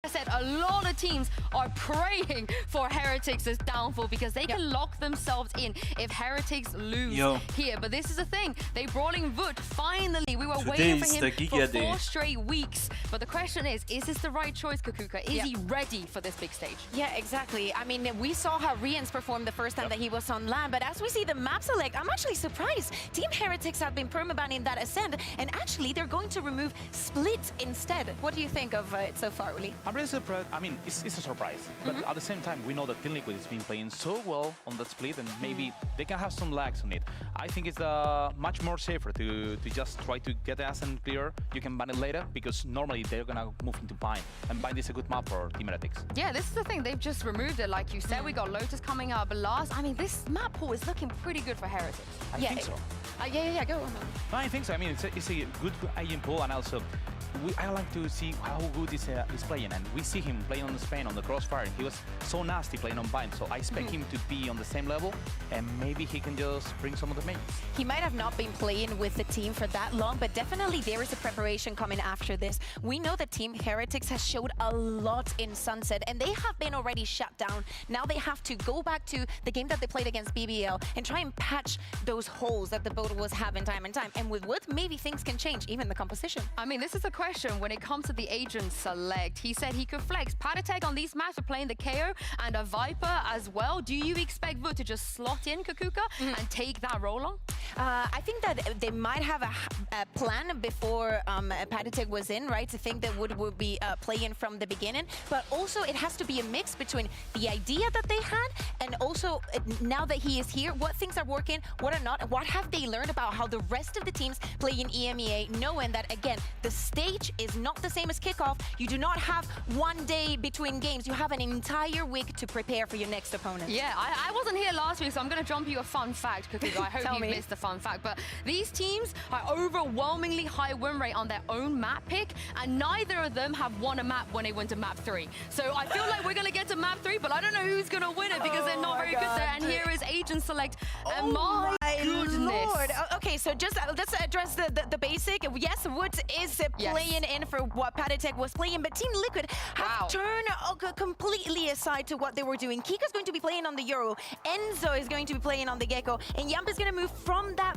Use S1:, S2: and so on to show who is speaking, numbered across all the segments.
S1: I said a lot of teams are praying for Heretics' downfall because they can lock themselves in if Heretics lose here. But this is the thing. They brought in Wood. Finally, we were waiting for him for 4 straight weeks. But the question is this the right choice, Kakuka? Is he ready for this big stage?
S2: Yeah, exactly. I mean, we saw how Rians performed the first time that he was on land. But as we see the map select, I'm actually surprised. Team Heretics have been permabanning that Ascend. And actually, they're going to remove Split instead. What do you think of it so far, Uli?
S3: I'm really surprised. I mean, it's a surprise. But at the same time, we know that Team Liquid has been playing so well on that split, and maybe they can have some lags on it. I think it's much more safer to just try to get the Ascent clear. You can ban it later, because normally they're going to move into Bind. And Bind is a good map for Team Heretics.
S1: Yeah, this is the thing. They've just removed it. Like you said, we got Lotus coming up last. I mean, this map pool is looking pretty good for Heretics.
S3: I think so.
S2: Yeah, go on.
S3: No, I think so. I mean, it's a good agent pool, and also I like to see how good he's playing, and we see him playing on Spain on the Crossfire. He was so nasty playing on Bind, so I expect him to be on the same level, and maybe he can just bring some of the mains.
S2: He might have not been playing with the team for that long, but definitely there is a preparation coming after this. We know that Team Heretics has showed a lot in Sunset, and they have been already shut down. Now they have to go back to the game that they played against BBL and try and patch those holes that the boat was having time and time. And with Wood, maybe things can change, even the composition.
S1: I mean, this is a question when it comes to the agent select. He said he could flex Patatech on these maps for playing the KO and a Viper as well. Do you expect Wood to just slot in Kakuka and take that role on?
S2: I think that they might have a plan before Patatech was in, right? To think that Wood would be playing from the beginning. But also it has to be a mix between the idea that they had and also now that he is here, what things are working, what are not, what have they learned about how the rest of the teams play in EMEA, knowing that, again, the stage is not the same as kickoff. You do not have 1 day between games. You have an entire week to prepare for your next opponent.
S1: Yeah, I wasn't here last week, so I'm going to jump you a fun fact, because I hope you missed the fun fact. But these teams are overwhelmingly high win rate on their own map pick, and neither of them have won a map when they went to map 3. So I feel like we're going to get to map 3, but I don't know who's going to win it because they're not very good there. And here is Agent Select. And my goodness.
S2: Lord. Okay, so just let's address the basic. Yes, Wood is playing in for what Patatech was playing, but Team Liquid have turned completely aside to what they were doing. Kika's going to be playing on the Euro, Enzo is going to be playing on the Gecko, and Yamp is going to move from that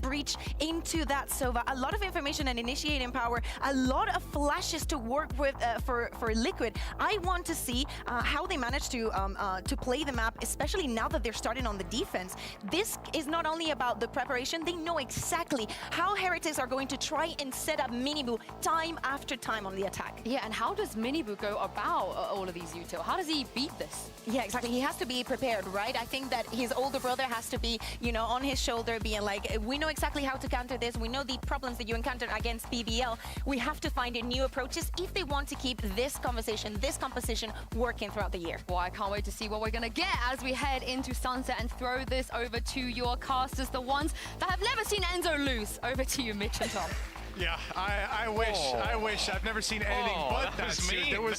S2: breach into that Sova. A lot of information and initiating power, a lot of flashes to work with for Liquid. I want to see how they manage to play the map, especially now that they're starting on the defense. This is not only about the preparation, they know exactly how Heretics are going to try and set up Minibu time after time on the attack.
S1: Yeah, and how does Minibu go about all of these util? How does he beat this?
S2: Yeah, exactly. He has to be prepared, right? I think that his older brother has to be, you know, on his shoulder being like, we know exactly how to counter this. We know the problems that you encountered against BBL. We have to find new approaches if they want to keep this conversation, this composition working throughout the year.
S1: Well, I can't wait to see what we're going to get as we head into Sunset and throw this over to your casters, the ones that have never seen Enzo lose. Over to you, Mitch and Tom.
S4: Yeah, I wish. I've never seen anything but that.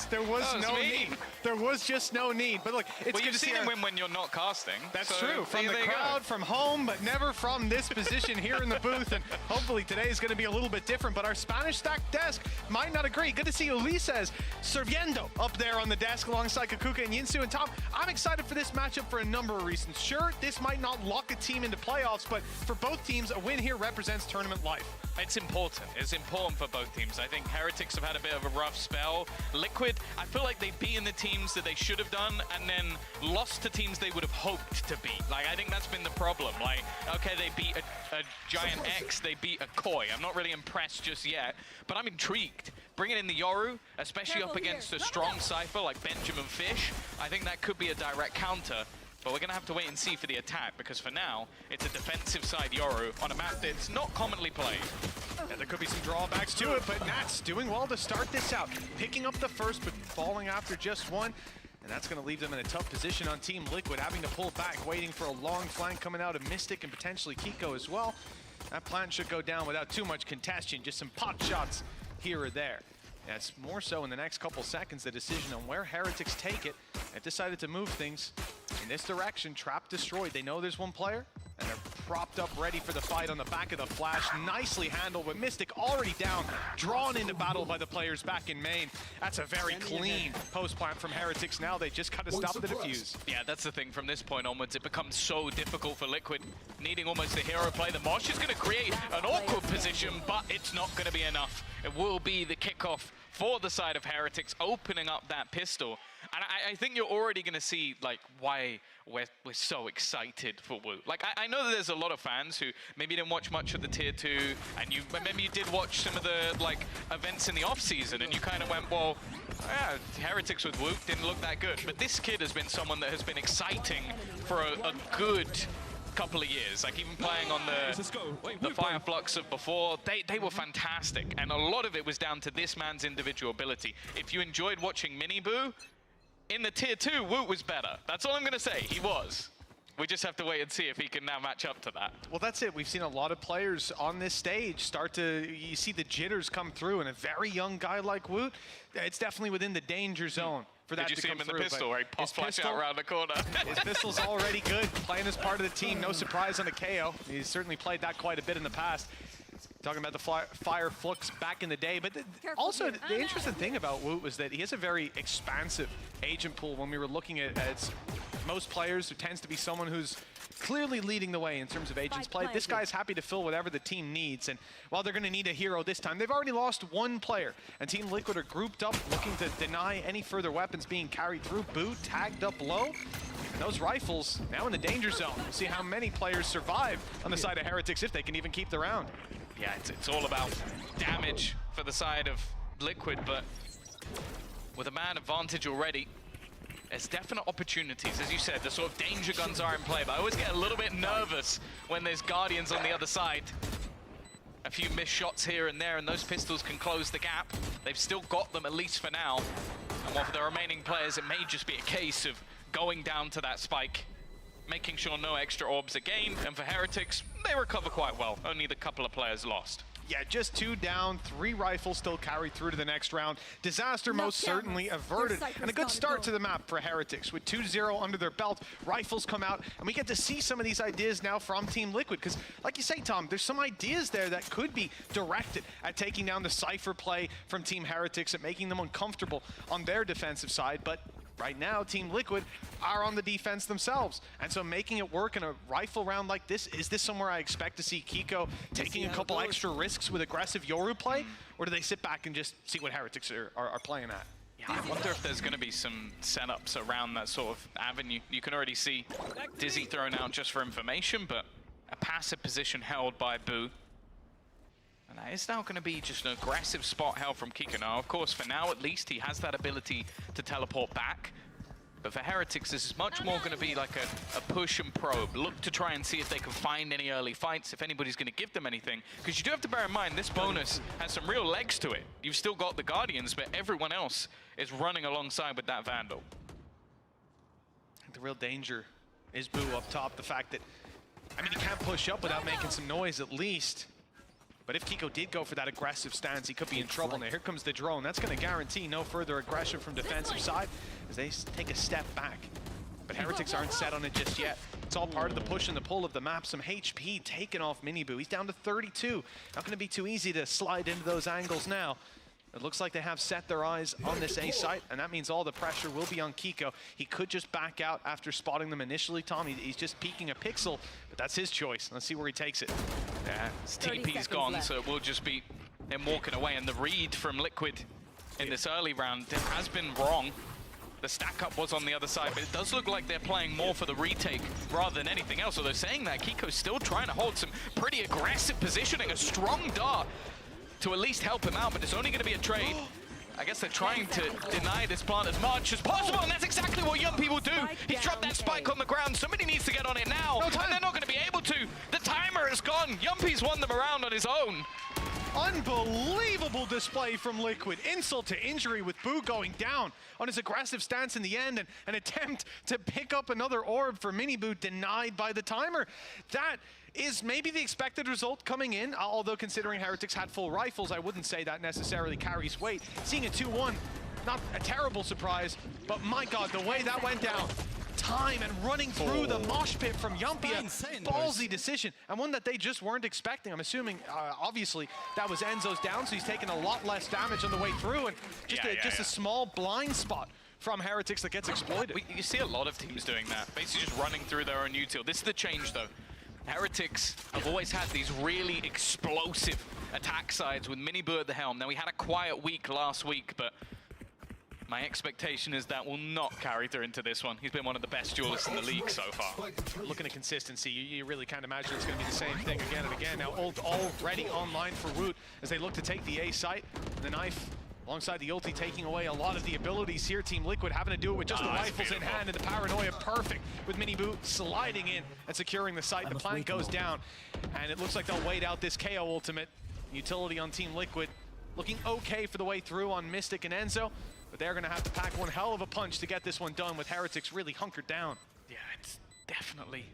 S4: There was no need. There was just no need. But look, it's good to see
S5: him win when you're not casting.
S4: That's true. From the crowd, from home, but never from this position here in the booth. And hopefully today is going to be a little bit different. But our Spanish stack desk might not agree. Good to see Ulises Serviendo up there on the desk alongside Kakuka and Yinsu. And Tom, I'm excited for this matchup for a number of reasons. Sure, this might not lock a team into playoffs, but for both teams, a win here represents tournament life.
S5: It's important. It's important for both teams. I think Heretics have had a bit of a rough spell. Liquid, I feel like they've beaten the teams that they should have done and then lost to teams they would have hoped to beat. Like, I think that's been the problem. Like, okay, they beat a Giant X, they beat a Koi. I'm not really impressed just yet, but I'm intrigued. Bringing in the Yoru, especially up against a strong Cypher like Benjamin Fish, I think that could be a direct counter. But we're going to have to wait and see for the attack, because for now, it's a defensive side Yoru on a map that's not commonly played.
S4: Yeah, there could be some drawbacks to it, but Nats doing well to start this out. Picking up the first, but falling after just one. And that's going to leave them in a tough position on Team Liquid, having to pull back, waiting for a long flank coming out of Mystic and potentially Kiko as well. That plan should go down without too much contention, just some pot shots here or there. And it's more so in the next couple seconds, the decision on where Heretics take it. They've decided to move things in this direction. Trap destroyed. They know there's one player, and they're propped up, ready for the fight on the back of the flash. Nicely handled with Mystic already down, drawn into battle by the players back in main. That's a very clean post-plant from Heretics. Now they just got to stop the defuse.
S5: Yeah, that's the thing. From this point onwards, it becomes so difficult for Liquid, needing almost a hero play. The Mosh is going to create an awkward position, but it's not going to be enough. It will be the kickoff for the side of Heretics, opening up that pistol. And I think you're already going to see like why we're so excited for Woot. Like I know that there's a lot of fans who maybe didn't watch much of the tier 2, and maybe you did watch some of the like events in the off season, and you kind of went, well, yeah, Heretics with Woot didn't look that good. But this kid has been someone that has been exciting for a good couple of years. Like even playing on the Fireflux of before, they were fantastic, and a lot of it was down to this man's individual ability. If you enjoyed watching Miniboo, in the tier 2, Woot was better. That's all I'm going to say. He was. We just have to wait and see if he can now match up to that.
S4: Well, that's it. We've seen a lot of players on this stage start to, you see the jitters come through, and a very young guy like Woot, it's definitely within the danger zone for that to come through.
S5: Did you see him in the pistol where he popped flash out around the corner?
S4: His pistol's already good, playing as part of the team. No surprise on the KO. He's certainly played that quite a bit in the past. Talking about the Fire Flux back in the day, but also the interesting thing about Woot was that he has a very expansive agent pool. When we were looking at most players, there tends to be someone who's clearly leading the way in terms of agents played. This guy's happy to fill whatever the team needs, and while they're going to need a hero this time, they've already lost one player, and Team Liquid are grouped up looking to deny any further weapons being carried through. Boo tagged up low, and those rifles now in the danger zone. We'll see how many players survive on the side of Heretics, if they can even keep the round.
S5: Yeah, it's all about damage for the side of Liquid, but with a man advantage already, there's definite opportunities. As you said, the sort of danger guns are in play, but I always get a little bit nervous when there's Guardians on the other side. A few missed shots here and there, and those pistols can close the gap. They've still got them, at least for now. And while for the remaining players, it may just be a case of going down to that spike, making sure no extra orbs are gained, and for Heretics, they recover quite well. Only the couple of players lost.
S4: Yeah, just 2 down, 3 rifles still carried through to the next round. Disaster most certainly averted, and a good start to the map for Heretics. With 2-0 under their belt, rifles come out, and we get to see some of these ideas now from Team Liquid, because like you say, Tom, there's some ideas there that could be directed at taking down the Cypher play from Team Heretics and making them uncomfortable on their defensive side, but right now, Team Liquid are on the defense themselves. And so making it work in a rifle round like this, is this somewhere I expect to see Kiko taking a couple extra risks with aggressive Yoru play? Or do they sit back and just see what Heretics are playing at?
S5: Yeah, I wonder if there's going to be some setups around that sort of avenue. You can already see Dizzy thrown out just for information, but a passive position held by Boo. And that is now going to be just an aggressive spot held from Kiko. Now, of course, for now at least, he has that ability to teleport back. But for Heretics, this is much more going to be like a push and probe. Look to try and see if they can find any early fights, if anybody's going to give them anything. Because you do have to bear in mind, this bonus has some real legs to it. You've still got the Guardians, but everyone else is running alongside with that Vandal.
S4: The real danger is Boo up top. The fact that, I mean, he can't push up without making some noise at least. But if Kiko did go for that aggressive stance, he could be in trouble. Now here comes the drone. That's going to guarantee no further aggression from defensive side as they take a step back. But Heretics aren't set on it just yet. It's all part of the push and the pull of the map. Some HP taken off Miniboo. He's down to 32. Not going to be too easy to slide into those angles now. It looks like they have set their eyes on this A site, and that means all the pressure will be on Kiko. He could just back out after spotting them initially, Tom. He's just peeking a pixel, but that's his choice. Let's see where he takes it.
S5: Yeah, his TP's gone, so it will just be him walking away. And the read from Liquid in this early round has been wrong. The stack up was on the other side, but it does look like they're playing more for the retake rather than anything else. Although saying that, Kiko's still trying to hold some pretty aggressive positioning, a strong dart to at least help him out, but it's only going to be a trade. I guess they're trying to deny this plant as much as possible, and that's exactly what young people do. He's dropped that spike on the ground. Somebody needs to get on it now, and they're not going to be able to. The timer is gone. Yumpy's won them around on his own.
S4: Unbelievable display from Liquid. Insult to injury with Boo going down on his aggressive stance in the end, and an attempt to pick up another orb for Miniboo denied by the timer. That is maybe the expected result coming in, although considering Heretics had full rifles, I wouldn't say that necessarily carries weight. Seeing a 2-1, not a terrible surprise, but my God, the way that went down. time and running through the mosh pit from Yumpia. Ballsy decision, and one that they just weren't expecting. I'm assuming, obviously, that was Enzo's down, so he's taking a lot less damage on the way through, and just a small blind spot from Heretics that gets exploited.
S5: You see a lot of teams doing that, basically just running through their own util. This is the change, though. Heretics have always had these really explosive attack sides with Miniboo at the helm. Now, we had a quiet week last week, but my expectation is that will not carry through into this one. He's been one of the best duelists in the league so far.
S4: Looking at consistency, you really can't imagine it's going to be the same thing again and again. Now, ult already online for Woot as they look to take the A site. The knife alongside the ulti taking away a lot of the abilities here. Team Liquid having to do it with just the rifles in hand, and the paranoia perfect with Miniboo sliding in and securing the site. The plant goes down, and it looks like they'll wait out this KO ultimate. Utility on Team Liquid looking okay for the way through on Mystic and Enzo, but they're going to have to pack one hell of a punch to get this one done with Heretics really hunkered down.
S5: Yeah, it's definitely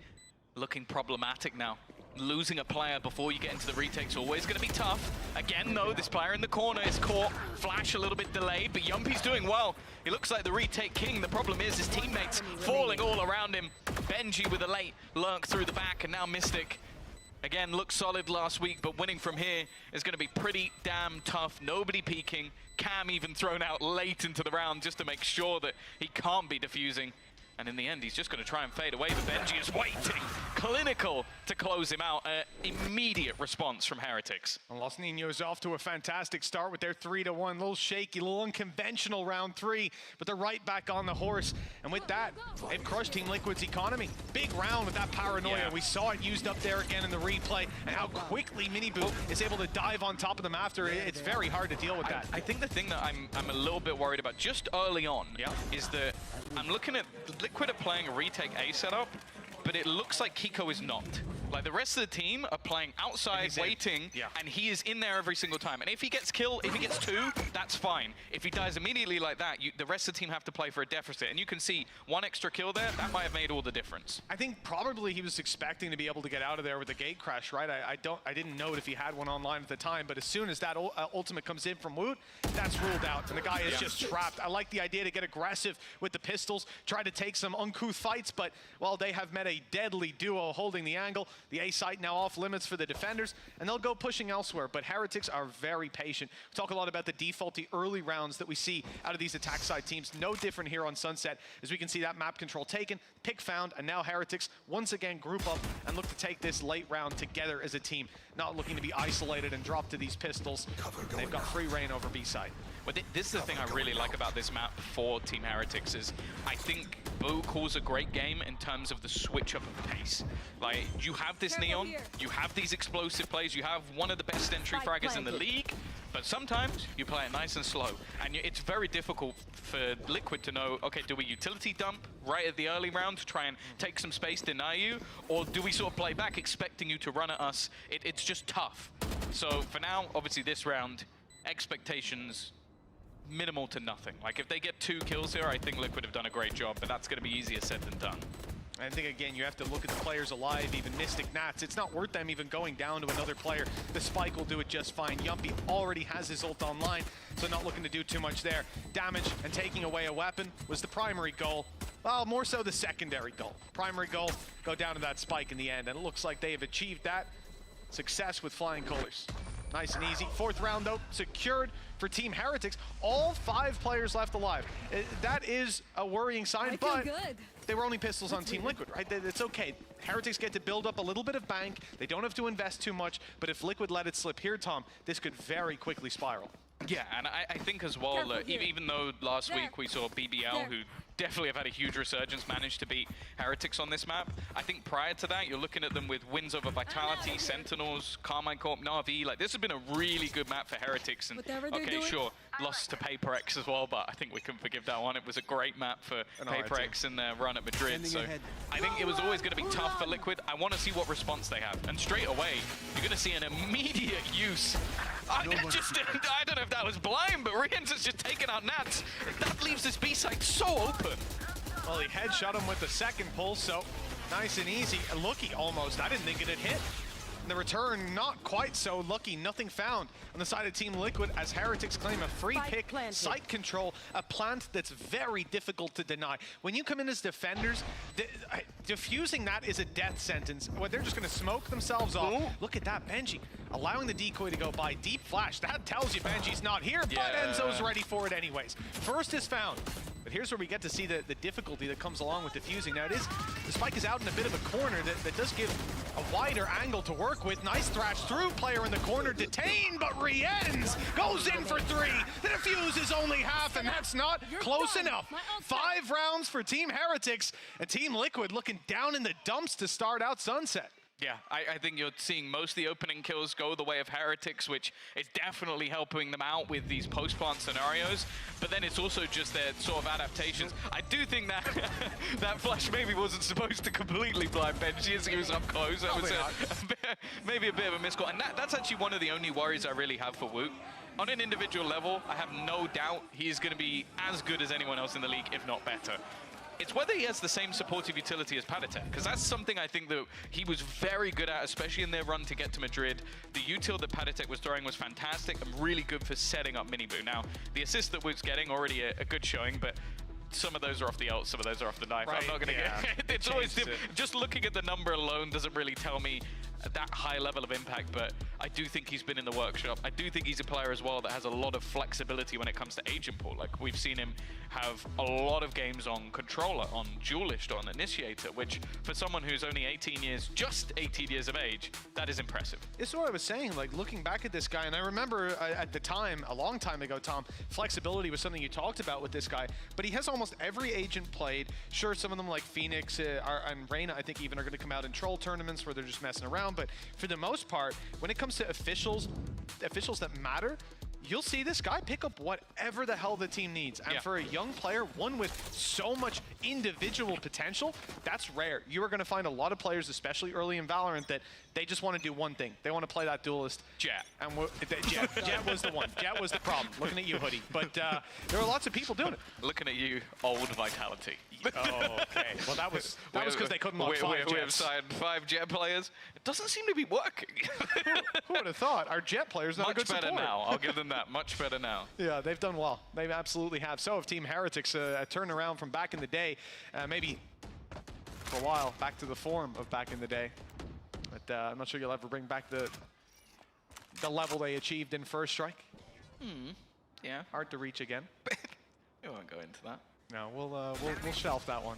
S5: looking problematic now. Losing a player before you get into the retake's always going to be tough. Again, though, this player in the corner is caught. Flash a little bit delayed, but Yumpy's doing well. He looks like the retake king. The problem is his teammates falling all around him. Benji with a late lurk through the back, and now Mystic. Again, looked solid last week, but winning from here is going to be pretty damn tough. Nobody peeking. Cam even thrown out late into the round just to make sure that he can't be defusing. And in the end, he's just going to try and fade away, but Benji is waiting. Clinical to close him out. Immediate response from Heretics.
S4: And Los Niños off to a fantastic start with their 3-1. A little shaky, a little unconventional round 3, but they're right back on the horse. And with that, they've crushed Team Liquid's economy. Big round with that paranoia. Yeah. We saw it used up there again in the replay, and how quickly Miniboo is able to dive on top of them after. It's very hard to deal with that.
S5: I think the thing that I'm a little bit worried about just early on is that I'm looking at Liquid are playing a retake A setup, but it looks like Kiko is not. Like, the rest of the team are playing outside, waiting, and he is in there every single time. And if he gets killed, if he gets 2, that's fine. If he dies immediately like that, the rest of the team have to play for a deficit. And you can see 1 extra kill there, that might have made all the difference.
S4: I think probably he was expecting to be able to get out of there with the gate crash, right? I didn't note if he had one online at the time, but as soon as that ultimate comes in from Woot, that's ruled out, and the guy is just trapped. I like the idea to get aggressive with the pistols, try to take some uncouth fights, but, well, they have met a deadly duo holding the angle. The A site now off limits for the defenders, and they'll go pushing elsewhere, but Heretics are very patient. We talk a lot about the defaulty early rounds that we see out of these attack side teams. No different here on Sunset, as we can see that map control taken, pick found, and now Heretics once again group up and look to take this late round together as a team, not looking to be isolated and drop to these pistols. And they've got free reign over B side.
S5: But this is the thing I really like about this map for Team Heretics is I think Boo calls a great game in terms of the switch up of pace. Like, you have this Neon, you have these explosive plays, you have one of the best entry fraggers in the league, but sometimes you play it nice and slow. And it's very difficult for Liquid to know, okay, do we utility dump right at the early round to try and take some space, deny you, or do we sort of play back expecting you to run at us? It's just tough. So for now, obviously this round, expectations minimal to nothing. Like, if they get 2 kills here, I think Liquid have done a great job, but that's going to be easier said than done.
S4: I think, again, you have to look at the players alive, even Mystic Nats. It's not worth them even going down to another player. The Spike will do it just fine. Yumpy already has his ult online, so not looking to do too much there. Damage and taking away a weapon was the primary goal. Well, more so the secondary goal. Primary goal, go down to that Spike in the end, and it looks like they have achieved that. Success with flying colors. Nice and easy. 4th round, though, secured for Team Heretics. All 5 players left alive. That is a worrying sign, but they were only pistols on Team Liquid, right? It's okay. Heretics get to build up a little bit of bank. They don't have to invest too much, but if Liquid let it slip here, Tom, this could very quickly spiral.
S5: Yeah, and I think as well, even though last week we saw BBL, who definitely have had a huge resurgence, managed to beat Heretics on this map. I think prior to that, you're looking at them with wins over Vitality, Sentinels, Carmine Corp, Na'Vi. Like, this has been a really good map for Heretics. And okay, sure, lost to Paper X as well, but I think we can forgive that one. It was a great map for Paper X in their run at Madrid. So I think it was always going to be tough for Liquid. I want to see what response they have. And straight away, you're going to see an immediate use. I don't know if that was blind, but Rians has just taken out Nats. That leaves this B side so open.
S4: Well, he headshot him with the second pull, so nice and easy. Looky almost. I didn't think it had hit. The return, not quite so lucky. Nothing found on the side of Team Liquid as Heretics claim a free pick, site control, a plant that's very difficult to deny. When you come in as defenders, defusing that is a death sentence. Well, they're just going to smoke themselves off. Ooh. Look at that, Benji allowing the decoy to go by. Deep flash, that tells you Benji's not here, but Enzo's ready for it anyways. First is found. But here's where we get to see the difficulty that comes along with defusing. Now the spike is out in a bit of a corner that does give a wider angle to work with. Nice thrash through, player in the corner detained, but Rienz goes in for 3. The defuse is only half, and that's not close enough. 5 rounds for Team Heretics, and Team Liquid looking down in the dumps to start out Sunset.
S5: Yeah, I think you're seeing most of the opening kills go the way of Heretics, which is definitely helping them out with these post-plant scenarios. But then it's also just their sort of adaptations. I do think that that flash maybe wasn't supposed to completely blind Benji as he was up close. That was maybe a bit of a miscall. And that's actually one of the only worries I really have for Woot. On an individual level, I have no doubt he's going to be as good as anyone else in the league, if not better. It's whether he has the same supportive utility as Padatek, because that's something I think that he was very good at, especially in their run to get to Madrid. The util that Padatek was throwing was fantastic and really good for setting up Miniboo. Now, the assist that Woot's getting, already a good showing, but some of those are off the ult, some of those are off the knife. Right, I'm not going to get... It's always... Just looking at the number alone doesn't really tell me that high level of impact, but I do think he's been in the workshop. I do think he's a player as well that has a lot of flexibility when it comes to agent pool. Like, we've seen him have a lot of games on controller, on duelist, on initiator, which for someone who's only 18 years, just 18 years of age, that is impressive.
S4: This is what I was saying, like looking back at this guy, and I remember at the time, a long time ago, Tom, flexibility was something you talked about with this guy, but he has almost every agent played. Sure, some of them like Phoenix and Reyna, I think even are going to come out in troll tournaments where they're just messing around, but for the most part, when it comes to officials that matter, you'll see this guy pick up whatever the hell the team needs. And for a young player, one with so much individual potential, that's rare. You are going to find a lot of players, especially early in Valorant, that they just want to do one thing. They want to play that duelist.
S5: Jett.
S4: And Jett was the one. Jett was the problem. Looking at you, Hoodie. But there are lots of people doing it.
S5: Looking at you, old Vitality.
S4: Oh, okay. Well, that was because they couldn't lock 5 Jetts.
S5: We have signed 5 Jett players. It doesn't seem to be working.
S4: Who would have thought? Our Jett players not a good support.
S5: Much better now. I'll give them that. Much better now.
S4: Yeah, they've done well. They absolutely have. So have Team Heretics, a turnaround from back in the day. Maybe for a while, back to the form of back in the day. But I'm not sure you'll ever bring back the level they achieved in First Strike.
S5: Yeah.
S4: Hard to reach again.
S5: We won't go into that.
S4: No, we'll shelf that one.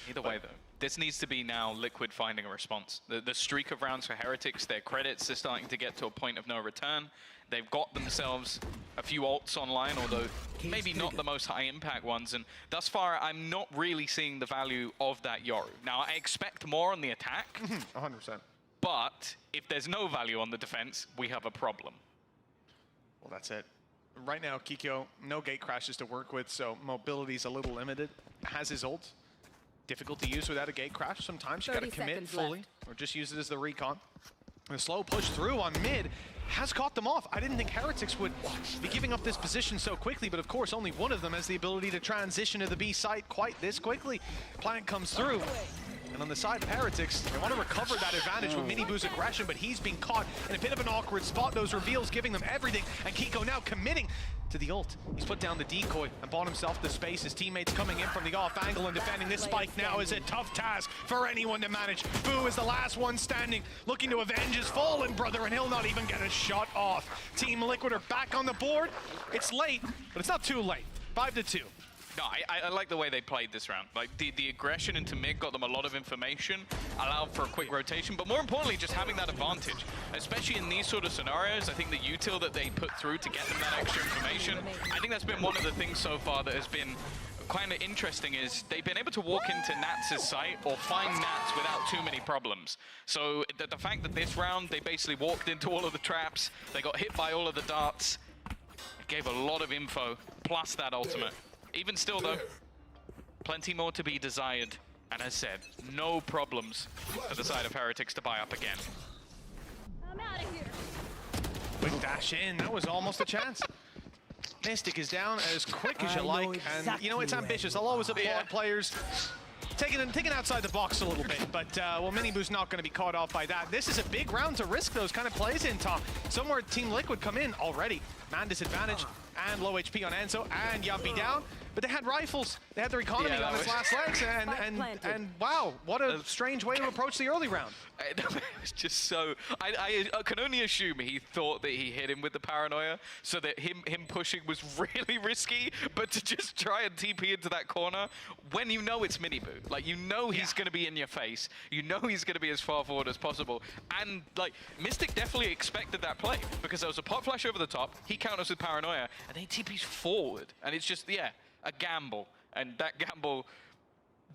S5: Either way, though, this needs to be now Liquid finding a response. The streak of rounds for Heretics, their credits are starting to get to a point of no return. They've got themselves a few ults online, although maybe not the most high-impact ones. And thus far, I'm not really seeing the value of that Yoru. Now, I expect more on the attack.
S4: 100%.
S5: But if there's no value on the defense, we have a problem.
S4: Well, that's it. Right now, Kikyo, no gate crashes to work with, so mobility's a little limited. Has his ult. Difficult to use without a gate crash. Sometimes you gotta commit fully, or just use it as the recon. The slow push through on mid has caught them off. I didn't think Heretics would be giving up this position so quickly, but of course only one of them has the ability to transition to the B site quite this quickly. Plant comes through. And on the side of Heretics, they want to recover that advantage with Miniboo's aggression, but he's being caught in a bit of an awkward spot. Those reveals giving them everything, and Kiko now committing to the ult. He's put down the decoy and bought himself the space. His teammates coming in from the off angle and defending this spike now is a tough task for anyone to manage. Boo is the last one standing, looking to avenge his fallen brother, and he'll not even get a shot off. Team Liquid are back on the board. It's late, but it's not too late. 5-2.
S5: No, I like the way they played this round. Like, the aggression into mid got them a lot of information, allowed for a quick rotation, but more importantly, just having that advantage. Especially in these sort of scenarios, I think the util that they put through to get them that extra information, I think that's been one of the things so far that has been kind of interesting is they've been able to walk into Nats' site or find Nats without too many problems. So the fact that this round, they basically walked into all of the traps, they got hit by all of the darts, it gave a lot of info, plus that ultimate. Even still, though, plenty more to be desired. And as said, no problems at the side of Heretics to buy up again.
S1: I'm out of here.
S4: Quick dash in. That was almost a chance. Mystic is down as quick as you like. And, you know, it's ambitious. I'll always applaud players Taking outside the box a little bit, but well, Miniboo's not going to be caught off by that. This is a big round to risk those kind of plays in, Tom. Somewhere Team Liquid come in already. Man disadvantage and low HP on Enzo and Yumpy down. But they had rifles. They had their economy on its last legs, and wow, what a strange way to approach the early round.
S5: It was just so... I can only assume he thought that he hit him with the paranoia, so that him pushing was really risky, but to just try and TP into that corner, when you know it's Miniboo, like, you know he's going to be in your face, you know he's going to be as far forward as possible, and, like, Mystic definitely expected that play, because there was a pot flash over the top, he counters with paranoia, and then he TPs forward, and it's just, yeah, a gamble, and that gamble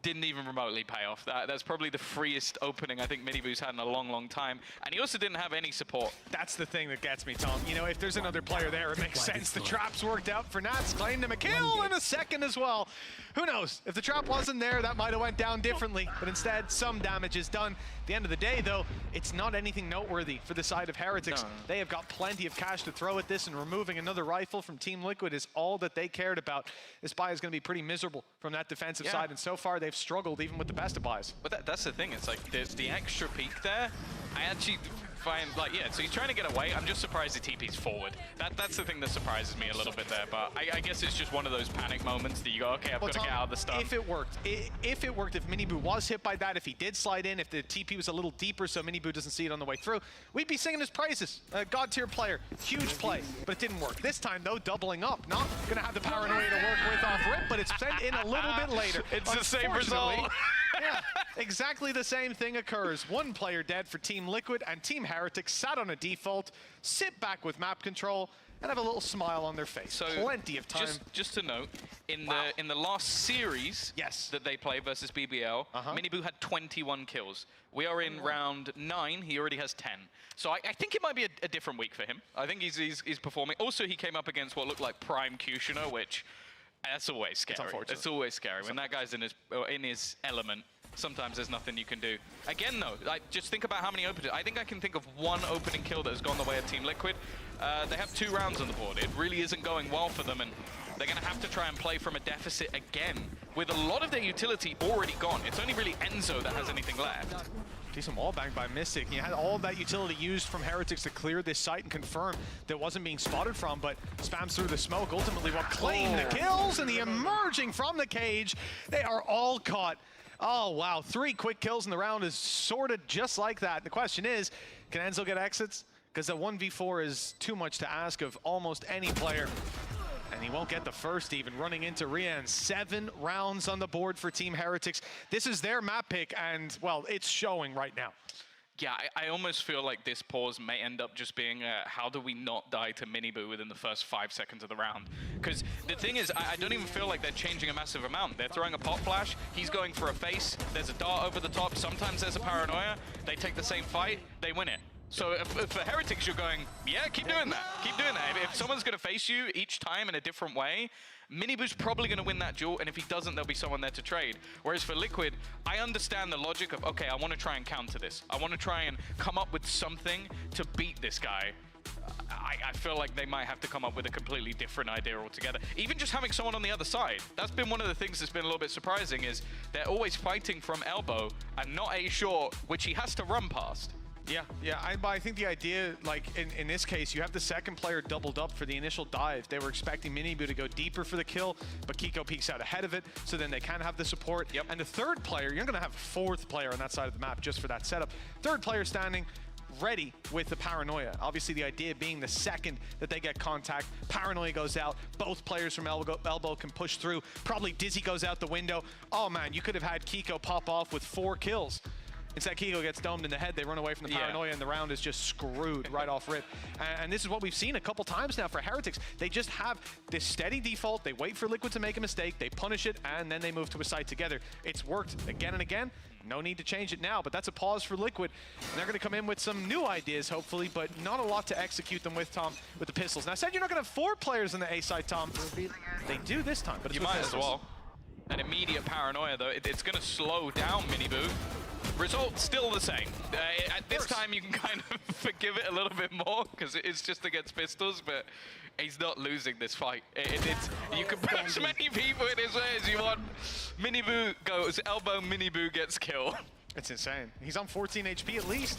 S5: didn't even remotely pay off. That's probably the freest opening I think Miniboo's had in a long, long time. And he also didn't have any support.
S4: That's the thing that gets me, Tom. You know, if there's another player there, it makes sense. The trap's worked out for Nats, claimed him a kill and a second as well. Who knows? If the trap wasn't there, that might have went down differently. But instead, some damage is done. At the end of the day, though, it's not anything noteworthy for the side of Heretics. No. They have got plenty of cash to throw at this, and removing another rifle from Team Liquid is all that they cared about. This buy is going to be pretty miserable from that defensive side, and so far they've struggled even with the best of buys.
S5: But that's the thing, it's like there's the extra peek there. I actually find, like, yeah, so he's trying to get away. I'm just surprised he TP's forward. That's the thing that surprises me a little bit there, but I guess it's just one of those panic moments that you go, okay, I've got to get out of the stun.
S4: If it worked, if Miniboo was hit by that, if he did slide in, if the TP was a little deeper so Miniboo doesn't see it on the way through, we'd be singing his praises. God tier player, huge play, but it didn't work. This time though, doubling up, not gonna have the paranoia to work with off rip, but it's sent in a little bit later.
S5: It's the same result.
S4: Yeah, exactly the same thing occurs. One player dead for Team Liquid, and Team Heretics sat on a default, sit back with map control, and have a little smile on their face. So plenty of time.
S5: Just to note, in the last series that they played versus BBL, Miniboo had 21 kills. We are in round 9. He already has 10. So I think it might be a different week for him. I think he's performing. Also, he came up against what looked like prime Kushner, which that's always scary. It's always scary when that guy's in his element. Sometimes there's nothing you can do. Again, though, like, just think about how many openings. I think I can think of one opening kill that has gone the way of Team Liquid. They have 2 rounds on the board. It really isn't going well for them, and they're going to have to try and play from a deficit again, with a lot of their utility already gone. It's only really Enzo that has anything left.
S4: Decent wall bang by Mystic. He had all of that utility used from Heretics to clear this site and confirm that wasn't being spotted from, but spams through the smoke. Ultimately, what claimed the kills, and the emerging from the cage. They are all caught. Oh, wow. 3 quick kills in the round is sorted just like that. The question is, can Enzo get exits? Because a 1v4 is too much to ask of almost any player. And he won't get the first even, running into Rian. 7 rounds on the board for Team Heretics. This is their map pick, and, well, it's showing right now.
S5: Yeah, I almost feel like this pause may end up just being how do we not die to Miniboo within the first 5 seconds of the round? Because the thing is, I don't even feel like they're changing a massive amount. They're throwing a pot flash, he's going for a face, there's a dart over the top, sometimes there's a paranoia, they take the same fight, they win it. So for Heretics, you're going, yeah, keep doing that. Keep doing that. If someone's going to face you each time in a different way, Miniboo's probably going to win that duel, and if he doesn't, there'll be someone there to trade. Whereas for Liquid, I understand the logic of, okay, I want to try and counter this. I want to try and come up with something to beat this guy. I feel like they might have to come up with a completely different idea altogether. Even just having someone on the other side. That's been one of the things that's been a little bit surprising, is they're always fighting from elbow and not A short, which he has to run past.
S4: Yeah, I think the idea, like, in this case, you have the second player doubled up for the initial dive. They were expecting Miniboo to go deeper for the kill, but Kiko peeks out ahead of it, so then they can have the support. And the third player, you're going to have a 4th player on that side of the map just for that setup. Third player standing ready with the paranoia. Obviously, the idea being the second that they get contact, paranoia goes out, both players from elbow can push through, probably Dizzy goes out the window. Oh man, you could have had Kiko pop off with 4 kills. Instead, Kiko gets domed in the head, they run away from the paranoia, and the round is just screwed right off rip. And this is what we've seen a couple times now for Heretics. They just have this steady default, they wait for Liquid to make a mistake, they punish it, and then they move to a site together. It's worked again and again. No need to change it now, but that's a pause for Liquid. And they're going to come in with some new ideas, hopefully, but not a lot to execute them with, Tom, with the pistols. Now, I said you're not going to have 4 players on the A side, Tom. They do this time, but it's
S5: you might as well. An immediate paranoia, though. It's going to slow down Miniboo. Result still the same. At this time, you can kind of forgive it a little bit more because it is just against pistols, but he's not losing this fight. You can put as many people in his way as you want. Miniboo goes, elbow, Miniboo gets killed.
S4: It's insane. He's on 14 HP at least.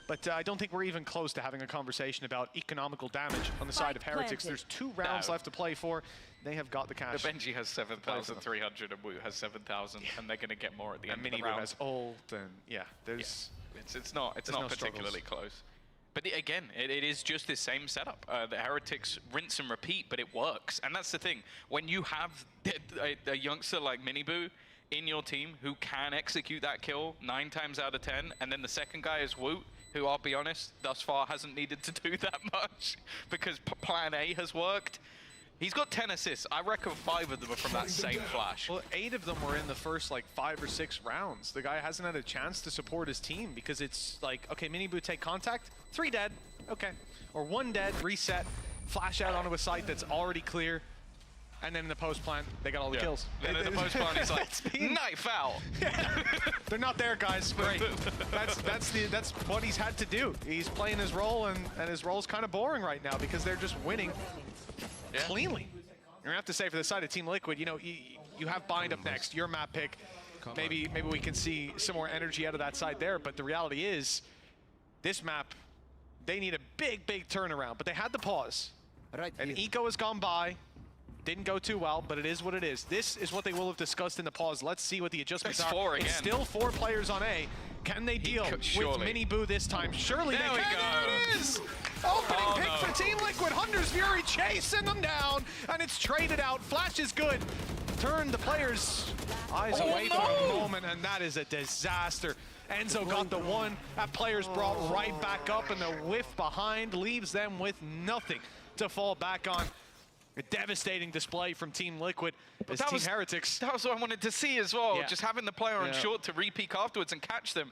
S4: But I don't think we're even close to having a conversation about economical damage on the side of Heretics. There's 2 rounds left to play for. They have got the cash.
S5: But Benji has 7,300 and Wu has 7,000, and they're going to get more at the end of the round.
S4: And Miniboo has ult, and yeah, there's...
S5: Yeah. It's not particularly close. But again, it is just this same setup. The Heretics rinse and repeat, but it works. And that's the thing. When you have a youngster like Miniboo in your team who can execute that kill 9 times out of 10, and then the second guy is Wu, who, I'll be honest, thus far hasn't needed to do that much because plan A has worked. He's got 10 assists. I reckon 5 of them are from that same flash.
S4: Well, 8 of them were in the first, like, 5 or 6 rounds. The guy hasn't had a chance to support his team because it's like, okay, Miniboo take contact, 3 dead, okay. Or 1 dead, reset, flash out onto a site that's already clear, and then in the post plant, they got all the kills.
S5: Then in the post plant, he's like, night foul.
S4: They're not there, guys. Great. That's what he's had to do. He's playing his role, and his role's kind of boring right now because they're just winning cleanly. You're gonna have to say for the side of Team Liquid, you know, you have Bind up next, your map pick. Maybe we can see some more energy out of that side there, but the reality is, this map, they need a big turnaround, but they had the pause. And Eco has gone by. Didn't go too well, but it is what it is. This is what they will have discussed in the pause. Let's see what the adjustments are.
S5: 4 again.
S4: It's still 4 players on A. Can they deal with Miniboo this time? Surely they can. There it is! Opening pick for Team Liquid. Hunter's Fury chasing them down, and it's traded out. Flash is good. Turn the players' eyes away for a moment, and that is a disaster. Enzo got the one. That player's brought right back up, and the whiff behind leaves them with nothing to fall back on. A devastating display from Team Liquid as Team Heretics.
S5: That was what I wanted to see as well. Just having the player on short to re-peek afterwards and catch them.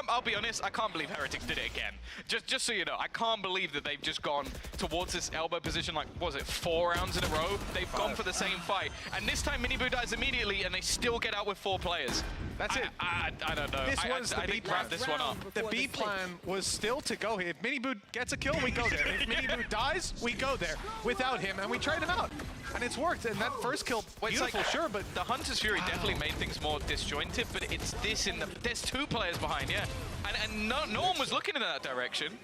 S5: I'll be honest, I can't believe Heretics did it again. Just so you know, I can't believe that they've just gone towards this elbow position like, what was it, 4 rounds in a row? They've gone for the same fight. And this time Miniboo dies immediately and they still get out with 4 players.
S4: That's it.
S5: I don't know.
S4: This was the B plan.
S5: This one up.
S4: The B plan was still to go here. If Miniboo gets a kill, we go there. If Miniboo dies, we go there without him, and we trade him out. And it's worked, and that first kill, beautiful, sure, but...
S5: The Hunter's Fury definitely made things more disjointed, but it's this in the... There's 2 players behind, and no one was looking in that direction.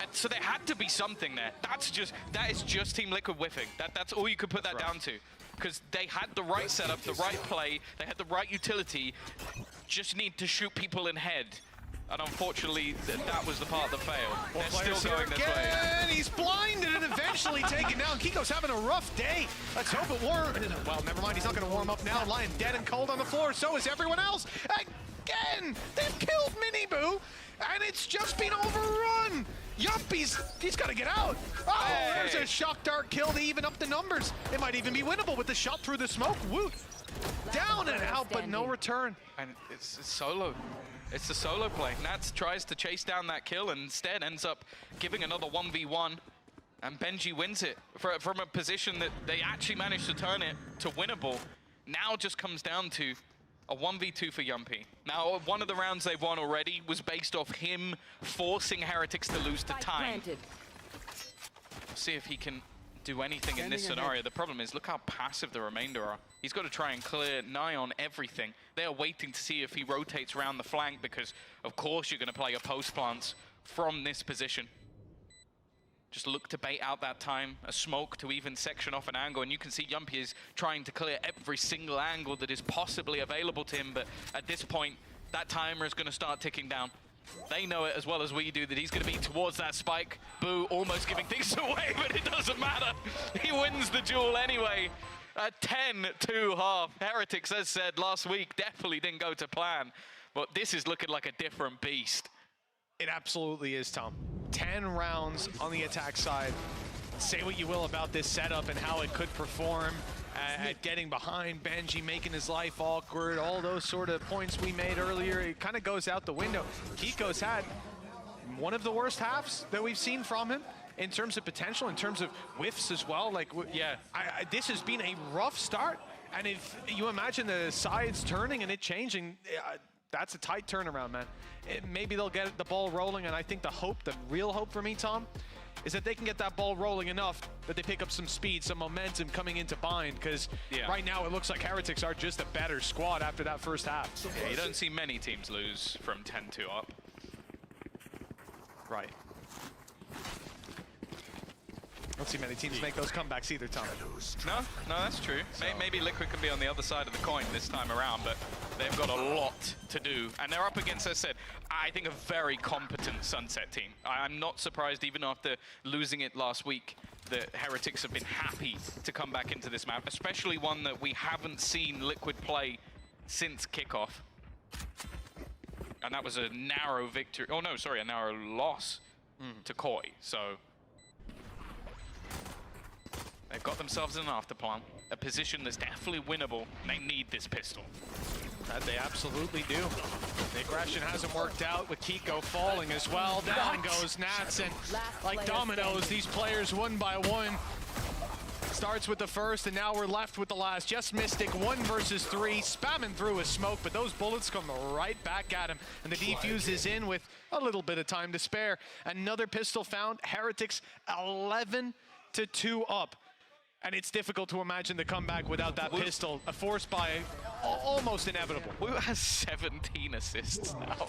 S5: And so there had to be something there. That is just Team Liquid whiffing. That's all you could put that down to. Because they had the right setup, the right play, they had the right utility, just need to shoot people in head. And unfortunately, that was the part that failed. They're still going this way.
S4: He's blinded and eventually taken down. Kiko's having a rough day. Let's hope it warms. Well, never mind. He's not going to warm up now. Lying dead and cold on the floor. So is everyone else. Again, they've killed Miniboo, and it's just been overrun. Yup, he's got to get out. Oh, there's a shock dart kill to even up the numbers. It might even be winnable with the shot through the smoke. Woot. Down and out, but no return.
S5: And it's solo. It's the solo play. Nats tries to chase down that kill and instead ends up giving another 1v1. And Benji wins it from a position that they actually managed to turn it to winnable. Now just comes down to a 1v2 for Yumpy. Now, one of the rounds they've won already was based off him forcing Heretics to lose to time. See if he can do anything in this scenario. The problem is, look how passive the remainder are. He's got to try and clear nigh on everything. They're waiting to see if he rotates around the flank because, of course, you're going to play a post plants from this position. Just look to bait out that time, a smoke to even section off an angle, and you can see Yumpy is trying to clear every single angle that is possibly available to him, but at this point, that timer is going to start ticking down. They know it as well as we do that he's going to be towards that spike. Boo almost giving things away, but it doesn't matter. He wins the duel anyway. A 10-2 Heretics, as said last week, definitely didn't go to plan, but this is looking like a different beast.
S4: It absolutely is, Tom. 10 rounds on the attack side. Say what you will about this setup and how it could perform at getting behind, Benji making his life awkward, all those sort of points we made earlier, it kind of goes out the window. Kiko's had one of the worst halves that we've seen from him in terms of potential, in terms of whiffs as well. Like, this has been a rough start. And if you imagine the sides turning and it changing, that's a tight turnaround, man. Maybe they'll get the ball rolling, and I think the real hope for me, Tom, is that they can get that ball rolling enough that they pick up some speed, some momentum coming into Bind, because right now it looks like Heretics are just a better squad after that first half.
S5: Yeah, you don't see many teams lose from 10-2 up.
S4: Right. Don't see many teams make those comebacks either, Tom.
S5: No, that's true. Maybe Liquid can be on the other side of the coin this time around, but they've got a lot to do. And they're up against, as I said, I think a very competent Sunset team. I'm not surprised, even after losing it last week, that Heretics have been happy to come back into this map, especially one that we haven't seen Liquid play since kickoff. And that was a narrow victory. Oh no, sorry, a narrow loss to Koi. So they've got themselves in an afterplan, a position that's definitely winnable. They need this pistol.
S4: That they absolutely do. The aggression hasn't worked out with Kiko falling as well. Down goes Nats, and like dominoes, these players one by one. Starts with the first, and now we're left with the last. Just Mystic, 1 versus 3, spamming through a smoke, but those bullets come right back at him, and the defuse is in with a little bit of time to spare. Another pistol found. Heretics 11-2 up. And it's difficult to imagine the comeback without that pistol, a force by almost inevitable.
S5: Wu has 17 assists now.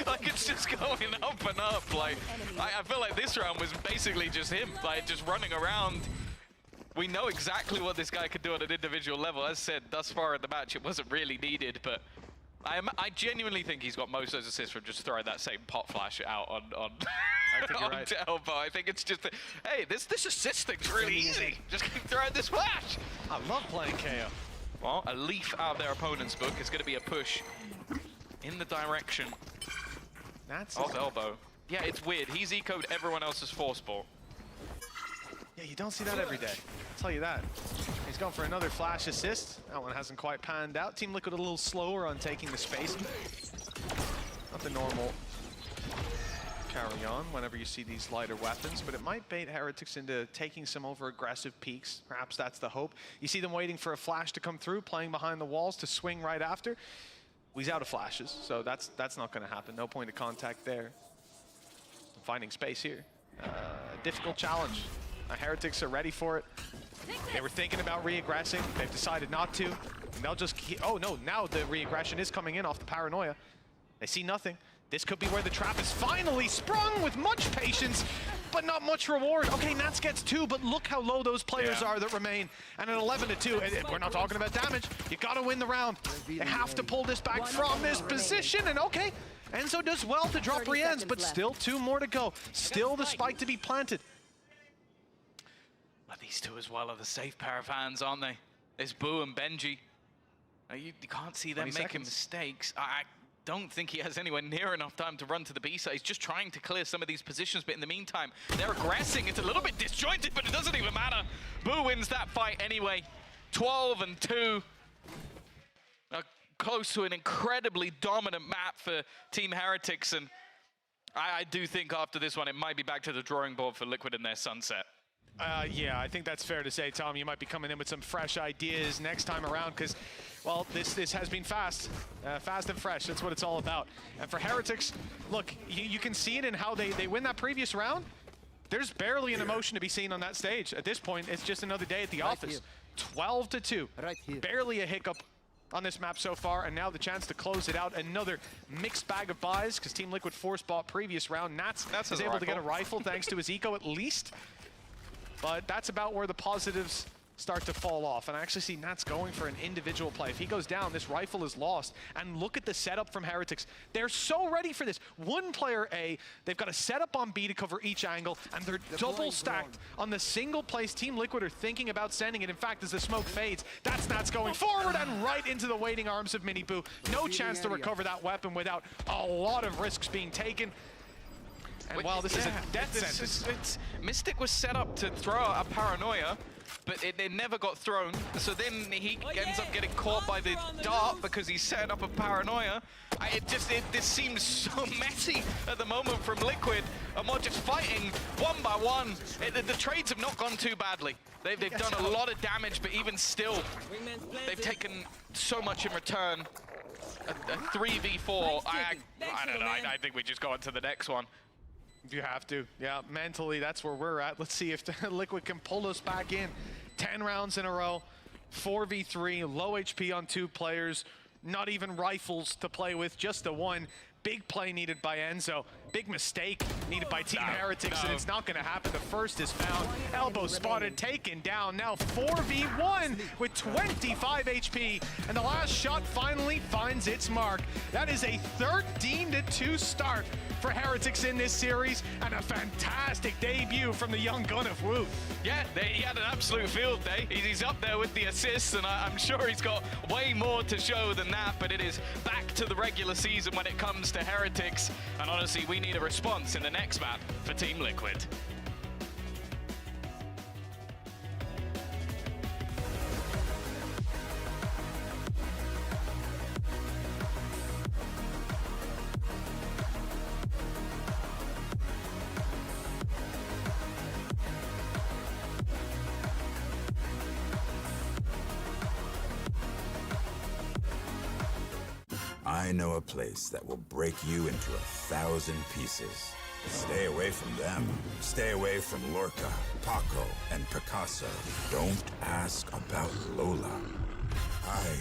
S5: Like, it's just going up and up. Like, I feel like this round was basically just him, like, just running around. We know exactly what this guy could do at an individual level. As said, thus far in the match, it wasn't really needed, but I genuinely think he's got most of those assists from just throwing that same pot flash out on
S4: I think you're right.
S5: Elbow. I think it's just, hey, this assist thing's really easy. Just keep throwing this flash.
S4: I love playing KO.
S5: Well, a leaf out of their opponent's book is going to be a push in the direction of Elbow. Yeah, it's weird. He's ecoed everyone else's force ball.
S4: Yeah, you don't see that every day. I'll tell you that. He's going for another flash assist. That one hasn't quite panned out. Team Liquid a little slower on taking the space. Not the normal carry on whenever you see these lighter weapons, but it might bait Heretics into taking some over-aggressive peaks. Perhaps that's the hope. You see them waiting for a flash to come through, playing behind the walls to swing right after. He's out of flashes, so that's not going to happen. No point of contact there. Finding space here. Difficult challenge. Heretics are ready for it. They were thinking about re-aggressing. They've decided not to. And they'll just keep, oh no, now the re-aggression is coming in off the paranoia. They see nothing. This could be where the trap is finally sprung with much patience, but not much reward. Okay, Nats gets 2, but look how low those players are that remain. And at 11-2, we're not talking about damage. You gotta win the round. They have to pull this back from this position, and okay, Enzo does well to drop Rienz, but still 2 more to go. Still the spike to be planted.
S5: But these two as well are the safe pair of hands, aren't they? There's Boo and Benji. You can't see them making mistakes. I don't think he has anywhere near enough time to run to the B side. He's just trying to clear some of these positions, but in the meantime, they're aggressing. It's a little bit disjointed, but it doesn't even matter. Boo wins that fight anyway. 12-2. Close to an incredibly dominant map for Team Heretics, and I do think after this one, it might be back to the drawing board for Liquid and their Sunset.
S4: Yeah, I think that's fair to say, Tom. You might be coming in with some fresh ideas next time around because, well, this has been fast. Fast and fresh. That's what it's all about. And for Heretics, look, you can see it in how they win that previous round. There's barely an emotion to be seen on that stage. At this point, it's just another day at the office. 12-2. Barely a hiccup on this map so far, and now the chance to close it out. Another mixed bag of buys because Team Liquid force bought previous round. Nats is able to get a rifle thanks to his eco at least. But that's about where the positives start to fall off. And I actually see Nats going for an individual play. If he goes down, this rifle is lost. And look at the setup from Heretics. They're so ready for this. One player A, they've got a setup on B to cover each angle, and they're double stacked on the single place Team Liquid are thinking about sending it. In fact, as the smoke fades, that's Nats going forward and right into the waiting arms of Mini Boo. No chance to recover that weapon without a lot of risks being taken. And while this is a death sentence.
S5: Mystic was set up to throw out a paranoia, but it never got thrown. So then he ends up getting caught by the dart because he set up a paranoia. This seems so messy at the moment from Liquid, and we're just fighting one by one. The trades have not gone too badly. They've done a lot of damage, but even still, they've taken so much in return. a 3v4. I don't know. I think we just go on to the next one.
S4: You have to. Yeah, mentally, that's where we're at. Let's see if Liquid can pull us back in. 10 rounds in a row, 4v3, low HP on 2 players, not even rifles to play with, just the one. Big play needed by Enzo. Big mistake needed by Team Heretics, and it's not going to happen. The first is found. Elbow spotted, taken down. Now 4v1 with 25 HP, and the last shot finally finds its mark. That is a 13-2 start for Heretics in this series, and a fantastic debut from the young gun of Wu.
S5: Yeah, he had an absolute field day. He's up there with the assists, and I'm sure he's got way more to show than that, but it is back to the regular season when it comes to Heretics, and honestly, we need a response in the next map for Team Liquid.
S6: I know a place that will break you into 1,000 pieces. Stay away from them. Stay away from Lorca, Paco, and Picasso. Don't ask about Lola. Ay,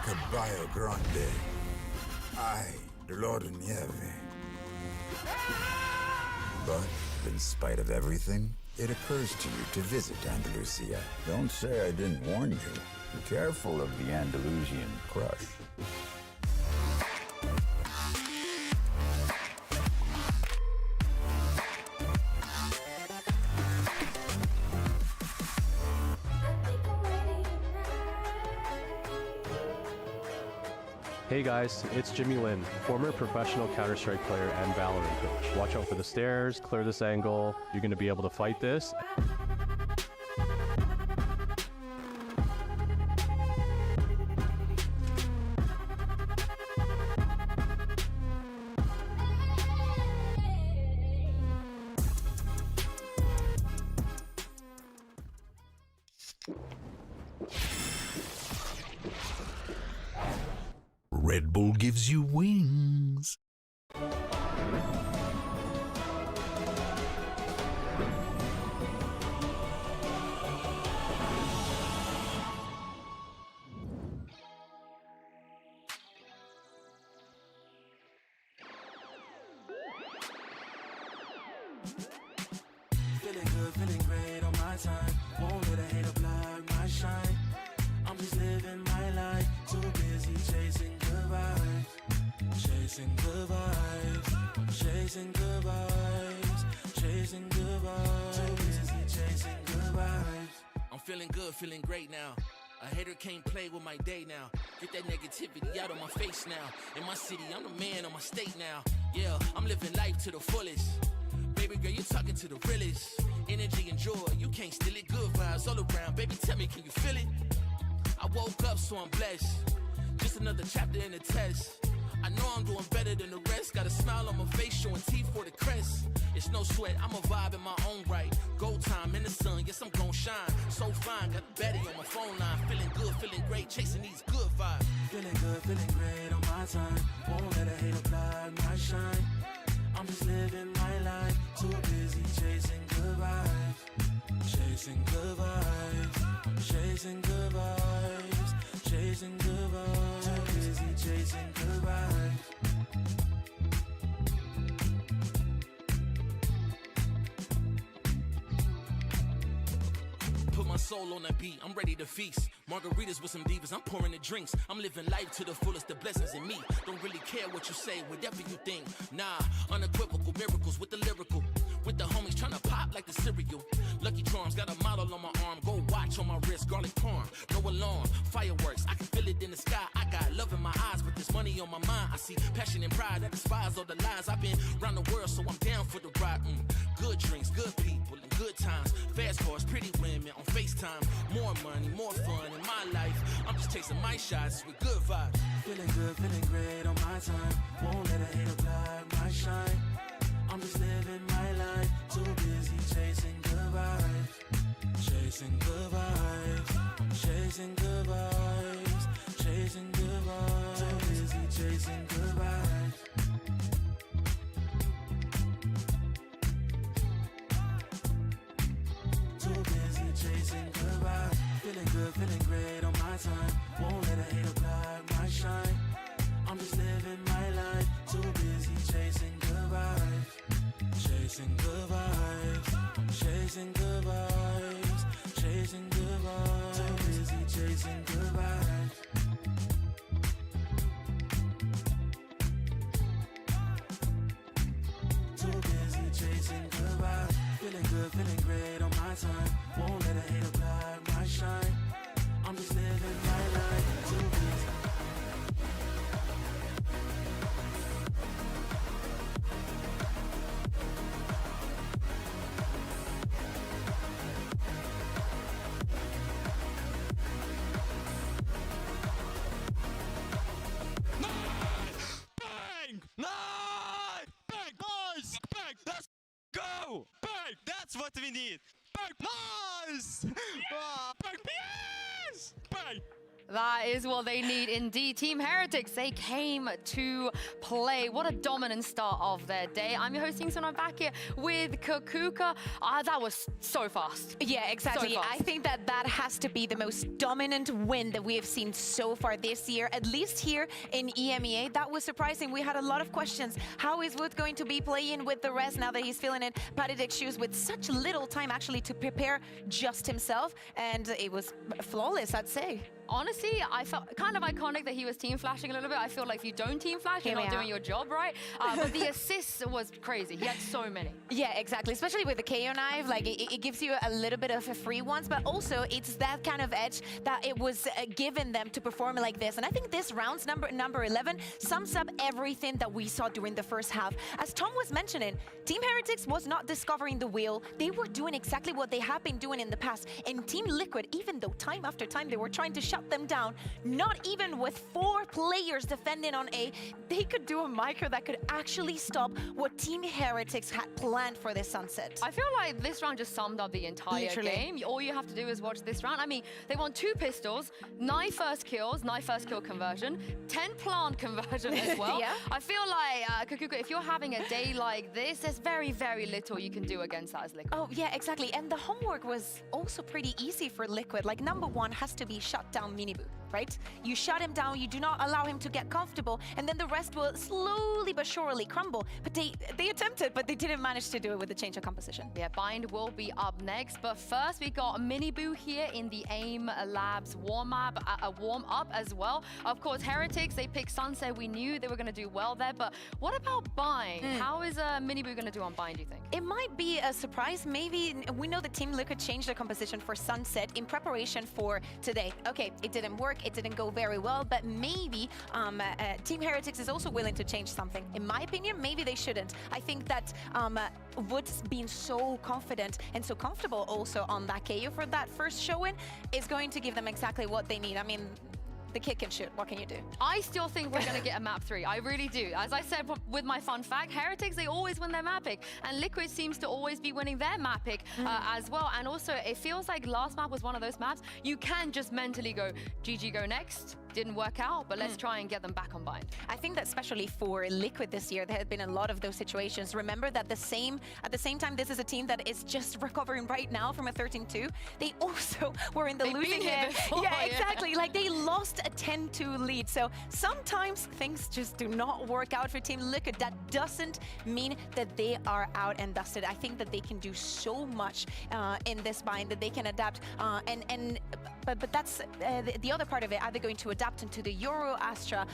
S6: Caballo Grande. Ay, Dolor de Nieve. But in spite of everything, it occurs to you to visit Andalusia. Don't say I didn't warn you. Be careful of the Andalusian crush.
S7: Hey guys, it's Jimmy Lin, former professional Counter-Strike player and Valorant coach. Watch out for the stairs, clear this angle, you're going to be able to fight this.
S8: Red Bull gives you wings.
S9: Feeling good, feeling great on my time. Won't let a hater block my shine. I'm just living my life. Too busy chasing good vibes. Chasing good vibes. Chasing good vibes. Chasing good vibes. Too busy chasing good vibes. I'm feeling good, feeling great now. A hater can't play with my day now. Get that negativity out of my face now. In my city, I'm the man of my state now. Yeah, I'm living life to the fullest. Baby girl, you're talking to the realest. Energy and joy, you can't steal it. Good vibes all around. Baby, tell me, can you feel it? I woke up, so I'm blessed. Just another chapter in the test. I know I'm doing better than the rest. Got a smile on my face, showing teeth for the crest. It's no sweat, I'm a vibe in my own right. Go time in the sun, yes, I'm gon' shine. So fine, got a baddie on my phone line. Feeling good, feeling great, chasing these good vibes. Feeling good, feeling great on my time. Won't let a hater block my shine. I'm just living my life. Too busy chasing good vibes. Chasing good vibes. Chasing good vibes. Chasing good vibes. Too busy chasing good vibes. Put my soul on that beat, I'm ready to feast. Margaritas with some divas, I'm pouring the drinks. I'm living life to the fullest, the blessings in me. Don't really care what you say, whatever you think. Nah, unequivocal miracles with the lyrical. With the homies tryna pop like the cereal. Lucky Charms got a model on my arm. Go watch on my wrist, garlic parm. No alarm, fireworks, I can feel it in the sky. I got love in my eyes, but there's money on my mind. I see passion and pride that despise all the lies. I've been around the world, so I'm down for the ride. Good drinks, good people, and good times. Fast cars, pretty women on FaceTime. More money, more fun in my life. I'm just chasing my shots with good vibes. Feeling good, feeling great on my time. Won't let a hater block my shine. I'm just living my life. Too busy chasing good vibes. Chasing good vibes. Chasing good vibes. Chasing good vibes. Too busy chasing goodbyes. Too busy chasing goodbyes. Feeling good, feeling great on my time. Won't let a hater block my shine. I'm just living my life. Too busy chasing goodbyes. Chasing goodbyes. Chasing goodbyes. Chasing goodbyes. Too busy chasing goodbyes. Too busy chasing goodbyes. Feeling good, feeling great on my time. Won't let a hater block my shine. I'm just living my life. Too busy.
S10: Bang! Nice! Bang! Nice! Bang! Let's go! Bang! That's what we need! Bang! Nice! Bang! Yes! Bang!
S1: That is what they need indeed. Team Heretics, they came to play. What a dominant start of their day. I'm your host, so I'm back here with Kakuka. That was so fast.
S2: Yeah, exactly.
S1: So fast.
S2: I think that that has to be the most dominant win that we have seen so far this year, at least here in EMEA. That was surprising. We had a lot of questions. How is Wood going to be playing with the rest now that he's feeling it? Padded shoes with such little time actually to prepare just himself. And it was flawless, I'd say.
S1: Honestly, I felt kind of iconic that he was team flashing a little bit. I feel like if you don't team flash, you're not doing your job right. But the assists was crazy. He had so many.
S2: Yeah, exactly. Especially with the KO knife, like it gives you a little bit of a free ones, but also it's that kind of edge that it was given them to perform like this. And I think this round's number 11 sums up everything that we saw during the first half. As Tom was mentioning, Team Heretics was not discovering the wheel. They were doing exactly what they have been doing in the past. And Team Liquid, even though time after time they were trying to shut them down, not even with 4 players defending on A, they could do a micro that could actually stop what Team Heretics had planned for this sunset.
S1: I feel like this round just summed up the entire game. All you have to do is watch this round. I mean, they won 2 pistols, 9 first kills, 9 first kill conversion, 10 plant conversion as well.
S2: Yeah.
S1: I feel like, Kakuka, if you're having a day like this, there's very, very little you can do against that as Liquid.
S2: Oh, yeah, exactly. And the homework was also pretty easy for Liquid. Like, number 1 has to be shut down Miniboo, right? You shut him down, you do not allow him to get comfortable, and then the rest will slowly but surely crumble. But they attempted, but they didn't manage to do it with the change of composition.
S1: Yeah, Bind will be up next, but first we got Miniboo here in the AIM Labs warm-up as well. Of course, Heretics, they picked Sunset. We knew they were going to do well there, but what about Bind? How is Miniboo going to do on Bind, do you think?
S2: It might be a surprise. Maybe we know the Team Liquid changed their composition for Sunset in preparation for today. Okay, it didn't work. It didn't go very well, but maybe Team Heretics is also willing to change something. In my opinion, maybe they shouldn't. I think that Wood's being so confident and so comfortable also on that KO for that first showing is going to give them exactly what they need. I mean, the kid can shoot. What can you do?
S1: I still think we're going to get a map 3. I really do. As I said with my fun fact, Heretics, they always win their map pick. And Liquid seems to always be winning their map pick as well. And also, it feels like last map was one of those maps you can just mentally go, GG, go next. Didn't work out, but let's try and get them back on Bind.
S2: I think that especially for Liquid this year, there have been a lot of those situations. Remember that at the same time, this is a team that is just recovering right now from a 13-2. They also were in the losing end. Yeah, exactly. Like they lost a 10-2 lead. So sometimes things just do not work out for Team Liquid. That doesn't mean that they are out and dusted. I think that they can do so much in this Bind, that they can adapt. But that's the other part of it. Are they going to adapt into the Euro Astra?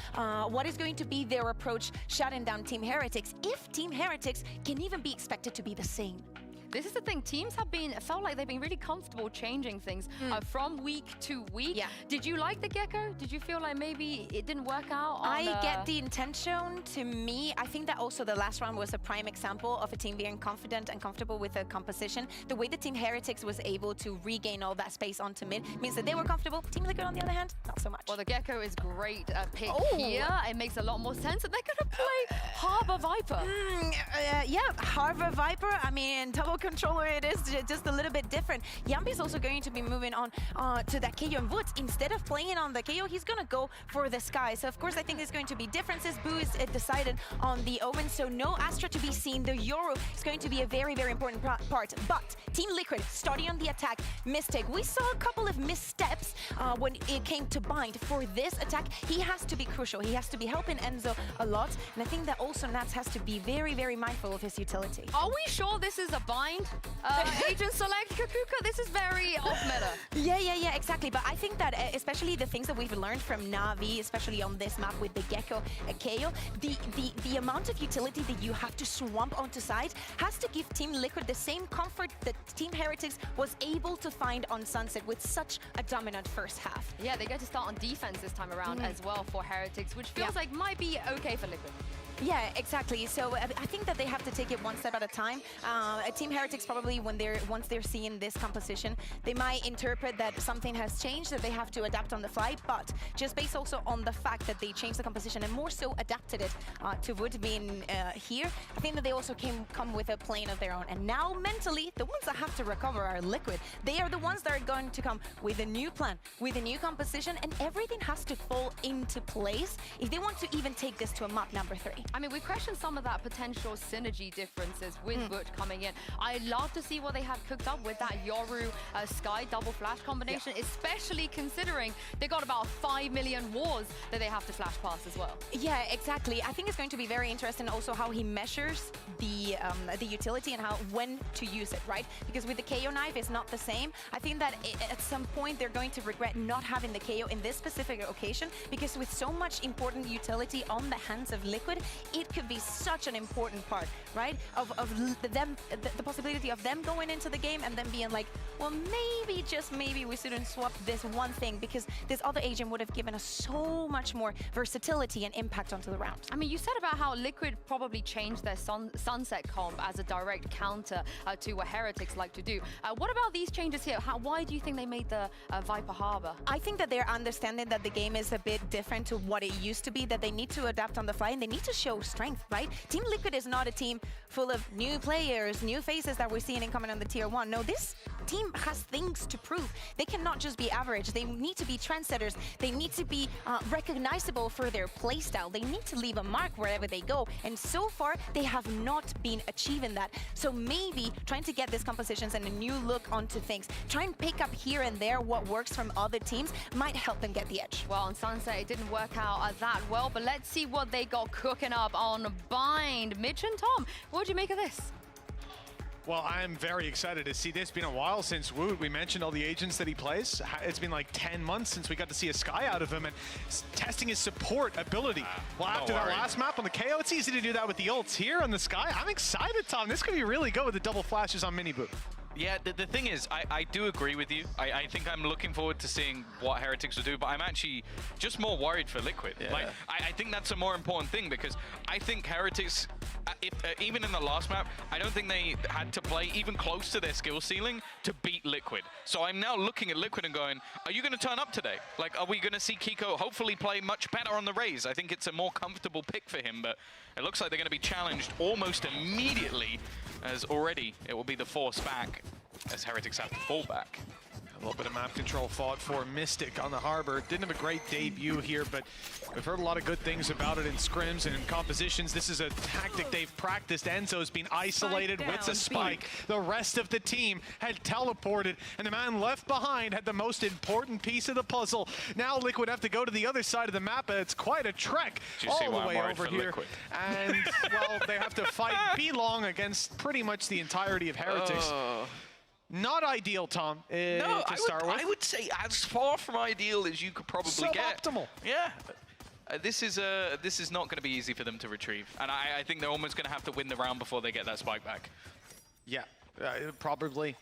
S2: What is going to be their approach shutting down Team Heretics, if Team Heretics can even be expected to be the same?
S1: This is the thing. Teams have felt like they've been really comfortable changing things from week to week.
S2: Yeah.
S1: Did you like the Gecko? Did you feel like maybe it didn't work out?
S2: I get the intention. To me, I think that also the last round was a prime example of a team being confident and comfortable with the composition. The way the Team Heretics was able to regain all that space onto mid means that they were comfortable. Team Liquid, on the other hand, not so much.
S1: Well, the Gecko is great pick here. It makes a lot more sense. And they're going to play Harbor Viper.
S2: Yeah, Harbor Viper. I mean, double controller, it is just a little bit different. Yambi is also going to be moving on to that KO, and Woods, instead of playing on the KO, he's going to go for the Sky. So of course, I think there's going to be differences. Boo is decided on the Omen, so no Astra to be seen. The Yoru is going to be a very, very important part. But Team Liquid starting on the attack. Mystic, we saw a couple of missteps when it came to Bind. For this attack, he has to be crucial. He has to be helping Enzo a lot, and I think that also Nats has to be very, very mindful of his utility.
S1: Are we sure this is a Bind? Agent select Kakuka, this is very off meta.
S2: Yeah, exactly. But I think that especially the things that we've learned from Na'Vi, especially on this map with the Gecko KO, the amount of utility that you have to swamp onto side has to give Team Liquid the same comfort that Team Heretics was able to find on Sunset with such a dominant first half.
S1: Yeah, they get to start on defense this time around as well for Heretics, which feels like might be okay for Liquid.
S2: Yeah, exactly. So I think that they have to take it one step at a time. Team Heretics probably, once they're seeing this composition, they might interpret that something has changed, that they have to adapt on the fly. But just based also on the fact that they changed the composition and more so adapted it to Wood being here, I think that they also come with a plane of their own. And now mentally, the ones that have to recover are Liquid. They are the ones that are going to come with a new plan, with a new composition, and everything has to fall into place if they want to even take this to a map number 3.
S1: I mean, we questioned some of that potential synergy differences with Butch coming in. I love to see what they have cooked up with that Yoru Sky double flash combination, especially considering they got about 5 million wars that they have to flash past as well.
S2: Yeah, exactly. I think it's going to be very interesting also how he measures the utility and when to use it, right? Because with the KO knife, it's not the same. I think that at some point they're going to regret not having the KO in this specific occasion, because with so much important utility on the hands of Liquid, it could be such an important part, right? Of the possibility of them going into the game and then being like, well, maybe, just maybe we shouldn't swap this one thing, because this other agent would have given us so much more versatility and impact onto the round.
S1: I mean, you said about how Liquid probably changed their Sunset comp as a direct counter to what Heretics like to do. What about these changes here? Why do you think they made the Viper Harbor?
S2: I think that they're understanding that the game is a bit different to what it used to be, that they need to adapt on the fly and they need to show strength, right? Team Liquid is not a team full of new players, new faces that we're seeing incoming on the tier 1. No, this team has things to prove. They cannot just be average. They need to be trendsetters. They need to be recognizable for their playstyle. They need to leave a mark wherever they go. And so far, they have not been achieving that. So maybe trying to get these compositions and a new look onto things, try and pick up here and there what works from other teams might help them get the edge.
S1: Well, on Sunset, it didn't work out that well, but let's see what they got cooking up on Bind. Mitch and Tom, what do you make of this?
S4: Well, I'm very excited to see this. It's been a while since Woot. We mentioned all the agents that he plays. It's been like 10 months since we got to see a Sky out of him, and testing his support ability. Well, after that last map on the KO, it's easy to do that with the ults. Here on the Sky, I'm excited, Tom. This could be really good with the double flashes on Mini Boot.
S5: Yeah, the thing is, I do agree with you. I think I'm looking forward to seeing what Heretics will do, but I'm actually just more worried for Liquid. Yeah. Like, I think that's a more important thing, because I think Heretics, even in the last map, I don't think they had to play even close to their skill ceiling to beat Liquid. So I'm now looking at Liquid and going, are you going to turn up today? Like, are we going to see Kiko hopefully play much better on the Raze? I think it's a more comfortable pick for him, but it looks like they're going to be challenged almost immediately, as already it will be the force back as Heretics have to fall back.
S4: A little bit of map control fought for Mystic on the Harbor. Didn't have a great debut here, but we've heard a lot of good things about it in scrims and in compositions. This is a tactic they've practiced. Enzo's been isolated with the spike. The rest of the team had teleported, and the man left behind had the most important piece of the puzzle. Now Liquid have to go to the other side of the map. It's quite a trek all the way over here.
S5: Liquid?
S4: And, well, they have to fight B-Long against pretty much the entirety of Heretics. Not ideal, Tom, to start with.
S5: I would say as far from ideal as you could probably get.
S4: Suboptimal.
S5: Yeah. This is not going to be easy for them to retrieve. And I think they're almost going to have to win the round before they get that spike back.
S4: Yeah, probably.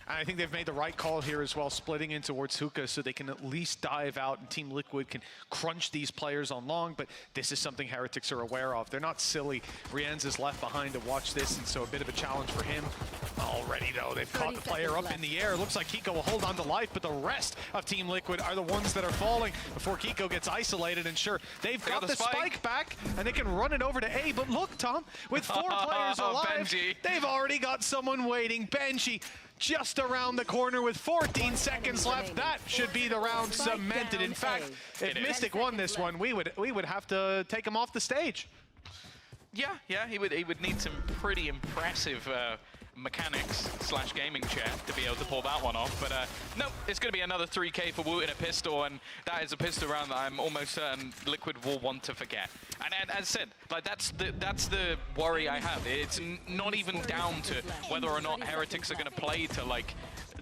S4: And I think they've made the right call here as well, splitting in towards Hookah so they can at least dive out and Team Liquid can crunch these players on long, but this is something Heretics are aware of. They're not silly. Rienz is left behind to watch this, and so a bit of a challenge for him. Already, though, they've caught the player up in the air. Looks like Kiko will hold on to life, but the rest of Team Liquid are the ones that are falling before Kiko gets isolated. And sure, they've got the spike back, and they can run it over to A. But look, Tom, with 4 players alive,
S5: Benji.
S4: they've already got someone waiting. Benji just around the corner with 14 seconds left. That should be the round cemented. In fact, if Mystic won this one, we would have to take him off the stage.
S5: Yeah, he would need some pretty impressive mechanics / gaming chat to be able to pull that one off. But no, it's going to be another 3K for Woot in a pistol, and that is a pistol round that I'm almost certain Liquid will want to forget. And as I said, like that's the worry I have. It's not even down to whether or not Heretics are going to play to like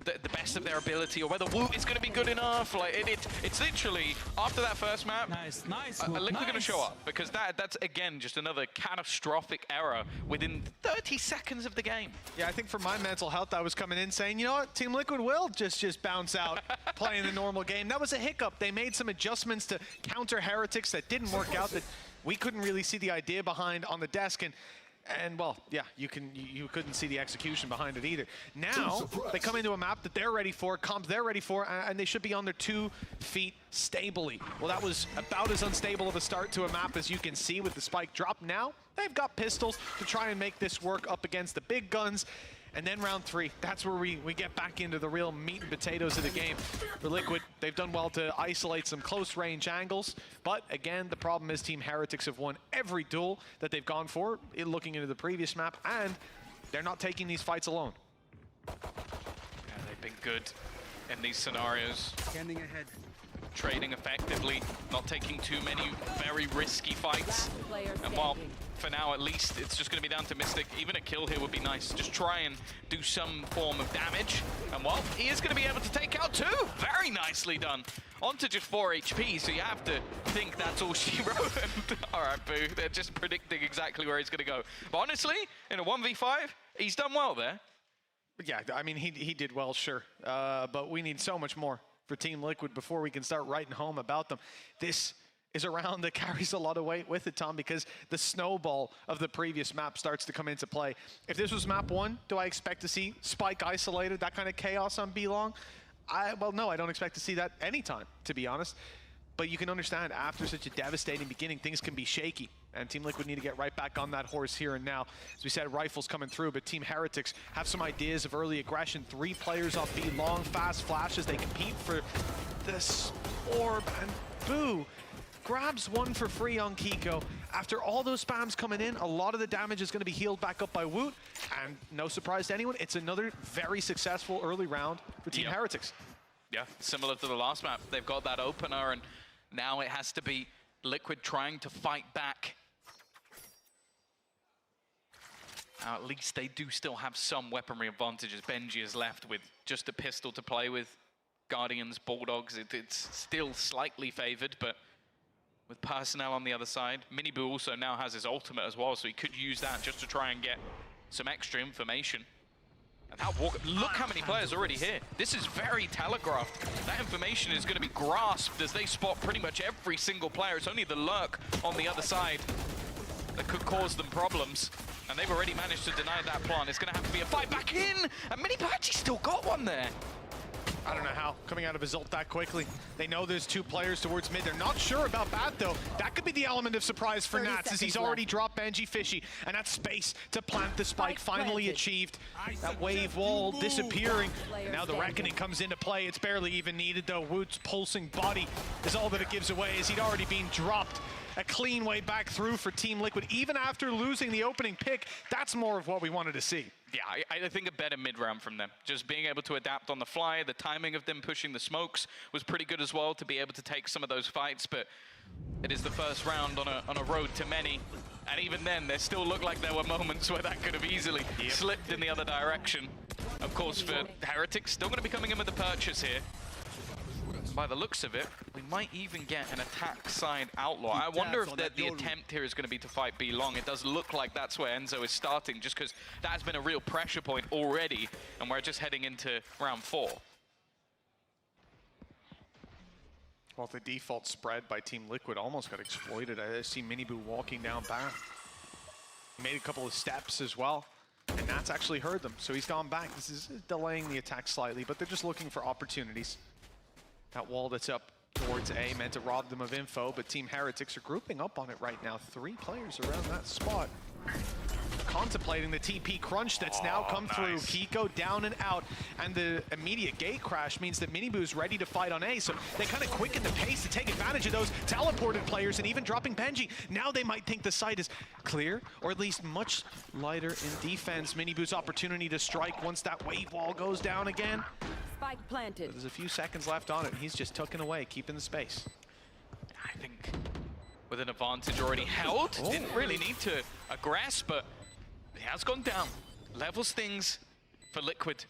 S5: the best of their ability, or whether Woot is going to be good enough. Like it's literally after that first map, Liquid going to show up, because that's again just another catastrophic error within 30 seconds of the game.
S4: Yeah, I think for my mental health, I was coming in saying, you know what, Team Liquid will just bounce out playing the normal game. That was a hiccup. They made some adjustments to counter Heretics that didn't work out, that we couldn't really see the idea behind on the desk. And well, yeah, you couldn't see the execution behind it either. Now they come into a map that they're ready for, comps they're ready for, and they should be on their 2 feet stably. Well, that was about as unstable of a start to a map as you can see with the spike drop. Now they've got pistols to try and make this work up against the big guns. And then round 3, that's where we get back into the real meat and potatoes of the game. For Liquid, they've done well to isolate some close range angles, but again, the problem is Team Heretics have won every duel that they've gone for, looking into the previous map, and they're not taking these fights alone.
S5: Yeah, they've been good in these scenarios.
S11: Standing ahead.
S5: Trading effectively, not taking too many very risky fights. And while, for now at least, it's just going to be down to Mystic. Even a kill here would be nice. Just try and do some form of damage. And well, he is going to be able to take out 2. Very nicely done. On to just 4 HP, so you have to think that's all she wrote. All right, Boo, they're just predicting exactly where he's going to go. But honestly, in a 1v5, he's done well there.
S4: Yeah, I mean, he did well, sure. But we need so much more for Team Liquid before we can start writing home about them. This is a round that carries a lot of weight with it, Tom, because the snowball of the previous map starts to come into play. If this was map 1, do I expect to see Spike isolated, that kind of chaos on B-Long? Well, no, I don't expect to see that anytime, to be honest. But you can understand, after such a devastating beginning, things can be shaky. And Team Liquid need to get right back on that horse here and now. As we said, rifles coming through, but Team Heretics have some ideas of early aggression. 3 players off B, long, fast flashes. They compete for this orb, and Boo grabs 1 for free on Kiko. After all those spams coming in, a lot of the damage is going to be healed back up by Woot. And no surprise to anyone, it's another very successful early round for Team Heretics.
S5: Yeah, similar to the last map. They've got that opener, and now it has to be Liquid trying to fight back. Now, at least they do still have some weaponry advantages. Benji is left with just a pistol to play with. Guardians, Bulldogs, it's still slightly favored, but with personnel on the other side. Miniboo also now has his ultimate as well, so he could use that just to try and get some extra information. And that walk, look how many players already here. This is very telegraphed. That information is going to be grasped as they spot pretty much every single player. It's only the lurk on the other side that could cause them problems. And they've already managed to deny that plant. It's going to have to be a fight back in. And Miniboo actually still got one there.
S4: I don't know how, coming out of his ult that quickly. They know there's 2 players towards mid. They're not sure about Bat, though. That could be the element of surprise for Nats, as he's already dropped Benji Fishy. And that space to plant the spike finally achieved. That wave wall disappearing. And now the Reckoning comes into play. It's barely even needed, though. Woot's pulsing body is all that it gives away, as he'd already been dropped. A clean way back through for Team Liquid. Even after losing the opening pick, that's more of what we wanted to see.
S5: Yeah, I think a better mid-round from them. Just being able to adapt on the fly. The timing of them pushing the smokes was pretty good as well to be able to take some of those fights, but it is the first round on a road to many. And even then, there still looked like there were moments where that could have easily slipped in the other direction. Of course, for Heretics, still going to be coming in with the purchase here. By the looks of it, we might even get an attack side outlaw. I wonder if the attempt here is going to be to fight B long. It does look like that's where Enzo is starting, just because that has been a real pressure point already, and we're just heading into round 4.
S4: Well, the default spread by Team Liquid almost got exploited. I see Miniboo walking down back. He made a couple of steps as well. And Nat's actually heard them, so he's gone back. This is delaying the attack slightly, but they're just looking for opportunities. That wall that's up towards A meant to rob them of info, but Team Heretics are grouping up on it right now. 3 players around that spot. Contemplating the TP crunch that's now come through. Kiko down and out, and the immediate gate crash means that Miniboo's ready to fight on A, so they kind of quicken the pace to take advantage of those teleported players and even dropping Benji. Now they might think the site is clear, or at least much lighter in defense. Miniboo's opportunity to strike once that wave wall goes down again.
S11: Spike planted.
S4: But there's a few seconds left on it, and he's just tucking away, keeping the space.
S5: I think with an advantage already held, didn't really need to aggress, but he has gone down. Levels things for Liquid.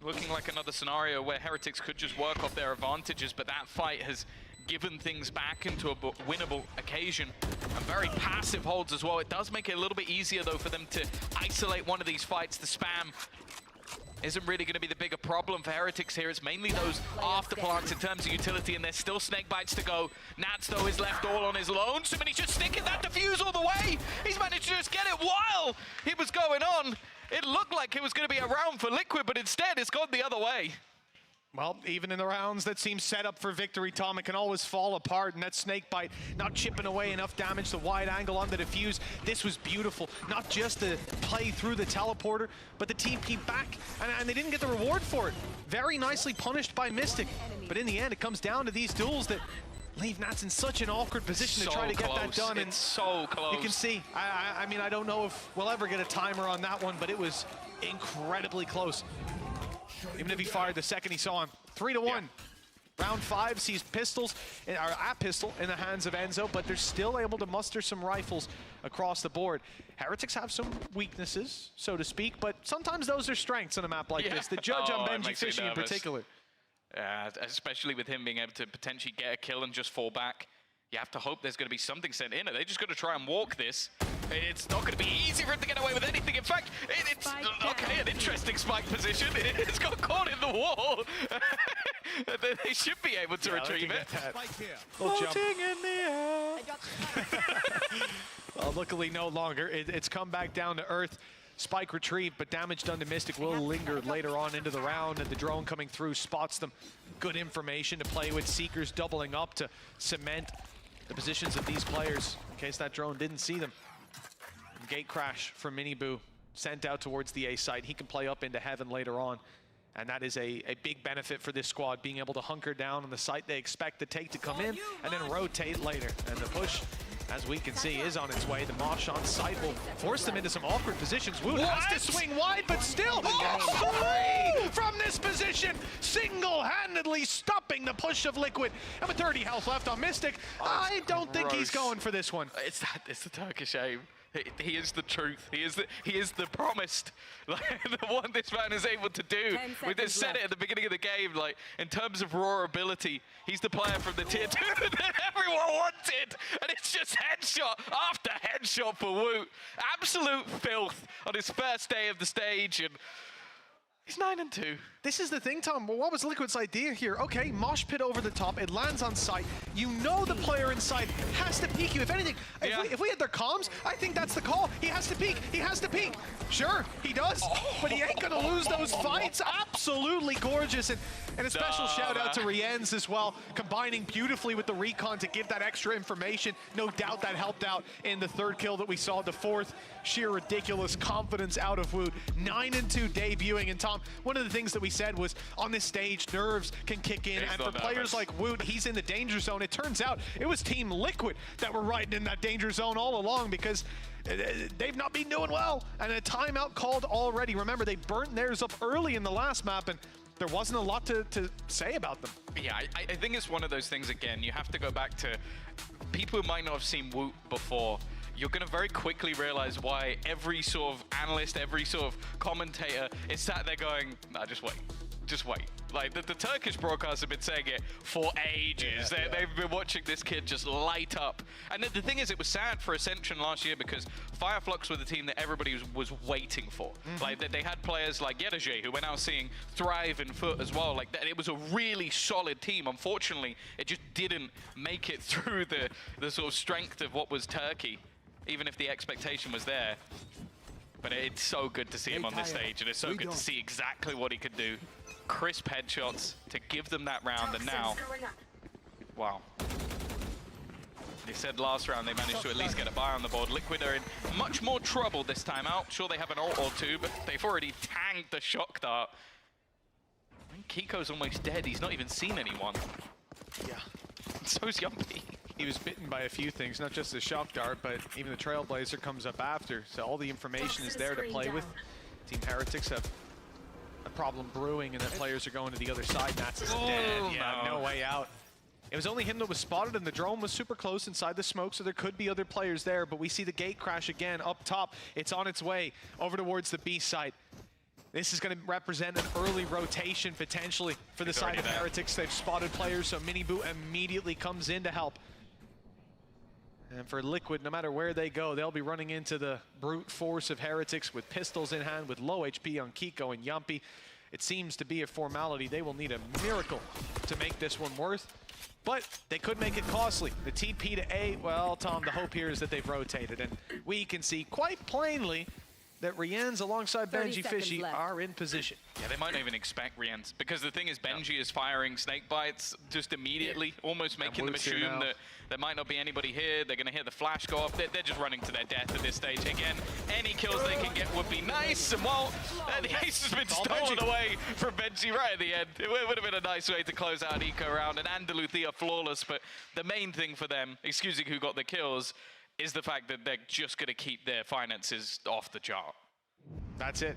S5: Looking like another scenario where Heretics could just work off their advantages, but that fight has given things back into a winnable occasion. And very passive holds as well. It does make it a little bit easier though for them to isolate one of these fights. The spam isn't really going to be the bigger problem for Heretics here. It's mainly those after plants in terms of utility, and there's still snake bites to go. Nats, though, is left all on his lonesome, and he's just sticking that defuse all the way. He's managed to just get it while he was going on. It looked like it was going to be a round for Liquid, but instead it's gone the other way.
S4: Well, even in the rounds that seem set up for victory, Tom, it can always fall apart, and that snake bite not chipping away enough damage. The wide angle on the defuse, this was beautiful. Not just the play through the teleporter, but the TP back, and they didn't get the reward for it. Very nicely punished by Mystic, but in the end, it comes down to these duels that leave Nats in such an awkward position to try to get that done.
S5: It's so close.
S4: You can see, I mean, I don't know if we'll ever get a timer on that one, but it was incredibly close. Even if he fired the second he saw him. 3-1. Yeah. Round 5 sees pistols, or a pistol in the hands of Enzo, but they're still able to muster some rifles across the board. Heretics have some weaknesses, so to speak, but sometimes those are strengths on a map like this. The judge on Benji Fishing in particular.
S5: Especially with him being able to potentially get a kill and just fall back. You have to hope there's going to be something sent in. They just got to try and walk this. It's not going to be easy for him to get away with anything. In fact, it's okay, an interesting spike position. It's got caught in the wall. They should be able to retrieve it.
S4: Floating in the air. Well, luckily no longer. It's come back down to earth. Spike retrieved, but damage done to Mystic will linger later on into the round, and the drone coming through spots them. Good information to play with. Seekers doubling up to cement the positions of these players in case that drone didn't see them. Gate crash from Miniboo sent out towards the A site. He can play up into heaven later on, and that is a big benefit for this squad, being able to hunker down on the site they expect the take to come in and then rotate later. And the push, as we can see, is on its way. The Mosh on site will force them into some awkward positions. Woot has to swing wide, but still three from this position, single-handedly stopping the push of Liquid. And with 30 health left on Mystic, I don't think he's going for this one.
S5: It's the Turkish aim. He is the truth. He is the promised. Like, the one this man is able to do. We just said it at the beginning of the game. Like, in terms of raw ability, he's the player from the tier 2 that everyone wanted. And it's just headshot after headshot for Woot. Absolute filth on his first day of the stage, and he's 9-2.
S4: This is the thing, Tom. Well, what was Liquid's idea here? Okay, mosh pit over the top. It lands on site. You know the player inside has to peek you. If anything, if we had their comms, I think that's the call. He has to peek. He has to peek. Sure, he does, but he ain't gonna lose those fights. Absolutely gorgeous. And a special shout out to Rienz as well, combining beautifully with the recon to give that extra information. No doubt that helped out in the third kill that we saw, the fourth. Sheer ridiculous confidence out of Woot. 9-2 debuting. And Tom, one of the things that we said was on this stage, nerves can kick in. And for players like Woot, he's in the danger zone. It turns out it was Team Liquid that were riding in that danger zone all along, because they've not been doing well. And a timeout called already. Remember, they burnt theirs up early in the last map, and there wasn't a lot to say about them.
S5: Yeah, I think it's one of those things, again, you have to go back to people who might not have seen Woot before. You're going to very quickly realize why every sort of analyst, every sort of commentator is sat there going, nah, just wait. Just wait. Like, the Turkish broadcasts have been saying it for ages. They've been watching this kid just light up. And the thing is, it was sad for Ascension last year because Fireflux were the team that everybody was waiting for. Like, they had players like Yedaje, who we're now seeing thrive in foot as well. Like, it was a really solid team. Unfortunately, it just didn't make it through the sort of strength of what was Turkey, even if the expectation was there. But it's so good to see him on this stage, and it's so good to see exactly what he could do. Crisp headshots to give them that round, and now, wow. They said last round they managed to at least get a buy on the board. Liquid are in much more trouble this time out. Sure, they have an ult or two, but they've already tanked the shock dart. I think Kiko's almost dead. He's not even seen anyone.
S4: Yeah.
S5: So's Yumpy.
S4: He was bitten by a few things, not just the shock dart, but even the Trailblazer comes up after. So all the information is there to play with. Team Heretics have a problem brewing, and then players are going to the other side. Nats is dead. Yeah, no way out. It was only him that was spotted, and the drone was super close inside the smoke, so there could be other players there. But we see the gate crash again up top. It's on its way over towards the B site. This is going to represent an early rotation potentially for the side of Heretics. They've spotted players, so Miniboo immediately comes in to help. And for Liquid, no matter where they go, they'll be running into the brute force of Heretics with pistols in hand, with low HP on Kiko and Yumpy. It seems to be a formality. They will need a miracle to make this one worth. But they could make it costly. The TP to A, well, Tom, the hope here is that they've rotated. And we can see quite plainly that Rienz alongside Benji Fishy are in position.
S5: Yeah, they might not even expect Rienz, because the thing is Benji is firing snake bites just immediately, almost making them assume that there might not be anybody here. They're going to hear the flash go off. They're just running to their death at this stage. Again, any kills they can get would be nice. And well, the ace has been stolen away from Benji right at the end. It would have been a nice way to close out Eco round. And Andaluthia flawless, but the main thing for them, excusing who got the kills, is the fact that they're just going to keep their finances off the chart.
S4: That's it.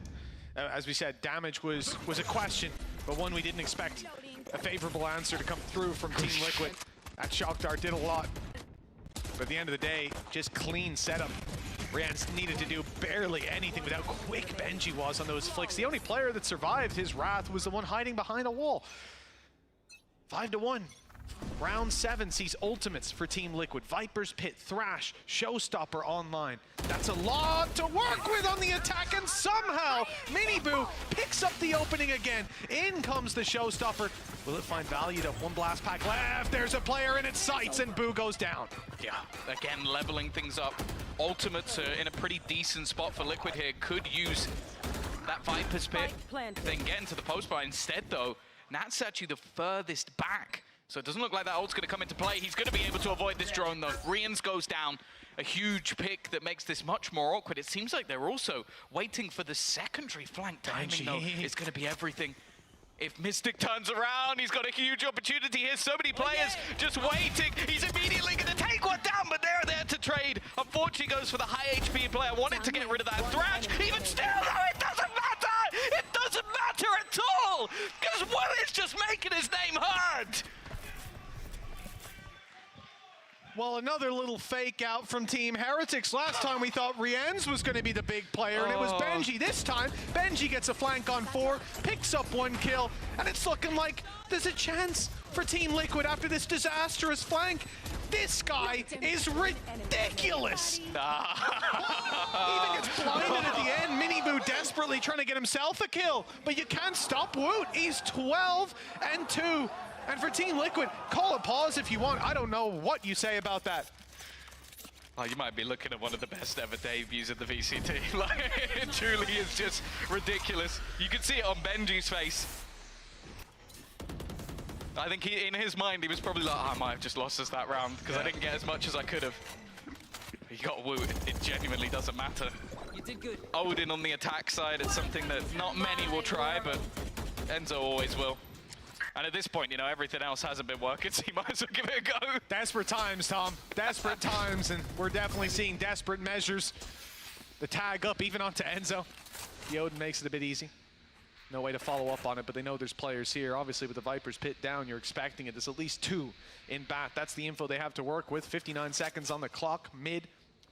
S4: As we said, damage was a question, but one we didn't expect a favorable answer to come through from Team Liquid. That shock dart did a lot. But at the end of the day, just clean setup. Rienz needed to do barely anything with how quick Benji was on those flicks. The only player that survived his wrath was the one hiding behind a wall. 5-1. Round 7 sees ultimates for Team Liquid. Viper's Pit, Thrash, Showstopper online. That's a lot to work with on the attack, and somehow Miniboo picks up the opening again. In comes the Showstopper. Will it find value to one blast pack left? There's a player in its sights, and Boo goes down.
S5: Yeah, again, leveling things up. Ultimates are in a pretty decent spot for Liquid here. Could use that Viper's Pit, then get into the post bar. Instead, though, Nat's actually the furthest back. So it doesn't look like that ult's going to come into play. He's going to be able to avoid this drone, though. Rienz goes down. A huge pick that makes this much more awkward. It seems like they're also waiting for the secondary flank. Timing, though, is going to be everything. If Mystic turns around, he's got a huge opportunity here. So many players just waiting. He's immediately going to take one down, but they're there to trade. Unfortunately, goes for the high HP player. Wanted to get rid of that Thrash. Even still, though, it doesn't matter. It doesn't matter at all, because Will is just making his name heard.
S4: Well, another little fake out from Team Heretics. Last time we thought Rienz was going to be the big player, and it was Benji. This time, Benji gets a flank on 4, picks up 1 kill, and it's looking like there's a chance for Team Liquid after this disastrous flank. This guy is ridiculous. Even gets blinded at the end. Miniboo desperately trying to get himself a kill, but you can't stop Woot. He's 12-2. And for Team Liquid, call a pause if you want. I don't know what you say about that.
S5: Oh, you might be looking at one of the best ever debuts at the VCT. Like, it truly is just ridiculous. You can see it on Benji's face. I think in his mind, he was probably like, I might have just lost us that round because I didn't get as much as I could have. He got Woot. It genuinely doesn't matter.
S11: You did good.
S5: Odin on the attack side, it's something that not many will try, but Enzo always will. And at this point, you know, everything else hasn't been working, so you might as well give it a go.
S4: Desperate times, Tom. Desperate times, and we're definitely seeing desperate measures. The tag up even onto Enzo. The Odin makes it a bit easy. No way to follow up on it, but they know there's players here. Obviously, with the Viper's Pit down, you're expecting it. There's at least 2 in bat. That's the info they have to work with. 59 seconds on the clock. Mid,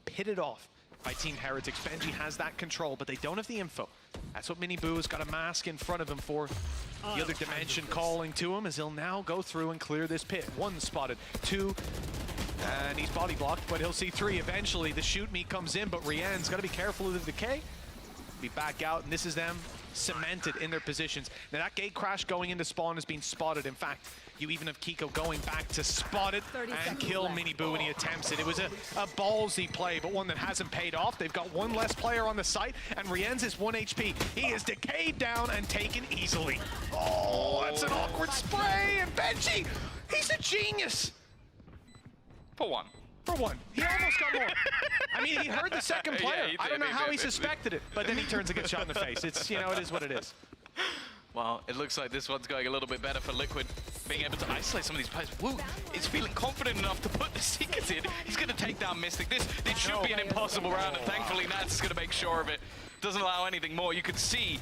S4: pitted off by Team Heretics. Benji has that control, but they don't have the info. That's what Miniboo has got a mask in front of him for. The other dimension calling to him as he'll now go through and clear this pit. 1 spotted, 2, and he's body blocked, but he'll see 3 eventually. The shoot me comes in, but Rien's got to be careful of the decay. Be back out, and this is them cemented in their positions. Now that gate crash going into spawn has been spotted. In fact, you even have Kiko going back to spot it and kill Miniboo when he attempts it. It was a ballsy play, but one that hasn't paid off. They've got one less player on the site, and Rienz is 1 HP. He is decayed down and taken easily. Oh, that's an awkward spray, and Benji, he's a genius.
S5: For one.
S4: For one. He almost got more. I mean, he heard the second player.
S5: Yeah,
S4: I don't know how he suspected it, but then he turns and gets shot in the face. It's, you know, it is what it is.
S5: Well, it looks like this one's going a little bit better for Liquid, being able to isolate some of these players. Woo is feeling confident enough to put the Seekers in. He's going to take down Mystic. This should be an impossible round, and thankfully Nats is going to make sure of it. Doesn't allow anything more. You can see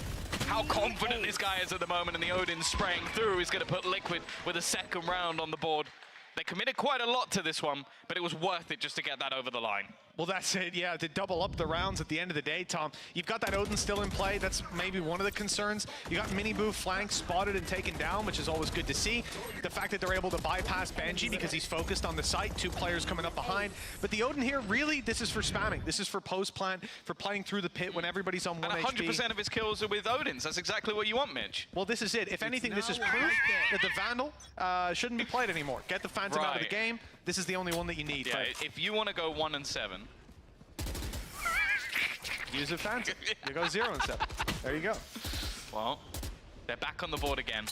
S5: how confident this guy is at the moment, and the Odin spraying through is going to put Liquid with a second round on the board. They committed quite a lot to this one, but it was worth it just to get that over the line.
S4: Well, that's it, yeah, to double up the rounds at the end of the day, Tom. You've got that Odin still in play. That's maybe one of the concerns. You got Miniboo flanked, spotted, and taken down, which is always good to see. The fact that they're able to bypass Benji because he's focused on the site, 2 players coming up behind. But the Odin here, really, this is for spamming. This is for post-plant, for playing through the pit when everybody's on 1 HP.
S5: And 100% of his kills are with Odins. That's exactly what you want, Mitch.
S4: Well, this is it. If anything, this is proof that the Vandal shouldn't be played anymore. Get the Phantom out of the game. This is the only one that you need.
S5: Yeah, if you want to go 1 and 7,
S4: use a Phantom. You go 0 and 7. There you go.
S5: Well, they're back on the board again.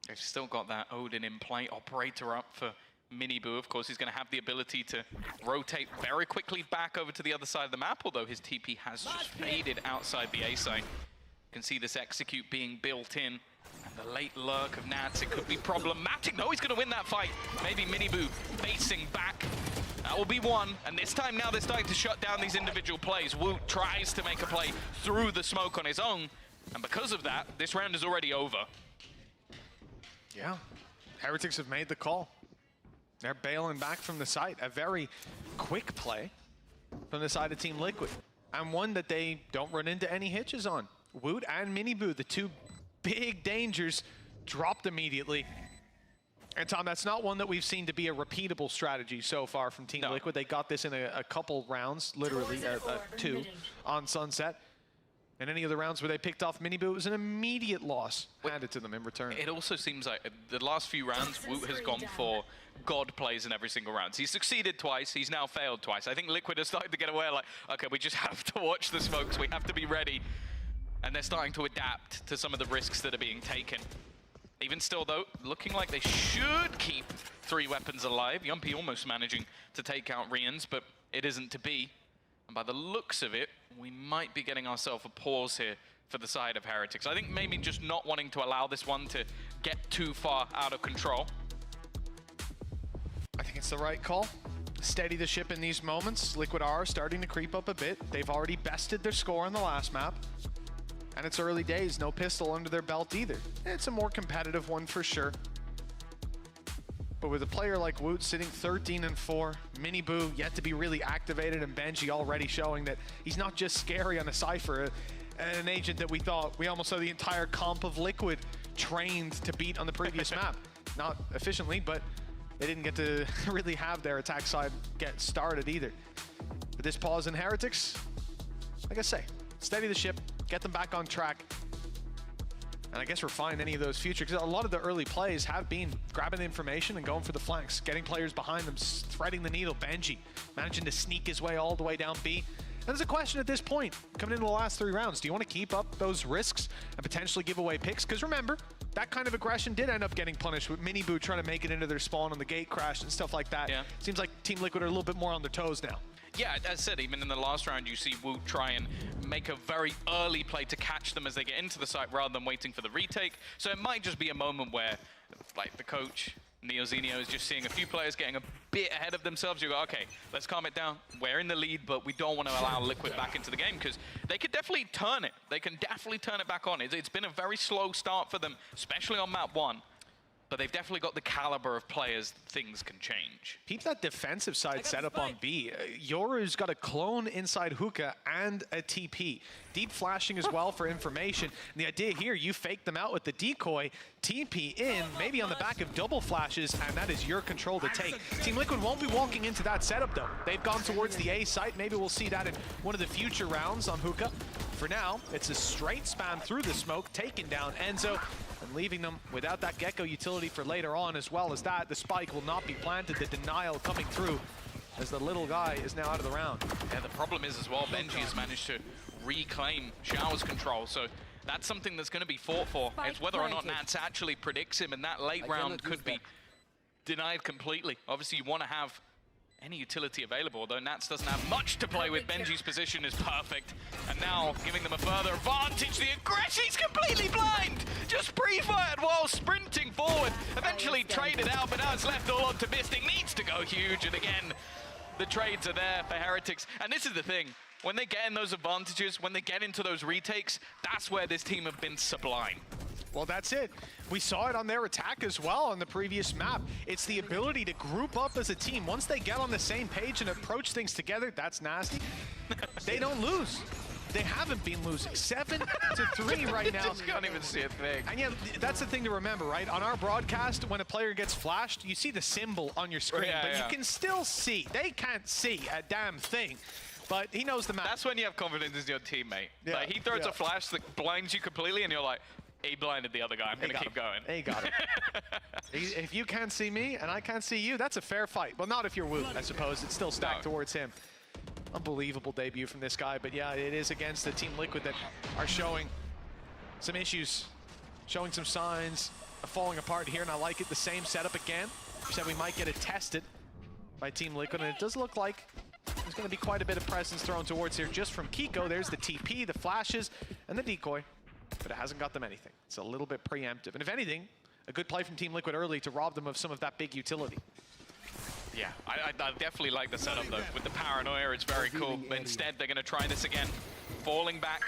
S5: They've still got that Odin in play. Operator up for Miniboo. Of course, he's going to have the ability to rotate very quickly back over to the other side of the map, although his TP has just faded outside the A site. You can see this execute being built in. And the late lurk of Nats, it could be problematic. No, he's going to win that fight. Maybe Miniboo facing back. That will be one. And this time now they're starting to shut down these individual plays. Woot tries to make a play through the smoke on his own. And because of that, this round is already over.
S4: Yeah, Heretics have made the call. They're bailing back from the site. A very quick play from the side of Team Liquid. And one that they don't run into any hitches on. Woot and Miniboo, the 2 big dangers, dropped immediately. And Tom, that's not one that we've seen to be a repeatable strategy so far from Team Liquid. They got this in a couple rounds, literally 2 on Sunset. And any of the rounds where they picked off Miniboo, it was an immediate loss handed to them in return.
S5: It also seems like the last few rounds, Woot has gone for God plays in every single round. He's succeeded twice, he's now failed twice. I think Liquid are starting to get aware, like, okay, we just have to watch the smokes, we have to be ready. And they're starting to adapt to some of the risks that are being taken. Even still, though, looking like they should keep 3 weapons alive. Yumpy almost managing to take out Rienz, but it isn't to be. And by the looks of it, we might be getting ourselves a pause here for the side of Heretics. I think maybe just not wanting to allow this one to get too far out of control.
S4: I think it's the right call. Steady the ship in these moments. Liquid are starting to creep up a bit. They've already bested their score on the last map. And it's early days, no pistol under their belt either. It's a more competitive one for sure. But with a player like Woot sitting 13 and 4, Miniboo yet to be really activated, and Benji already showing that he's not just scary on a Cypher, an agent that we almost saw the entire comp of Liquid trained to beat on the previous map. Not efficiently, but they didn't get to really have their attack side get started either. But this pause in Heretics, like I say, steady the ship, get them back on track. And I guess refine any of those future, because a lot of the early plays have been grabbing the information and going for the flanks, getting players behind them, threading the needle. Benji managing to sneak his way all the way down B. And there's a question at this point, coming into the last 3 rounds, do you want to keep up those risks and potentially give away picks? Because remember, that kind of aggression did end up getting punished with Miniboo trying to make it into their spawn on the gate crash and stuff like that.
S5: Yeah.
S4: Seems like Team Liquid are a little bit more on their toes now.
S5: Yeah, as I said, even in the last round, you see Woot try and make a very early play to catch them as they get into the site rather than waiting for the retake. So it might just be a moment where, like, the coach, Neozinio, is just seeing a few players getting a bit ahead of themselves. You go, okay, let's calm it down. We're in the lead, but we don't want to allow Liquid back into the game because they could definitely turn it. They can definitely turn it back on. It's been a very slow start for them, especially on map 1. but they've definitely got the caliber of players things can change.
S4: Keep that defensive side set up on B. Yoru's got a clone inside hookah and a TP. Deep flashing as well for information. And the idea here, you fake them out with the decoy, TP in, maybe on the back of double flashes, and that is your control to take. Team Liquid won't be walking into that setup though. They've gone towards the A site. Maybe we'll see that in one of the future rounds on hookah. For now, it's a straight spam through the smoke, taking down Enzo, and leaving them without that Gecko utility for later on, as well as that. The spike will not be planted, the denial coming through as the little guy is now out of the round.
S5: Yeah, the problem is as well, Benji has managed to reclaim Shower's control, so that's something that's going to be fought for. It's whether or not Nats actually predicts him, and that late round could be denied completely. Obviously, you want to have any utility available, although Nats doesn't have much to play with. Benji's position is perfect, and now giving them a further advantage. The aggression, he's completely blind! Just pre-fired while sprinting forward. Eventually traded out, but now it's left all optimistic. Needs to go huge, and again, the trades are there for Heretics. And this is the thing, when they get in those advantages, when they get into those retakes, that's where this team have been sublime.
S4: Well, that's it. We saw it on their attack as well on the previous map. It's the ability to group up as a team. Once they get on the same page and approach things together, that's nasty. They don't lose. They haven't been losing. 7-3 right now.
S5: Just can't even see a thing.
S4: And yeah, that's the thing to remember, right? On our broadcast, when a player gets flashed, you see the symbol on your screen, but you can still see. They can't see a damn thing. But he knows the map.
S5: That's when you have confidence in your teammate. Yeah, like, he throws a flash that blinds you completely, and you're like, he blinded the other guy. I'm going to keep going.
S4: He got it. If you can't see me and I can't see you, that's a fair fight. Well, not if you're Wu, I suppose. It's still stacked towards him. Unbelievable debut from this guy. But yeah, it is against the Team Liquid that are showing some issues, showing some signs of falling apart here. And I like it. The same setup again. We said we might get it tested by Team Liquid. And it does look like there's going to be quite a bit of presence thrown towards here just from Kiko. There's the TP, the flashes, and the decoy. But it hasn't got them anything. It's a little bit preemptive. And if anything, a good play from Team Liquid early to rob them of some of that big utility.
S5: Yeah, I definitely like the setup though. With the paranoia, it's very cool. But instead, they're going to try this again. Falling back.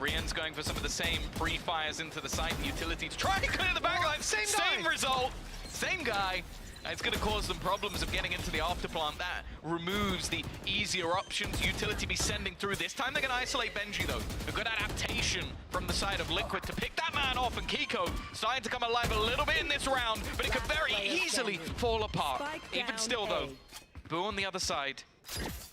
S5: Rian's going for some of the same pre-fires into the site and utility to try and clear the backline. Same result. Same guy. And it's going to cause them problems of getting into the afterplant. That removes the easier options. Utility be sending through. This time they're going to isolate Benji, though. A good adaptation from the side of Liquid to pick that man off. And Kiko starting to come alive a little bit in this round, but it could very easily fall apart. Even still, though, Boo on the other side.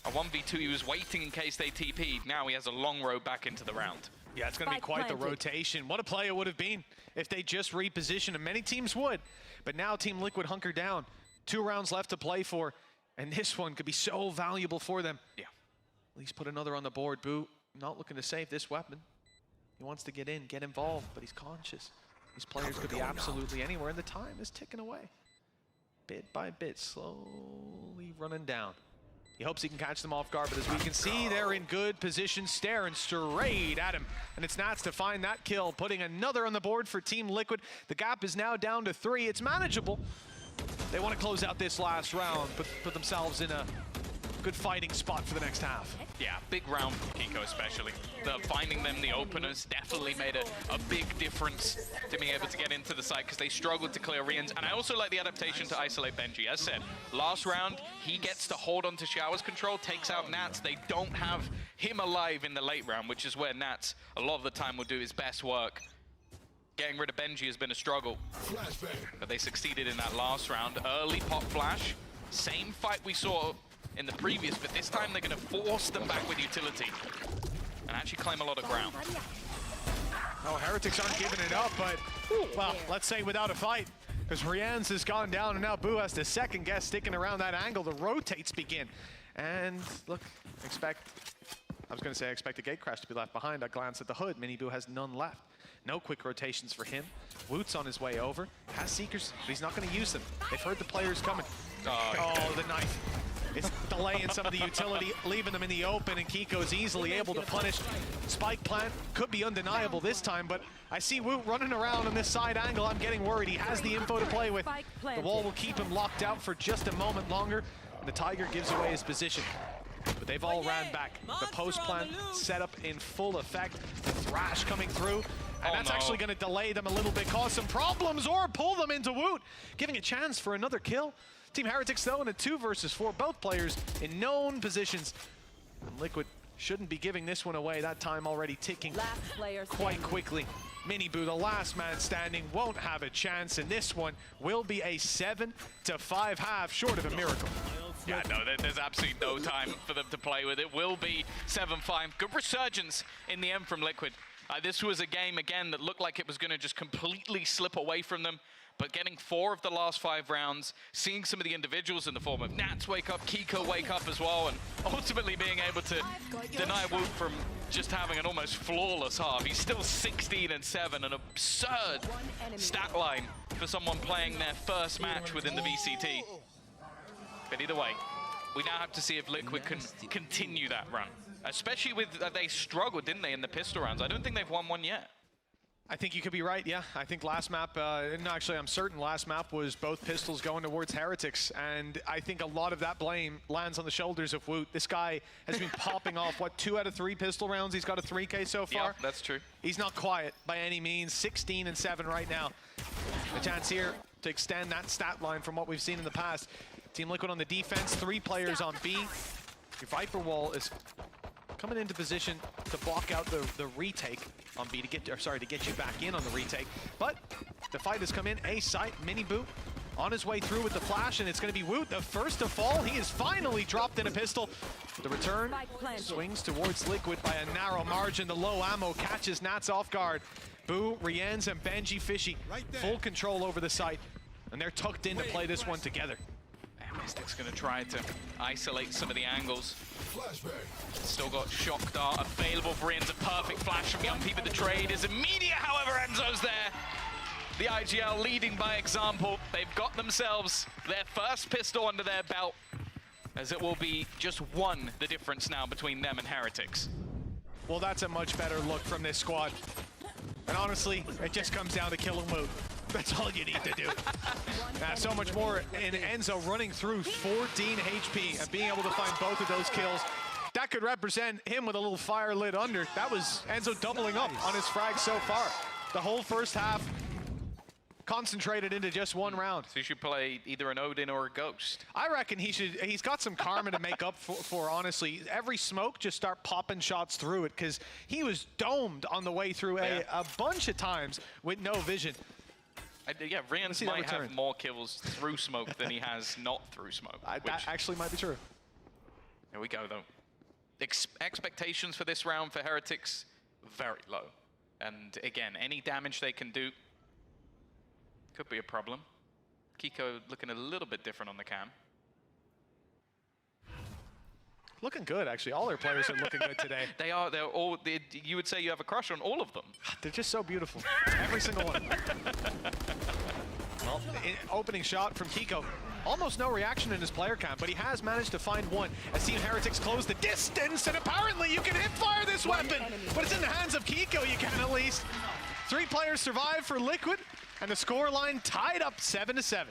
S5: A 1v2, he was waiting in case they TP'd. Now he has a long road back into the round.
S4: Yeah, it's going to be quite the rotation. What a play it would have been if they just repositioned, and many teams would. But now Team Liquid hunker down. 2 rounds left to play for, and this one could be so valuable for them.
S5: Yeah.
S4: At least put another on the board. Boo not looking to save this weapon. He wants to get in, get involved, but he's conscious. These players could be absolutely anywhere, and the time is ticking away. Bit by bit, slowly running down. He hopes he can catch them off guard, but as we can see, they're in good position, staring straight at him. And it's Nats to find that kill, putting another on the board for Team Liquid. The gap is now down to 3. It's manageable. They want to close out this last round, but put themselves in a good fighting spot for the next half.
S5: Yeah, big round from Kiko especially. Finding them the openers definitely made a big difference to being able to get into the site because they struggled to clear Rians. And I also like the adaptation to isolate Benji. As said, last round, he gets to hold on to Shower's control, takes out Nats. They don't have him alive in the late round, which is where Nats a lot of the time will do his best work. Getting rid of Benji has been a struggle, but they succeeded in that last round. Early pop flash, same fight we saw in the previous, but this time they're going to force them back with utility and actually claim a lot of ground.
S4: Oh, Heretics aren't giving it up, but, well, let's say without a fight, because Rian's has gone down, and now Boo has to second guess sticking around that angle. The rotates begin. And look, expect a gate crash to be left behind. I glance at the hood. Mini Boo has none left. No quick rotations for him. Woot's on his way over. Has Seekers, but he's not going to use them. They've heard the players coming. Oh, the knife. It's delaying some of the utility, leaving them in the open, and Kiko's easily able to punish. Spike plant could be undeniable this time, but I see Woot running around on this side angle. I'm getting worried. He has the info to play with. The wall will keep him locked out for just a moment longer, and the Tiger gives away his position. But they've all ran back. The post plant set up in full effect. The Thrash coming through. And that's actually going to delay them a little bit, cause some problems, or pull them into Woot, giving a chance for another kill. Team Heretics, though, in a 2 versus 4, both players in known positions. And Liquid shouldn't be giving this one away. That time already ticking quite quickly. Miniboo, the last man standing, won't have a chance, and this one will be a 7-5 half, short of a miracle.
S5: Yeah, no, there's absolutely no time for them to play with. It will be 7-5. Good resurgence in the end from Liquid. This was a game, again, that looked like it was going to just completely slip away from them. But getting 4 of the last 5 rounds, seeing some of the individuals in the form of Nats wake up, Kiko wake up as well, and ultimately being able to deny Woot from just having an almost flawless half. He's still 16-7, an absurd stat line for someone playing their first match within the VCT. But either way, we now have to see if Liquid can continue that run. Especially with, they struggled, didn't they, in the pistol rounds? I don't think they've won one yet.
S4: I think you could be right, yeah. I think last map, no, actually I'm certain last map was both pistols going towards Heretics, and I think a lot of that blame lands on the shoulders of Woot. This guy has been popping off, what, 2 out of 3 pistol rounds? He's got a 3K so far.
S5: Yeah, that's true.
S4: He's not quiet by any means, 16-7 right now. A chance here to extend that stat line from what we've seen in the past. Team Liquid on the defense, 3 players on B. Your Viper Wall is coming into position to block out the retake on B to get you back in on the retake. But the fight has come in. A site, Miniboo on his way through with the flash, and it's going to be Woot, the first to fall. He is finally dropped in a pistol. The return swings towards Liquid by a narrow margin. The low ammo catches Nats off guard. Boo, Rienz, and Benji Fishy full control over the site, and they're tucked in to play this one together.
S5: Mystic's going to try to isolate some of the angles. Still got Shock Dart available for Rienz. A perfect flash from Young P, but the trade is immediate. However, Enzo's there. The IGL leading by example. They've got themselves their first pistol under their belt, as it will be just 1 the difference now between them and Heretics.
S4: Well, that's a much better look from this squad. And honestly, it just comes down to killing Woot. That's all you need to do. So much more in Enzo running through 14 HP and being able to find both of those kills. That could represent him with a little fire lit under. That was Enzo doubling up on his frags so far. The whole first half concentrated into just 1 round.
S5: So you should play either an Odin or a Ghost.
S4: I reckon he's got some karma to make up for, honestly. Every smoke, just start popping shots through it, because he was domed on the way through a bunch of times with no vision.
S5: Yeah, Rienz might have more kills through smoke than he has not through smoke.
S4: That actually might be true.
S5: Here we go, though. Expectations for this round for Heretics, very low. And again, any damage they can do could be a problem. Kiko looking a little bit different on the cam.
S4: Looking good, actually. All their players are looking good today.
S5: They are. They're all. You would say you have a crush on all of them.
S4: They're just so beautiful. Every single one. Well, opening shot from Kiko. Almost no reaction in his player count, but he has managed to find 1. As Team Heretics close the distance, and apparently you can hip fire this weapon, but it's in the hands of Kiko, you can at least. 3 players survive for Liquid, and the score line tied up 7-7.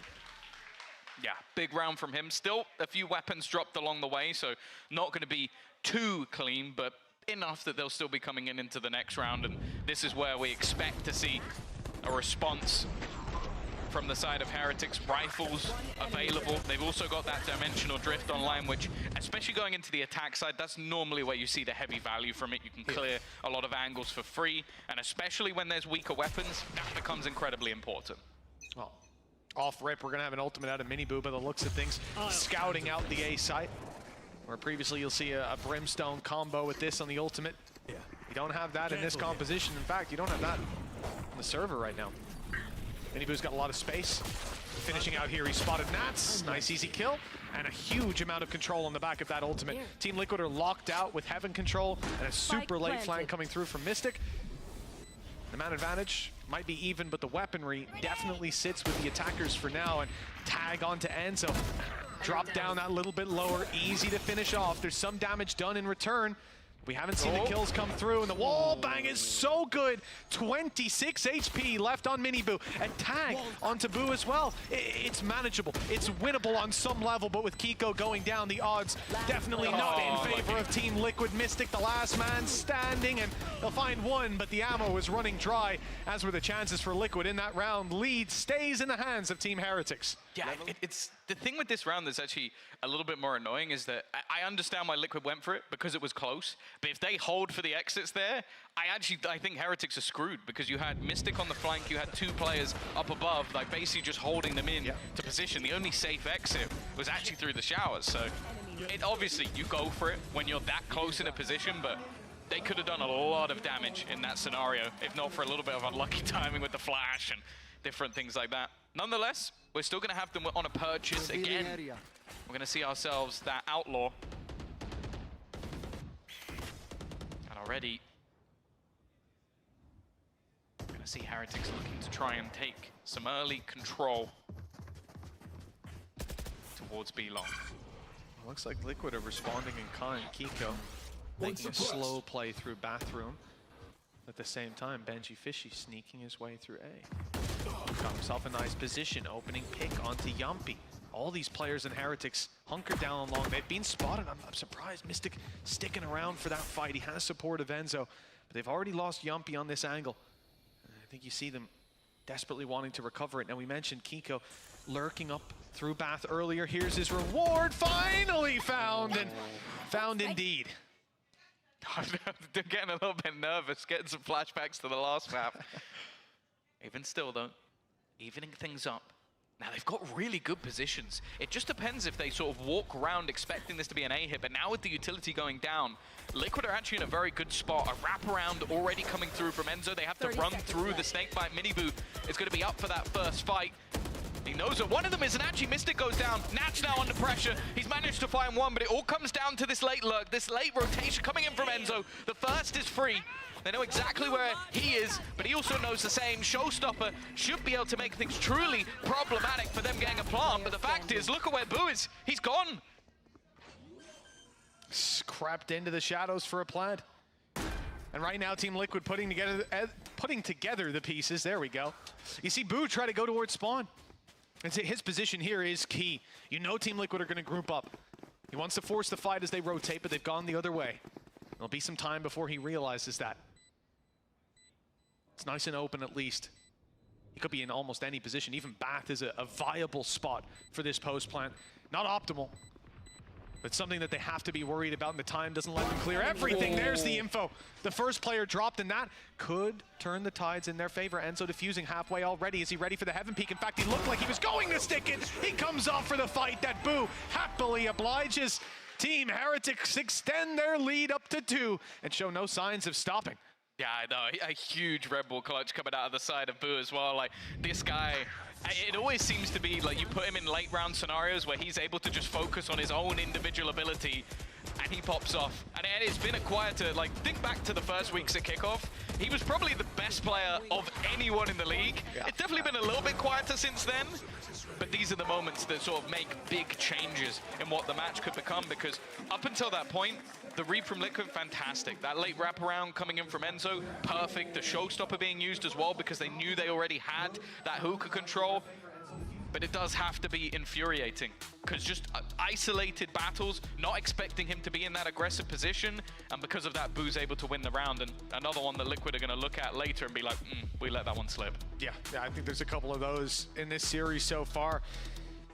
S5: Yeah, big round from him. Still a few weapons dropped along the way, so not going to be too clean, but enough that they'll still be coming into the next round, and this is where we expect to see a response from the side of Heretics. Rifles available. They've also got that dimensional drift online, which, especially going into the attack side, that's normally where you see the heavy value from it. You can clear a lot of angles for free, and especially when there's weaker weapons, that becomes incredibly important.
S4: Well, off rip, we're going to have an ultimate out of Miniboo by the looks of things, scouting out the A site, where previously you'll see a Brimstone combo with this on the ultimate. Yeah. You don't have that in this composition. In fact, you don't have that on the server right now. Miniboo's got a lot of space. Finishing out here, he spotted Nats. Nice easy kill, and a huge amount of control on the back of that ultimate. Team Liquid are locked out with Heaven control, and a super late flank coming through from Mystic. The man advantage might be even, but the weaponry definitely sits with the attackers for now, and tag onto Enzo. Drop down that little bit lower, easy to finish off. There's some damage done in return. We haven't seen the kills come through, and the wall bang is so good. 26 HP left on Miniboo. A tag onto Boo as well. It's manageable. It's winnable on some level, but with Kiko going down, the odds definitely not in favor of Team Liquid. Mystic, the last man standing, and they'll find one, but the ammo is running dry, as were the chances for Liquid in that round. Lead stays in the hands of Team Heretics.
S5: Yeah, it's the thing with this round that's actually a little bit more annoying is that I understand why Liquid went for it because it was close, but if they hold for the exits there, I think Heretics are screwed because you had Mystic on the flank, you had two players up above, like basically just holding them in to position. The only safe exit was actually through the showers, so obviously you go for it when you're that close in a position, but they could have done a lot of damage in that scenario, if not for a little bit of unlucky timing with the flash and different things like that. Nonetheless, we're still going to have them on a purchase again. We're going to see ourselves that Outlaw. And already, we're going to see Heretics looking to try and take some early control towards B-Long.
S4: Looks like Liquid are responding in kind. Kiko making a slow play through Bathroom. At the same time, Benji Fishy sneaking his way through A. Got himself a nice position, opening pick onto Yumpy. All these players in Heretics hunkered down on long. They've been spotted. I'm surprised Mystic sticking around for that fight. He has support of Enzo, but they've already lost Yumpy on this angle. I think you see them desperately wanting to recover it. Now, we mentioned Kiko lurking up through Bath earlier. Here's his reward, finally found, and found indeed.
S5: They're getting a little bit nervous, getting some flashbacks to the last map. Even still, though, evening things up. Now, they've got really good positions. It just depends if they sort of walk around expecting this to be an A hit, but now with the utility going down, Liquid are actually in a very good spot. A wraparound already coming through from Enzo. They have to run through the snakebite. Miniboo is going to be up for that first fight. He knows that one of them isn't. Actually, Mystic goes down. Natch now under pressure. He's managed to find one, but it all comes down to this late lurk, this late rotation coming in from Enzo. The first is free. They know exactly where he is, but he also knows the same. Showstopper should be able to make things truly problematic for them getting a plant, but the fact is, look at where Boo is. He's gone.
S4: Crept into the shadows for a plant. And right now, Team Liquid putting together the pieces. There we go. You see Boo try to go towards spawn. And his position here is key. You know Team Liquid are going to group up. He wants to force the fight as they rotate, but they've gone the other way. There'll be some time before he realizes that. It's nice and open at least. He could be in almost any position. Even Bath is a viable spot for this post plant. Not optimal, but something that they have to be worried about, and the time doesn't let them clear everything. There's the info. The first player dropped, and that could turn the tides in their favor. Enzo diffusing halfway already. Is he ready for the Heaven Peak? In fact, he looked like he was going to stick it. He comes off for the fight that Boo happily obliges. Team Heretics extend their lead up to 2 and show no signs of stopping.
S5: Yeah, I know. A huge Red Bull clutch coming out of the side of Boo as well. Like, this guy, it always seems to be like you put him in late round scenarios where he's able to just focus on his own individual ability and he pops off. And it's been a quieter, like, think back to the first weeks at kickoff. He was probably the best player of anyone in the league. It's definitely been a little bit quieter since then, but these are the moments that sort of make big changes in what the match could become, because up until that point, the read from Liquid, fantastic. That late wraparound coming in from Enzo, perfect. The showstopper being used as well because they knew they already had that hookah control. But it does have to be infuriating because just isolated battles, not expecting him to be in that aggressive position, and because of that, Boo's able to win the round. And another one that Liquid are going to look at later and be like, we let that one slip.
S4: Yeah, I think there's a couple of those in this series so far.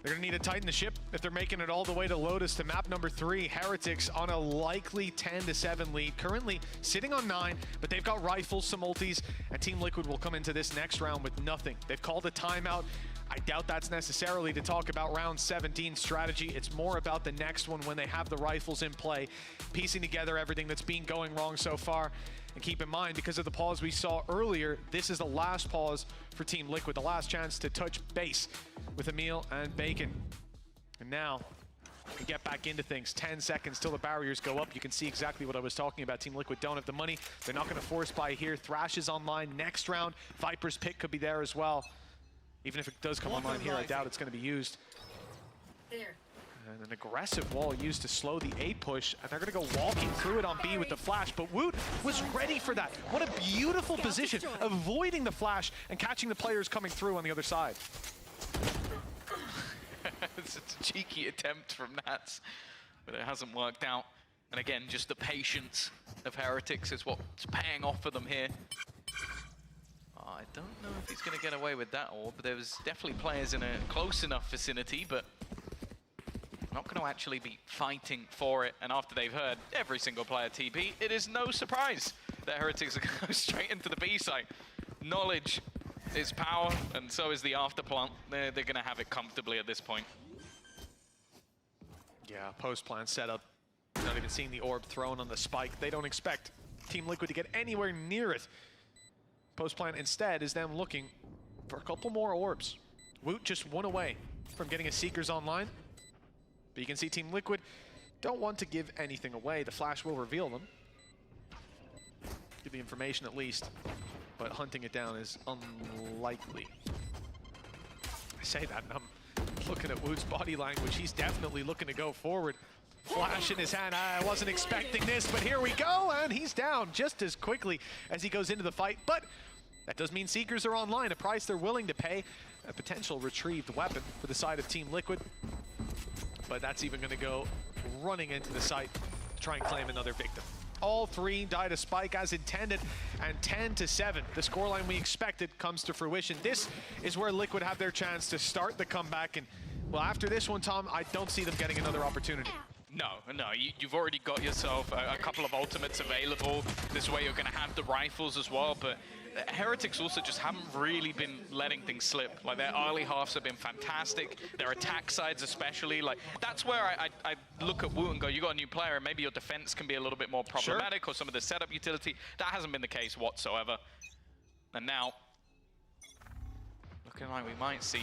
S4: They're going to need to tighten the ship if they're making it all the way to Lotus to map number 3. Heretics on a likely 10-7 lead, currently sitting on 9, but they've got rifles, some ultis, and Team Liquid will come into this next round with nothing. They've called a timeout. I doubt that's necessarily to talk about round 17 strategy. It's more about the next one when they have the rifles in play, piecing together everything that's been going wrong so far. And keep in mind, because of the pause we saw earlier, this is the last pause for Team Liquid, the last chance to touch base with Emil and Bacon. And now we get back into things. 10 seconds till the barriers go up. You can see exactly what I was talking about. Team Liquid don't have the money. They're not going to force buy here. Thrash is online next round. Viper's pick could be there as well. Even if it does come online here, I doubt it's going to be used. And an aggressive wall used to slow the A push, and they're going to go walking through it on B with the flash, but Woot was ready for that. What a beautiful position, avoiding the flash and catching the players coming through on the other side.
S5: It's a cheeky attempt from Nats, but it hasn't worked out. And again, just the patience of Heretics is what's paying off for them here. I don't know if he's going to get away with that orb. There was definitely players in a close enough vicinity, but not going to actually be fighting for it. And after they've heard every single player TP, it is no surprise that Heretics are going to go straight into the B site. Knowledge is power, and so is the afterplant. They're going to have it comfortably at this point.
S4: Yeah, post-plant setup. Not even seeing the orb thrown on the spike. They don't expect Team Liquid to get anywhere near it. Post-plant instead is them looking for a couple more orbs. Woot just one away from getting his Seekers online. But you can see Team Liquid don't want to give anything away. The flash will reveal them. Give the information at least. But hunting it down is unlikely. I say that and I'm looking at Woot's body language. He's definitely looking to go forward. Flash in his hand. I wasn't expecting this, but here we go, and he's down just as quickly as he goes into the fight. But that does mean Seekers are online, a price they're willing to pay, a potential retrieved weapon for the side of Team Liquid. But that's even going to go running into the site to try and claim another victim. All three died a spike as intended, and 10-7. The scoreline we expected comes to fruition. This is where Liquid have their chance to start the comeback, and well, after this one, Tom, I don't see them getting another opportunity.
S5: No, you've already got yourself a couple of ultimates available. This way you're going to have the rifles as well, but Heretics also just haven't really been letting things slip. Like, their early halves have been fantastic, their attack sides especially. Like, that's where I look at Woot and go, you got a new player, and maybe your defense can be a little bit more problematic, or some of the setup utility. That hasn't been the case whatsoever. And now, looking like we might see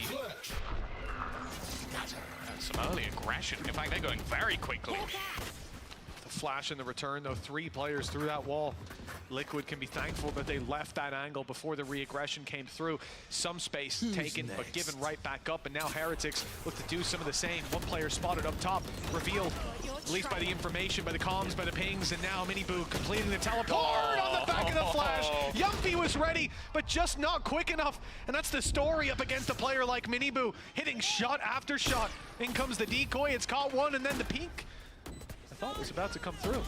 S5: some early aggression. In fact, they're going very quickly.
S4: The flash in the return, though, 3 players through that wall. Liquid can be thankful that they left that angle before the re-aggression came through. Some space taken, but given right back up, and now Heretics look to do some of the same. One player spotted up top, revealed, at least by the information, by the comms, by the pings, and now Miniboo completing the teleport on the back of the flash. Yumpy was ready, but just not quick enough, and that's the story up against a player like Miniboo, hitting shot after shot. In comes the decoy, it's caught one, and then the peek I thought was about to come through.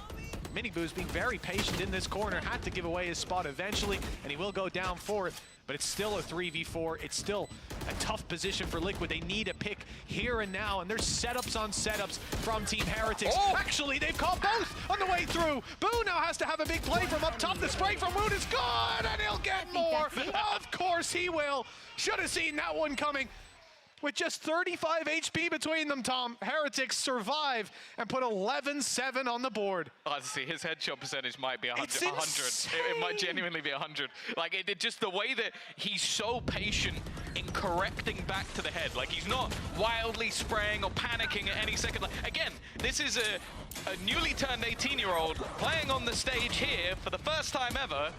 S4: Miniboo's being very patient in this corner, had to give away his spot eventually, and he will go down for it, but it's still a 3v4. It's still a tough position for Liquid. They need a pick here and now, and there's setups on setups from Team Heretics. Actually, they've caught both on the way through. Boo now has to have a big play from up top. The spray from Woot is good, and he'll get more. Of course he will. Should have seen that one coming. With just 35 HP between them, Tom, Heretics survive and put 11-7 on the board.
S5: Honestly, his headshot percentage might be 100. It might genuinely be 100. Like, it just the way that he's so patient in correcting back to the head. Like, he's not wildly spraying or panicking at any second. Like, again, this is a newly turned 18-year-old playing on the stage here for the first time ever.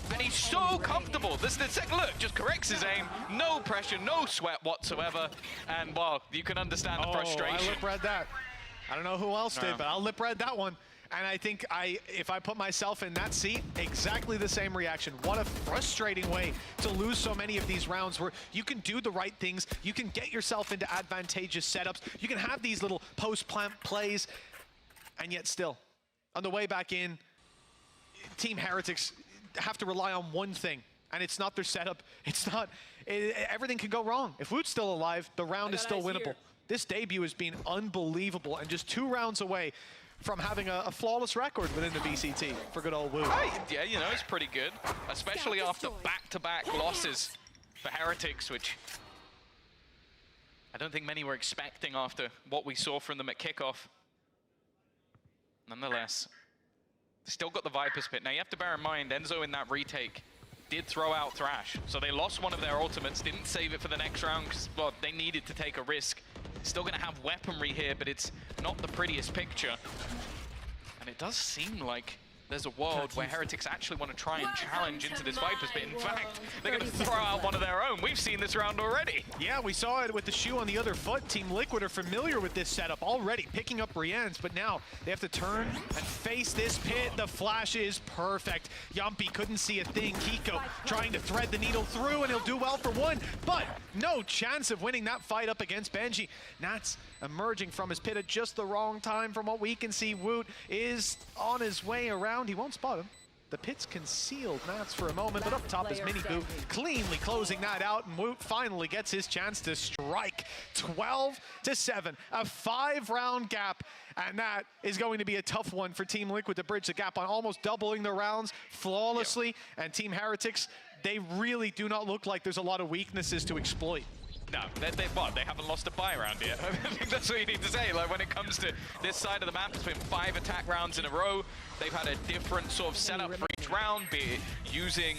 S5: And he's so comfortable. This is the second look, just corrects his aim. No pressure, no sweat whatsoever. And, well, you can understand the frustration.
S4: I lip-read that. I don't know who else did, but I'll lip-read that one. And I think if I put myself in that seat, exactly the same reaction. What a frustrating way to lose so many of these rounds where you can do the right things, you can get yourself into advantageous setups, you can have these little post-plant plays, and yet still, on the way back in, Team Heretics have to rely on one thing, and it's not their setup. It's not, everything can go wrong. If Woot's still alive, the round is still winnable. This debut has been unbelievable, and just 2 rounds away from having a flawless record within the VCT for good old Woot.
S5: Yeah, you know, it's pretty good, especially after back-to-back losses for Heretics, which I don't think many were expecting after what we saw from them at kickoff. Nonetheless, still got the Viper's Pit. Now you have to bear in mind, Enzo in that retake did throw out Thrash. So they lost one of their ultimates, didn't save it for the next round because, well, they needed to take a risk. Still gonna have weaponry here, but it's not the prettiest picture. And it does seem like there's a world where Heretics actually want to try and challenge into this Vipers, but in fact, they're going to throw out one of their own. We've seen this round already.
S4: Yeah, we saw it with the shoe on the other foot. Team Liquid are familiar with this setup already, picking up Brienne's, but now they have to turn and face this pit. The flash is perfect. Yumpy couldn't see a thing. Kiko trying to thread the needle through, and he'll do well for one, but no chance of winning that fight up against Benji. Nats emerging from his pit at just the wrong time. From what we can see, Woot is on his way around. He won't spot him. The pit's concealed Nats for a moment, but up top is Miniboo cleanly closing that out, and Woot finally gets his chance to strike. 12-7, a 5-round gap, and that is going to be a tough one for Team Liquid to bridge the gap on almost doubling the rounds flawlessly. And Team Heretics, they really do not look like there's a lot of weaknesses to exploit.
S5: No, they haven't lost a buy round yet. I think that's what you need to say. Like, when it comes to this side of the map, it's been 5 attack rounds in a row. They've had a different sort of setup for each round, be it using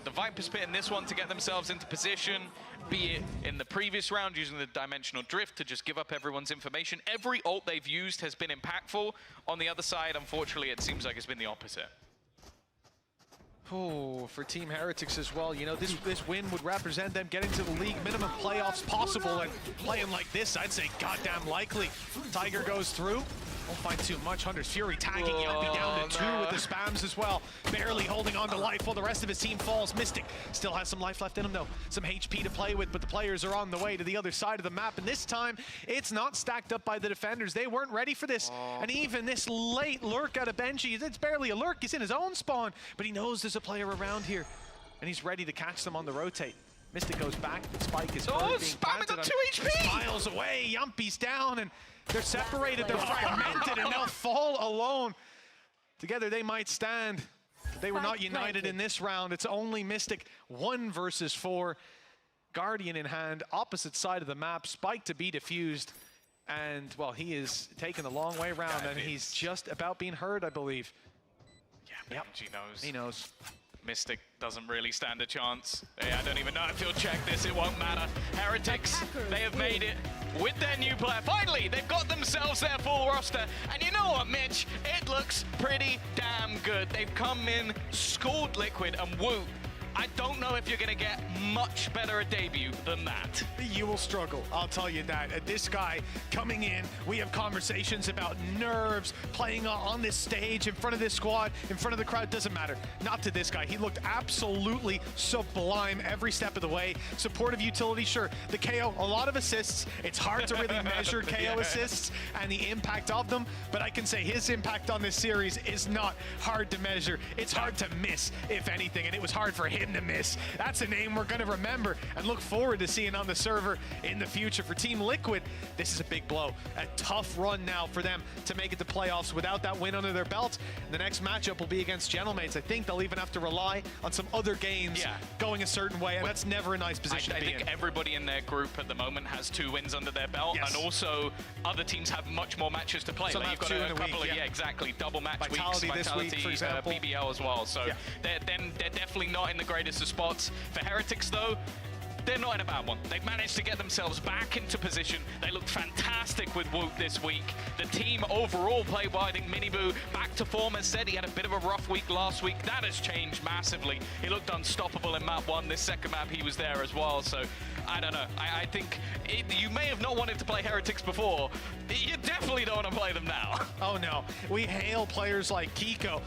S5: the Viper's Pit in this one to get themselves into position, be it in the previous round using the Dimensional Drift to just give up everyone's information. Every ult they've used has been impactful. On the other side, unfortunately, it seems like it's been the opposite.
S4: Oh, for Team Heretics as well, you know, this win would represent them getting to the league minimum playoffs possible, and playing like this, I'd say goddamn likely. Tiger goes through. Won't find too much. Hunter's Fury tagging Yuppie down to 2 with the spams as well. Barely holding on to life while the rest of his team falls. Mystic still has some life left in him though. Some HP to play with, but the players are on the way to the other side of the map. And this time, it's not stacked up by the defenders. They weren't ready for this. And even this late lurk out of Benji, it's barely a lurk. He's in his own spawn, but he knows there's a player around here. And he's ready to catch them on the rotate. Mystic goes back, the spike is being planted on
S5: 2 HP!
S4: miles away. Yumpy's down, and they're separated, they're fragmented, and they'll fall alone. Together they might stand. They were not united in this round. It's only Mystic 1 versus 4. Guardian in hand, opposite side of the map, spike to be defused. And, well, he is taking the long way around, and he's just about being heard, I believe.
S5: Yeah, Benji knows.
S4: He knows.
S5: Mystic doesn't really stand a chance. I don't even know if he'll check this, it won't matter. Heretics, they have made it with their new player. Finally, they've got themselves their full roster. And you know what, Mitch? It looks pretty damn good. They've come in, schooled Liquid, and Woot. I don't know if you're going to get much better a debut than that.
S4: You will struggle, I'll tell you that. This guy coming in, we have conversations about nerves, playing on this stage, in front of this squad, in front of the crowd, doesn't matter. Not to this guy. He looked absolutely sublime every step of the way. Supportive utility, sure. The KO, a lot of assists. It's hard to really measure KO assists and the impact of them, but I can say his impact on this series is not hard to measure. It's hard to miss, if anything, and it was hard for him to miss. That's a name we're going to remember and look forward to seeing on the server in the future. For Team Liquid, this is a big blow. A tough run now for them to make it to playoffs without that win under their belt. The next matchup will be against Gentlemates. I think they'll even have to rely on some other games going a certain way, and that's never a nice position to be in. I think
S5: everybody in their group at the moment has 2 wins under their belt, and also other teams have much more matches to play.
S4: Some
S5: like
S4: have
S5: you've got
S4: 2
S5: a
S4: in a
S5: couple
S4: week,
S5: of, exactly, double match
S4: Vitality
S5: weeks.
S4: this week, for example.
S5: BBL as well. So they're definitely not in the greatest of spots. For Heretics, though, they're not in a bad one. They've managed to get themselves back into position. They looked fantastic with Woot this week. The team overall played well. I think Miniboo back to form. As said, he had a bit of a rough week last week. That has changed massively. He looked unstoppable in map 1. This second map, he was there as well. So I don't know. I think you may have not wanted to play Heretics before. You definitely don't want to play them now.
S4: Oh no, we hail players like Kiko,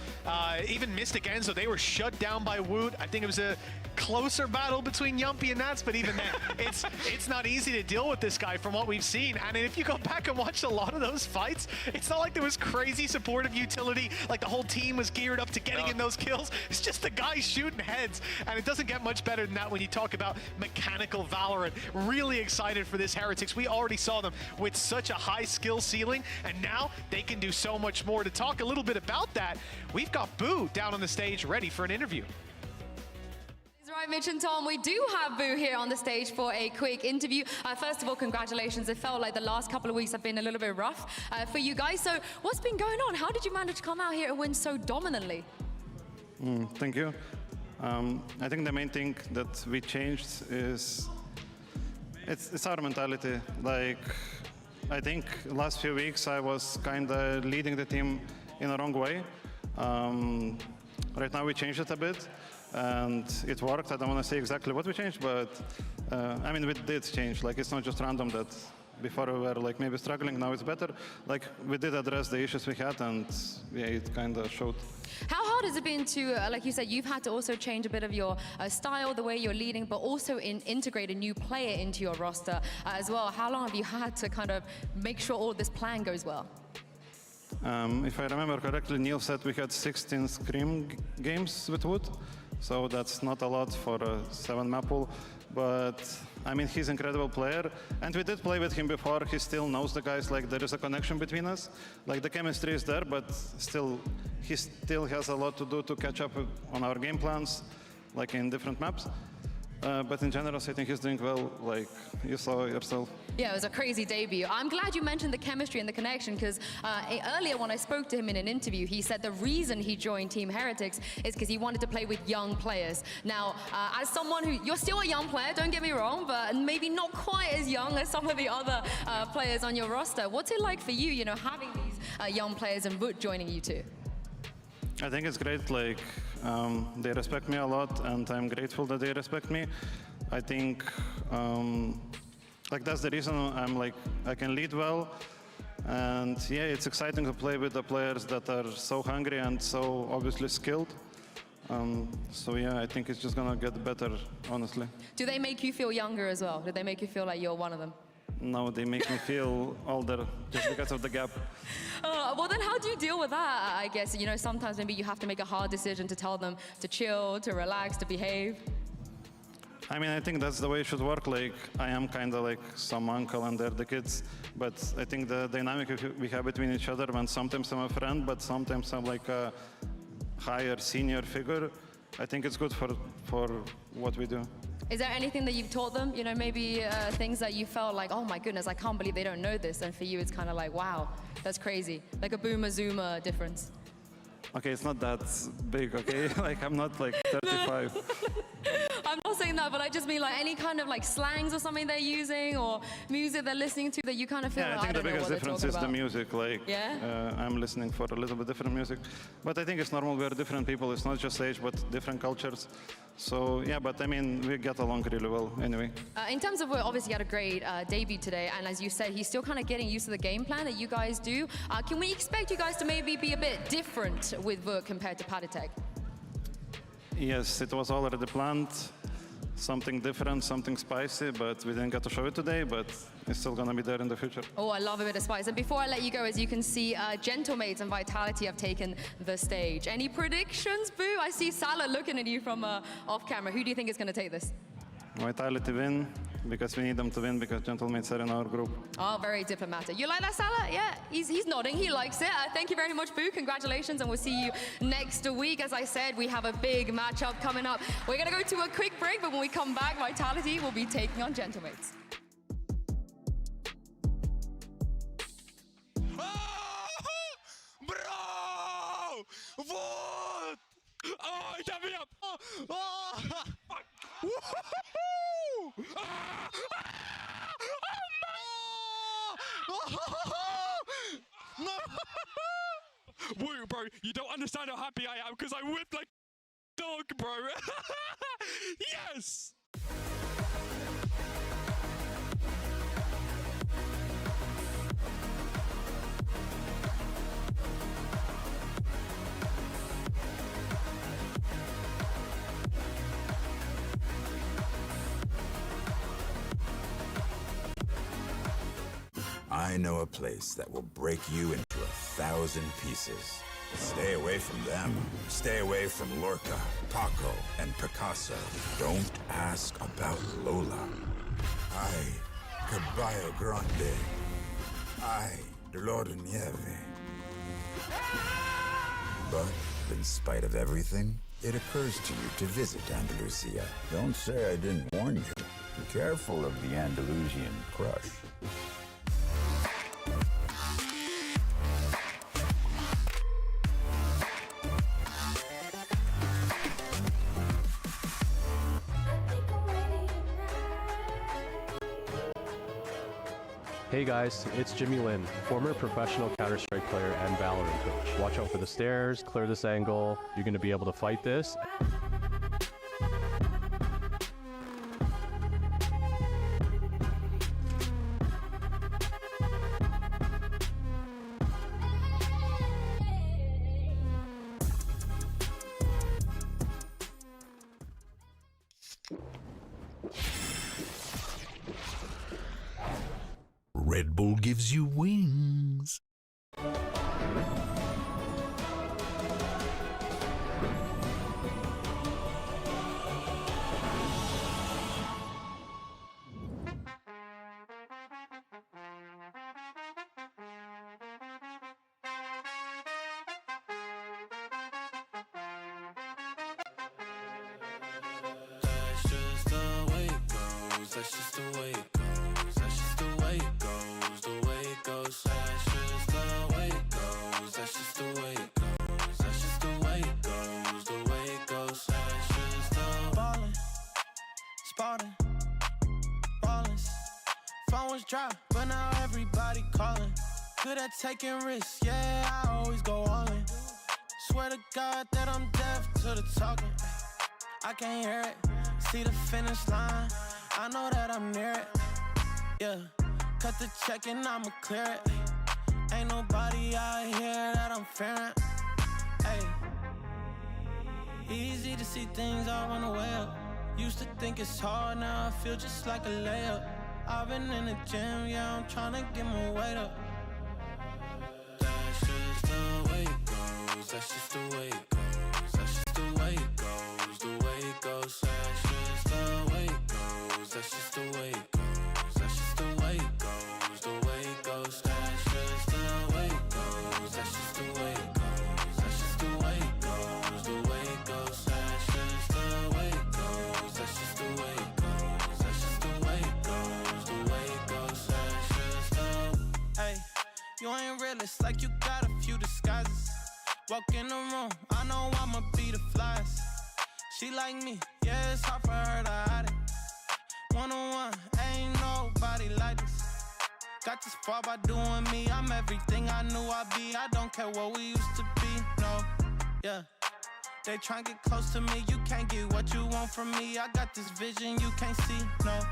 S4: even Mystic Enzo. They were shut down by Woot. I think it was a closer battle between Yumpy and Nats, but even then, it's not easy to deal with this guy from what we've seen. And if you go back and watch a lot of those fights, it's not like there was crazy supportive utility, like the whole team was geared up to getting in those kills. It's just the guy shooting heads, and it doesn't get much better than that when you talk about mechanical Valorant. Really excited for this Heretics. We already saw them with such a high skill ceiling, and now they can do so much more. To talk a little bit about that, we've got Boo down on the stage ready for an interview.
S1: Right, Mitch and Tom, we do have Boo here on the stage for a quick interview. First of all, congratulations. It felt like the last couple of weeks have been a little bit rough for you guys. So what's been going on? How did you manage to come out here and win so dominantly?
S11: Thank you. I think the main thing that we changed is it's our mentality. Like, I think last few weeks I was kind of leading the team in a wrong way. Right now we changed it a bit, and it worked. I don't want to say exactly what we changed, but I mean, we did change. Like, it's not just random that before we were like maybe struggling, now it's better. Like, we did address the issues we had, and yeah, it kind of showed.
S1: How hard has it been to, like you said, you've had to also change a bit of your style, the way you're leading, but also integrate a new player into your roster as well? How long have you had to kind of make sure all this plan goes well?
S11: If I remember correctly, Neil said we had 16 Scream games with Wood, so that's not a lot for a 7-map pool. But I mean, he's an incredible player, and we did play with him before. He still knows the guys. Like, there is a connection between us. Like, the chemistry is there, but still, he still has a lot to do to catch up on our game plans, like in different maps. But in general, I think he's doing well, like you saw yourself.
S1: Yeah, it was a crazy debut. I'm glad you mentioned the chemistry and the connection, because earlier when I spoke to him in an interview, he said the reason he joined Team Heretics is because he wanted to play with young players. Now, as someone who, you're still a young player, don't get me wrong, but maybe not quite as young as some of the other players on your roster. What's it like for you, you know, having these young players and Wood joining you too?
S11: I think it's great. Like, they respect me a lot, and I'm grateful that they respect me. I think, like, that's the reason I'm like, I can lead well. And yeah, it's exciting to play with the players that are so hungry and so obviously skilled. So yeah, I think it's just gonna get better, honestly.
S1: Do they make you feel younger as well? Do they make you feel like you're one of them?
S11: No, they make me feel older just because of the gap.
S1: Well, then how do you deal with that? I guess, you know, sometimes maybe you have to make a hard decision to tell them to chill, to relax, to behave.
S11: I mean, I think that's the way it should work. Like, I am kind of like some uncle and they're the kids. But I think the dynamic we have between each other, when sometimes I'm a friend, but sometimes I'm like a higher senior figure, I think it's good for what we do.
S1: Is there anything that you've taught them? You know, maybe things that you felt like, oh my goodness, I can't believe they don't know this. And for you, it's kind of like, wow, that's crazy. Like a boomer-zoomer difference.
S11: Okay, it's not that big, okay? Like, I'm not like 35.
S1: I'm not saying that, but I just mean like any kind of like slangs or something they're using or music they're listening to that you kind of feel
S11: yeah,
S1: like,
S11: I think the biggest difference is the music. Like,
S1: yeah?
S11: I'm listening for a little bit different music. But I think it's normal. We're different people. It's not just age, but different cultures. So yeah, but I mean, we get along really well anyway.
S1: In terms of, we obviously had a great debut today, and as you said, he's still kind of getting used to the game plan that you guys do. Can we expect you guys to maybe be a bit different with Vuk compared to Paditech?
S11: Yes, it was already planned. Something different, something spicy, but we didn't get to show it today, but it's still gonna be there in the future.
S1: Oh, I love a bit of spice. And before I let you go, as you can see, Gentlemates and Vitality have taken the stage. Any predictions, Boo? I see Salah looking at you from off camera. Who do you think is gonna take this?
S11: Vitality win, because we need them to win, because Gentlemates are in our group.
S1: Oh, very diplomatic. You like that, Salah? Yeah, he's nodding. He likes it. Thank you very much, Boo. Congratulations, and we'll see you next week. As I said, we have a big matchup coming up. We're going to go to a quick break, but when we come back, Vitality will be taking on Gentlemates.
S10: Bro! What? Oh, it got me up! Oh! Woohoo! No! Woo, bro, you don't understand how happy I am because I whipped like a dog, bro. Yes!
S6: I know a place that will break you into 1,000 pieces. Stay away from them. Stay away from Lorca, Paco, and Picasso. Don't ask about Lola. Ay, Caballo Grande. Ay, Dolor de Nieve. But, in spite of everything, it occurs to you to visit Andalusia. Don't say I didn't warn you. Be careful of the Andalusian crush.
S7: Hey guys, it's Jimmy Lin, former professional Counter-Strike player and Valorant coach. Watch out for the stairs, clear this angle. You're going to be able to fight this.
S8: Red Bull gives you wings.
S9: That's just the way it goes. That's just the way it goes. That's just the way it goes. The way it goes. That's just the way it goes. That's just the way it goes. That's just the way it goes. The way it goes. That's just the ballin', spotting, ballin'. Phone was dry, but now everybody calling. Good at taking risks, yeah, I always go all in. Swear to God that I'm deaf to the talking. I can't hear it, see the finish line. I know that I'm near it, yeah. Cut the check and I'ma clear it. Ain't nobody out here that I'm fearing. Ay. Easy to see things I wanna weigh up. Used to think it's hard, now I feel just like a layup. I've been in the gym, yeah, I'm tryna get my weight up. That's just the way it goes. That's just the way it goes. That's just the way it goes. The way it goes. That's just the way it goes. That's just the way it goes. That's just the way it goes. The way it goes. That's just the way it goes. That's just the way it goes. That's just the way it goes. The way it goes. That's just the way it goes. That's just the way it goes. That's just the way it goes. The way it goes. That's just the. Hey, you ain't realist, like you got a few disguises. Walk in the room, I know I'ma be the flyest. She like me, yeah, it's hard for her to hide it. One-on-one, ain't nobody like this. Got this far by doing me, I'm everything I knew I'd be. I don't care what we used to be, no, yeah. They try get close to me, you can't get what you want from me. I got this vision you can't see, no.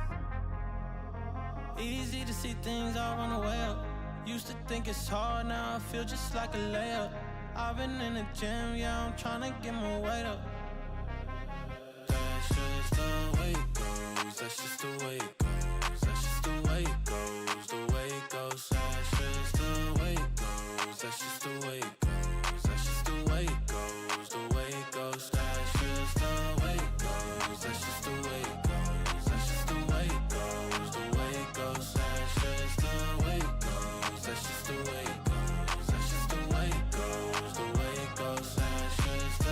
S9: Easy to see things I wanna weigh up. Used to think it's hard, now I feel just like a layup. I've been in the gym, yeah, I'm tryna get my weight up. That's just the way it goes. That's just the way it goes. That's just the way it goes. The way it goes. That's just the way it goes. That's just the way it goes. That's just the way it goes. The way it goes. That's just the way it goes. That's just the way it goes. That's just the way it goes. The way it goes. That's just the way it goes. That's just the way it goes. That's just the way it goes. The way it goes. That's just the.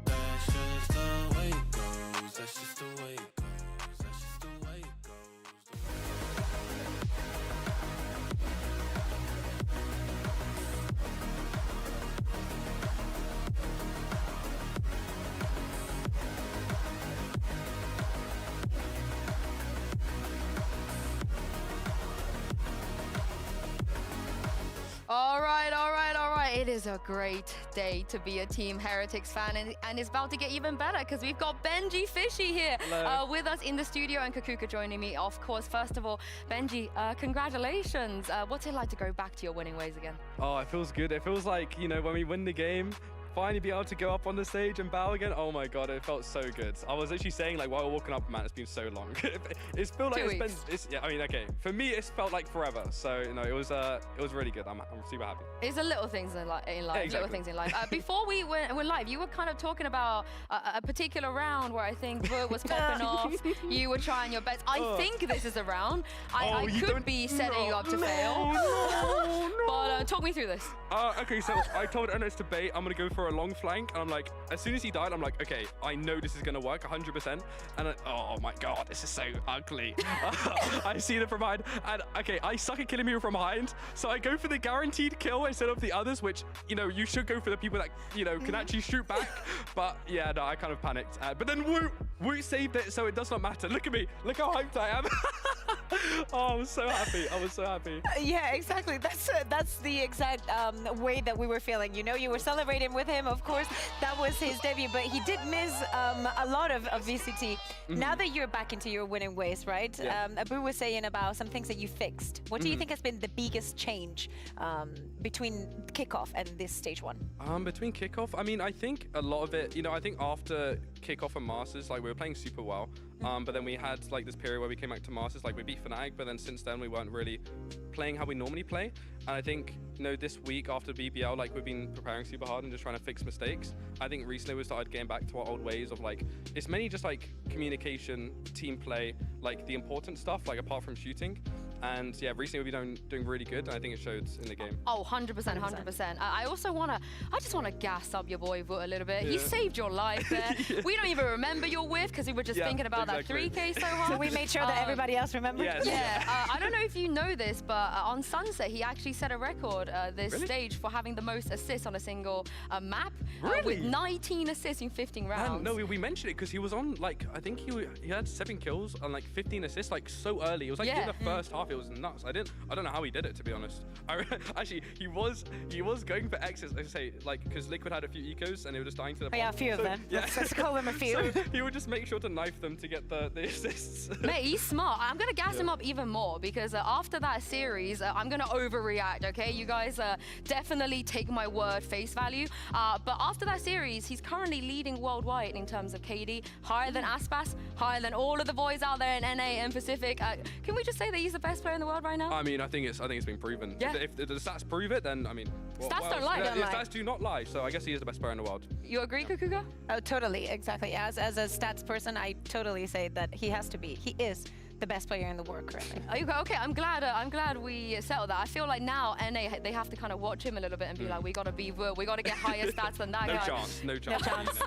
S9: That's just the way it goes. That's just the way it goes. That's just the way it goes.
S1: All right, all right, all right. It is a great day to be a Team Heretics fan, and it's about to get even better because we've got Benji Fishy here with us in the studio, and Kakuka joining me, of course. First of all, Benji, congratulations. What's it like to go back to your winning ways again?
S12: Oh, it feels good. It feels like, you know, when we win the game, finally be able to go up on the stage and bow again. Oh my God, it felt so good. I was literally saying, like, while we're walking up, man, it's been so long. It's felt like it's been, yeah, I mean, okay. For me, it's felt like forever. So, you know, it was really good. I'm super happy.
S1: It's the little things in life,
S12: Yeah, exactly.
S1: Little things in life. Before we went live, you were kind of talking about a particular round where I think Vert was popping off. You were trying your best. I think this is a round. I could be setting you up to fail. But Talk me through this.
S12: Okay, so I told Enos to bait. I'm going to go for a long flank. And I'm like, as soon as he died, I'm like, okay, I know this is going to work 100%. And oh my God, this is so ugly. I see the from behind. And okay, I suck at killing people from behind. So I go for the guaranteed kill instead of the others, which, you know, you should go for the people that, you know, can actually shoot back. But yeah, no, I kind of panicked. But then Woot saved it, so it does not matter. Look at me. Look how hyped I am. Oh, I was so happy. I was so happy.
S2: Yeah, exactly. That's the exact way that we were feeling. You know, you were celebrating with him. Of course, that was his debut, but he did miss a lot of VCT. Now that you're back into your winning ways, right?
S12: Yeah.
S2: Abu was saying about some things that you fixed. What do you think has been the biggest change between kickoff and this stage 1?
S12: Between kickoff, I mean, I think a lot of it, you know, I think after kickoff and Masters, like we were playing super well. But then we had like this period where we came back to Masters, like we beat Fnatic, but then since then we weren't really playing how we normally play. And I think, you know, this week after BBL, like we've been preparing super hard and just trying to fix mistakes. I think recently we started getting back to our old ways of like, it's mainly just like communication, team play, like the important stuff, like apart from shooting. And yeah, recently we've been doing really good, and I think it showed in the game.
S1: Oh, 100%, 100%. I just want to gas up your boy Woot a little bit.
S12: Yeah.
S1: He saved your life there. We don't even remember your whiff because we were just thinking about that 3K so hard.
S2: So we made sure that everybody else remembered.
S12: Yes.
S1: Yeah, I don't know if you know this, but on Sunset, he actually set a record this stage for having the most assists on a single map.
S12: Really?
S1: With 19 assists in 15 rounds.
S12: No, we mentioned it because he was on, like, I think he had 7 kills and like 15 assists, like so early. It was like in the first half, it was nuts. I don't know how he did it, to be honest. Actually, he was going for X's, I say, like, because Liquid had a few ecos and they were just dying to the
S2: Oh, yeah, a few of them.
S12: Yeah.
S2: Let's call them a few.
S12: So he would just make sure to knife them to get the assists.
S1: Mate, he's smart. I'm going to gas him up even more because after that series, I'm going to overreact, okay? You guys definitely take my word face value. But after that series, he's currently leading worldwide in terms of KD, higher than Aspas, higher than all of the boys out there in NA and Pacific. Can we just say that he's the best player in the world right now?
S12: I mean, I think it's been proven.
S1: Yeah.
S12: If the stats prove it, then I mean,
S1: Stats don't lie.
S12: Stats do not lie. So I guess he is the best player in the world.
S1: You agree, Kukuga?
S2: Oh, totally, exactly. As a stats person, I totally say that he has to be. He is the best player in the world currently.
S1: Okay, I'm glad we settled that. I feel like now NA, they have to kind of watch him a little bit and be like, we got to be Woot, we got to get higher stats than that guy.
S12: No chance.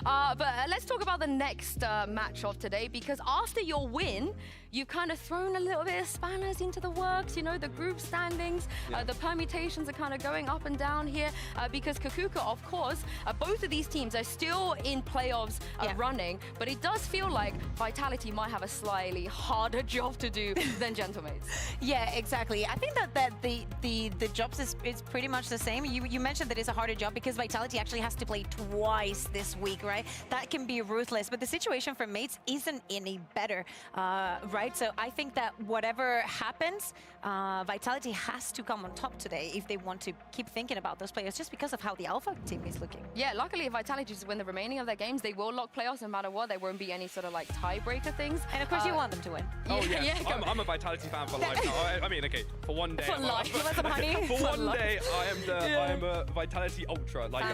S1: But let's talk about the next match of today, because after your win, you've kind of thrown a little bit of spanners into the works, you know, the group standings, the permutations are kind of going up and down here, because Kukuka, of course, both of these teams are still in playoffs running, but it does feel like Vitality might have a slightly harder job to do than Gentlemates.
S2: Yeah, exactly. I think that the jobs is pretty much the same. You mentioned that it's a harder job because Vitality actually has to play twice this week, right? That can be ruthless, but the situation for Mates isn't any better, right? So I think that whatever happens, Vitality has to come on top today if they want to keep thinking about those players, just because of how the Alpha team is looking.
S1: Yeah, luckily if Vitality just win the remaining of their games, they will lock playoffs no matter what. There won't be any sort of like tiebreaker things.
S2: And of course you want them to win.
S12: Oh yeah, I'm a Vitality fan for life now. I mean, okay, for one day.
S1: For life. You want some honey?
S12: For one day, I am a Vitality ultra. Like,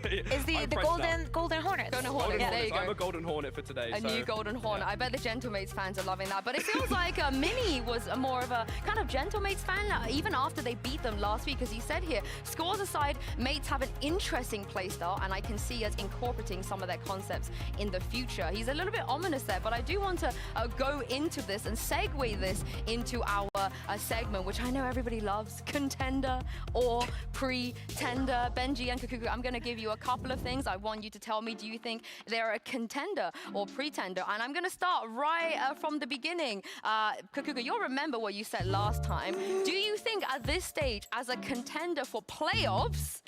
S2: is the Golden Hornets.
S1: Golden Hornets, there you go.
S12: I'm a Golden Hornet for today.
S1: A new Golden Hornet. I bet the Gentlemates fans are loving that. But it feels like Mini was more of a kind of Gentlemates fan, even after they beat them last week, because he said here, scores aside, Mates have an interesting playstyle, and I can see us incorporating some of their concepts in the future. He's a little bit ominous there, but I do want to go into this and segue this into our segment, which I know everybody loves, contender or pretender. Benji and Kukuga, I'm going to give you a couple of things. I want you to tell me, do you think they're a contender or pretender? And I'm going to start right from the beginning. Kukuga, you'll remember what you said last time. Do you think at this stage, as a contender for playoffs,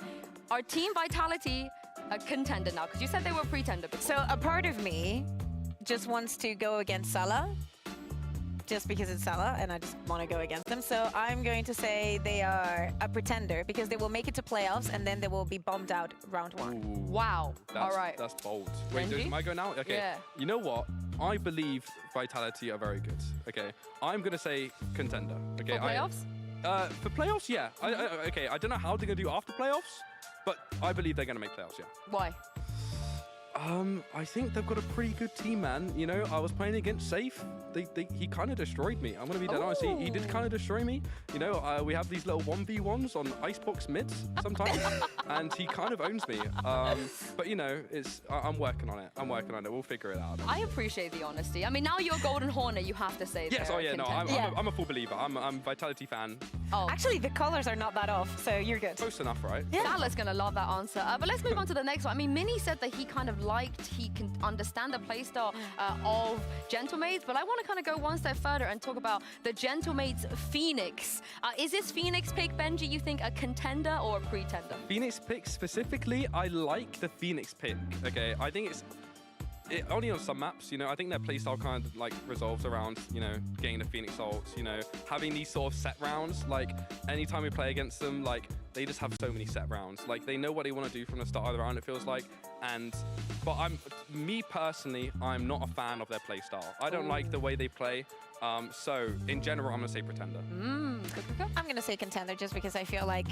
S1: are Team Vitality a contender now? Because you said they were pretender before.
S2: So a part of me just wants to go against Salah, just because it's Salah, and I just want to go against them. So I'm going to say they are a pretender because they will make it to playoffs and then they will be bombed out round 1.
S12: Ooh,
S1: wow. All right.
S12: That's bold. Wait,
S1: Benji?
S12: am I go now? Okay.
S1: Yeah.
S12: You know what? I believe Vitality are very good. Okay. I'm going to say contender. Okay.
S1: For playoffs?
S12: For playoffs, yeah. Okay. I don't know how they're going to do after playoffs, but I believe they're going to make playoffs, yeah.
S1: Why?
S12: I think they've got a pretty good team, man. You know, I was playing against Safe. He kind of destroyed me. I'm going to be dead honest. He did kind of destroy me. You know, we have these little 1v1s on Icebox mids sometimes, and he kind of owns me. But, you know, I'm working on it. We'll figure it out.
S1: I appreciate the honesty. I mean, now you're Golden Hornet, you have to say
S12: yes,
S1: they're
S12: oh yeah, no, I'm a full believer. I'm a Vitality fan.
S1: Oh.
S2: Actually, the colors are not that off, so you're good.
S12: Close enough, right?
S1: Yeah. Salah's going to love that answer. But let's move on to the next one. I mean, Mini said that he kind of he can understand the playstyle of Gentlemates, but I want to kind of go one step further and talk about the Gentlemates Phoenix. Is this Phoenix pick, Benji, you think a contender or a pretender?
S12: Phoenix pick specifically, I like the Phoenix pick, okay? I think it's only on some maps, you know. I think their playstyle kind of like resolves around, you know, getting the Phoenix ults, you know, having these sort of set rounds. Like anytime we play against them, like they just have so many set rounds. Like they know what they want to do from the start of the round, it feels like. But me personally, I'm not a fan of their playstyle. I don't like the way they play. So in general, I'm gonna say pretender.
S2: I'm gonna say contender just because I feel like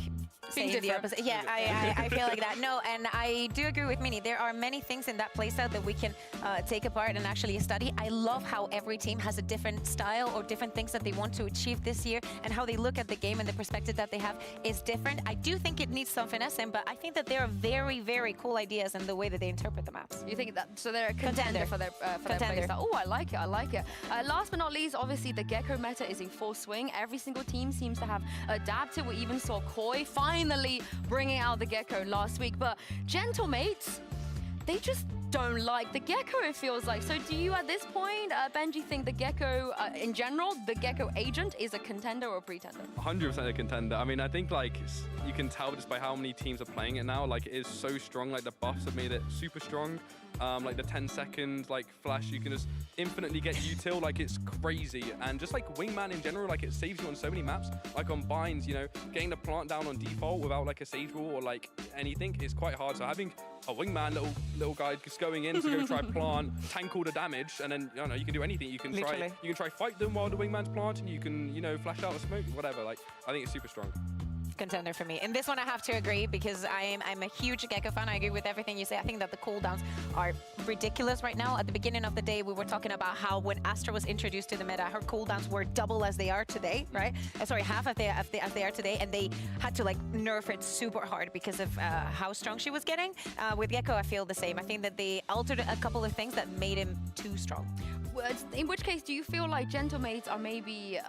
S2: saying the opposite. Yeah, I feel like that. No, and I do agree with Mini. There are many things in that playstyle that we can take apart and actually study. I love how every team has a different style or different things that they want to achieve this year, and how they look at the game and the perspective that they have is different. I do think it needs some finessing, but I think that there are very, very cool ideas in the way that they interpret the maps.
S1: You think that, so they're a contender for their playstyle. Oh, I like it. Last but not least, obviously the Gecko meta is in full swing. Every single team seems to have adapted. We even saw Koi finally bringing out the Gecko last week. But Gentlemates, they just don't like the Gecko, it feels like. So do you, at this point, Benji, think the Gecko, in general, the Gecko agent is a contender or a pretender?
S12: 100% a contender. I mean, I think like you can tell just by how many teams are playing it now. Like it is so strong. Like the buffs have made it super strong. Like the 10-second like flash, you can just infinitely get util. Like it's crazy. And just like Wingman in general, like it saves you on so many maps. Like on binds, you know, getting the plant down on default without like a sage wall or like anything is quite hard. So having a Wingman little guy just going in to go try plant, tank all the damage, and then you can do anything. You can try fight them while the Wingman's planting. You can flash out a smoke, whatever. Like I think it's super strong.
S2: Contender for me. In this one, I have to agree because I'm a huge Gecko fan. I agree with everything you say. I think that the cooldowns are ridiculous right now. At the beginning of the day, we were talking about how when Astra was introduced to the meta, her cooldowns were double as they are today, right? Sorry, half as they are today, and they had to like nerf it super hard because of how strong she was getting. With Gecko, I feel the same. I think that they altered a couple of things that made him too strong.
S1: In which case, do you feel like Gentlemates are maybe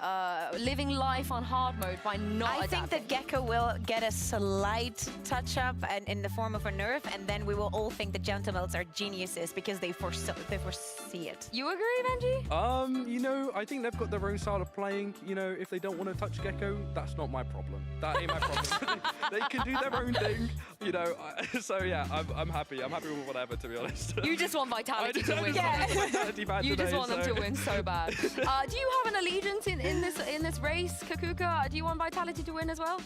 S1: living life on hard mode by not adapting?
S2: I think that Gecko will get a slight touch-up and in the form of a nerf, and then we will all think that Gentlemates are geniuses because they foresee it.
S1: You agree, Benji?
S12: You know, I think they've got their own style of playing. You know, if they don't want to touch Gecko, that's not my problem. That ain't my problem. They can do their own thing, you know. So yeah, I'm happy. I'm happy with whatever, to be honest.
S1: You just want Vitality to win. You just want them to win so bad. Do you have an allegiance in this race, Kakuka? Do you want Vitality to win as well?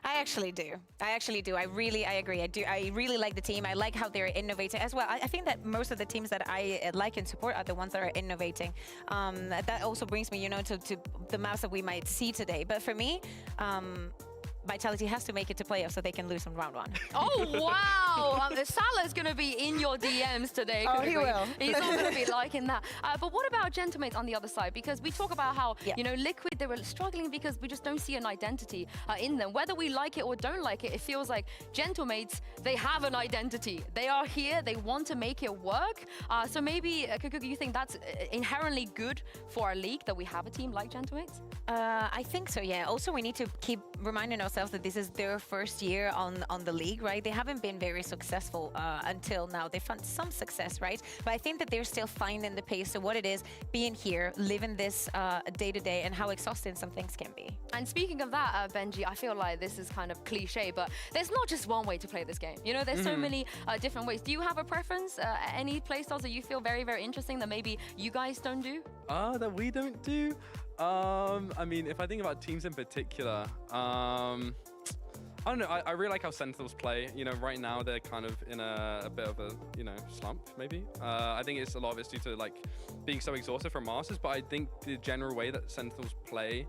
S2: I actually do. I agree. I really like the team. I like how they're innovating as well. I think that most of the teams that I like and support are the ones that are innovating. That also brings me, to the maps that we might see today. But for me, Vitality has to make it to playoffs so they can lose in round one.
S1: Oh, wow! Salah's going to be in your DMs today.
S2: Oh, he will.
S1: He's not going to be liking that. But what about Gentlemates on the other side? Because we talk about how, Liquid, they were struggling because we just don't see an identity in them. Whether we like it or don't like it, it feels like Gentlemates, they have an identity. They are here. They want to make it work. So maybe, Kakuka, you think that's inherently good for our league, that we have a team like Gentlemates?
S2: I think so, yeah. Also, we need to keep reminding ourselves that this is their first year on the league, right? They haven't been very successful until now. They found some success, right? But I think that they're still finding the pace of what it is being here, living this day to day, and how exhausting some things can be.
S1: And speaking of that, Benji, I feel like this is kind of cliche, but there's not just one way to play this game. There's so many different ways. Do you have a preference? Any playstyles that you feel very, very interesting that maybe you guys don't do?
S12: That we don't do? I mean, if I think about teams in particular, I don't know. I really like how Sentinels play. Right now they're kind of in a bit of a slump, maybe. I think a lot of it's due to like being so exhausted from Masters, but I think the general way that Sentinels play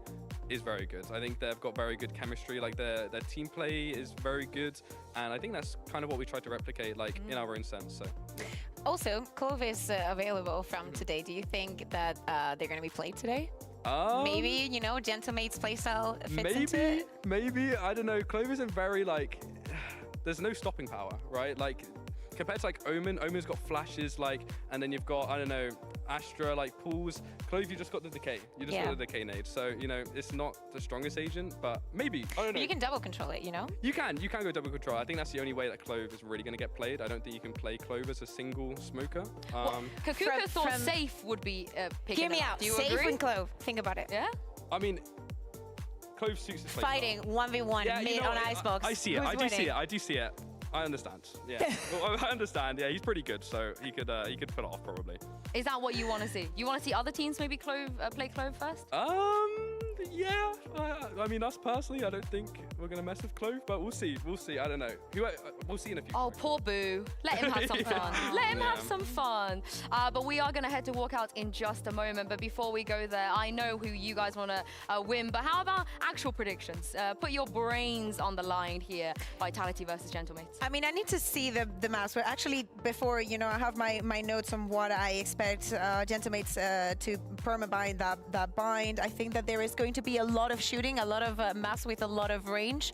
S12: is very good. I think they've got very good chemistry. Like their team play is very good, and I think that's kind of what we try to replicate, like in our own sense. So. Yeah.
S2: Also, Clove is available from today. Do you think that they're going to be played today? Maybe, you know, Gentlemate's playstyle fits into it?
S12: Maybe, I don't know. Clove isn't very, like, there's no stopping power, right? Like, compared to, like, Omen's got flashes, like, and then you've got, I don't know, Astra, like, pulls. Clove, you just got the decay. You just got the decay nade. So, you know, it's not the strongest agent, but maybe. I don't know.
S2: But you can double control it, you know?
S12: You can go double control. I think that's the only way that Clove is really going to get played. I don't think you can play Clove as a single smoker.
S1: Kakuka thought Safe would be picking
S2: Hear me out. Safe and Clove. Think about it.
S1: Yeah?
S12: I mean, Clove suits his play
S2: Fighting 1v1 mid on Icebox.
S12: I see it. I do see it. I understand. Yeah, well, I understand. Yeah, he's pretty good, so he could pull it off probably.
S1: Is that what you want to see? You want to see other teams maybe play Clove first?
S12: Yeah. I mean, us personally, I don't think we're gonna mess with Clove, but we'll see. We'll see. I don't know. We'll see in a few.
S1: Oh, poor Boo. Let him have some fun. Let him have some fun. But we are gonna head to walkouts in just a moment. But before we go there, I know who you guys wanna win. But how about actual predictions? Put your brains on the line here. Vitality versus Gentlemates.
S2: I mean, I need to see the maps, but actually before, you know, I have my notes on what I expect Gentlemates to permabind that bind. I think that there is going to be a lot of shooting, a lot of maps with a lot of range.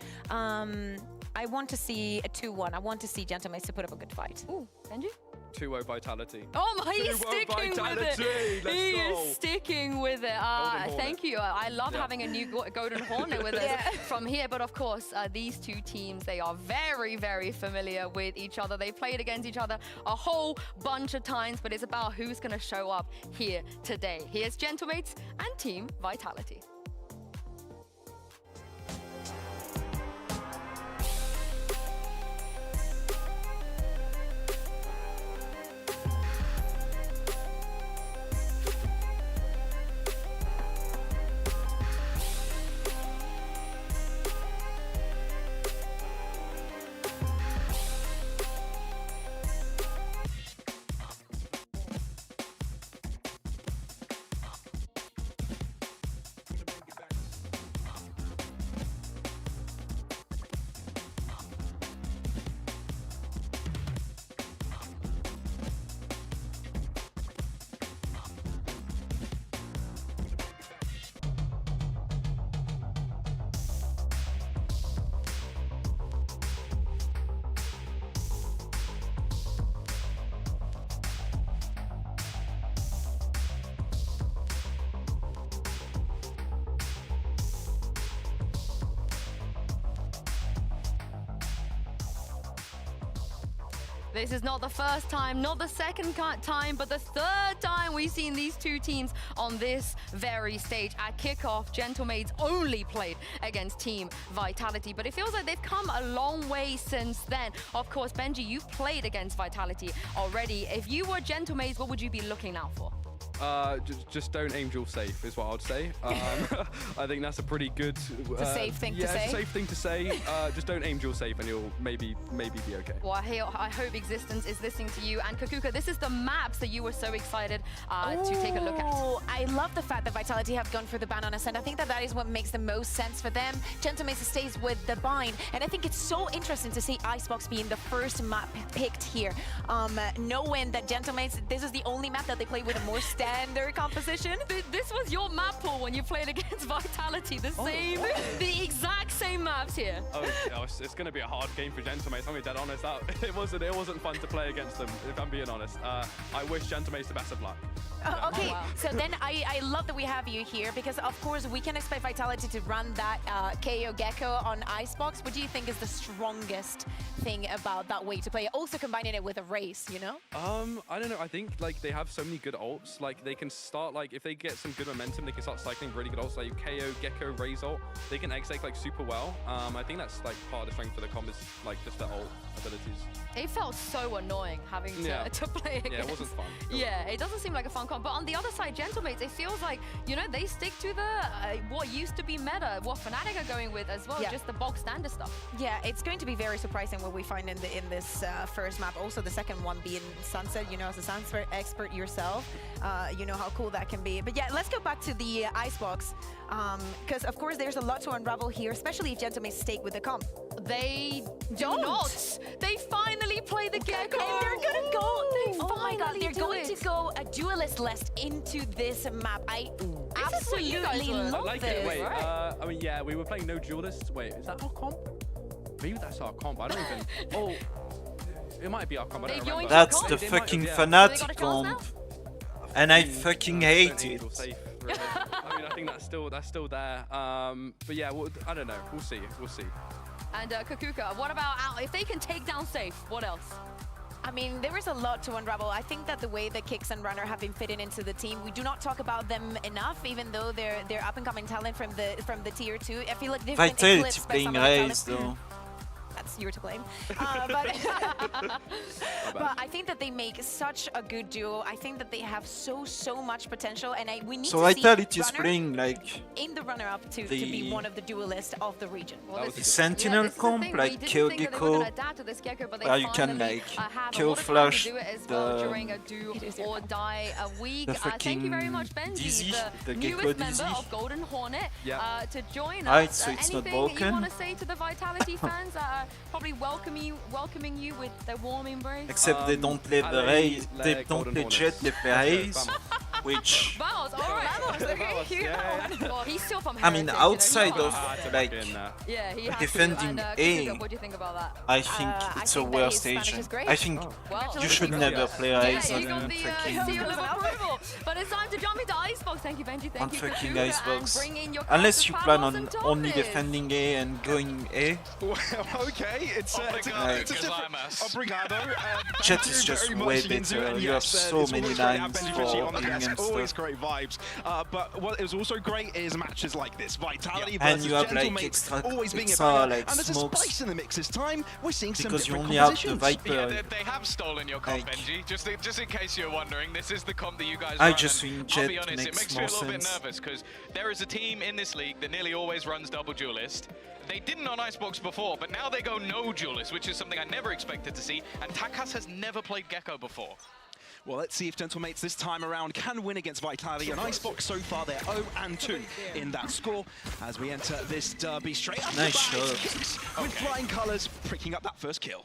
S2: I want to see a 2-1. I want to see Gentlemates to put up a good fight.
S1: Ooh, Benji?
S12: 2-0 Vitality.
S1: Oh my, he's sticking with it. He is sticking with it. Thank you. I love having a new Golden Hornet with us from here. But of course, these two teams, they are very, very familiar with each other. They played against each other a whole bunch of times, but it's about who's going to show up here today. Here's Gentlemates and Team Vitality. This is not the first time, not the second time, but the third time we've seen these two teams on this very stage. At kickoff, Gentlemates only played against Team Vitality, but it feels like they've come a long way since then. Of course, Benji, you've played against Vitality already. If you were Gentlemates, what would you be looking out for?
S12: Just don't aim dual safe is what I would say. I think that's a pretty good...
S2: It's a safe thing to say?
S12: Yeah, it's a safe thing to say. Just don't aim dual safe and you'll maybe be okay.
S1: Well, I hope Existence is listening to you. And Kakuka, this is the maps that you were so excited to take a look at.
S2: I love the fact that Vitality have gone for the ban on Ascent. I think that is what makes the most sense for them. Gentlemates stays with the bind. And I think it's so interesting to see Icebox being the first map picked here. Knowing that Gentlemates, this is the only map that they play with a more standard composition.
S1: This was your map pool when you played against Vitality. The exact same maps here.
S12: It's going to be a hard game for Gentlemates. I'm going to be dead honest. It wasn't fun to play against them, if I'm being honest. I wish Gentlemates the best of luck.
S2: Okay, so then I love that we have you here because, of course, we can expect Vitality to run that KO Gecko on Icebox. What do you think is the strongest thing about that way to play it? Also combining it with a race, you know?
S12: I don't know. I think like they have so many good ults. Like they can start if they get some good momentum, they can start cycling really good ults like KO Gecko Raze ult. They can exec super well. I think that's part of the strength for the comp is just the ult abilities.
S1: It felt so annoying having to play against.
S12: Yeah, it wasn't fun.
S1: Yeah, it doesn't seem like a fun comp. But on the other side, Gentlemates, it feels like, you know, they stick to the what used to be meta, what Fnatic are going with as well, just the bog standard stuff.
S2: Yeah, it's going to be very surprising what we find in this first map. Also, the second one being Sunset, you know, as a Sunset expert yourself, you know how cool that can be. But yeah, let's go back to the Icebox. Because, of course, there's a lot to unravel here, especially if Gentlemen stake with the comp.
S1: They do not. They finally play the Gecko.
S2: And they're gonna go.
S1: Oh my god,
S2: they're going to go a duelist list into this map. I
S1: This is what you guys
S2: absolutely
S1: were.
S2: love
S12: Like
S2: this.
S12: it. Wait, I mean, yeah, we were playing no duelists. Wait, is that our comp? Maybe that's our comp. I don't even. Oh, it might be our comp. I don't remember.
S13: That's
S1: comp?
S13: the
S12: They might
S13: fucking
S12: have, yeah.
S13: Fnatic
S1: So they got a chance
S13: comp. And I fucking hate it.
S12: Safe, really. I mean, I think that's still there. But yeah, I don't know. We'll see. We'll see.
S1: And Kakuka, what about if they can take down Safe? What else?
S2: I mean, there is a lot to unravel. I think that the way that Kicks and Runner have been fitting into the team, we do not talk about them enough, even though they're up-and-coming talent from the tier 2. I feel like they've been
S13: Vitality
S2: eclipsed by
S13: playing
S2: some of the
S13: Raze
S2: talent.
S13: though.
S2: That's you to blame. But I think that they make such a good duo. I think that they have so much potential, and we need
S13: So
S2: to
S13: Vitality
S2: see
S13: is
S2: Runner
S13: playing like
S2: in the runner-up to be one of the duelists of the region.
S1: Well,
S13: the Sentinel comp, like kill Gecko, where you can like kill Flash,
S1: or die a week. Thank you very much, Benji,
S13: Dizzy, the
S1: the
S13: Gecko
S1: newest
S13: Dizzy.
S1: member of Golden Hornet, to join
S13: Right,
S1: us.
S13: so it's not
S1: Anything you
S13: broken.
S1: want to say to the Vitality fans that are probably welcoming you with their warm embrace?
S13: Except they don't play the Raze, they don't play Jet, they play Raze, which
S1: Vamos, all right. Well, he's still from
S13: I mean
S1: Heritage,
S13: outside
S1: you know,
S13: of like
S1: yeah, he has
S13: defending
S1: to. And,
S13: A,
S1: Kakuka, what do you think about that?
S13: I think it's a
S2: think that
S13: worst
S2: his Spanish
S13: agent.
S2: is great.
S13: I think
S1: Well,
S13: you should never play Raze
S1: yeah,
S13: on
S1: you got the
S13: fucking
S1: seal of approval. But it's time to jump into Icebox. Thank you, Benji.
S13: on
S1: Thank you,
S13: fucking
S1: Kakuka,
S13: Icebox.
S1: and bring in your
S13: Unless you
S1: cast of
S13: plan
S1: Pavlos
S13: on
S1: and
S13: only
S1: Toffees.
S13: defending A and going A.
S4: Well, okay, it's a different Obrigado.
S13: Jet is just way better. You have so many lines for ping and
S14: always
S13: stuff.
S14: great vibes. But what is also great is matches like this. Vitality
S13: And
S14: versus
S13: you have like
S14: Gentlemates
S13: extra,
S14: always being a
S13: extra
S14: banger.
S13: like
S14: And there's a
S13: smokes
S14: spice in the mix this time. We're seeing some
S13: because you
S14: different
S13: only have the
S14: compositions.
S13: Viper.
S5: Yeah, they have stolen your comp,
S13: Like-
S5: Benji. Just in case you're wondering, this is the comp that you guys
S13: I
S5: run.
S13: just
S5: and
S13: think
S5: I'll be
S13: Jet
S5: honest, it
S13: makes
S5: makes me a
S13: more
S5: little bit
S13: sense.
S5: nervous because there is a team in this league that nearly always runs double duelist. They didn't on Icebox before, but now they go no duelist, which is something I never expected to see. And Takas has never played Gecko before.
S14: Well, let's see if Gentlemates this time around can win against Vitality. And Icebox so far, they're 0-2 in that score as we enter this derby straight up.
S13: Nice shot.
S14: With flying colours, picking up that first kill.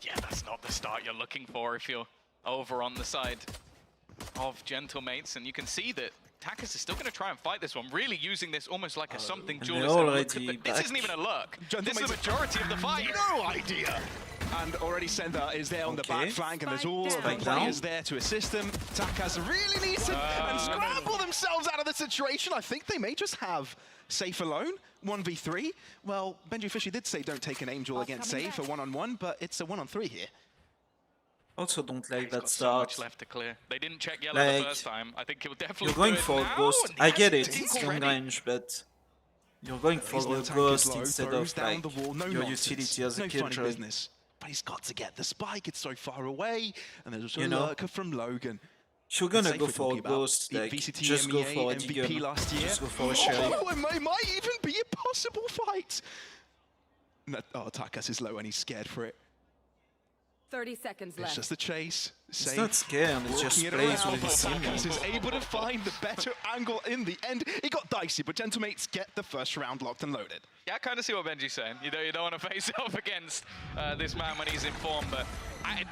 S5: Yeah, that's not the start you're looking for if you're over on the side of Gentlemates. And you can see that Takas is still going to try and fight this one, really using this almost like a something
S13: and
S5: duelist.
S13: they're
S5: and
S13: already
S5: but this isn't even a lurk. This is the
S14: Gentlemates-
S5: majority of the fight.
S14: No idea. And already Sender is there on the
S13: Okay.
S14: back flank, and there's all of the
S13: Spike
S14: players
S13: down.
S14: there to assist him. Takas really needs to unscramble themselves out of the situation. I think they may just have Safe alone, 1v3. Well, Benji Fisher did say don't take an Angel against Safe, a one-on-one, but it's a one-on-3 here.
S13: Also don't like
S5: He's
S13: that
S5: got so much
S13: start.
S5: left to clear. They didn't check yellow the
S13: Like,
S5: first time. I think he'll definitely
S13: You're going
S5: do it
S13: for a
S5: now,
S13: ghost.
S5: and he
S13: I
S5: has
S13: get
S5: a
S13: it,
S5: tink
S13: it's long
S5: already.
S13: range, but you're going for
S14: His
S13: a
S14: little tank is
S13: ghost
S14: low,
S13: instead
S14: throws
S13: of
S14: down
S13: like
S14: the wall, no
S13: your
S14: nonsense,
S13: utility as a
S14: no funny
S13: killjoy.
S14: business. But he's got to get the spike. It's so far away, and there's also
S13: You
S14: a
S13: know?
S14: lurker from Logan.
S13: If you're gonna
S14: Safe
S13: go
S14: we're
S13: for a
S14: talking about.
S13: ghost,
S14: The
S13: like
S14: VCT
S13: just go
S14: EMEA
S13: for a
S14: MVP
S13: Deacon.
S14: last year.
S13: Just go for a Sherry.
S14: Oh, it might even be a possible fight. Oh, Takas is low and he's scared for it.
S15: 30 seconds
S14: It's
S15: left.
S14: just a chase.
S13: It's not scared, it just
S14: Walking
S13: plays
S14: around,
S13: with his
S14: but Takas
S13: teammates.
S14: is able to find the better angle in the end. It got dicey, but Gentlemates get the first round locked and loaded.
S5: Yeah, I kind of see what Benji's saying. You don't want to face off against this man when he's in form, but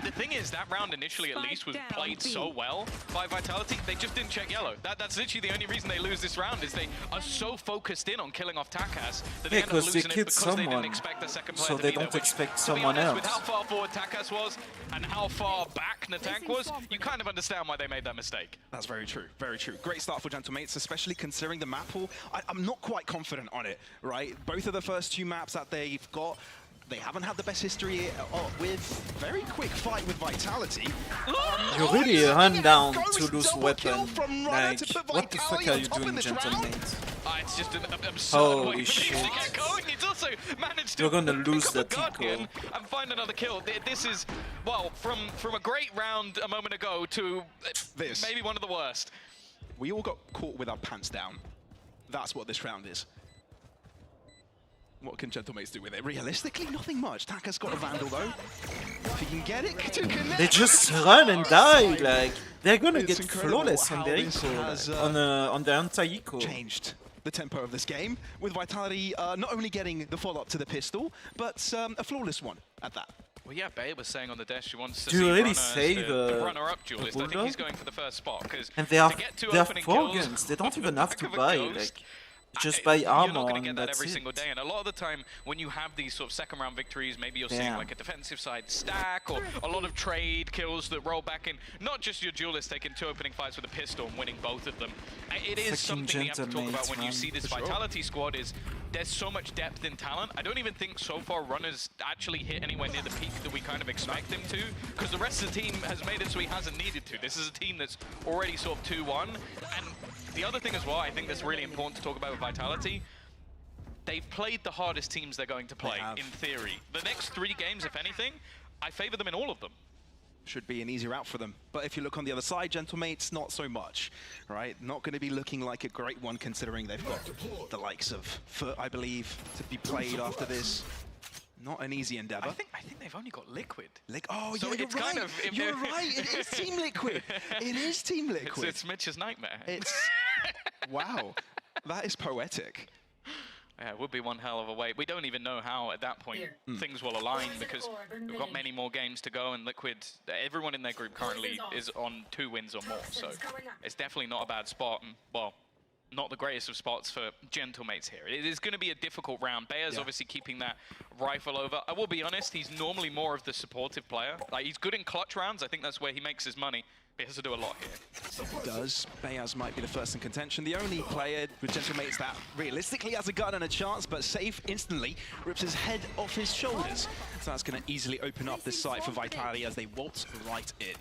S5: the thing is, that round initially at least was played so well by Vitality, they just didn't check yellow. That's literally the only reason they lose this round, is they are so focused in on killing off Takas that they end up
S13: Because they
S5: losing it
S13: killed
S5: because they didn't
S13: someone,
S5: expect the second player
S13: so
S5: to
S13: they
S5: be there,
S13: don't
S5: which,
S13: expect
S5: to be
S13: someone
S5: honest,
S13: else.
S5: with how far forward Takas was and how far back Natank was, you kind of understand why they made that mistake.
S14: That's very true, very true. Great start for Gentlemates, especially considering the map pool. I'm not quite confident on it, right? Both of the first two maps that they've got, they haven't had the best history with very quick fight with Vitality.
S13: You really run down to lose
S14: double
S13: weapon.
S14: kill from Runner
S13: Like,
S14: to put
S13: what the fuck
S14: Vitality
S13: are
S14: on
S13: you
S14: top in
S13: doing,
S14: this
S13: gentlemen?
S5: It's just an absurd
S13: Holy
S5: way for these to
S13: shit.
S5: get going. He's also managed to
S13: You're gonna
S5: pick
S13: lose
S5: up
S13: that
S5: a Guardian
S13: eco.
S5: and find another kill. This is, well, from a great round a moment ago to
S14: This.
S5: maybe one of the worst.
S14: We all got caught with our pants down. That's what this round is. What can Gentlemates do with it? Realistically, nothing much. Taka's got a Vandal though. If he can get it to connect.
S13: They just run and die, like they're gonna
S14: It's
S13: get
S14: incredible
S13: flawless on
S14: how
S13: their
S14: this
S13: eco,
S14: has,
S13: like, on their anti-eco.
S14: Changed. the tempo of this game, with Vitality not only getting the follow-up to the pistol, but a flawless one at that.
S5: Well, yeah, Bae was saying on the desk she wants to
S13: Do
S5: see
S13: you really
S5: Runner
S13: say
S5: as the runner-up duelist. I think he's going for the first spot because
S13: and they have
S5: opening
S13: 4
S5: kills,
S13: guns. They don't even have to buy. Like, just
S5: you're
S13: buy armor
S5: not going to get
S13: and
S5: that
S13: that's
S5: every
S13: it.
S5: single day, and a lot of the time when you have these sort of second round victories, maybe you're seeing like a defensive side stack or a lot of trade kills that roll back in. Not just your duelist taking 2 opening fights with a pistol and winning both of them. It is something you have to talk about when you see this Vitality squad is there's so much depth in talent. I don't even think so far Runner's actually hit anywhere near the peak that we kind of expect him to, because the rest of the team has made it so he hasn't needed to. This is a team that's already sort of 2-1, and the other thing as well, I think that's really important to talk about with Vitality, they've played the hardest teams they're going to play, in theory. The next 3 games, if anything, I favor them in all of them.
S14: Should be an easy route for them. But if you look on the other side, Gentlemates, not so much, right? Not going to be looking like a great one considering they've got the likes of Foot, I believe, to be played after this. Not an easy endeavor.
S5: I think they've only got Liquid.
S14: Oh,
S5: so
S14: yeah, you're right.
S5: Kind of,
S14: you're right. It is Team Liquid. It is Team Liquid.
S5: It's Mitch's nightmare.
S14: It's wow. That is poetic.
S5: Yeah, it would be one hell of a way. We don't even know how, at that point, things will align because we've got many more games to go, and Liquid, everyone in their group currently is on 2 wins or more, so it's definitely not a bad spot, and, well, not the greatest of spots for Gentlemates here. It is going to be a difficult round. Baer's obviously keeping that rifle over. I will be honest, he's normally more of the supportive player. Like, he's good in clutch rounds. I think that's where he makes his money. He has to do a lot here.
S14: He does. Bayaz might be the first in contention. The only player with Gentlemates that realistically has a gun and a chance, but Safe instantly rips his head off his shoulders. So that's going to easily open up this site for Vitality as they waltz right in.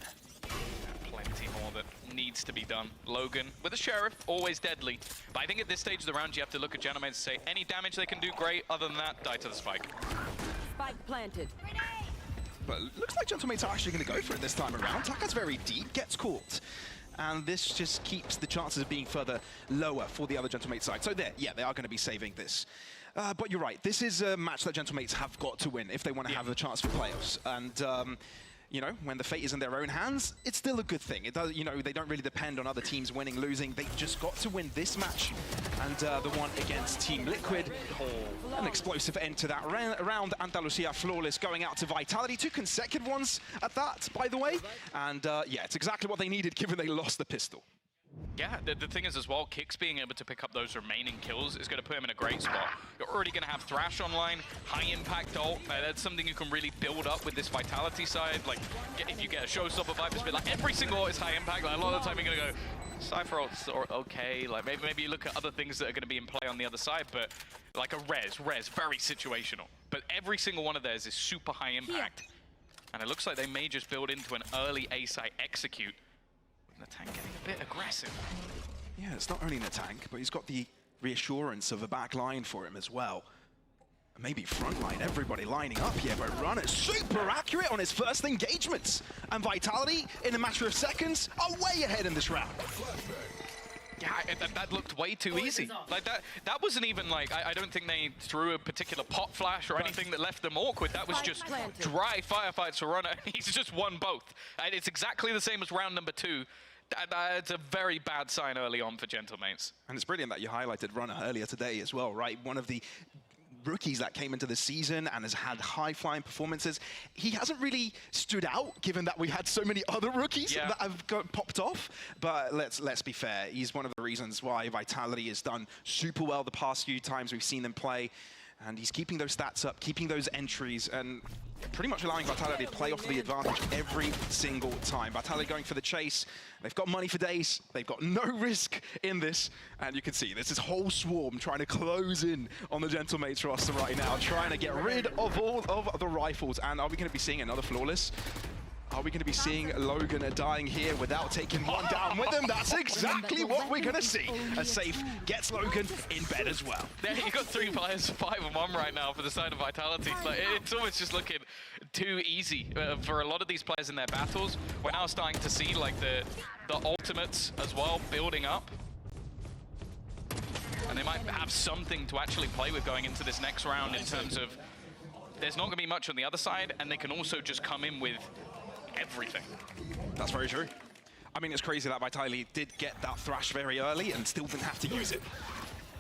S5: Plenty more that needs to be done. Logan with a Sheriff, always deadly. But I think at this stage of the round, you have to look at Gentlemates and say, any damage they can do, great. Other than that, die to the spike.
S15: Spike planted.
S14: But it looks like Gentlemates are actually going to go for it this time around. Taka's very deep, gets caught. And this just keeps the chances of being further lower for the other Gentlemates side. So there, yeah, they are going to be saving this. But you're right, this is a match that Gentlemates have got to win if they want to have a chance for playoffs. And you know, when the fate is in their own hands, it's still a good thing. It does, you know, they don't really depend on other teams winning, losing. They've just got to win this match. And the one against Team Liquid, an explosive end to that round. Andalusia flawless going out to Vitality. 2 consecutive ones at that, by the way. And yeah, it's exactly what they needed given they lost the pistol.
S5: Yeah, the thing is as well, Kix being able to pick up those remaining kills is going to put him in a great spot. You're already going to have Thrash online, high impact ult. That's something you can really build up with this Vitality side. Like, if you get a Showstopper Viper Spit, like every single ult is high impact. Like, a lot of the time you're going to go, Cypher ult's okay. Like, maybe you look at other things that are going to be in play on the other side, but like a Res, very situational. But every single one of theirs is super high impact. And it looks like they may just build into an early A site execute. Natang getting a bit aggressive.
S14: Yeah, it's not only Natang, but he's got the reassurance of a back line for him as well. Maybe front line, everybody lining up here, but Runner's super accurate on his first engagements. And Vitality, in a matter of seconds, are way ahead in this round.
S5: Yeah, that looked way too easy. Like that wasn't even like, I don't think they threw a particular pot flash or anything that left them awkward. That was just dry firefights for Runner. He's just won both. And it's exactly the same as round number 2. It's a very bad sign early on for Gentlemates.
S14: And it's brilliant that you highlighted Runner earlier today as well, right? One of the rookies that came into the season and has had high-flying performances. He hasn't really stood out, given that we had so many other rookies that have popped off. But let's be fair, he's one of the reasons why Vitality has done super well the past few times we've seen them play. And he's keeping those stats up, keeping those entries, and pretty much allowing Vitality to play off the advantage every single time. Vitality going for the chase. They've got money for days. They've got no risk in this. And you can see there's this whole swarm trying to close in on the Gentlemates roster right now, trying to get rid of all of the rifles. And are we going to be seeing another flawless? Are we going to be seeing Logan dying here without taking one down with him? That's exactly what we're going to see. As Safe gets Logan in bed as well.
S5: Yeah, you got 3 players, 5-on-1 right now for the side of Vitality. Like, it's almost just looking too easy for a lot of these players in their battles. We're now starting to see like the ultimates as well building up. And they might have something to actually play with going into this next round in terms of there's not going to be much on the other side, and they can also just come in with everything.
S14: That's very true. I mean, it's crazy that Vitality did get that Thrash very early and still didn't have to use it.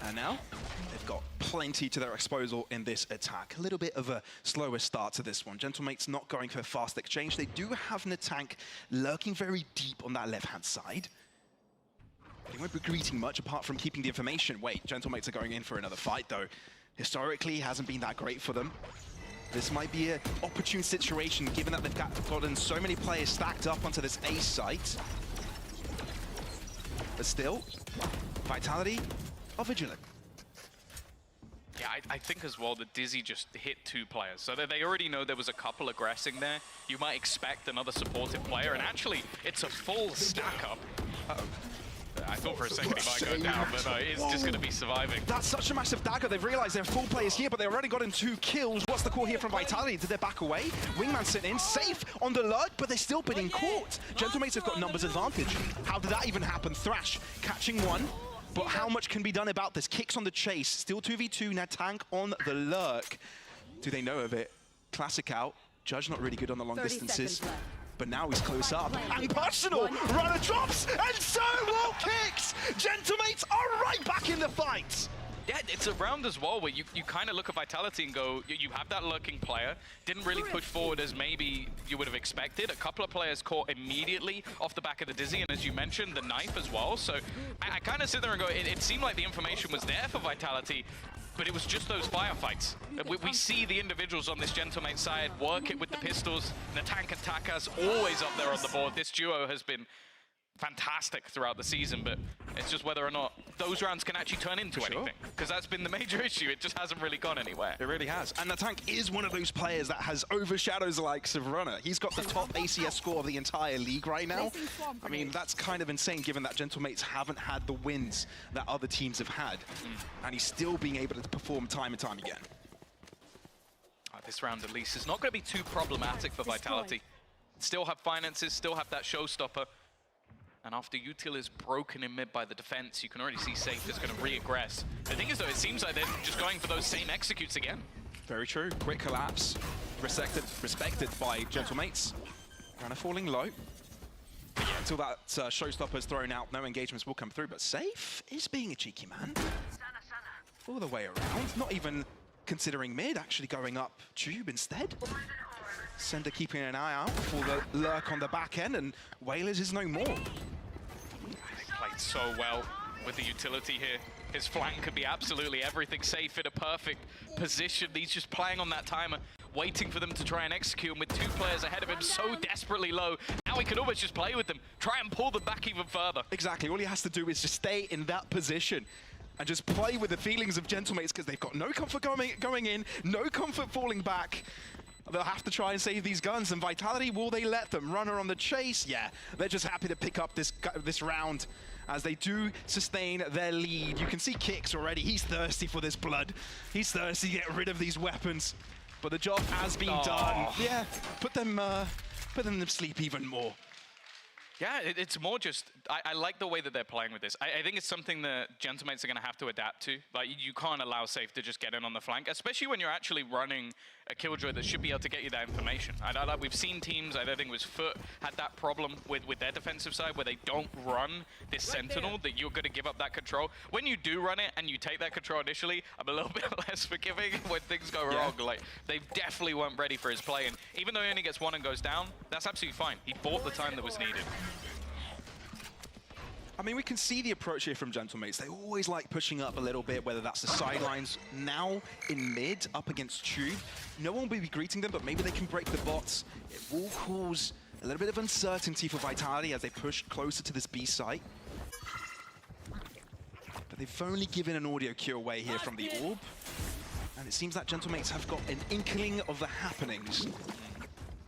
S14: And now they've got plenty to their disposal in this attack. A little bit of a slower start to this one. Gentlemate's not going for a fast exchange. They do have Natank lurking very deep on that left-hand side. They won't be greeting much apart from keeping the information. Wait, Gentlemates are going in for another fight though. Historically, it hasn't been that great for them. This might be an opportune situation given that they've gotten so many players stacked up onto this A site. But still, Vitality are vigilant.
S5: Yeah, I think as well that Dizzy just hit 2 players. So they already know there was a couple aggressing there. You might expect another supportive player, and actually, it's a full stack up. Uh-oh. I thought for a second he might go down, but no, it's just going to be surviving.
S14: That's such a massive dagger. They've realized there are 4 players here, but they've already gotten 2 kills. What's the call here from Vitality? Did they back away? Wingman sitting in, safe on the lurk, but they're still being caught. Gentlemates have got numbers advantage. How did that even happen? Thrash catching one. But how much can be done about this? Kicks on the chase, still 2v2, Natank on the lurk. Do they know of it? Classic out. Judge not really good on the long distances. But now he's close up. And personal! Runner drops, and so will Kicks! Gentlemates are right back in the fight!
S5: Yeah, it's a round as well where you kind of look at Vitality and go, you have that lurking player, didn't really push forward as maybe you would have expected. A couple of players caught immediately off the back of the Dizzy, and as you mentioned, the knife as well. So I kind of sit there and go, it seemed like the information was there for Vitality, but it was just those firefights. We see the individuals on this Gentlemate side work it with the pistols. Natank and Taka's always up there on the board. This duo has been fantastic throughout the season, but it's just whether or not those rounds can actually turn into anything, because that's been the major issue. It just hasn't really gone anywhere.
S14: It really has. And Natank is one of those players that has overshadowed the likes of Runner. He's got the top ACS score of the entire league right now. I mean, that's kind of insane given that Gentlemates haven't had the wins that other teams have had. And he's still being able to perform time and time again.
S5: This round at least is not going to be too problematic for Vitality. Still have finances, still have that showstopper. And after Util is broken in mid by the defense, you can already see Safe is going to re-aggress. The thing is, though, it seems like they're just going for those same executes again.
S14: Very true. Quick collapse. Respected by Gentlemates. Runner falling low. But yeah, until that showstopper is thrown out, no engagements will come through. But Safe is being a cheeky man. All the way around. Not even considering mid, actually going up tube instead. Sender keeping an eye out for the lurk on the back end, and Whalers is no more.
S5: They played so well with the utility here. His flank could be absolutely everything. Safe in a perfect position. He's just playing on that timer, waiting for them to try and execute him with 2 players ahead of him so desperately low. Now he can almost just play with them, try and pull them back even further.
S14: Exactly, all he has to do is just stay in that position and just play with the feelings of Gentlemates, because they've got no comfort going in, no comfort falling back. They'll have to try and save these guns, and Vitality, will they let them? Runner on the chase? Yeah, they're just happy to pick up this round as they do sustain their lead. You can see Kicks already. He's thirsty for this blood. He's thirsty to get rid of these weapons. But the job has been done. Yeah, put them to sleep even more.
S5: Yeah, it's more just, I like the way that they're playing with this. I think it's something that Gentlemates are going to have to adapt to. Like, you can't allow Safe to just get in on the flank, especially when you're actually running a Killjoy that should be able to get you that information. We've seen teams, I think it was Foot, had that problem with their defensive side where they don't run this Sentinel, that you're going to give up that control. When you do run it and you take that control initially, I'm a little bit less forgiving when things go wrong. Like, they definitely weren't ready for his play, and even though he only gets 1 and goes down, that's absolutely fine. He bought the time that was needed.
S14: I mean, we can see the approach here from Gentlemates. They always like pushing up a little bit, whether that's the sidelines. Now in mid, up against Tube. No one will be greeting them, but maybe they can break the bots. It will cause a little bit of uncertainty for Vitality as they push closer to this B site. But they've only given an audio cue away here from the Orb. And it seems that Gentlemates have got an inkling of the happenings.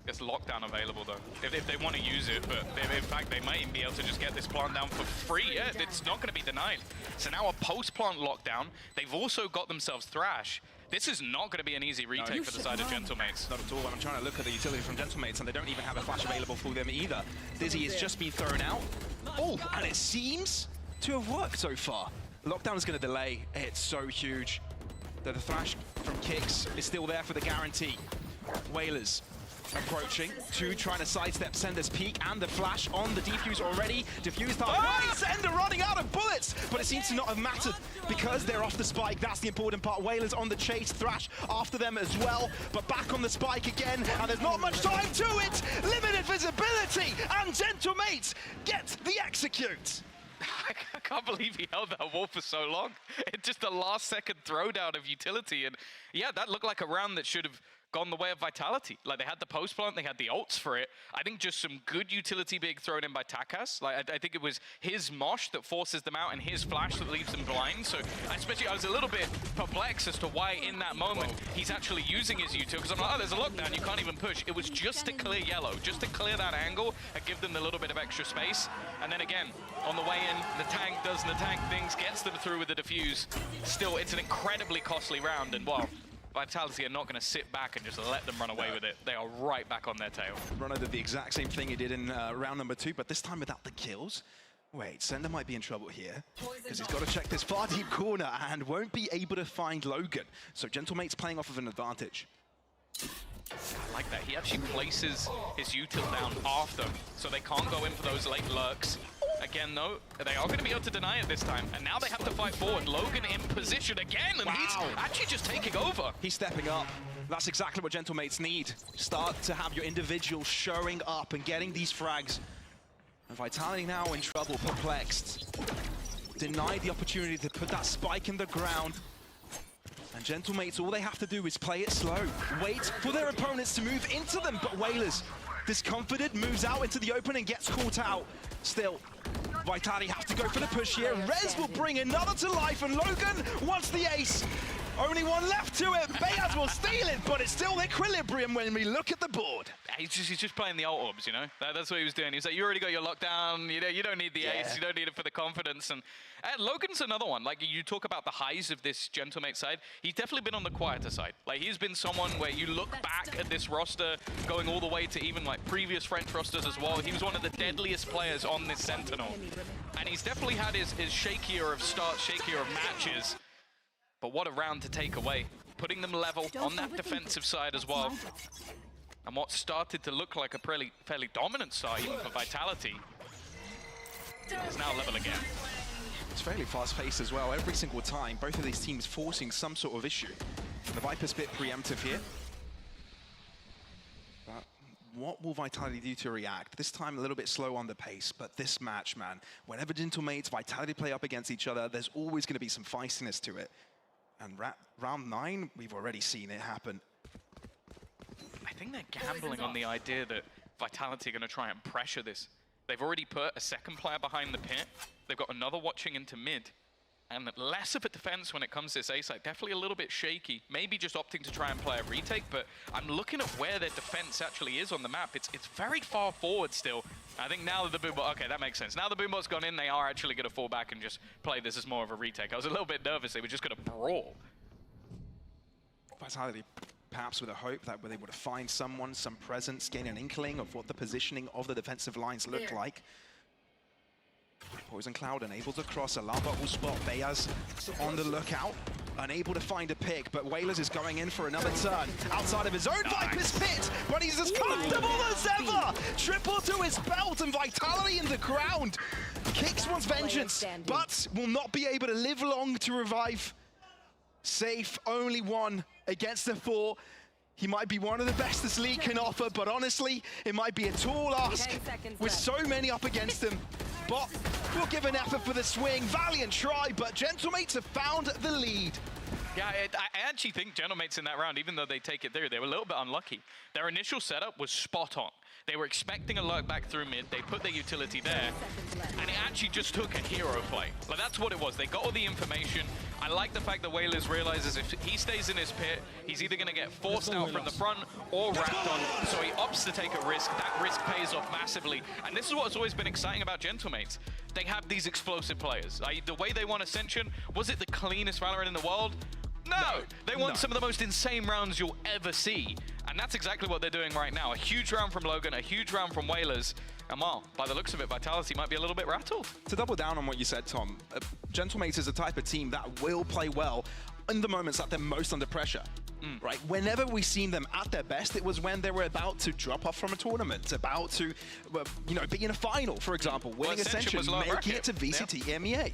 S5: There's lockdown available though, if they want to use it, but in fact they might even be able to just get this plant down for free. Yeah, it's not going to be denied. So now a post-plant lockdown. They've also got themselves Thrash. This is not going to be an easy retake for the side of Gentlemates.
S14: Not at all, and I'm trying to look at the utility from Gentlemates, and they don't even have a flash available for them either. Dizzy has just been thrown out. Oh, and it seems to have worked so far. Lockdown is going to delay. It's so huge. The Thrash from Kicks is still there for the guarantee. Whalers approaching. Two trying to sidestep Sender's peak and the flash on the defuse already. Diffused up. Right, Sender running out of bullets, but it seems to not have mattered because they're off the spike. That's the important part. Whalers on the chase. Thrash after them as well, but back on the spike again, and there's not much time to it. Limited visibility, and Gentlemates get the execute.
S5: I can't believe he held that wall for so long. It's just a last-second throwdown of utility, and yeah, that looked like a round that should have gone the way of Vitality. Like, they had the post plant, they had the ults for it. I think just some good utility being thrown in by Takas. Like, I think it was his mosh that forces them out and his flash that leaves them blind. So, especially, I was a little bit perplexed as to why in that moment he's actually using his util, because I'm like, oh, there's a lockdown, you can't even push. It was just to clear yellow, just to clear that angle and give them a little bit of extra space. And then again, on the way in, the tank does the tank things, gets them through with the defuse. Still, it's an incredibly costly round, and well, Vitality are not going to sit back and just let them run away with it. They are right back on their tail.
S14: Runner did the exact same thing he did in round number 2, but this time without the kills. Wait, Sender might be in trouble here, because he's got to check this far deep corner and won't be able to find Logan. So Gentlemate's playing off of an advantage.
S5: I like that. He actually places his util down after, so they can't go in for those late lurks. Again, though, they are going to be able to deny it this time, and now they have to fight forward. Logan in position again, and he's actually just taking over.
S14: He's stepping up. That's exactly what Gentlemates need. Start to have your individual showing up and getting these frags. And Vitality now in trouble, perplexed. Denied the opportunity to put that spike in the ground. And Gentlemates, all they have to do is play it slow. Wait for their opponents to move into them, but Whalers, discomforted, moves out into the open and gets caught out. Still, Vitality have to go for the push here. Rez will bring another to life, and Logan wants the ace. Only one left to it. Bayaz will steal it, but it's still equilibrium when we look at the board.
S5: He's just playing the ult orbs, you know? That's what he was doing. He was like, you already got your lockdown. You don't need the ace. You don't need it for the confidence. And Logan's another one. Like, you talk about the highs of this Gentlemate side. He's definitely been on the quieter side. Like, he's been someone where you look back at this roster, going all the way to even, like, previous French rosters as well. He was one of the deadliest players on this Sentinel. And he's definitely had his shakier of starts, shakier of matches. But what a round to take away. Putting them level on that defensive side as well. And what started to look like a fairly dominant side for Vitality is now level again.
S14: It's fairly fast-paced as well. Every single time, both of these teams forcing some sort of issue. The Viper's bit preemptive here. But what will Vitality do to react? This time a little bit slow on the pace, but this match, man, whenever Gentlemates, Vitality play up against each other, there's always going to be some feistiness to it. And round 9, we've already seen it happen.
S5: I think they're gambling on the idea that Vitality are going to try and pressure this. They've already put a second player behind the pit. They've got another watching into mid. And less of a defense when it comes to this A side. Definitely a little bit shaky. Maybe just opting to try and play a retake, but I'm looking at where their defense actually is on the map. It's very far forward still. I think now that the Boombot, okay, that makes sense. Now the Boombot's gone in, they are actually going to fall back and just play this as more of a retake. I was a little bit nervous they were just going to brawl.
S14: Vitality, perhaps with a hope that they would find someone, some presence, gain an inkling of what the positioning of the defensive lines look like. Poison Cloud unable to cross. Alarm bot will spot Bayaz on the lookout. Unable to find a pick, but Whalers is going in for another turn. Outside of his own Viper's pit, but he's as comfortable as ever! Triple to his belt and Vitality in the ground. Kicks one's vengeance, but will not be able to live long to revive. Safe, only one against the 4. He might be one of the best this league can offer, but honestly, it might be a tall ask with so many up against him. But we'll give an effort for the swing. Valiant try, but Gentlemates have found the lead.
S5: Yeah, I actually think Gentlemates in that round, even though they take it through, they were a little bit unlucky. Their initial setup was spot on. They were expecting a lurk back through mid, they put their utility there, and it actually just took a hero play. Like, that's what it was. They got all the information. I like the fact that Whalers realizes if he stays in his pit, he's either going to get forced out from the front or wrapped on, so he opts to take a risk. That risk pays off massively, and this is what's always been exciting about Gentlemates. They have these explosive players. The way they won Ascension, was it the cleanest Valorant in the world? No! They won some of the most insane rounds you'll ever see. And that's exactly what they're doing right now. A huge round from Logan, a huge round from Whalers. And well, by the looks of it, Vitality might be a little bit rattled.
S14: To double down on what you said, Tom, Gentlemates is the type of team that will play well in the moments that they're most under pressure. right? Whenever we've seen them at their best, it was when they were about to drop off from a tournament, about to, you know, be in a final, for example, winning Ascension, making it to VCT EMEA.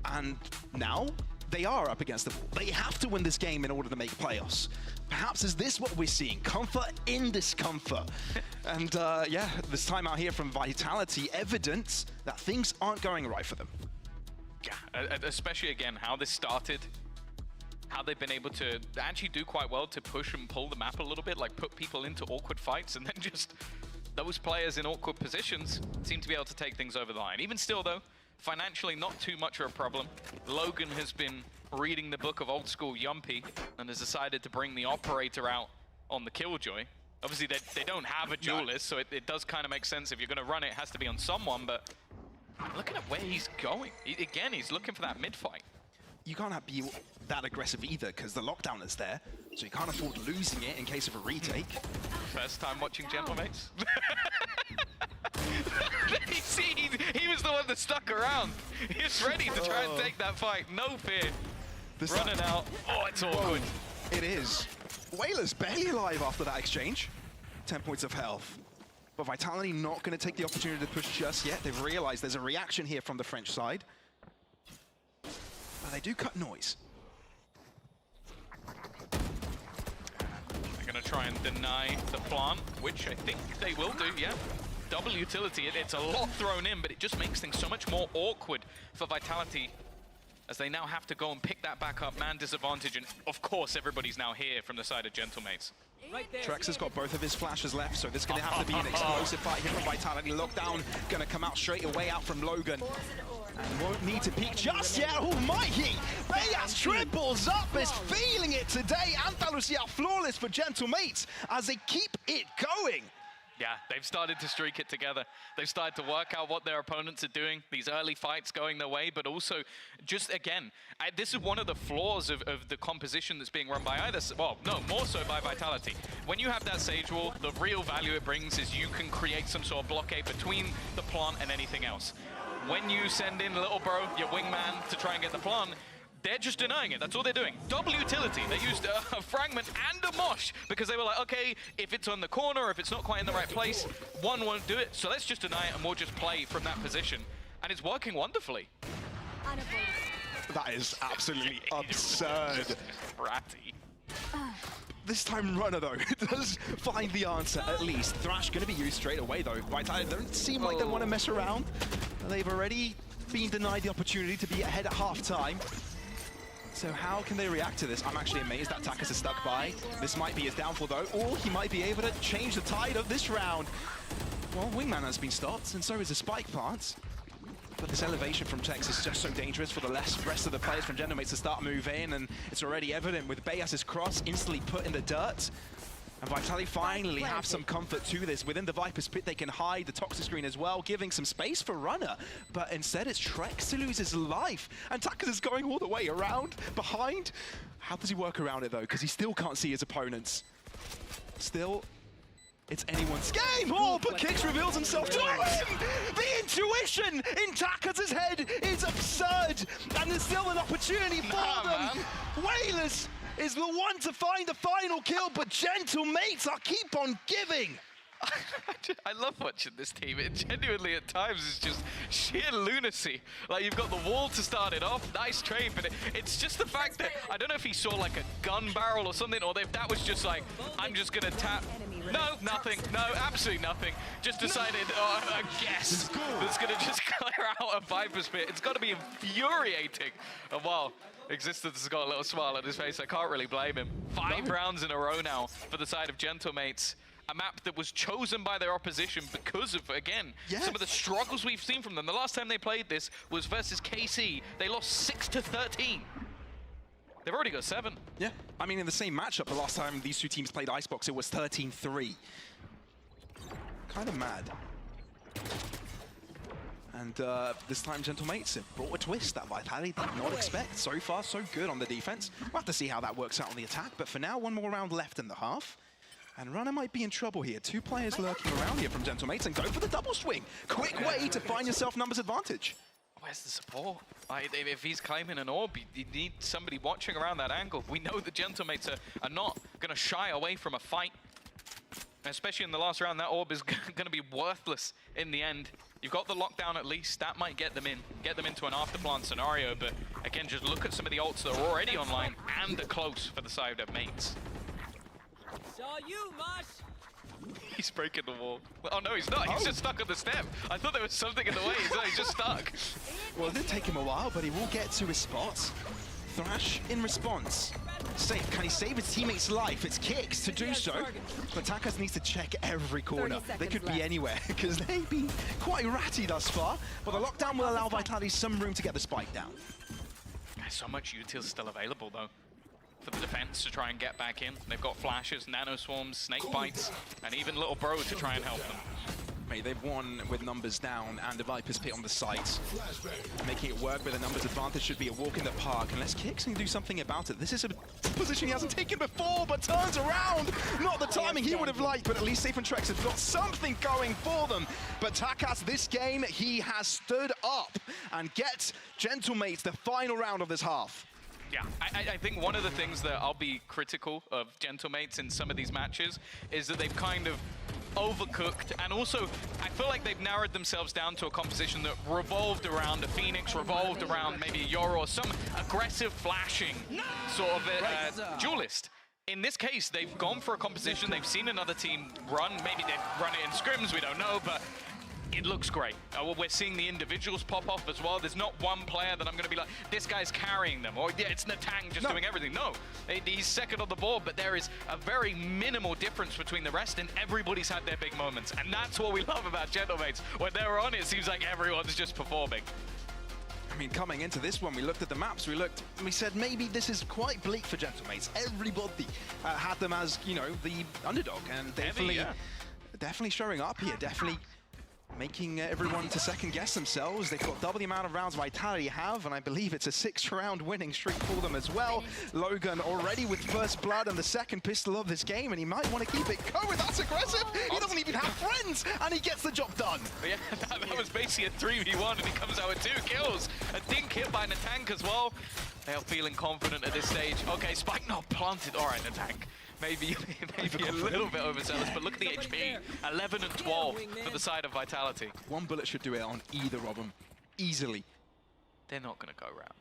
S14: And now they are up against the wall. They have to win this game in order to make playoffs. Perhaps is this what we're seeing? Comfort in discomfort. And yeah, this time out here from Vitality, evidence that things aren't going right for them.
S5: Yeah, especially again, how this started, how they've been able to actually do quite well to push and pull the map a little bit, like put people into awkward fights, and then just those players in awkward positions seem to be able to take things over the line. Even still though, financially not too much of a problem. Logan has been reading the book of old school Yumpy and has decided to bring the operator out on the Killjoy. Obviously they don't have a duelist, so it does kind of make sense. If you're going to run it, it has to be on someone, but looking at where he's going, again, he's looking for that mid-fight.
S14: You can't be that aggressive either, because the lockdown is there, so you can't afford losing it in case of a retake.
S5: First time watching Gentlemates. See, he was the one that stuck around. He was ready to try and take that fight, no fear. Running out, oh, it's awkward.
S14: It is. Whalers barely alive after that exchange. 10 points of health. But Vitality not going to take the opportunity to push just yet. They've realized there's a reaction here from the French side. But they do cut noise.
S5: They're going to try and deny the plant, which I think they will do, yeah. Double utility, it's a lot thrown in, but it just makes things so much more awkward for Vitality as they now have to go and pick that back up, man disadvantage, and of course everybody's now here from the side of Gentlemates.
S14: Trex has got both of his flashes left, so this is going to have to be an explosive fight here from Vitality. Lockdown going to come out straight away out from Logan. And won't need to peek just yet. Oh, mighty! Bayas triples up, is feeling it today. Andalusia flawless for Gentlemates as they keep it going.
S5: Yeah, they've started to streak it together. They've started to work out what their opponents are doing, these early fights going their way, but also just, again, this is one of the flaws of the composition that's being run by either, well, no, more so by Vitality. When you have that Sage Wall, the real value it brings is you can create some sort of blockade between the plant and anything else. When you send in little bro, your wingman, to try and get the plant, they're just denying it. That's all they're doing. Double utility. They used a fragment and a mosh because they were like, okay, if it's on the corner, or if it's not quite in the right place, one won't do it. So let's just deny it and we'll just play from that position. And it's working wonderfully.
S14: That is absolutely absurd.
S5: Ratty.
S14: This time Runner, though, does find the answer at least. Thrash going to be used straight away, though. Vitality don't seem like they want to mess around. They've already been denied the opportunity to be ahead at half-time. So how can they react to this? I'm actually amazed that Takas is stuck by. This might be his downfall, though, or he might be able to change the tide of this round. Well, Wingman has been stopped, and so is the Spike Plant. But this elevation from Tex is just so dangerous for the rest of the players from Gentlemates to start move in, and it's already evident with Bayas' cross instantly put in the dirt. And Vitality finally have some comfort to this. Within the Viper's pit, they can hide the toxic screen as well, giving some space for Runner. But instead, it's Trex who loses life. And Takas is going all the way around, behind. How does he work around it, though? Because he still can't see his opponents. Still, it's anyone's game. Oh, but Kix reveals himself to win! The intuition in Takas' head is absurd. And there's still an opportunity for them. Whalers is the one to find the final kill, but Gentlemates are keep on giving.
S5: I love watching this team. It genuinely at times is just sheer lunacy. Like, you've got the wall to start it off, nice trade, but it's just the fact that, I don't know if he saw like a gun barrel or something, or if that was just like, I'm just gonna tap. No, nothing. No, absolutely nothing. Just decided, a guess that's gonna just clear out a Viper's pit. It's gotta be infuriating. And wow, Existence has got a little smile on his face. I can't really blame him. 5 rounds in a row now for the side of Gentlemates. A map that was chosen by their opposition because of, again, some of the struggles we've seen from them. The last time they played this was versus KC. They lost 6-13. They've already got 7.
S14: Yeah, I mean, in the same matchup, the last time these two teams played Icebox, it was 13-3. Kind of mad. And this time, Gentlemates have brought a twist that Vitality did not expect. So far, so good on the defense. We'll have to see how that works out on the attack. But for now, one more round left in the half. And Runner might be in trouble here. 2 players lurking around here from Gentlemates and go for the double swing. Quick way to find yourself numbers advantage.
S5: where's the support? Like, if he's claiming an orb, you need somebody watching around that angle. We know the Gentlemates are not going to shy away from a fight. Especially in the last round, that orb is going to be worthless in the end. You've got the lockdown at least. That might get them into an afterplant scenario. But again, just look at some of the ults that are already online and are close for the side of Mates.
S15: Saw you, Mosh.
S5: He's breaking the wall. Oh no, he's not. He's just stuck on the step. I thought there was something in the way. He's just stuck.
S14: Well, it did take him a while, but he will get to his spot. Thrash in response. Can he save his teammate's life? It's Kicks to do so, but Takas needs to check every corner. They could be anywhere, because they've been quite ratty thus far, but the lockdown will allow Vitality some room to get the spike down.
S5: There's so much util still available, though, for the defense to try and get back in. They've got flashes, nano swarms, snake bites, and even little bro to try and help them.
S14: Mate, they've won with numbers down and the Viper's pit on the site. Making it work with a numbers advantage should be a walk in the park, unless Kicks can do something about it. This is a position he hasn't taken before, but turns around. Not the timing he would have liked, but at least Safe and Trex have got something going for them. But Takas, this game, he has stood up and gets Gentlemates the final round of this half.
S5: Yeah, I think one of the things that I'll be critical of Gentlemates in some of these matches is that they've kind of overcooked, and also I feel like they've narrowed themselves down to a composition that revolved around a Phoenix, revolved around maybe a Yoru or some aggressive flashing sort of duelist. In this case, they've gone for a composition, they've seen another team run, maybe they've run it in scrims, we don't know, but it looks great. We're seeing the individuals pop off as well. There's not one player that I'm going to be like, this guy's carrying them, or yeah, it's Natang just doing everything. No, he's second on the board, but there is a very minimal difference between the rest, and everybody's had their big moments. And that's what we love about Gentlemates. When they're on, it seems like everyone's just performing.
S14: I mean, coming into this one, we looked at the maps, we said maybe this is quite bleak for Gentlemates. Everybody had them as, you know, the underdog, and definitely showing up here, definitely making everyone to second guess themselves. They've got double the amount of rounds Vitality have, and I believe it's a 6-round winning streak for them as well. Logan already with first blood and the second pistol of this game, and he might want to keep it going. That's aggressive. He doesn't even have friends, and he gets the job done.
S5: Yeah, that was basically a 3v1, and he comes out with 2 kills. A dink hit by Natang as well. They are feeling confident at this stage. Okay, Spike not planted. All right, Natang. Maybe a little bit overzealous, but look at the HP. 11 and 12 for the side of Vitality.
S14: One bullet should do it on either of them, easily.
S5: They're not going to go around.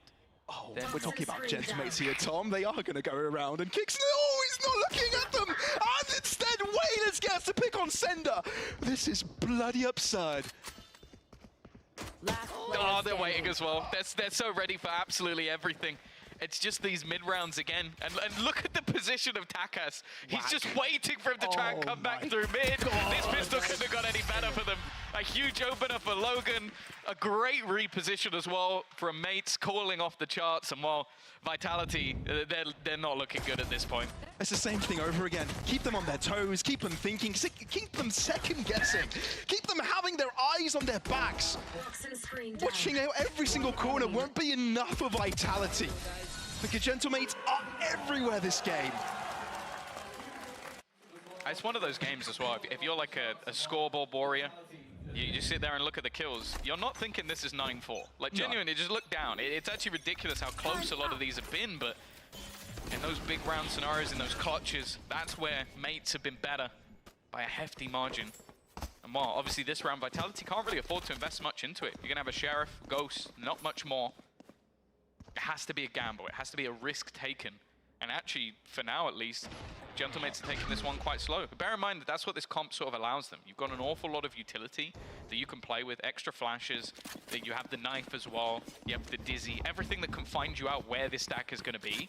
S14: Oh, we're talking about Gentlemates here, Tom. They are going to go around, and Kicks, oh, he's not looking at them! And instead, Wailers gets to pick on Sender. This is bloody absurd.
S5: Oh, they're waiting as well. They're so ready for absolutely everything. It's just these mid-rounds again. And look at the position of Takas. He's just waiting for him to try and come back through mid. This pistol couldn't have got any better for them. A huge opener for Logan. A great reposition as well from Mates, calling off the charts. And while Vitality, they're not looking good at this point.
S14: It's the same thing over again. Keep them on their toes, keep them thinking, keep them second-guessing. Keep them having their eyes on their backs. Watching out every single corner won't be enough for Vitality. Because Gentlemates are everywhere this game.
S5: It's one of those games as well. If you're like a scoreboard warrior, you sit there and look at the kills, you're not thinking this is 9-4. Like, genuinely, just look down. It's actually ridiculous how close a lot of these have been, but in those big round scenarios, in those clutches, that's where Mates have been better by a hefty margin. And while obviously this round, Vitality can't really afford to invest much into it. You're going to have a Sheriff, Ghost, not much more. It has to be a gamble. It has to be a risk taken. And actually, for now at least, Gentlemates are taking this one quite slow. But bear in mind that that's what this comp sort of allows them. You've got an awful lot of utility that you can play with, extra flashes, that you have the knife as well, you have the dizzy, everything that can find you out where this stack is going to be.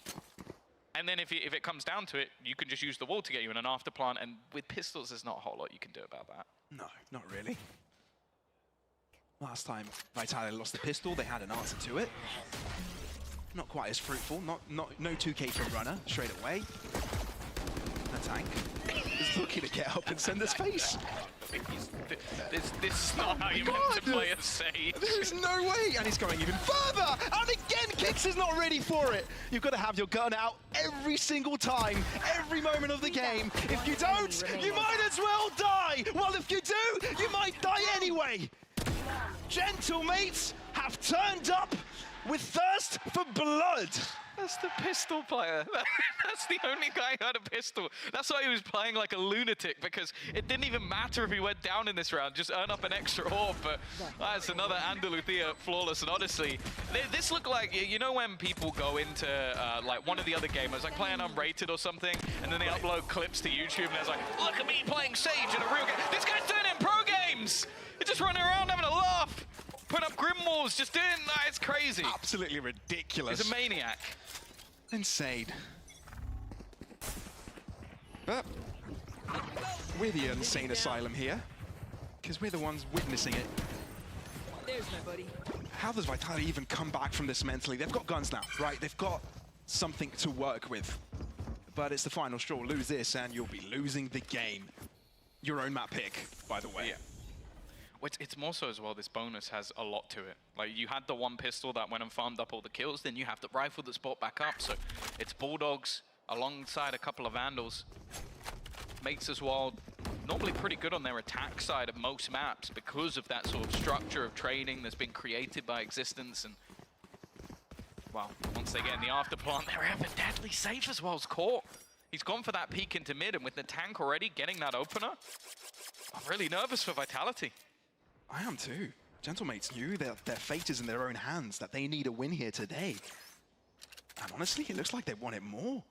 S5: And then if it comes down to it, you can just use the wall to get you in an afterplant, and with pistols, there's not a whole lot you can do about that.
S14: No, not really. Last time Vitality lost the pistol, they had an answer to it. Not quite as fruitful, no 2K from Runner straight away. Natang is looking to get up and send his face.
S5: This is not how you meant to play a Sage.
S14: There's no way, and he's going even further, and again Kicks is not ready for it. You've got to have your gun out every single time, every moment of the game. If you don't, you might as well die. Well, if you do, you might die anyway. Gentlemates have turned up with thirst for blood.
S5: That's the pistol player. That's the only guy who had a pistol. That's why he was playing like a lunatic, because it didn't even matter if he went down in this round, just earn up an extra orb. But that's another Andalucia flawless. And honestly, this looked like, you know when people go into like one of the other gamers, like playing Unrated or something, and then they upload clips to YouTube, and it's like, look at me playing Sage in a real game. This guy's doing it in pro games. He's just running around having a laugh. Put up grim walls, just doing that. It's crazy.
S14: Absolutely ridiculous.
S5: He's a maniac.
S14: Insane. But we're the insane asylum here, because we're the ones witnessing it.
S15: There's my buddy.
S14: How does Vitality even come back from this mentally? They've got guns now, right? They've got something to work with. But it's the final straw. Lose this and you'll be losing the game. Your own map pick, by the way.
S5: Yeah. It's more so as well, this bonus has a lot to it. Like, you had the one pistol that went and farmed up all the kills, then you have the rifle that's brought back up, so it's Bulldogs alongside a couple of Vandals. Mates as well, normally pretty good on their attack side of most maps because of that sort of structure of training that's been created by Existence. And, well, once they get in the afterplant, they're ever deadly safe as well as Caught. He's gone for that peek into mid, and with the tank already getting that opener, I'm really nervous for Vitality.
S14: I am too. Gentlemates knew that their fate is in their own hands, that they need a win here today. And honestly, it looks like they want it more.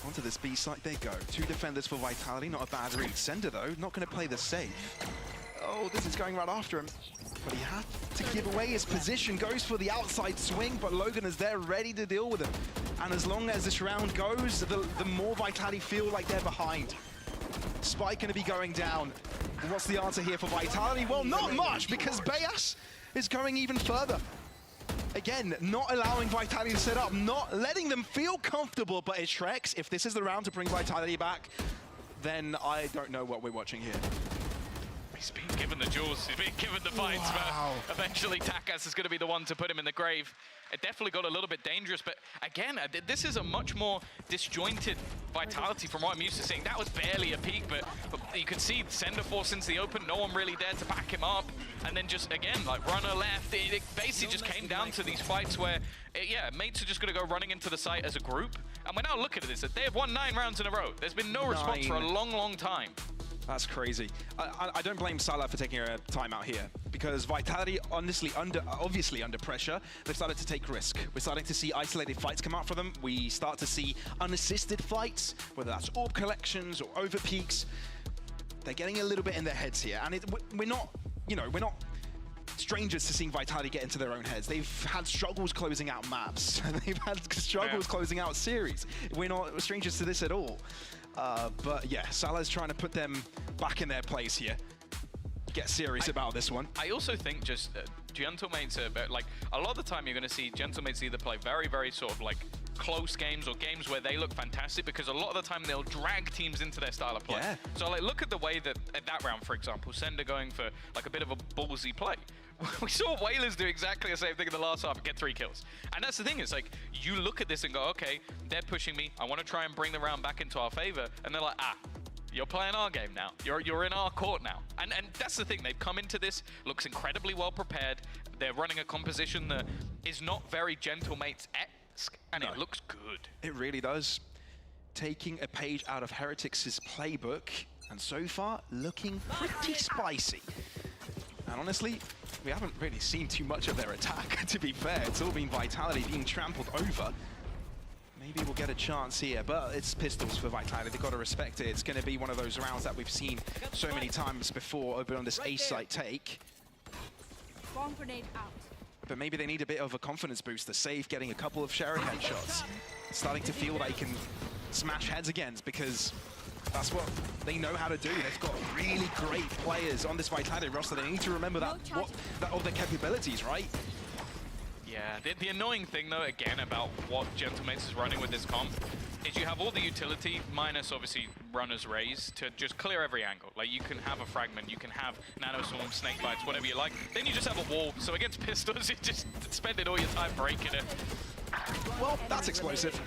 S14: Onto this B site they go. 2 defenders for Vitality, not a bad read. Sender, though, not going to play the safe. Oh, this is going right after him. But he had to give away his position. Goes for the outside swing, but Logan is there ready to deal with him. And as long as this round goes, the more Vitality feel like they're behind. Spike going to be going down. What's the answer here for Vitality? Well, not much, because Bayas is going even further. Again, not allowing Vitality to set up, not letting them feel comfortable, but it's Shreks. If this is the round to bring Vitality back, then I don't know what we're watching here.
S5: He's been given the jewels, he's been given the fights, but eventually Takas is going to be the one to put him in the grave. It definitely got a little bit dangerous, but again, this is a much more disjointed Vitality from what I'm used to seeing. That was barely a peak, but you could see Sender force into the open, no one really there to back him up, and then just, again, like runner left, it basically just came down to these fights where, yeah, mates are just going to go running into the site as a group, and we're now looking at this, they have won 9 rounds in a row. There's been no response for a long, long time.
S14: That's crazy. I don't blame Salah for taking a timeout here, because Vitality, honestly, obviously under pressure, they've started to take risk. We're starting to see isolated fights come out for them. We start to see unassisted fights, whether that's orb collections or over peaks. They're getting a little bit in their heads here, and we're not, you know, we're not strangers to seeing Vitality get into their own heads. They've had struggles closing out maps. They've had struggles closing out series. We're not strangers to this at all. But yeah, Salah's trying to put them back in their place here. Get serious about this one.
S5: I also think just Gentlemates, like a lot of the time you're going to see Gentlemates either play very, very sort of like close games or games where they look fantastic, because a lot of the time they'll drag teams into their style of play. Yeah. So like look at the way that at that round, for example, Sender going for like a bit of a ballsy play. We saw Whalers do exactly the same thing in the last half and get 3 kills. And that's the thing, it's like, you look at this and go, okay, they're pushing me, I want to try and bring the round back into our favor, and they're like, you're playing our game now. You're in our court now. And that's the thing, they've come into this, looks incredibly well prepared, they're running a composition that is not very Gentlemates-esque, and it looks good.
S14: It really does. Taking a page out of Heretics' playbook, and so far, looking pretty spicy. And honestly, we haven't really seen too much of their attack, to be fair. It's all been Vitality being trampled over. Maybe we'll get a chance here, but it's pistols for Vitality. They've got to respect it. It's going to be one of those rounds that we've seen so many times before over on this A-site take.
S15: Bomb grenade out.
S14: But maybe they need a bit of a confidence boost. The save getting a couple of Sherry headshots. Starting to feel that he can smash heads again, because that's what they know how to do. They've got really great players on this Vitality roster. They need to remember that, of their capabilities, right?
S5: Yeah, the annoying thing though, again, about what Gentlemates is running with this comp, is you have all the utility, minus obviously Runner's Raise, to just clear every angle. Like you can have a fragment, you can have nano swarm, snake bites, whatever you like. Then you just have a wall. So against pistols, you just spend all your time breaking it.
S14: Well, that's explosive.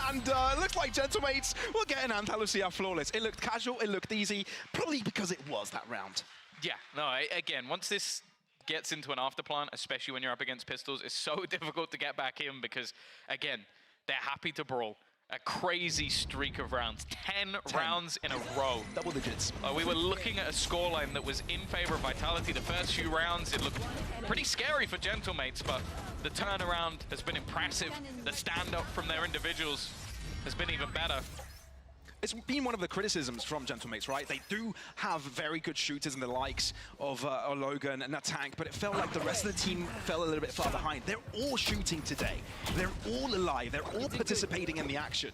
S14: And it looks like Gentlemates will get an Andalucia flawless. It looked casual, it looked easy, probably because it was that round.
S5: Yeah, no, again, once this gets into an afterplant, especially when you're up against pistols, it's so difficult to get back in because, again, they're happy to brawl. A crazy streak of rounds. 10 rounds in a row.
S14: Double digits.
S5: We were looking at a scoreline that was in favor of Vitality. The first few rounds, it looked pretty scary for Gentlemates, but the turnaround has been impressive. The stand-up from their individuals has been even better.
S14: It's been one of the criticisms from Gentlemates, right? They do have very good shooters in the likes of Logan and Natank, but it felt like the rest of the team fell a little bit far behind. They're all shooting today. They're all alive. They're all participating in the action.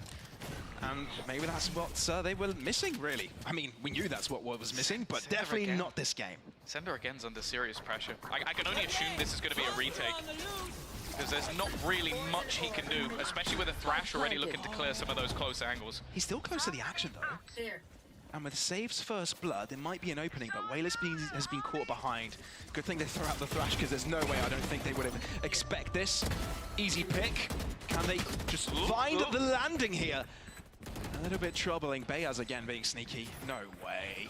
S14: And maybe that's what they were missing, really. I mean, we knew that's what was missing, but definitely not this game.
S5: Sender again's under serious pressure. I can only assume this is going to be a retake, because there's not really much he can do, especially with a Thrash already looking to clear some of those close angles.
S14: He's still close to the action, though. And with Save's first blood, there might be an opening, but Whalers has been caught behind. Good thing they throw out the Thrash, because there's no way I don't think they would have expect this. Easy pick. Can they just find the landing here? A little bit troubling. Bayaz again being sneaky. No way.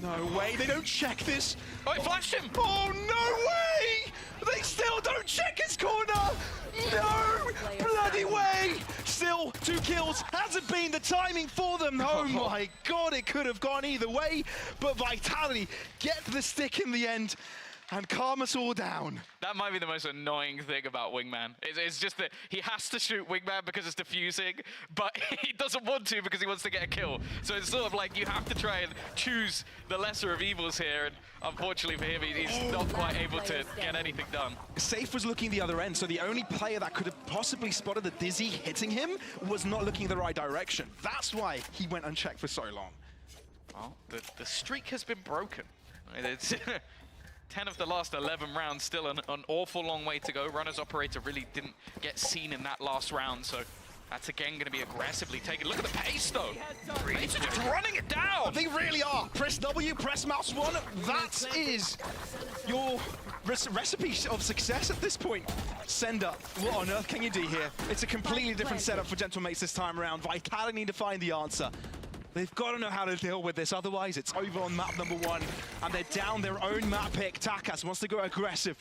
S14: No way, they don't check this.
S5: Oh, it flashed him.
S14: Oh, no way! They still don't check his corner. No bloody way. Still 2 kills. Hasn't been the timing for them. Oh my God, it could have gone either way. But Vitality get the stick in the end and calm us all down.
S5: That might be the most annoying thing about Wingman. It's just that he has to shoot Wingman because it's diffusing, but he doesn't want to because he wants to get a kill. So it's sort of like you have to try and choose the lesser of evils here, and unfortunately for him, he's not quite able to get anything done.
S14: Safe was looking the other end, so the only player that could have possibly spotted the Dizzy hitting him was not looking the right direction. That's why he went unchecked for so long.
S5: Well, the streak has been broken. It's 10 of the last 11 rounds, still an awful long way to go. Runner's Operator really didn't get seen in that last round, so that's again going to be aggressively taken. Look at the pace, though. They're just running it down.
S14: They really are. Press W, press mouse 1. That is your recipe of success at this point. Sender, what on earth can you do here? It's a completely different setup for Gentlemates this time around. Vitality need to find the answer. They've got to know how to deal with this, otherwise it's over on map number 1, and they're down their own map pick. Takas wants to go aggressive,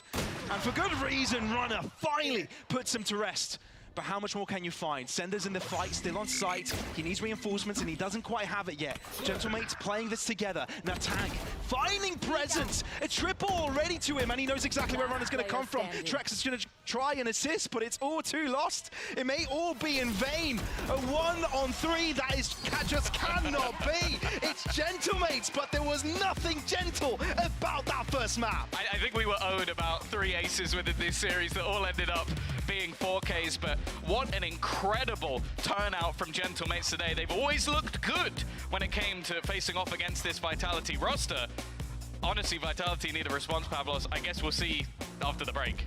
S14: and for good reason, Runner finally puts him to rest. But how much more can you find? Sender's in the fight, still on site. He needs reinforcements, and he doesn't quite have it yet. Gentlemates playing this together. Now Tank finding presence. A triple already to him, and he knows exactly where Runner's going to come from. Trex is going to try and assist, but it's all too lost. It may all be in vain. A 1-on-3, that is just cannot be. It's Gentlemates, but there was nothing gentle about that first map.
S5: I think we were owed about 3 aces within this series that all ended up being 4Ks, but what an incredible turnout from Gentlemates today. They've always looked good when it came to facing off against this Vitality roster. Honestly, Vitality need a response, Pavlos. I guess we'll see after the break.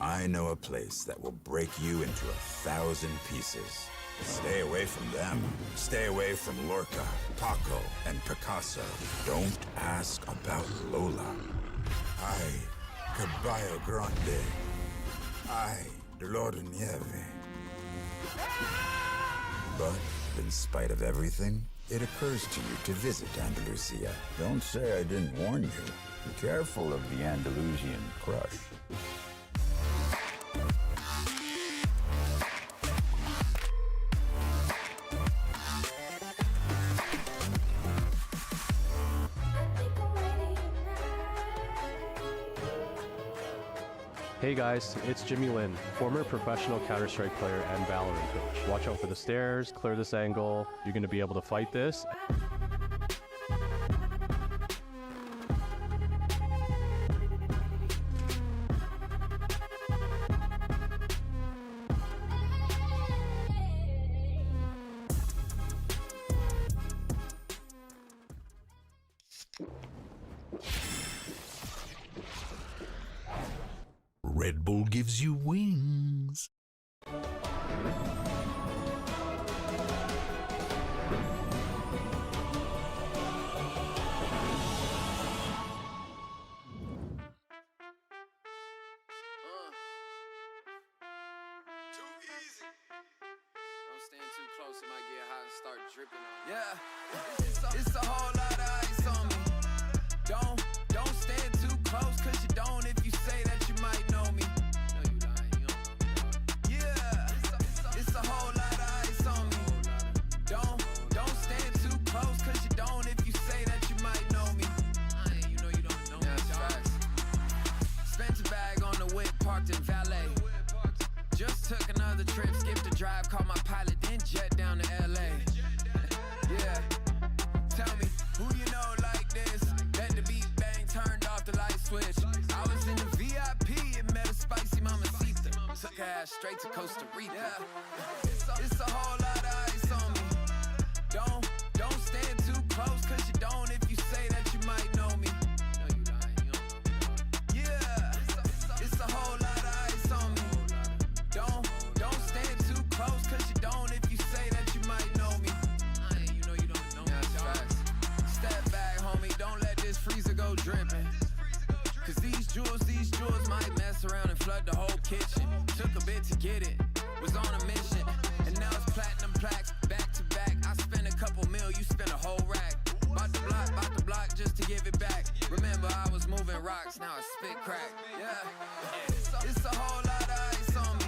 S6: I know a place that will break you into 1,000 pieces. Stay away from them. Stay away from Lorca, Paco, and Picasso. Don't ask about Lola. Ay, Caballo Grande. Ay, Dolor de Nieve. But in spite of everything, it occurs to you to visit Andalusia. Don't say I didn't warn you. Be careful of the Andalusian crush.
S7: Hey guys, it's Jimmy Lin, former professional Counter-Strike player and Valorant coach. Watch out for the stairs, clear this angle, you're going to be able to fight this.
S8: Red Bull gives you wings.
S16: Yeah, it's a whole lot of ice on me. Don't stand too close, cause you don't if you say that you might know me. No, you lying, you don't know me. Yeah, it's a whole lot of ice on me. Don't stand too close, cause you don't if you say that you might know me. You know you don't know me. That's facts. Spent a bag on the whip, parked in valet. Just took another trip, skipped a drive, called my pilot, then jet down to LA. Yeah, tell me, who you know like this? Let the beat bang, turned off the light switch. I was in the VIP and met a spicy mamacita. Took her ass straight to Costa Rica. Yeah. It's a whole lot of ice on me. Don't stand too close, cause you don't if you say that you might know me. No, you lying, you don't know me. Yeah, it's a whole lot of ice on me. Don't stand too close, cause you don't if you say that you might know me. You know you don't know me. That's facts. Step back, homie, don't let this freezer go dripping. Cause these jewels might mess around and flood the whole kitchen. Took a bit to get it, was on a mission. And now it's platinum plaques, back to back. I spent a couple mil, you spent a whole rack. Bought the block just to give it back. Remember I was moving rocks, now I spit crack. Yeah, it's a whole lot of ice on me.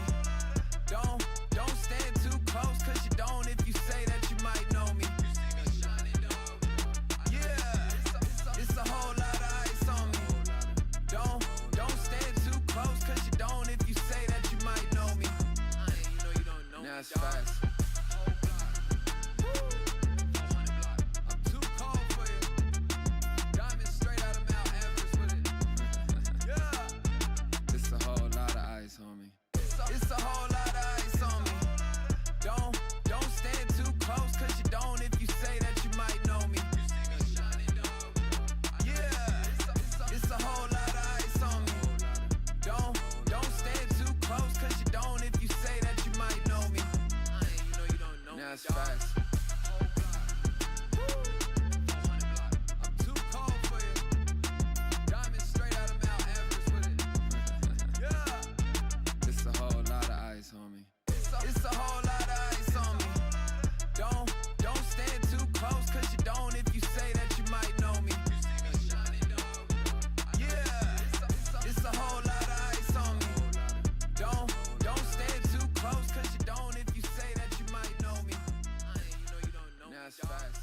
S16: Don't stand too close, cause you don't if you say that you might know me. Yeah, it's a whole lot of ice on me. Don't stand too close, cause you don't if you say that you might know me. You know you don't know me. That's facts. I'm too cold for you. Diamond straight out of Mount Everest with it. Yeah. It's a whole lot of ice, homie. It's a whole lot of ice on me. Don't stand too close, cause you don't if you say that you might know me. Yeah, it's a whole lot of ice on me. Don't stand too close, cause you don't if you say that you might know me. You know you don't know me. That's facts. I'm too cold for you. Diamond straight out of Mount Everest with it. Yeah. It's a whole lot of ice, homie. It's a whole lot of ice on me. Don't stand too close, cause you don't if you say that you might know me. Yeah, it's a whole lot of ice on me. Don't stand too close, cause you don't if you say that you might know me. You know you don't know me. That's facts.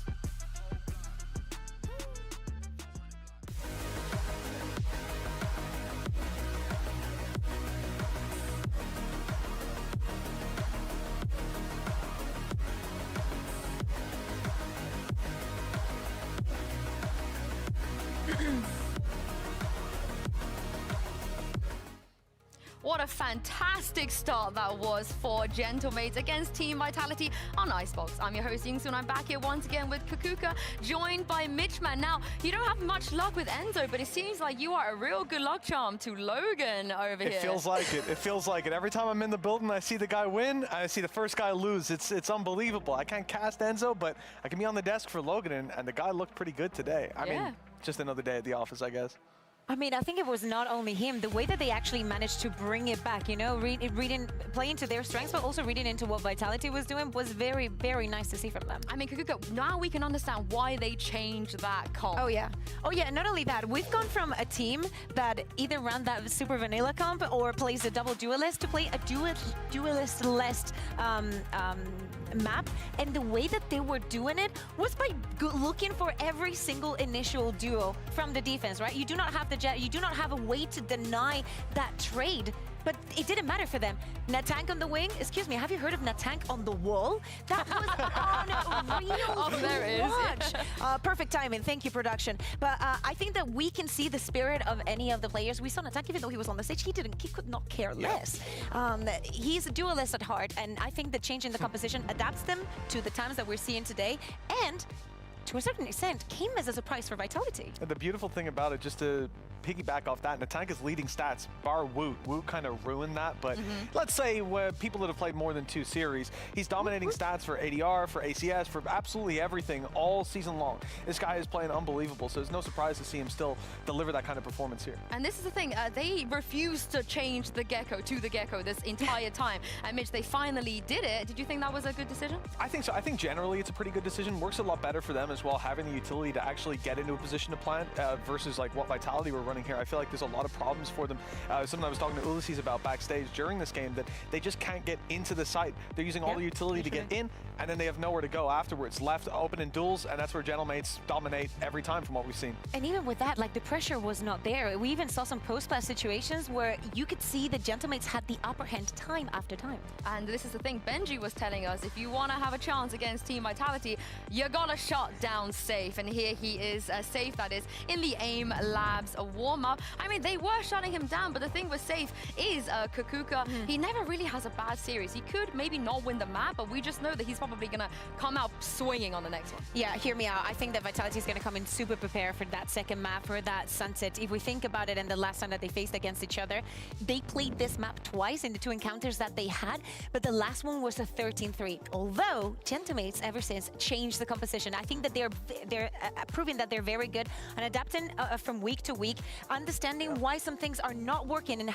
S1: What a fantastic start that was for Gentlemates against Team Vitality on Icebox. I'm your host, Yingsun. I'm back here once again with Kakuka, joined by Mitchman. Now, you don't have much luck with Enzo, but it seems like you are a real good luck charm to Logan over here.
S17: It feels like it. It feels like it. Every time I'm in the building, I see the guy win, I see the first guy lose. It's unbelievable. I can't cast Enzo, but I can be on the desk for Logan, and the guy looked pretty good today. I mean, just another day at the office, I guess.
S2: I mean, I think it was not only him, the way that they actually managed to bring it back, you know, playing to their strengths, but also reading into what Vitality was doing was very, very nice to see from them.
S1: I mean, Kakuka, now we can understand why they changed that comp.
S2: Oh, yeah. Oh, yeah, not only that, we've gone from a team that either ran that super vanilla comp or plays a double duelist to play a duelist-less map, and the way that they were doing it was by looking for every single initial duo from the defense, right? You do not have the jet, you do not have a way to deny that trade, but it didn't matter for them. Natank on the wing, excuse me, have you heard of Natank on the wall? That was unreal to watch. Perfect timing, thank you, production. But I think that we can see the spirit of any of the players. We saw Natank, even though he was on the stage, he could not care less. He's a duelist at heart, and I think that changing the composition adapts them to the times that we're seeing today, and to a certain extent, came as a surprise for Vitality.
S17: And the beautiful thing about it, just to piggyback off that, Natanka's leading stats, bar Woot. Woot kind of ruined that, but let's say people that have played more than 2 series, he's dominating stats for ADR, for ACS, for absolutely everything all season long. This guy is playing unbelievable, so it's no surprise to see him still deliver that kind of performance here.
S1: And this is the thing, they refused to change the Gecko to the Gecko this entire time. And Mitch, they finally did it. Did you think that was a good decision?
S17: I think so. I think generally it's a pretty good decision. Works a lot better for them as well, having the utility to actually get into a position to plant versus like what Vitality were running here. I feel like there's a lot of problems for them. Something I was talking to Ulysses about backstage during this game, that they just can't get into the site. They're using all the utility to get in, and then they have nowhere to go afterwards. Left open in duels, and that's where Gentlemates dominate every time from what we've seen.
S2: And even with that, like, the pressure was not there. We even saw some post-class situations where you could see the Gentlemates had the upper hand time after time.
S1: And this is the thing, Benji was telling us, if you want to have a chance against Team Vitality, you gotta shut down Safe. And here he is, Safe, that is, in the AIM Labs warm-up. I mean, they were shutting him down, but the thing with Safe is Kakuka. He never really has a bad series. He could maybe not win the map, but we just know that he's probably going to come out swinging on the next one.
S2: Yeah, hear me out. I think that Vitality is going to come in super prepared for that second map, for that Sunset. If we think about it, and the last time that they faced against each other, they played this map twice in the 2 encounters that they had, but the last one was a 13-3. Although Gentlemates ever since changed the composition. I think that they're proving that they're very good and adapting from week to week, understanding why some things are not working and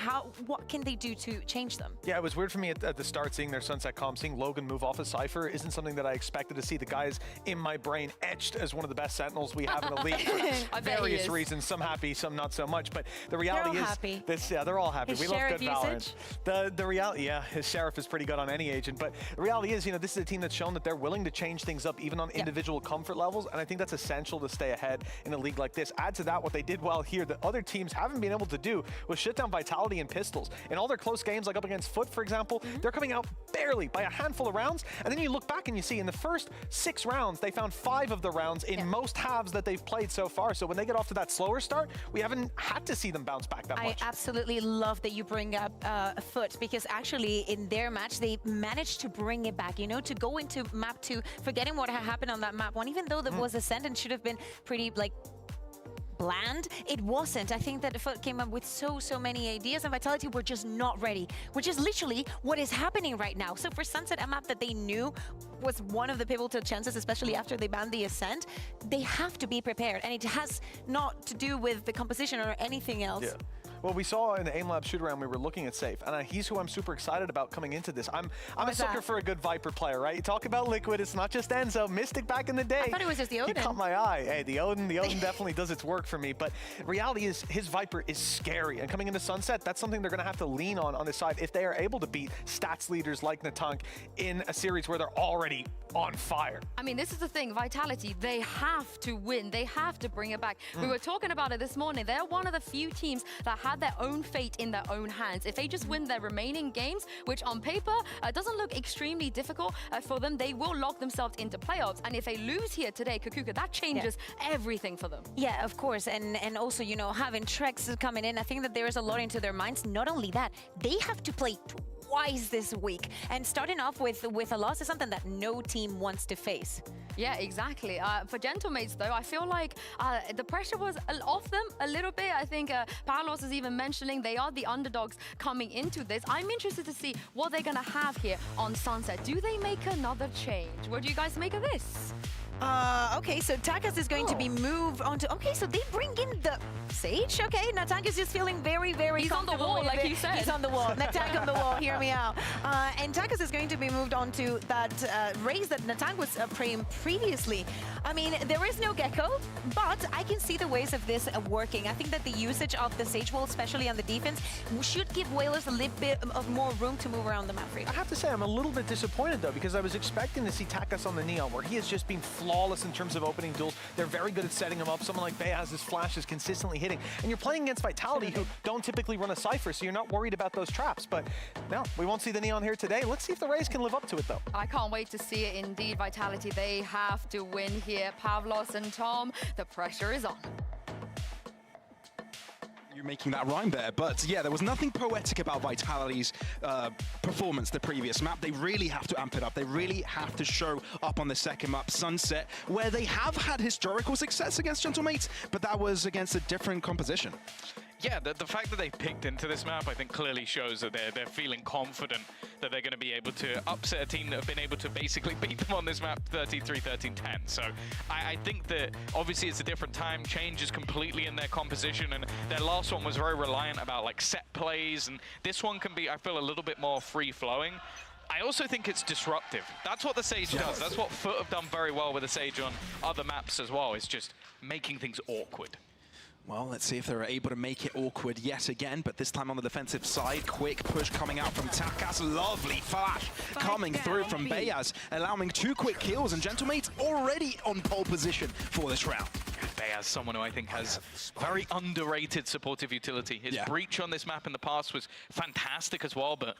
S2: what can they do to change them.
S17: Yeah, it was weird for me at the start seeing their Sunset comp, seeing Logan move off of Cypher isn't something that I expected to see. The guy is in my brain etched as one of the best Sentinels we have in the league for various reasons. Some happy, some not so much. But the reality is, they're all happy. We love good Valorant. The reality, his Sheriff is pretty good on any agent. But the reality is, this is a team that's shown that they're willing to change things up, even on individual comfort levels. And I think that's essential to stay ahead in a league like this. Add to that what they did well here that other teams haven't been able to do was shut down Vitality and Pistols. In all their close games, like up against Foot, for example, they're coming out barely by a handful of rounds. And then you look back and you see in the first 6 rounds, they found 5 of the rounds in most halves that they've played so far. So when they get off to that slower start, we haven't had to see them bounce back that much.
S2: I absolutely love that you bring up Foot, because actually in their match, they managed to bring it back, to go into map 2, forgetting what had happened on that map 1, even though there was Ascent and should have been pretty, bland, it wasn't. I think that Foot came up with so many ideas, and Vitality were just not ready, which is literally what is happening right now. So for Sunset, a map that they knew was one of the pivotal chances, especially after they banned the Ascent, they have to be prepared, and it has not to do with the composition or anything else.
S17: Yeah. Well, we saw in the AIM Lab shoot-around, we were looking at Safe, and he's who I'm super excited about coming into this. I'm a sucker for a good Viper player, right? You talk about Liquid, it's not just Enzo. Mystic back in the day.
S2: I thought it was just the Odin.
S17: You caught my eye. Hey, the Odin definitely does its work for me, but reality is his Viper is scary, and coming into Sunset, that's something they're going to have to lean on this side if they are able to beat stats leaders like Natank in a series where they're already on fire.
S1: I mean, this is the thing, Vitality, they have to win. They have to bring it back. We were talking about it this morning. They're one of the few teams that had their own fate in their own hands. If they just win their remaining games, which on paper doesn't look extremely difficult for them, they will lock themselves into playoffs. And if they lose here today, Kakuka, that changes everything for them.
S2: Yeah, of course. And also, having Trex coming in, I think that there is a lot into their minds. Not only that, they have to play twice this week. And starting off with a loss is something that no team wants to face.
S1: Yeah, exactly. For Gentlemates, though, I feel like the pressure was off them a little bit. I think Palos is even mentioning they are the underdogs coming into this. I'm interested to see what they're going to have here on Sunset. Do they make another change? What do you guys make of this?
S2: Okay, so Takas is going to be moved onto... Okay, so they bring in the Sage. Okay, Natank is just feeling very
S1: He's on the wall, like you said.
S2: He's on the wall. Natank on the wall, hear me out. And Takas is going to be moved onto that raise that Natank was praying previously. I mean, there is no Gecko, but I can see the ways of this working. I think that the usage of the Sage wall, especially on the defense, should give Whalers a little bit of more room to move around the map.
S17: I have to say, I'm a little bit disappointed, though, because I was expecting to see Takas on the Neon, where he has just been flawless in terms of opening duels. They're very good at setting him up. Someone like Bay has his flashes consistently hitting. And you're playing against Vitality, who don't typically run a Cypher, so you're not worried about those traps. But no, we won't see the Neon here today. Let's see if the Rays can live up to it, though.
S1: I can't wait to see it indeed. Vitality, they have to win here. Pavlos and Tom, the pressure is on.
S14: you making that rhyme there. But yeah, there was nothing poetic about Vitality's performance the previous map. They really have to amp it up. They really have to show up on the second map, Sunset, where they have had historical success against Gentlemates, but that was against a different composition.
S5: Yeah, the fact that they picked into this map, I think, clearly shows that they're feeling confident that they're going to be able to upset a team that have been able to basically beat them on this map 13-3, 13-10. So I think that obviously it's a different time, changes completely in their composition, and their last one was very reliant about like set plays, and this one can be, I feel, a little bit more free-flowing. I also think it's disruptive. That's what the Sage does. That's what Foot have done very well with the Sage on other maps as well, is just making things awkward.
S14: Well, let's see if they're able to make it awkward yet again, but this time on the defensive side. Quick push coming out from Takas. Lovely flash coming through from Beyaz, allowing 2 quick kills, and Gentlemates already on pole position for this round.
S5: Beyaz, someone who I think has very underrated supportive utility. His breach on this map in the past was fantastic as well, but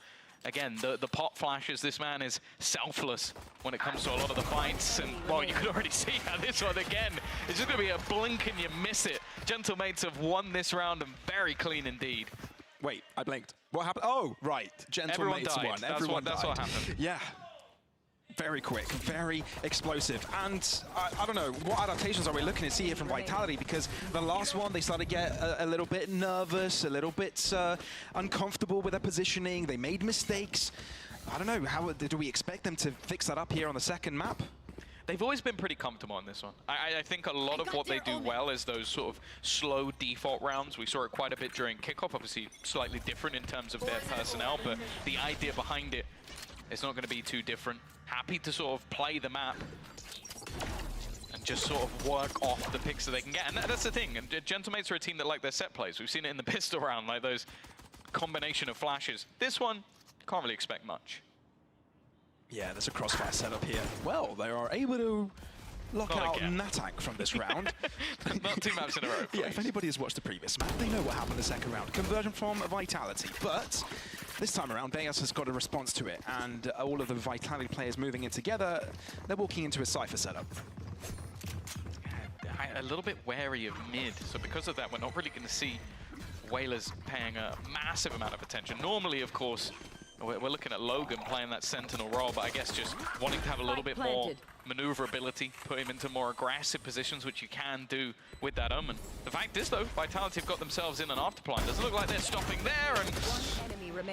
S5: again, the pot flashes, this man is selfless when it comes to a lot of the fights. And, well, you could already see how this one, again, is just going to be a blink and you miss it. Gentlemates have won this round and very clean indeed.
S14: Wait, I blinked. What happened? Oh, right. Gentlemates won. Everyone died.
S5: That's what happened.
S14: Yeah. Very quick, very explosive, and I don't know, what adaptations are we looking to see here from Vitality? Because the last one, they started to get a little bit nervous, a little bit uncomfortable with their positioning. They made mistakes. I don't know, how do we expect them to fix that up here on the second map?
S5: They've always been pretty comfortable on this one. I think a lot of what they do well is those sort of slow default rounds. We saw it quite a bit during kickoff, obviously slightly different in terms of their personnel, but the idea behind it is not going to be too different. Happy to sort of play the map and just sort of work off the picks that they can get. And that's the thing, and Gentlemates are a team that like their set plays. We've seen it in the pistol round, like those combination of flashes. This one, can't really expect much.
S14: Yeah, there's a crossfire setup here. Well, they are able to lock out Natank from this round.
S5: Not 2 maps in a row.
S14: Yeah, if anybody has watched the previous map, they know what happened the second round. Conversion from Vitality, but this time around, Beyaz has got a response to it, and all of the Vitality players moving in together, they're walking into a Cypher setup.
S5: A little bit wary of mid, so because of that, we're not really going to see Whalers paying a massive amount of attention. Normally, of course, we're looking at Logan playing that Sentinel role, but I guess just wanting to have a little bit more maneuverability, put him into more aggressive positions, which you can do with that Omen. The fact is, though, Vitality have got themselves in an afterplan. Doesn't look like they're stopping there, and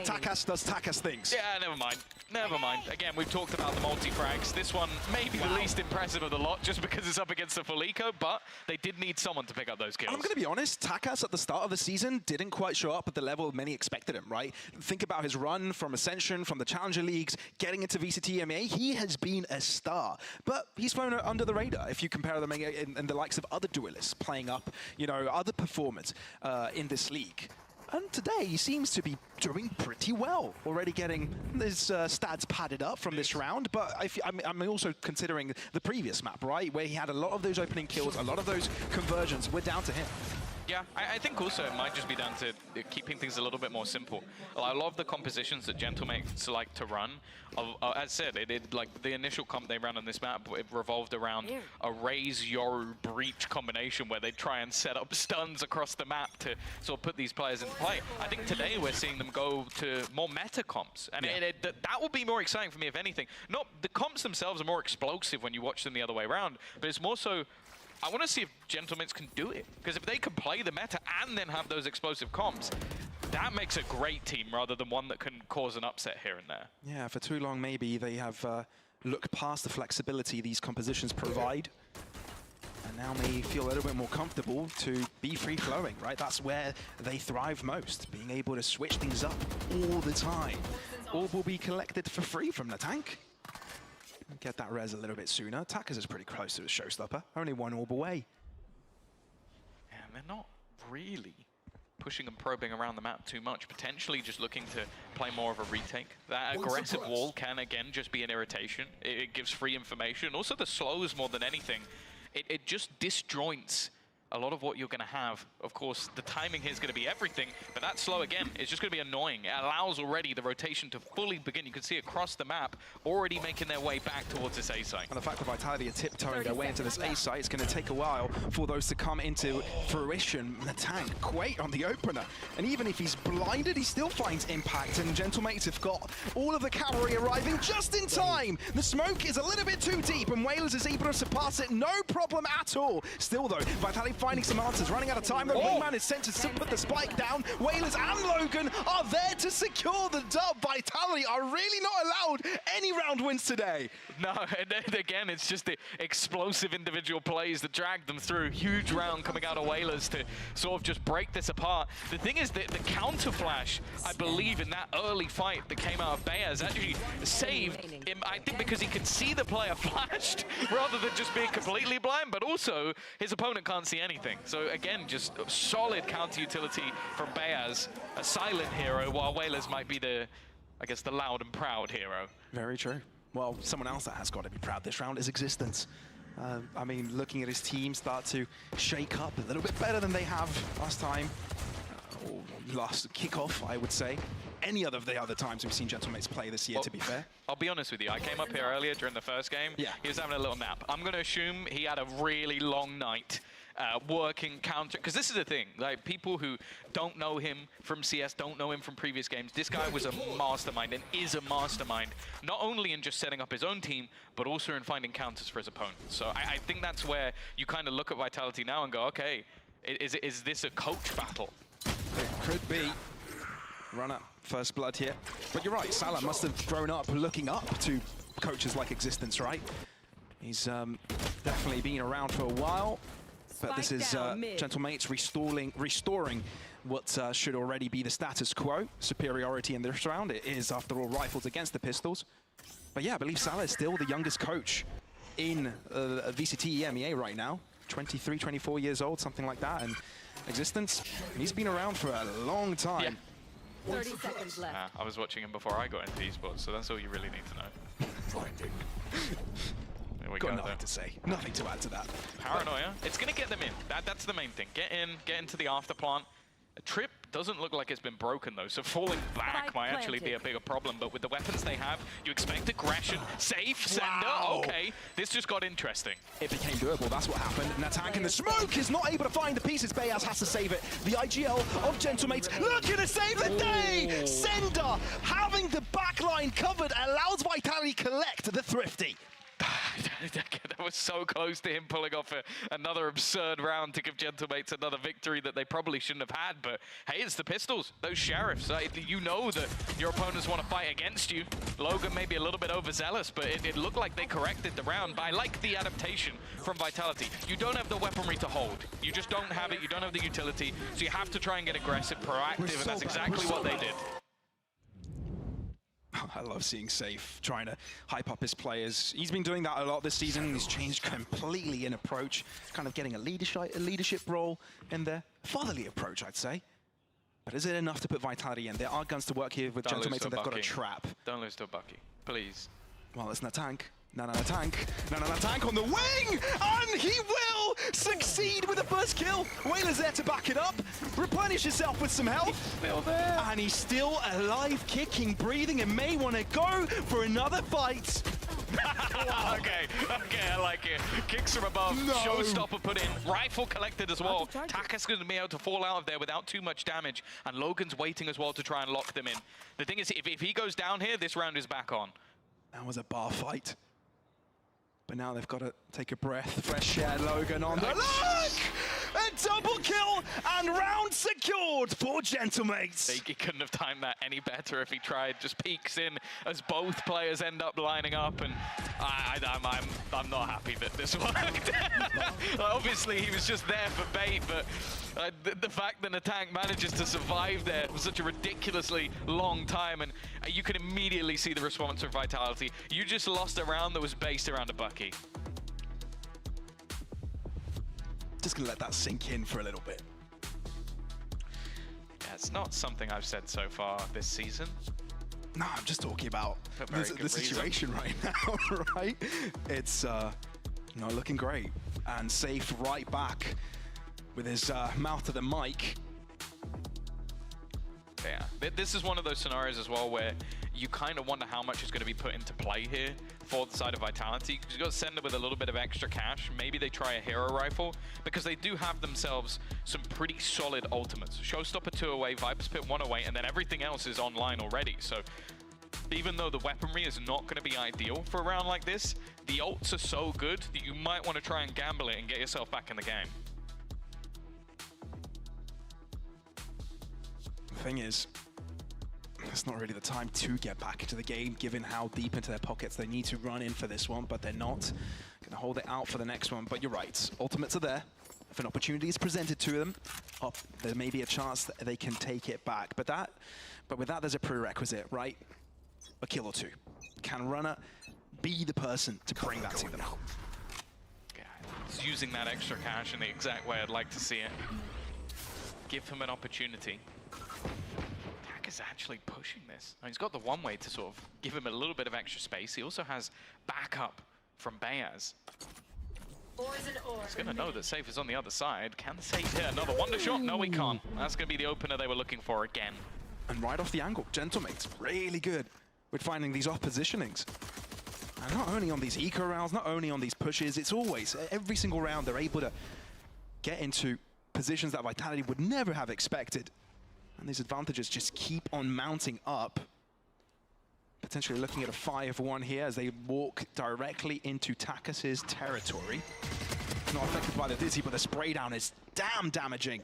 S14: Takas does Takas things.
S5: Yeah, never mind. Never mind. Again, we've talked about the multi-frags. This one may be the least impressive of the lot, just because it's up against the full eco, but they did need someone to pick up those kills.
S14: And I'm going to be honest, Takas at the start of the season didn't quite show up at the level many expected him, right? Think about his run from Ascension, from the Challenger Leagues, getting into VCT EMEA. He has been a star, but he's flown under the radar if you compare them in the likes of other duelists playing up, you know, other performers in this league. And today he seems to be doing pretty well, already getting his stats padded up from this round. But I'm also considering the previous map, right, where he had a lot of those opening kills, a lot of those conversions were down to him.
S5: Yeah, I think also it might just be down to keeping things a little bit more simple. I love the compositions that Gentlemates like to run. As I said, like the initial comp they ran on this map, it revolved around a Raze Yoru breach combination where they try and set up stuns across the map to sort of put these players into play. I think today we're seeing them go to more meta comps, and that will be more exciting for me, if anything. Not the comps themselves are more explosive when you watch them the other way around, but it's more so I want to see if Gentlemates can do it, because if they can play the meta and then have those explosive comps, that makes a great team rather than one that can cause an upset here and there.
S14: Yeah, for too long maybe they have looked past the flexibility these compositions provide, and now may feel a little bit more comfortable to be free-flowing, right? That's where they thrive most, being able to switch things up all the time. Orb will be collected for free from the tank. Get that res a little bit sooner. Takas is pretty close to a showstopper. Only 1 orb away.
S5: And they're not really pushing and probing around the map too much. Potentially just looking to play more of a retake. That aggressive wall can, again, just be an irritation. It gives free information. Also, the slows more than anything. It just disjoints a lot of what you're going to have, of course, the timing here is going to be everything, but that slow again is just going to be annoying. It allows already the rotation to fully begin. You can see across the map already making their way back towards this A site.
S14: And the fact that Vitality are tiptoeing their way into this A site, it's going to take a while for those to come into fruition. The tank, great on the opener. And even if he's blinded, he still finds impact. And Gentlemates have got all of the cavalry arriving just in time. The smoke is a little bit too deep, and Whalers is able to surpass it, no problem at all. Still though, Vitality finding some answers, running out of time. The Wingman is sent to put the spike down. Whalers and Logan are there to secure the dub. Vitality are really not allowed any round wins today.
S5: No, and then again, it's just the explosive individual plays that drag them through. Huge round coming out of Whalers to sort of just break this apart. The thing is that the counter flash, I believe, in that early fight that came out of Bears actually saved him, I think, because he could see the player flashed rather than just being completely blind, but also his opponent can't see anything. So again, just solid counter utility from Bears, a silent hero, while Whalers might be the, I guess, the loud and proud hero.
S14: Very true. Well, someone else that has got to be proud this round is Existence. I mean, looking at his team start to shake up a little bit better than they have last time. Or last kickoff, I would say. Any other of the other times we've seen Gentlemates play this year, to be fair.
S5: I'll be honest with you, I came up here earlier during the first game.
S14: Yeah.
S5: He was having a little nap. I'm going to assume he had a really long night working counter, because this is the thing, like, people who don't know him from CS, don't know him from previous games, this guy was a mastermind and is a mastermind, not only in just setting up his own team, but also in finding counters for his opponents. So I think that's where you kind of look at Vitality now and go, okay, is this a coach battle?
S14: It could be. Runner, first blood here. But you're right, Salah must have grown up looking up to coaches like Existence, right? He's definitely been around for a while. But this is Gentlemates restoring what should already be the status quo. Superiority in this round. It is, after all, rifles against the pistols. But yeah, I believe Salah is still the youngest coach in VCT EMEA right now. 23, 24 years old, something like that. And Existence, he's been around for a long time.
S5: Yeah.
S15: 30 seconds left.
S5: I was watching him before I got into esports, so that's all you really need to know. There we
S14: Got
S5: go.
S14: nothing to say. Nothing to add to that.
S5: Paranoia. It's going to get them in. That's the main thing. Get into the after plant. A trip doesn't look like it's been broken though, so falling back might actually be a bigger problem. But with the weapons they have, you expect aggression. Safe, Sender. Okay, this just got interesting.
S14: It became doable. That's what happened. Natank in the smoke is not able to find the pieces. Bayaz has to save it. The IGL of Gentlemates looking to save the day. Sender having the backline covered allows Vitality collect the Thrifty.
S5: That was so close to him pulling off another absurd round to give Gentlemates another victory that they probably shouldn't have had. But hey, it's the pistols, those sheriffs. You know that your opponents want to fight against you. Logan may be a little bit overzealous, but it looked like they corrected the round. But I like the adaptation from Vitality. You don't have the weaponry to hold. You just don't have it. You don't have the utility. So you have to try and get aggressive, proactive, and that's exactly what they did.
S14: I love seeing Safe trying to hype up his players. He's been doing that a lot this season. He's changed completely in approach, kind of getting a leadership role in there. Fatherly approach, I'd say. But is it enough to put Vitality in? There are guns to work here with Gentlemates, and they've got a trap.
S5: Don't lose to a Bucky, please.
S14: Well, it's Natank. Natank on the wing! And he will succeed with the first kill. Whaler's there to back it up. Replenish yourself with some health.
S5: He's still there.
S14: And he's still alive, kicking, breathing, and may want to go for another fight.
S5: Okay, I like it. Kicks from above, showstopper put in, rifle collected as well. Taka's going to be able to fall out of there without too much damage, and Logan's waiting as well to try and lock them in. The thing is, if he goes down here, this round is back on.
S14: That was a bar fight. But now they've got to take a breath. Fresh air, Logan on the look! A double kill and round secured for Gentlemates.
S5: He couldn't have timed that any better if he tried. Just peeks in as both players end up lining up, and I'm not happy that this worked. Obviously, he was just there for bait, but the fact that Natank manages to survive there for such a ridiculously long time, and you can immediately see the response from Vitality. You just lost a round that was based around a Bucky.
S14: Just gonna let that sink in for a little bit.
S5: Yeah, it's not something I've said so far this season.
S14: No, I'm just talking about the situation right now, right? It's not looking great. And Safe right back with his mouth to the mic.
S5: Yeah, this is one of those scenarios as well where you kind of wonder how much is going to be put into play here for the side of Vitality, because you've got to send it with a little bit of extra cash. Maybe they try a hero rifle, because they do have themselves some pretty solid ultimates. Showstopper 2 away, Viper's Pit 1 away, and then everything else is online already. So even though the weaponry is not going to be ideal for a round like this, the ults are so good that you might want to try and gamble it and get yourself back in the game.
S14: The thing is, it's not really the time to get back into the game, given how deep into their pockets they need to run in for this one, but they're not. Gonna hold it out for the next one, but you're right. Ultimates are there. If an opportunity is presented to them, there may be a chance that they can take it back. But with that, there's a prerequisite, right? A kill or two. Can Runner be the person to bring that to them?
S5: Yeah, he's using that extra cash in the exact way I'd like to see it. Give him an opportunity. Is actually pushing this. He's got the one way to sort of give him a little bit of extra space. He also has backup from Bayaz. He's going to know that Safe is on the other side. Can Safe hit another wonder shot? No, he can't. That's going to be the opener they were looking for again.
S14: And right off the angle, Gentlemate's really good with finding these off positionings. And not only on these eco rounds, not only on these pushes, it's always, every single round they're able to get into positions that Vitality would never have expected. And these advantages just keep on mounting up. Potentially looking at a 5-1 here as they walk directly into Takas's territory. Not affected by the Dizzy, but the spray down is damn damaging.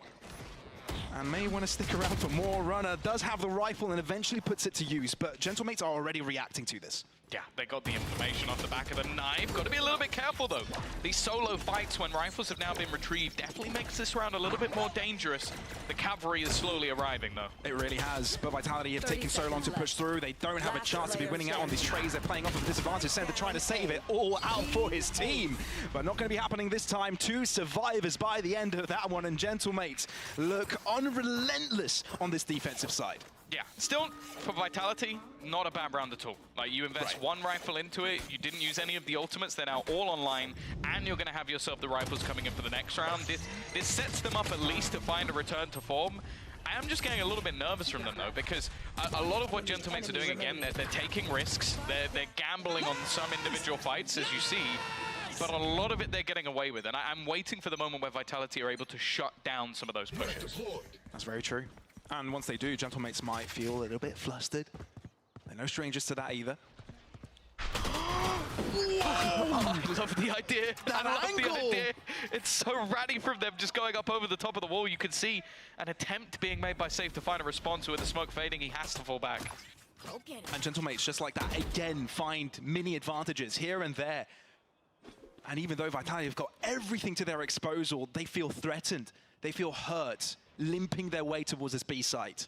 S14: And may want to stick around for more. Runner does have the rifle and eventually puts it to use, but Gentlemates are already reacting to this.
S5: Yeah, they got the information off the back of the knife. Got to be a little bit careful, though. These solo fights, when rifles have now been retrieved, definitely makes this round a little bit more dangerous. The cavalry is slowly arriving, though.
S14: It really has, but Vitality have taken so long to push through. They don't have a chance to be winning out on these trades. They're playing off of a disadvantage. Sender trying to save it all out for his team, but not going to be happening this time. 2 survivors by the end of that one, and Gentlemates look unrelentless on this defensive side.
S5: Yeah, still, for Vitality, not a bad round at all. Like, you invest one rifle into it, you didn't use any of the ultimates, they're now all online, and you're going to have yourself the rifles coming in for the next round. This sets them up at least to find a return to form. I am just getting a little bit nervous from them, though, because a lot of what Gentlemates are doing, again, they're taking risks, they're gambling on some individual fights, as you see, but a lot of it they're getting away with, and I'm waiting for the moment where Vitality are able to shut down some of those pushes.
S14: That's very true. And once they do, Gentlemates might feel a little bit flustered. They're no strangers to that either.
S5: I love the idea. I love the idea. It's so ratty from them just going up over the top of the wall. You can see an attempt being made by Safe to find a response. With the smoke fading, he has to fall back.
S14: And Gentlemates, just like that, again, find mini advantages here and there. And even though Vitality have got everything to their disposal, they feel threatened. They feel hurt, limping their way towards this B site.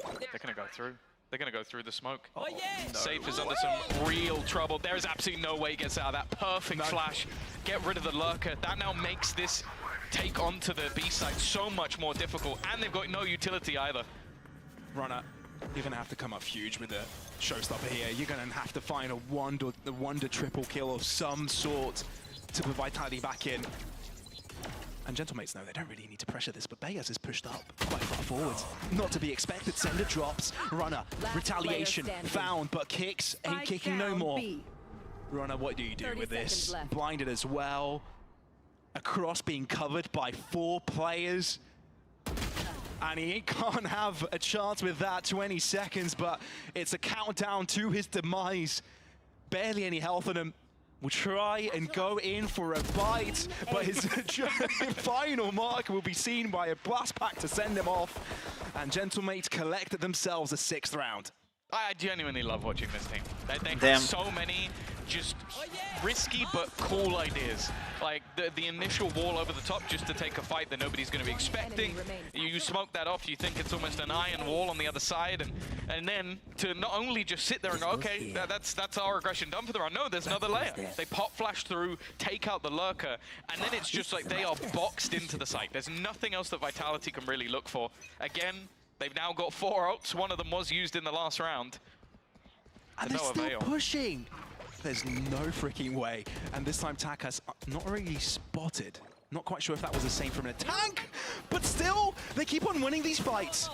S5: They're going to go through. They're going to go through the smoke.
S15: Oh, yeah.
S5: Safe is under some real trouble. There is absolutely no way he gets out of that. Perfect flash. Get rid of the lurker. That now makes this take onto the B site so much more difficult. And they've got no utility either.
S14: Runner, you're going to have to come up huge with the showstopper here. You're going to have to find a wonder triple kill of some sort to put Vitality back in. And Gentlemates know they don't really need to pressure this, but Bayaz is pushed up quite far forwards. Not to be expected. Sender drops. Runner, retaliation found, but kicks ain't kicking no more. Runner, what do you do with this? Blinded as well. Across being covered by 4 players. And he can't have a chance with that. 20 seconds, but it's a countdown to his demise. Barely any health on him. Will try and go in for a bite, but his final mark will be seen by a blast pack to send him off. And Gentlemates collect themselves a 6th round.
S5: I genuinely love watching this team. They have so many just risky but cool ideas. Like the initial wall over the top just to take a fight that nobody's going to be expecting. You smoke that off, you think it's almost an iron wall on the other side, and then to not only just sit there and go, okay, that's our aggression done for the round. No, there's another layer. They pop flash through, take out the lurker, and then it's just like they are boxed into the site. There's nothing else that Vitality can really look for. Again, they've now got 4 ults. One of them was used in the last round.
S14: And they're still pushing. There's no freaking way. And this time Takas not really spotted Not quite sure if that was the same from a tank, but still, they keep on winning these fights.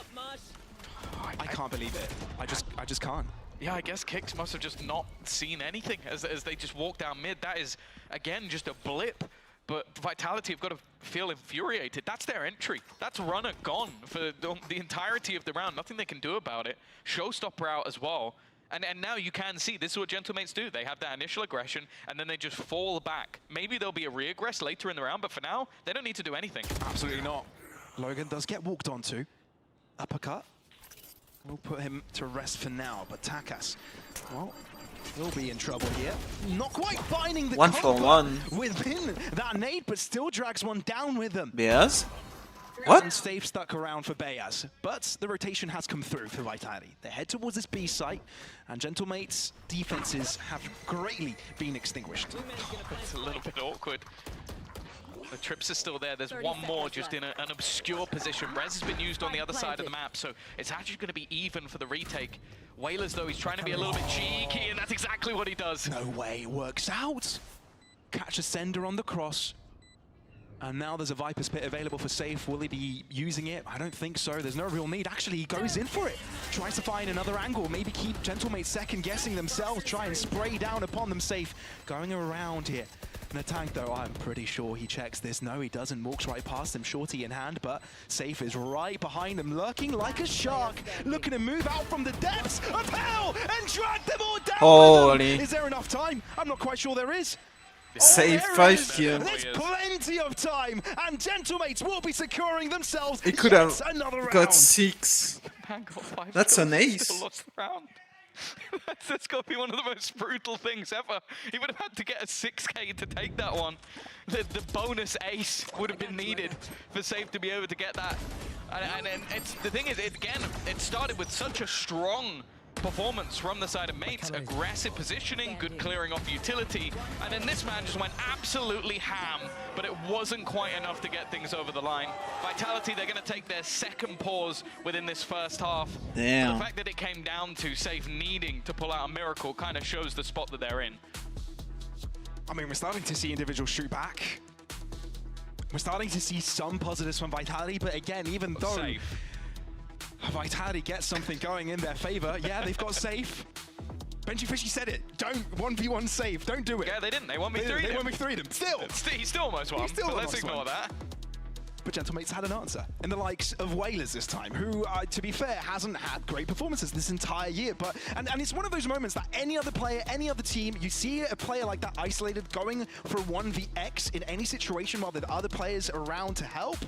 S14: I can't believe it. I just can't.
S5: Yeah, I guess Kicks must have just not seen anything as they just walk down mid. That is, again, just a blip. But Vitality have got to feel infuriated. That's their entry. That's runner gone for the entirety of the round. Nothing they can do about it. Showstopper out as well. And now you can see this is what Gentlemates do. They have that initial aggression, and then they just fall back. Maybe there'll be a re-aggress later in the round, but for now, they don't need to do anything.
S14: Absolutely not. Logan does get walked onto. Uppercut. We'll put him to rest for now, but Takas, well, he'll be in trouble here. Not quite finding the
S13: 1-for-1
S14: within that nade, but still drags one down with them.
S13: Beaz? What?
S14: And Stave stuck around for Beaz, but the rotation has come through for Vitality. They head towards this B site, and Gentlemates' defenses have greatly been extinguished.
S5: It's a little bit awkward. The trips are still there. There's one more just in an obscure position. Rez has been used on the other side of the map, so it's actually going to be even for the retake. Whalers, though, he's trying to be a little bit cheeky, and that's exactly what he does.
S14: No way, works out. Catch a sender on the cross. And now there's a Viper's Pit available for Safe. Will he be using it? I don't think so. There's no real need. Actually, he goes in for it. Tries to find another angle. Maybe keep Gentlemates second-guessing themselves. Try and spray down upon them. Safe going around here. And the tank, though, I'm pretty sure he checks this. No, he doesn't. Walks right past him, shorty in hand, but Safe is right behind him, lurking like a shark, looking to move out from the depths of hell and drag them all down.
S13: Holy.
S14: Is there enough time? I'm not quite sure there is.
S13: Safe
S14: Oh,
S13: 5 kill.
S14: There's plenty of time, and Gentlemates will be securing themselves.
S13: He could have
S14: another
S13: got
S14: round.
S13: 6.
S5: Man got 5
S13: That's
S5: kills,
S13: an ace.
S5: still lost the round. That's got to be one of the most brutal things ever. He would have had to get a 6K to take that one. The bonus ace would have been needed for Safe to be able to get that. And it's, the thing is, it started with such a strong performance from the side of Mates. Aggressive positioning, good clearing off utility, and then this man just went absolutely ham, but it wasn't quite enough to get things over the line. Vitality, they're going to take their second pause within this first half.
S13: Damn.
S5: The fact that it came down to Safe needing to pull out a miracle kind of shows the spot that they're in.
S14: I mean, we're starting to see individuals shoot back. We're starting to see some positives from Vitality, but again, even though
S5: Safe.
S14: Vitality gets something going in their favor, yeah, they've got Safe. Benji Fishy said it. Don't 1v1 Safe. Don't do it.
S5: Yeah, they didn't. They 1v3'd him.
S14: They 1v3'd him. Still.
S5: He still almost won, but let's ignore that.
S14: But Gentlemates had an answer in the likes of Whalers this time, who, to be fair, hasn't had great performances this entire year. But and it's one of those moments that any other player, any other team, you see a player like that isolated going for 1vx in any situation while there are other players around to help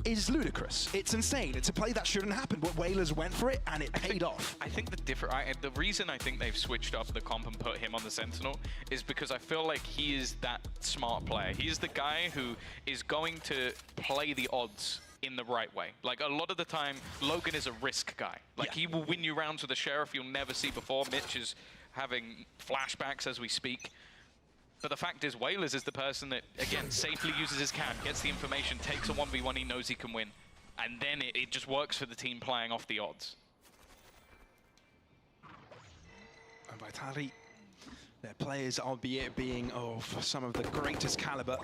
S14: is ludicrous. It's insane. It's a play that shouldn't happen, but Whalers went for it and it paid off.
S5: I think the reason I think they've switched up the comp and put him on the Sentinel is because I feel like he is that smart player. He is the guy who is going to play the odds in the right way. Like, a lot of the time, Logan is a risk guy. Like, he will win you rounds with a Sheriff you'll never see before. Mitch is having flashbacks as we speak. But the fact is, Whalers is the person that, again, safely uses his cam, gets the information, takes a 1v1 he knows he can win. And then it just works for the team playing off the odds.
S14: And Vitality, their players, albeit being of some of the greatest caliber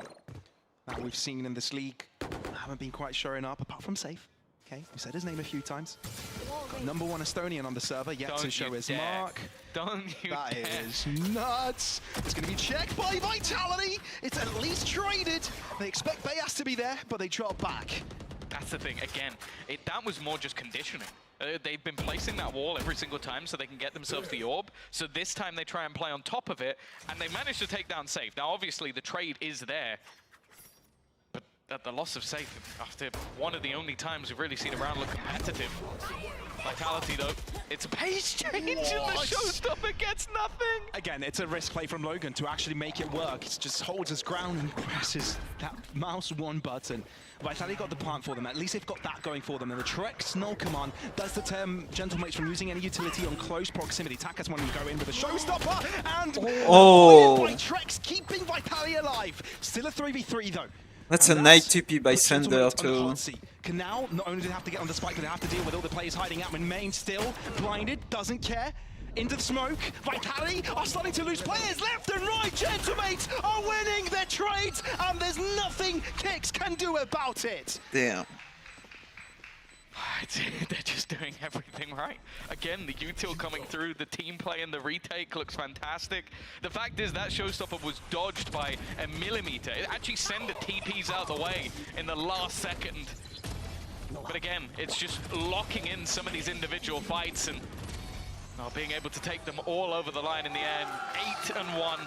S14: that we've seen in this league, haven't been quite showing up, apart from Safe. Okay, we said his name a few times. Got #1 Estonian on the server, yet to show his mark.
S5: Don't you
S14: That
S5: dare.
S14: is nuts. It's going to be checked by Vitality. It's at least traded. They expect Beaz to be there, but they drop back.
S5: That's the thing. Again, that was more just conditioning. They've been placing that wall every single time so they can get themselves the orb. So this time they try and play on top of it, and they managed to take down Safe. Now, obviously, the trade is there. But at the loss of Safe, after one of the only times we've really seen a round look competitive. Vitality, though, it's a pace change and the showstopper gets nothing.
S14: Again, it's a risk play from Logan to actually make it work. He just holds his ground and presses that mouse 1 button. Vitality got the plant for them. At least they've got that going for them. And the Trex null command does deter Gentlemates from using any utility on close proximity. Takas wanting to go in with a showstopper and by Trex, keeping Vitality alive. Still a 3v3 though.
S13: That's a night TP by Sender too.
S14: Can now, not only do they have to get on the spike, but they have to deal with all the players hiding out. When Main still blinded, doesn't care. into the smoke. Vitality are starting to lose players left and right. Gentlemates are winning their trades, and there's nothing Kicks can do about it.
S13: Damn.
S5: They're just doing everything right. Again, the util coming through, the team play and the retake looks fantastic. The fact is that showstopper was dodged by a millimeter. It actually sent the TPs out the way in the last second. But again, it's just locking in some of these individual fights and being able to take them all over the line in the end. 8-1.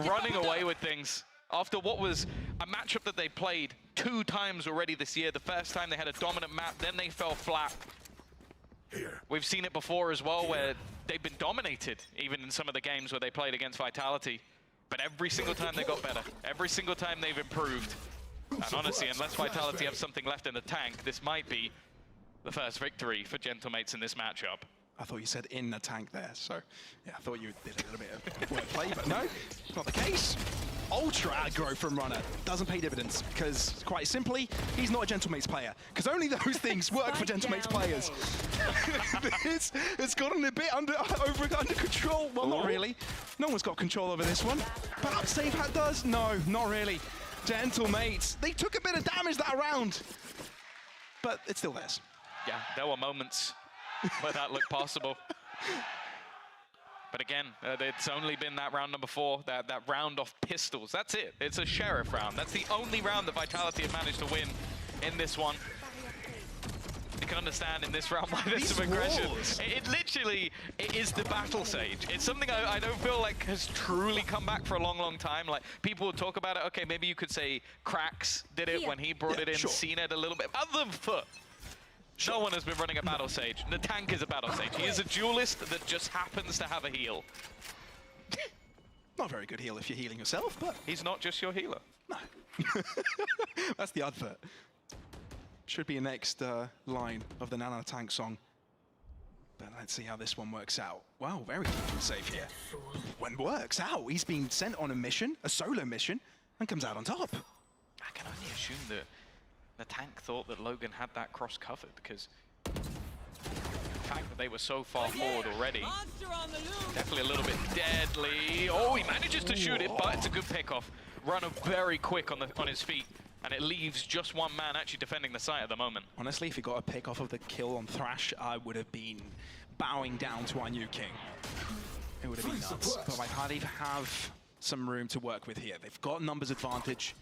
S5: Running away with things. After what was a matchup that they played 2 times already this year. The first time they had a dominant map, then they fell flat. We've seen it before as well, where they've been dominated, even in some of the games where they played against Vitality. But every single time they got better. Every single time they've improved. And honestly, unless Vitality have something left in the tank, this might be the first victory for Gentlemates in this matchup.
S14: I thought you said in the tank there, so yeah, I thought you did a little bit of wordplay, but no, it's not the case. Ultra aggro from Runner doesn't pay dividends because, quite simply, he's not a Gentlemates player. Because only those things work for Gentlemates players. It's gotten a bit under control. Well, not really. No one's got control over this one. Perhaps SafeHat does? No, not really. Gentlemates, they took a bit of damage that round, but it's still theirs.
S5: Yeah, there were moments where that looked possible. But again, it's only been that round number 4, that round off pistols. That's it. It's a Sheriff round. That's the only round that Vitality have managed to win in this one. You can understand in this round why there's some aggression. It literally is the Battle Sage. It's something I don't feel like has truly come back for a long, long time. Like, people would talk about it. Okay, maybe you could say Cracks did it when he brought it in, CNED a little bit. Other than Foot, no one has been running a Battle Sage. The tank is a Battle Sage. He is a duelist that just happens to have a heal.
S14: Not a very good heal if you're healing yourself, but...
S5: He's not just your healer.
S14: No. That's the advert. Should be a next line of the Nana Tank song. But let's see how this one works out. Wow, very good save here. When works out, he's been sent on a mission, a solo mission, and comes out on top.
S5: I can only assume that the tank thought that Logan had that cross covered, because the fact that they were so far forward already, definitely a little bit deadly. Oh, he manages to shoot it, but it's a good pickoff. Runner very quick on his feet, and it leaves just one man actually defending the site at the moment.
S14: Honestly, if he got a pick off of the kill on Thrash, I would have been bowing down to our new king. It would have been nuts. But Vitality have some room to work with here. They've got numbers advantage.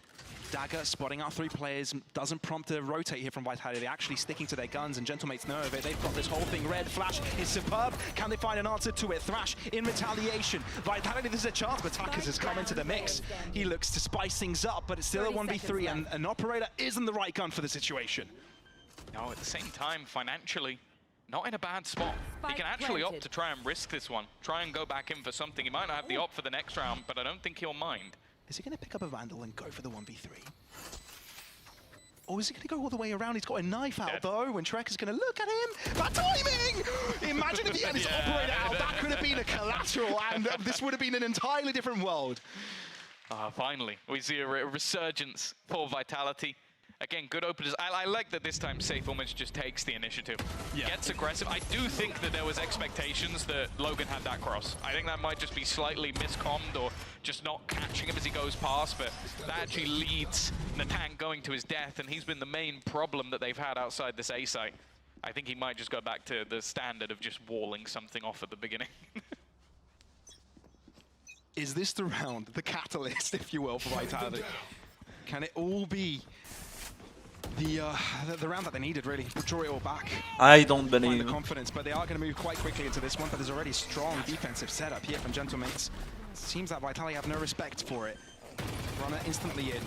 S14: Dagger spotting out 3 players doesn't prompt a rotate here from Vitality. They're actually sticking to their guns, and Gentlemates know of it. They've got this whole thing red. Flash is superb. Can they find an answer to it? Thrash in retaliation. Vitality, this is a chance, but Tuckers has come into the mix. He looks to spice things up, but it's still a 1v3, and an operator isn't the right gun for the situation.
S5: No, at the same time, financially, not in a bad spot. He can actually opt to try and risk this one. Try and go back in for something. He might not have the opt for the next round, but I don't think he'll mind.
S14: Is he going to pick up a Vandal and go for the 1v3? Or is he going to go all the way around? He's got a knife out, though, and Shrek is going to look at him. Bad timing! Imagine if he had his operator out. That could have been a collateral, and this would have been an entirely different world.
S5: Finally, we see a resurgence for Vitality. Again, good openers. I like that this time Safe almost just takes the initiative. Gets aggressive. I do think that there was expectations that Logan had that cross. I think that might just be slightly miscommed or just not catching him as he goes past, but that actually leads the tank going to his death, and he's been the main problem that they've had outside this A site. I think he might just go back to the standard of just walling something off at the beginning.
S14: Is this the round, the catalyst, if you will, for Vitality? Can it all be the round that they needed, really? Draw it all back.
S13: I don't believe.
S14: Find the confidence, but they are going to move quite quickly into this one. But there's already a strong defensive setup here from Gentlemates. Seems like Vitality have no respect for it. Runner instantly in.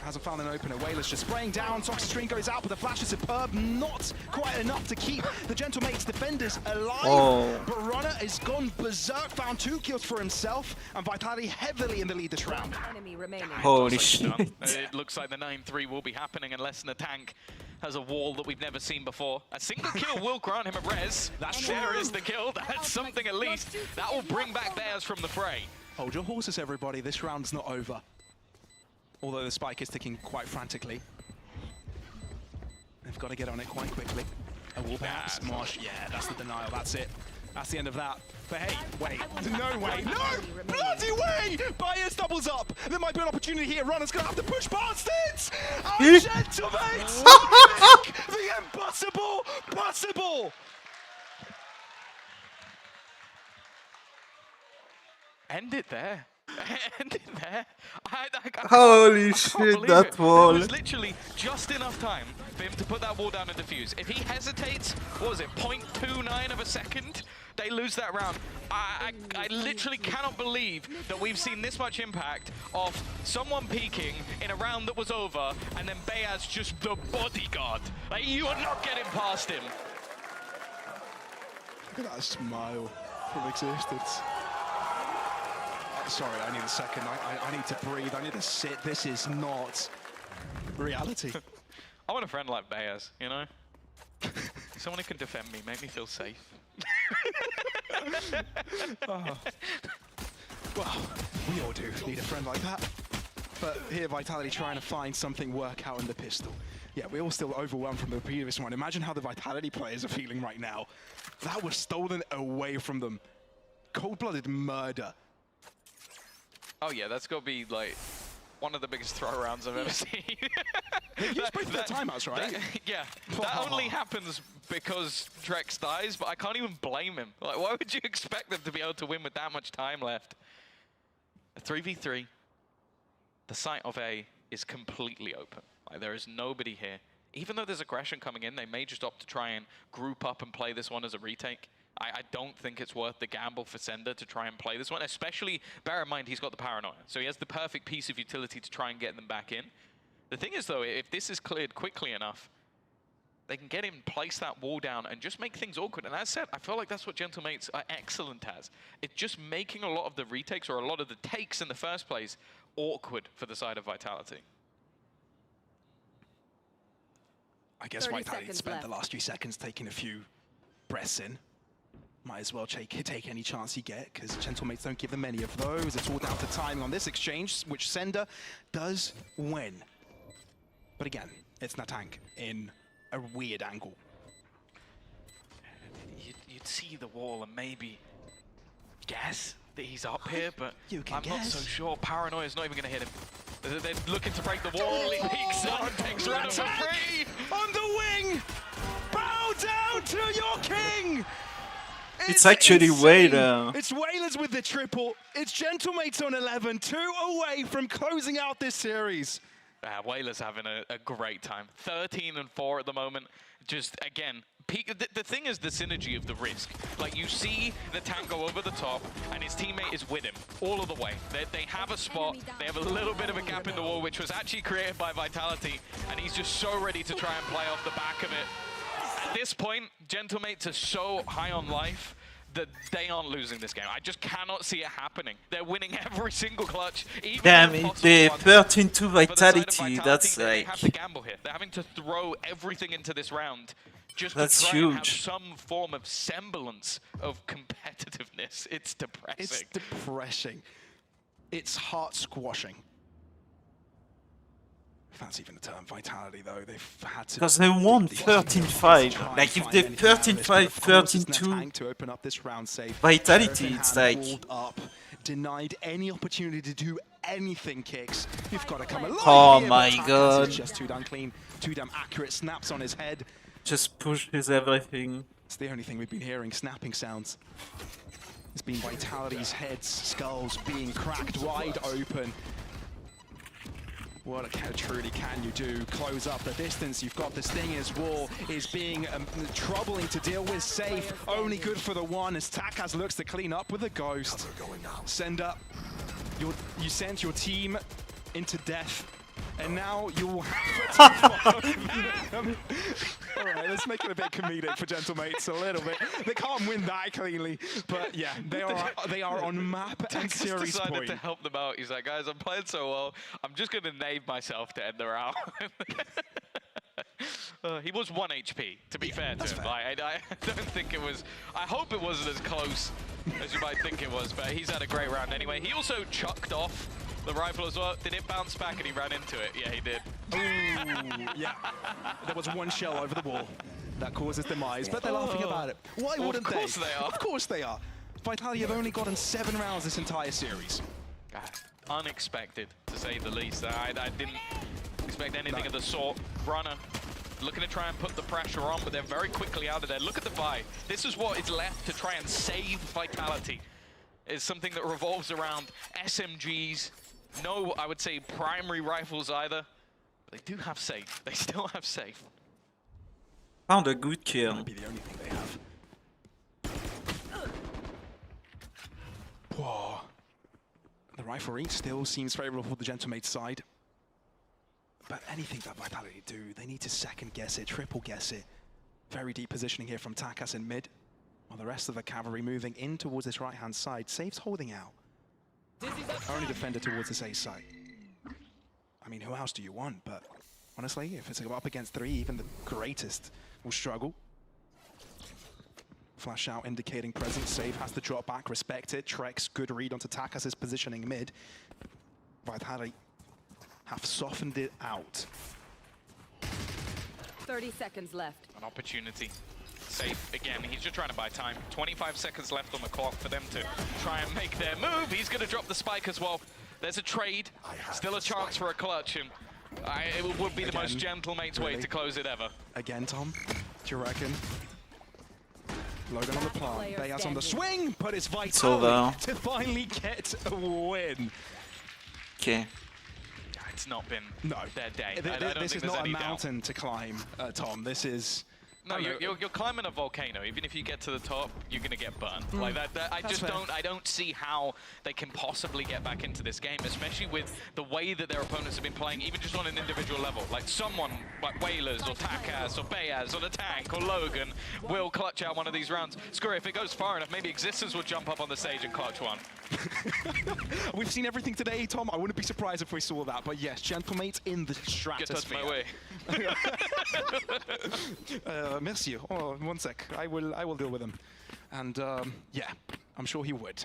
S14: Hasn't found an opener. Whalers just spraying down. Toxic Stream goes out, but the flash is superb. Not quite enough to keep the Gentlemates defenders alive. But Runner has gone berserk, found 2 kills for himself, and Vitality heavily in the lead this round.
S13: Holy shit.
S5: It looks like the 9-3 will be happening unless the tank has a wall that we've never seen before. A single kill will grant him a res. There is the kill. That's something at least. That will bring back theirs from the fray.
S14: Hold your horses, everybody. This round's not over. Although the spike is ticking quite frantically. They've got to get on it quite quickly. A wall perhaps. Marsh, yeah, that's the denial, that's it. That's the end of that. But hey, wait, no way, no bloody way! Bias doubles up. There might be an opportunity here. Runner's gonna have to push past it. Oh, Gentlemen! The impossible possible.
S5: End it there. End it there.
S13: Holy shit, that wall.
S5: There was literally just enough time for him to put that wall down and defuse. If he hesitates, what was it, 0.29 of a second? They lose that round. I literally cannot believe that we've seen this much impact of someone peeking in a round that was over, and then Beyaz just the bodyguard. Like, you are not getting past him.
S14: Look at that smile from existence. Sorry, I need a second. I need to breathe. I need to sit. This is not reality.
S5: I want a friend like Beyaz, you know? Someone who can defend me, make me feel safe.
S14: Oh. Well, we all do need a friend like that. But here, Vitality trying to find something work out in the pistol. Yeah, we're all still overwhelmed from the previous one. Imagine how the Vitality players are feeling right now. That was stolen away from them. Cold-blooded murder.
S5: Oh yeah, that's got to be like one of the biggest throw rounds I've ever seen.
S14: They used both their timeouts, right?
S5: Yeah, that only happens because Drex dies, but I can't even blame him. Like, why would you expect them to be able to win with that much time left? A 3v3. The site of A is completely open. Like, there is nobody here. Even though there's aggression coming in, they may just opt to try and group up and play this one as a retake. I don't think it's worth the gamble for Sender to try and play this one, especially, bear in mind, he's got the paranoia. So he has the perfect piece of utility to try and get them back in. The thing is, though, if this is cleared quickly enough, they can get him, place that wall down, and just make things awkward. And as said, I feel like that's what Gentlemates are excellent as. It's just making a lot of the retakes, or a lot of the takes in the first place, awkward for the side of Vitality.
S14: I guess Vitality spent the last few seconds taking a few breaths in. Might as well take any chance you get, because Gentlemates don't give them many of those. It's all down to timing on this exchange, which Sender does win. But again, it's Natank in a weird angle.
S5: You'd see the wall and maybe guess that he's up here, but I'm
S14: guess.
S5: not so sure. Paranoia's not even going to hit him. They're looking to break the wall. He peeks up, takes run for free.
S14: On the wing! Bow down to your king!
S13: It's actually Wailer.
S14: It's Wailers with the triple. It's Gentlemates on 11, 2 away from closing out this series.
S5: Wailer's having a great time. 13-4 at the moment. Just, again, the thing is the synergy of the risk. Like, you see the tank go over the top, and his teammate is with him all of the way. They have a spot. They have a little bit of a gap in the wall, which was actually created by Vitality, and he's just so ready to try and play off the back of it. At this point, Gentlemates are so high on life that they aren't losing this game. I just cannot see it happening. They're winning every single clutch. Even
S13: damn it, the 13-2 Vitality, that's
S5: they
S13: like...
S5: have to gamble here. They're having to throw everything into this round just
S13: that's
S5: to try
S13: huge.
S5: and have some form of semblance of competitiveness. It's depressing.
S14: It's depressing. It's heart-squashing. If that's even a term, Vitality, though, they've had to...
S13: Because they won 13-5. Like, if they're 13-5, 13-2,
S14: to open up this round safe.
S13: Vitality, it's like...
S14: Up, denied any opportunity to do anything, Kicks. You've got to come along.
S13: Oh
S14: here,
S13: my
S14: but
S13: god.
S14: It's just too damn clean, too damn accurate. Snaps on his head.
S13: Just pushes everything.
S14: It's the only thing we've been hearing, snapping sounds. It's been Vitality's heads, skulls being cracked wide open. What truly can you do? Close up the distance. You've got this thing as wall is being troubling to deal with. Safe, only good for the one as Takas looks to clean up with a ghost. Send up. You sent your team into death, and now you'll have to follow them. All right, let's make it a bit comedic for Gentlemates, a little bit. They can't win that cleanly, but yeah, they are on map and series
S5: decided
S14: point.
S5: to help them out. He's like, guys, I'm playing so well. I'm just going to name myself to end the round. He was 1 HP, to be fair to him. Like, I don't think it was... I hope it wasn't as close as you might think it was, but he's had a great round anyway. He also chucked off the rifle as well. Did it bounce back and he ran into it? Yeah, he did.
S14: Ooh, yeah. There was one shell over the wall. that causes demise, but they're laughing about it. Why wouldn't they?
S5: Of course they are.
S14: Of course they are. Vitality have only gotten 7 rounds this entire series.
S5: Unexpected, to say the least. I didn't expect anything of the sort. Runner looking to try and put the pressure on, but they're very quickly out of there. Look at the buy. This is what is left to try and save Vitality. It's something that revolves around SMGs. No, I would say primary rifles either. But they do have safe. They still have safe.
S13: Found a good kill.
S14: Might be the only thing they have. Whoa. The riflery still seems favorable for the Gentlemate's side. But anything that Vitality do, they need to second guess it, triple guess it. Very deep positioning here from Takas in mid. While the rest of the cavalry moving in towards this right-hand side. Safe's holding out. Only defender towards this A side. I mean, who else do you want? But honestly, if it's up against 3, even the greatest will struggle. Flash out indicating presence. Save has to drop back, respect it. Trex, good read onto Takas' positioning mid. Vitality have softened it out.
S15: 30 seconds left.
S5: An opportunity. Safe again. He's just trying to buy time. 25 seconds left on the clock for them to try and make their move. He's going to drop the spike as well. There's a trade. Still a chance for a clutch. And it would be the most Gentlemate's way to close it ever.
S14: Again, Tom, do you reckon? Logan on the plant, Bayas on the swing, but it's Vitality to finally get a win.
S13: Okay.
S5: It's not been their day.
S14: This is not a mountain to climb, Tom. This is...
S5: No, you're climbing a volcano. Even if you get to the top, you're gonna get burnt. Like that I don't see how they can possibly get back into this game, especially with the way that their opponents have been playing, even just on an individual level. Like someone like Whalers or Takas or Bayaz or the Tank or Logan will clutch out one of these rounds. Screw it, if it goes far enough, maybe Existence will jump up on the stage and clutch one.
S14: We've seen everything today, Tom. I wouldn't be surprised if we saw that. But yes, Gentlemate in the stratosphere.
S5: Get my way.
S14: Merci. Oh, 1 sec. I will deal with him. And yeah, I'm sure he would.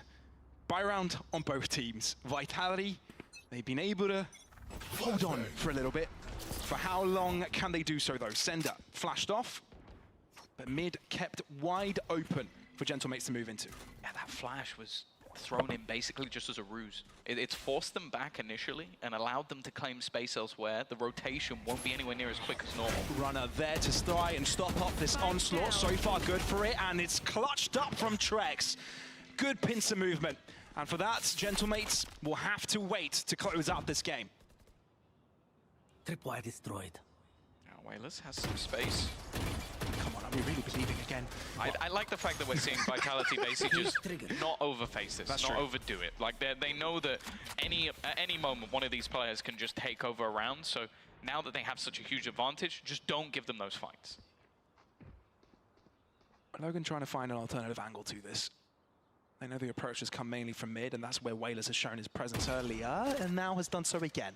S14: Buy round on both teams. Vitality, they've been able to hold on for a little bit. For how long can they do so though? Sender flashed off, but mid kept wide open for Gentlemates to move into.
S5: Yeah, that flash was thrown in basically just as a ruse. It's forced them back initially and allowed them to claim space elsewhere. The rotation won't be anywhere near as quick as normal.
S14: Runner there to try and stop up this onslaught. So far good for it, and it's clutched up from Trex. Good pincer movement. And for that, Gentlemates will have to wait to close out this game.
S9: Tripwire destroyed.
S5: Now Whalers has some space.
S14: Come on, are we really believing again?
S5: I like the fact that we're seeing Vitality basically just not overface this, not overdo it. Like they know that at any moment one of these players can just take over a round. So now that they have such a huge advantage, just don't give them those fights.
S14: Logan trying to find an alternative angle to this. They know the approach has come mainly from mid, and that's where Whalers has shown his presence earlier, and now has done so again.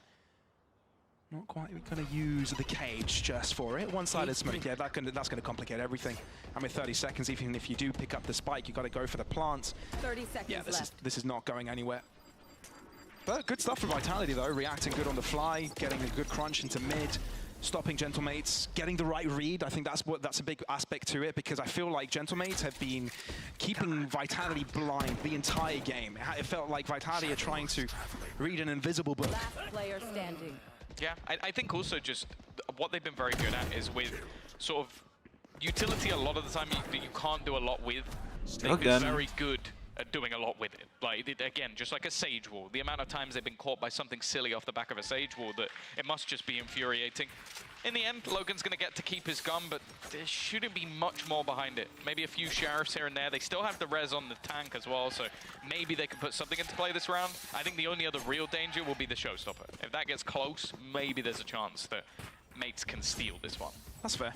S14: Not quite going to use the cage just for it. One-sided smoke, yeah, that's going to complicate everything. I mean, 30 seconds, even if you do pick up the spike, you've got to go for the plants.
S15: 30 seconds
S14: yeah,
S15: left.
S14: This is not going anywhere. But good stuff from Vitality, though. Reacting good on the fly, getting a good crunch into mid, stopping Gentlemates, getting the right read. I think that's a big aspect to it, because I feel like Gentlemates have been keeping Vitality blind the entire game. It felt like Vitality are trying to read an invisible book.
S15: Last player standing.
S5: Yeah, I think also just what they've been very good at is with sort of utility a lot of the time that you can't do a lot with. They've been very good at doing a lot with it. Like, again, just like a Sage Wall. The amount of times they've been caught by something silly off the back of a Sage Wall, that it must just be infuriating. In the end, Logan's going to get to keep his gun, but there shouldn't be much more behind it. Maybe a few sheriffs here and there. They still have the res on the tank as well, so maybe they can put something into play this round. I think the only other real danger will be the showstopper. If that gets close, maybe there's a chance that Mates can steal this one.
S14: That's fair.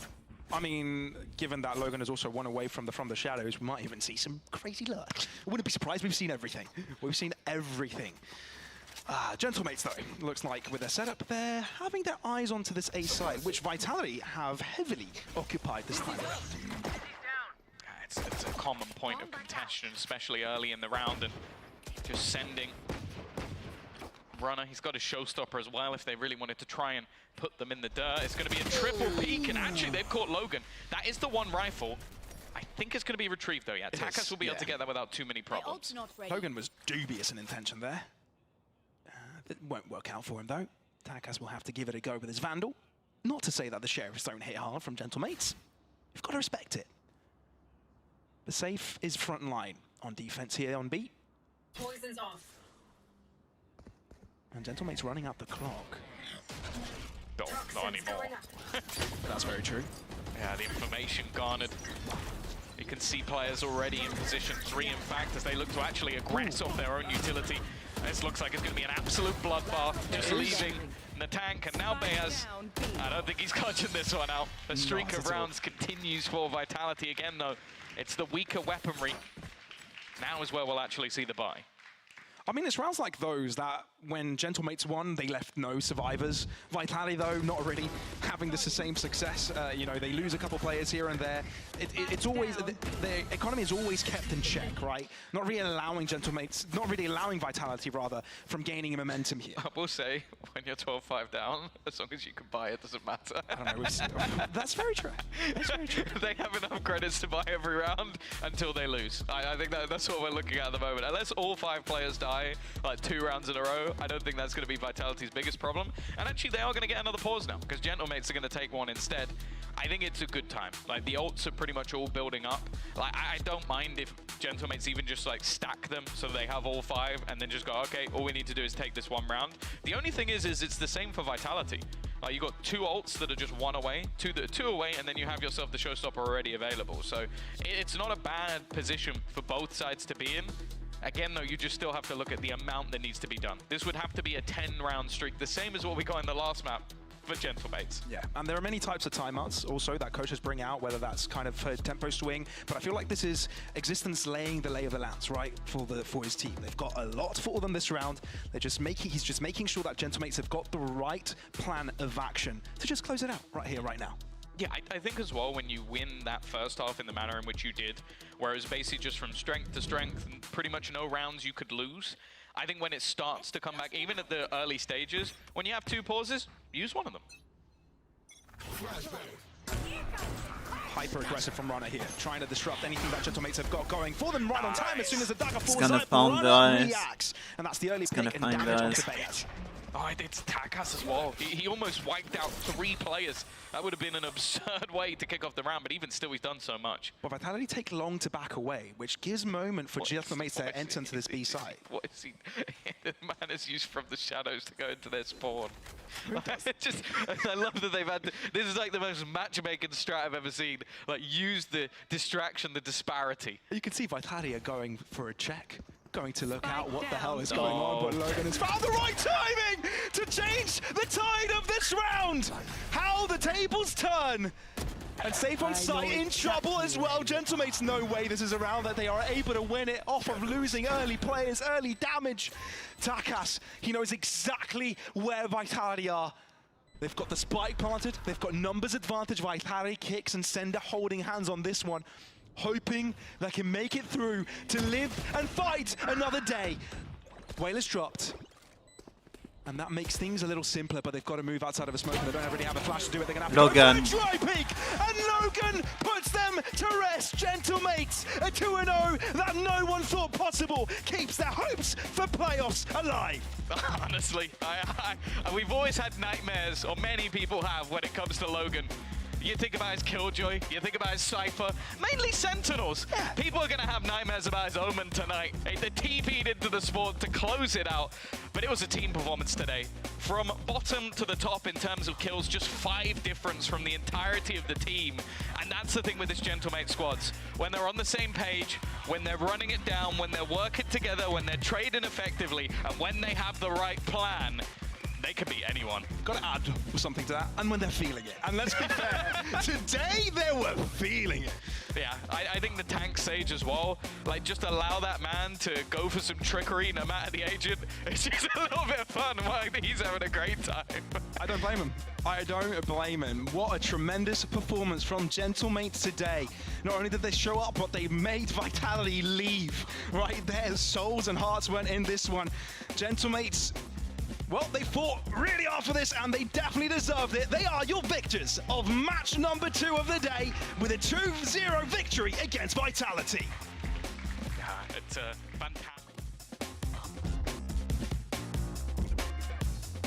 S14: I mean, given that Logan has also won away from the shadows, we might even see some crazy luck. I wouldn't be surprised. We've seen everything. We've seen everything. Gentlemates, though, looks like with their setup, they're having their eyes onto this A side, which Vitality have heavily occupied this time around.
S5: It's a common point of contention, especially early in the round, and just sending Runner. He's got a showstopper as well if they really wanted to try and put them in the dirt. It's going to be a triple peek, and actually they've caught Logan. That is the one rifle. I think it's going to be retrieved though, yeah. Takas will be able to get that without too many problems.
S14: Logan was dubious in intention there. It won't work out for him though. Takas will have to give it a go with his Vandal. Not to say that the Sheriffs don't hit hard from Gentlemates. You've got to respect it. The safe is front line on defense here on B.
S15: Poison's off.
S14: And Gentlemates running out the clock.
S5: Not anymore.
S14: That's very true.
S5: Yeah, the information garnered. You can see players already in position 3, in fact, as they look to actually aggress off their own utility. This looks like it's going to be an absolute bloodbath, just leaving the tank, and now Beaz, I don't think he's clutching this one out. The streak of rounds continues for Vitality again, though. It's the weaker weaponry. Now is where we'll actually see the buy.
S14: I mean, it's rounds like those that when Gentlemates won, they left no survivors. Vitality, though, not really having the same success. You know, they lose a couple players here and there. It's always, the economy is always kept in check, right? Not really allowing Gentlemates, not really allowing Vitality, rather, from gaining momentum here.
S5: I will say, when you're 12-5 down, as long as you can buy, it doesn't matter.
S14: I don't know. That's very true. That's very true.
S5: They have enough credits to buy every round until they lose. I think that's what we're looking at the moment. Unless all 5 players die, like 2 rounds in a row, I don't think that's going to be Vitality's biggest problem. And actually, they are going to get another pause now, because Gentlemates are going to take one instead. I think it's a good time. Like, the ults are pretty much all building up. Like, I don't mind if Gentlemates even just, like, stack them so they have all 5 and then just go, okay, all we need to do is take this one round. The only thing is it's the same for Vitality. You got 2 ults that are just 1 away, 2 away, and then you have yourself the showstopper already available. So it's not a bad position for both sides to be in. Again, though, you just still have to look at the amount that needs to be done. This would have to be a 10-round streak, the same as what we got in the last map for Gentlemates.
S14: Yeah, and there are many types of timeouts also that coaches bring out, whether that's kind of a tempo swing, but I feel like this is Existence laying the lay of the lands, right, for his team. They've got a lot for them this round. He's just making sure that Gentlemates have got the right plan of action to just close it out right here, right now.
S5: Yeah, I think as well, when you win that first half in the manner in which you did, where it was basically just from strength to strength and pretty much no rounds you could lose, I think when it starts to come back, even at the early stages, when you have 2 pauses, use one of them.
S14: Hyper-aggressive from Runner here, trying to disrupt anything that Gentlemates have got going for them right on time. As soon as the dagger falls out, Runner reacts. And that's the early pick and damage onto Beaz.
S5: Oh, it's Takas as well. He almost wiped out 3 players. That would have been an absurd way to kick off the round, but even still, he's done so much.
S14: But Vitality take long to back away, which gives moment for Gentlemates to enter into this B side.
S5: What is he? The man is used from the shadows to go into their spawn. I love that they've had. This is like the most matchmaking strat I've ever seen. Like, use the distraction, the disparity.
S14: You can see Vitality are going for a check. Going to look out what the hell is going on, but Logan has found the right timing to change the tide of this round. How the tables turn. And Safe on site in trouble as well. Gentlemates, no way this is a round that they are able to win it off of losing early players, early damage. Takas, he knows exactly where Vitality are. They've got the spike planted, they've got numbers advantage. Vitality kicks and Sender holding hands on this one, hoping they can make it through to live and fight another day. Whaler's dropped. And that makes things a little simpler, but they've got to move outside of a smoke, and they don't really have a flash to do it. They're going to have to go for a dry peek, and Logan puts them to rest. Gentlemates, a 2-0 that no one thought possible, keeps their hopes for playoffs alive.
S5: Honestly, we've always had nightmares, or many people have, when it comes to Logan. You think about his Killjoy, you think about his Cypher, mainly Sentinels. Yeah. People are going to have nightmares about his Omen tonight. They TP'd into the sport to close it out, but it was a team performance today. From bottom to the top in terms of kills, just 5 difference from the entirety of the team. And that's the thing with this Gentlemate squads. When they're on the same page, when they're running it down, when they're working together, when they're trading effectively, and when they have the right plan, they could beat anyone.
S14: Got to add something to that, and when they're feeling it. And let's be fair, today they were feeling it.
S5: Yeah, I think the tank Sage as well, like, just allow that man to go for some trickery no matter the agent. It's just a little bit of fun. He's having a great time.
S14: I don't blame him. I don't blame him. What a tremendous performance from Gentlemates today. Not only did they show up, but they made Vitality leave. Right there, souls and hearts went in this one. Gentlemates Well, they fought really hard for this, and they definitely deserved it. They are your victors of match number 2 of the day with a 2-0 victory against Vitality.
S5: Yeah, it's a fantastic.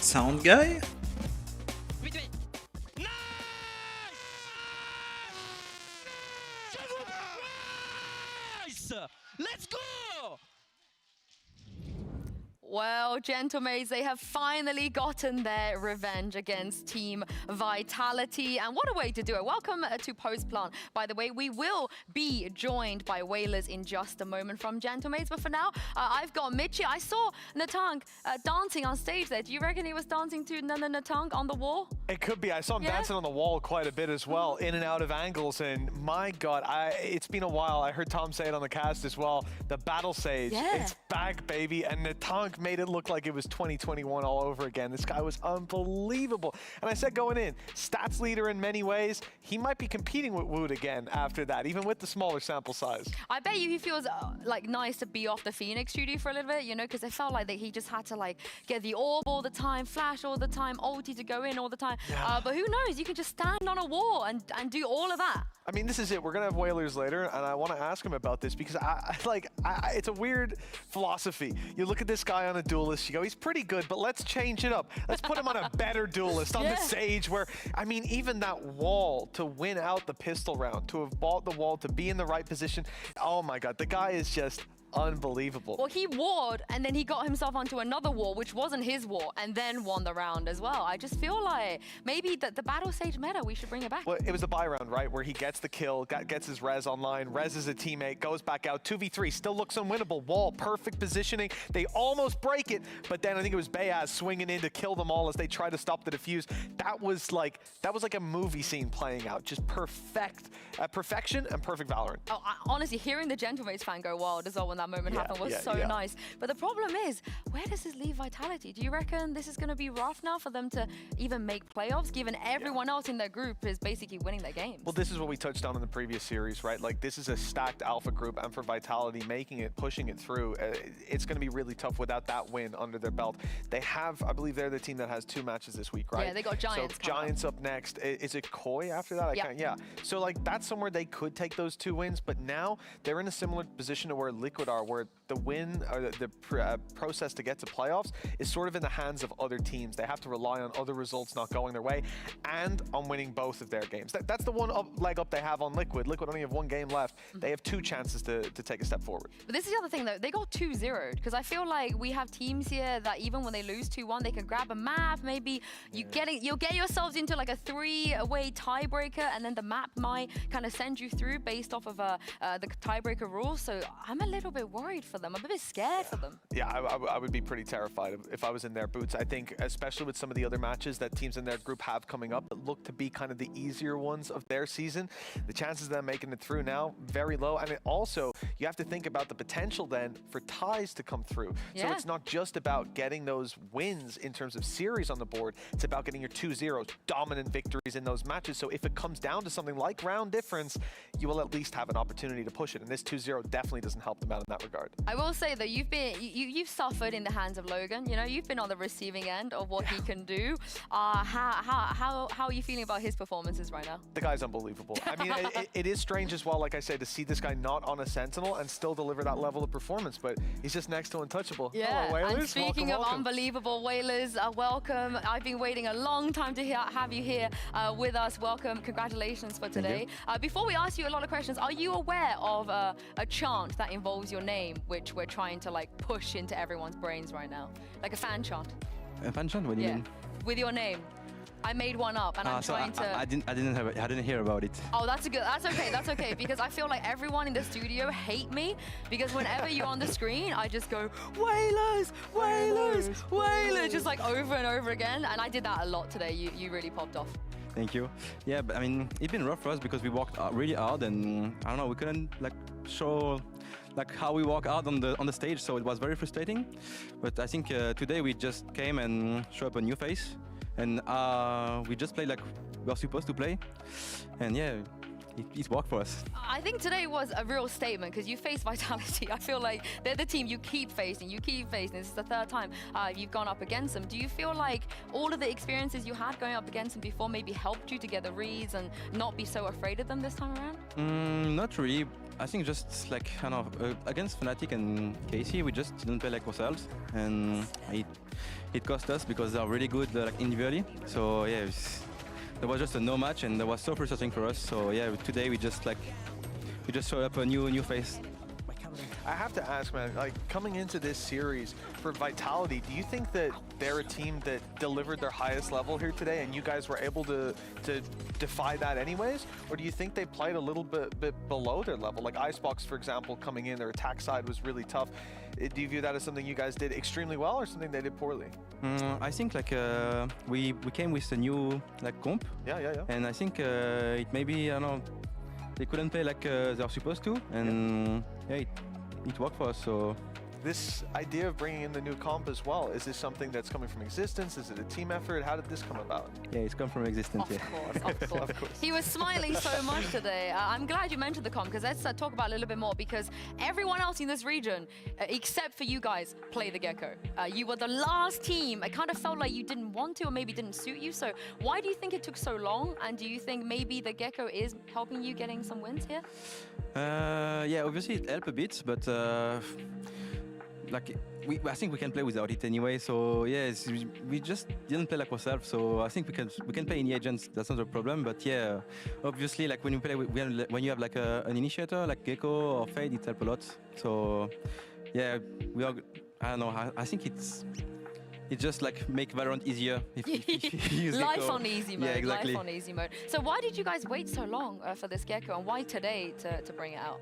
S13: Sound guy?
S10: Let's go!
S1: Well, Gentlemates, they have finally gotten their revenge against Team Vitality. And what a way to do it. Welcome to Postplant. By the way, we will be joined by Whalers in just a moment from Gentlemates. But for now, I've got Mitchie. I saw Natang dancing on stage there. Do you reckon he was dancing to Natang on the wall?
S17: It could be. I saw him dancing on the wall quite a bit as well, in and out of angles. And my God, it's been a while. I heard Tom say it on the cast as well. The Battle Sage, it's back, baby. And Natang made it look like it was 2021 all over again. This guy was unbelievable. And I said going in, stats leader in many ways. He might be competing with Wood again after that, even with the smaller sample size.
S1: I bet you he feels like nice to be off the Phoenix studio for a little bit, you know, because it felt like that he just had to like get the orb all the time, flash all the time, ulti to go in all the time.
S17: Yeah.
S1: But who knows? You can just stand on a wall and do all of that.
S17: I mean, this is it. We're going to have Whalers later, and I want to ask him about this because it's a weird philosophy. You look at this guy on a duelist, you go, he's pretty good, but let's change it up. Let's put him on a better duelist, on the Sage, where, I mean, even that wall to win out the pistol round, to have bought the wall, to be in the right position. Oh my God, the guy is just unbelievable.
S1: Well, he ward, and then he got himself onto another wall, which wasn't his wall, and then won the round as well. I just feel like maybe the Battle Sage meta, we should bring it back.
S17: Well, it was the buy round, right, where he gets the kill, gets his res online, reses a teammate, goes back out, 2v3, still looks unwinnable. Wall, perfect positioning. They almost break it, but then I think it was Bayaz swinging in to kill them all as they try to stop the defuse. That was like a movie scene playing out. Just perfection and perfect Valorant.
S1: Oh, honestly, hearing the Gentlemates fan go wild as well when that moment happened was so nice. But the problem is, where does this leave Vitality? Do you reckon this is going to be rough now for them to even make playoffs, given everyone else in their group is basically winning their games?
S17: Well, this is what we touched on in the previous series, right? Like, this is a stacked alpha group, and for Vitality, making it, pushing it through, it's going to be really tough without that win under their belt. They have, I believe they're the team that has 2 matches this week, right?
S1: Yeah, they got Giants.
S17: So Giants up next. Is it Koi after that? Yeah. So, like, that's somewhere they could take those 2 wins, but now they're in a similar position to where Liquid are, where the win or the process to get to playoffs is sort of in the hands of other teams. They have to rely on other results not going their way and on winning both of their games. That's the one leg up they have on Liquid. Liquid only have 1 game left. They have 2 chances to take a step forward.
S1: But this is the other thing, though. They got 2-0'd because I feel like we have teams here that even when they lose 2-1, they can grab a map. Maybe you'll get yourselves into like a 3-way tiebreaker, and then the map might kind of send you through based off of the tiebreaker rules. So I'm a little bit worried for them. I'm a bit scared for them.
S17: Yeah, I would be pretty terrified if I was in their boots. I think, especially with some of the other matches that teams in their group have coming up that look to be kind of the easier ones of their season, the chances of them making it through now, very low. And also, you have to think about the potential then for ties to come through. So it's not just about getting those wins in terms of series on the board. It's about getting your 2-0s, dominant victories in those matches. So if it comes down to something like round difference, you will at least have an opportunity to push it. And this 2-0 definitely doesn't help them out in that regard.
S1: I will say that you've suffered in the hands of Logan. You know, you've been on the receiving end of what he can do. How are you feeling about his performances right now?
S17: The guy's unbelievable. I mean, it is strange as well, like I said, to see this guy not on a Sentinel and still deliver that level of performance, but he's just next to untouchable.
S1: Yeah,
S17: hello, Whalers.
S1: And speaking of unbelievable, Whalers, welcome. I've been waiting a long time to have you here with us. Welcome. Congratulations for today. Before we ask you a lot of questions, are you aware of a chant that involves your name, which we're trying to like push into everyone's brains right now? Like a fan chant.
S12: A fan chant? What do you mean?
S1: With your name. I made one up, and I'm trying to.
S12: I didn't hear about it.
S1: Oh, that's okay. That's okay because I feel like everyone in the studio hate me because whenever you're on the screen, I just go Whalers, Whalers, Whalers, just like over and over again. And I did that a lot today. You really popped off.
S12: Thank you. Yeah, but I mean, it's been rough for us because we walked really hard, and I don't know, we couldn't like show like how we walk out on the stage, so it was very frustrating. But I think today we just came and showed up a new face. And we just played like we were supposed to play. And yeah,
S18: it worked for us.
S1: I think today was a real statement because you faced Vitality. I feel like they're the team you keep facing. This is the third time you've gone up against them. Do you feel like all of the experiences you had going up against them before maybe helped you to get the reads and not be so afraid of them this time around?
S18: Not really. I think just like, I don't know, against Fnatic and KC, we just didn't play like ourselves. And it cost us because they're really good like individually. So yeah, there was just a no match and that was so frustrating for us. So yeah, today we just showed up a new face.
S17: I have to ask, man, like coming into this series for Vitality, do you think that they're a team that delivered their highest level here today and you guys were able to defy that anyways? Or do you think they played a little bit below their level? Like Icebox, for example, coming in, their attack side was really tough. Do you view that as something you guys did extremely well or something they did poorly?
S18: I think like we came with a new like comp.
S17: Yeah.
S18: And I think it maybe, I don't know, they couldn't play like they were supposed to. And yeah, it worked for us, so.
S17: This idea of bringing in the new comp as well, is this something that's coming from existence? Is it a team effort? How did this come about?
S18: Yeah, it's come from existence,
S1: Of course. He was smiling so much today. I'm glad you mentioned the comp, because let's talk about it a little bit more, because everyone else in this region, except for you guys, play the Gecko. You were the last team. It kind of felt like you didn't want to or maybe didn't suit you, so why do you think it took so long? And do you think maybe the Gecko is helping you getting some wins here?
S18: Yeah, obviously it helped a bit, but like I think we can play without it anyway. So yeah, we just didn't play like ourselves. So I think we can play in the agents. That's not a problem. But yeah, obviously like when you play when you have like an initiator like Gecko or Fade, it helps a lot. So yeah, we are. I don't know. I think it just like make Valorant easier if you use
S1: Life
S18: Gecko.
S1: on easy mode.
S18: Yeah, exactly.
S1: Life on easy mode. So why did you guys wait so long for this Gecko, and why today to bring it out?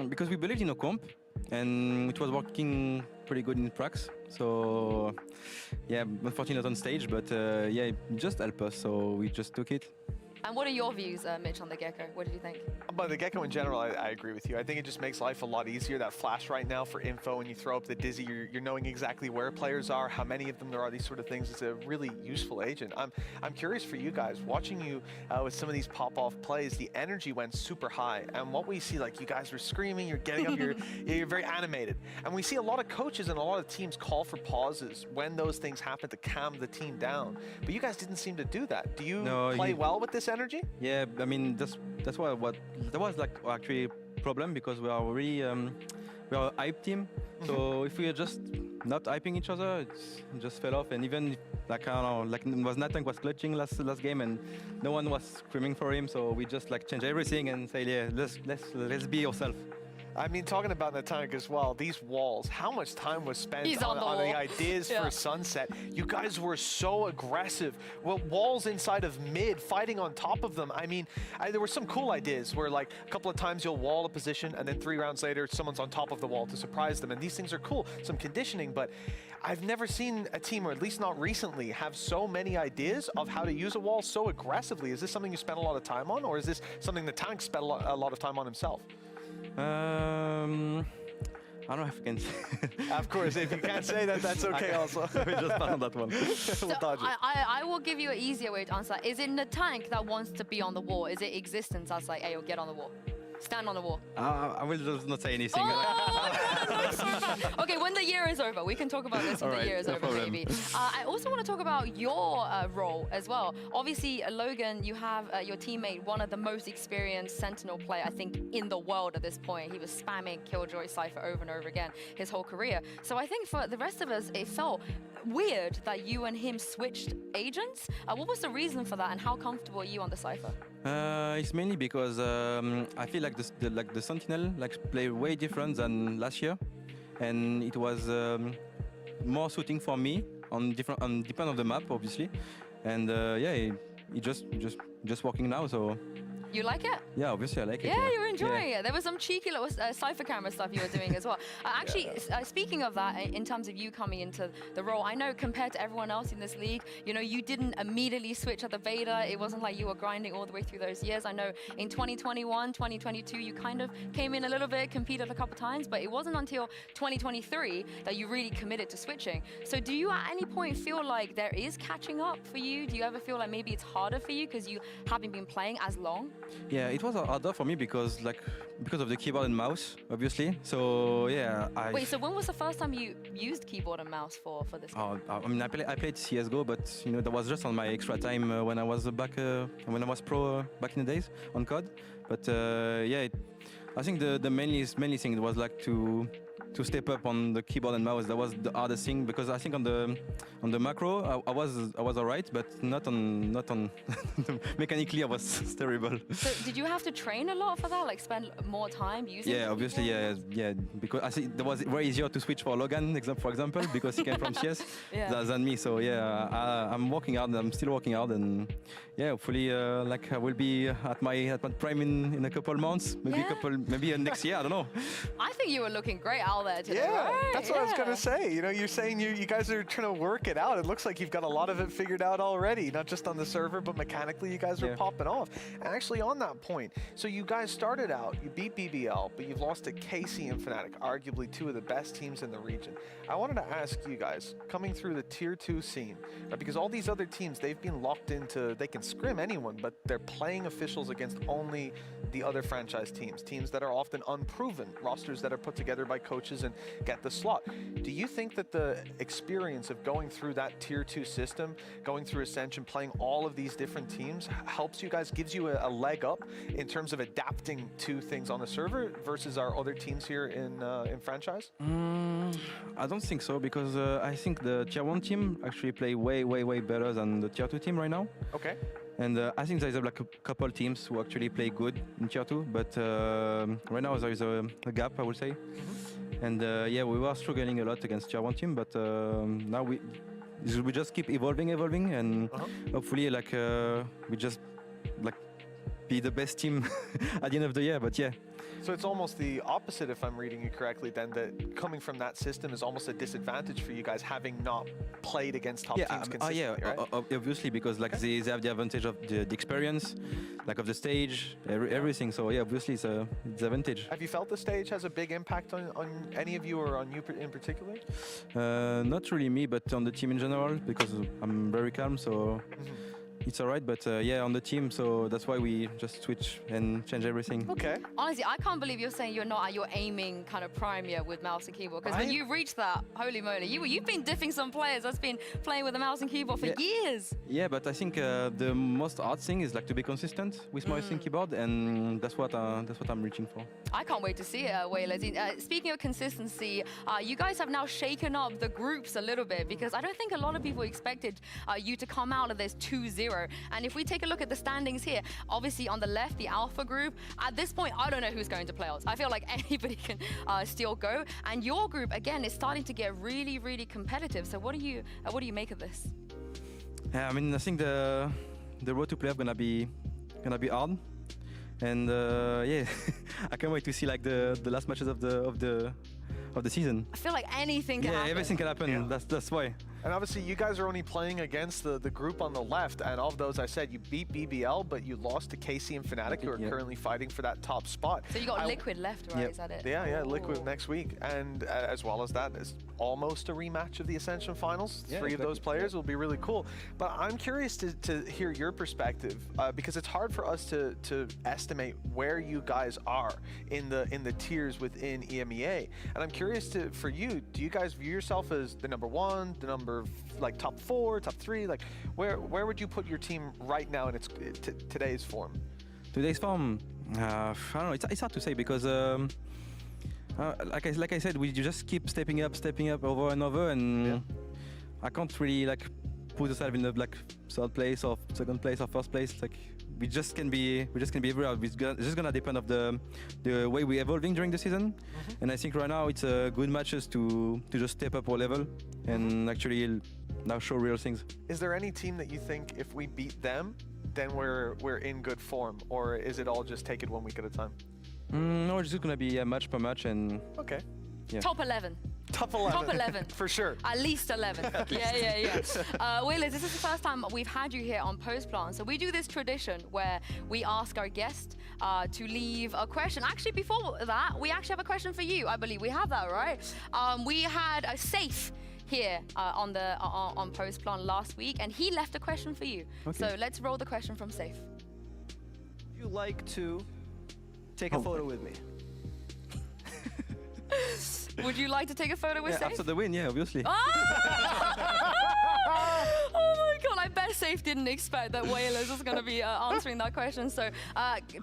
S18: Because we believed in a comp, and it was working pretty good in prax. So yeah, unfortunately not on stage, but yeah, it just helped us, so we just took it.
S1: And what are your views, Mitch, on the Gecko? What did you think?
S17: About the Gecko in general, I agree with you. I think it just makes life a lot easier. That flash right now for info, when you throw up the Dizzy, you're knowing exactly where players are, how many of them there are, these sort of things. It's a really useful agent. I'm curious for you guys, watching you with some of these pop-off plays, the energy went super high. And what we see, like you guys were screaming, you're getting up, you're very animated. And we see a lot of coaches and a lot of teams call for pauses when those things happen to calm the team down. But you guys didn't seem to do that. Do you play well with this energy?
S18: Yeah, I mean that's what that was like actually a problem, because we are really we are a hype team. So if we are just not hyping each other, it just fell off. And even if, like I don't know, like Nathan was clutching last game and no one was screaming for him, so we just like change everything and say, yeah, let's be ourselves.
S17: I mean, talking about Natank as well, these walls, how much time was spent on the ideas for Sunset? You guys were so aggressive. Well, walls inside of mid, fighting on top of them. I mean, there were some cool ideas where like a couple of times you'll wall a position and then 3 rounds later, someone's on top of the wall to surprise them. And these things are cool, some conditioning, but I've never seen a team, or at least not recently, have so many ideas of how to use a wall so aggressively. Is this something you spent a lot of time on, or is this something the Tank spent a lot of time on himself?
S18: I don't know if I can say.
S17: Of course, if you can't say that, that's okay also.
S18: We just pass on that one.
S1: So I will give you an easier way to answer. Is it Natank that wants to be on the wall? Is it existence that's like, hey, yo, get on the wall? Stand on the wall.
S18: I will just not say anything.
S1: Okay, when the year is over, we can talk about this when the year is over, maybe. I also want to talk about your role as well. Obviously, Logan, you have your teammate, one of the most experienced Sentinel player, I think, in the world at this point. He was spamming Killjoy Cypher over and over again his whole career. So I think for the rest of us, it felt weird that you and him switched agents. What was the reason for that, and how comfortable are you on the Cypher?
S18: It's mainly because I feel like the Sentinel play way different than last year, and it was more suiting for me on depend on the map, obviously, and yeah, it just working now. So
S1: you like it?
S18: Yeah, obviously I like it.
S1: Yeah, you're enjoying it. There was some cheeky little cypher camera stuff you were doing as well. Actually, speaking of that, in terms of you coming into the role, I know compared to everyone else in this league, you know, you didn't immediately switch at the beta. It wasn't like you were grinding all the way through those years. I know in 2021, 2022, you kind of came in a little bit, competed a couple times, but it wasn't until 2023 that you really committed to switching. So do you at any point feel like there is catching up for you? Do you ever feel like maybe it's harder for you because you haven't been playing as long?
S18: Yeah, it was harder for me because of the keyboard and mouse, obviously. So yeah.
S1: Wait, so when was the first time you used keyboard and mouse for this game?
S18: I mean, I played CS:GO, but you know that was just on my extra time when I was when I was pro back in the days on COD. But yeah, I think the mainly thing was like to step up on the keyboard and mouse. That was the hardest thing because I think on the macro I was alright, but not on mechanically I was terrible.
S1: So did you have to train a lot for that? Like spend more time using?
S18: Yeah, obviously, yeah. Because I think it was way easier to switch for Logan, for example, because he came from CS than me. So yeah, I'm working hard. I'm still working hard, and yeah, hopefully, like I will be at my prime in a couple months, maybe next year. I don't know.
S1: I think you were looking great out there today.
S17: Yeah,
S1: right?
S17: that's what I was gonna say. You know, you're saying you guys are trying to work it out. It looks like you've got a lot of it figured out already, not just on the server, but mechanically you guys are popping off. And actually on that point, so you guys started out, you beat BBL, but you've lost to KC and Fnatic, arguably two of the best teams in the region. I wanted to ask you guys, coming through the tier 2 scene, right, because all these other teams, they've been locked into, they can scrim anyone, but they're playing officials against only the other franchise teams that are often unproven, rosters that are put together by coaches and get the slot. Do you think that the experience of going through that tier 2 system, going through Ascension, playing all of these different teams, helps you guys, gives you a leg up in terms of adapting to things on the server versus our other teams here in franchise?
S18: I don't think so, because I think the tier 1 team actually play way better than the tier 2 team right now.
S17: Okay.
S18: And I think there's like a couple teams who actually play good in tier 2, but right now there is a gap, I would say. And yeah, we were struggling a lot against tier 1 team, but now we just keep evolving, and hopefully like we just like be the best team at the end of the year. But yeah.
S17: So it's almost the opposite, if I'm reading you correctly, then, that coming from that system is almost a disadvantage for you guys, having not played against top teams consistently, right?
S18: Obviously, because like they have the advantage of the experience, like of the stage, everything. So yeah, obviously it's an advantage.
S17: Have you felt the stage has a big impact on any of you, or on you in particular?
S18: Not really me, but on the team in general, because I'm very calm, so it's all right. But yeah, on the team, so that's why we just switch and change everything.
S17: Okay.
S1: Honestly, I can't believe you're saying you're not at your aiming kind of prime yet with mouse and keyboard, because when you've reached that, holy moly, you've been diffing some players that's been playing with the mouse and keyboard for years.
S18: Yeah, but I think the most hard thing is like to be consistent with mouse and keyboard, and that's what I'm reaching for.
S1: I can't wait to see it, Wailers. Speaking of consistency, you guys have now shaken up the groups a little bit, because I don't think a lot of people expected you to come out of this 2-0. And if we take a look at the standings here, obviously on the left, the Alpha group, at this point, I don't know who's going to playoffs. I feel like anybody can still go. And your group, again, is starting to get really competitive. So what do you make of this?
S18: Yeah, I mean, I think the road to playoff gonna be hard. And yeah, I can't wait to see like the last matches of the season.
S1: I feel like anything can happen.
S18: Yeah, everything can happen. Yeah. That's why.
S17: And obviously, you guys are only playing against the group on the left, and of those, I said you beat BBL, but you lost to KC and Fnatic, who are currently fighting for that top spot.
S1: So you got Liquid left, right? Is that it?
S17: Yeah, Liquid next week, and as well as that, is almost a rematch of the Ascension Finals. Yeah, 3 of those players will be really cool. But I'm curious to hear your perspective, because it's hard for us to estimate where you guys are in the tiers within EMEA. And I'm curious for you, do you guys view yourself as the number 1, the number like top 4, top 3? Like where would you put your team right now in its today's form?
S18: Today's form, I don't know. It's hard to say, because like I said, we just keep stepping up over and over, and I can't really like put ourselves in the like 3rd place or 2nd place or 1st place. Like we just can be everywhere. It's just gonna depend of the way we're evolving during the season. And I think right now it's good matches to just step up our level and actually now show real things.
S17: Is there any team that you think if we beat them, then we're in good form, or is it all just take it 1 week at a time?
S18: No, it's just gonna be match per match and.
S17: Okay.
S18: Yeah.
S1: Top 11.
S17: Top 11.
S1: Top 11.
S17: For sure.
S1: At least 11. Yeah. Wailers, this is the first time we've had you here on Postplan. So we do this tradition where we ask our guest to leave a question. Actually, before that, we actually have a question for you. I believe we have that, right? We had a Safe here on Postplan last week, and he left a question for you. Okay. So let's roll the question from Safe.
S19: Would you like to take a photo with me?
S1: Would you like to take a photo with Safe?
S18: After the win, yeah, obviously.
S1: Oh my god, I bet Safe didn't expect that Wailers was going to be answering that question. So,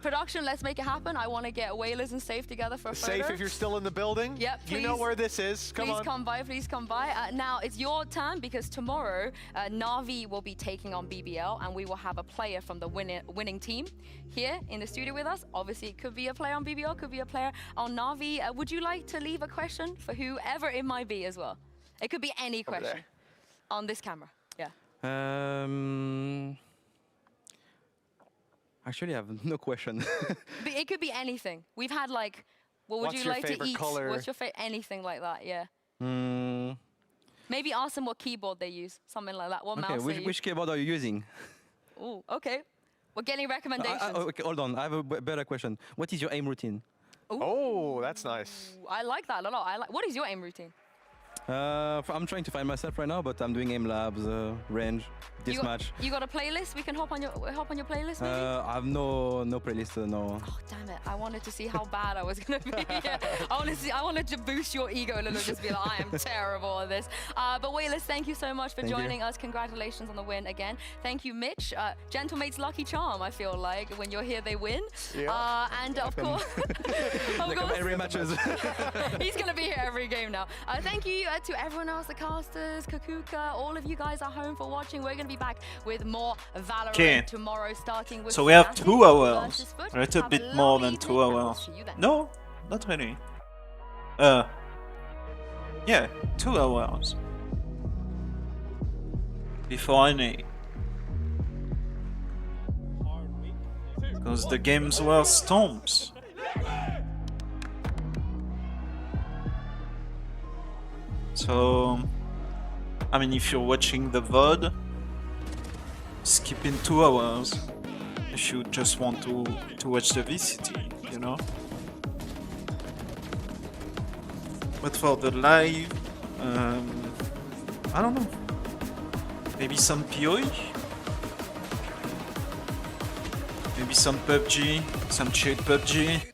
S1: production, let's make it happen. I want to get Wailers and Safe together for a photo.
S17: Safe, if you're still in the building.
S1: Yep, please.
S17: You know where this is. Come on.
S1: Please come by. Now, it's your turn because tomorrow, Na'Vi will be taking on BBL, and we will have a player from the winning team here in the studio with us. Obviously, it could be a player on BBL, could be a player on Na'Vi. Would you like to leave a question for whoever it might be as well? It could be any question on this camera. Yeah.
S18: Actually, I have no question.
S1: It could be anything. We've had like, what would you like to eat?
S17: Color?
S1: What's your favorite? Anything like that, yeah. Maybe ask them what keyboard they use, something like that. What mouse they use.
S18: Which keyboard are you using?
S1: Oh, okay. We're getting recommendations.
S18: Okay, hold on. I have a better question. What is your aim routine?
S1: Ooh.
S17: Oh, that's nice.
S1: I like that a lot. What is your aim routine?
S18: I'm trying to find myself right now, but I'm doing aim labs, range, match.
S1: You got a playlist? We can hop on your playlist, maybe?
S18: I have no playlist, no.
S1: Oh damn it! I wanted to see how bad I was gonna be. I wanted to boost your ego a little, just be like, I am terrible at this. But Wailers, thank you so much for joining us. Congratulations on the win again. Thank you, Mitch. Gentlemate's lucky charm. I feel like when you're here, they win.
S17: Yeah.
S1: And of course,
S18: every matches.
S1: He's gonna be here every game now. Thank you to everyone else, the casters, Kakuka, all of you guys at home for watching. We're going to be back with more Valorant tomorrow, starting with...
S13: So we have 2 hours, right? A bit more than 2 hours. No, not really. Yeah, 2 hours. Before any. Because the games were storms. So, I mean, if you're watching the VOD, skip in 2 hours if you just want to watch the VCT, you know? But for the live, I don't know. Maybe some PoE? Maybe some PUBG, some cheat PUBG?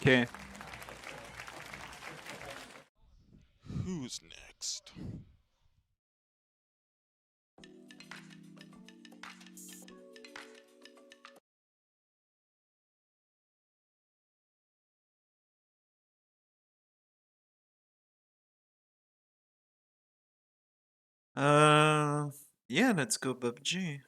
S13: Okay.
S10: Who's next?
S13: Yeah, let's go PUBG.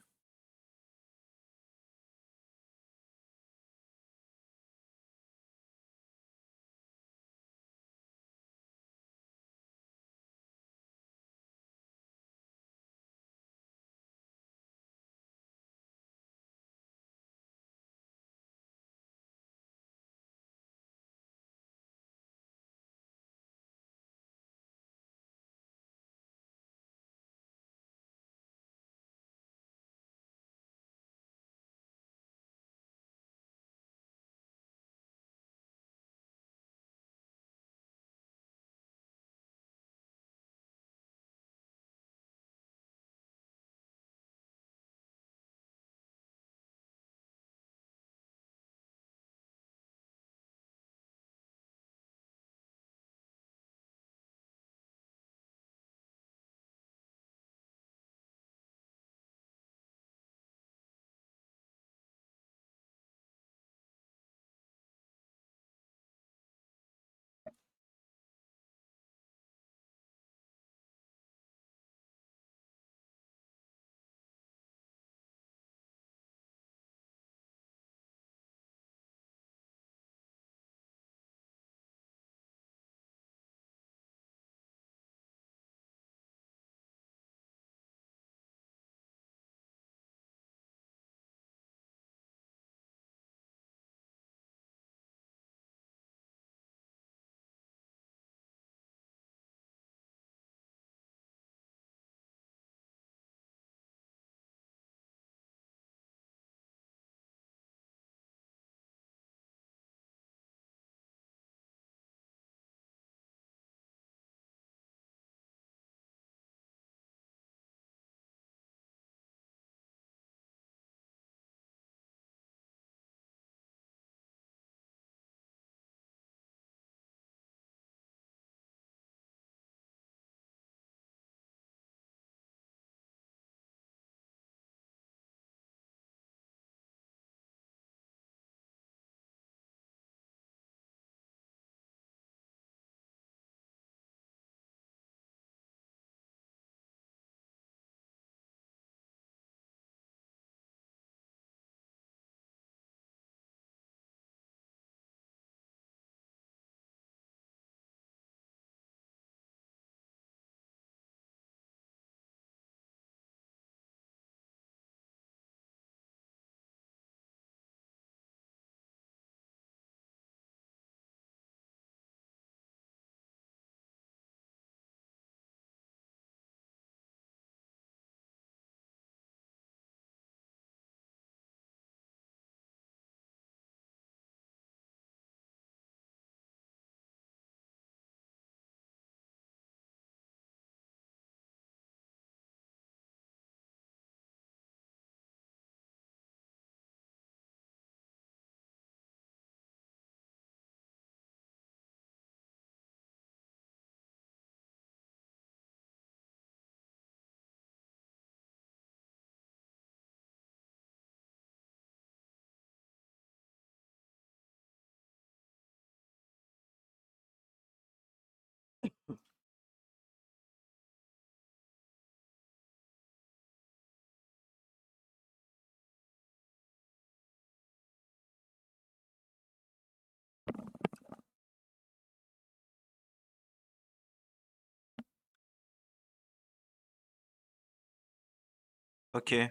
S13: Okay.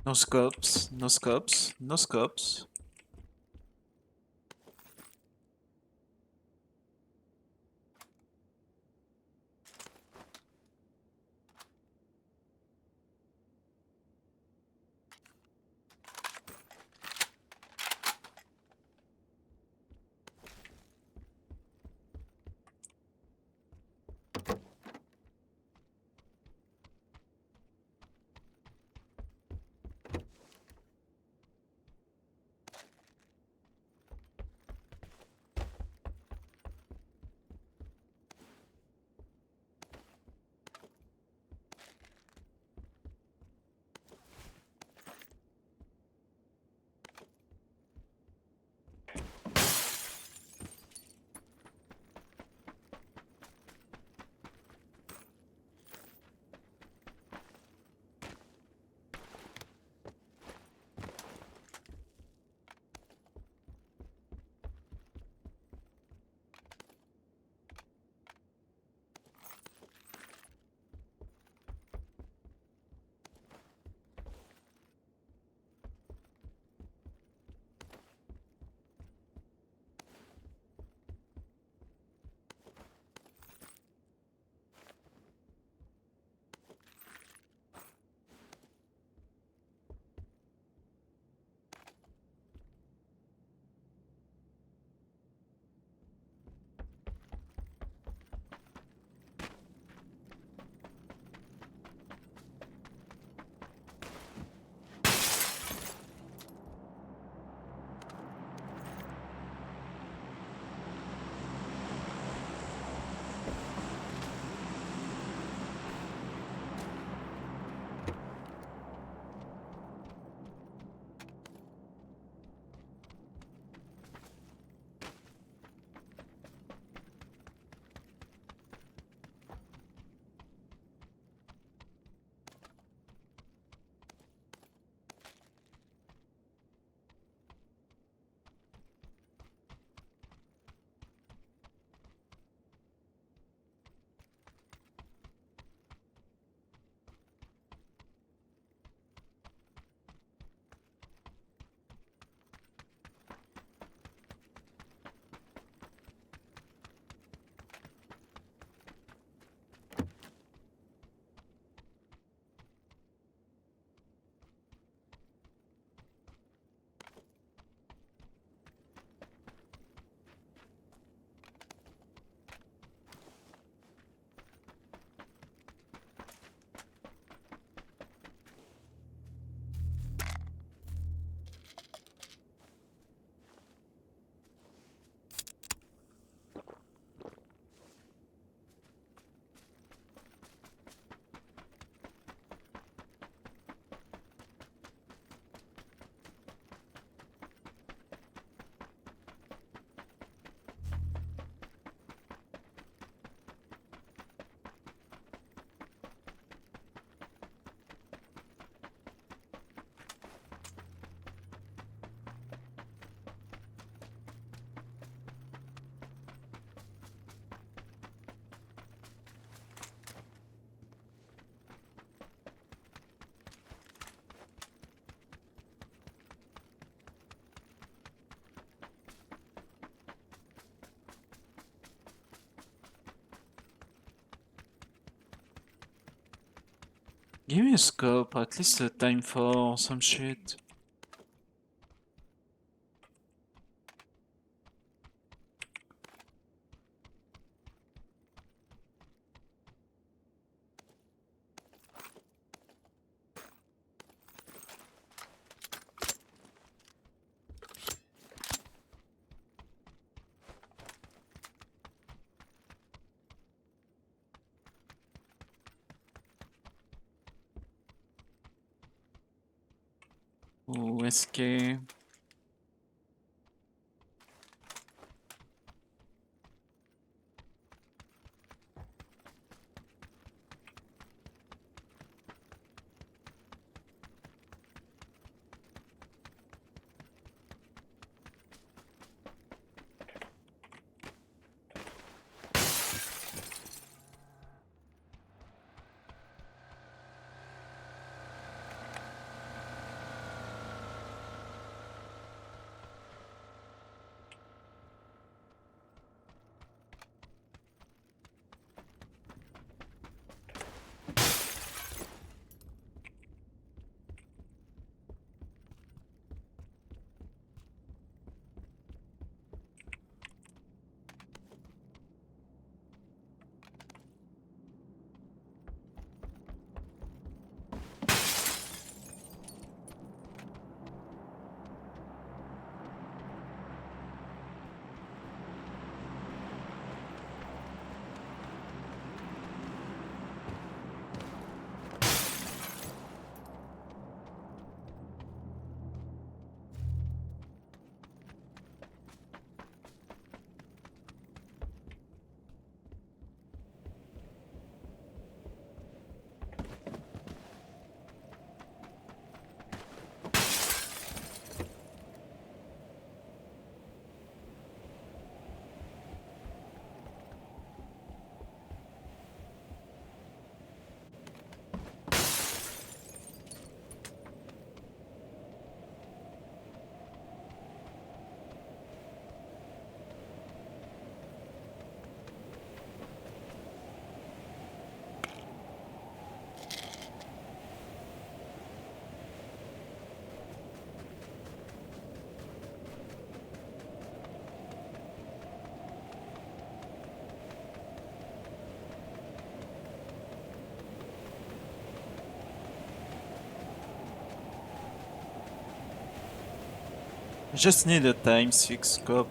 S13: No scopes, no scopes, no scopes. Give me a scope, at least a time for some shit. Oh, SK. Just need a time 6 scope.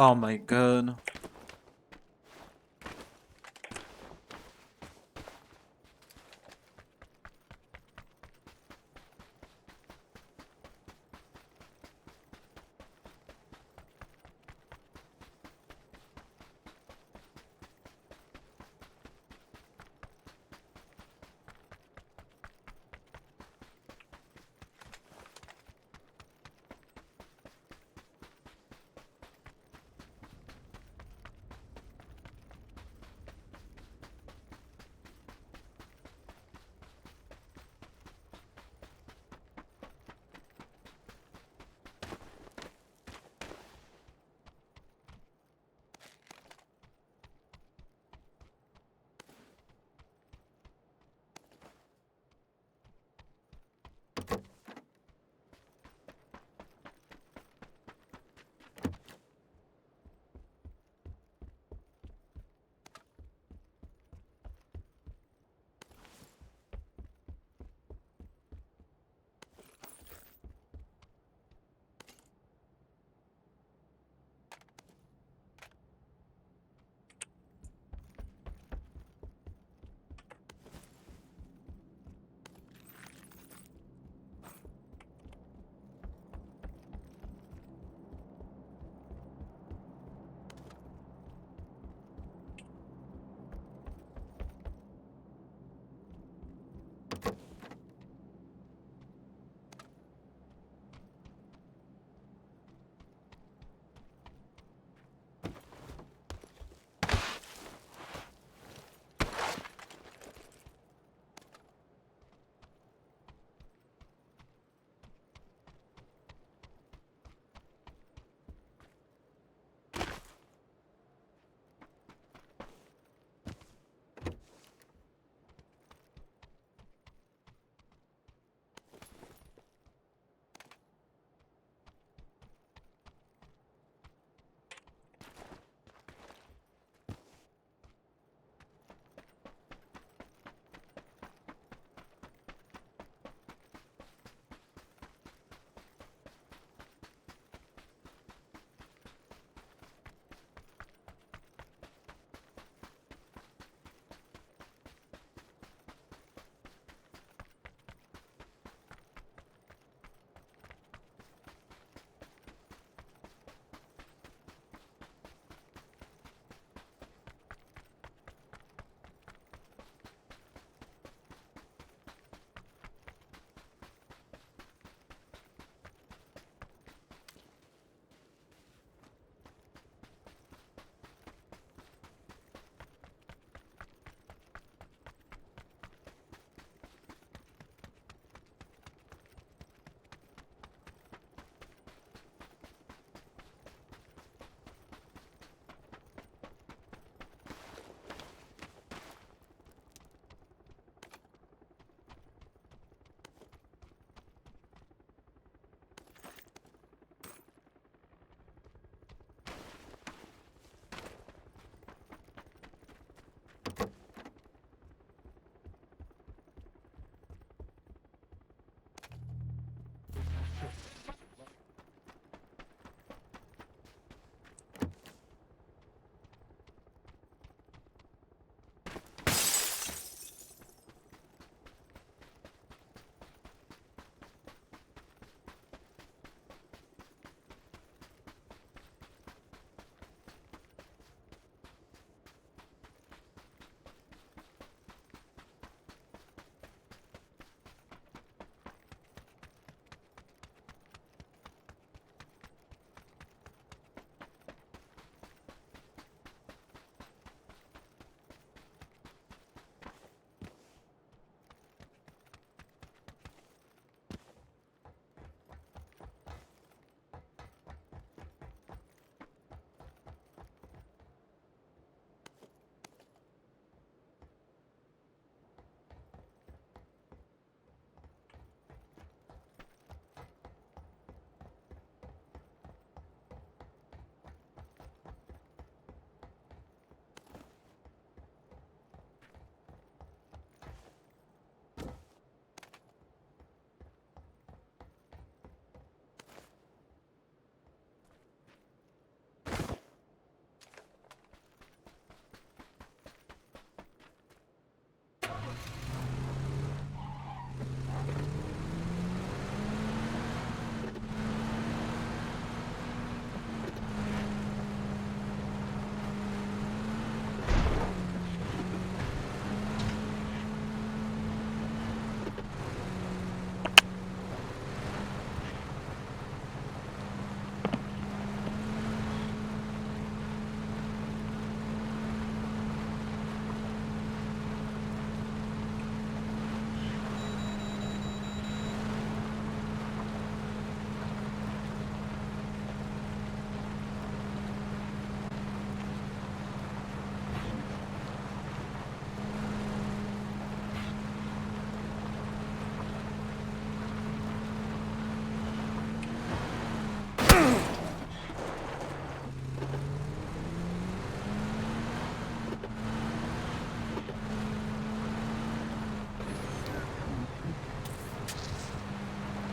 S13: Oh my god.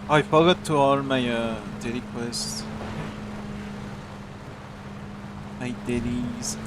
S13: I forgot to all my daily quests. My dailies.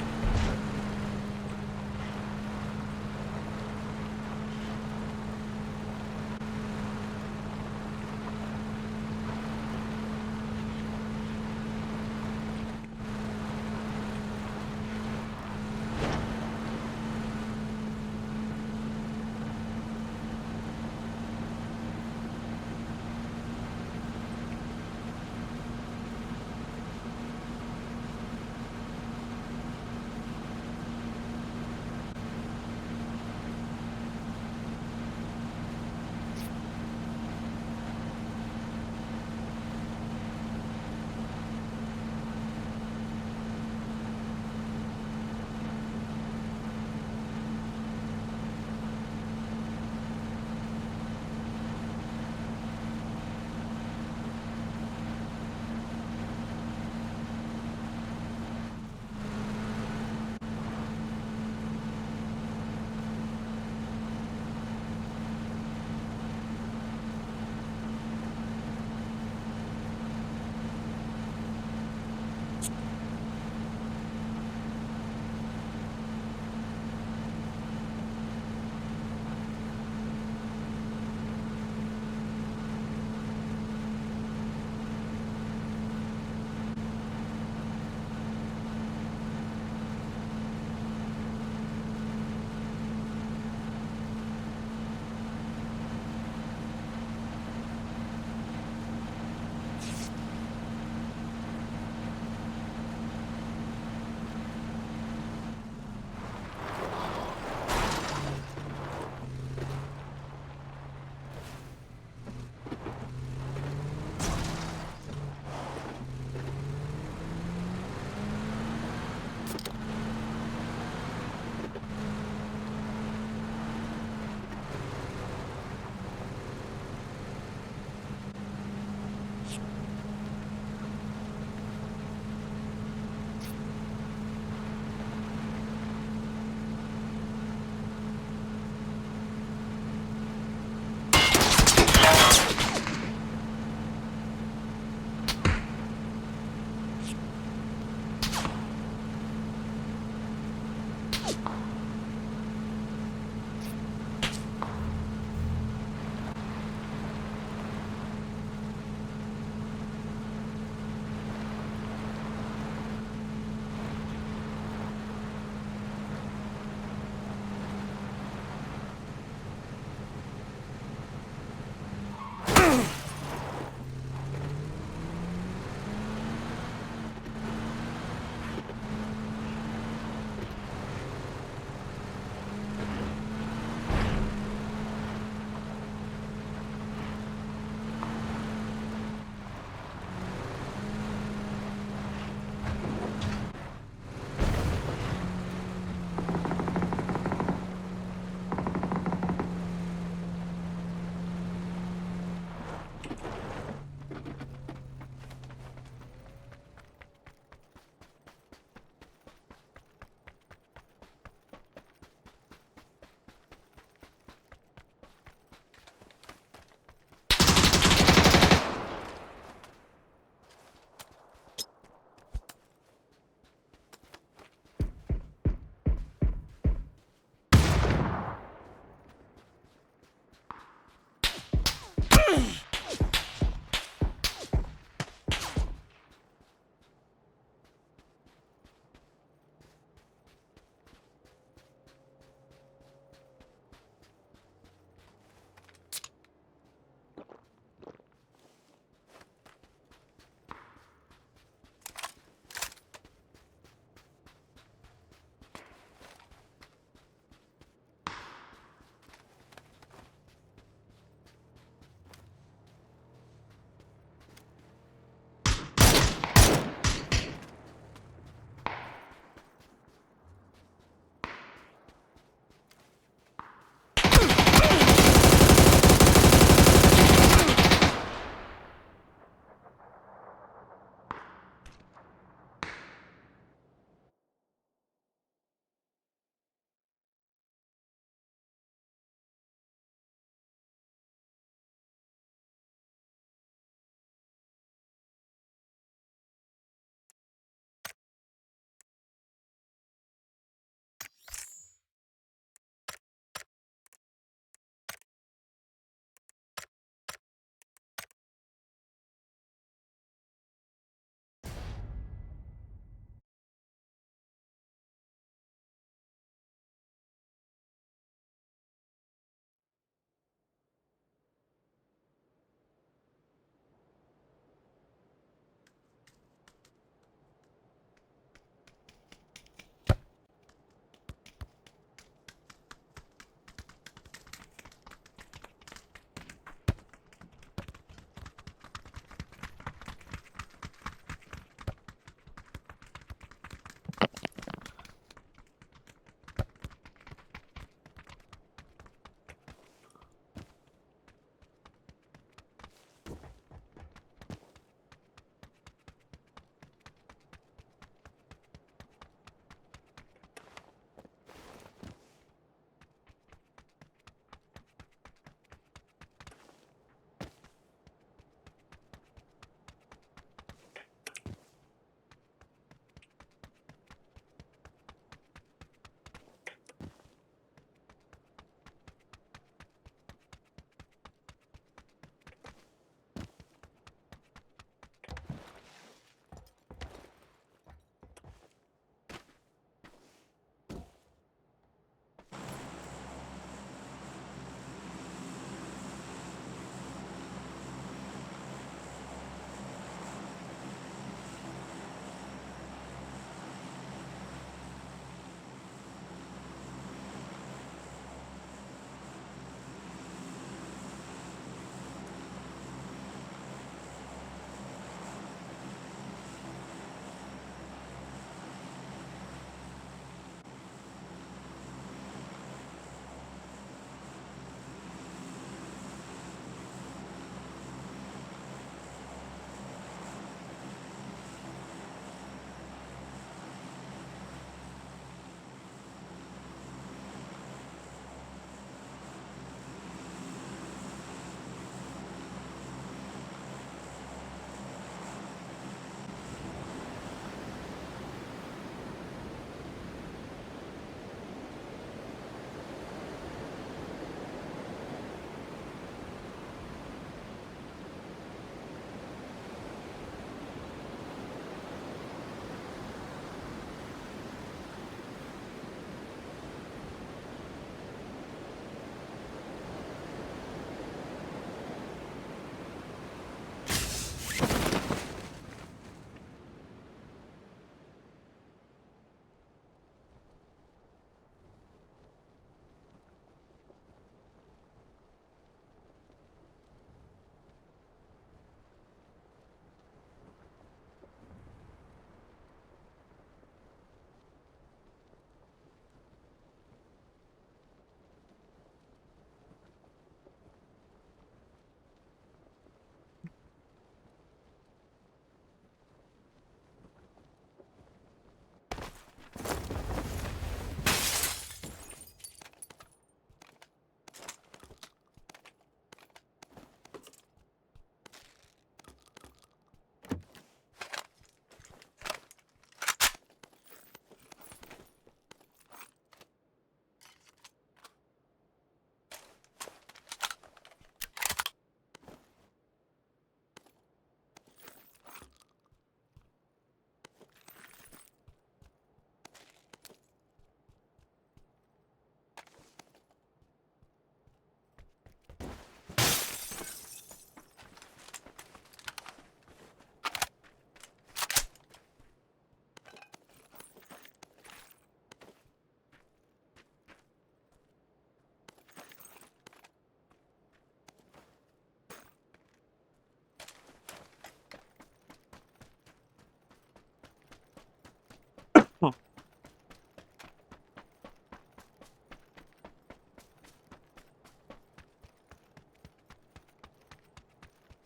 S13: Huh.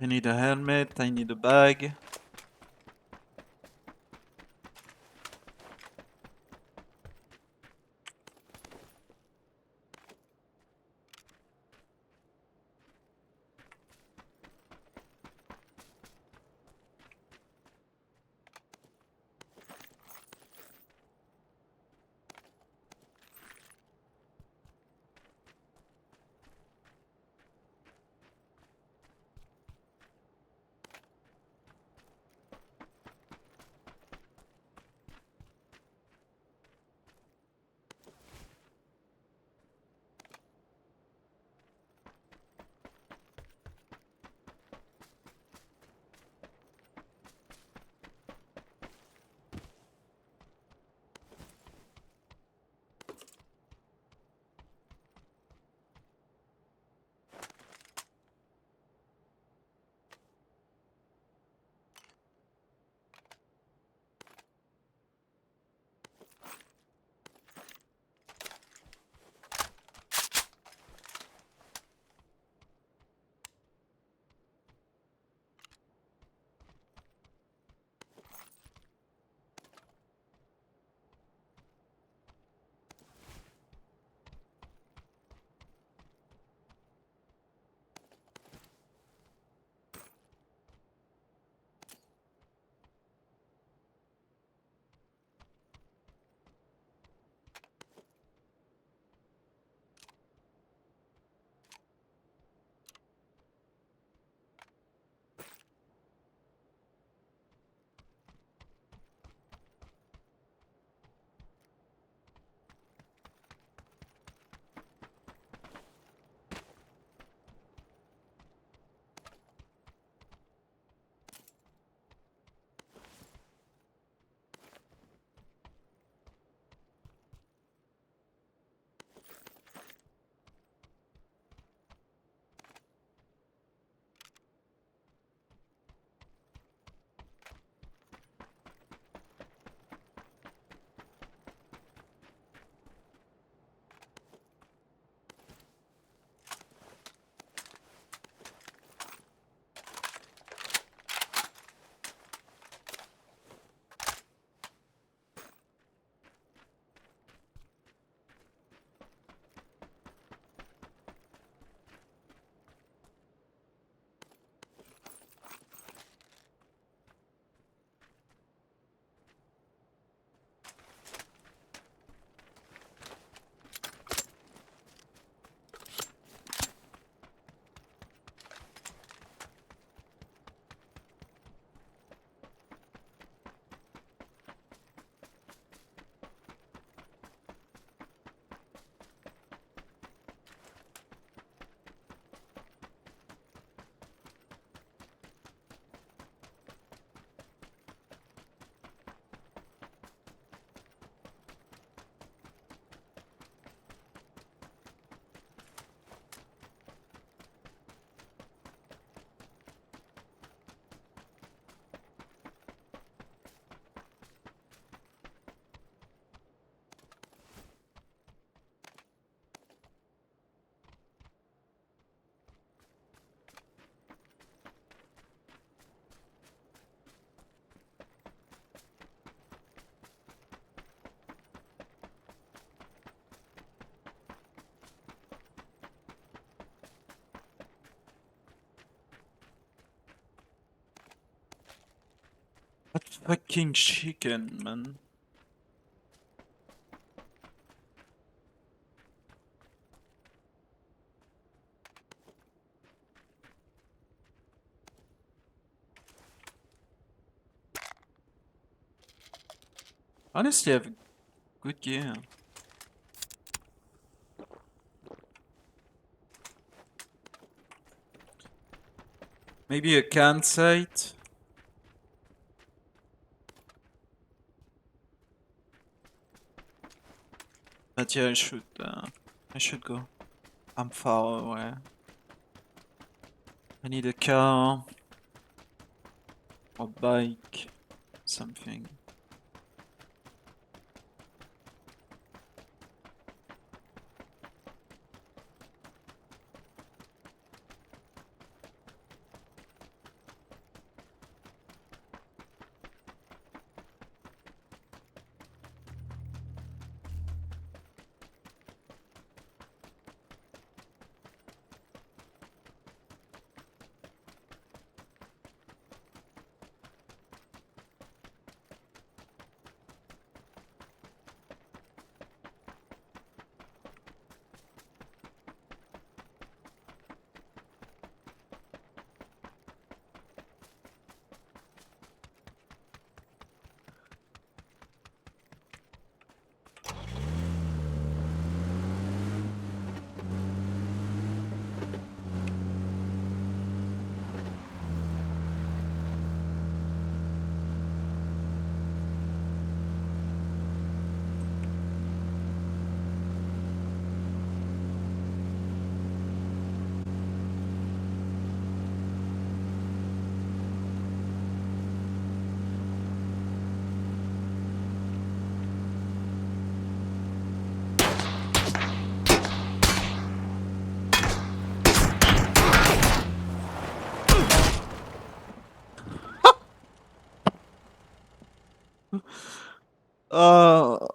S13: I need a helmet, I need a bag. What fucking chicken, man? Honestly, I have good gear. Maybe a can sight. But yeah, I should go. I'm far away. I need a car or bike, something. Uh,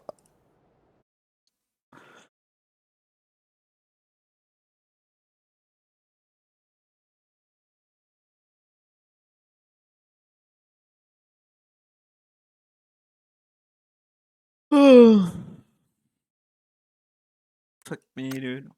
S13: Fuck me, dude.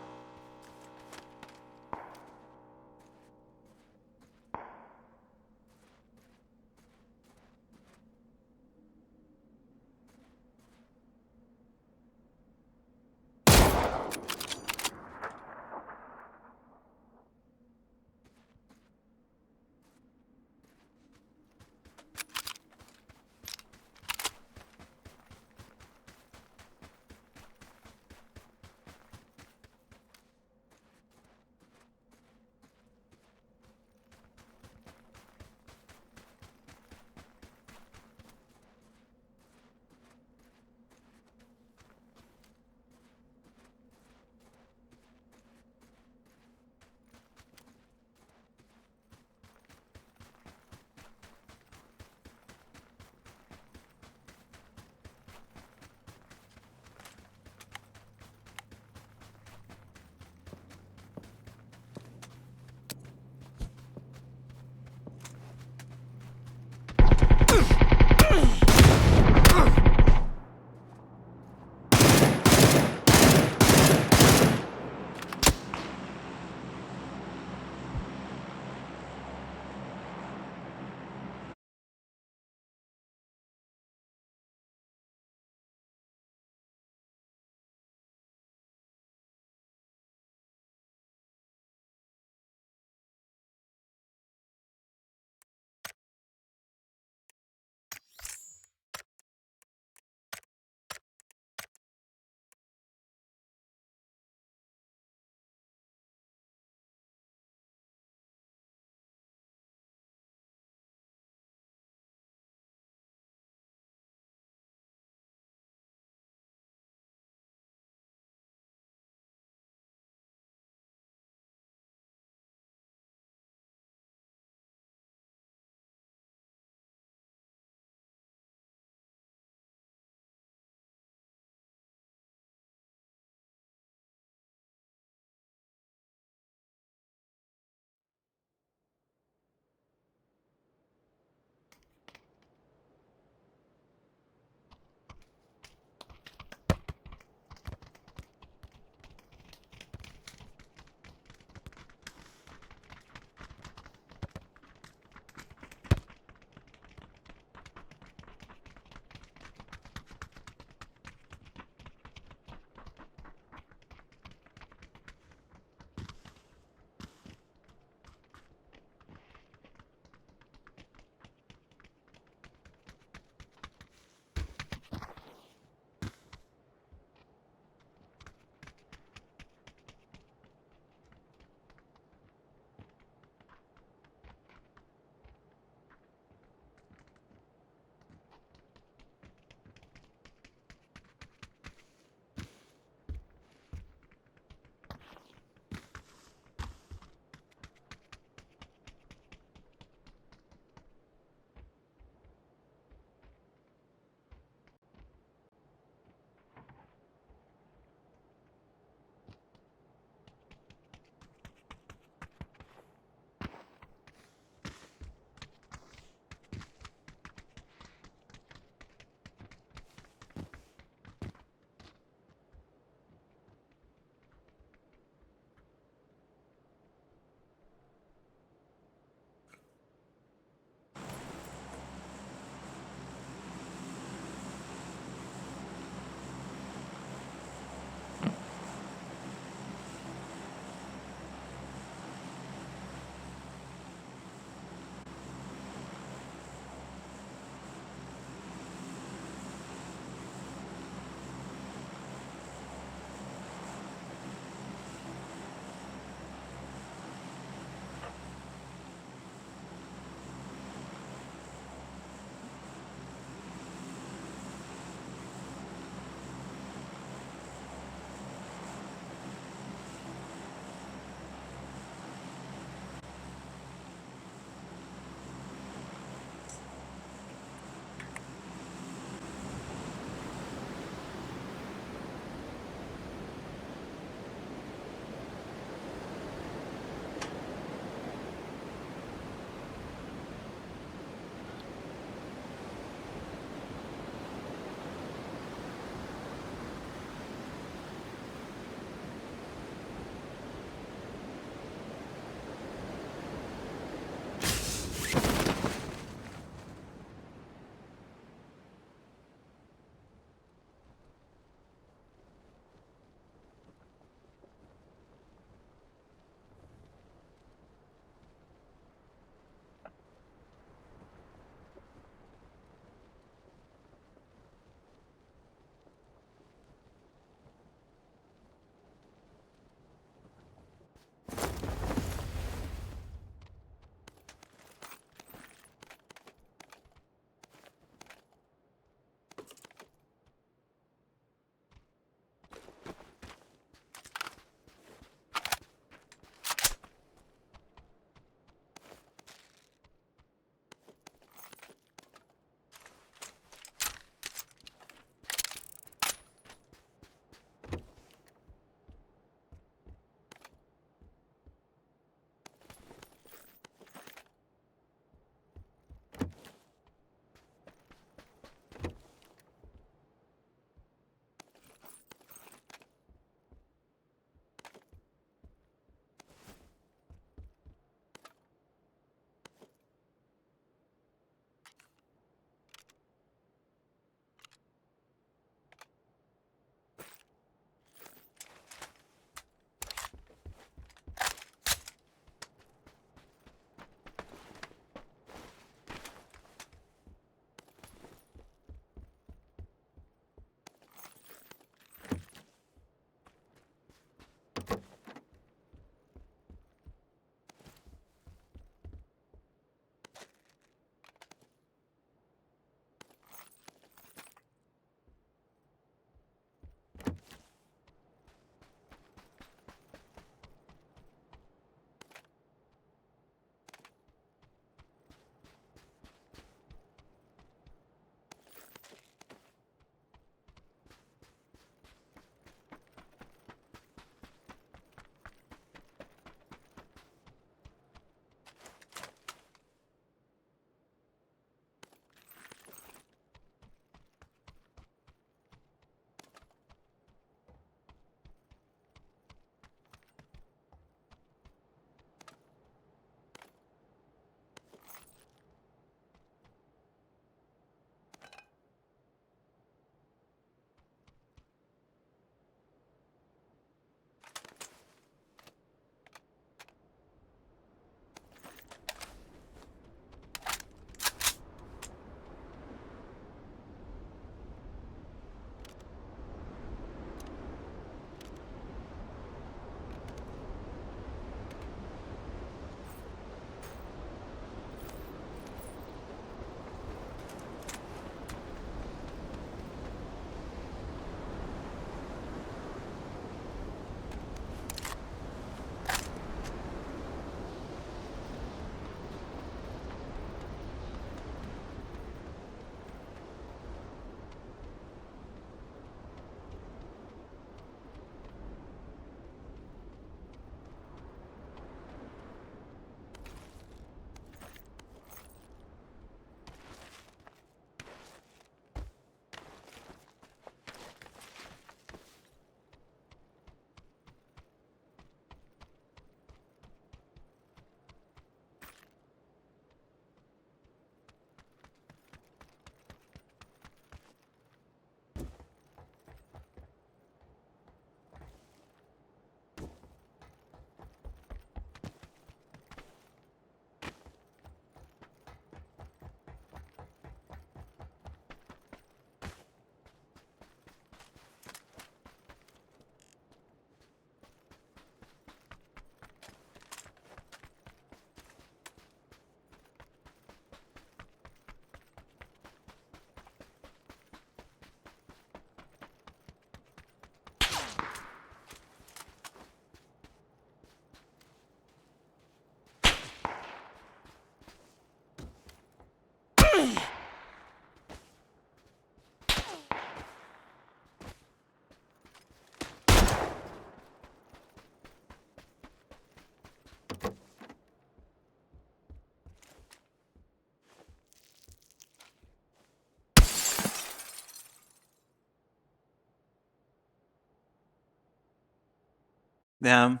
S13: Damn.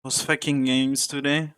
S13: Those fucking games today.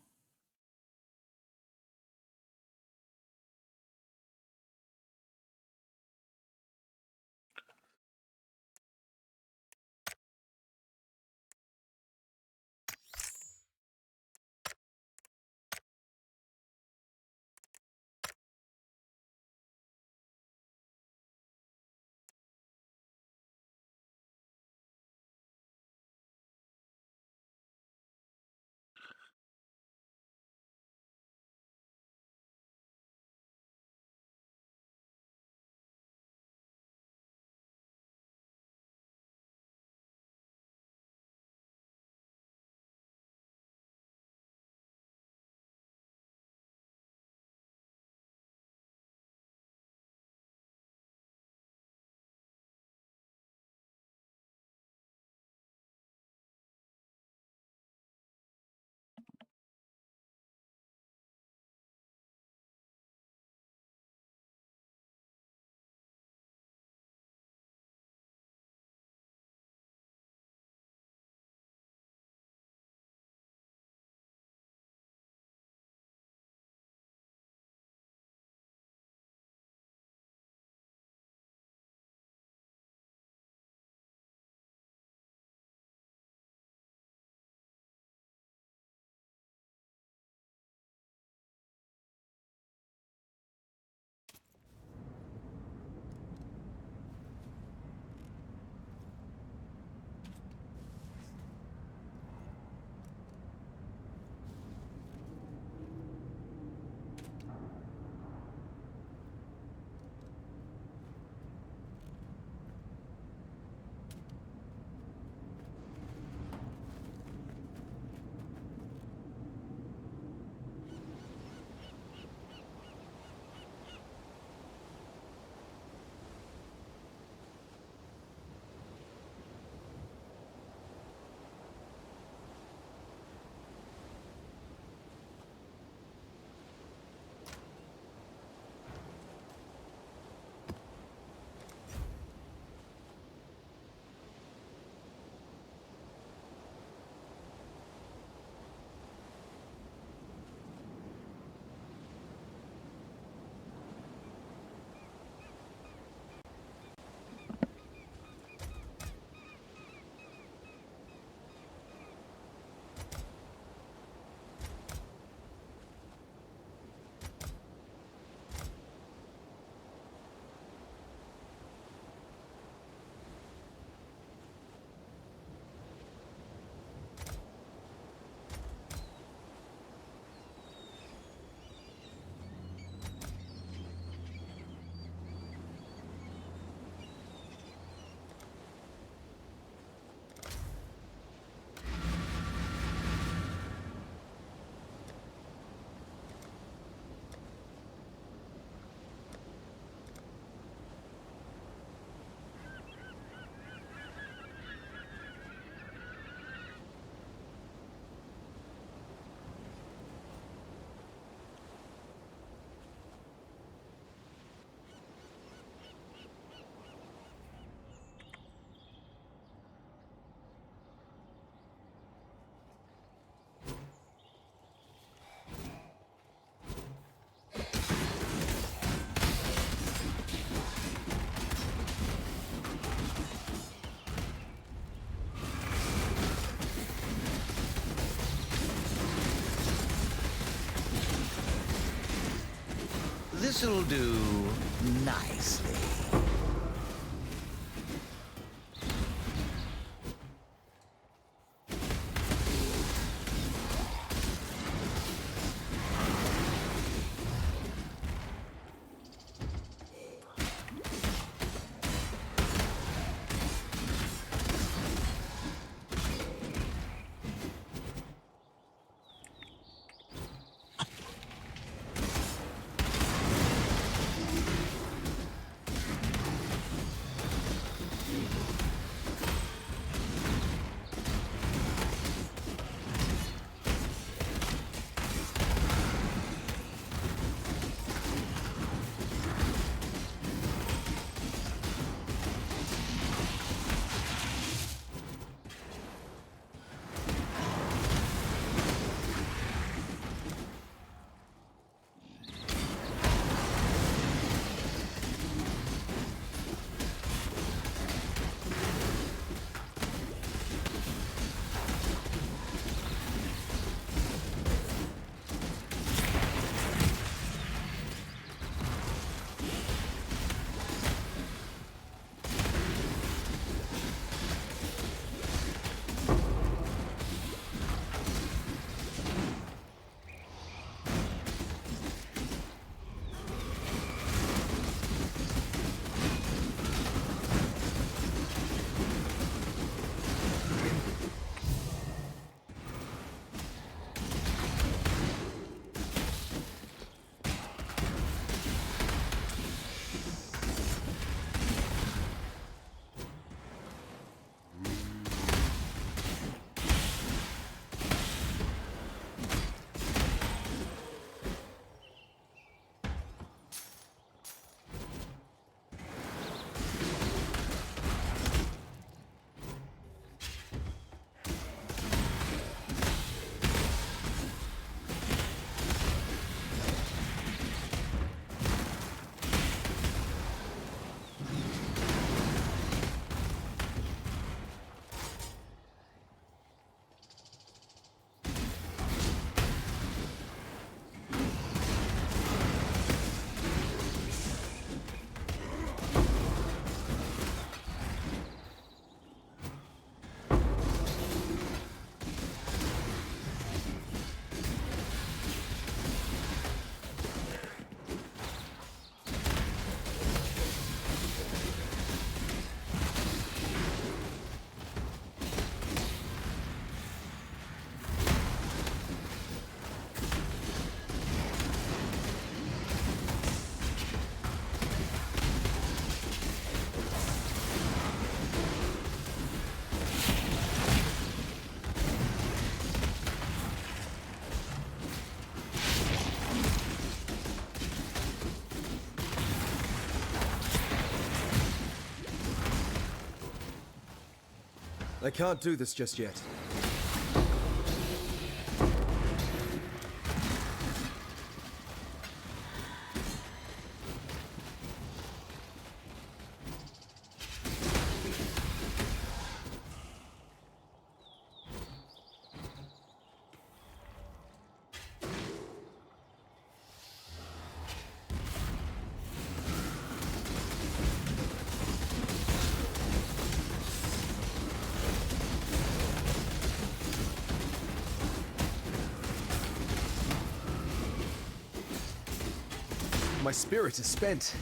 S8: This'll do nicely.
S20: I can't do this just yet. My spirit is spent.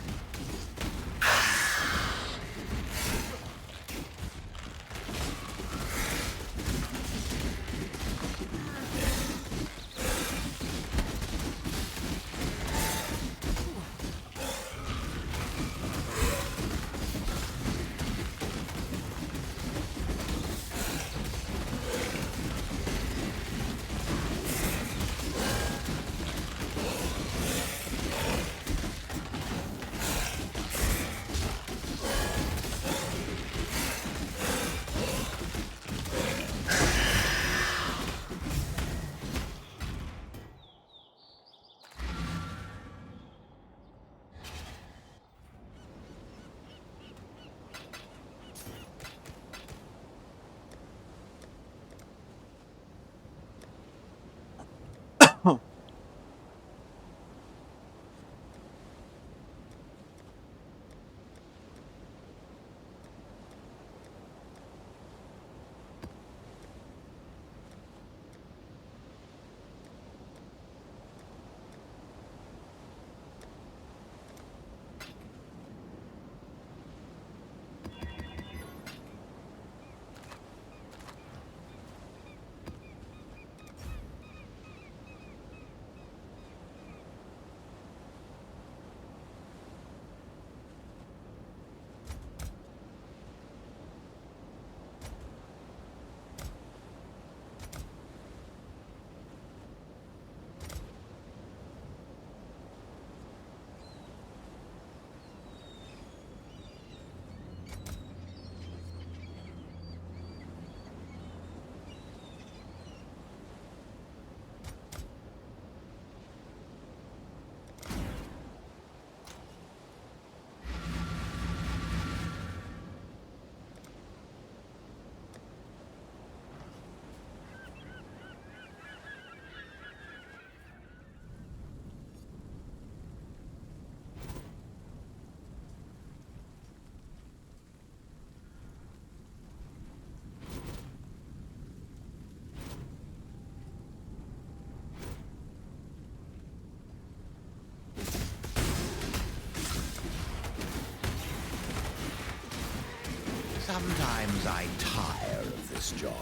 S8: Sometimes I tire of this job.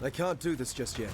S20: I can't do this just yet.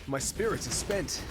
S20: My spirit is spent.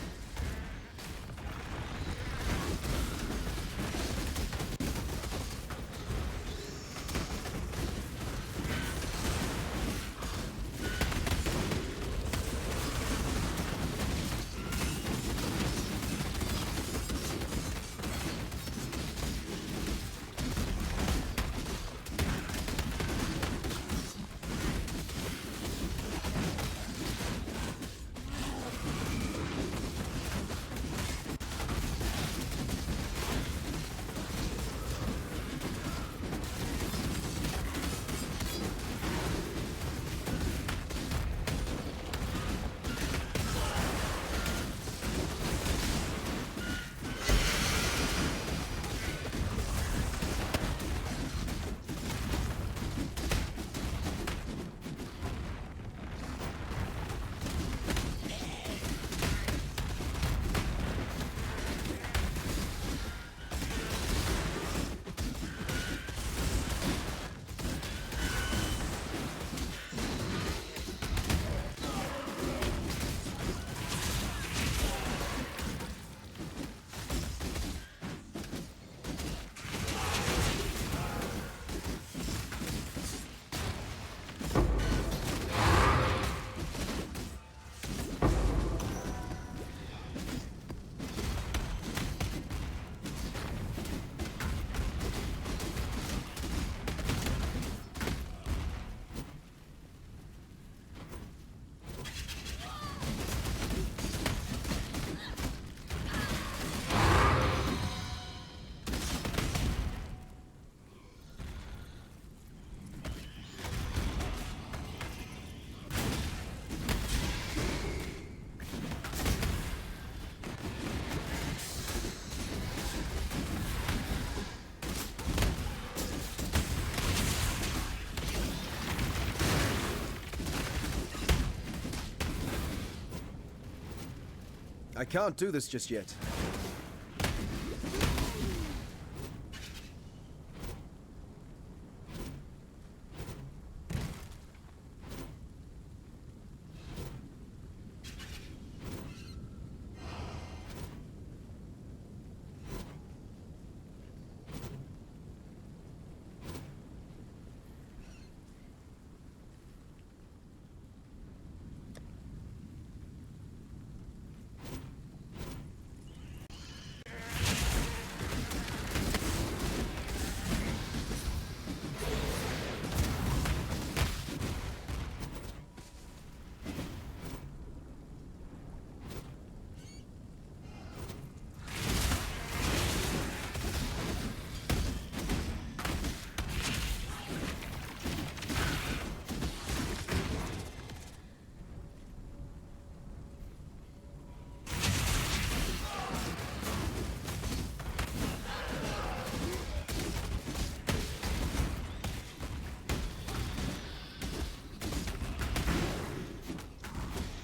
S20: I can't do this just yet.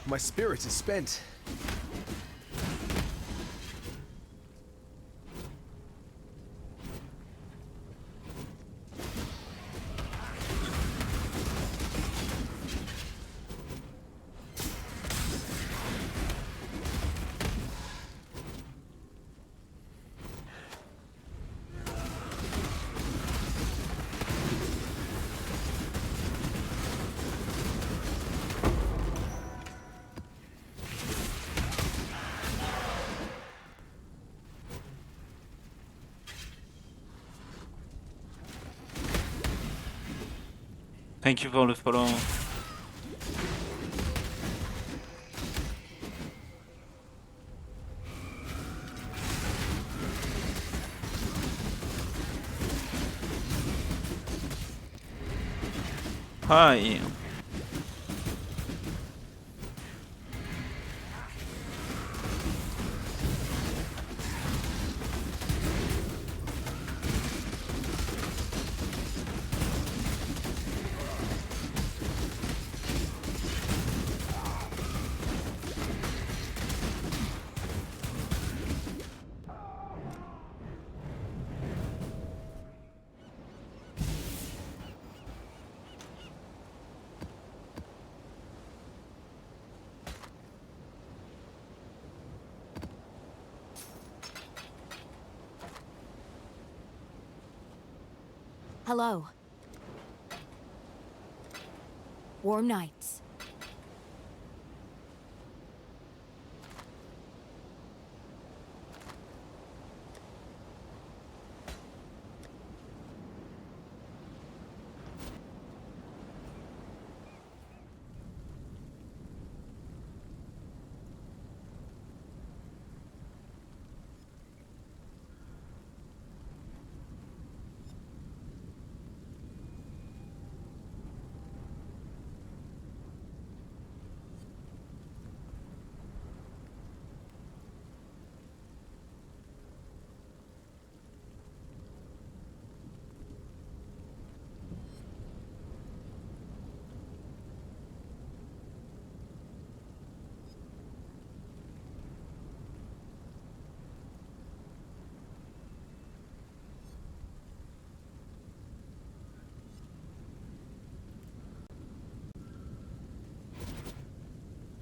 S20: My spirit is spent.
S13: Thank you for the follow. Hi.
S21: Hello. Warm nights.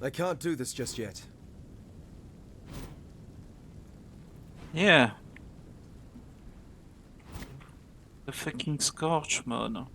S20: I can't do this just yet.
S13: Yeah. The fucking Scorch mode.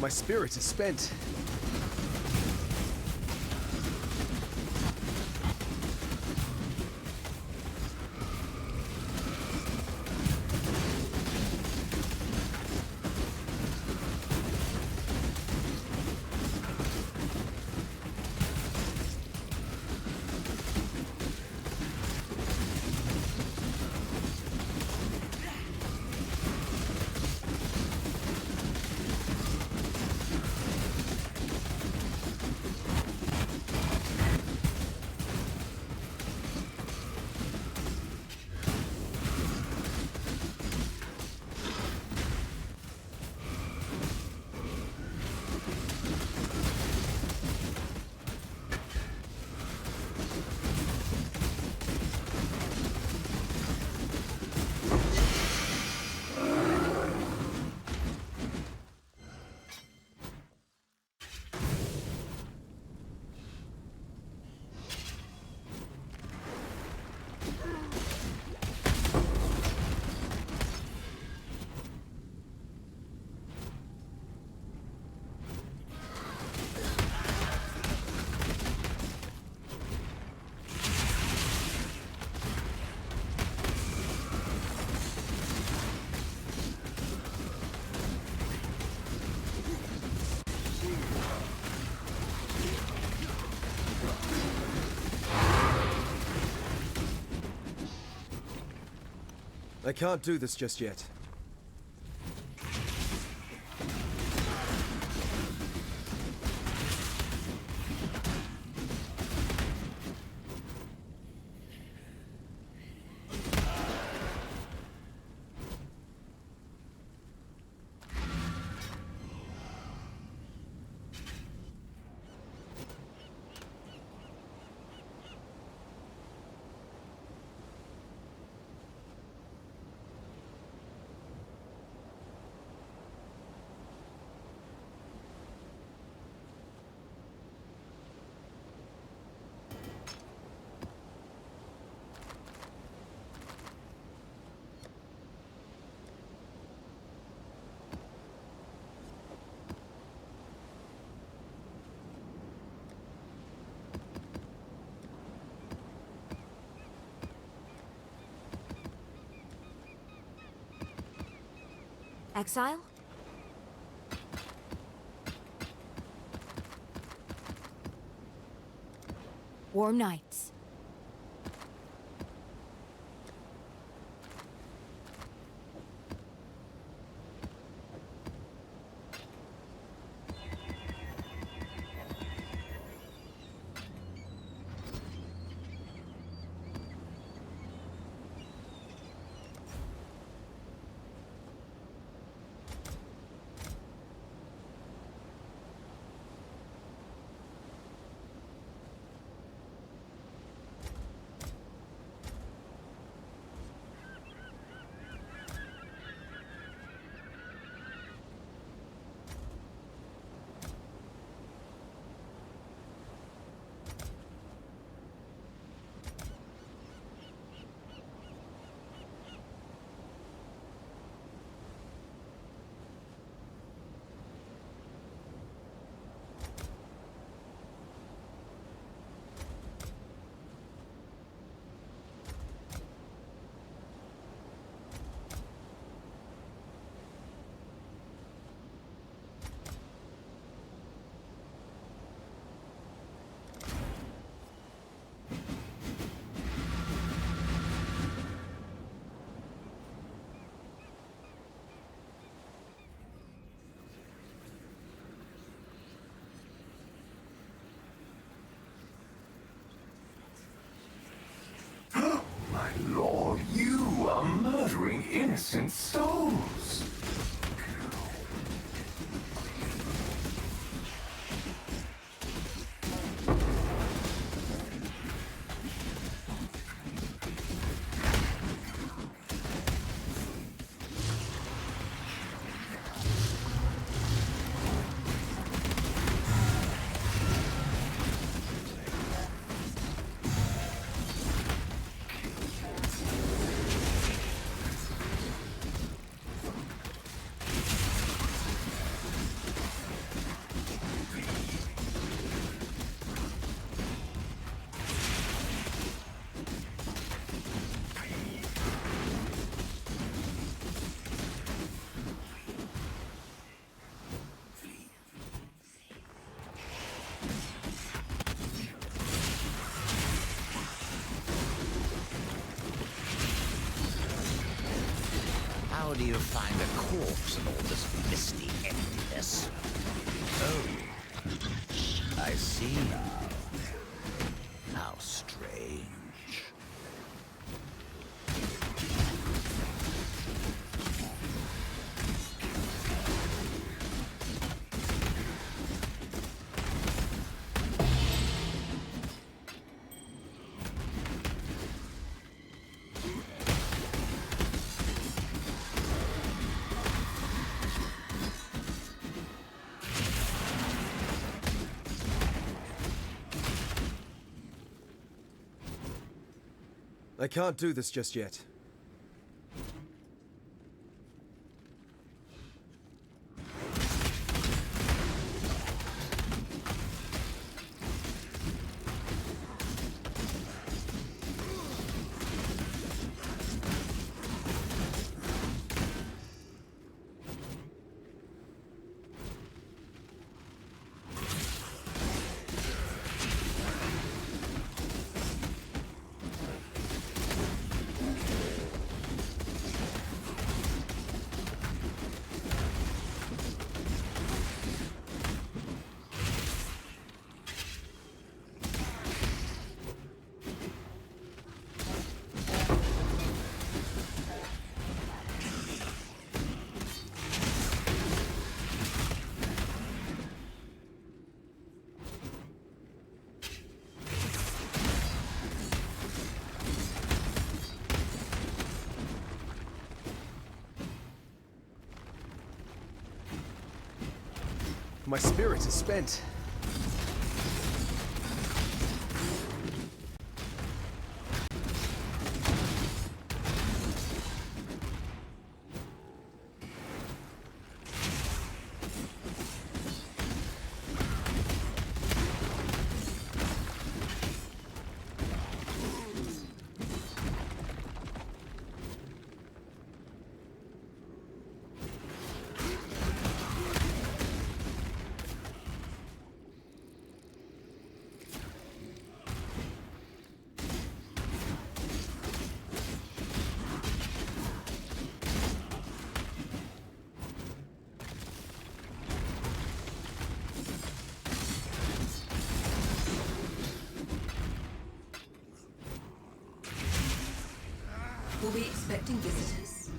S20: My spirit is spent. I can't do this just yet.
S21: Exile? Warm nights.
S3: My lord, you are murdering innocent souls.
S8: do you find a corpse in all this misty emptiness? Oh, I see now. How strange.
S20: I can't do this just yet. My spirit is spent.
S21: We'll be expecting visitors.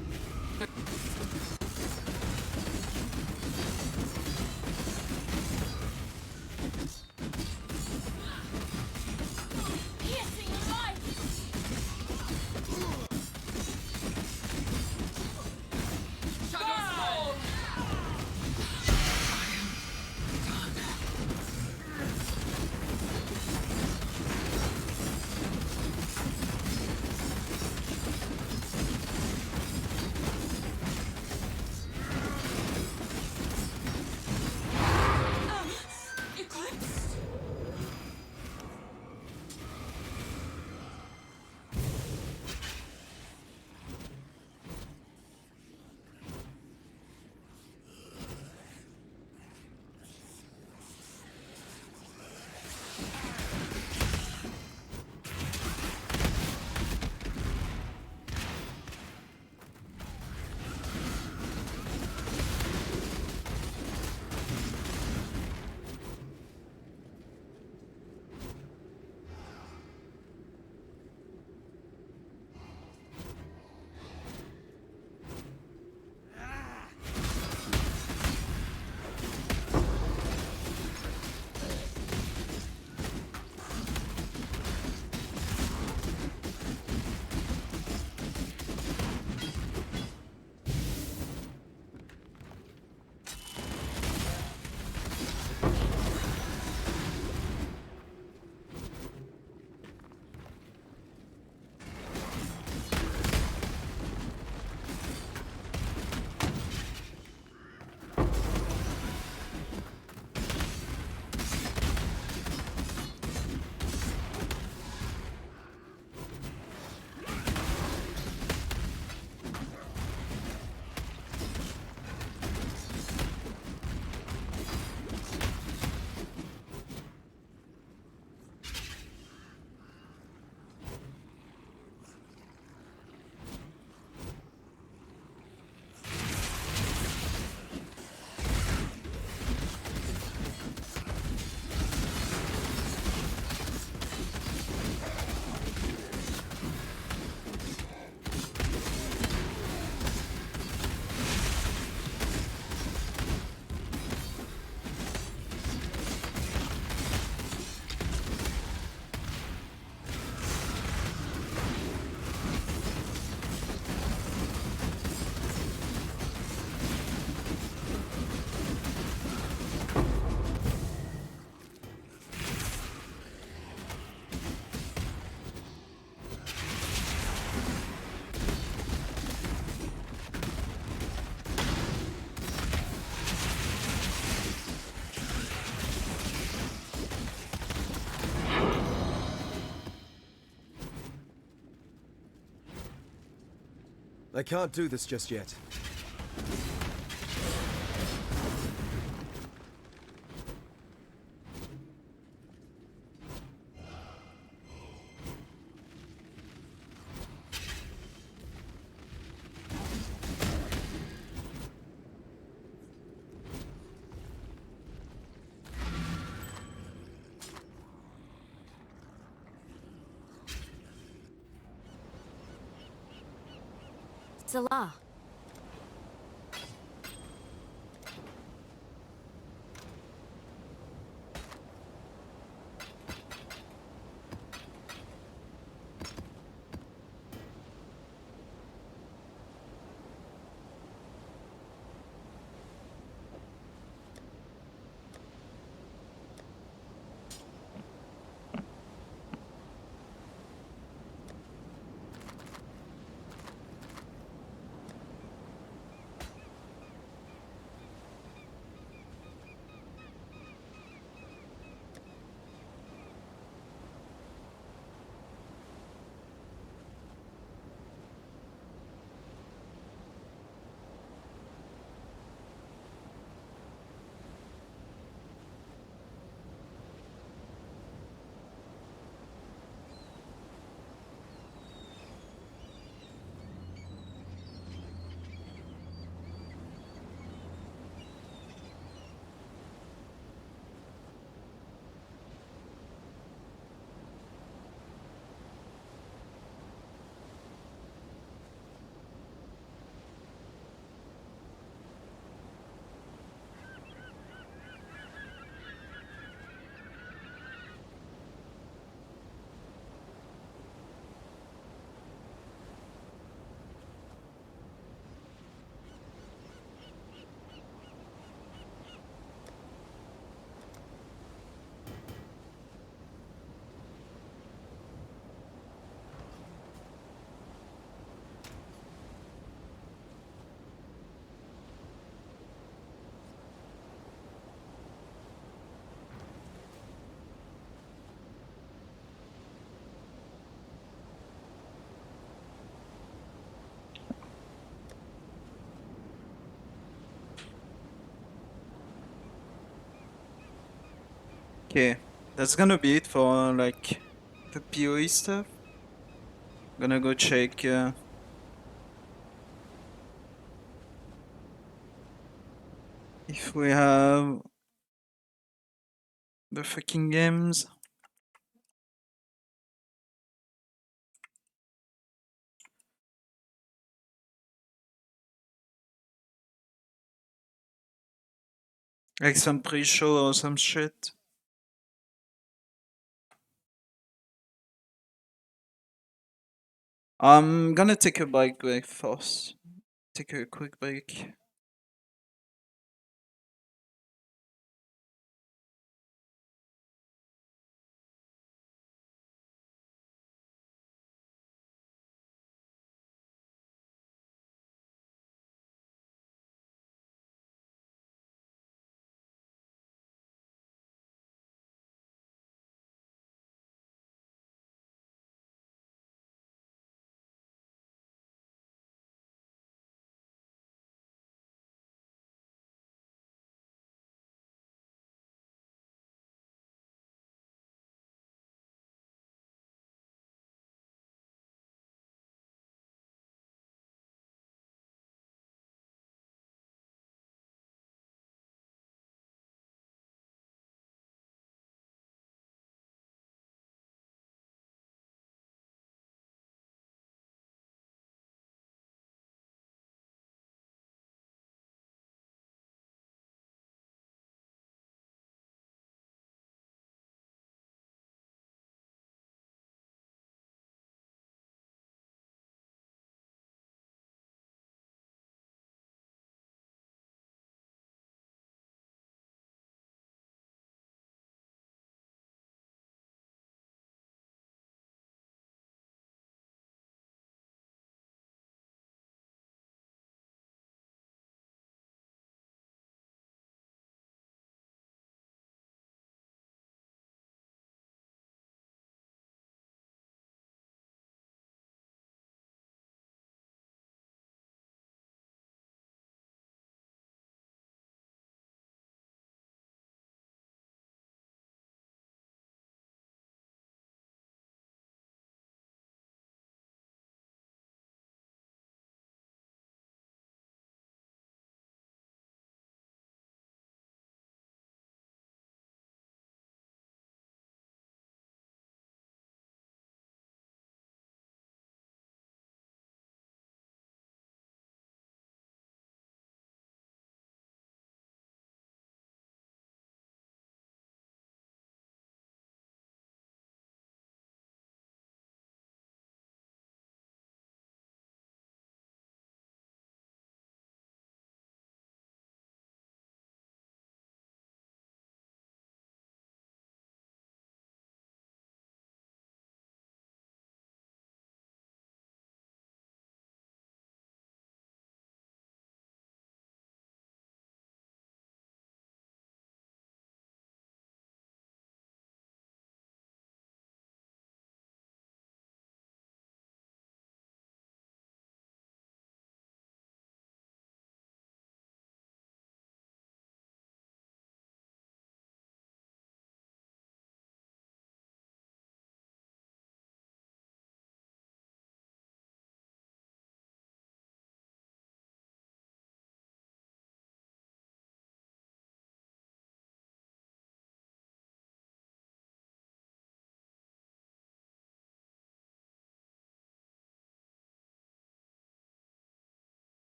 S20: I can't do this just yet.
S11: Salah.
S13: Okay, that's gonna be it for like the PoE stuff. Gonna go check if we have the fucking games. Like some pre-show or some shit. I'm gonna take a break first. Take a quick break.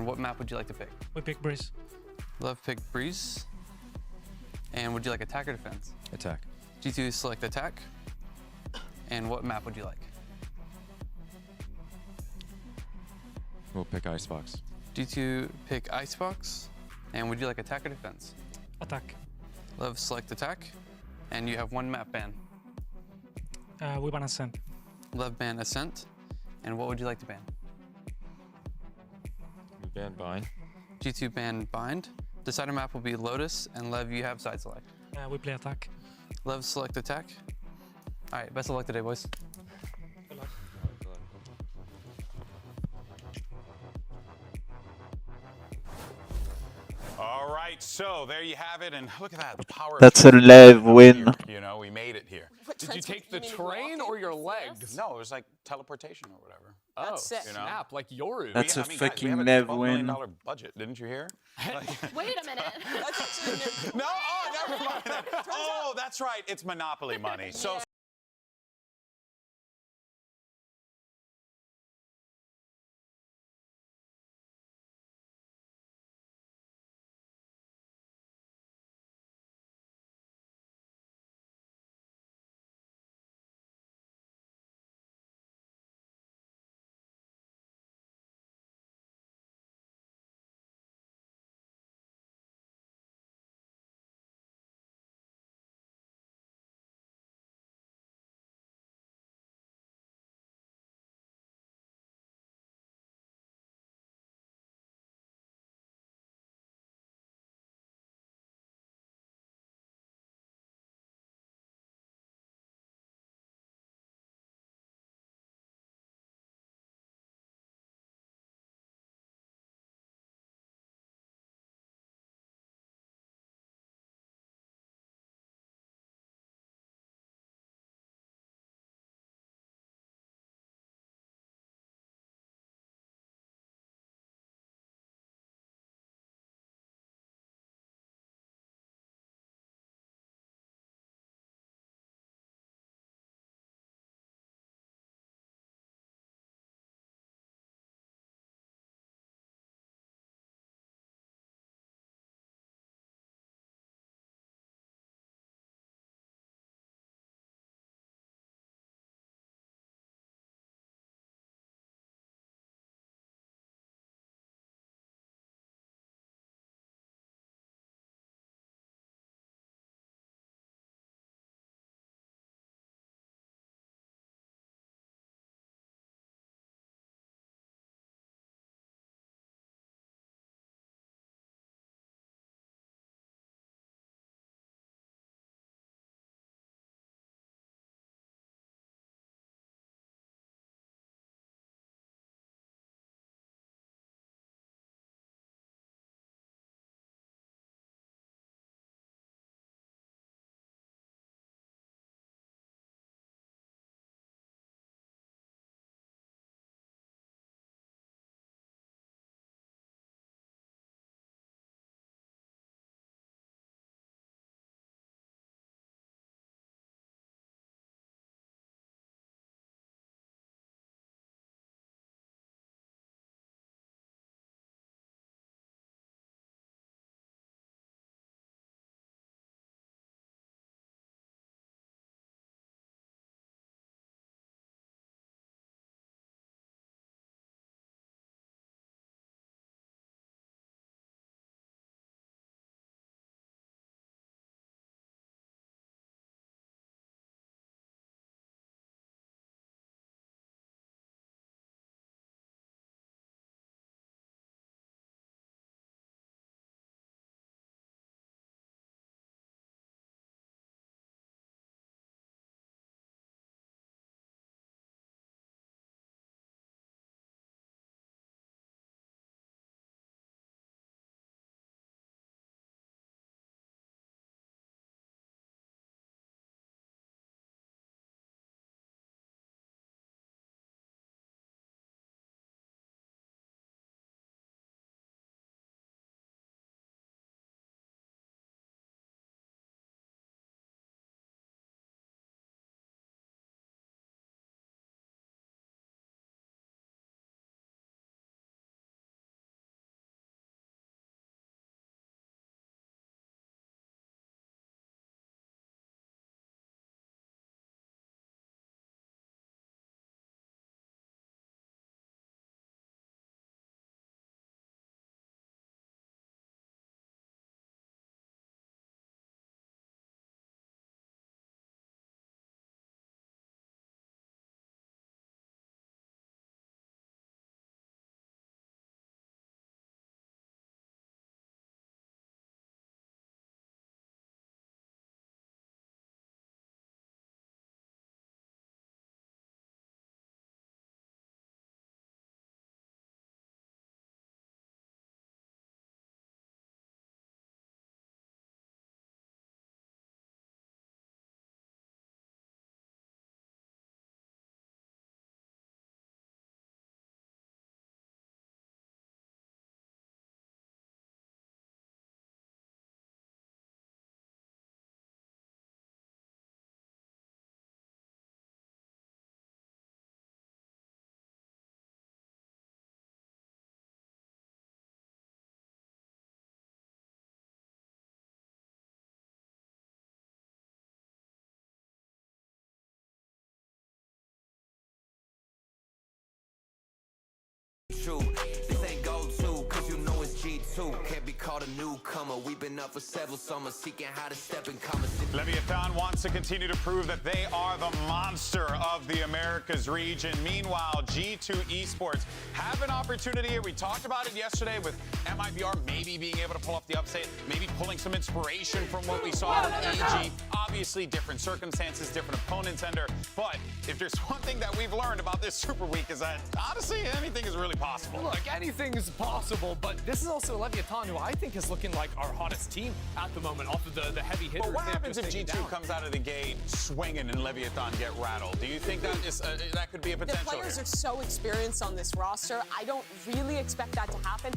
S11: And what map would you like to pick?
S22: We pick Breeze.
S11: Love pick Breeze. And would you like attack or defense?
S23: Attack.
S11: G2 select attack. And what map would you like?
S23: We'll pick Icebox.
S11: G2 pick Icebox. And would you like attack or defense?
S22: Attack.
S11: Love select attack. And you have one map ban.
S22: We ban Ascent.
S11: Love ban Ascent. And what would you like to ban?
S23: We ban Bind.
S11: G2 ban Bind. Decider map will be Lotus, and Lev, you have side select.
S22: We play attack.
S11: Lev, select attack. All right, best of luck today, boys.
S24: All right, so there you have it, and look at that, the power.
S13: That's a Lev win.
S24: You know, we made it here.
S25: Did you take the train or your legs?
S24: No, it was like teleportation or whatever.
S25: Oh,
S24: sick. You know?
S25: Snap, like Yoru.
S13: That's a
S24: guys,
S13: fucking
S24: we have a
S13: Lev
S24: $12
S13: win.
S24: million budget, didn't you hear?
S1: Wait a minute.
S24: No, oh, never mind. Oh, that's right, it's Monopoly money. So.
S2: called a newcomer. We've been up for several summers, seeking how to step in conversation.
S24: Leviathan wants to continue to prove that they are the monster of the Americas region. Meanwhile, G2 Esports have an opportunity here. We talked about it yesterday with MIBR maybe being able to pull off the upset, maybe pulling some inspiration from what we saw from AG. Obviously, different circumstances, different opponents ender. But if there's one thing that we've learned about this Super Week is that, honestly, anything is really possible.
S25: Look, anything is possible, but this is also Leviathan, who I think is looking like our hottest team at the moment, off of the heavy hitters.
S24: But what
S25: they've
S24: happens if
S25: just taken
S24: G2
S25: down.
S24: comes out of the gate swinging and Leviathan get rattled? Do you think that is that could be a potential?
S4: The players
S24: here?
S4: are so experienced on this roster. I don't really expect that to happen.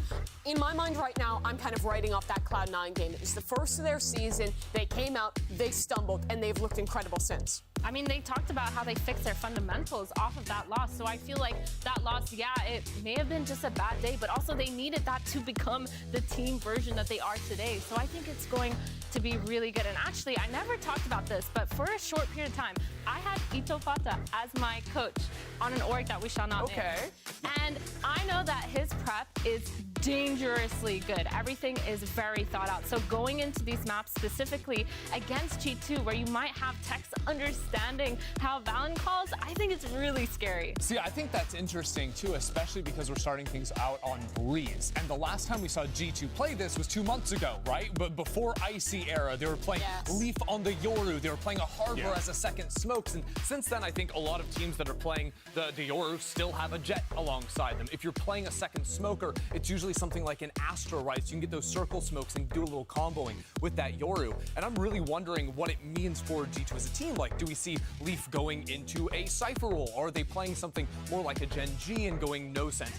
S4: In my mind right now, I'm kind of writing off that Cloud9 game. It was the first of their season. They came out, they stumbled, and they've looked incredible since.
S1: I mean, they talked about how they fixed their fundamentals off of that loss. So I feel like that loss, yeah, it may have been just a bad day, but also they needed that to become the team version that they are today. So I think it's going to be really good. And actually, I never talked about this, but for a short period of time, I had Ito Fata as my coach on an org that we shall not name. And I know that his prep is dangerously good. Everything is very thought out. So going into these maps specifically against G2, where you might have techs understanding how Valen calls, I think it's really scary.
S25: See, I think that's interesting too, especially because we're starting things out on Breeze. And the last time we saw G2 play this was 2 months ago, right? But before Icy era, they were playing Leaf on the Yoru. They were playing a Harbor as a second Smokes. And since then, I think a lot of teams that are playing the Yoru still have a Jet alongside them. If you're playing a second Smoker, it's usually something like an Astra, right? So you can get those circle smokes and do a little comboing with that Yoru. And I'm really wondering what it means for G2 as a team. Like, do we see Leaf going into a Cypher role? Or are they playing something more like a Gen G and going no Senti?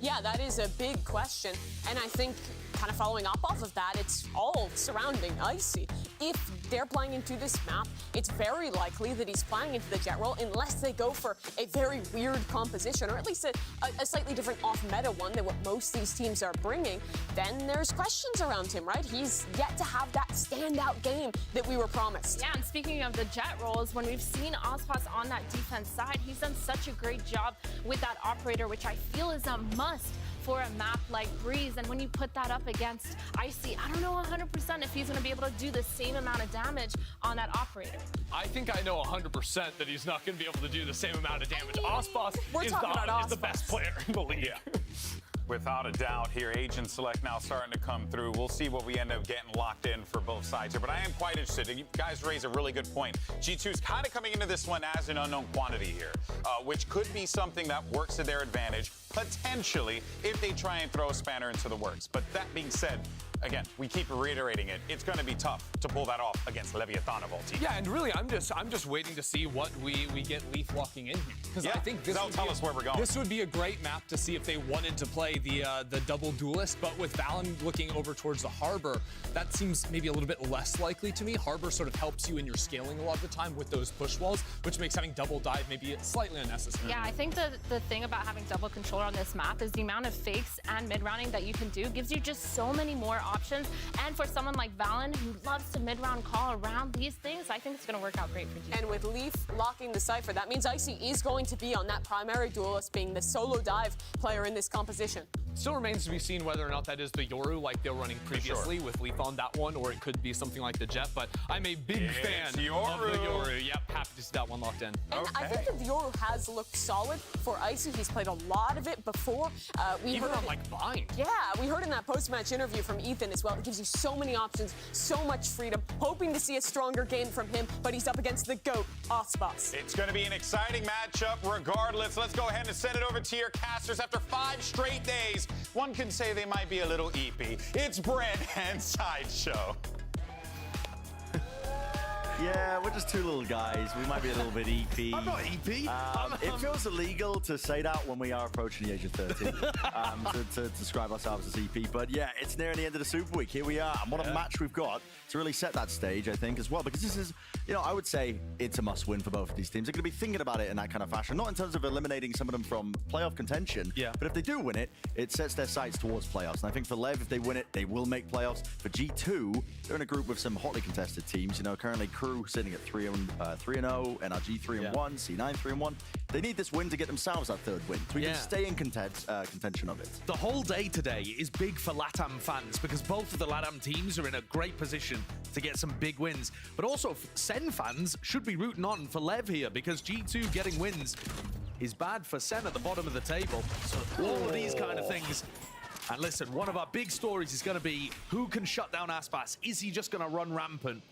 S4: Yeah, that is a big question. And I think kind of following up off of that, it's all surrounding Icy. If they're playing into this map, it's very likely that he's playing into the Jet role unless they go for a very weird composition, or at least a slightly different off-meta one than what most of these teams are bringing. Then there's questions around him, right? He's yet to have that standout game that we were promised.
S1: Yeah, and speaking of the Jet roles, when we've seen Ospas on that defense side, he's done such a great job with that operator, which I feel is a must for a map like Breeze. And when you put that up against Icy, I don't know 100% if he's going to be able to do the same amount of damage on that operator.
S25: I think I know 100% that he's not going to be able to do the same amount of damage. Ospas is the best player in the league.
S24: Without a doubt here, Agent Select now starting to come through. We'll see what we end up getting locked in for both sides here, but I am quite interested. You guys raise a really good point. G2's kind of coming into this one as an unknown quantity here, which could be something that works to their advantage, potentially, if they try and throw a spanner into the works. But that being said, again, we keep reiterating it. It's going to be tough to pull that off against Leviathan of all teams.
S25: Yeah, and really, I'm just waiting to see what we get Leaf walking in here, because I think this
S24: they'll tell us where we're going.
S25: This would be a great map to see if they wanted to play the double duelist, but with Valen looking over towards the Harbor, that seems maybe a little bit less likely to me. Harbor sort of helps you in your scaling a lot of the time with those push walls, which makes having double dive maybe slightly unnecessary.
S1: Yeah, I think the thing about having double controller on this map is the amount of fakes and mid-rounding that you can do gives you just so many more options. And for someone like Valen, who loves to mid-round call around these things, I think it's going to work out great for G2.
S4: And with Leaf locking the Cypher, that means Icy is going to be on that primary duelist, being the solo dive player in this composition.
S25: Still remains to be seen whether or not that is the Yoru like they were running previously with Leaf on that one, or it could be something like the Jet, but I'm a big fan of the Yoru. Yep, happy to see that one locked in.
S4: And I think that the Yoru has looked solid for Icy. He's played a lot of it before.
S25: Even on like Bind.
S4: Yeah, we heard in that post-match interview from Ethan as well. It gives you so many options, so much freedom. Hoping to see a stronger game from him, but he's up against the GOAT, Ospas.
S24: It's going to be an exciting matchup regardless. Let's go ahead and send it over to your casters. After 5 straight days, one can say they might be a little eepy. It's Brent and Sideshow.
S6: Yeah, we're just two little guys. We might be a little bit EP.
S20: I'm not EP.
S6: It feels illegal to say that when we are approaching the age of 30, to describe ourselves as EP. But yeah, it's nearing the end of the Super Week. Here we are. And what a match we've got to really set that stage, I think, as well. Because this is, you know, I would say it's a must-win for both of these teams. They're going to be thinking about it in that kind of fashion. Not in terms of eliminating some of them from playoff contention. Yeah. But if they do win it, it sets their sights towards playoffs. And I think for Lev, if they win it, they will make playoffs. For G2, they're in a group with some hotly contested teams. You know, currently Crew sitting at 3-0, NRG 3-1, C9 3-1. They need this win to get themselves that third win, so we can stay in contention of it.
S7: The whole day today is big for LATAM fans because both of the LATAM teams are in a great position to get some big wins. But also, Sen fans should be rooting on for Lev here because G2 getting wins is bad for Sen at the bottom of the table. So all of these kind of things. And listen, one of our big stories is going to be who can shut down Aspas. Is he just going to run rampant?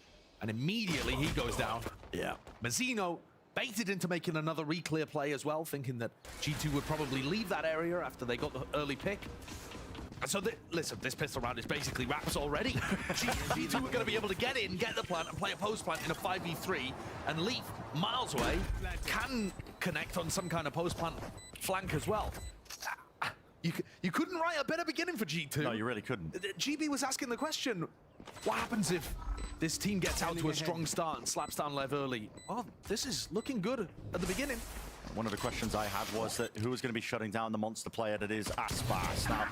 S7: And immediately he goes down.
S6: Yeah.
S7: Mazzino baited into making another reclear play as well, thinking that G2 would probably leave that area after they got the early pick. And so, listen, this pistol round is basically wraps already. G2 are going to be able to get in, get the plant, and play a post plant in a 5v3. And Leaf, miles away, can connect on some kind of post plant flank as well. You couldn't write a better beginning for G2.
S6: No, you really couldn't.
S7: GB was asking the question, what happens if this team gets out to a strong start and slaps down Lev early? Well, this is looking good at the beginning.
S6: One of the questions I had was that who was going to be shutting down the monster player that is Aspas. Now,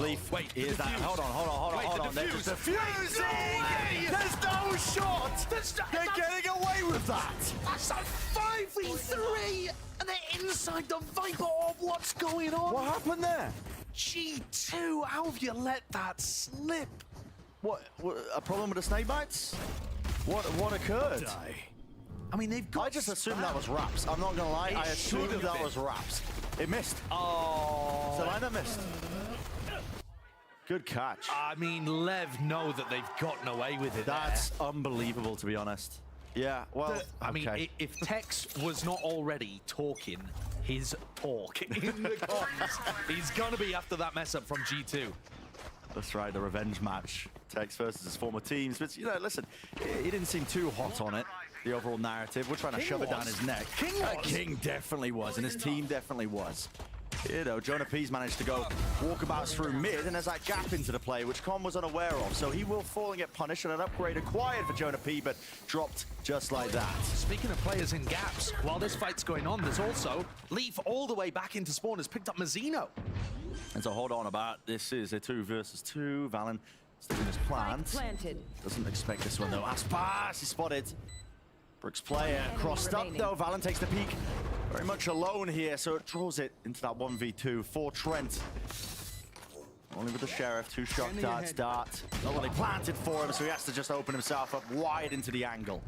S6: Leaf,
S7: wait,
S6: is that? Hold on. They're just defusing! There's no shot! They're getting away with that!
S7: That's a 5v3! And they're inside the Viper of what's going on?
S6: What happened there?
S7: G2, how have you let that slip?
S6: What a problem with the snake bites? What occurred?
S7: I mean, they've got...
S6: I just assumed that was wraps. I'm not gonna lie, I assumed that was wraps. It missed.
S7: Oh.
S6: Selena missed. Good catch.
S7: I mean, Lev know that they've gotten away with it.
S6: That's unbelievable, to be honest. Yeah, well,
S7: I mean, if Tex was not already talking his talk in the comms, he's gonna be after that mess up from G2.
S6: That's right, the revenge match. Tex versus his former teams. But, you know, listen, he didn't seem too hot on it, the overall narrative. We're trying to shove it down his neck. King definitely was, and his team definitely was. You know, Jonah P's managed to go walkabouts through mid, and there's that gap into the play, which Con was unaware of. So he will fall and get punished, and an upgrade acquired for Jonah P, but dropped just like that.
S7: Speaking of players in gaps, while this fight's going on, there's also Leaf all the way back into spawn has picked up Mazzino.
S6: And so hold on about this is a 2 versus 2. Valen sticking his plant. Doesn't expect this one though. Aspas, he spotted. Brooks player crossed up though. Valen takes the peek. Very much alone here, so it draws it into that 1v2 for Trent. Only with the Sheriff, 2 shot darts, dart. Not really planted for him, so he has to just open himself up wide into the angle.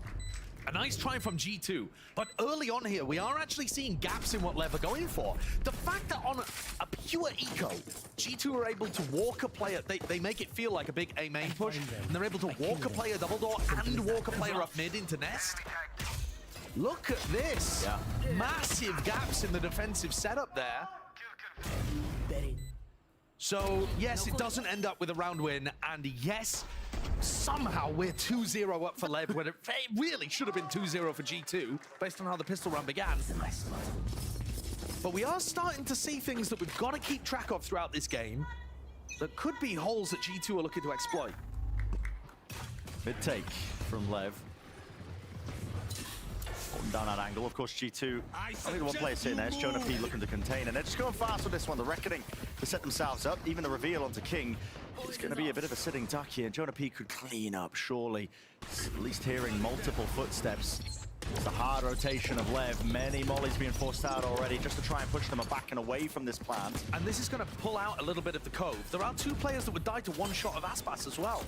S7: A nice try from G2, but early on here, we are actually seeing gaps in what Lev are going for. The fact that on a pure eco, G2 are able to walk a player, they make it feel like a big A main push, and they're able to walk a player double door and walk a player up mid into nest. Look at this.
S6: Yeah.
S7: Massive gaps in the defensive setup there. So, yes, it doesn't end up with a round win, and yes, somehow we're 2-0 up for Lev, when it really should have been 2-0 for G2, based on how the pistol round began. But we are starting to see things that we've got to keep track of throughout this game that could be holes that G2 are looking to exploit.
S6: Mid take from Lev. Down that angle, of course, G2. I think the one player sitting there is Jonah P looking to contain, and they're just going fast with this one. The Reckoning to set themselves up. Even the reveal onto King is going to be a bit of a sitting duck here. Jonah P could clean up, surely. At least hearing multiple footsteps. It's a hard rotation of Lev. Many mollies being forced out already just to try and push them back and away from this plant.
S7: And this is going to pull out a little bit of the cove. There are 2 players that would die to 1 shot of Aspas as well.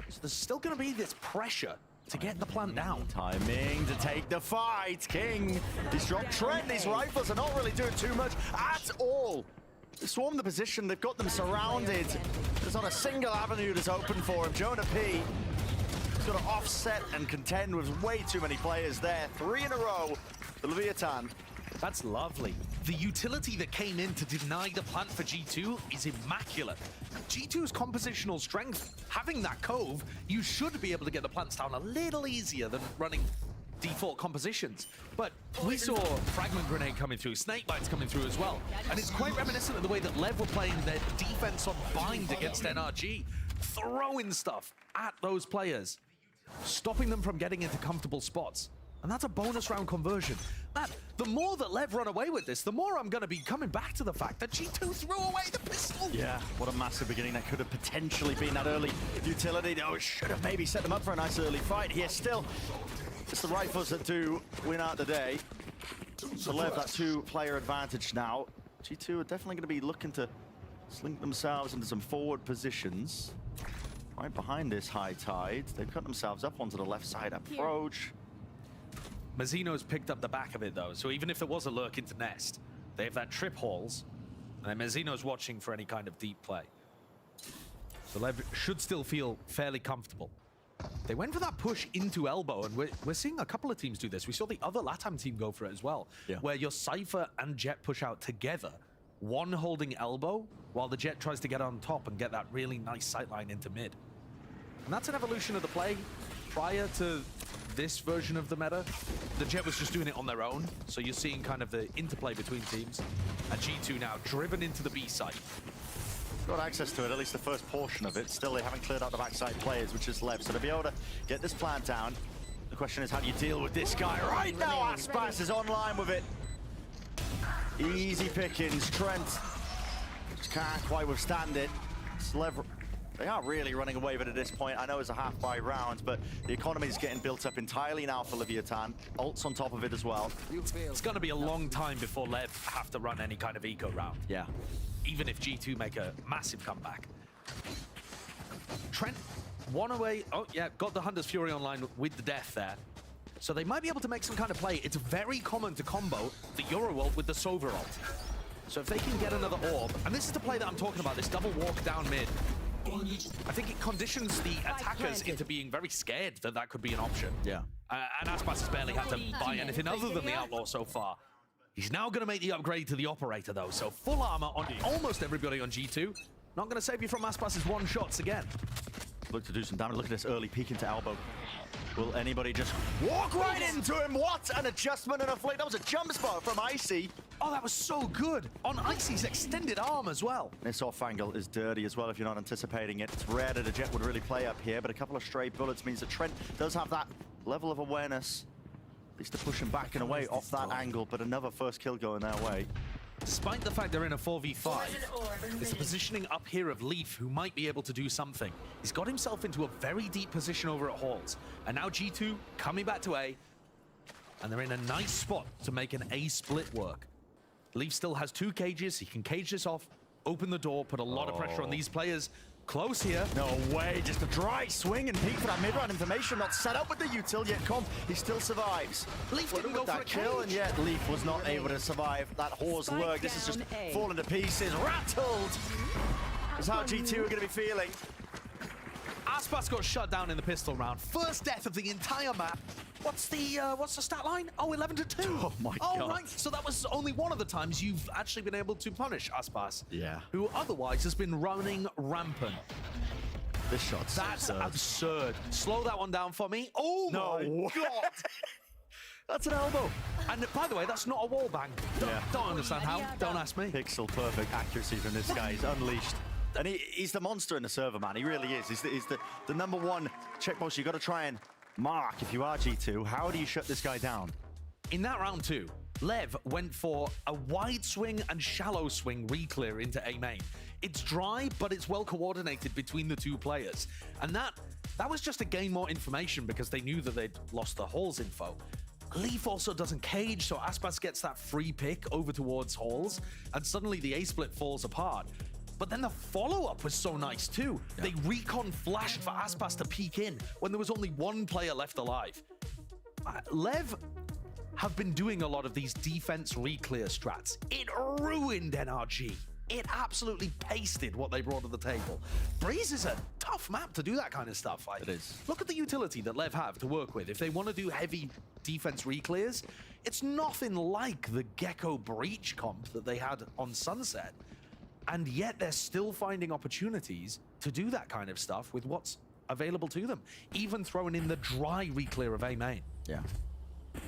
S7: So there's still going to be this pressure to get the plant down.
S6: Timing to take the fight. King, he's dropped Trent. These rifles are not really doing too much at all. They swarm the position. They've got them surrounded. There's not a single avenue that's open for him. Jonah P has got to offset and contend with way too many players there. 3 in a row. The Leviathan.
S7: That's lovely. The utility that came in to deny the plant for G2 is immaculate. G2's compositional strength, having that cove, you should be able to get the plants down a little easier than running default compositions. But we saw Fragment Grenade coming through, Snake Bites coming through as well. And it's quite reminiscent of the way that Lev were playing their defense on Bind against NRG, throwing stuff at those players, stopping them from getting into comfortable spots. And that's a bonus round conversion. Man, the more that Lev run away with this, the more I'm going to be coming back to the fact that G2 threw away the pistol.
S6: Yeah, what a massive beginning. That could have potentially been that early utility. Oh, it should have maybe set them up for a nice early fight here. Still, it's the rifles that do win out the day. So Lev, that 2-player advantage now. G2 are definitely going to be looking to slink themselves into some forward positions. Right behind this high tide. They've cut themselves up onto the left side approach.
S7: Mazzino's picked up the back of it, though, so even if there was a lurk into Nest, they have that trip halls, and then Mazzino's watching for any kind of deep play. So Lev should still feel fairly comfortable. They went for that push into elbow, and we're seeing a couple of teams do this. We saw the other LATAM team go for it as well, where your Cypher and Jet push out together, one holding elbow, while the Jet tries to get on top and get that really nice sightline into mid. And that's an evolution of the play. Prior to this version of the meta, the Jet was just doing it on their own, so you're seeing kind of the interplay between teams. And G2 now driven into the B site.
S6: Got access to it, at least the first portion of it. Still, they haven't cleared out the backside players, which is left. So to be able to get this plant down, the question is, how do you deal with this guy? Right now, Aspas is online with it. Easy pickings. Trent just can't quite withstand it. Slev, they are really running away with it at this point. I know it's a half-by round, but the economy is getting built up entirely now for Leviathan. Ults on top of it as well.
S7: It's going to be a long time before Lev have to run any kind of eco round.
S6: Yeah.
S7: Even if G2 make a massive comeback. Trent, one away. Oh, yeah, got the Hunter's Fury online with the death there. So they might be able to make some kind of play. It's very common to combo the Euro ult with the Sova ult. So if they can get another orb, and this is the play that I'm talking about, this double walk down mid, I think it conditions the attackers into being very scared that that could be an option.
S6: Yeah.
S7: And Aspas has barely had to buy anything other than the Outlaw so far. He's now going to make the upgrade to the Operator, though, so full armor on almost everybody on G2. Not going to save you from Aspas's one-shots again.
S6: Look to do some damage. Look at this early peek into elbow. Will anybody just walk right into him? What an adjustment and a flick. That was a jump spot from Icy.
S7: Oh, that was so good. On Icy's extended arm as well.
S6: This off angle is dirty as well if you're not anticipating it. It's rare that a Jet would really play up here, but a couple of stray bullets means that Trent does have that level of awareness. At least to push him back and away off that angle, but another first kill going their way.
S7: Despite the fact they're in a 4v5, it's the positioning up here of Leaf who might be able to do something. He's got himself into a very deep position over at Halls. And now G2 coming back to A, and they're in a nice spot to make an A split work. Leaf still has 2 cages. He can cage this off, open the door, put a lot of pressure on these players. Close here.
S6: No way, just a dry swing and peek for that mid-round information. Not set up with the util yet. He still survives.
S7: Leaf didn't go for a
S6: kill, and yet Leaf was not able to survive that Horse lurk. This is just falling to pieces. Rattled is how G2 are going to be feeling.
S7: Aspas got shut down in the pistol round. First death of the entire map. What's the stat line? Oh, 11-2.
S6: Oh my god.
S7: Oh, right. So that was only one of the times you've actually been able to punish Aspas.
S6: Yeah.
S7: Who otherwise has been running rampant.
S6: This shot's
S7: That's absurd. Slow that one down for me. Oh my god.
S6: That's an elbow.
S7: And by the way, that's not a wall bang. Don't understand how. Don't ask me.
S6: Pixel perfect accuracy from this guy. He's unleashed. And he's the monster in the server, man. He really is. He's the number one checkpost you got to try and mark if you are G2. How do you shut this guy down?
S7: In that round 2, Lev went for a wide swing and shallow swing re-clear into A main. It's dry, but it's well coordinated between the 2 players. And that was just to gain more information because they knew that they'd lost the Halls info. Leaf also doesn't cage, so Aspas gets that free pick over towards Halls, and suddenly the A-split falls apart. But then the follow-up was so nice too. Yeah. They recon flashed for Aspas to peek in when there was only 1 player left alive. Lev have been doing a lot of these defense re-clear strats. It ruined NRG. It absolutely pasted what they brought to the table. Breeze is a tough map to do that kind of stuff.
S6: It is.
S7: Look at the utility that Lev have to work with. If they want to do heavy defense re-clears, it's nothing like the Gecko Breach comp that they had on Sunset. And yet they're still finding opportunities to do that kind of stuff with what's available to them. Even throwing in the dry re-clear of A main.
S6: Yeah.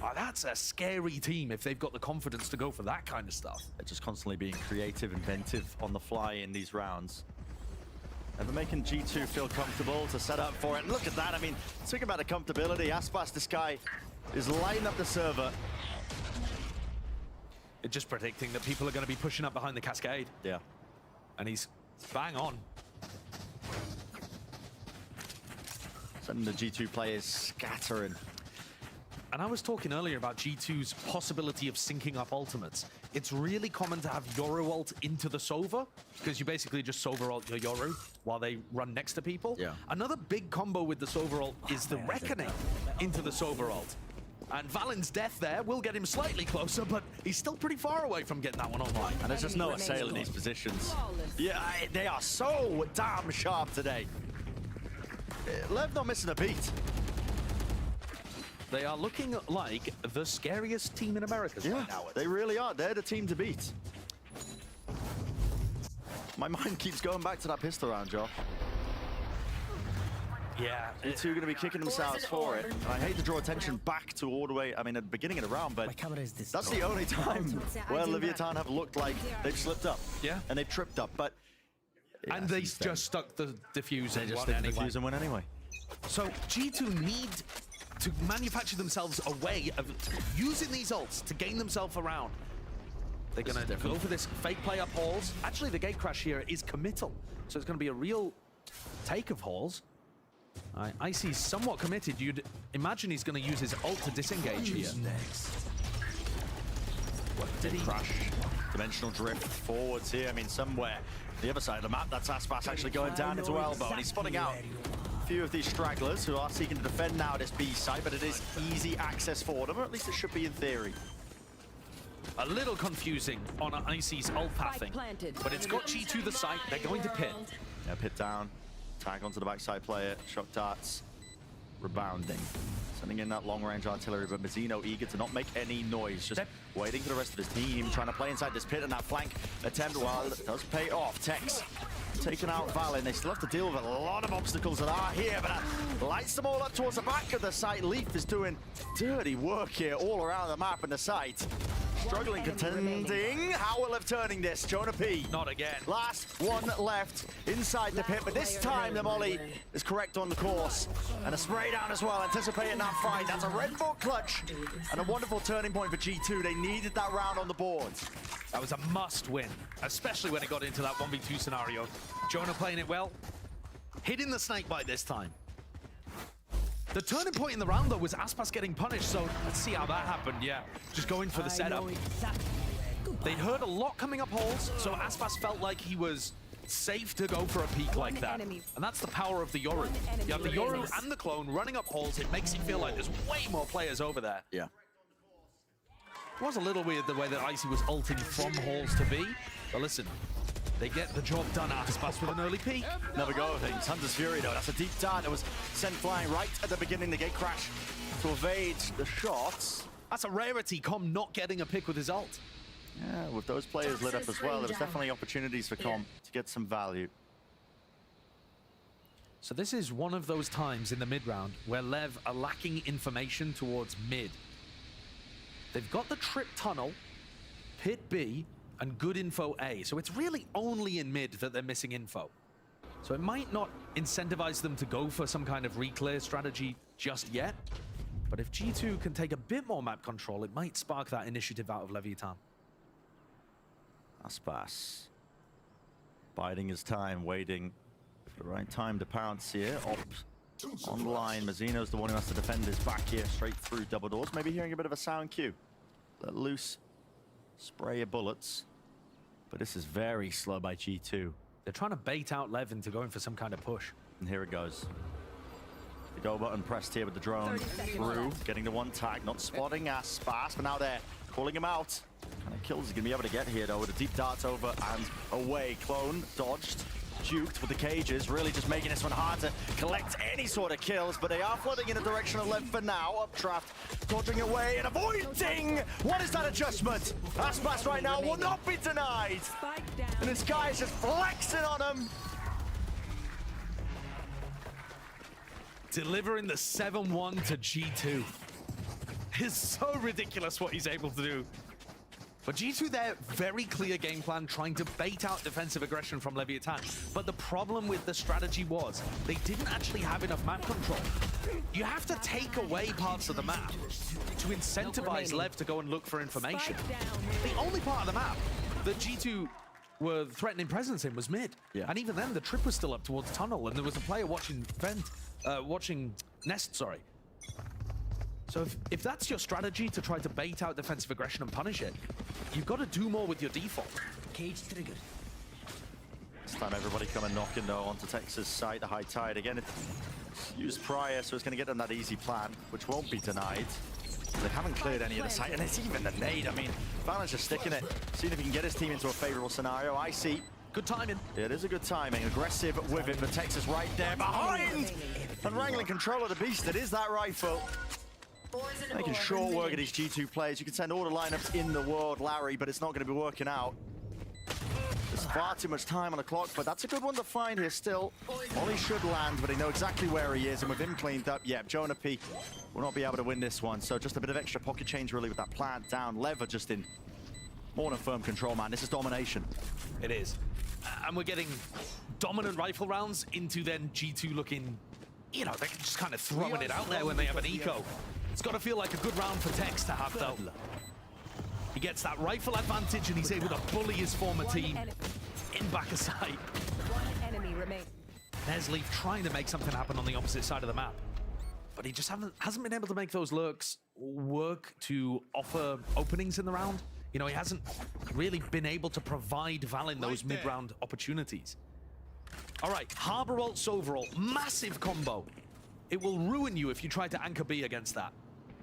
S7: Oh, that's a scary team if they've got the confidence to go for that kind of stuff.
S6: They're just constantly being creative, inventive on the fly in these rounds. And they're making G2 feel comfortable to set up for it. And look at that. I mean, talking about the comfortability, Aspas, this guy is lighting up the server.
S7: It's just predicting that people are going to be pushing up behind the cascade.
S6: Yeah.
S7: And he's bang on.
S6: Sending the G2 players scattering.
S7: And I was talking earlier about G2's possibility of syncing up ultimates. It's really common to have Yoru ult into the Sova, because you basically just Sova ult your Yoru while they run next to people.
S6: Yeah.
S7: Another big combo with the Sova ult is the Reckoning into the Sova ult. And Valen's death there will get him slightly closer, but he's still pretty far away from getting that one online.
S6: And there's just no assail in these positions. Yeah, they are so damn sharp today. Lev not missing a beat.
S7: They are looking like the scariest team in America right now.
S6: They really are. They're the team to beat. My mind keeps going back to that pistol round, Josh.
S7: Yeah.
S6: G2 are going to be kicking themselves for it. I hate to draw attention back to all the way, I mean, at the beginning of the round, but that's the only time where Leviathan have looked like they've slipped up.
S7: Yeah.
S6: And they've tripped up, but... Yeah,
S7: and they just stuck the diffuse and
S6: just
S7: won
S6: the diffuse and win anyway.
S7: So G2 need to manufacture themselves a way of using these ults to gain themselves around. They're going to go for this fake play up Halls. Actually, the gate crash here is committal, so it's going to be a real take of Halls. Icy's somewhat committed. You'd imagine he's going to use his ult to disengage here.
S6: What did he crash? Dimensional drift forwards here. I mean, somewhere the other side of the map, that's Aspas actually going down into elbow, and he's spotting out a few of these stragglers who are seeking to defend now this B side, but it is easy access for them, or at least it should be in theory.
S7: A little confusing on Icy's ult pathing, but it's got G2 the site. They're going to pit.
S6: Yeah, pit down. Tag onto the backside player. Shock darts. Rebounding. Sending in that long-range artillery, but Mazzino eager to not make any noise. Just waiting for the rest of his team, trying to play inside this pit, and that flank attempt, while it does pay off. Tex taking out Valen. They still have to deal with a lot of obstacles that are here, but that lights them all up towards the back of the site. Leaf is doing dirty work here all around the map and the site. Struggling, contending. How will have turning this? Jonah P.
S7: Not again.
S6: Last one left inside the pit, but this time the molly is correct on the course. And a spray down as well, anticipating that fight. That's a Red Bull clutch and a wonderful turning point for G2. They needed that round on the board.
S7: That was a must win, especially when it got into that 1v2 scenario. Jonah playing it well, hitting the snake bite this time. The turning point in the round, though, was Aspas getting punished, so let's see how that happened. Yeah, just going for the setup. They heard a lot coming up Halls, so Aspas felt like he was safe to go for a peek like that. And that's the power of the Yoru. You have the Yoru and the clone running up Halls. It makes it feel like there's way more players over there.
S6: Yeah.
S7: It was a little weird the way that Icy was ulting from Halls to B, but listen, they get the job done. Aspas with an early peek.
S6: Never go of things. Hunter's Fury, though. That's a deep dart that was sent flying right at the beginning. The gate crash to evade the shots.
S7: That's a rarity, Com not getting a pick with his ult.
S6: Yeah, with those players lit up as well, there was definitely opportunities for Com to get some value.
S7: So this is one of those times in the mid-round where Lev are lacking information towards mid. They've got the trip tunnel, pit B, and good info A. So it's really only in mid that they're missing info. So it might not incentivize them to go for some kind of reclear strategy just yet. But if G2 can take a bit more map control, it might spark that initiative out of Leviathan.
S6: Aspas biding his time, waiting for the right time to pounce here. Online, Mazzino's the one who has to defend his back here, straight through double doors. Maybe hearing a bit of a sound cue. Let loose spray of bullets. But this is very slow by G2.
S7: They're trying to bait out Lev into going for some kind of push.
S6: And here it goes. The go button pressed here with the drone through, getting the one tag, not spotting Aspas, but now they're calling him out. Kind of kills he's gonna be able to get here though with a deep dart over and away. Clone dodged, duked with the cages, really just making this one hard to collect any sort of kills, but they are flooding in the direction of Lev for now. Updraft, dodging away and avoiding! What is that adjustment? Aspas right now will not be denied! And this guy's just flexing on him!
S7: Delivering the 7-1 to G2. It's so ridiculous what he's able to do. But G2 there, very clear game plan, trying to bait out defensive aggression from Leviathan. But the problem with the strategy was they didn't actually have enough map control. You have to take away parts of the map to incentivize Lev to go and look for information. The only part of the map that G2 were threatening presence in was mid.
S6: Yeah.
S7: And even then, the trip was still up towards tunnel, and there was a player watching Nest, sorry. So if that's your strategy to try to bait out defensive aggression and punish it, you've got to do more with your default.
S21: Cage triggered.
S6: This time everybody coming knocking though onto Texas side, the high tide. Again, it's used prior, so it's going to get them that easy plan, which won't be denied. They haven't cleared any of the site, and it's even the nade. I mean, Valen's just sticking it, seeing if he can get his team into a favorable scenario. I see.
S7: Good timing.
S6: Yeah, it is a good timing. Aggressive with it, but Texas right there behind. And wrangling control of the beast. It is that rifle. Making short work of these G2 players. You can send all the lineups in the world, Larry, but it's not going to be working out. There's far too much time on the clock, but that's a good one to find here still. Ollie should land, but they know exactly where he is, and with him cleaned up, yeah, Jonah P will not be able to win this one. So just a bit of extra pocket change really with that plant down. Lever just in more than firm control, man. This is domination.
S7: It is. And we're getting dominant rifle rounds into then G2 looking, you know, they're just kind of throwing it out there when they have an eco. It's got to feel like a good round for Tex to have, though. He gets that rifle advantage, and he's able to bully his former team in back of sight.
S21: One enemy remains.
S7: There's Leaf trying to make something happen on the opposite side of the map. But he just hasn't been able to make those lurks work to offer openings in the round. You know, he hasn't really been able to provide Valen those mid-round opportunities. All right, Harbor ult, Sover ult, massive combo. It will ruin you if you try to anchor B against that.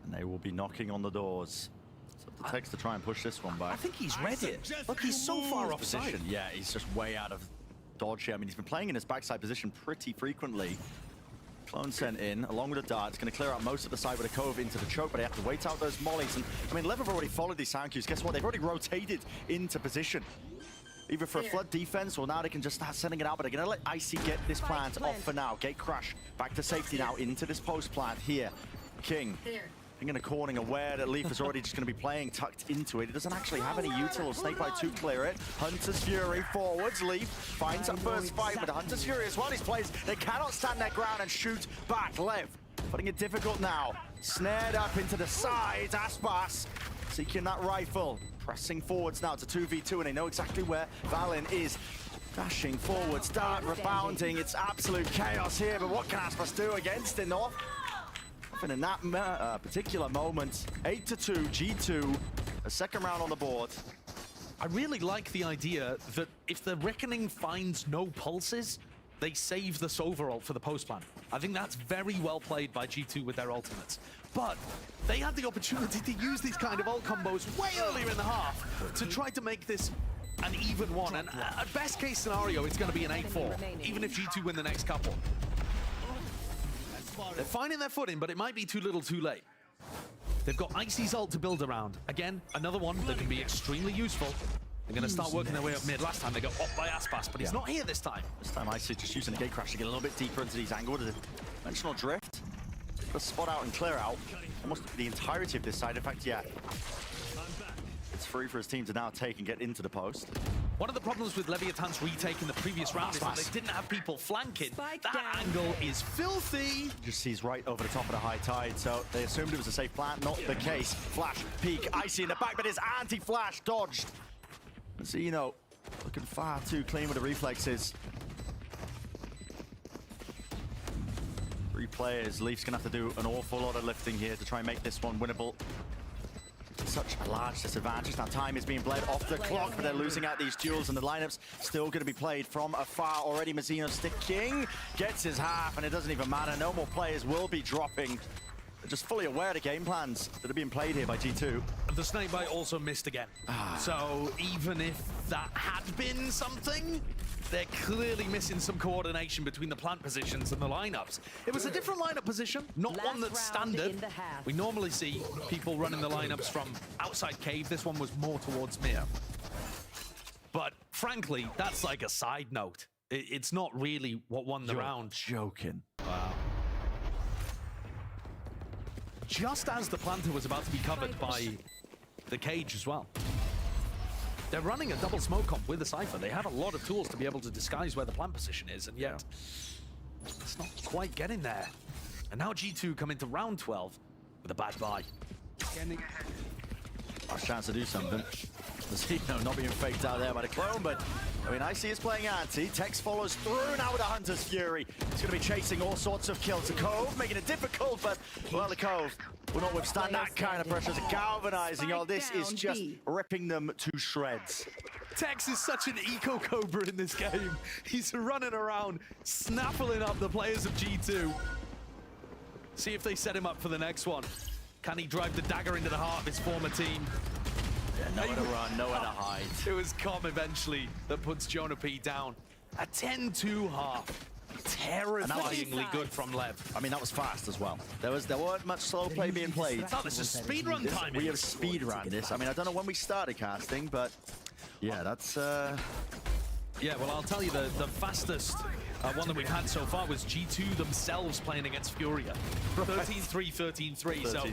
S6: And they will be knocking on the doors. So it takes to try and push this one by.
S7: I think he's read it. Look, he's so far offside.
S6: Yeah, he's just way out of dodge here. I mean, he's been playing in his backside position pretty frequently. Clone sent in, along with a dart. It's going to clear out most of the side with a cove into the choke, but they have to wait out those mollies. And, I mean, Lev have already followed these sound cues. Guess what? They've already rotated into position. Either for a flood defense, or now they can just start sending it out, but they're going to let Icy get this plant off for now. Gate crash, back to safety now, into this post plant here. King. In a corning, aware that Leaf is already just going to be playing tucked into it. He doesn't actually have any util. Snakebite to clear it. Hunter's Fury forwards. Leaf finds that first fight with the Hunter's Fury as well. These players, they cannot stand their ground and shoot back. Lev putting it difficult now. Snared up into the sides. Aspas seeking that rifle. Pressing forwards now to 2v2, and they know exactly where Valen is. Dashing forwards, dart rebounding. It's absolute chaos here, but what can Aspas do against it, North? And in that particular moment, 8-2, G2, a second round on the board.
S7: I really like the idea that if the Reckoning finds no pulses, they save the Sover ult for the post plan. I think that's very well played by G2 with their ultimates. But they had the opportunity to use these kind of ult combos way earlier in the half to try to make this an even one. And at best case scenario, it's going to be an 8-4, even if G2 win the next couple. They're finding their footing, but it might be too little too late. They've got Icy's ult to build around. Again, another one that can be extremely useful. They're going to start working their way up mid. Last time they got up by Aspas, but he's not here this time.
S6: This time Icy just using a gate crash to get a little bit deeper into these angles. Dimensional drift. Just spot out and clear out almost the entirety of this side. In fact, yeah. It's free for his team to now take and get into the post.
S7: One of the problems with Leviathan's retake in the previous round is that they didn't have people flanking. That angle is filthy.
S6: Just sees right over the top of the high tide, so they assumed it was a safe plant. Not the case. Flash, peek, Icy in the back, but his anti-flash dodged. Zeno looking far too clean with the reflexes. 3 players. Leaf's gonna have to do an awful lot of lifting here to try and make this one winnable. Such a large disadvantage. Now time is being bled off the clock, but they're losing out these duels, and the lineup's still going to be played from afar already. Mazzino sticking, gets his half, and it doesn't even matter. No more players will be dropping. They're just fully aware of the game plans that are being played here by G2.
S7: The Snakebite also missed again. So even if that had been something, they're clearly missing some coordination between the plant positions and the lineups. It was a different lineup position, not one that's standard. We normally see people running the lineups from outside cave. This one was more towards Mir. But frankly, that's like a side note. It's not really what won the round.
S6: Joking.
S7: Wow. Just as the planter was about to be covered by the cage as well. They're running a double smoke comp with the Cypher. They have a lot of tools to be able to disguise where the plant position is, and yet it's not quite getting there. And now G2 come into round 12 with a bad buy.
S6: Last chance to do something. Not being faked out there by the clone, but I mean, Icy is playing anti. Tex follows through now with a Hunter's Fury. He's going to be chasing all sorts of kills to Cove, making it difficult, but well, the Cove will not withstand that kind of pressure. It's galvanizing. Oh, this is just ripping them to shreds.
S7: Tex is such an eco-cobra in this game. He's running around, snaffling up the players of G2. See if they set him up for the next one. Can he drive the dagger into the heart of his former team?
S6: Yeah, nowhere to run, nowhere to hide.
S7: It was Com eventually that puts Jonah P down. A 10-2 half. Terrifyingly good from Lev.
S6: I mean, that was fast as well. There weren't much slow play being played.
S7: Oh, this is speedrun time.
S6: We have speedrun this. I mean, I don't know when we started casting, but yeah, that's...
S7: Yeah, well, I'll tell you, the fastest one that we've had so far was G2 themselves playing against Furia. 13-3, 13-3. So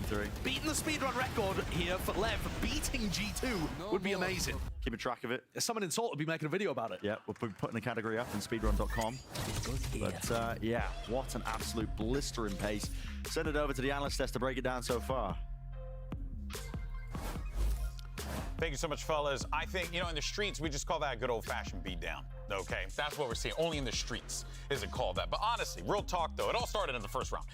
S7: beating the speedrun record here for Lev, beating G2 would be amazing.
S6: Keeping track of it.
S7: Someone in Salt would be making a video about it.
S6: Yeah, we'll be putting the category up in speedrun.com. But yeah, what an absolute blistering pace. Send it over to the analyst desk to break it down so far.
S24: Thank you so much, fellas. I think, you know, in the streets, we just call that a good old-fashioned beatdown, okay? That's what we're seeing. Only in the streets is it called that. But honestly, real talk, though, it all started in the first round.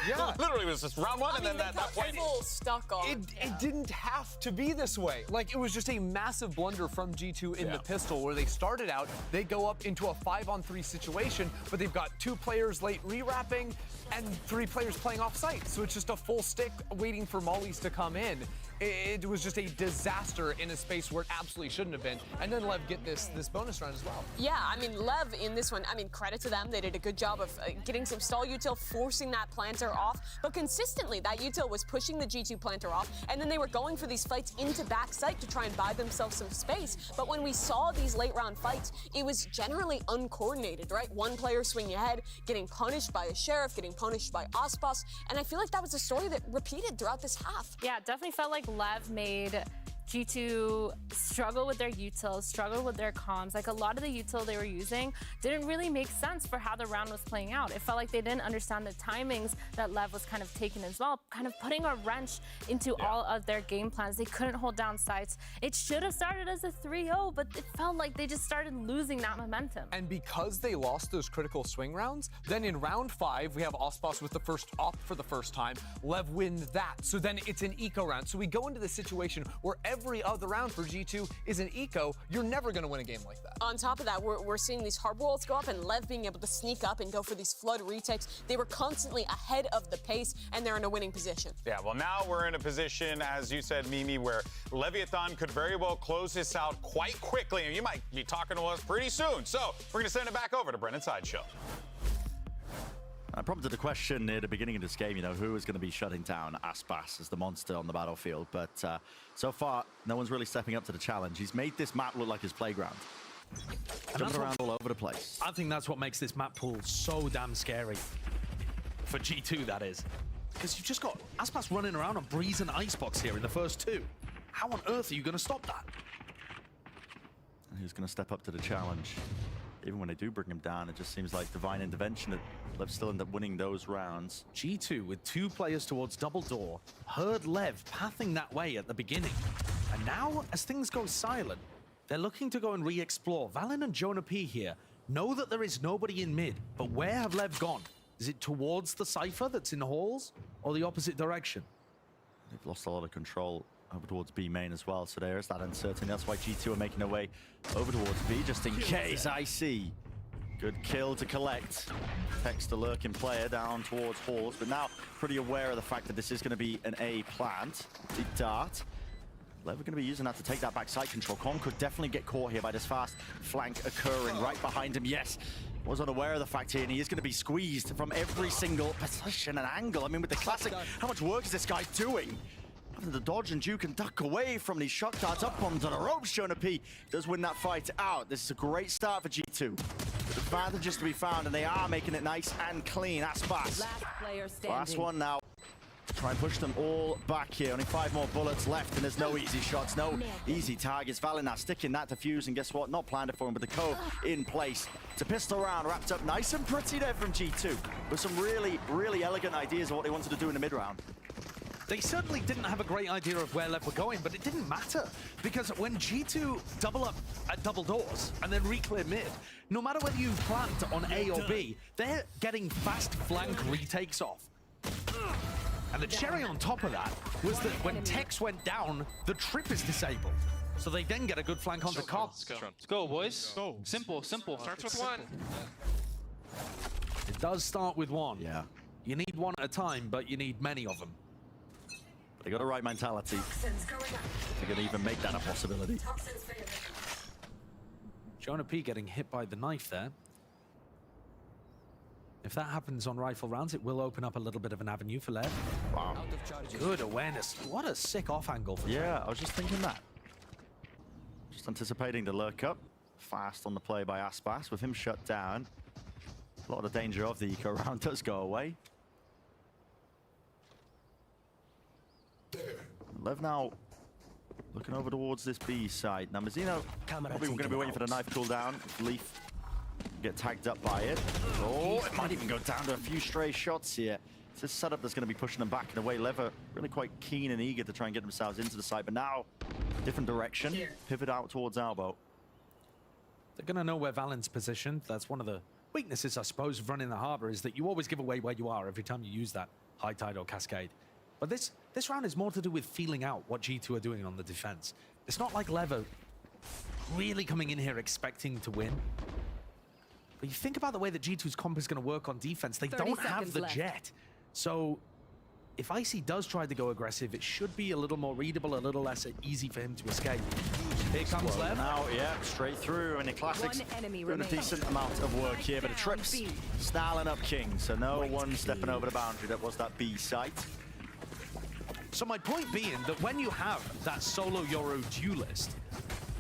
S25: Yeah.
S24: Literally, it was just round one, and then that point.
S4: Stuck on.
S25: It didn't have to be this way. Like, it was just a massive blunder from G2 in the pistol, where they started out, they go up into a 5-on-3 situation, but they've got 2 players late rewrapping and 3 players playing off-site. So it's just a full stick waiting for mollies to come in. It was just a disaster in a space where it absolutely shouldn't have been. And then Lev get this bonus round as well.
S4: Yeah, I mean, Lev in this one, I mean, credit to them. They did a good job of getting some stall util, forcing that planter off. But consistently, that util was pushing the G2 planter off. And then they were going for these fights into backside to try and buy themselves some space. But when we saw these late round fights, it was generally uncoordinated, right? One player swinging ahead, getting punished by a Sheriff, getting punished by Ospas. And I feel like that was a story that repeated throughout this half.
S5: Yeah, it definitely felt like Lev made G2 struggle with their utils, struggle with their comms. Like, a lot of the util they were using didn't really make sense for how the round was playing out. It felt like they didn't understand the timings that Lev was kind of taking as well, kind of putting a wrench into all of their game plans. They couldn't hold down sites. It should have started as a 3-0, but it felt like they just started losing that momentum.
S25: And because they lost those critical swing rounds, then in round 5, we have Ospas with the first op for the first time. Lev wins that. So then it's an eco round. So we go into the situation where every other round for G2 is an eco. You're never going to win a game like that.
S4: On top of that, we're seeing these hard walls go up and Lev being able to sneak up and go for these flood retakes. They were constantly ahead of the pace, and they're in a winning position.
S24: Yeah, well, now we're in a position, as you said, Mimi, where Leviathan could very well close this out quite quickly, and you might be talking to us pretty soon. So we're going to send it back over to Brennan Sideshow.
S6: I prompted a question near the beginning of this game, you know, who is going to be shutting down Aspas as the monster on the battlefield. But so far, no one's really stepping up to the challenge. He's made this map look like his playground. Jumping around all over the place.
S7: I think that's what makes this map pool so damn scary. For G2, that is. Because you've just got Aspas running around on Breeze and Icebox here in the first 2. How on earth are you going to stop that?
S6: Who's going to step up to the challenge? Even when they do bring him down, it just seems like divine intervention that Lev still end up winning those rounds.
S7: G2 with 2 players towards double door, heard Lev pathing that way at the beginning. And now, as things go silent, they're looking to go and re-explore. Valen and Jonah P here know that there is nobody in mid, but where have Lev gone? Is it towards the Cypher that's in the halls, or the opposite direction?
S6: They've lost a lot of control over towards B main as well, so there is that uncertainty. That's why G2 are making their way over towards B, just in case. I see. Good kill to collect. Tex the lurking player down towards halls, but now pretty aware of the fact that this is going to be an A plant. The dart. Lev are going to be using that to take that backside control. Com could definitely get caught here by this fast flank occurring right behind him. Yes, was unaware of the fact here, and he is going to be squeezed from every single position and angle. I mean, with the classic, how much work is this guy doing? Having to dodge and juke and duck away from these shot darts up onto the ropes. Jonah P does win that fight out. This is a great start for G2. With advantages to be found, and they are making it nice and clean. Aspas. Last one now. Try and push them all back here. Only 5 more bullets left, and there's no easy shots, no easy targets. Valen now sticking that defuse, and guess what? Not planned it for him, but the Cove in place. It's a pistol round wrapped up nice and pretty there from G2, with some really, really elegant ideas of what they wanted to do in the mid round.
S7: They certainly didn't have a great idea of where Lev were going, but it didn't matter. Because when G2 double up at double doors and then re-clear mid, no matter whether you plant on A or B, they're getting fast flank retakes off. And the cherry on top of that was that when Tex went down, the trip is disabled. So they then get a good flank onto Cobb.
S11: Let's go, boys. Go. Simple, simple. Starts with one.
S7: It does start with one.
S6: Yeah.
S7: You need one at a time, but you need many of them.
S6: They got a right mentality. They're gonna even make that a possibility.
S7: Jonah P getting hit by the knife there. If that happens on rifle rounds, it will open up a little bit of an avenue for Lev.
S6: Wow.
S7: Good awareness. What a sick off angle for
S6: Yeah, I was just thinking that. Just anticipating the lurk up. Fast on the play by Aspas. With him shut down, a lot of danger of the eco round does go away. Lev now looking over towards this B side. Now Mazzino, probably we're going to be waiting for the knife cooldown. If Leaf get tagged up by it. Oh, it might even go down to a few stray shots here. It's this setup that's going to be pushing them back in a way. Lev are really quite keen and eager to try and get themselves into the site, but now different direction. Pivot out towards Albo.
S7: They're going to know where Valen's positioned. That's one of the weaknesses, I suppose, of running the harbor, is that you always give away where you are every time you use that high tide or cascade. But this round is more to do with feeling out what G2 are doing on the defense. It's not like Lev are really coming in here expecting to win. But you think about the way that G2's comp is going to work on defense. They don't have the jet. So if Icy does try to go aggressive, it should be a little more readable, a little less easy for him to escape. Here comes Lev.
S6: Now, yeah, straight through. And the Classics doing a decent amount of work here, but the trips snarling up King. So no one stepping over the boundary. That was that B site.
S7: So my point being that when you have that solo Yoru duelist,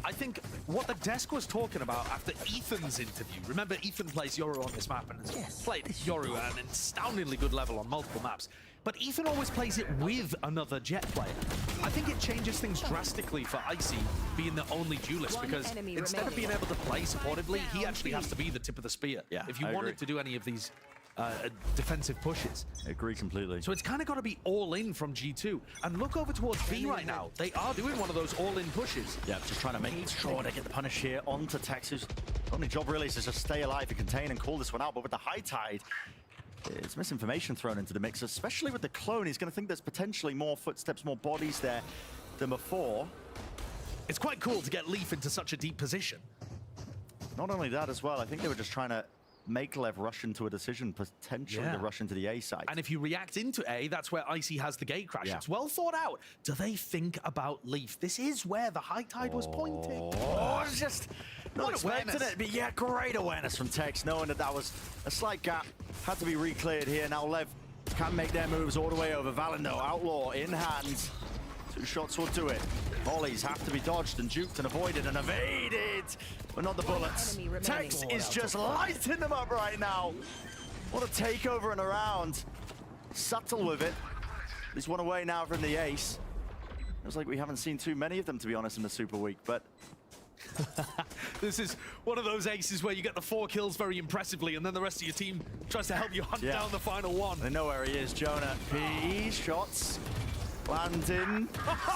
S7: I think what the desk was talking about after Ethan's interview, remember Ethan plays Yoru on this map and has played Yoru at an astoundingly good level on multiple maps, but Ethan always plays it with another jet player. I think it changes things drastically for Icy being the only duelist, because instead of being able to play supportively, he actually has to be the tip of the spear.
S6: Yeah,
S7: if you
S6: I
S7: wanted
S6: agree.
S7: to do any of these defensive pushes.
S6: I agree completely.
S7: So it's kind of got to be all in from G2. And look over towards B right now. They are doing one of those all in pushes.
S6: Yeah, just trying to make sure they get the punish here onto Texas. Only job really is to just stay alive and contain and call this one out. But with the high tide, it's misinformation thrown into the mix, especially with the clone. He's going to think there's potentially more footsteps, more bodies there than before.
S7: It's quite cool to get Leaf into such a deep position.
S6: Not only that as well, I think they were just trying to make Lev rush into a decision, potentially to rush into the A side.
S7: And if you react into A, that's where Icy has the gate crash.
S6: Yeah.
S7: It's well thought out. Do they think about Leaf? This is where the high tide was pointing.
S6: Oh, it's just not
S7: What
S6: expecting
S7: awareness.
S6: it. But yeah, great awareness from Tex, knowing that that was a slight gap. Had to be re-cleared here. Now Lev can make their moves all the way over. Valendo, Outlaw in hand. 2 shots will do it. Volleys have to be dodged and juked and avoided and evaded, but not the bullets. Tex is just lighting them up right now. What a takeover and a round. Subtle with it. He's one away now from the ace. Looks like we haven't seen too many of them, to be honest, in the Super Week, but
S7: This is one of those aces where you get the 4 kills very impressively, and then the rest of your team tries to help you hunt down the final one.
S6: They know where he is. Jonah P. Shots. Landing.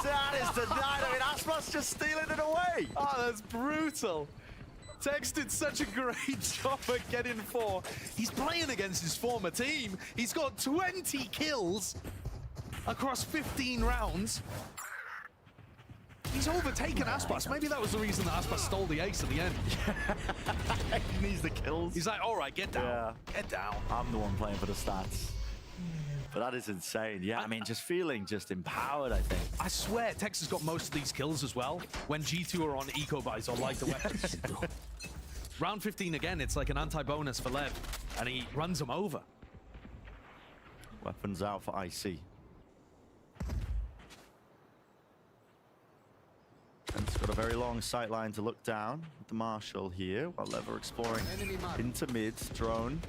S6: That is denied. I mean, Aspas just stealing it away.
S7: Oh, that's brutal. Tex did such a great job at getting 4. He's playing against his former team. He's got 20 kills across 15 rounds. He's overtaken Aspas. Maybe that was the reason that Aspas stole the ace at the end.
S6: He needs the kills.
S7: He's like, all right, get down. Get down.
S6: I'm the one playing for the stats. But that is insane. Yeah, I mean, just feeling just empowered, I think.
S7: I swear, Tex has got most of these kills as well when G2 are on eco buys or lighter weapons. Round 15 again, it's like an anti-bonus for Lev, and he runs him over.
S6: Weapons out for IC. And it's got a very long sight line to look down with the Marshal here, while Lev are exploring into mid. Drone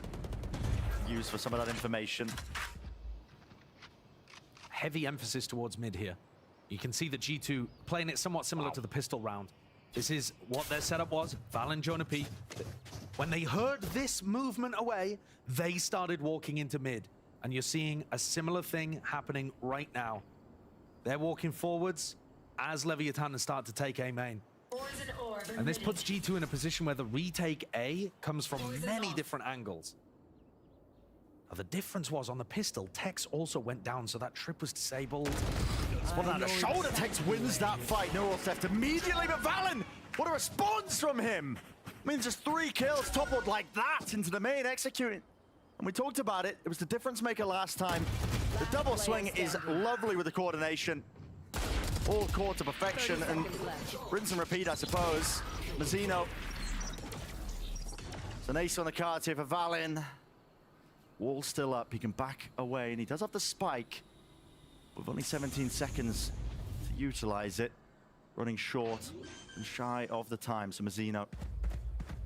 S6: used for some of that information.
S7: Heavy emphasis towards mid here. You can see that G2 playing it somewhat similar to the pistol round. This is what their setup was. Val and Jonah P. When they heard this movement away, they started walking into mid. And you're seeing a similar thing happening right now They're walking forwards as Leviathan start to take A main. And this puts G2 in a position where the retake A comes from many different angles. Now, the difference was on the pistol, Tex also went down, so that trip was disabled.
S6: Spotted out a shoulder. Tex wins that fight. No ult left immediately, but Valen, what a response from him. I mean, just 3 kills toppled like that into the main, executing. And we talked about it. It was the difference maker last time. The double swing is lovely with the coordination. All caught to perfection, and rinse and repeat, I suppose. Mazzino. It's an ace on the cards here for Valen. Wall still up. He can back away, and he does have the spike. With only 17 seconds to utilize it. Running short and shy of the time, so Mazzino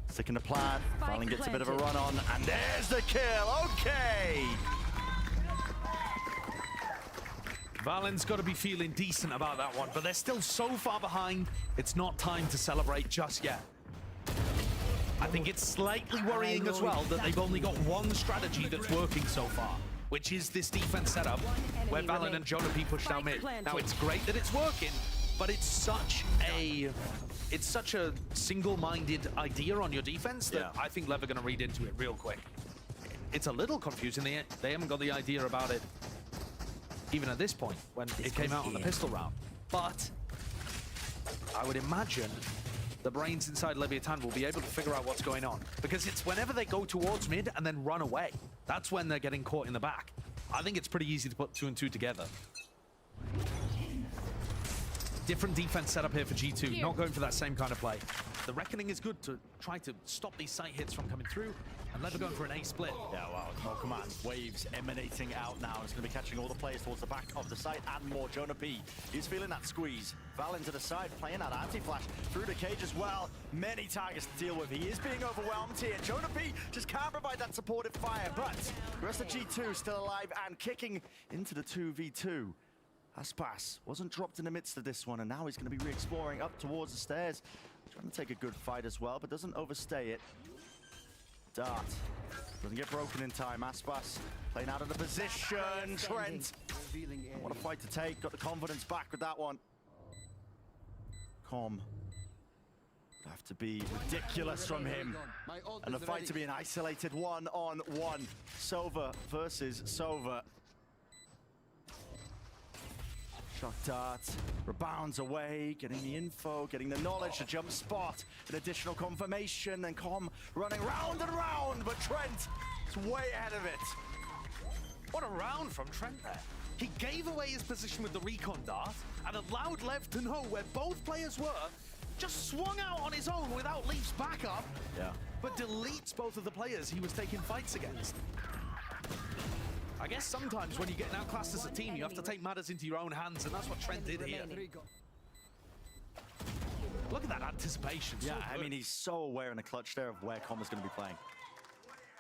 S6: sticking to plan. Valen gets a bit of a run on, and there's the kill. Okay.
S7: Valen's got to be feeling decent about that one, but they're still so far behind, it's not time to celebrate just yet. I think it's slightly worrying as well that they've only got one strategy that's working so far, which is this defense setup where Valen and Jonapi push down mid. Now, it's great that it's working, but it's such a single-minded idea on your defense that I think Lev are going to read into it real quick. It's a little confusing. They haven't got the idea about it even at this point when it came out on the pistol round. But I would imagine the brains inside Leviathan will be able to figure out what's going on, because it's whenever they go towards mid and then run away, that's when they're getting caught in the back. I think it's pretty easy to put 2 and 2 together. Different defense setup here for G2, not going for that same kind of play. The Reckoning is good to try to stop these sight hits from coming through, and Lev are going for an A split.
S6: Yeah, wow, no command. Waves emanating out now. It's going to be catching all the players towards the back of the site and more. Jonapi, he's feeling that squeeze. Valen to the side, playing that anti-flash through the cage as well. Many targets to deal with. He is being overwhelmed here. Jonapi just can't provide that supportive fire, but the rest of G2 still alive and kicking into the 2v2. Aspas wasn't dropped in the midst of this one, and now he's going to be re-exploring up towards the stairs. Trying to take a good fight as well, but doesn't overstay it. Dart doesn't get broken in time. Aspas playing out of the position. Trent, what a fight to take. Got the confidence back with that one. Com would have to be ridiculous from him. And the fight to be an isolated 1-on-1. Sova versus Sova. Shock dart, rebounds away, getting the info, getting the knowledge, the jump spot, an additional confirmation, and Com running round and round, but Trent is way ahead of it.
S7: What a round from Trent there. He gave away his position with the recon dart and allowed Lev to know where both players were, just swung out on his own without Leaf's backup, but deletes both of the players he was taking fights against. I guess sometimes when you're getting outclassed as a team, you have to take matters into your own hands, and that's what Trent did here. Look at that anticipation.
S6: Yeah, I mean, he's so aware in the clutch there of where Com is going to be playing.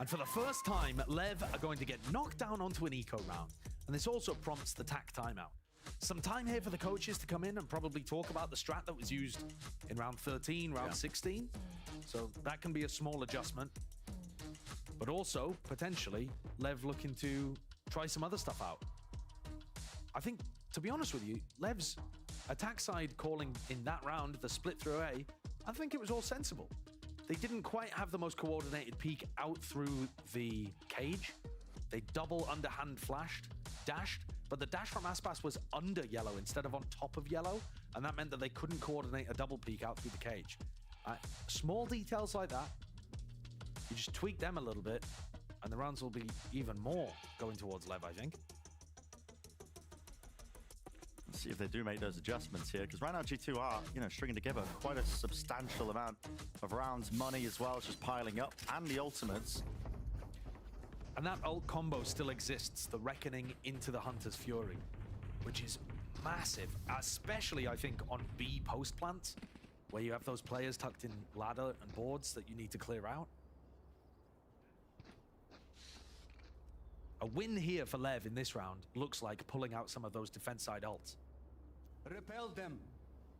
S7: And for the first time, Lev are going to get knocked down onto an eco round, and this also prompts the TAC timeout. Some time here for the coaches to come in and probably talk about the strat that was used in round 13, round 16. So that can be a small adjustment. But also, potentially, Lev looking to try some other stuff out. I think, to be honest with you, Lev's attack side calling in that round, the split through A, I think it was all sensible. They didn't quite have the most coordinated peek out through the cage. They double underhand dashed, but the dash from Aspas was under yellow instead of on top of yellow, and that meant that they couldn't coordinate a double peek out through the cage. Small details like that, you just tweak them a little bit, and the rounds will be even more going towards Lev, I think.
S6: Let's see if they do make those adjustments here, because right now G2 are, stringing together quite a substantial amount of rounds. Money as well is just piling up, and the ultimates.
S7: And that ult combo still exists, the Reckoning into the Hunter's Fury, which is massive, especially, I think, on B post plants, where you have those players tucked in ladder and boards that you need to clear out. A win here for Lev in this round looks like pulling out some of those defense side ults.
S21: Repel them.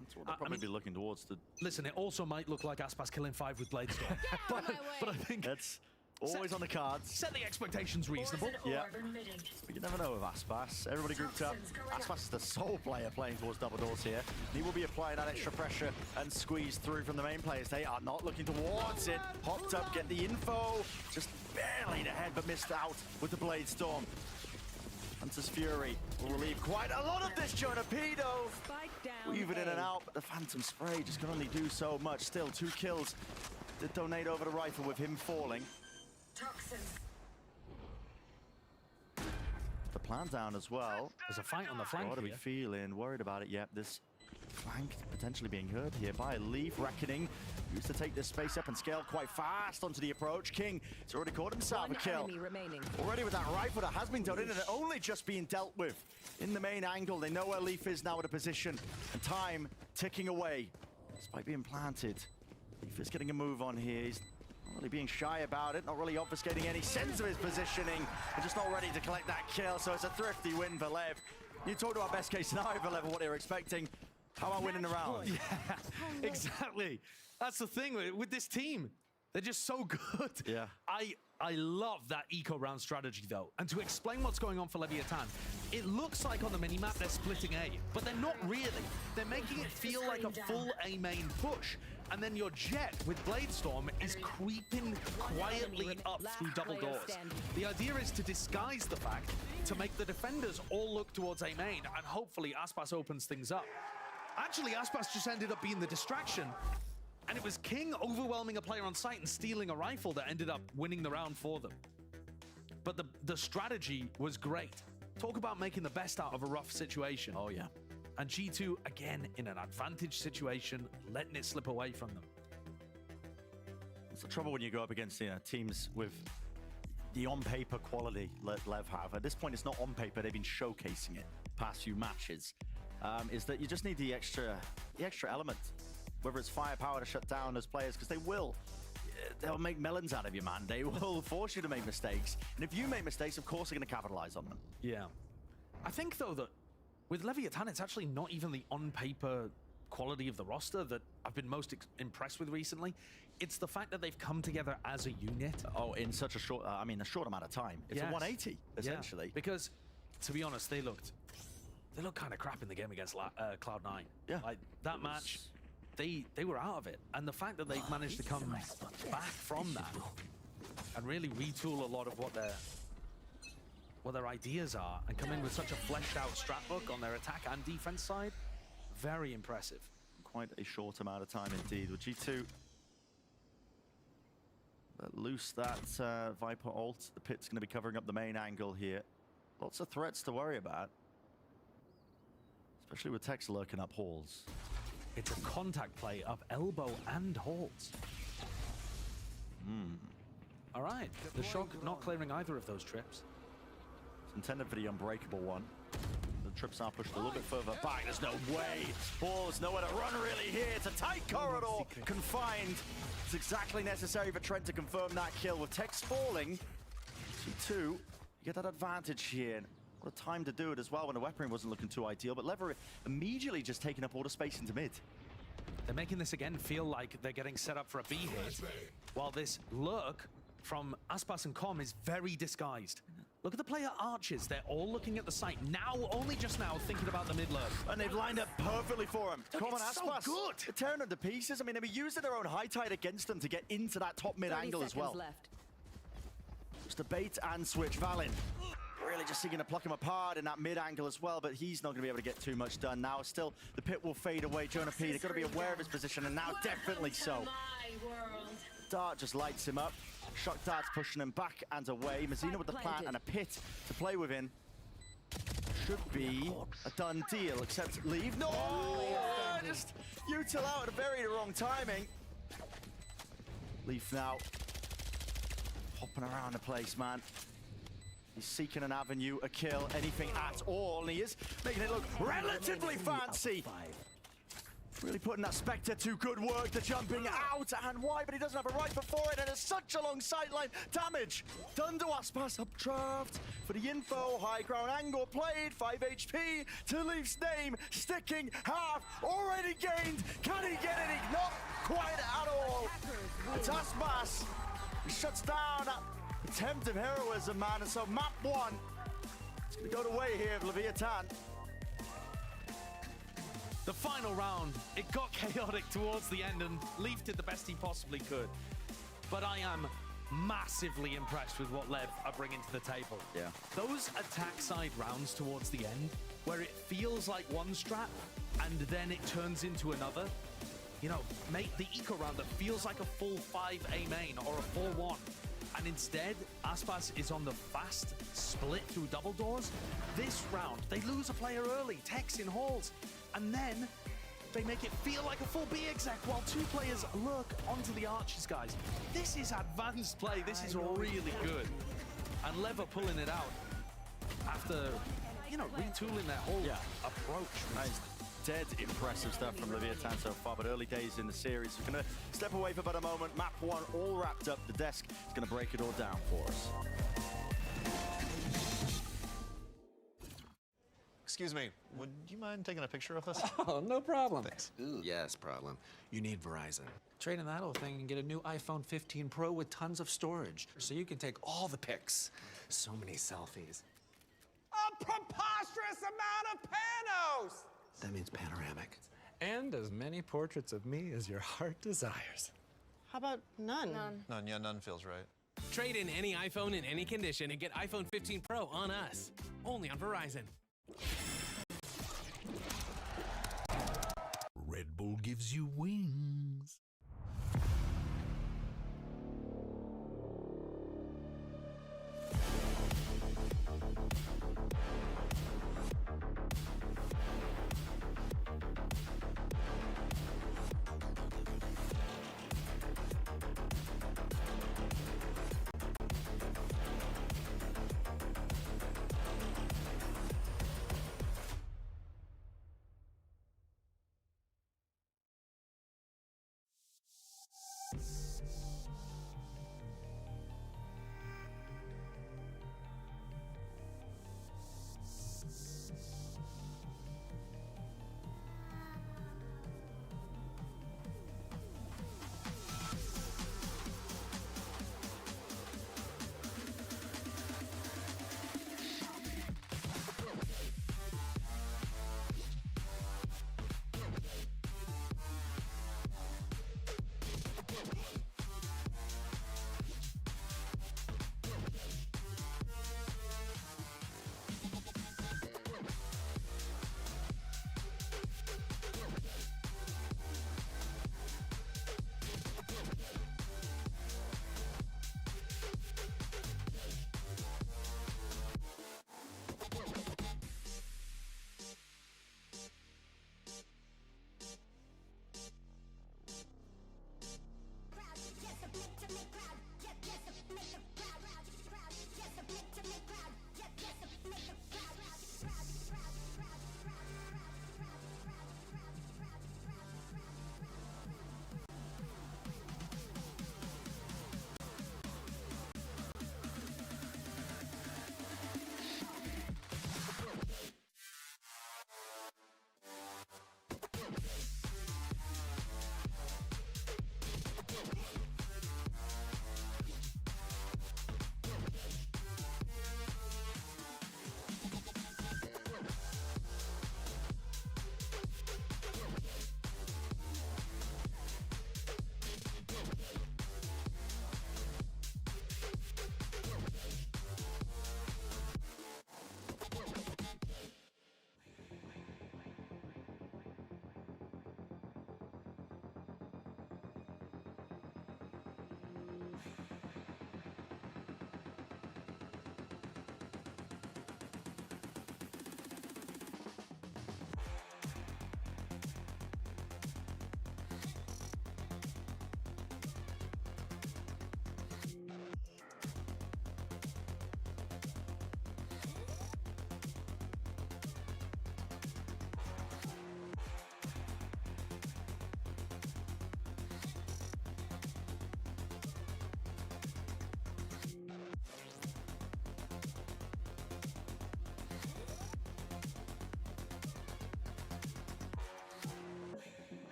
S6: That's what they'll probably be looking towards.
S7: Listen, it also might look like Aspas killing 5 with Bladestorm. but I think
S6: Always on the cards.
S7: Set the expectations reasonable.
S6: Yeah. But you never know with Aspas. Everybody grouped up. Aspas is the sole player playing towards double doors here. He will be applying that extra pressure and squeeze through from the main players. They are not looking towards it. Hopped up, get the info. Just barely ahead, but missed out with the Blade Storm. Hunter's Fury will relieve quite a lot of this Jonapedo. Weave it in and out, but the Phantom Spray just can only do so much. Still, 2 kills. Did donate over the rifle with him falling. The plan down as well.
S7: There's a fight on the flank.
S6: What are we
S7: here.
S6: feeling? Worried about it yet. This flank potentially being hurt here by Leaf. Reckoning used to take this space up and scale quite fast onto the approach. King has already caught himself a kill. Already with that rifle that has been done in and only just being dealt with in the main angle. They know where Leaf is now at a position. And time ticking away despite being planted. Leaf is getting a move on here. He's not really being shy about it, not really obfuscating any sense of his positioning, and just not ready to collect that kill, so it's a thrifty win for Lev. You talked about best case scenario for Lev, what they were expecting. How about winning the round?
S7: Yeah, exactly. That's the thing with this team. They're just so good.
S6: Yeah.
S7: I love that eco round strategy though. And to explain what's going on for Leviathan, it looks like on the minimap they're splitting A, but they're not really. They're making it feel like a full A main push. And then your Jet with Blade Storm is creeping quietly up through double doors. The idea is to disguise the fact, to make the defenders all look towards A main, and hopefully Aspas opens things up. Actually, Aspas just ended up being the distraction. And it was King overwhelming a player on site and stealing a rifle that ended up winning the round for them. But the strategy was great. Talk about making the best out of a rough situation.
S6: Oh, yeah.
S7: And G2, again, in an advantage situation, letting it slip away from them.
S6: It's the trouble when you go up against teams with the on-paper quality Lev have. At this point, it's not on paper. They've been showcasing it past few matches. Is that you just need the extra element. Whether it's firepower to shut down those players, because they will. They'll make melons out of you, man. They will force you to make mistakes. And if you make mistakes, of course, they're going to capitalize on them.
S7: Yeah. I think, though, that with Leviathan, it's actually not even the on-paper quality of the roster that I've been most impressed with recently. It's the fact that they've come together as a unit.
S6: Oh, in such a short, a short amount of time. It's a 180, essentially.
S7: Yeah. Because, to be honest, they looked kind of crap in the game against Cloud9.
S6: Yeah.
S7: Like, that match, they were out of it. And the fact that they've managed to come back from that and really retool a lot of what their ideas are and come in with such a fleshed out strat book on their attack and defense side, very impressive.
S6: Quite a short amount of time indeed. With G2 loose that Viper ult, the pit's going to be covering up the main angle here. Lots of threats to worry about, especially with Tex lurking up halls.
S7: It's a contact play up elbow and halls. All right, the Shock not clearing either of those trips.
S6: It's intended for the unbreakable one. The trips are pushed a little bit further back. There's no way. Balls nowhere to run really here. It's a tight corridor, confined. It's exactly necessary for Trent to confirm that kill. With Tex falling, G2, you get that advantage here. What a time to do it as well when the weaponry wasn't looking too ideal, but Lever immediately just taking up all the space into mid.
S7: They're making this again feel like they're getting set up for a B hit, while this lurk from Aspas and Com is very disguised. Look at the player archers. They're all looking at the site now, only just now thinking about the mid lurk.
S6: And they've lined up perfectly for him.
S7: Look,
S6: Com and
S7: it's
S6: Aspas,
S7: so good.
S6: they're tearing them to pieces. I mean, they were using their own high tide against them to get into that top mid angle as well. Just a bait and switch. Valen really just seeking to pluck him apart in that mid angle as well, but he's not going to be able to get too much done now. Still, the pit will fade away. Jonah P, they've got to be aware of his position, and now definitely so. Dart just lights him up. Shock Dart's pushing him back and away. Mazina with the plant and a pit to play within. Should be a done deal, except leave. No! Just util out at very wrong timing. Leaf now hopping around the place, man. He's seeking an avenue, a kill, anything at all, and he is making it look relatively fancy. Really putting that Spectre to good work, the jumping out, and why? But he doesn't have a rifle for it, and it's such a long sightline. Damage done to Aspas, updraft for the info, high ground angle played, 5 HP to Leaf's name, sticking half, already gained. Can he get it? Not quite at all. It's Aspas. shuts down that attempt of heroism, man. And so map 1, it's going to go the way here of Leviathan.
S7: The final round, it got chaotic towards the end, and Leaf did the best he possibly could. But I am massively impressed with what Lev are bringing to the table.
S6: Yeah.
S7: Those attack side rounds towards the end, where it feels like one strat, and then it turns into another. You know, mate, the eco round that feels like a full 5A main or a 4-1. And instead, Aspas is on the fast split through double doors. This round, they lose a player early, Tex in halls, and then they make it feel like a full B exec while 2 players lurk onto the arches, guys. This is advanced play. This is really good. And Lev are pulling it out after, you know, retooling their whole approach.
S6: Dead impressive stuff from Leviathan so far, but early days in the series. We're going to step away for about a moment. Map 1 all wrapped up. The desk is going to break it all down for us.
S9: Excuse me, would you mind taking a picture of this?
S12: Oh, no problem.
S9: Thanks.
S12: Yes, problem. You need Verizon. Trade in that old thing and get a new iPhone 15 Pro with tons of storage, so you can take all the pics. So many selfies.
S14: A preposterous amount of panos!
S12: That means panoramic.
S20: And as many portraits of me as your heart desires.
S14: How about none?
S9: None, yeah, none feels right.
S15: Trade in any iPhone in any condition and get iPhone 15 Pro on us. Only on Verizon.
S16: Red Bull gives you wings.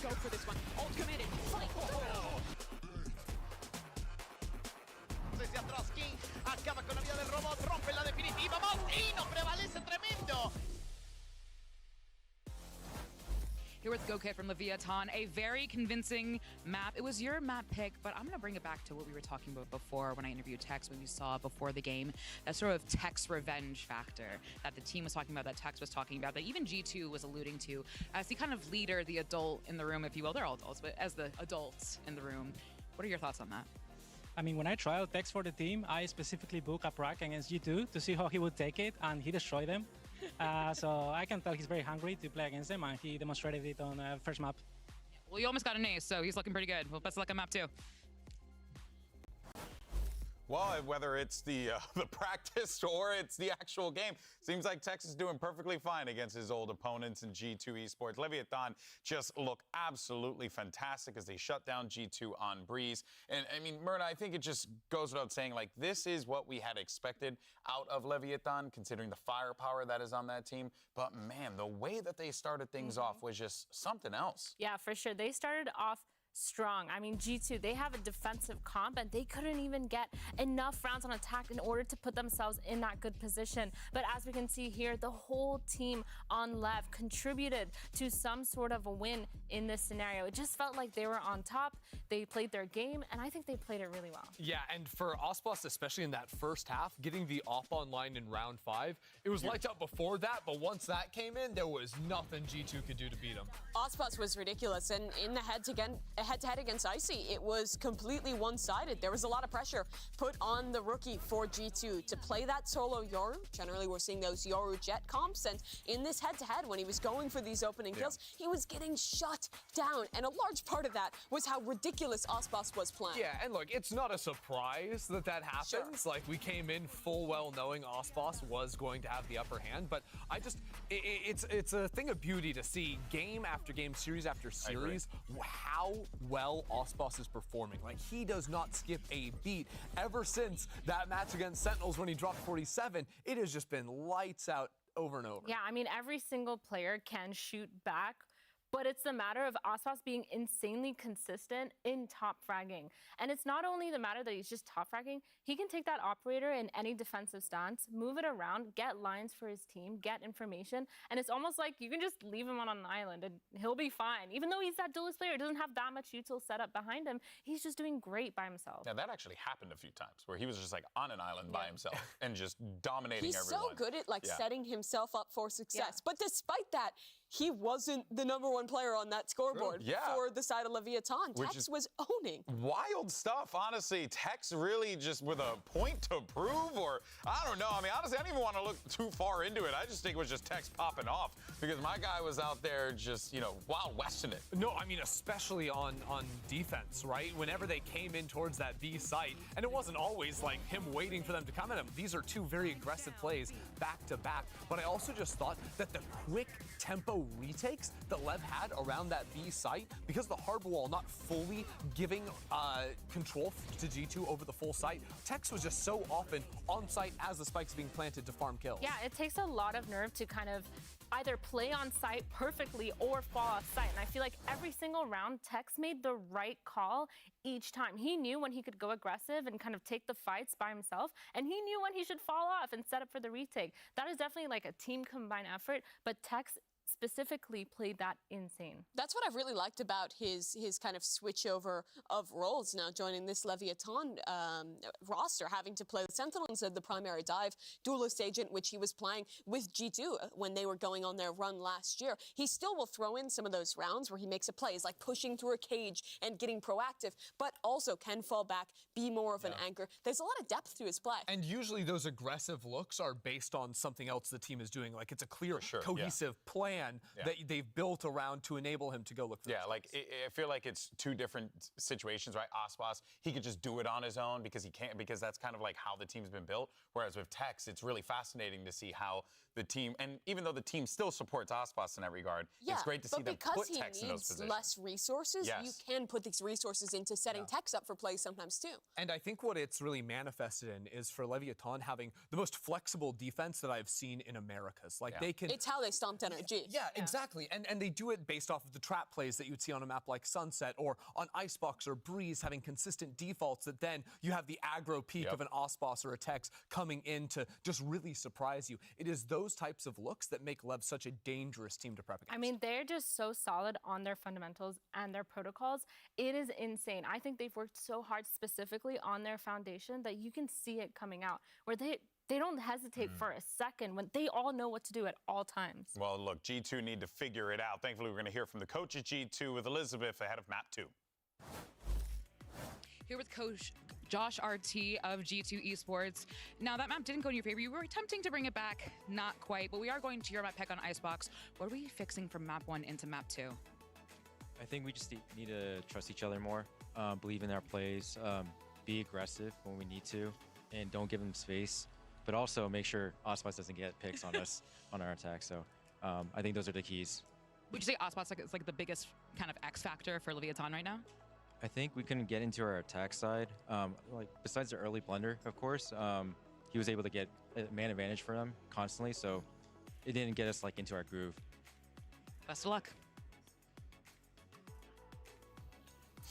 S4: go for this one. Ult committed. Fight.
S3: Hacia atrás, King acaba con la vida del robot, rompe la definitiva, Mautino prevalece tremendo.
S10: Here with GoKit from Leviathan, a very convincing map. It was your map pick, but I'm going to bring it back to what we were talking about before when I interviewed Tex, when we saw before the game, that sort of Tex revenge factor that the team was talking about, that Tex was talking about, that even G2 was alluding to as the kind of leader, the adult in the room, if you will. They're all adults, but as the adults in the room. What are your thoughts on that?
S22: I mean, when I tried Tex for the team, I specifically booked a prac against G2 to see how he would take it, and he destroyed them. So I can tell he's very hungry to play against them, and he demonstrated it on the first map.
S10: Well, you almost got an ace, so he's looking pretty good. Well, best of luck on map 2.
S24: Well, whether it's the practice or it's the actual game, seems like Tex is doing perfectly fine against his old opponents in G2 Esports. Leviathan just look absolutely fantastic as they shut down G2 on Breeze. And I mean, Myrna, I think it just goes without saying, like, this is what we had expected out of Leviathan, considering the firepower that is on that team. But man, the way that they started things off was just something else.
S5: Yeah, for sure. They started off strong. I mean, G2, they have a defensive comp, and they couldn't even get enough rounds on attack in order to put themselves in that good position. But as we can see here, the whole team on Lev contributed to some sort of a win in this scenario. It just felt like they were on top. They played their game, and I think they played it really well.
S25: Yeah, and for Ospas, especially in that first half, getting the op online in round 5, it was lights out before that, but once that came in, there was nothing G2 could do to beat them.
S4: Ospas was ridiculous, and in the head-to-head against Icy, it was completely one-sided. There was a lot of pressure put on the rookie for G2 to play that solo Yoru. Generally, we're seeing those Yoru Jet comps, and in this head-to-head, when he was going for these opening kills, he was getting shut down, and a large part of that was how ridiculous Ospas was playing.
S25: Yeah, and look, it's not a surprise that that happens. Like, we came in full well knowing Ospas was going to have the upper hand, but it's a thing of beauty to see game after game, series after series, how well Ospas is performing. Like, he does not skip a beat. Ever since that match against Sentinels when he dropped 47, it has just been lights out over and over.
S5: Yeah, I mean, every single player can shoot back, but it's a matter of Ospas being insanely consistent in top fragging. And it's not only the matter that he's just top fragging, he can take that operator in any defensive stance, move it around, get lines for his team, get information, and it's almost like you can just leave him on an island and he'll be fine. Even though he's that duelist player, doesn't have that much util set up behind him, he's just doing great by himself.
S24: Now, that actually happened a few times where he was just like on an island by himself and just dominating everyone.
S4: He's so good at setting himself up for success. But despite that, he wasn't the #1 player on that scoreboard for the side of Leviathan. Tex was owning.
S24: Wild stuff, honestly. Tex really just with a point to prove, or I don't know. I mean, honestly, I don't even want to look too far into it. I just think it was just Tex popping off because my guy was out there just, Wild Westing it.
S25: No, I mean, especially on defense, right? Whenever they came in towards that B site, and it wasn't always like him waiting for them to come at him. These are two very aggressive plays back to back. But I also just thought that the quick tempo retakes that Lev had around that B site, because the harbor wall not fully giving control to G2 over the full site, Tex was just so often on site as the spikes being planted to farm kills.
S5: Yeah, it takes a lot of nerve to kind of either play on site perfectly or fall off site. And I feel like every single round, Tex made the right call each time. He knew when he could go aggressive and kind of take the fights by himself, and he knew when he should fall off and set up for the retake. That is definitely like a team combined effort, but Tex specifically played that insane.
S4: That's what I've really liked about his kind of switchover of roles now, joining this Leviathan roster, having to play the Sentinel instead of the primary dive duelist agent, which he was playing with G2 when they were going on their run last year. He still will throw in some of those rounds where he makes a play, is like pushing through a cage and getting proactive, but also can fall back, be more of an anchor. There's a lot of depth to his play.
S25: And usually those aggressive looks are based on something else the team is doing. Like, it's a clear, cohesive plan that they've built around to enable him to go look for
S24: I feel like it's two different situations, right? Ospas, he could just do it on his own because he can't, because that's kind of like how the team's been built. Whereas with Tex, it's really fascinating to see how the team, and even though the team still supports Ospas in that regard, it's great to see them put Tex in those positions.
S4: Because he needs less resources, you can put these resources into setting Tex up for plays sometimes too.
S25: And I think what it's really manifested in is for Leviathan having the most flexible defense that I've seen in Americas. Like, they can...
S4: It's how they stomped NRG.
S25: Yeah, exactly. And they do it based off of the trap plays that you'd see on a map like Sunset or on Icebox or Breeze, having consistent defaults that then you have the aggro peak of an Osboss or a Tex coming in to just really surprise you. It is those types of looks that make Lev such a dangerous team to prep against.
S5: I mean, they're just so solid on their fundamentals and their protocols. It is insane. I think they've worked so hard specifically on their foundation that you can see it coming out, where they don't hesitate for a second when they all know what to do at all times.
S24: Well, look, G2 need to figure it out. Thankfully, we're going to hear from the coach at G2 with Elizabeth ahead of map 2.
S10: Here with Coach Josh RT of G2 Esports. Now, that map didn't go in your favor. You were attempting to bring it back, not quite, but we are going to your map pick on Icebox. What are we fixing from map 1 into map 2?
S8: I think we just need to trust each other more, believe in our plays, be aggressive when we need to, and don't give them space. But also make sure Osboss doesn't get picks on us on our attack. So I think those are the keys.
S10: Would you say Osboss is like the biggest kind of X factor for Leviathan right now?
S8: I think we couldn't get into our attack side. Like besides the early blunder, of course, he was able to get a man advantage for them constantly. So it didn't get us like into our groove.
S10: Best of luck.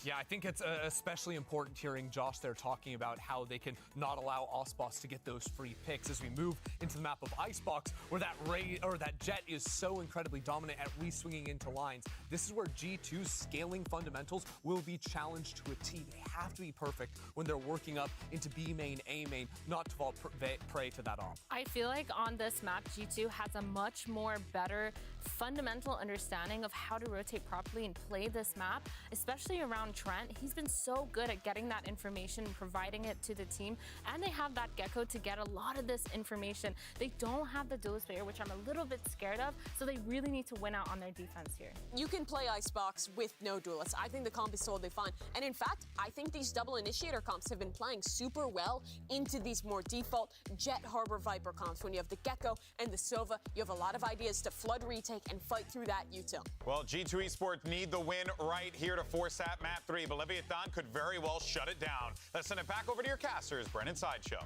S25: Yeah, I think it's especially important hearing Josh there talking about how they can not allow Osboss to get those free picks as we move into the map of Icebox, where that Jet is so incredibly dominant at re-swinging into lines. This is where G2's scaling fundamentals will be challenged to a T. They have to be perfect when they're working up into B main, A main, not to fall prey to that op.
S5: I feel like on this map, G2 has a much more better fundamental understanding of how to rotate properly and play this map, especially around Trent. He's been so good at getting that information and providing it to the team, and they have that Gecko to get a lot of this information. They don't have the duelist player, which I'm a little bit scared of, so they really need to win out on their defense here.
S4: You can play Icebox with no duelists. I think the comp is totally fine. And in fact, I think these double initiator comps have been playing super well into these more default Jet Harbor Viper comps. When you have the Gecko and the Sova, you have a lot of ideas to flood retake and fight through that util.
S24: Well, G2 Esports need the win right here to force that map 3, but Leviathan could very well shut it down. Let's send it back over to your casters, Brennan Sideshow.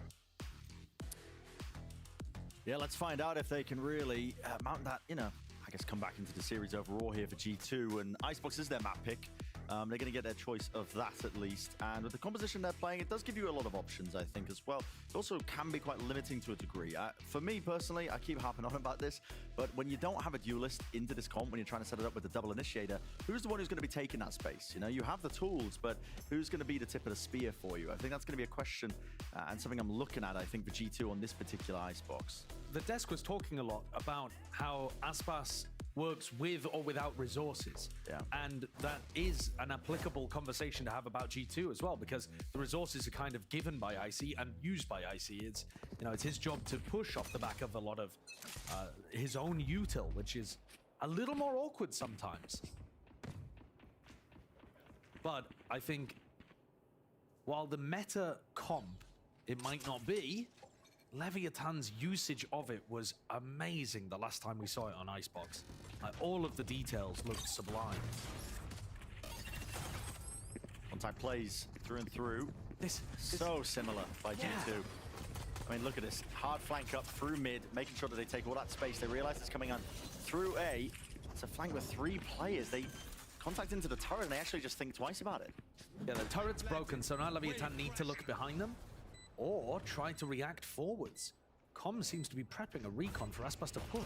S6: Yeah, let's find out if they can really mount that, I guess come back into the series overall here for G2. And Icebox is their map pick. They're going to get their choice of that at least. And with the composition they're playing, it does give you a lot of options, I think, as well. It also can be quite limiting to a degree. For me, personally, I keep harping on about this, but when you don't have a duelist into this comp, when you're trying to set it up with the double initiator, who's the one who's going to be taking that space? You have the tools, but who's going to be the tip of the spear for you? I think that's going to be a question and something I'm looking at, I think, for G2 on this particular Icebox.
S7: The desk was talking a lot about how Aspas works with or without resources.
S6: Yeah.
S7: And that is an applicable conversation to have about G2 as well, because the resources are kind of given by IC and used by IC. It's his job to push off the back of a lot of his own util, which is a little more awkward sometimes. But I think while the meta comp, it might not be, Leviathan's usage of it was amazing the last time we saw it on Icebox. All of the details looked sublime.
S6: One-time plays through and through. This so similar by G2. I mean, look at this. Hard flank up through mid, making sure that they take all that space. They realize it's coming on through A. It's a flank with 3 players. They contact into the turret and they actually just think twice about it.
S7: Yeah, the turret's broken, so now Leviathan need to look behind them or try to react forwards. Com seems to be prepping a recon for Aspas to push.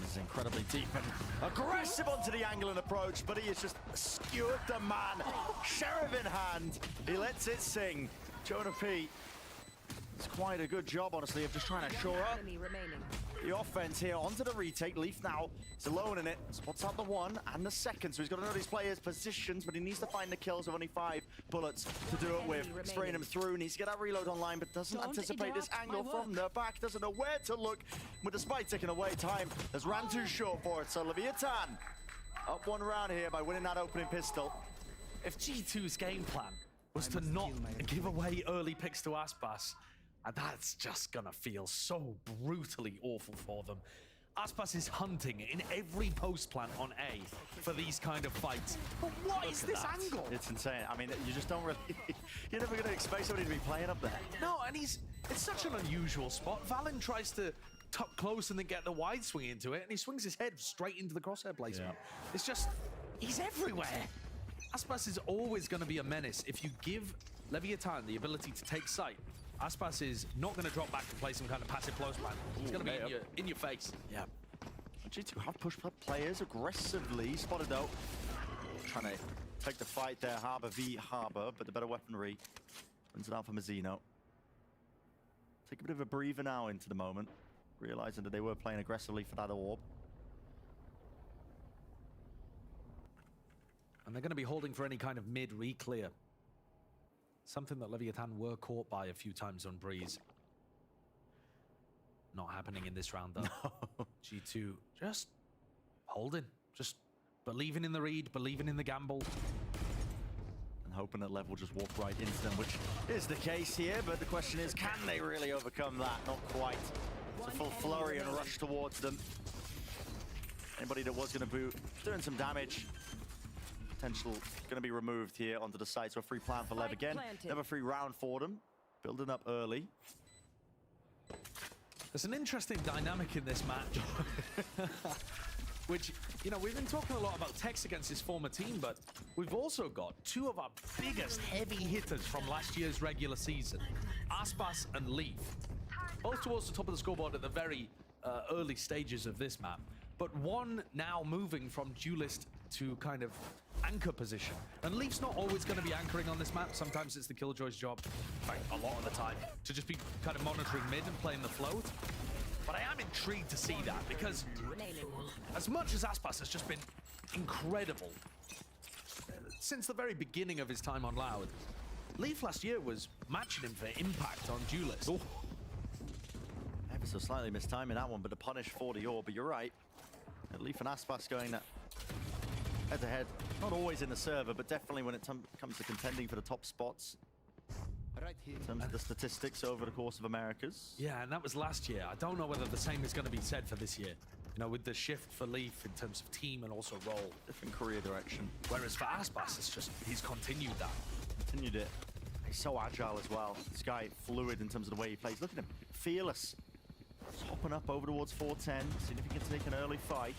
S6: He's incredibly deep and aggressive onto the angle and approach, but he has just skewered the man. Sheriff in hand. He lets it sing. Jonah P. It's quite a good job, honestly, of just trying to shore up the offense here. Onto the retake. Leaf now is alone in it. Spots out the 1 and the 2nd, so he's got to know these players' positions, but he needs to find the kills with only 5 bullets to do it with. Spraying him through, needs to get that reload online, but doesn't anticipate this angle from the back. Doesn't know where to look. With the spike ticking away, time has ran too short for it. So Leviathan up 1 round here by winning that opening pistol.
S7: If G2's game plan was to not give away early picks to Aspas, and that's just gonna feel so brutally awful for them. Aspas is hunting in every post plant on A for these kind of fights. But what is this angle?
S6: It's insane. I mean, you just don't really... You're never going to expect somebody to be playing up there.
S7: No, and it's such an unusual spot. Valen tries to tuck close and then get the wide swing into it, and he swings his head straight into the crosshair placement. It's just, he's everywhere. Aspas is always going to be a menace. If you give Leviathan the ability to take sight, Aspas is not going to drop back to play some kind of passive close plan. It's going to be in your face.
S6: Yeah. G2 have pushed players aggressively. Spotted though. Trying to take the fight there, Harbor v Harbor, but the better weaponry. Wins it out for Mazzino. Take a bit of a breather now into the moment, realizing that they were playing aggressively for that orb.
S7: And they're going to be holding for any kind of mid re-clear. Something that Leviathan were caught by a few times on Breeze. Not happening in this round, though. No. G2 just holding. Just believing in the read, believing in the gamble.
S6: And hoping that Lev will just walk right into them, which is the case here. But the question is, can they really overcome that? Not quite. It's a full flurry and rush towards them. Anybody that was going to boot, doing some damage. Potential going to be removed here onto the side. So a free plan for Lev again. Never free round for them. Building up early.
S7: There's an interesting dynamic in this match. Which, you know, we've been talking a lot about Tex against his former team, but we've also got two of our biggest heavy hitters from last year's regular season. Aspas and Leaf. Both towards the top of the scoreboard at the very early stages of this map. But one now moving from duelist to kind of anchor position. And Leaf's not always going to be anchoring on this map. Sometimes it's the Killjoy's job, in fact, a lot of the time, to just be kind of monitoring mid and playing the float. But I am intrigued to see that, because as much as Aspas has just been incredible since the very beginning of his time on Loud, Leaf last year was matching him for impact on duelist.
S6: Oh. Ever so slightly mistiming that one, but the punish for the orb. But you're right. Leaf and Aspas going that head-to-head. Not always in the server, but definitely when it comes to contending for the top spots.
S21: Right here.
S6: In terms of the statistics over the course of Americas.
S7: Yeah, and that was last year. I don't know whether the same is going to be said for this year. You know, with the shift for Leaf in terms of team and also role.
S6: Different career direction.
S7: Whereas for Aspas, it's just, he's continued that.
S6: Continued it. He's so agile as well. This guy, fluid in terms of the way he plays. Look at him. Fearless. Just hopping up over towards 410. Seeing if he can take an early fight.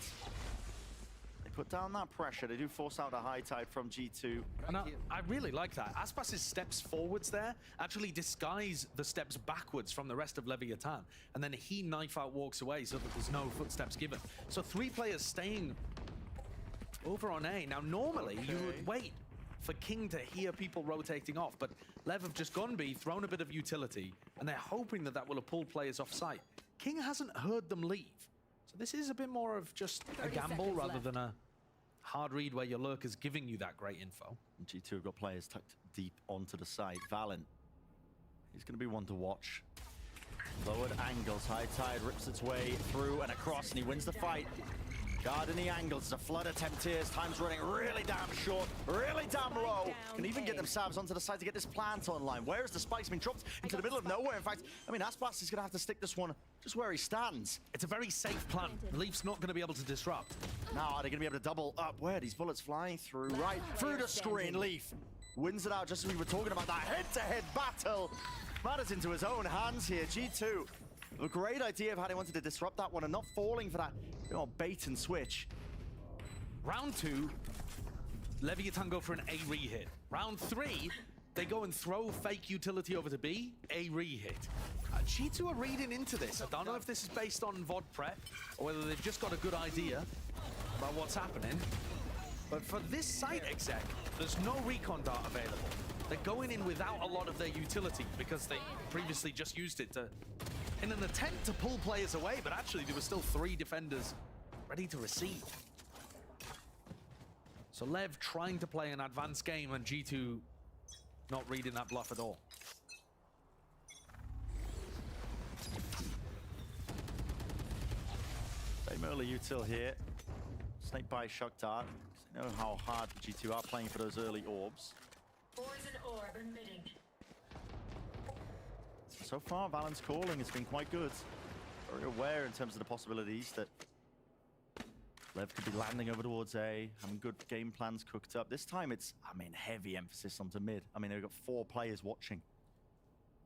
S6: They put down that pressure. They do force out a high tide from G2.
S7: And I really like that. Aspas's steps forwards there actually disguise the steps backwards from the rest of Leviathan. And then he knife out walks away so that there's no footsteps given. So 3 players staying over on A. Now, normally you would wait for King to hear people rotating off, but Lev have just gone B, thrown a bit of utility, and they're hoping that that will have pulled players off site. King hasn't heard them leave. So this is a bit more of just a gamble rather than a hard read where your lurker's giving you that great info.
S6: And G2 have got players tucked deep onto the side. Valen, he's going to be one to watch. Lowered angles, high tide rips its way through and across, and he wins the fight. Guarding the angles, it's a flood attempt here. Time's running really damn short, really damn low. Can even get themselves onto the side to get this plant online. Where is the spikes been dropped into the middle of nowhere? In fact, I mean, Aspas is going to have to stick this one just where he stands.
S7: It's a very safe plant. Leaf's not going to be able to disrupt.
S6: Now, are they going to be able to double up? Where are these bullets flying through? Right through the screen. Leaf wins it out just as we were talking about that head-to-head battle. Matters into his own hands here. G2, a great idea of how they wanted to disrupt that one and not falling for that, you know, bait and switch.
S7: Round 2, Leviathan go for an A re-hit. Round 3, they go and throw fake utility over to B, A re-hit. G2 are reading into this. I don't know if this is based on VOD prep or whether they've just got a good idea about what's happening. But for this site exec, there's no recon dart available. They're going in without a lot of their utility because they previously just used it to, in an attempt to pull players away, but actually there were still 3 defenders ready to receive. So Lev trying to play an advanced game and G2 not reading that bluff at all.
S6: Same early util here. Snake by shock dart. They know how hard the G2 are playing for those early orbs.
S13: Poison orb emitting.
S6: So far, Valen's calling has been quite good. Very aware in terms of the possibilities that Lev could be landing over towards A, having good game plans cooked up. This time it's, I mean, heavy emphasis onto mid. I mean, they've got 4 players watching.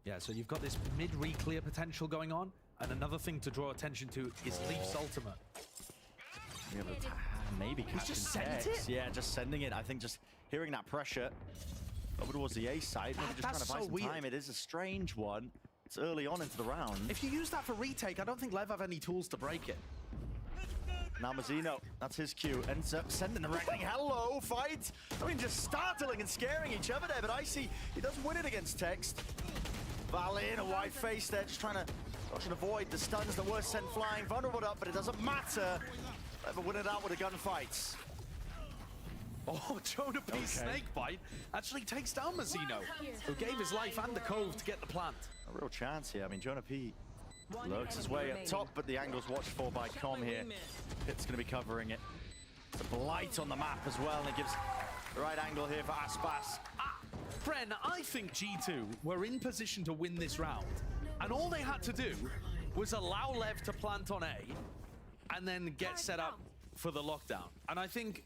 S7: Yeah, so you've got this mid re-clear potential going on. And another thing to draw attention to is Leaf's ultimate.
S6: Maybe
S7: He's just sent
S6: Tex.
S7: it?
S6: Yeah, just sending it. I think just hearing that pressure over towards the A side, maybe just trying to buy some time. It is a strange one. It's early on into the round.
S7: If you use that for retake, I don't think Lev have any tools to break it.
S6: Now Mazzino, that's his cue, ends up sending the reckoning. Hello, fight! I mean, just startling and scaring each other there, but Icy, he does win it against Text. Valin, a wide face there, just trying to dodge and avoid the stuns that were sent flying. Vulnerable up, but it doesn't matter. Ever win it out with a gunfight.
S7: Oh, Jonah P's snake bite actually takes down Mazzino, who gave his life and the Cove to get the plant.
S6: A real chance here. I mean, Jonah P lurks his way up top, but the angle's watched for by Com here. It's going to be covering it. It's a blight on the map as well, and it gives the right angle here for Aspas.
S7: Bren, I think G2 were in position to win this round, and all they had to do was allow Lev to plant on A, and then get set up for the lockdown. And I think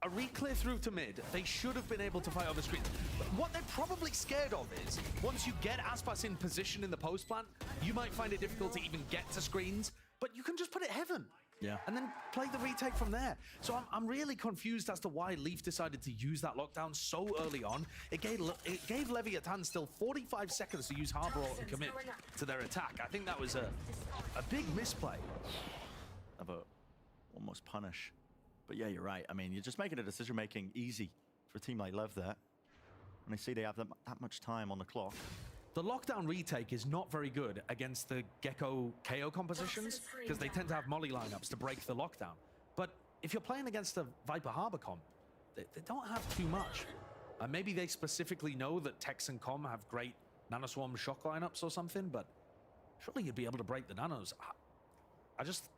S7: a re-clear through to mid, they should have been able to fight over screens. But what they're probably scared of is, once you get Aspas in position in the post plant, you might find it difficult to even get to screens, but you can just put it heaven.
S6: Yeah.
S7: And then play the retake from there. So I'm really confused as to why Leaf decided to use that lockdown so early on. It gave Leviathan still 45 seconds to use Harbor Ult and commit to their attack. I think that was a big misplay.
S6: Of a almost punish. But yeah, you're right. I mean, you're just making a decision-making easy for a team like Lev there. And they see they have that much time on the clock.
S7: The lockdown retake is not very good against the Gecko KO compositions because they tend to have molly lineups to break the lockdown. But if you're playing against a Viper Harbor comp, they don't have too much. Maybe they specifically know that Tex and Com have great Nanoswarm shock lineups or something, but surely you'd be able to break the nanos. I just...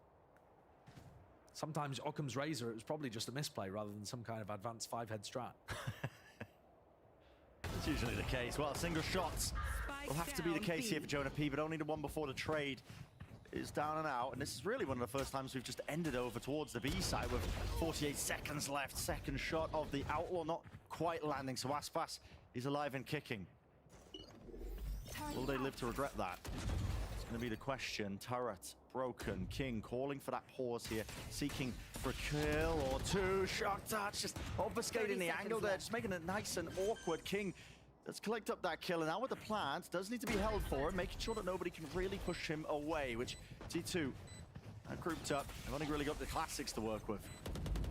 S7: Sometimes Occam's Razor, it was probably just a misplay rather than some kind of advanced 5-head strat.
S6: It's usually the case. Well, single shots will have to be the case here for Jonah P, but only the one before the trade is down and out. And this is really one of the first times we've just ended over towards the B side with 48 seconds left. Second shot of the Outlaw not quite landing. So Aspas is alive and kicking. Will they live to regret that? It's going to be the question. Turret broken. King calling for that pause here, seeking for a kill or two. Shock touch, just obfuscating the angle there, just making it nice and awkward. King does collect up that kill, and now with the plant, does need to be held for it, making sure that nobody can really push him away, which T2 grouped up. They've only really got the classics to work with.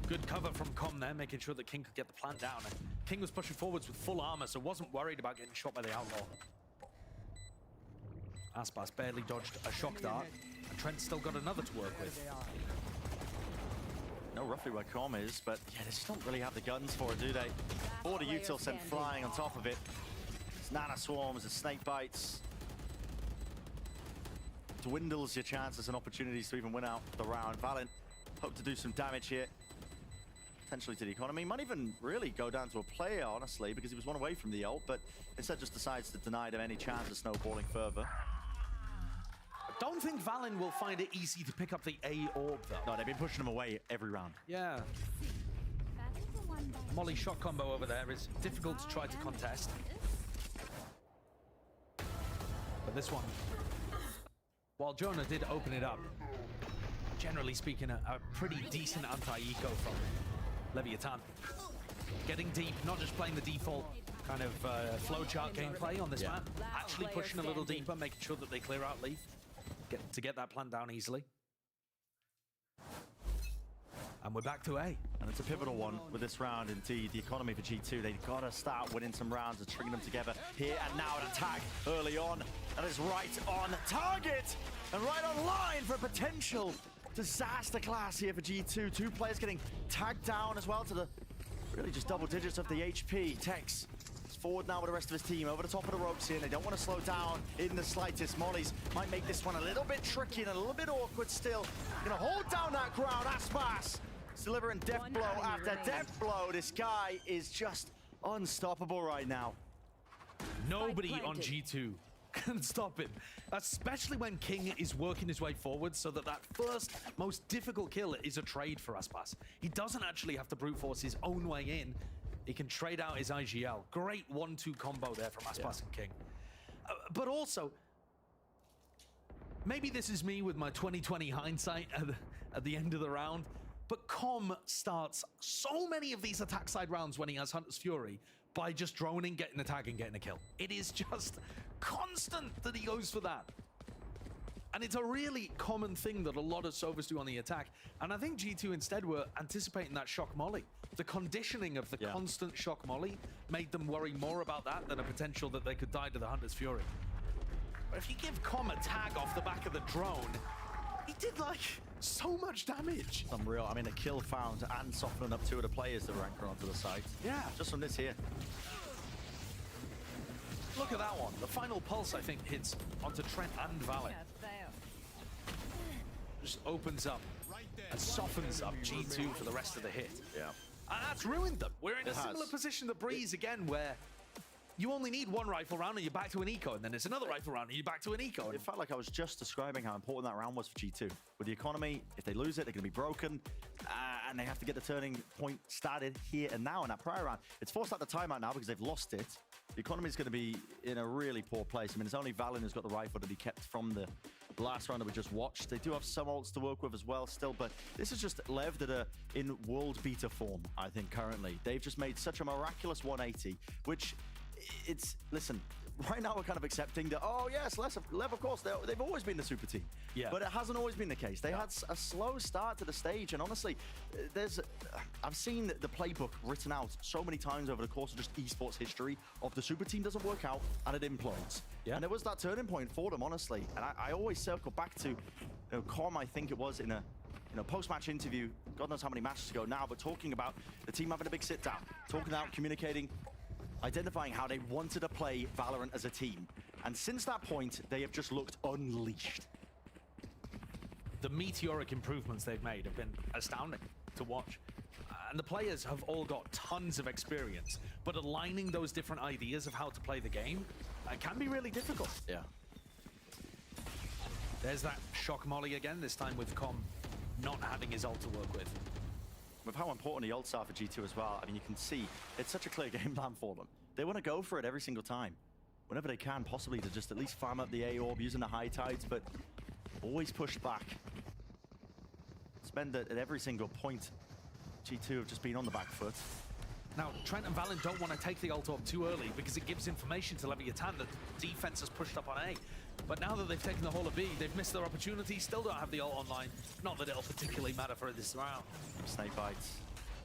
S7: Good cover from Com there, making sure that King could get the plant down. And King was pushing forwards with full armor, so wasn't worried about getting shot by the Outlaw. Aspas barely dodged a shock dart. Trent's still got another to work with.
S6: Know roughly where Com is, but yeah, they just don't really have the guns for it, do they? 40 util sent flying on top of it. It's Nana Swarms, it's Snake Bites. Dwindles your chances and opportunities to even win out the round. Valin hope to do some damage here. Potentially to the economy. Might even really go down to a player, honestly, because he was one away from the ult, but instead just decides to deny them any chance of snowballing further.
S7: Don't think Valin will find it easy to pick up the A orb, though.
S6: No, they've been pushing him away every round.
S7: Yeah. Molly shot combo over there is difficult to try to contest. But this one, while Jonah did open it up, generally speaking, a pretty decent anti-eco from Leviathan. Getting deep, not just playing the default kind of flowchart gameplay on this map, actually pushing a little deeper, making sure that they clear out Leaf. To get that plant down easily. And we're back to A.
S6: And it's a pivotal one with this round indeed. The economy for G2, they've got to start winning some rounds and stringing them together here and now. An attack early on, and it's right on target and right on line for a potential disaster class here for G2. Two players getting tagged down as well to the really just double digits of the HP. Tex forward now with the rest of his team over the top of the ropes here. They don't want to slow down in the slightest. Mollies might make this one a little bit tricky and a little bit awkward still. Gonna hold down that ground. Aspas delivering death blow after death blow. This guy is just unstoppable right now.
S7: Nobody on G2 can stop him, especially when King is working his way forward so that first most difficult kill is a trade for Aspas. He doesn't actually have to brute force his own way in. He can trade out his IGL. Great 1-2 combo there from Aspas and King. But also, maybe this is me with my 2020 hindsight at the end of the round, but Com starts so many of these attack side rounds when he has Hunter's Fury by just droning, getting a tag, and getting a kill. It is just constant that he goes for that. And it's a really common thing that a lot of Sovas do on the attack. And I think G2 instead were anticipating that shock molly. The conditioning of the constant shock molly made them worry more about that than a potential that they could die to the Hunter's Fury. But if you give Com a tag off the back of the drone, he did like so much damage.
S6: Unreal. I mean, a kill found and softening up two of the players that rank onto the site.
S7: Yeah.
S6: Just from this here.
S7: Look at that one. The final pulse, I think, hits onto Trent and Valen. Just opens up and softens up G2 for the rest of the hit.
S6: Yeah.
S7: And that's ruined them. We're in a similar position to Breeze again, where you only need one rifle round and you're back to an eco, and then it's another rifle round and you're back to an eco.
S6: It felt like I was just describing how important that round was for G2. With the economy, if they lose it, they're going to be broken, and they have to get the turning point started here and now in that prior round. It's forced out the timeout now because they've lost it. The economy is going to be in a really poor place. I mean, it's only Valen who's got the rifle that he kept from the last round that we just watched. They do have some ults to work with as well still, but this is just Lev that are in world beater form, I think, currently. They've just made such a miraculous 180, which it's, listen, right now we're kind of accepting that, oh yes, Lev, of course, they've always been the super team.
S7: Yeah.
S6: But it hasn't always been the case. They had a slow start to the stage, and honestly, I've seen the playbook written out so many times over the course of just esports history of the super team doesn't work out and it implodes.
S7: Yeah.
S6: And it was that turning point for them, honestly. And I always circle back to, Com, I think it was in a post-match interview, God knows how many matches ago now, but talking about the team having a big sit down, talking out, communicating, identifying how they wanted to play Valorant as a team. And since that point, they have just looked unleashed.
S7: The meteoric improvements they've made have been astounding to watch. And the players have all got tons of experience, but aligning those different ideas of how to play the game can be really difficult.
S6: Yeah.
S7: There's that shock molly again, this time with Com not having his ult to work with.
S6: With how important the ults are for G2 as well, I mean, you can see it's such a clear game plan for them. They want to go for it every single time. Whenever they can, possibly to just at least farm up the A orb using the high tides, but always push back. Spend at every single point. G2 have just been on the back foot.
S7: Now, Trent and Valen don't want to take the ult orb too early because it gives information to Leviathan that the defense has pushed up on A. But now that they've taken the whole of B, they've missed their opportunity, still don't have the ult online. Not that it'll particularly matter for this round.
S6: Snake bites.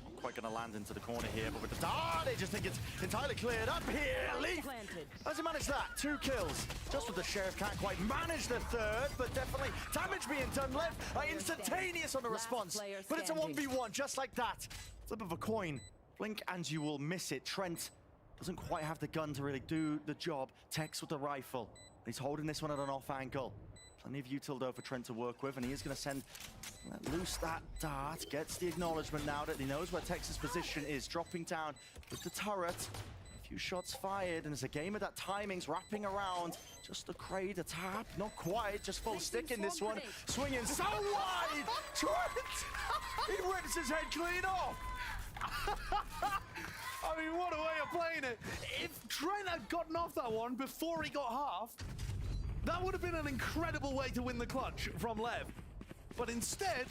S6: Not quite going to land into the corner here, but with the start, they just think it's entirely cleared up here. Leaf, how's he managed that? 2 kills. Just with the Sheriff, can't quite manage the third, but definitely damage being done. Lev instantaneous on the response, but it's a 1v1 just like that. Flip of a coin. Blink and you will miss it. Trent doesn't quite have the gun to really do the job. Tex with the rifle. He's holding this one at an off angle. Plenty of util though for Trent to work with, and he is going to send loose that dart. Gets the acknowledgement now that he knows where Tex's position is. Dropping down with the turret. A few shots fired, and it's a game of that timing's wrapping around. Just the Kraid, a tap, not quite, just full stick in this one. Swinging so wide! Trent! He rips his head clean off!
S7: I mean, what a way of playing it. If Trent had gotten off that one before he got half, that would have been an incredible way to win the clutch from Lev. But instead,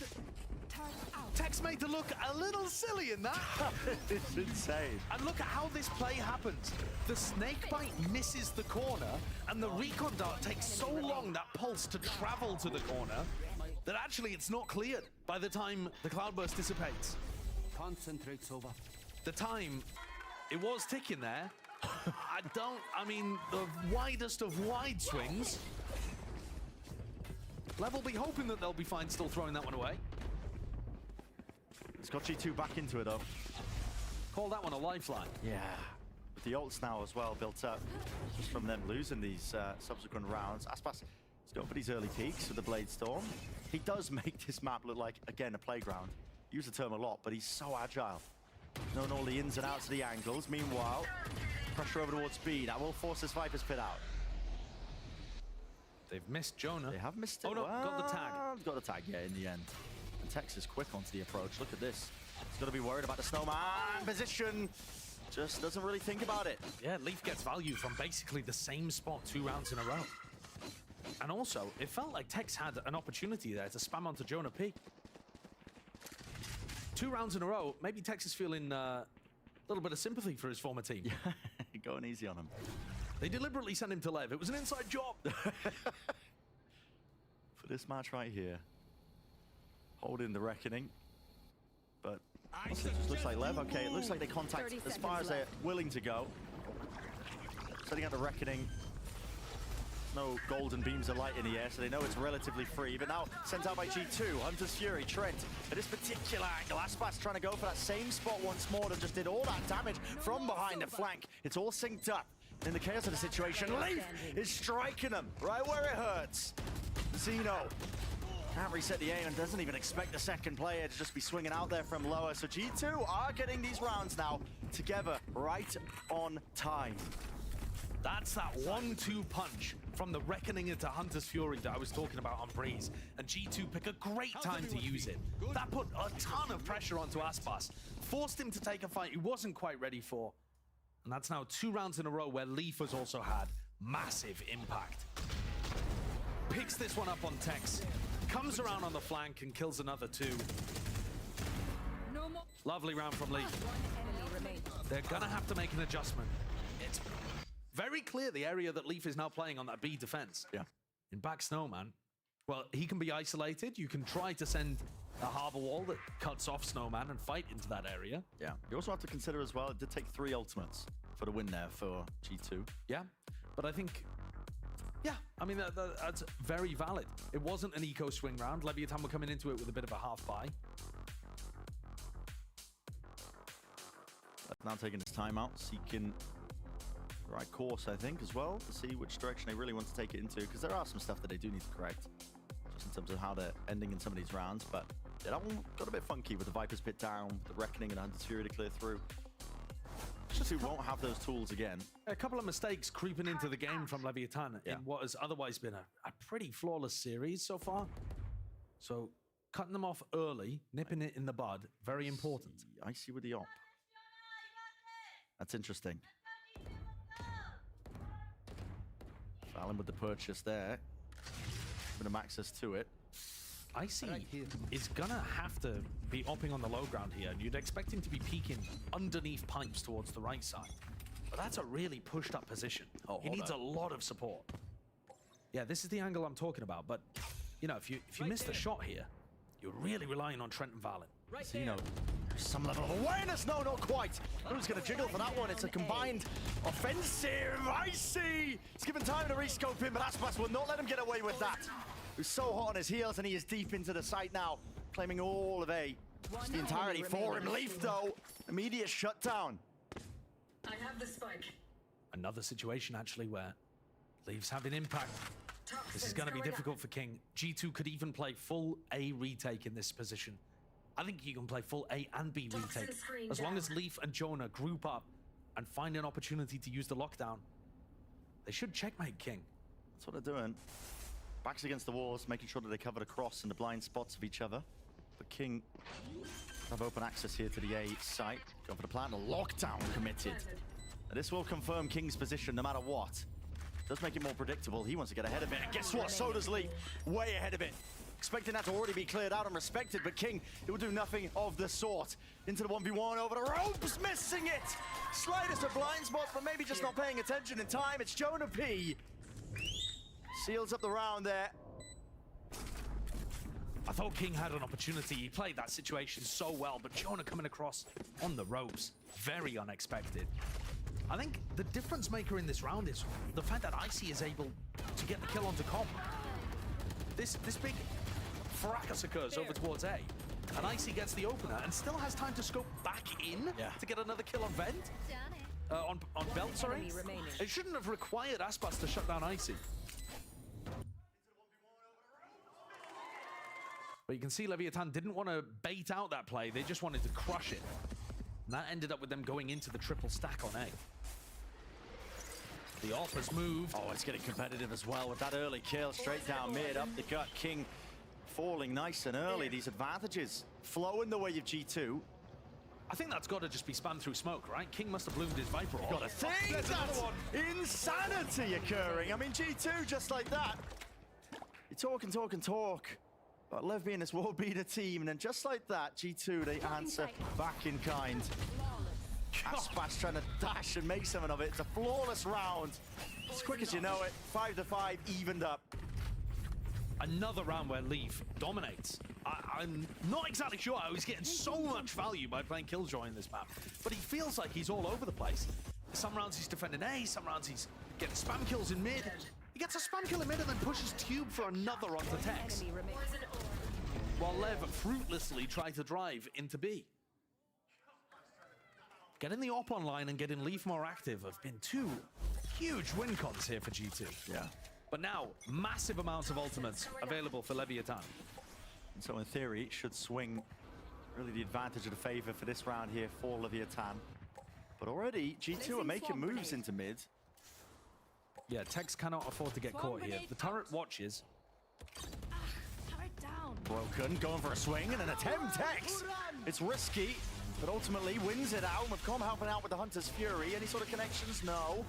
S7: Tex made to look a little silly in that.
S6: It's insane.
S7: And look at how this play happens. The snake bite misses the corner, and the recon dart takes so long, that pulse, to travel to the corner, that actually it's not cleared by the time the cloudburst dissipates.
S21: Concentrate, Sova.
S7: The time, it was ticking there. I mean, the widest of wide swings. Lev will be hoping that they'll be fine still throwing that one away.
S6: It's got G2 back into it, though.
S7: Call that one a lifeline.
S6: Yeah. With the ults now as well built up, just from them losing these subsequent rounds. Aspas has gone for these early peaks with the Blade Storm. He does make this map look like, again, a playground. Use the term a lot, but he's so agile. Knowing all the ins and outs of the angles. Meanwhile, pressure over towards B. That will force this Viper's Pit out.
S7: They've missed Jonah.
S6: They have missed it.
S7: Oh no, got the tag.
S6: Got the tag, yeah, in the end. And Tex is quick onto the approach. Look at this. He's got to be worried about the snowman position. Just doesn't really think about it.
S7: Yeah, Leaf gets value from basically the same spot 2 rounds in a row. And also, it felt like Tex had an opportunity there to spam onto Jonah P. 2 rounds in a row, maybe Tex is feeling a little bit of sympathy for his former team.
S6: Yeah, going easy on him.
S7: They deliberately sent him to Lev. It was an inside job.
S6: For this match right here. Holding the Reckoning. But it just looks like Lev. Okay, it looks like they contact as far as they're willing to go. Setting out the Reckoning. No golden beams of light in the air, so they know it's relatively free. But now sent out by G2, Hunter's Fury, Trent. At this particular angle, Aspas trying to go for that same spot once more that just did all that damage from behind the flank. It's all synced up. In the chaos of the situation, Leaf is striking them right where it hurts. Zeno can't reset the aim and doesn't even expect the second player to just be swinging out there from lower. So G2 are getting these rounds now together right on time.
S7: That's that 1-2 punch from the Reckoning into Hunter's Fury that I was talking about on Breeze. And G2 pick a great time to use it. That put a ton of pressure onto Aspas. Forced him to take a fight he wasn't quite ready for. And that's now 2 rounds in a row where Leaf has also had massive impact. Picks this one up on Tex. Comes around on the flank and kills another 2. Lovely round from Leaf. They're gonna have to make an adjustment. It's very clear the area that Leaf is now playing on that B defense.
S6: Yeah.
S7: In back Snowman, well, he can be isolated. You can try to send a harbor wall that cuts off Snowman and fight into that area.
S6: Yeah. You also have to consider as well, it did take 3 ultimates for the win there for G2.
S7: Yeah, but I think, yeah, I mean, that's very valid. It wasn't an eco swing round. Leviathan were coming into it with a bit of a half buy.
S6: Now taking his time out, seeking the right course, I think, as well, to see which direction they really want to take it into, because there are some stuff that they do need to correct, just in terms of how they're ending in some of these rounds. But yeah, that one got a bit funky with the Viper's Pit down, the Reckoning and Hunter's Fury to clear through. G2 won't have those tools again.
S7: A couple of mistakes creeping into the game from Leviathan in what has otherwise been a pretty flawless series so far. So cutting them off early, nipping it in the bud, very important.
S6: Icy with the op. That's interesting. Fallon with the purchase there. Bit of access to it.
S7: Icy is gonna have to be opping on the low ground here, and you'd expect him to be peeking underneath pipes towards the right side. But that's a really pushed up position. He needs a lot of support. Yeah, this is the angle I'm talking about, but you know, if you miss the shot here, you're really relying on Trent and Valen.
S6: Zeno, some level of awareness. No, not quite. Who's going to jiggle for that one? It's a combined offensive. Icy! He's given time to rescope him, but Aspas will not let him get away with that. He's so hot on his heels, and he is deep into the site now, claiming all of A. Just the entirety for him. Leaf, though, immediate shutdown.
S13: I have the spike.
S7: Another situation, actually, where Leaf's having impact. This is going to be difficult for King. G2 could even play full A retake in this position. I think you can play full A and B retake. As long as Leaf and Jonah group up and find an opportunity to use the lockdown, they should checkmate King.
S6: That's what they're doing. Backs against the walls, making sure that they cover the cross and the blind spots of each other. But King have open access here to the A site. Going for the plant, a lockdown committed. And this will confirm King's position no matter what. Does make it more predictable. He wants to get ahead of it. And guess what? So does Leaf. Way ahead of it. Expecting that to already be cleared out and respected, but King, it will do nothing of the sort. Into the 1v1 over the ropes, missing it! Slightest of blind spots, but maybe just not paying attention in time. It's Jonah P. Seals up the round there.
S7: I thought King had an opportunity. He played that situation so well, but Jonah coming across on the ropes, very unexpected. I think the difference maker in this round is the fact that Icy is able to get the kill onto Comp. This big fracas occurs over towards A, and Icy gets the opener and still has time to scope back in to get another kill on Vent. On Belt, sorry. It shouldn't have required Aspas to shut down Icy. But you can see Leviathan didn't want to bait out that play. They just wanted to crush it. And that ended up with them going into the triple stack on A. The AWP has moved.
S6: Oh, it's getting competitive as well with that early kill. Straight down mid, up the gut. King falling nice and early. These advantages flowing the way of G2.
S7: I think that's got to just be spammed through smoke, right? King must have bloomed his Viper off.
S6: Got to think that's insanity occurring. I mean, G2 just like that. talk and talk and talk about Lev being this world beater team, and then just like that, G2, they answer back in kind. Aspas trying to dash and make something of it. It's a flawless round. As quick as you know it, 5-5, evened up.
S7: Another round where Leaf dominates. I'm not exactly sure how he's getting so much value by playing Killjoy in this map, but he feels like he's all over the place. Some rounds he's defending A, some rounds he's getting spam kills in mid. He gets a spam kill in mid and then pushes Tube for another onto Tex, while Lev fruitlessly tried to drive into B. Getting the op online and getting Leaf more active have been two huge win cons here for G2.
S6: Yeah.
S7: But now, massive amounts of ultimates available for Leviathan.
S6: And so in theory, it should swing really the advantage of the favor for this round here for Leviathan. But already, G2 are making moves into mid.
S7: Yeah, Tex cannot afford to get caught here. The turret watches.
S5: Turret down.
S6: Broken, going for a swing and an attempt, Tex! It's risky, but ultimately wins it out. McCom helping out with the Hunter's Fury. Any sort of connections? No.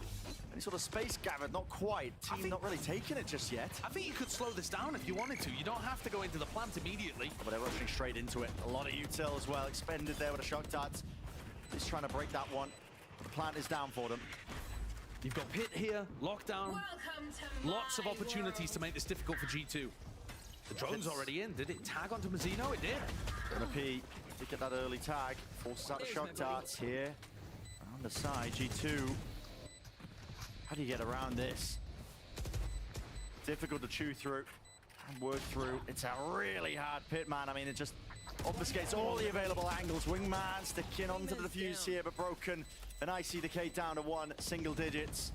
S6: Any sort of space gathered? Not quite. Team not really taking it just yet.
S7: I think you could slow this down if you wanted to. You don't have to go into the plant immediately.
S6: But they're rushing straight into it. A lot of util as well. Expended there with a shock dart. He's trying to break that one. The plant is down for them.
S7: You've got Pit here, lockdown. Lots of opportunities to make this difficult for G2. The drone's already in. Did it tag onto Mazzino? It did.
S6: Gonna P to get that early tag. Forces out the shock darts here. On the side, G2. How do you get around this? Difficult to chew through and work through. It's a really hard pit, man. I mean, it just obfuscates all the available angles. Wingman sticking onto the defuse here, but broken. An IC decay down to 1, single digits.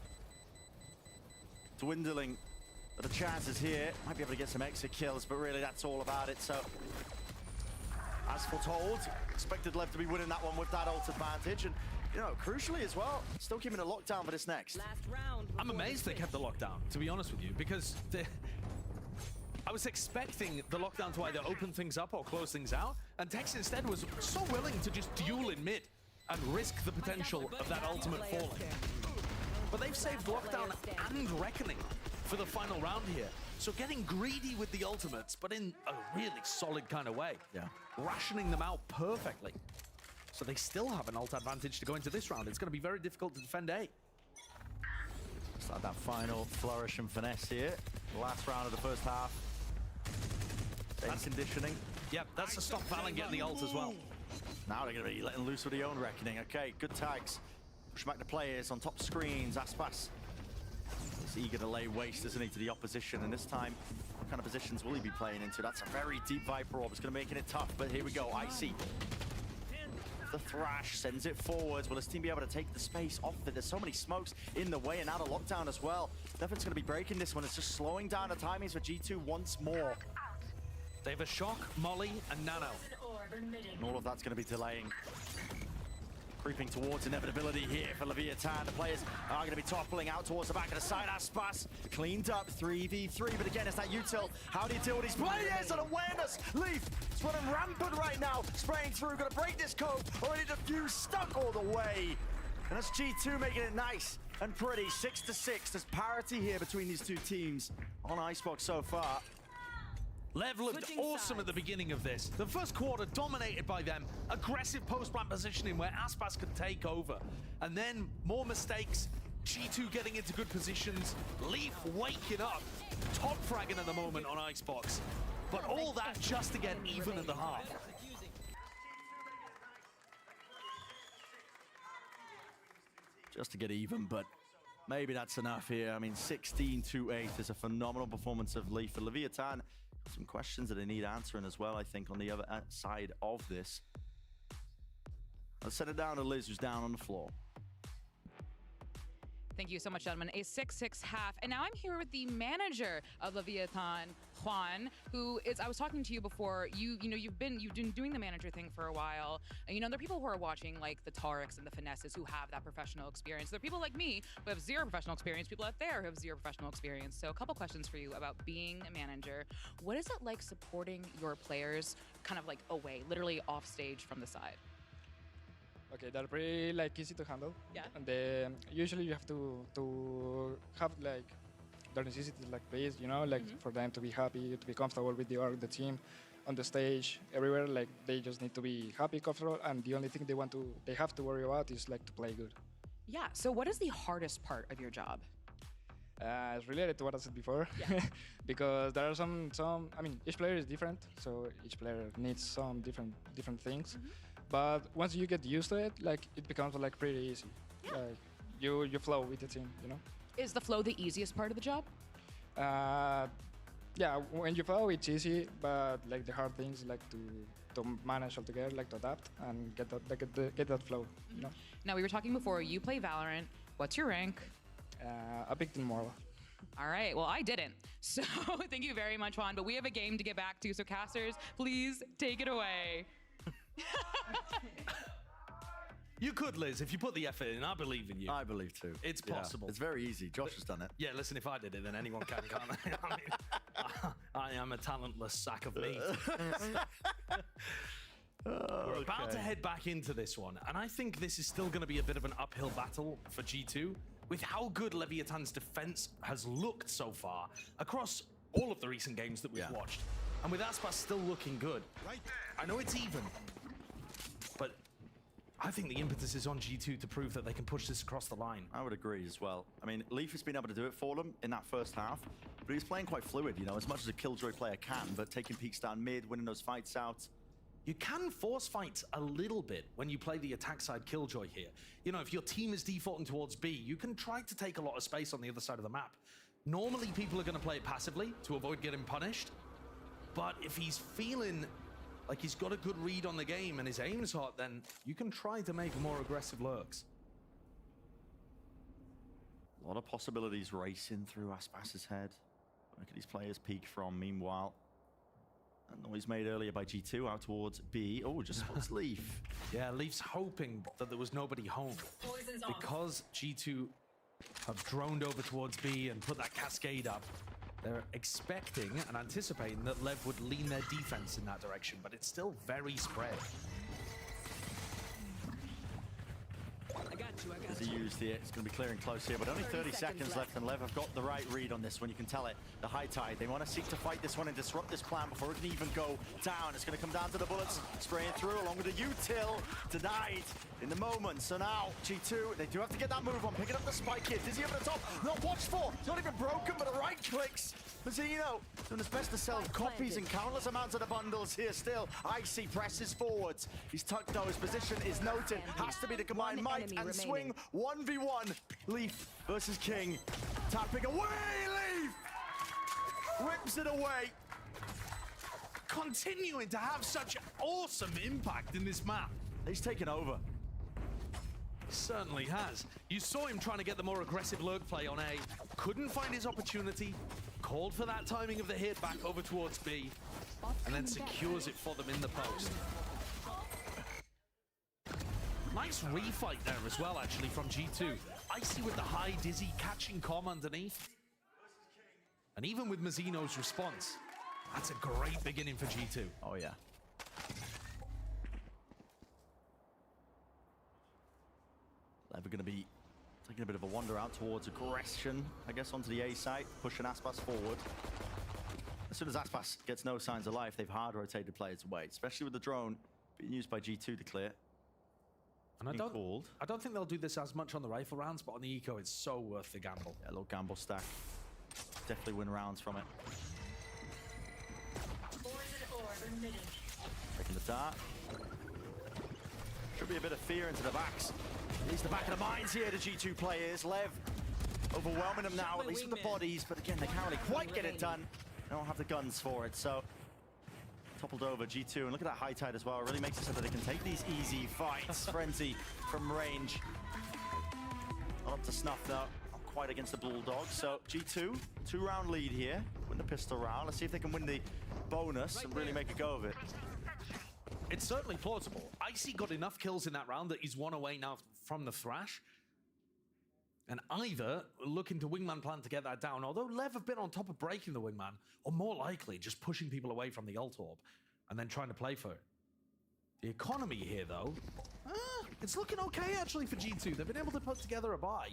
S6: Dwindling. But the chances here, might be able to get some exit kills, but really that's all about it. So, as foretold, expected Lev to be winning that one with that ult advantage. And, you know, crucially as well, still keeping a lockdown for this next.
S7: I'm amazed they kept the lockdown, to be honest with you, because I was expecting the lockdown to either open things up or close things out, and Tex instead was so willing to just duel in mid and risk the potential of that ultimate falling. But they've saved lockdown and reckoning for the final round here. So getting greedy with the ultimates, but in a really solid kind of way.
S6: Yeah.
S7: Rationing them out perfectly. So they still have an ult advantage to go into this round. It's going to be very difficult to defend A.
S6: Just like that final flourish and finesse here. Last round of the first half. That's conditioning.
S7: Yep, that's to stop Val and get the ult as well.
S6: Now they're going to be letting loose with the own reckoning. Okay, good tags. Push back the players on top screens. Aspas is eager to lay waste, isn't he, to the opposition. And this time, what kind of positions will he be playing into? That's a very deep Viper Orb. It's going to make it tough, but here we go. Icy. The Thrash sends it forwards. Will this team be able to take the space off it? There's so many smokes in the way and out of lockdown as well. Nothing's going to be breaking this one. It's just slowing down the timings for G2 once more.
S7: They have a Shock, Molly, and Nano.
S6: And all of that's going to be delaying. Creeping towards inevitability here for Leviathan. The players are going to be toppling out towards the back of the side. Aspas cleaned up 3v3, but again, it's that util. How do you deal with these players? And awareness. Leaf is running rampant right now. Spraying through, going to break this cove. Already diffused, stuck all the way. And that's G2 making it nice and pretty. 6-6. There's parity here between these two teams on Icebox so far.
S7: Lev looked awesome at the beginning of this. The first quarter dominated by them. Aggressive post-plant positioning where Aspas could take over. And then more mistakes. G2 getting into good positions. Leaf waking up. Top fragging at the moment on Icebox. But all that just to get even at the half.
S6: Just to get even, but maybe that's enough here. I mean, 16-8 is a phenomenal performance of Leaf and Leviathan. Some questions that they need answering as well, I think, on the other side of this. Let's send it down to Liz, who's down on the floor.
S10: Thank you so much, gentlemen. A 6-6 half. And now I'm here with the manager of Leviathan, Juan, who is, I was talking to you before, you've been doing the manager thing for a while. And, you know, there are people who are watching, like the Tariks and the Finesses, who have that professional experience. There are people like me who have zero professional experience, people out there who have zero professional experience. So a couple questions for you about being a manager. What is it like supporting your players kind of like away, literally off stage from the side?
S2: Okay, they're pretty like easy to handle.
S10: Yeah.
S2: And then usually you have to have like their necessities, like please, you know, like for them to be happy, to be comfortable with the org, the team, on the stage, everywhere. Like they just need to be happy, comfortable, and the only thing they have to worry about is like to play good.
S10: Yeah. So what is the hardest part of your job?
S2: It's related to what I said before, because there are some. I mean, each player is different, so each player needs some different things. But once you get used to it, like it becomes like pretty easy. Like you flow with the team, you know.
S10: Is the flow the easiest part of the job?
S2: Yeah, when you flow, it's easy, but like the hard things, like to manage altogether, like to adapt and get that flow, you know.
S10: Now we were talking before. You play Valorant. What's your rank?
S2: I picked in Morla.
S10: All right. Well, I didn't. So thank you very much, Juan. But we have a game to get back to. So casters, please take it away.
S7: You could, Liz, if you put the effort in. I believe in you.
S6: I believe too.
S7: It's possible.
S6: It's very easy. Josh has done it.
S7: Yeah, listen, if I did it, then anyone can, can't they? I mean, I am a talentless sack of meat. We're about to head back into this one, and I think this is still going to be a bit of an uphill battle for G2 with how good Leviathan's defense has looked so far across all of the recent games that we've watched. And with Aspas still looking good, I know it's even, but I think the impetus is on G2 to prove that they can push this across the line.
S6: I would agree as well. I mean, Leaf has been able to do it for them in that first half, but he's playing quite fluid, you know, as much as a Killjoy player can, but taking peeks down mid, winning those fights out.
S7: You can force fights a little bit when you play the attack side Killjoy here. You know, if your team is defaulting towards B, you can try to take a lot of space on the other side of the map. Normally, people are going to play it passively to avoid getting punished. But if he's feeling like he's got a good read on the game and his aim's hot, then you can try to make more aggressive lurks.
S6: A lot of possibilities racing through Aspas's head. Look at these players peek from, meanwhile. A noise made earlier by G2 out towards B. Oh, just spots Leaf.
S7: Yeah, Leaf's hoping that there was nobody home. Because G2 have droned over towards B and put that cascade up, they're expecting and anticipating that Lev would lean their defense in that direction, but it's still very spread.
S6: As he used the, it's going to be clearing close here, but only 30 seconds left, and Lev have got the right read on this one. You can tell it. The high tide. They want to seek to fight this one and disrupt this plan before it can even go down. It's going to come down to the bullets spraying through, along with the util denied in the moment. So now G2, they do have to get that move on, picking up the spike here. Dizzy over the top, not watched for, not even broken, but the right clicks. Mazzino doing his best to sell copies and countless amounts of the bundles here still. Icy presses forwards. He's tucked though, his position is noted. Has to be the combined might and swing. 1v1, Leaf versus King. Tapping away, Leaf! Rips it away.
S7: Continuing to have such awesome impact in this map.
S6: He's taken over.
S7: Certainly has. You saw him trying to get the more aggressive lurk play on A. Couldn't find his opportunity. Called for that timing of the hit back over towards B. And then secures it for them in the post. Nice refight there as well, actually, from G2. Icy with the high Dizzy catching Com underneath. And even with Mazzino's response, that's a great beginning for G2.
S6: Oh, yeah. Lever going to be taking a bit of a wander out towards aggression, I guess, onto the A site, pushing Aspas forward. As soon as Aspas gets no signs of life, they've hard rotated players away, especially with the drone being used by G2 to clear.
S7: And I don't think they'll do this as much on the rifle rounds, but on the eco, it's so worth the gamble.
S6: Yeah, a little gamble stack. Definitely win rounds from it. Taking the dart. Should be a bit of fear into the backs. At least the back of the minds here, the G2 players. Lev overwhelming them now, at least with the bodies, but again, they can't really quite get it done. They don't have the guns for it, so toppled over G2, and look at that high tide as well. It really makes it so that they can take these easy fights. Frenzy from range. Not up to snuff though. Not quite against the Bulldogs. So G2, 2-round lead here. Win the pistol round. Let's see if they can win the bonus and really make a go of it.
S7: It's certainly plausible. Icy got enough kills in that round that he's one away now from the Thrash. And either looking to Wingman plan to get that down, although Lev have been on top of breaking the Wingman, or more likely just pushing people away from the Ult Orb and then trying to play for it. The economy here, though, it's looking okay actually for G2. They've been able to put together a buy.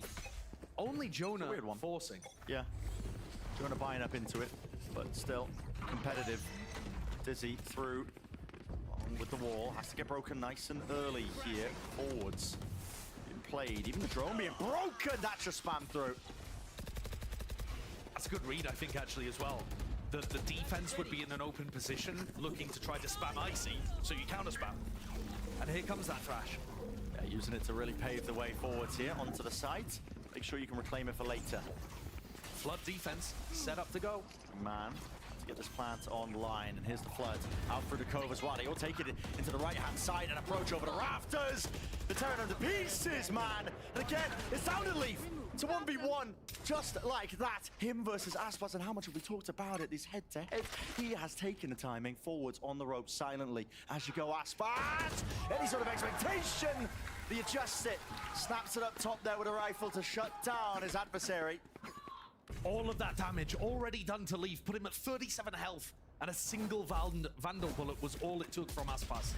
S7: Only Jonah forcing.
S6: Yeah. Jonah buying up into it, but still competitive. Dizzy through, along with the wall. Has to get broken nice and early here. Forwards being played. Even the drone being broken. That's just spam through.
S7: That's a good read, I think, actually, as well. The defense would be in an open position, looking to try to spam Icy, so you counter spam. And here comes that Thrash.
S6: Yeah, using it to really pave the way forwards here onto the site. Make sure you can reclaim it for later.
S7: Flood defense set up to go.
S6: Man, to get this plant online. And here's the Flood out through the cove as well. He'll take it into the right-hand side and approach over the rafters. They're tearing them to pieces, man. And again, it's down to Leaf. To 1v1, just like that. Him versus Aspas, and how much have we talked about it? This head-to-head. He has taken the timing forwards on the rope silently. As you go, Aspas. Any sort of expectation. The adjusts it. Snaps it up top there with a rifle to shut down his adversary.
S7: All of that damage already done to Leaf, put him at 37 health, and a single Vandal bullet was all it took from Aspas.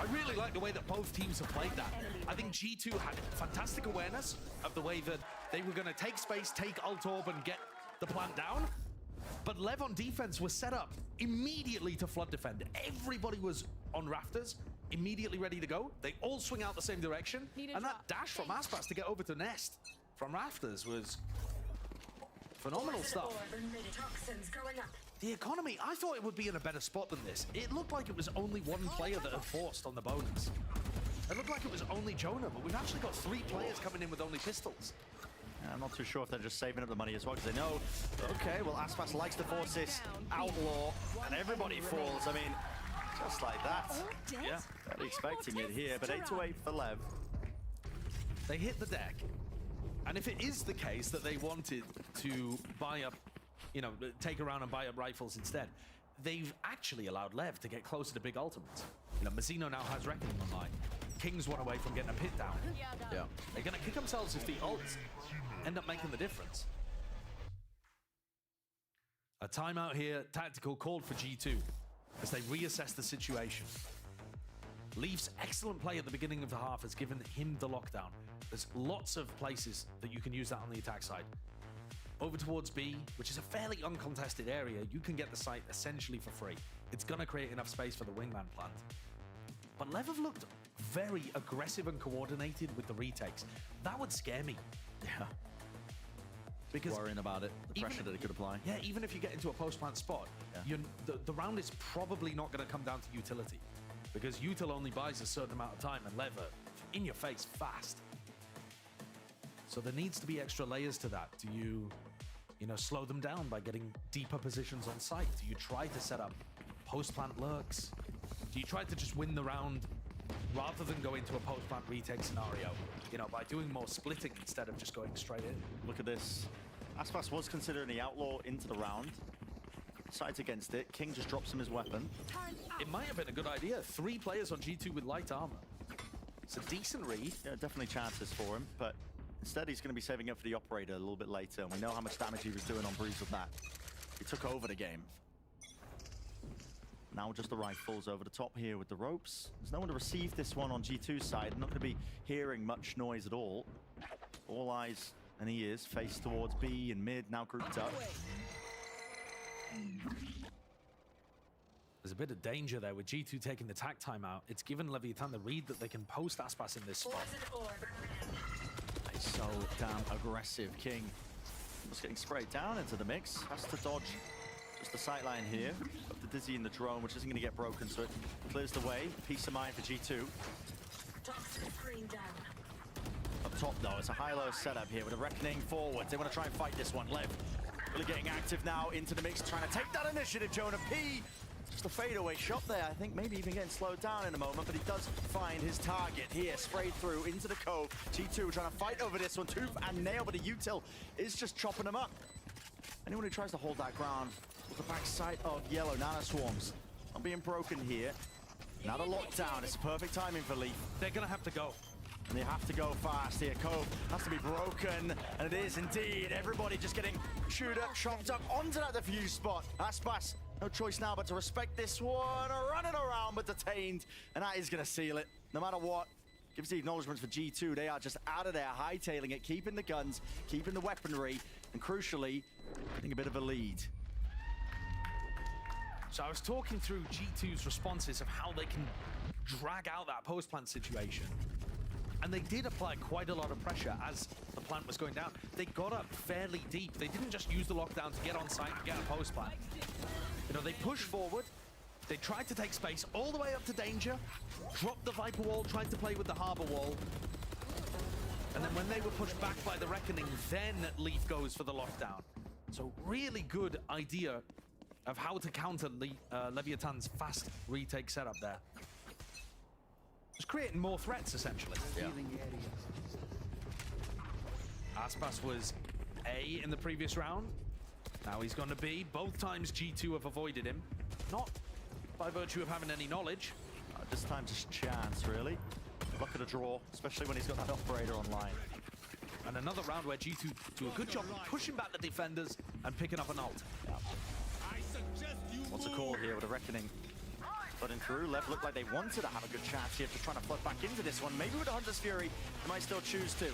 S7: I really like the way that both teams have played that. I think G2 had fantastic awareness of the way that they were going to take space, take Alt Orb, and get the plant down. But Lev on defense was set up immediately to flood defend. Everybody was on rafters, immediately ready to go. They all swing out the same direction. And that dash from Aspas to get over to Nest from rafters was phenomenal stuff. The economy, I thought it would be in a better spot than this. It looked like it was only one player that had forced on the bonus. It looked like it was only Jonah, but we've actually got 3 players coming in with only pistols.
S6: Yeah, I'm not too sure if they're just saving up the money as well, because they know, okay, well, Aspas likes to force this outlaw, and everybody falls. I mean, just like that. Yeah, barely expecting it here, but 8-8 for Lev.
S7: They hit the deck. And if it is the case that they wanted to buy up, you know, take around and buy up rifles instead, they've actually allowed Lev to get closer to big ultimates. You know, Mazzino now has Reckoning online. King's one away from getting a pit down.
S6: Yeah.
S7: They're going to kick themselves if the ults end up making the difference. A timeout here, tactical called for G2 as they reassess the situation. Leaf's excellent play at the beginning of the half has given him the lockdown. There's lots of places that you can use that on the attack side. Over towards B, which is a fairly uncontested area, you can get the site essentially for free. It's going to create enough space for the wingman plant. But Lev have looked very aggressive and coordinated with the retakes. That would scare me.
S6: Yeah. Because worrying about it, the pressure that it could apply.
S7: Yeah, even if you get into a post-plant spot, the round is probably not going to come down to utility. Because util only buys a certain amount of time, and Lev are in your face fast. So there needs to be extra layers to that. Do you slow them down by getting deeper positions on site? Do you try to set up post-plant lurks? Do you try to just win the round rather than go into a post-plant retake scenario, you know, by doing more splitting instead of just going straight in?
S6: Look at this. Aspas was considering the outlaw into the round. Sides against it. King just drops him his weapon.
S7: It might have been a good idea. 3 players on G2 with light armor. It's a decent read.
S6: Yeah, definitely chances for him, but instead he's going to be saving up for the operator a little bit later, and we know how much damage he was doing on Breeze with that. He took over the game. Now just the rifles over the top here with the ropes. There's no one to receive this one on G2's side. Not going to be hearing much noise at all. All eyes and ears face towards B and mid, now grouped up.
S7: There's a bit of danger there with G2 taking the tack time out. It's given Leviathan the read that they can post Aspas in this spot.
S6: He's so damn aggressive. King just getting sprayed down into the mix. Has to dodge just the sight line here of the Dizzy and the drone, which isn't going to get broken, so it clears the way. Peace of mind for G2. Up top, though, it's a high-low setup here with a Reckoning forwards. They want to try and fight this one. Lev really getting active now into the mix, trying to take that initiative. Jonah P. Just a fadeaway shot there. I think maybe even getting slowed down in a moment, but he does find his target here. Sprayed through into the cove. G2 trying to fight over this one. Tooth and nail, but the util is just chopping them up. Anyone who tries to hold that ground with the back sight of yellow nano swarms. Not being broken here. Now the lockdown. It's perfect timing for Leaf.
S7: They're going to have to go.
S6: And they have to go fast here. Cove has to be broken, and it is indeed. Everybody just getting chewed up, chopped up onto that defuse spot. Aspas, no choice now but to respect this one. Running around, but detained. And that is going to seal it, no matter what. Gives the acknowledgements for G2. They are just out of there, hightailing it, keeping the guns, keeping the weaponry. and crucially, getting a bit of a lead.
S7: So I was talking through G2's responses of how they can drag out that post plant situation. And they did apply quite a lot of pressure as the plant was going down. They got up fairly deep. They didn't just use the lockdown to get on site and get a post plant. You know, they pushed forward. They tried to take space all the way up to danger, dropped the Viper wall, tried to play with the Harbor wall. And then when they were pushed back by the Reckoning, then Leaf goes for the lockdown. So really good idea of how to counter Leviathan's fast retake setup there. Just creating more threats, essentially.
S6: Yeah.
S7: Aspas was A in the previous round. Now he's gone to B. Both times G2 have avoided him. Not by virtue of having any knowledge.
S6: This time just chance, really. Luck at a draw, especially when he's got that operator online.
S7: And another round where G2 do a good job of pushing back the defenders and picking up an ult.
S6: Yeah. What's a call here with a Reckoning? Flooding through. Lev looked like they wanted to have a good chance here, just trying to flood back into this one. Maybe with a Hunter's Fury, they might still choose to.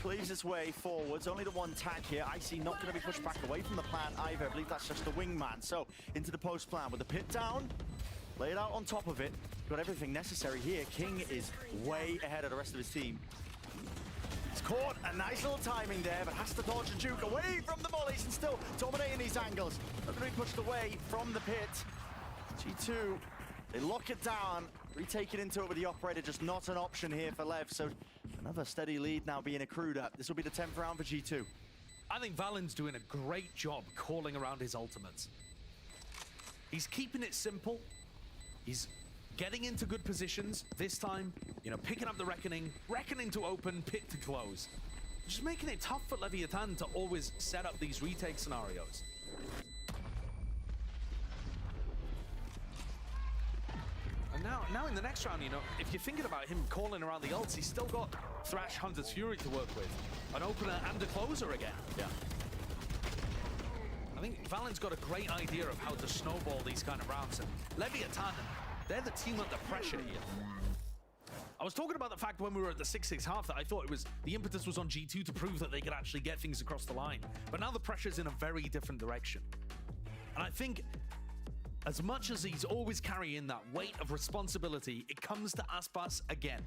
S6: Cleaves his way forwards. Only the one tag here. Icy not going to be pushed back away from the plant either. I believe that's just the wingman. So into the post plant with the pit down. Laid out on top of it. Got everything necessary here. King is way ahead of the rest of his team. He's caught a nice little timing there, but has to dodge and juke away from the mollies and still dominating these angles. Not going to be pushed away from the pit. G2, they lock it down. Retaking into it with the operator, just not an option here for Lev. So another steady lead now being accrued up. This will be the 10th round for G2.
S7: I think Valen's doing a great job calling around his ultimates. He's keeping it simple. He's getting into good positions this time, you know, picking up the Reckoning to open, pit to close. Just making it tough for Leviathan to always set up these retake scenarios. And now in the next round, you know, if you're thinking about him calling around the ults, he's still got Thrash, Hunter's Fury to work with. An opener and a closer again.
S6: Yeah.
S7: I think Valen's got a great idea of how to snowball these kind of rounds. And Leviathan, they're the team under pressure here. I was talking about the fact when we were at the 6-6 half that I thought it was the impetus was on G2 to prove that they could actually get things across the line. But now the pressure's in a very different direction. And I think as much as he's always carrying that weight of responsibility, it comes to Aspas again.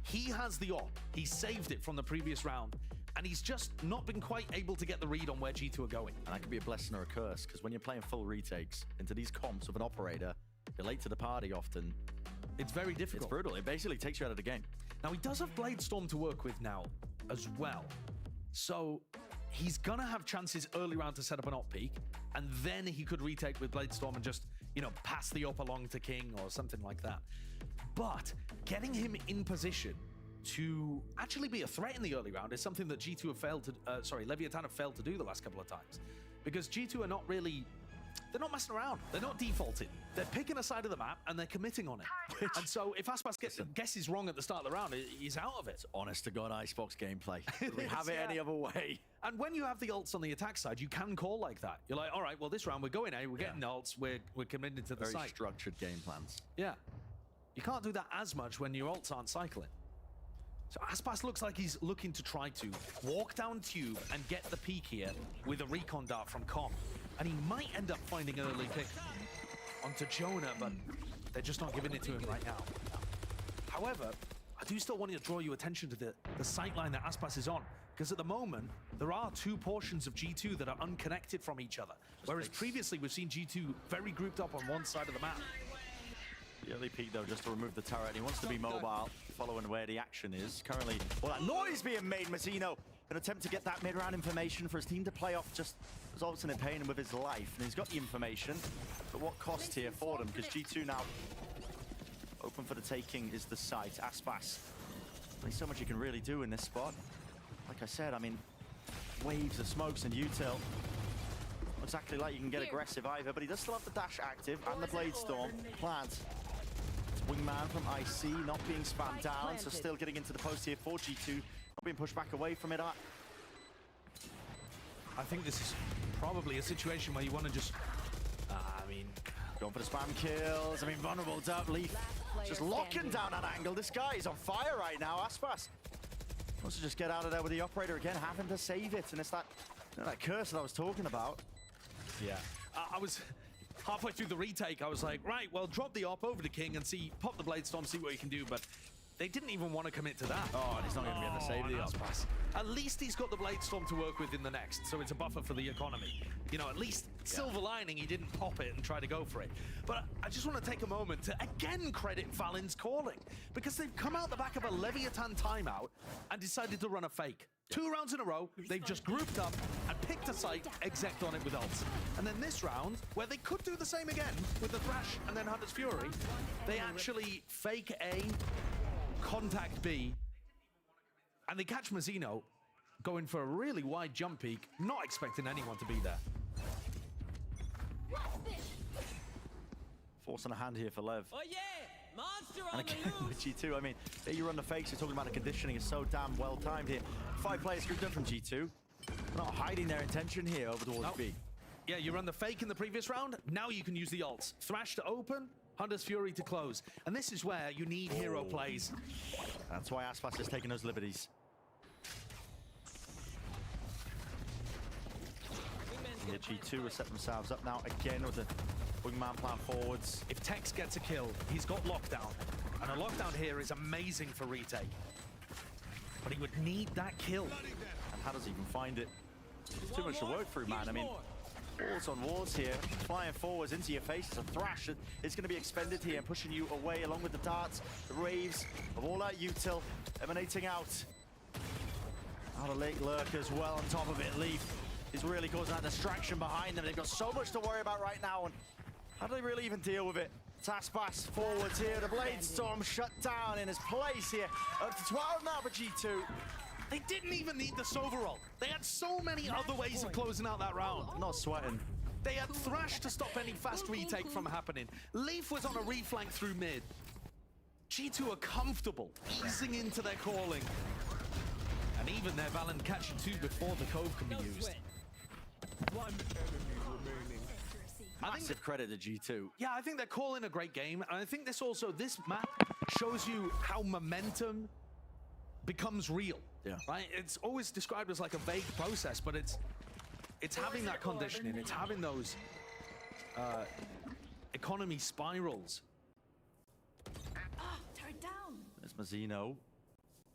S7: He has the op. He saved it from the previous round. And he's just not been quite able to get the read on where G2 are going.
S6: And that could be a blessing or a curse, because when you're playing full retakes into these comps with an operator, you're late to the party often.
S7: It's very difficult.
S6: It's brutal. It basically takes you out of the game.
S7: Now, he does have Bladestorm to work with now as well. So he's going to have chances early round to set up an op peak, and then he could retake with Bladestorm and just, you know, pass the op along to King or something like that. But getting him in position to actually be a threat in the early round is something that G2 have failed to, Leviathan have failed to do the last couple of times. Because G2 are not really, they're not messing around. They're not defaulting. They're picking a side of the map and they're committing on it. And so if Aspas guesses wrong at the start of the round, he's out of it.
S6: It's honest to God Icebox gameplay. We have it any other way.
S7: And when you have the ults on the attack side, you can call like that. You're like, all right, well, this round we're going A, we're getting ults, we're committed to the
S6: Very
S7: site.
S6: structured game plans.
S7: Yeah. You can't do that as much when your ults aren't cycling. So Aspas looks like he's looking to try to walk down tube and get the peak here with a recon dart from Com. And he might end up finding an early pick onto Jonah, but they're just not giving it to him right now. However, I do still want to draw your attention to the sightline that Aspas is on, because at the moment, there are two portions of G2 that are unconnected from each other. Whereas previously, we've seen G2 very grouped up on one side of the map.
S6: The early peek, though, just to remove the turret. He wants to be mobile, following where the action is. Currently, well, that noise being made, Mazzino, an attempt to get that mid-round information for his team to play off, just results in him paying him with his life. And he's got the information, but what cost here for them? Because G2 now open for the taking is the site. Aspas, there's so much you can really do in this spot. Like I said, I mean, waves of smokes and util. Not exactly like you can get aggressive either, but he does still have the dash active and the Bladestorm. Plant. Wingman from IC not being spammed down, so still getting into the post here for G2, not being pushed back away from it.
S7: I think this is probably a situation where you want to just,
S6: going for the spam kills. I mean, vulnerable Dub Leaf just locking down that angle. This guy is on fire right now. Aspas wants to just get out of there with the operator again, having to save it, and it's that That curse that I was talking about.
S7: Yeah. I was halfway through the retake. I was like, right, well, drop the op over to King and see, pop the Blade Storm, see what you can do. But they didn't even want to commit to that.
S6: Oh, and he's not going to be able to save the op.
S7: At least he's got the Blade Storm to work with in the next, so it's a buffer for the economy. You know, at least silver lining, he didn't pop it and try to go for it. But I just want to take a moment to again credit Valen's calling, because they've come out the back of a Leviathan timeout and decided to run a fake. 2 rounds in a row, they've just grouped up and picked a site, exec on it with ults. And then this round, where they could do the same again with the Thrash and then Hunter's Fury, they actually fake A, contact B, and they catch Mazzino going for a really wide jump peak, not expecting anyone to be there.
S6: Forcing a hand here for Lev.
S1: Oh yeah! Monster
S6: And
S1: on the
S6: again, with G2, I mean, there you run the fakes, you're talking about the conditioning is so damn well timed here. 5 players grouped up from G2. Not hiding their intention here over towards B.
S7: Yeah, you run the fake in the previous round, now you can use the ults. Thrash to open, Hunter's Fury to close. And this is where you need hero plays.
S6: That's why Aspas is taking those liberties. Yeah, G2 will set themselves up now again with the wingman plan forwards.
S7: If Tex gets a kill, he's got lockdown. And a lockdown here is amazing for retake. But he would need that kill.
S6: And how does he even find it? It's too much to work through, man. I mean, walls on walls here, flying forwards into your face. It's a Thrash. It's going to be expended here and pushing you away along with the darts, the raves of all that util emanating out. Outer Lake Lurk as well on top of it. Leaf is really causing that distraction behind them. They've got so much to worry about right now. And how do they really even deal with it? Taspas forwards here. The Blade Storm shut down in his place here. Up to 12 now for G2.
S7: They didn't even need the Sovereign. They had so many other ways of closing out that round.
S6: Not sweating.
S7: They had Thrash to stop any fast retake from happening. Leaf was on a reflank through mid. G2 are comfortable, easing into their calling. And even their Valen catching 2 before the Cove can be used.
S1: One enemy remaining.
S6: Massive credit to G2.
S7: Yeah, I think they're calling a great game. And I think this map shows you how momentum becomes real.
S6: Yeah.
S7: Right? It's always described as like a vague process, but it's having that conditioning. It's having those economy spirals.
S13: Turret down.
S6: There's Mazzino.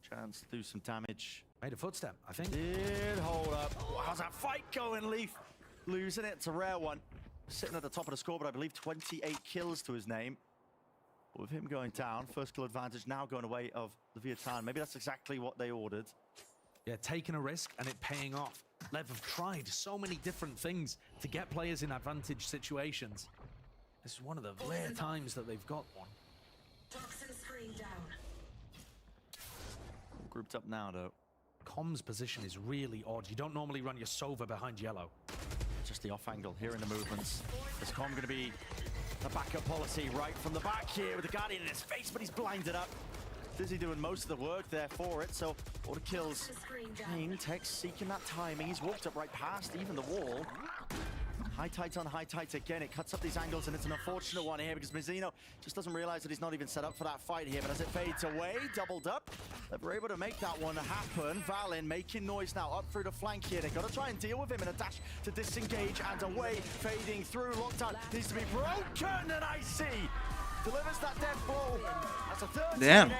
S6: Chance to do some damage.
S7: Made a footstep, I think.
S6: Did hold up. How's that fight going, Leaf? Losing it. It's a rare one. Sitting at the top of the scoreboard, I believe 28 kills to his name. With him going down, first kill advantage now going away of Leviathan. Maybe that's exactly what they ordered.
S7: Yeah, taking a risk and it paying off. Lev have tried so many different things to get players in advantage situations. This is one of the rare times that they've got one.
S13: Toxin screen down.
S6: Grouped up now, though.
S7: Com's position is really odd. You don't normally run your Sova behind yellow.
S6: Just the off angle here in the movements. Is Com going to be a backup policy right from the back here with the Guardian in his face, but he's blinded up. Dizzy doing most of the work there for it, so all the kills. Tex seeking that timing. He's walked up right past even the wall. High tights on high tights again. It cuts up these angles, and it's an unfortunate one here because Mazzino just doesn't realize that he's not even set up for that fight here. But as it fades away, doubled up, they were able to make that one happen. Valen making noise now up through the flank here. They've got to try and deal with him in a dash to disengage and away, fading through. Lockdown needs to be broken, and Icy delivers that death blow. That's a 13-8.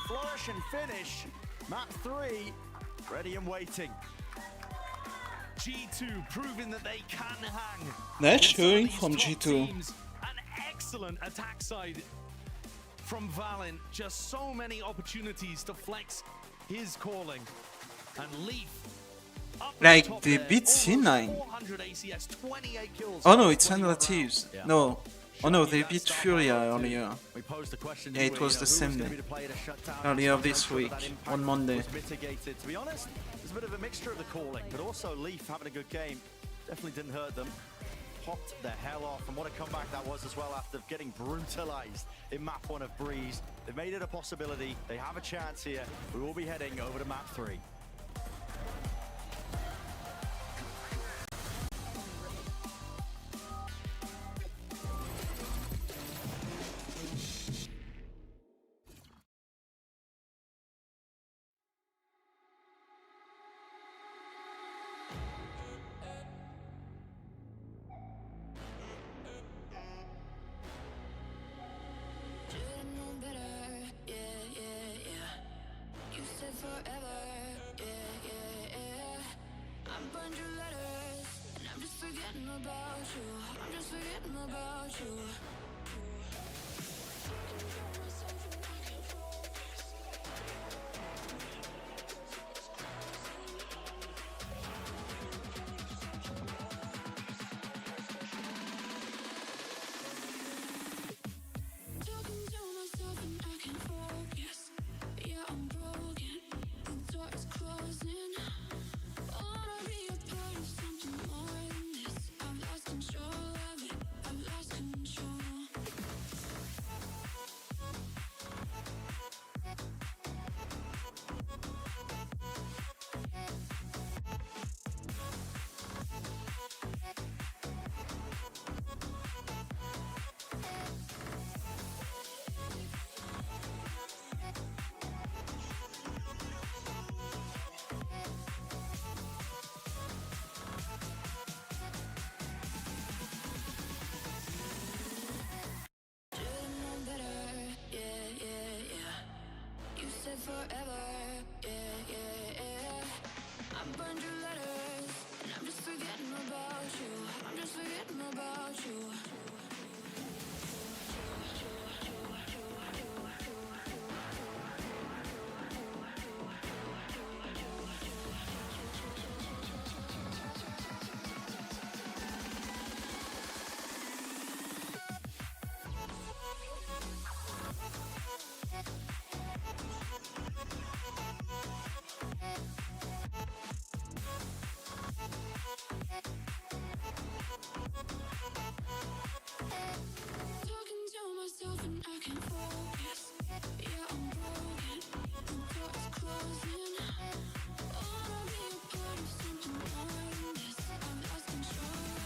S6: Flourish and finish. Map 3, ready and waiting. G2 proving that they can hang.
S17: Nice showing from G2.
S7: An excellent attack side from Valen. Just so many opportunities to flex his calling. And Leaf up
S17: Like
S7: top
S17: they
S7: there,
S17: beat C9.
S7: 400 ACS, 28 kills.
S17: Oh no, it's Relatives. No. Oh no, they beat Furia earlier. Yeah, it was the same day. Earlier this week, on Monday.
S6: Mitigated. To be honest, there's a bit of a mixture of the calling, but also Leaf having a good game. Definitely didn't hurt them. Popped the hell off, and what a comeback that was as well after getting brutalized in map 1 of Breeze. They've made it a possibility. They have a chance here. We will be heading over to map 3.
S13: about you. Talking to myself and I can't focus. Yeah, I'm broken. The door is closing. Wanna be a part of something more than this. I've lost control of it. I've lost control. Should've known better. Yeah, yeah, yeah. You said forever. Yeah, yeah, yeah. I burned your letters, and I'm just forgetting about you. I'm just forgetting about you. Talking to myself and I can't focus. Yeah, I'm broken. The door is closing. Wanna be a part of something more than this. I've lost control of it. I've lost control.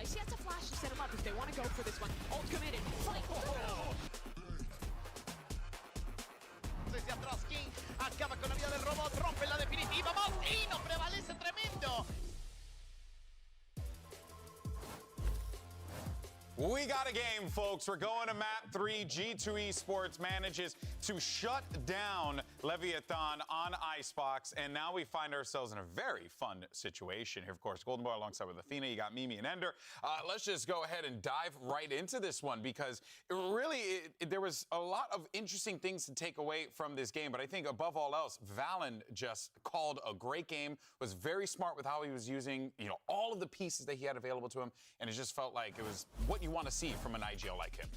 S4: Icy has to flash to set him up if they want to go for this one. Ult committed. Fight.
S3: Desde atrás, King acaba con la vida del robot, rompe la definitiva, Montino prevalece tremendo.
S24: We got a game, folks. We're going to map 3. G2 Esports manages to shut down Leviathan on Icebox, and now we find ourselves in a very fun situation here. Of course, Golden Boy alongside with Athena. You got Mimi and Ender. Let's just go ahead and dive right into this one because there was a lot of interesting things to take away from this game, but I think above all else, Valen just called a great game, was very smart with how he was using, all of the pieces that he had available to him, and it just felt like it was what you want to see from an IGL like him.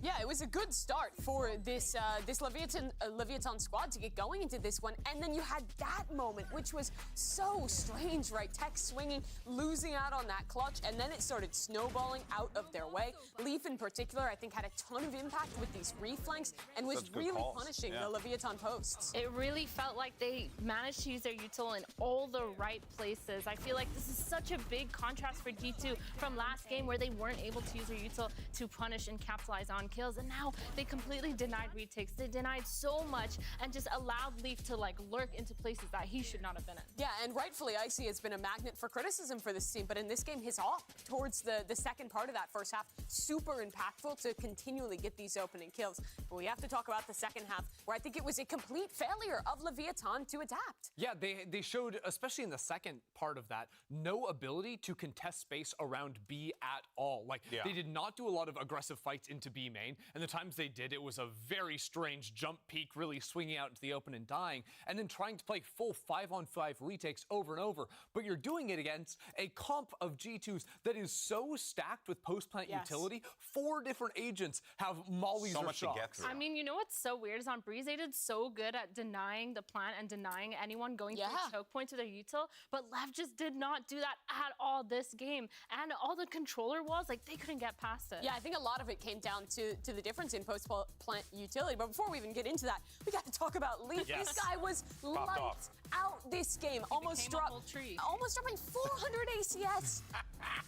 S4: Yeah, it was a good start for this Leviathan squad to get going into this one, and then you had that moment, which was so strange, right? Tech swinging, losing out on that clutch, and then it started snowballing out of their way. Leaf in particular, I think, had a ton of impact with these reflanks and was really punishing the Leviathan posts.
S5: It really felt like they managed to use their util in all the right places. I feel like this is such a big contrast for G2 from last game where they weren't able to use their util to punish and capitalize on kills, and now they completely denied retakes. They denied so much and just allowed Leaf to lurk into places that he should not have been in.
S4: Yeah, and rightfully Icy has been a magnet for criticism for this team, but in this game his off towards the second part of that first half, super impactful to continually get these opening kills. But we have to talk about the second half, where I think it was a complete failure of Leviathan to adapt.
S11: Yeah, they showed, especially in the second part of that, no ability to contest space around B at all. They did not do a lot of aggressive fights into B main, and the times they did, it was a very strange jump peak, really swinging out into the open and dying, and then trying to play full 5-on-5 retakes over and over. But you're doing it against a comp of G2s that is so stacked with post-plant utility. 4 different agents have mollies or shocks.
S5: I mean, you know what's so weird is on Breeze, they did so good at denying the plant and denying anyone going through choke point to their util, but Lev just did not do that at all this game. And all the controller walls, they couldn't get past it.
S4: Yeah, I think a lot of it came down to to the difference in post-plant utility. But before we even get into that, we got to talk about Leaf.
S10: Yes.
S4: This guy was lights out this game, almost dropping 400 ACS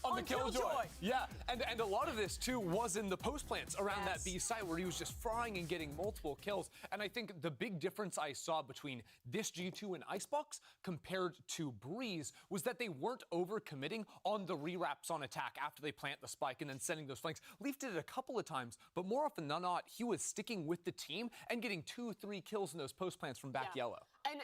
S11: on the Killjoy. Yeah, and a lot of this too was in the post plants around that B site where he was just frying and getting multiple kills. And I think the big difference I saw between this G2 and Icebox compared to Breeze was that they weren't overcommitting on the rewraps on attack after they plant the spike and then sending those flanks. Leaf did it a couple of times, but more often than not, he was sticking with the team and getting 2-3 kills in those post plants from back yellow.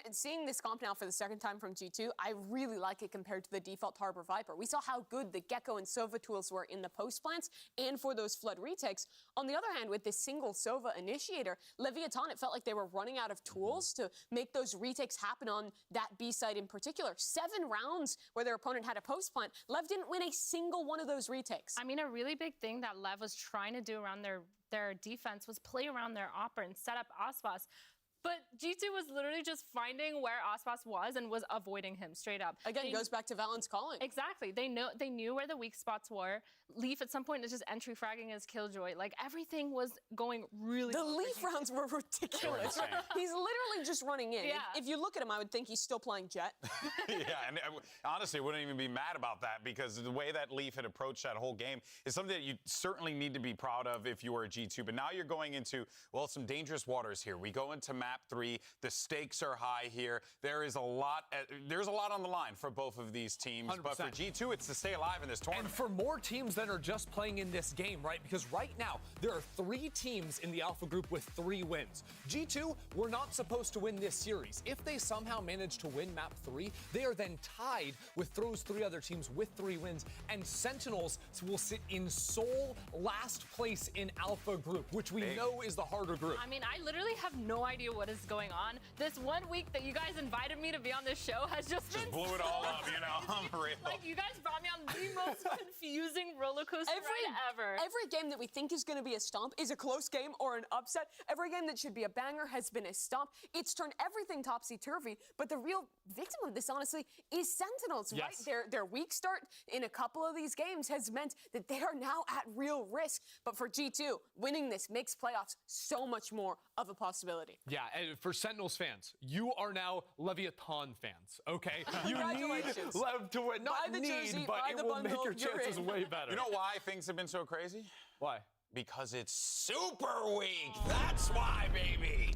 S4: And seeing this comp now for the second time from G2, I really like it compared to the default Harbor Viper. We saw how good the Gecko and Sova tools were in the post plants and for those flood retakes. On the other hand, with this single Sova initiator, Leviathan, it felt like they were running out of tools to make those retakes happen on that B site in particular. 7 rounds where their opponent had a post plant. Lev didn't win a single one of those retakes.
S5: I mean, a really big thing that Lev was trying to do around their defense was play around their Opera and set up Ospas. But G2 was literally just finding where Ospas was and was avoiding him straight up.
S4: Again, goes back to Valen's calling.
S5: Exactly. They knew where the weak spots were. Leaf at some point is just entry fragging his Killjoy. Like everything was going really
S4: The
S5: well.
S4: Leaf rounds were ridiculous. He's literally just running in.
S5: Yeah.
S4: If you look at him, I would think he's still playing Jet.
S24: Yeah, and honestly, I wouldn't even be mad about that because the way that Leaf had approached that whole game is something that you certainly need to be proud of if you were a G2. But now you're going into, well, some dangerous waters here. We go into map 3. The stakes are high here. There's a lot on the line for both of these teams.
S11: 100%.
S24: But for G2, it's to stay alive in this tournament.
S11: And for more teams that are just playing in this game, right? Because right now, there are 3 teams in the Alpha Group with 3 wins. G2 were not supposed to win this series. If they somehow manage to win map 3, they are then tied with those 3 other teams with 3 wins. And Sentinels will sit in sole last place in Alpha Group, which we know is the harder group.
S5: I mean, I literally have no idea what is going on. This 1 week that you guys invited me to be on this show has just been
S24: blew it all up, you know. I'm real.
S5: Like, you guys brought me on the most confusing roller coaster ride ever.
S4: Every game that we think is going to be a stomp is a close game or an upset. Every game that should be a banger has been a stomp. It's turned everything topsy-turvy, but the real victim of this, honestly, is Sentinels, right? Their weak start in a couple of these games has meant that they are now at real risk. But for G2, winning this makes playoffs so much more of a possibility.
S11: Yeah, and for Sentinels fans, you are now Leviathan fans, okay? You need Lev to win. Not
S4: Buy the
S11: need,
S4: jersey,
S11: but
S4: buy
S11: it
S4: the
S11: will
S4: bundle,
S11: make your
S4: you're
S11: chances
S4: in.
S11: way better.
S24: You know why things have been so crazy?
S11: Why?
S24: Because it's Super Week. That's why, baby.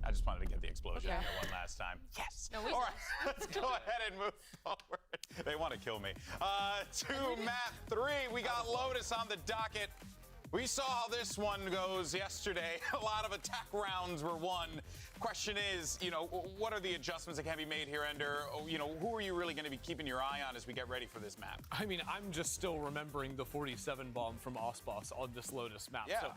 S24: I just wanted to get the explosion in there one last time. Yes.
S5: No,
S24: all right, let's go ahead and move forward. They want to kill me. To map 3, we got Lotus on the docket. We saw how this one goes yesterday. A lot of attack rounds were won. Question is, you know, what are the adjustments that can be made here, Ender? You know, who are you really going to be keeping your eye on as we get ready for this map?
S11: I mean, I'm just still remembering the 47 bomb from Ospas on this Lotus map.
S24: Yeah.
S11: So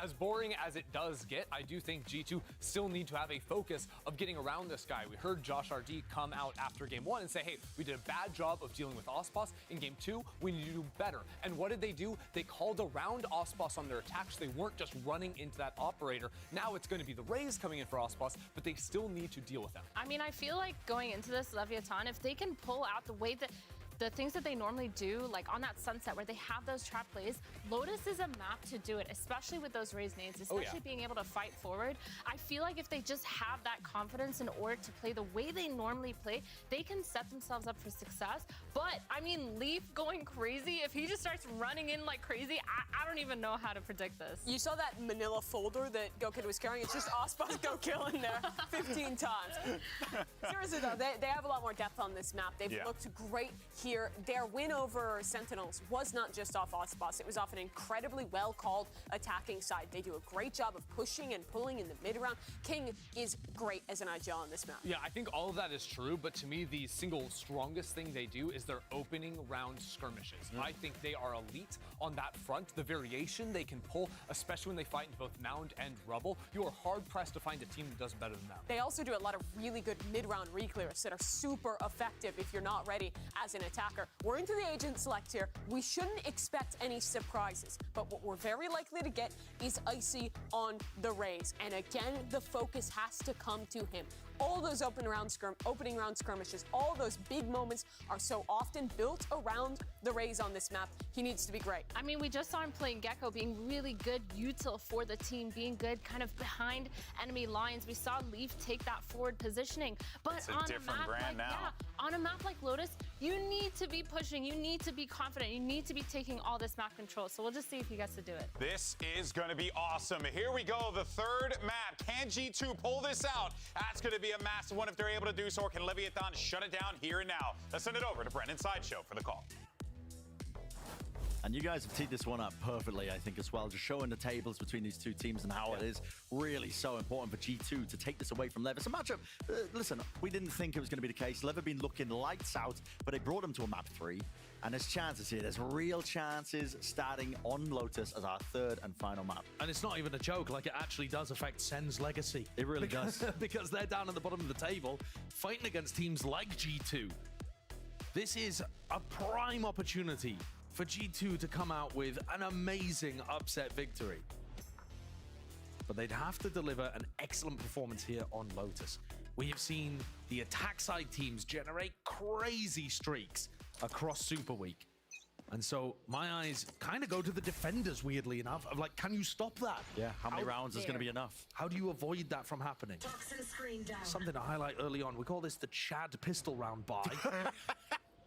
S11: as boring as it does get, I do think G2 still need to have a focus of getting around this guy. We heard Josh RD come out after game 1 and say, hey, we did a bad job of dealing with Ospas. In game 2, we need to do better. And what did they do? They called around Ospas on their attacks. They weren't just running into that operator. Now it's going to be the Rays coming in for Ospas, but they still need to deal with them.
S5: I mean, I feel like going into this Leviathan, if they can pull out the way that the things that they normally do, like on that sunset where they have those trap plays, Lotus is a map to do it, especially with those raised nades, especially being able to fight forward. I feel like if they just have that confidence in order to play the way they normally play, they can set themselves up for success. But, I mean, Leaf going crazy, if he just starts running in like crazy, I don't even know how to predict this.
S4: You saw that manila folder that GoKid was carrying? It's just Ospas Go Kill in there 15 times. Seriously, though, they have a lot more depth on this map. They've looked great here. Their win over Sentinels was not just off Ospas. It was off an incredibly well-called attacking side. They do a great job of pushing and pulling in the mid-round. King is great as an IGL on this map.
S11: Yeah, I think all of that is true, but to me, the single strongest thing they do is their opening round skirmishes. I think they are elite on that front. The variation they can pull, especially when they fight in both Mound and Rubble, you are hard-pressed to find a team that does better than them.
S4: They also do a lot of really good mid-round reclears that are super effective if you're not ready as an attacker. We're into the agent select here. We shouldn't expect any surprises, but what we're very likely to get is Icy on the Rays. And again, the focus has to come to him. all those opening round skirmishes, all those big moments are so often built around the Raze on this map. He needs to be great.
S5: I mean, we just saw him playing Gecko, being really good util for the team, being good kind of behind enemy lines. We saw Leaf take that forward positioning. But
S24: It's a
S5: on
S24: different
S5: map
S24: brand
S5: like,
S24: now.
S5: Yeah, on a map like Lotus, you need to be pushing, you need to be confident, you need to be taking all this map control. So we'll just see if he gets to do it.
S24: This is going to be awesome. Here we go, the third map. Can G2 pull this out? That's going to be a massive one if they're able to do so, or can Leviathan shut it down here and now? Let's send it over to Brendan Sideshow for the call.
S6: And you guys have teed this one up perfectly, I think, as well. Just showing the tables between these two teams and how it is really so important for G2 to take this away from Lev. It's a matchup, listen, we didn't think it was going to be the case. Lev have been looking lights out, but they brought him to a map 3. And there's chances here. There's real chances starting on Lotus as our third and final map.
S7: And it's not even a joke. Like, it actually does affect Sen's legacy.
S6: It really does.
S7: Because they're down at the bottom of the table, fighting against teams like G2. This is a prime opportunity for G2 to come out with an amazing upset victory. But they'd have to deliver an excellent performance here on Lotus. We have seen the attack side teams generate crazy streaks across Super Week. And so my eyes kind of go to the defenders, weirdly enough, of like, can you stop that?
S6: Yeah, how many rounds is going to be enough?
S7: How do you avoid that from happening? Something to highlight early on. We call this the Chad pistol round buy.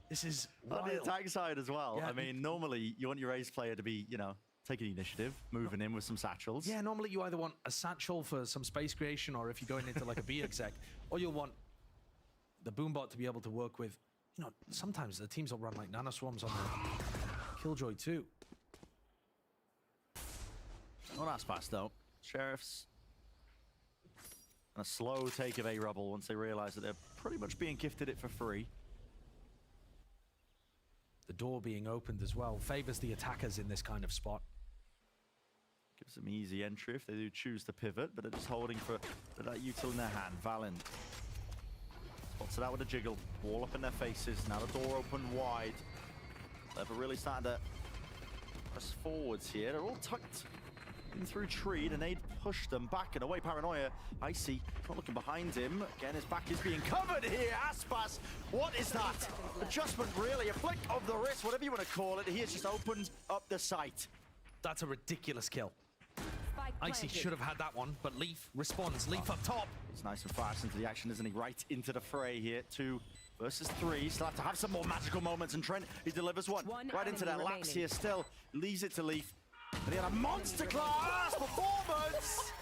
S7: This is wild.
S6: On the attack side as well.
S7: Yeah.
S6: I mean, normally you want your ace player to be, you know, taking initiative, moving in with some satchels.
S7: Yeah, normally you either want a satchel for some space creation, or if you're going into like a B exec, or you'll want the Boombot to be able to work with, you know, sometimes the teams will run like nanoswarms on the Killjoy too.
S6: Not as fast though. Sheriffs. And a slow take of A-Rubble once they realize that they're pretty much being gifted it for free.
S7: The door being opened as well favors the attackers in this kind of spot.
S6: Gives them easy entry if they do choose to pivot, but they're just holding for that util in their hand. Valen spots it out with a jiggle. Wall up in their faces. Now the door open wide. They're really starting to press forwards here. They're all tucked in through tree. The nade pushed them back and away. Paranoia. Icy not looking behind him. Again, his back is being covered here. Aspas, what is that? Adjustment, really. A flick of the wrist, whatever you want to call it. He has just opened up the sight.
S7: That's a ridiculous kill. Icy should have had that one, but Leaf responds. Leaf up top.
S6: He's nice and fast into the action, isn't he? Right into the fray here. 2 versus 3. Still have to have some more magical moments, and Trent, he delivers one right into that lapse here still. Leaves it to Leaf. And he had a monster class performance!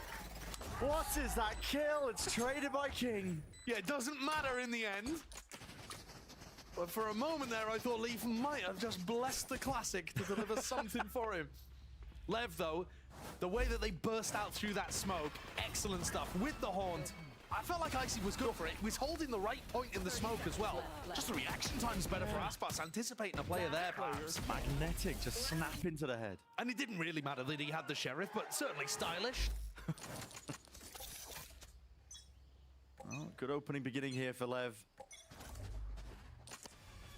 S6: What is that kill? It's traded by King.
S7: Yeah, it doesn't matter in the end. But for a moment there, I thought Leaf might have just blessed the Classic to deliver something for him. Lev, though, the way that they burst out through that smoke, excellent stuff with the haunt. I felt like Icy was good for it. He was holding the right point in the smoke as well. Just the reaction time's better for Aspas, anticipating a player there, perhaps.
S6: Magnetic, just snap into the head.
S7: And it didn't really matter that he had the Sheriff, but certainly stylish.
S6: Oh, good opening beginning here for Lev.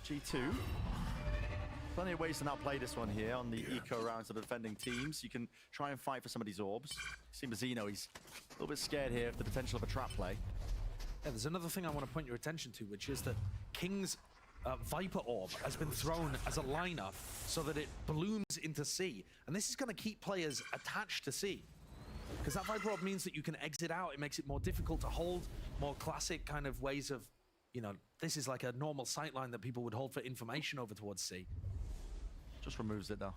S6: G2. Plenty of ways to now play this one here on the eco rounds of the defending teams. You can try and fight for some of these orbs. See Mazzino, he's a little bit scared here of the potential of a trap play.
S7: Yeah, there's another thing I want to point your attention to, which is that King's Viper Orb has been thrown as a lineup so that it balloons into C. And this is going to keep players attached to C. Because that Viper Orb means that you can exit out. It makes it more difficult to hold, more classic kind of ways of, you know, this is like a normal sightline that people would hold for information over towards C.
S6: Just removes it though.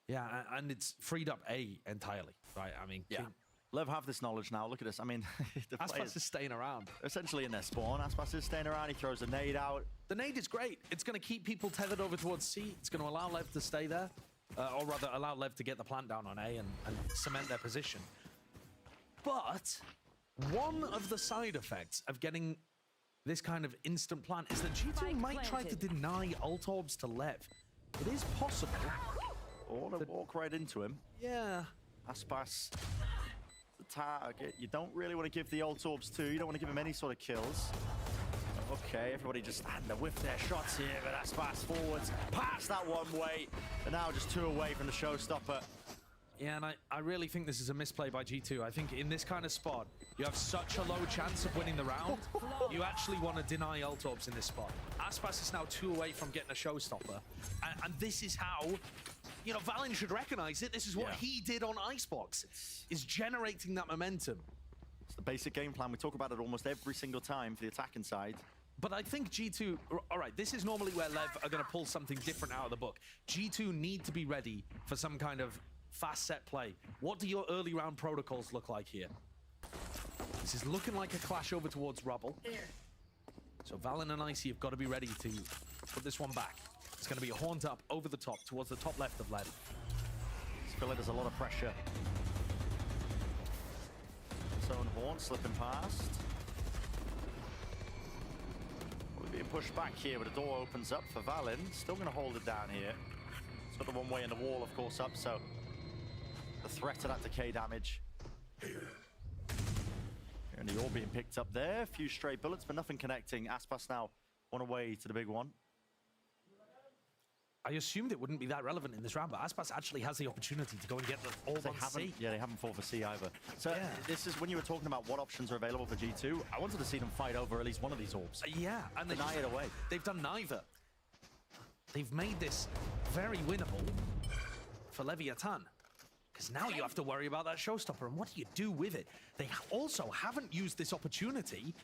S7: Yeah, and it's freed up A entirely, right? I mean,
S6: yeah. Lev have this knowledge now. Look at this. I mean, the
S7: Aspas is staying around.
S6: Essentially in their spawn. Aspas is staying around. He throws a nade out.
S7: The nade is great. It's going to keep people tethered over towards C. It's going to allow Lev to stay there. Or rather, allow Lev to get the plant down on A and cement their position. But one of the side effects of getting this kind of instant plant is that G2 might try to deny ult orbs to Lev. It is possible.
S6: Or to walk right into him.
S7: Yeah.
S6: Aspas, the target. You don't really want to give the ult orbs to. You don't want to give him any sort of kills. Okay, everybody just stand to whiff their shots here, but Aspas forwards, past that one way, and now just 2 away from the showstopper.
S7: Yeah, and I really think this is a misplay by G2. I think in this kind of spot, you have such a low chance of winning the round. You actually want to deny Altorbs in this spot. Aspas is now 2 away from getting a showstopper. And this is how, you know, Valen should recognize it. This is what he did on Icebox, is generating that momentum.
S6: It's the basic game plan. We talk about it almost every single time for the attacking side.
S7: But I think G2, all right, this is normally where Lev are going to pull something different out of the book. G2 need to be ready for some kind of fast set play. What do your early round protocols look like here? This is looking like a clash over towards Rubble. So Valen and Icy have got to be ready to put this one back. It's going to be a haunt up over the top towards the top left of Lev.
S6: I feel like there's a lot of pressure. Zone haunt slipping past. We're being pushed back here, but the door opens up for Valen. Still going to hold it down here. It's got the one way in the wall, of course, up, so the threat of that decay damage. And the all being picked up there. A few stray bullets, but nothing connecting. Aspas now one away to the big one.
S7: I assumed it wouldn't be that relevant in this round, but Aspas actually has the opportunity to go and get the all on C.
S6: Yeah, they haven't fought for C either. So this is when you were talking about what options are available for G2. I wanted to see them fight over at least one of these orbs.
S7: Yeah, and they
S6: deny it away.
S7: They've done neither. They've made this very winnable for Leviathan. Because now you have to worry about that showstopper, and what do you do with it? They also haven't used this opportunity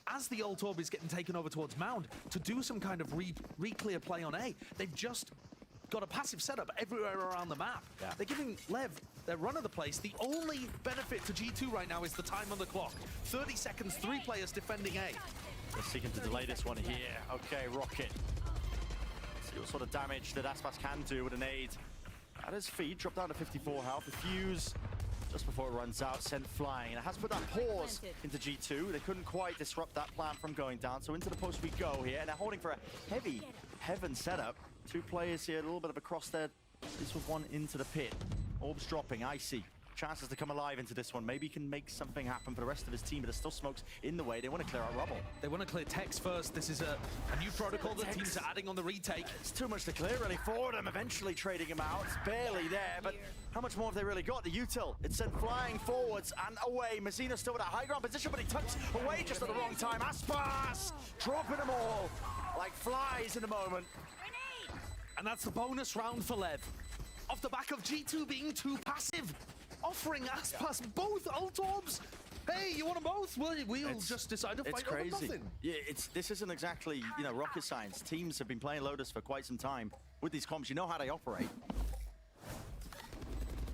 S7: as the ult orb is getting taken over towards Mound to do some kind of re-clear play on A. They've just got a passive setup everywhere around the map.
S6: Yeah.
S7: They're giving Lev their run of the place. The only benefit to G2 right now is the time on the clock. 30 seconds, 3 players defending A.
S6: They're seeking to delay this one here. Okay, Rocket. See what sort of damage that Aspas can do with a nade. At his feet, drop down to 54 health. The fuse just before it runs out, sent flying. And it has put that pause into G2. They couldn't quite disrupt that plan from going down. So into the post we go here. And they're holding for a heavy heaven setup. 2 players here, a little bit of a cross there. This was one into the pit. Orbs dropping, Icy. Chances to come alive into this one. Maybe he can make something happen for the rest of his team, but there's still smokes in the way. They want to clear out Rubble.
S7: They want to clear Tex first. This is a new protocol that teams are adding on the retake.
S6: It's too much to clear really for them. Eventually trading him out. It's barely there, but how much more have they really got? The util, it's sent flying forwards and away. Mazzino's still in a high ground position, but he tucks away just at the wrong time. Aspas dropping them all like flies in a moment.
S7: And that's the bonus round for Lev. Off the back of G2 being too passive. Offering Aspas both ult orbs. Hey, you want them both? Well, we'll just decide to fight over nothing.
S6: Yeah, this isn't exactly, you know, rocket science. Teams have been playing Lotus for quite some time. With these comps, you know how they operate.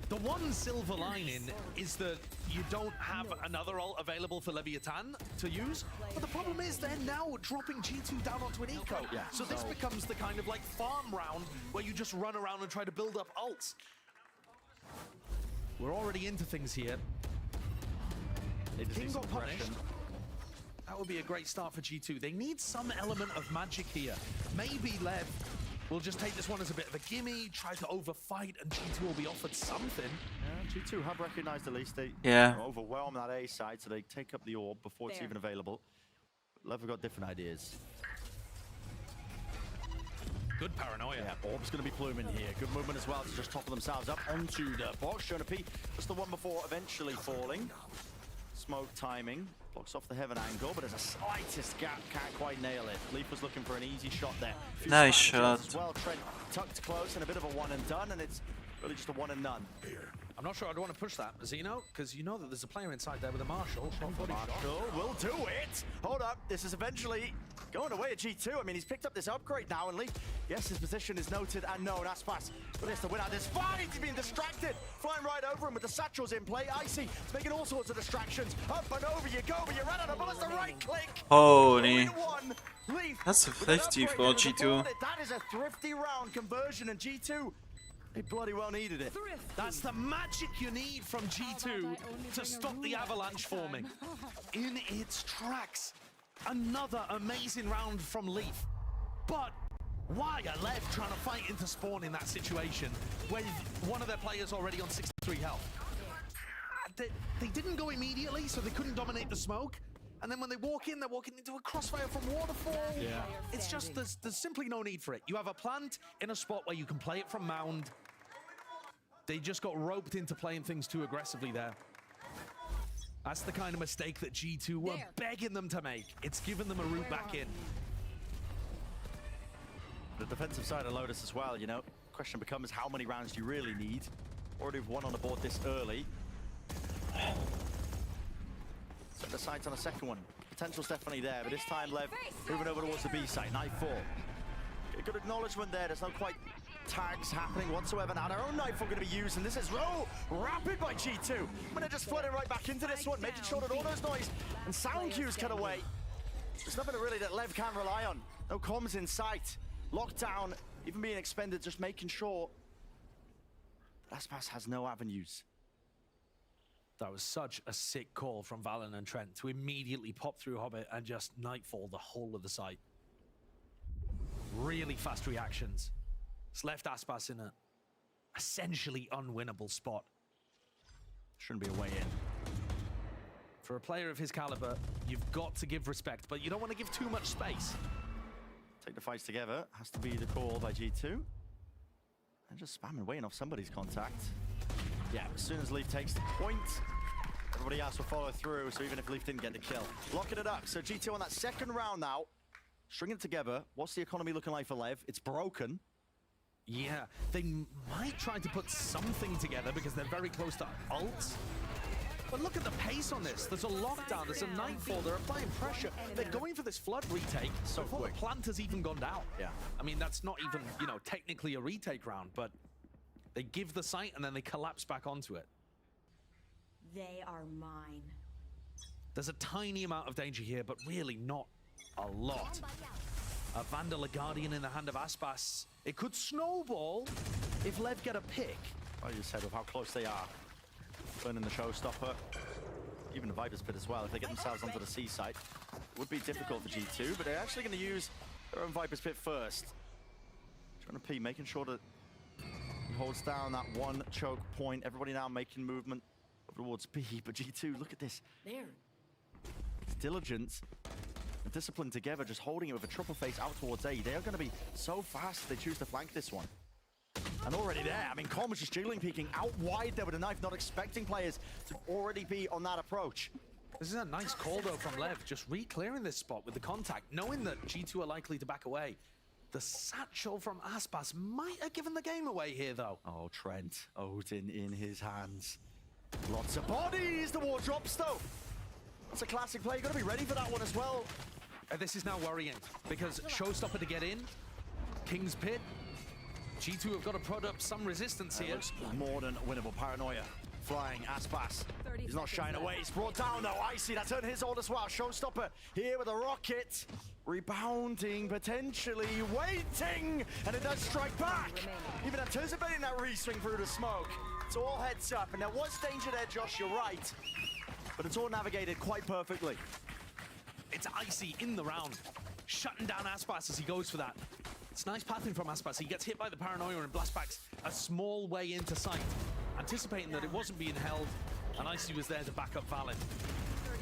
S7: The one silver lining is that you don't have another ult available for Leviathan to use. But the problem is they're now dropping G2 down onto an eco.
S6: Yeah,
S7: so this becomes the kind of like farm round where you just run around and try to build up ults. We're already into things here. King got punished. That would be a great start for G2. They need some element of magic here. Maybe Lev will just take this one as a bit of a gimme, try to overfight, and G2 will be offered something.
S6: Yeah, G2 have recognized at least they overwhelm that A side, so they take up the orb before it's even available. Lev have got different ideas.
S7: Good paranoia.
S6: Yeah, Orb's going to be pluming here. Good movement as well to just topple themselves up onto the box. Showing a P, just the one before eventually falling. Smoke timing. Blocks off the heaven angle, but there's a slightest gap. Can't quite nail it. Leaf was looking for an easy shot there.
S17: Nice shot.
S6: As well, Trent tucked close and a bit of a one and done, and it's really just a one and none.
S7: I'm not sure I'd want to push that, Zeno, because you know that there's a player inside there with a Marshall.
S6: Marshall will do it. Hold up. This is eventually going away at G2. I mean, he's picked up this upgrade now, and Leaf, yes, his position is noted and known. Aspas, but he has to win out this fight. He's being distracted. Flying right over him with the satchels in play. Icy is making all sorts of distractions. Up and over you go, but you ran out of bullets. The right click.
S17: Holy.
S6: Leaf,
S17: that's a 50 for G2.
S6: That is a thrifty round conversion, and G2, they bloody well needed it.
S7: That's the magic you need from G2 to stop the avalanche forming. In its tracks. Another amazing round from Leaf. But why are Lev trying to fight into spawn in that situation when one of their players already on 63 health? They didn't go immediately, so they couldn't dominate the smoke. And then when they walk in, they're walking into a crossfire from Waterfall.
S6: Yeah.
S7: It's just, there's simply no need for it. You have a plant in a spot where you can play it from Mound. They just got roped into playing things too aggressively there. That's the kind of mistake that G2 were begging them to make. It's given them a route back in.
S6: The defensive side of Lotus as well, you know. Question becomes, how many rounds do you really need? Already one on the board this early. Set the sights on a second one. Potential's definitely there, but this time Lev moving over towards the B site. Knife 4. A good acknowledgement there. There's no quite tags happening whatsoever now. Their own Nightfall going to be used, and this is rapid by G2. I'm going to just flooding right back into this one, making sure that all those noise and sound cues cut away. There's nothing really that Lev can rely on. No comms in sight. Lockdown, even being expended, just making sure that Aspas has no avenues.
S7: That was such a sick call from Valen and Trent to immediately pop through Hobbit and just Nightfall the whole of the site. Really fast reactions. It's left Aspas in a essentially unwinnable spot.
S6: Shouldn't be a way in.
S7: For a player of his caliber, you've got to give respect, but you don't want to give too much space.
S6: Take the fights together. Has to be the call by G2. And just spamming, waiting off somebody's contact. Yeah, as soon as Leaf takes the point, everybody else will follow through, so even if Leaf didn't get the kill. Locking it up, so G2 on that second round now. Stringing it together. What's the economy looking like for Lev? It's broken.
S7: Yeah, they might try to put something together because they're very close to ults. But look at the pace on this. There's a lockdown, there's a Nightfall, they're applying pressure. They're going for this flood retake
S6: so
S7: before
S6: quick.
S7: the plant has even gone down.
S6: Yeah.
S7: I mean, that's not even, you know, technically a retake round, but they give the site and then they collapse back onto it.
S12: They are mine.
S7: There's a tiny amount of danger here, but really not a lot. A Vandal, a Guardian in the hand of Aspas. It could snowball if Lev get a pick.
S6: Like you said, with how close they are. Burning the showstopper. Even the Viper's Pit as well. If they get themselves onto the C site, it would be difficult for G2, but they're actually going to use their own Viper's Pit first. Trying to P, making sure that he holds down that one choke point. Everybody now making movement towards B, but G2, look at this.
S12: There.
S6: It's diligence and discipline together, just holding it with a triple face out towards A. They are going to be so fast if they choose to flank this one. And already there, I mean, Colm was just jiggling, peeking out wide there with a knife, not expecting players to already be on that approach.
S7: This is a nice call, though, from Lev, just re-clearing this spot with the contact, knowing that G2 are likely to back away. The satchel from Aspas might have given the game away here, though.
S6: Oh, Trent, Odin in his hands. Lots of bodies, the war drops, though. That's a classic play, you've got to be ready for that one as well.
S7: And this is now worrying, because Showstopper to get in, King's Pit, G2 have got to prod up some resistance here.
S6: Looks more than winnable. Paranoia flying. Aspas. He's not shying away. He's brought down though. Icy, that's on his ult as well. Showstopper here with a rocket. Rebounding, potentially waiting. And it does strike back. Even anticipating that re-swing through the smoke. It's all heads up. And there was danger there, Josh, you're right. But it's all navigated quite perfectly.
S7: It's Icy in the round, shutting down Aspas as he goes for that. It's nice pathing from Aspas. He gets hit by the Paranoia and blastbacks a small way into sight, anticipating that it wasn't being held, and Icy was there to back up Valen.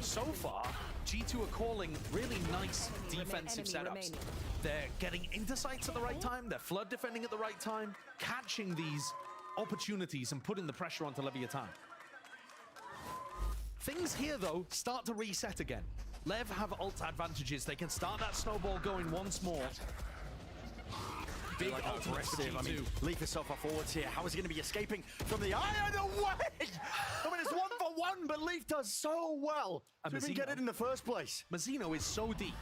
S7: So far, G2 are calling really nice defensive setups. They're getting into sights at the right time, they're flood defending at the right time, catching these opportunities and putting the pressure onto Leviathan. Things here, though, start to reset again. Lev have ult advantages. They can start that snowball going once more. Big ultimate for G2.
S6: I mean, Leaf is so far forwards here. How is he going to be escaping from the iron away? I mean, it's 1-for-1, but Leaf does so well to even get it in the first place.
S7: Mazzino is so deep.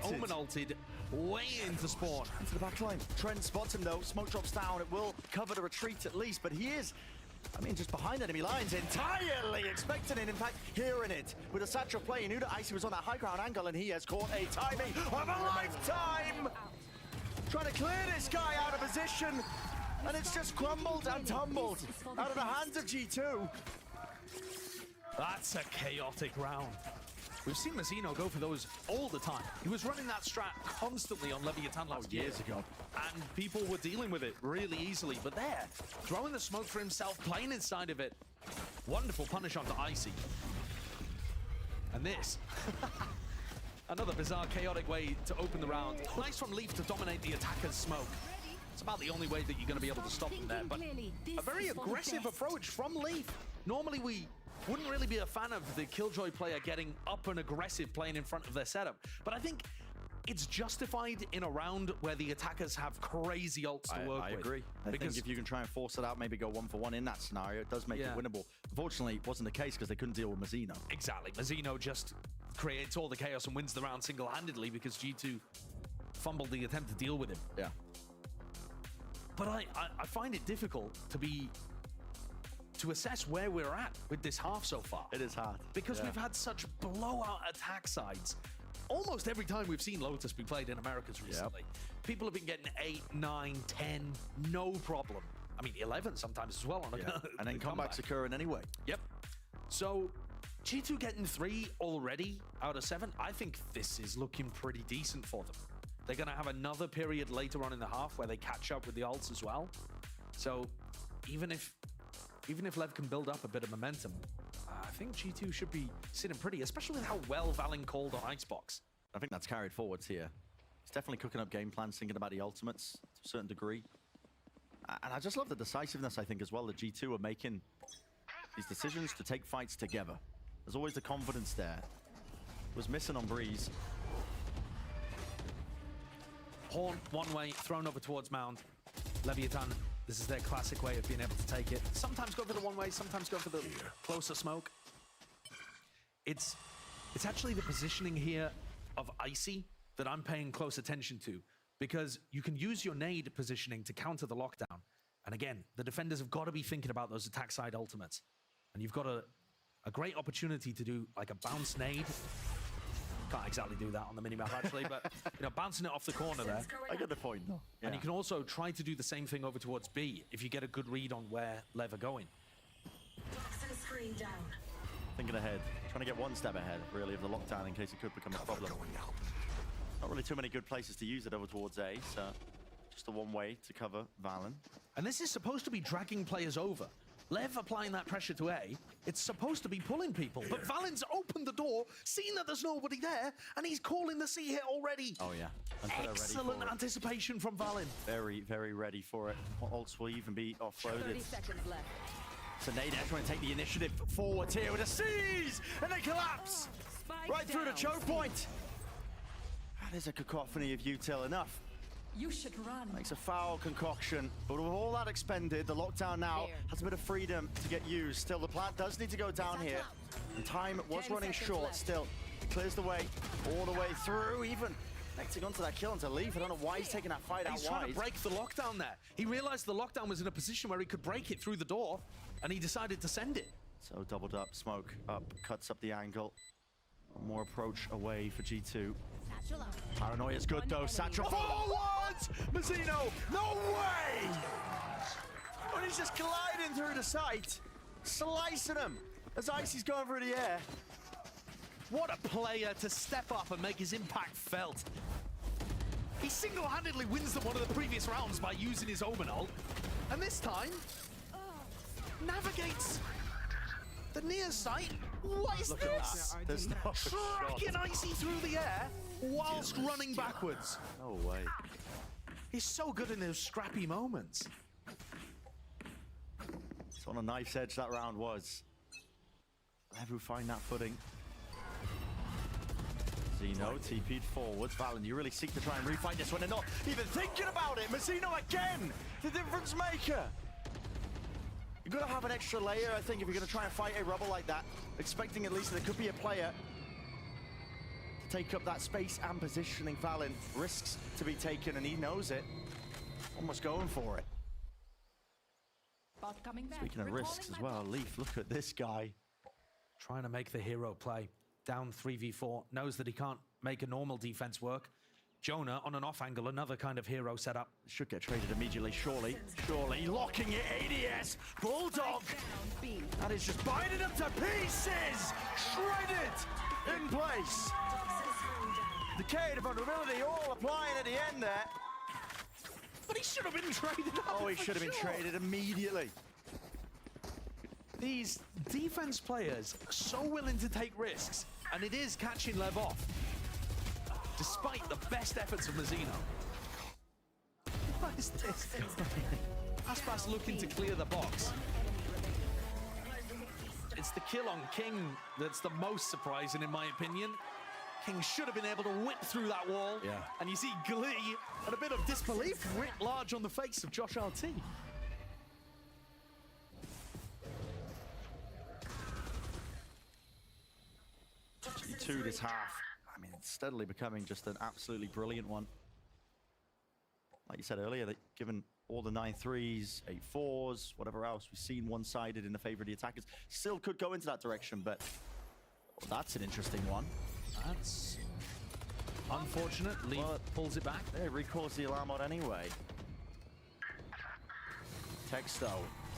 S7: Omen ulted way into spawn.
S6: Into the back line. Trent spots him, though. Smoke drops down. It will cover the retreat at least, but he is, I mean, just behind enemy lines, entirely expecting it, in fact, hearing it. With a satchel play, he knew that Icy was on that high ground angle, and he has caught a timing of a lifetime! Trying to clear this guy out of position, and it's just crumbled and tumbled out of the hands of G2.
S7: That's a chaotic round. We've seen Mazzino go for those all the time. He was running that strat constantly on Leviathan last year.
S6: Years ago.
S7: And people were dealing with it really easily. But there, throwing the smoke for himself, playing inside of it. Wonderful punish onto Icy. And this. Another bizarre, chaotic way to open the round. Nice from Leaf to dominate the attacker's smoke. It's about the only way that you're going to be able to stop them there. But a very aggressive approach from Leaf. Normally, we wouldn't really be a fan of the Killjoy player getting up and aggressive playing in front of their setup. But I think it's justified in a round where the attackers have crazy ults to work with.
S6: I agree. I think if you can try and force it out, maybe go 1-for-1 in that scenario, it does make it winnable. Unfortunately, it wasn't the case because they couldn't deal with Mazzino.
S7: Exactly. Mazzino just creates all the chaos and wins the round single-handedly because G2 fumbled the attempt to deal with him.
S6: Yeah.
S7: But I find it difficult to assess where we're at with this half so far.
S6: It is hard.
S7: Because we've had such blowout attack sides. Almost every time we've seen Lotus be played in Americas recently, people have been getting 8, 9, 10, no problem. I mean, 11 sometimes as well. On a
S6: and then comebacks occurring anyway.
S7: Yep. So G2 getting 3 already out of 7, I think this is looking pretty decent for them. They're going to have another period later on in the half where they catch up with the ults as well. So even if Lev can build up a bit of momentum, I think G2 should be sitting pretty, especially with how well Valen called on Icebox.
S6: I think that's carried forwards here. He's definitely cooking up game plans, thinking about the ultimates to a certain degree. And I just love the decisiveness, I think, as well, that G2 are making these decisions to take fights together. There's always the confidence there. It was missing on Breeze.
S7: Horn, one way, thrown over towards Mound. Leviathan, this is their classic way of being able to take it. Sometimes go for the one way, sometimes go for the closer smoke. It's actually the positioning here of Icy that I'm paying close attention to, because you can use your nade positioning to counter the lockdown. And again, the defenders have got to be thinking about those attack side ultimates. And you've got a great opportunity to do like a bounce nade. Can't exactly do that on the minimap actually, but you know, bouncing it off the corner there.
S6: I get the point though.
S7: And you can also try to do the same thing over towards B if you get a good read on where Lev are going.
S6: Thinking ahead, trying to get one step ahead, really, of the lockdown in case it could become a problem. Not really too many good places to use it over towards A, so just the one way to cover Valen.
S7: And this is supposed to be dragging players over. Lev applying that pressure to A, it's supposed to be pulling people, but Valen's opened the door, seen that there's nobody there, and he's calling the C hit already.
S6: Oh yeah.
S7: Excellent anticipation from Valen.
S6: Very, very ready for it. What ults will even be offloaded?
S1: 30 seconds left.
S6: So Nader trying to take the initiative forward here with a seize, and they collapse right through the choke point. There's a cacophony of util enough.
S12: You should run.
S6: Makes a foul concoction, but with all that expended, the lockdown now has a bit of freedom to get used. Still, the plant does need to go down here, and time was running short. Still, it clears the way all the way through, even connecting onto that kill into Leaf. I don't know why he's taking that fight out wide.
S7: He's trying to break the lockdown there. He realized the lockdown was in a position where he could break it through the door, and he decided to send it.
S6: So doubled up, smoke up, cuts up the angle. One more approach away for G2. Paranoia's good though. Satchel forwards! Mazzino, no way! And he's just gliding through the sight, slicing him as Icy's going through the air.
S7: What a player to step up and make his impact felt. He single-handedly wins them one of the previous rounds by using his Omen ult, and this time navigates the near site. What is this?
S6: There's no
S7: Tracking
S6: shot.
S7: Icy through the air whilst running backwards.
S6: No way.
S7: He's so good in those scrappy moments.
S6: It's on a knife's edge that round was. Lev who find that footing. Zeno TP'd forwards. Valen, you really seek to try and refight this one. They're not even thinking about it. Mazzino again, the difference maker. You've got to have an extra layer, I think, if you're going to try and fight a rubble like that. Expecting at least that there could be a player to take up that space and positioning. Valen risks to be taken, and he knows it. Almost going for it. Speaking of risks as well, Leaf, look at this guy.
S7: Trying to make the hero play. Down 3v4, knows that he can't make a normal defense work. Jonah on an off angle, another kind of hero setup.
S6: Should get traded immediately, surely. Surely, locking it, ADS, Bulldog. That is just binding him to pieces. Shredded in place. Decayed vulnerability, all applying at the end there.
S7: But he should have been traded.
S6: Oh, he should have been traded immediately.
S7: These defense players are so willing to take risks, and it is catching Lev off. Despite the best efforts of Mazzino. What is this? Aspas looking to clear the box. It's the kill on King that's the most surprising, in my opinion. King should have been able to whip through that wall.
S6: Yeah.
S7: And you see glee and a bit of disbelief writ large on the face of Josh RT.
S6: G2 this half. I mean, it's steadily becoming just an absolutely brilliant one. Like you said earlier, that given all the 9-3s, 8-4s, whatever else, we've seen one-sided in the favor of the attackers. Still could go into that direction, but that's an interesting one.
S7: That's unfortunate. Lee pulls it back.
S6: There, recalls the alarm out anyway. Texto,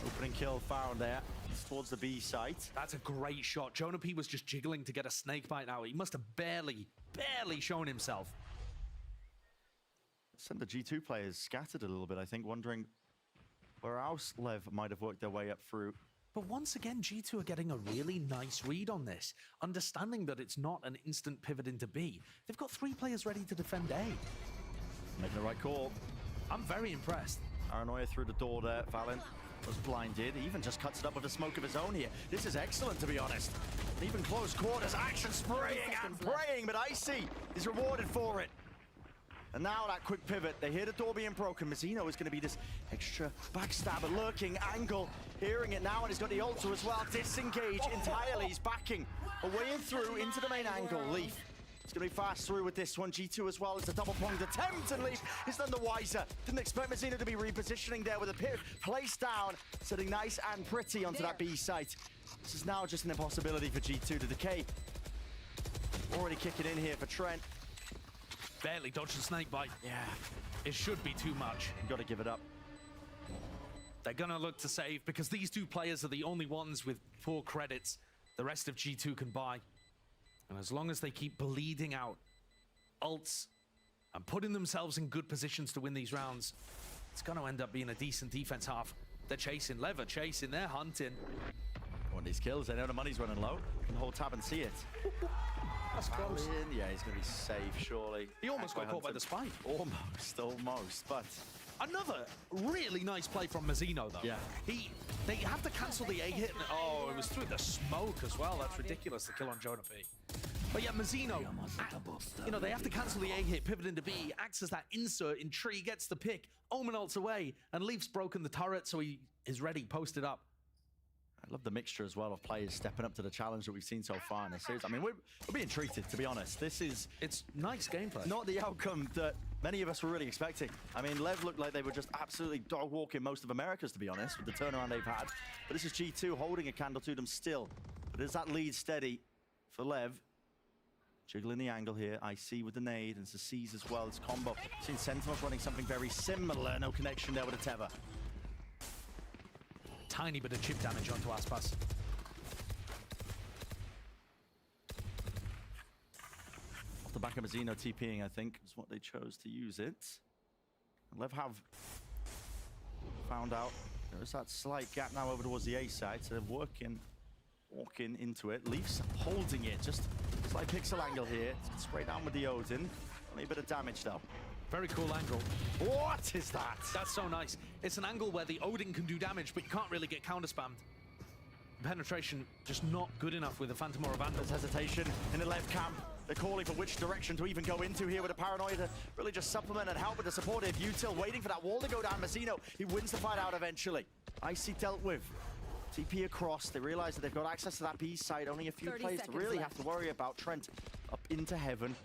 S6: opening kill found there. It's towards the B site.
S7: That's a great shot. Jonah P was just jiggling to get a snake bite now. He must have barely shown himself.
S6: Some of the G2 players scattered a little bit, I think, wondering where else Lev might have worked their way up through.
S7: But once again, G2 are getting a really nice read on this, understanding that it's not an instant pivot into B. They've got 3 players ready to defend A.
S6: Making the right call.
S7: I'm very impressed.
S6: Paranoia through the door there. Valen was blinded. He even just cuts it up with a smoke of his own here. This is excellent, to be honest. And even close quarters, action spraying and praying, but Icy is rewarded for it. And now that quick pivot, they hear the door being broken. Mazzino is going to be this extra backstabber, lurking angle. Hearing it now, and he's got the ultra as well. Disengage entirely. He's backing away and through into the main angle. Leaf is going to be fast through with this one. G2 as well. It's a double-pronged attempt, and Leaf is none the wiser. Didn't expect Mazzino to be repositioning there with a place down, sitting nice and pretty onto that B site. This is now just an impossibility for G2 to decay. Already kicking in here for Trent.
S7: Barely dodged the snake bite.
S6: Yeah.
S7: It should be too much.
S6: You've got to give it up.
S7: They're going to look to save because these 2 players are the only ones with 4 credits the rest of G2 can buy. And as long as they keep bleeding out ults and putting themselves in good positions to win these rounds, it's going to end up being a decent defense half. They're chasing, Lever chasing, they're hunting.
S6: Want these kills, they know the money's running low. Can hold tab and see it.
S7: That's close.
S6: Yeah, he's going to be safe, surely.
S7: He almost got caught by the spike.
S6: Almost, but...
S7: Another really nice play from Mazzino, though.
S6: Yeah.
S7: They have to cancel the A hit. Oh, it was through the smoke as well. That's ridiculous, the kill on Jonah P. But yeah, Mazzino, you know, they have to cancel the A hit, pivot into B, acts as that insert in tree, gets the pick, Omen ults away, and Leaf's broken the turret, so he is ready, posted up.
S6: I love the mixture as well of players stepping up to the challenge that we've seen so far in this series. I mean, we're being treated, to be honest. It's
S7: nice gameplay.
S6: Not the outcome that many of us were really expecting. I mean, Lev looked like they were just absolutely dog-walking most of Americas, to be honest, with the turnaround they've had. But this is G2 holding a candle to them still. But is that lead steady for Lev? Jiggling the angle here. IC with the nade and C's as well. It's combo. Seen Sentinels running something very similar. No connection there with a tether.
S7: Tiny bit of chip damage onto Aspas.
S6: Off the back of Mazzino TPing, I think, is what they chose to use it. Lev have found out there's that slight gap now over towards the A side, so they're walking into it. Leafs holding it, just slight pixel angle here. It's straight down with the Odin. Only a bit of damage though.
S7: Very cool angle.
S6: What is that?
S7: That's so nice. It's an angle where the Odin can do damage, but you can't really get counter spammed. Penetration just not good enough with the Phantom or a Vandal.
S6: There's hesitation in the left camp. They're calling for which direction to even go into here with a Paranoia to really just supplement and help with the supportive util, waiting for that wall to go down. Mazzino, he wins the fight out eventually. Icy dealt with. TP across. They realize that they've got access to that B side. Only a few players to really have to worry about. Trent up into heaven,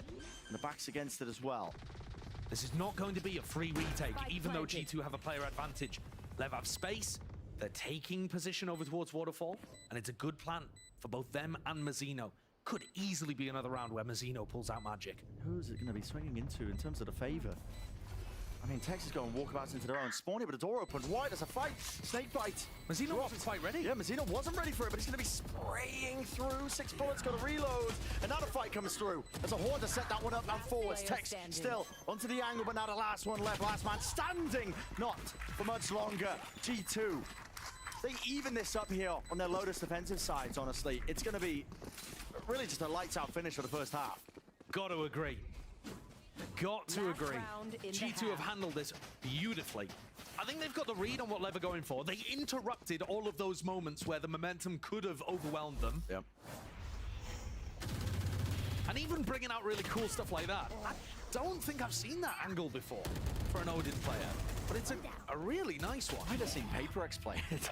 S6: and the back's against it as well.
S7: This is not going to be a free retake, even though G2 have a player advantage. Lev have space, they're taking position over towards Waterfall, and it's a good plan for both them and Mazzino. Could easily be another round where Mazzino pulls out magic.
S6: Who's it going to be swinging into in terms of the favor? I mean, Texas going walkabouts into their own spawn here, but the door opens wide as a fight. Snake bite.
S7: Mazzino wasn't quite ready.
S6: Yeah, Mazzino wasn't ready for it, but he's going to be spraying through. 6 bullets, got to reload. Another fight comes through. There's a horn to set that one up and forwards. Tex still onto the angle, but now the last one left. Last man standing. Not for much longer. G2. They even this up here on their Lotus defensive sides, honestly. It's going to be really just a lights-out finish for the first half.
S7: Got to agree. got to agree. G2 have handled this beautifully. I think they've got the read on what Lev are going for. They interrupted all of those moments where the momentum could have overwhelmed them.
S6: Yep.
S7: And even bringing out really cool stuff like that. I don't think I've seen that angle before for an Odin player. But it's a really nice one.
S6: I'd have seen PaperX play it.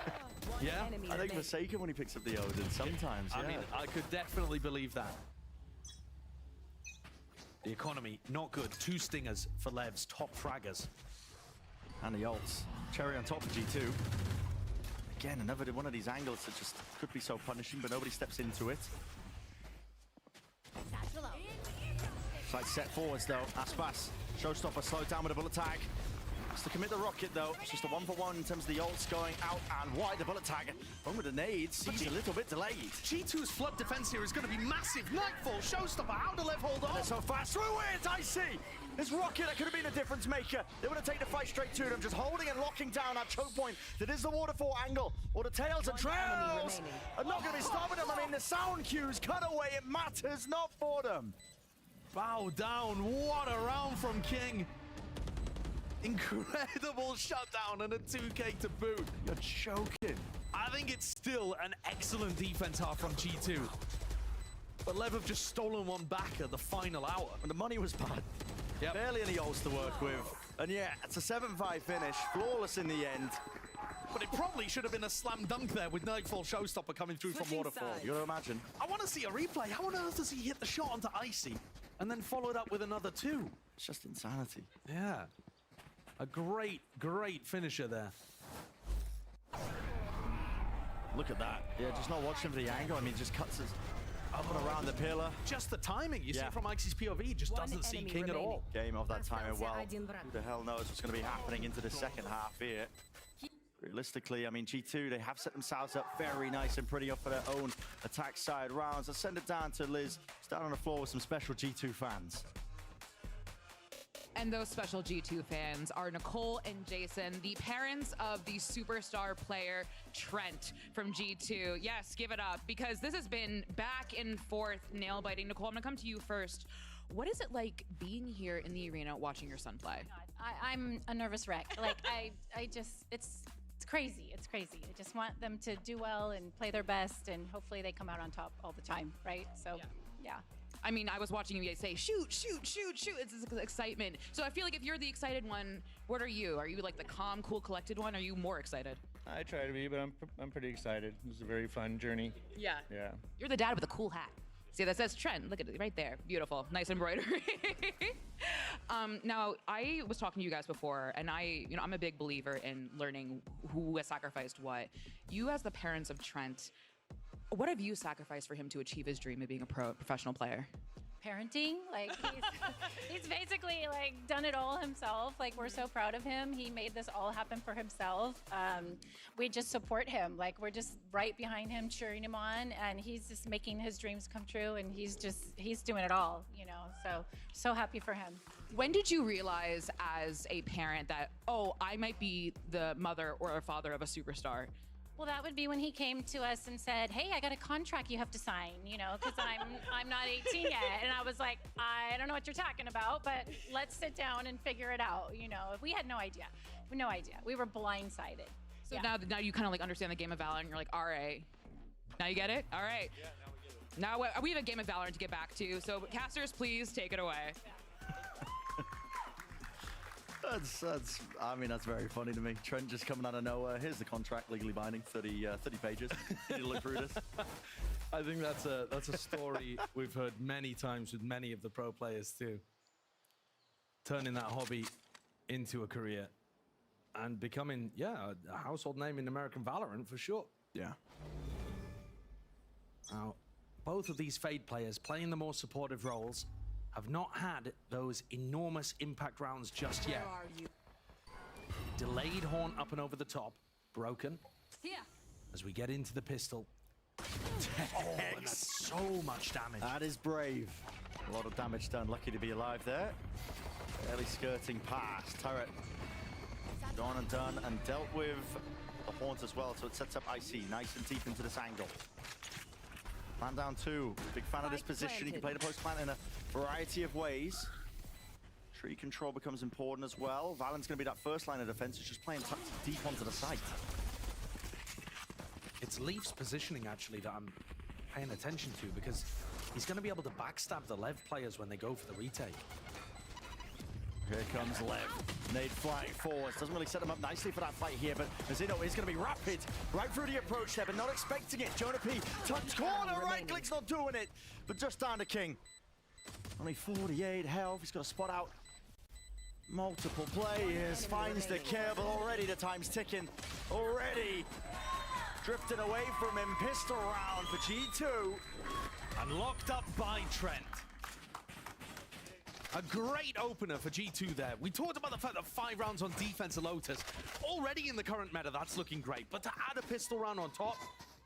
S7: Yeah?
S6: I think Forsaken when he picks up the Odin sometimes, yeah.
S7: I mean, I could definitely believe that. The economy, not good. 2 stingers for Lev's top fraggers.
S6: And the ults. Cherry on top of G2. Again, another one of these angles that just could be so punishing, but nobody steps into it. Side set forwards though. Aspas, Showstopper slowed down with a bullet tag. Has to commit the rocket though. It's just a 1-for-1 in terms of the ults going out and wide. The bullet tag home with the nades. He's a little bit delayed.
S7: G2's flood defense here is going to be massive. Nightfall, Showstopper, how to Lev hold on?
S6: And they're so fast. Through it, I see. This rocket that could have been a difference maker. They would have taken the fight straight to them, just holding and locking down that choke point. That is the waterfall angle. Or the tails and trails are not going to be stopping them. I mean, the sound cues cut away. It matters not for them.
S7: Bow down. What a round from King. Incredible shutdown and a 2K to boot.
S6: You're choking.
S7: I think it's still an excellent defense half from G2. But Lev have just stolen one back at the final hour.
S6: And the money was bad.
S7: Yep.
S6: Barely any ults to work with. And yeah, it's a 7-5 finish. Flawless in the end.
S7: But it probably should have been a slam dunk there with Nightfall Showstopper coming through from Waterfall.
S6: You gotta imagine.
S7: I want to see a replay. How on earth does he hit the shot onto Icy and then follow it up with another 2?
S6: It's just insanity.
S7: Yeah. A great, great finisher there.
S6: Look at that. Yeah, just not watching for the angle. I mean, just cuts us up and around the pillar.
S7: Just the timing. You see from Icy's POV, just doesn't see King at all.
S6: Game of that timing well. Who the hell knows what's going to be happening into the second half here. Realistically, I mean, G2, they have set themselves up very nice and pretty up for their own attack side rounds. I'll send it down to Liz. She's down on the floor with some special G2 fans.
S10: And those special G2 fans are Nicole and Jason, the parents of the superstar player Trent from G2. Yes, give it up, because this has been back and forth nail-biting. Nicole, I'm gonna come to you first. What is it like being here in the arena watching your son play?
S5: I'm a nervous wreck. Like, I just, it's crazy. It's crazy. I just want them to do well and play their best, and hopefully they come out on top all the time, right? So, yeah.
S10: I mean, I was watching you guys say, shoot, shoot, shoot, shoot. It's this excitement. So I feel like if you're the excited one, what are you? Are you like the calm, cool, collected one? Are you more excited?
S14: I try to be, but I'm pretty excited. It was a very fun journey.
S10: Yeah.
S14: Yeah.
S10: You're the dad with a cool hat. See, that says Trent. Look at it right there. Beautiful. Nice embroidery. Now, I was talking to you guys before, and I'm a big believer in learning who has sacrificed what. You, as the parents of Trent, what have you sacrificed for him to achieve his dream of being a professional player?
S5: Parenting, like he's basically like done it all himself. Like, we're so proud of him. He made this all happen for himself. We just support him. Like, we're just right behind him, cheering him on, and he's just making his dreams come true. And he's doing it all, you know. So happy for him.
S10: When did you realize as a parent that, oh, I might be the mother or father of a superstar?
S5: Well, that would be when he came to us and said, "Hey, I got a contract you have to sign," you know, because I'm not 18 yet. And I was like, I don't know what you're talking about, but let's sit down and figure it out. You know, we had no idea. No idea. We were blindsided.
S10: So now you kind of like understand the game of Valorant, and you're like, all right, now you get it? All right. Yeah, now we get it. Now we have a game of Valorant to get back to. So casters, please take it away.
S6: I mean, that's very funny to me. Trent just coming out of nowhere. Here's the contract, legally binding, 30 pages. You need to look through this.
S7: I think that's a story we've heard many times with many of the pro players too. Turning that hobby into a career and becoming, a household name in American Valorant for sure.
S6: Yeah.
S7: Now, both of these Fade players playing the more supportive roles have not had those enormous impact rounds just yet.
S10: Where are you?
S7: Delayed horn up and over the top. Broken.
S10: Yeah.
S7: As we get into the pistol. And that's so much damage.
S6: That is brave. A lot of damage done. Lucky to be alive there. Barely skirting past. Turret gone and done and dealt with the haunt as well. So it sets up Icy nice and deep into this angle. Man down 2. Big fan of this position. He can play the post plant in a variety of ways. Tree control becomes important as well. Valen's going to be that first line of defense. It's just playing tucked deep onto the site.
S7: It's Leaf's positioning, actually, that I'm paying attention to, because he's going to be able to backstab the Lev players when they go for the retake.
S6: Here comes Lev. Nade flying forwards. Doesn't really set him up nicely for that fight here, but Zeno is going to be rapid right through the approach there, but not expecting it. Jonah P tucked corner. Right click's not doing it, but just down to King. Only 48 health. He's got to spot out multiple players. Finds the kill, but already the time's ticking. Already drifting away from him. Pistol round for G2.
S7: And locked up by Trent. A great opener for G2 there. We talked about the fact that 5 rounds on defense of Lotus. Already in the current meta, that's looking great. But to add a pistol round on top,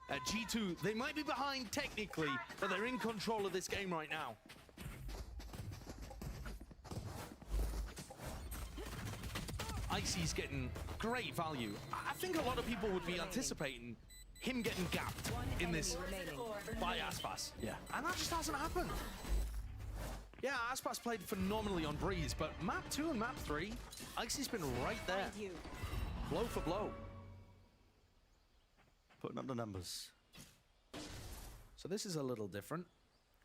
S7: at G2, they might be behind technically, but they're in control of this game right now. Icy's getting great value. I think a lot of people would be anticipating him getting gapped in this by Aspas.
S6: Yeah.
S7: And that just hasn't happened. Yeah, Aspas played phenomenally on Breeze, but map 2 and map 3, Icy's been right there. Blow for blow.
S6: Putting up the numbers.
S7: So this is a little different.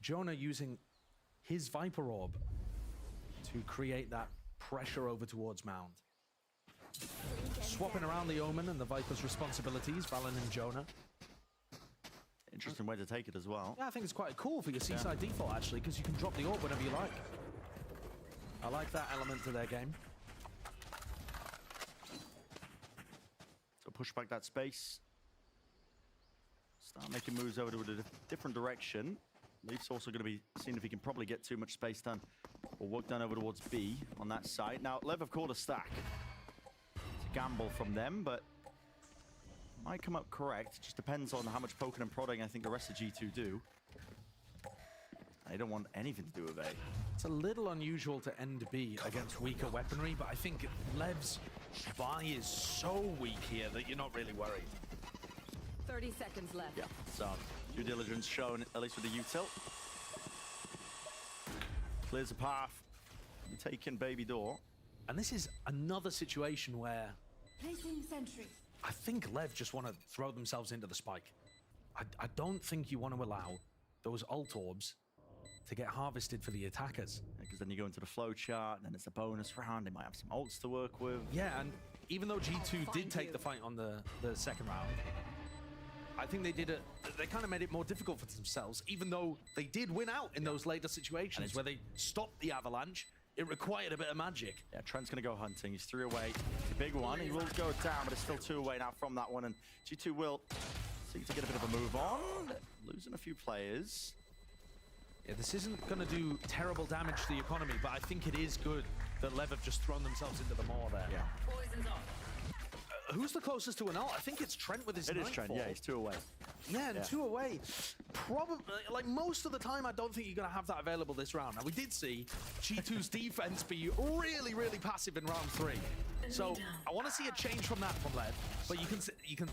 S7: Jonah using his Viper Orb to create that pressure over towards Mound. Swapping around the Omen and the Viper's responsibilities, Valen and Jonah.
S6: Interesting way to take it as well.
S7: Yeah, I think it's quite cool for your Seaside default, actually, because you can drop the orb whenever you like. I like that element to their game.
S6: So push back that space. Start making moves over to a different direction. Leaf's also going to be seeing if he can probably get too much space done or work done over towards B on that side. Now, Lev have called a stack. It's a gamble from them, but might come up correct. It just depends on how much poking and prodding I think the rest of G2 do. They don't want anything to do with A.
S7: It's a little unusual to end B against weaker weaponry, but I think Lev's buy is so weak here that you're not really worried.
S9: 30 seconds left.
S6: Yeah, so due diligence shown, at least with the util. Clears a path. Taking baby door.
S7: And this is another situation where
S9: Placing sentry.
S7: I think Lev just want to throw themselves into the spike. I don't think you want to allow those ult orbs to get harvested for the attackers.
S6: Because then you go into the flow chart, and then it's a bonus round. They might have some ults to work with.
S7: Yeah, and even though G2 did take the fight on the second round, I think they kind of made it more difficult for themselves, even though they did win out in those later situations where they stopped the avalanche. It required a bit of magic.
S6: Yeah, Trent's going to go hunting. He's 3 away. It's a big one. He will go down, but it's still 2 away now from that one. And G2 will seek to get a bit of a move on. Losing a few players.
S7: Yeah, this isn't going to do terrible damage to the economy, but I think it is good that Lev have just thrown themselves into the maw there.
S6: Yeah.
S9: Poison's off.
S7: Who's the closest to an ult? I think it's Trent with his
S6: It is Trent, yeah, he's 2 away.
S7: Yeah, and 2 away. Probably, like most of the time, I don't think you're going to have that available this round. Now, we did see G2's defense be really, really passive in round 3. So I want to see a change from that from Lev, but you can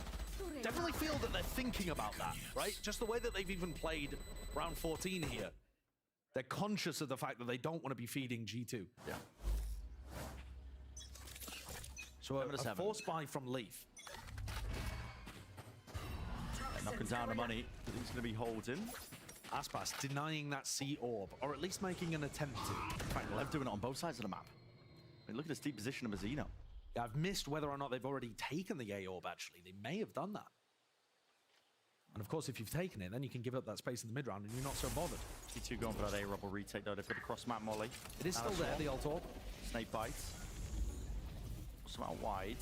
S7: definitely feel that they're thinking about that, right? Just the way that they've even played round 14 here. They're conscious of the fact that they don't want to be feeding G2.
S6: Yeah.
S7: So a force buy from Leaf.
S6: Knocking down the money. He's going to be holding.
S7: Aspas denying that C orb, or at least making an attempt to.
S6: In fact, Lev doing it on both sides of the map. I mean, look at this deep position of Azino.
S7: Yeah, I've missed whether or not they've already taken the A orb, actually. They may have done that. And of course, if you've taken it, then you can give up that space in the mid-round and you're not so bothered.
S6: G2 going for that A-Rob will retake, though. They put a cross-map molly.
S7: It is still there, the ult orb.
S6: Snake bites. Some out wide.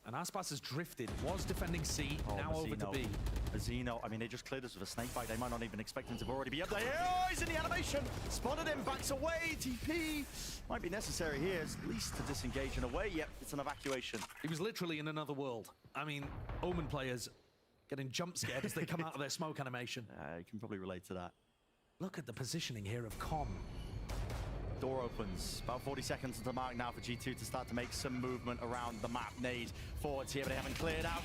S7: And Aspas has drifted, was defending C, now
S6: Mazzino.
S7: over to B.
S6: Mazzino, I mean, they just cleared us with a snake bite. They might not even expect him to already be up there. Oh, he's in the animation. Spotted him, backs away. TP might be necessary here, at least to disengage in a way. Yep, it's an evacuation.
S7: He was literally in another world. I mean, Omen players getting jump scared as they come out of their smoke animation.
S6: You can probably relate to that.
S7: Look at the positioning here of Com.
S6: Door opens. About 40 seconds to the mark now for G2 to start to make some movement around the map. Nade forwards here, but they haven't cleared out.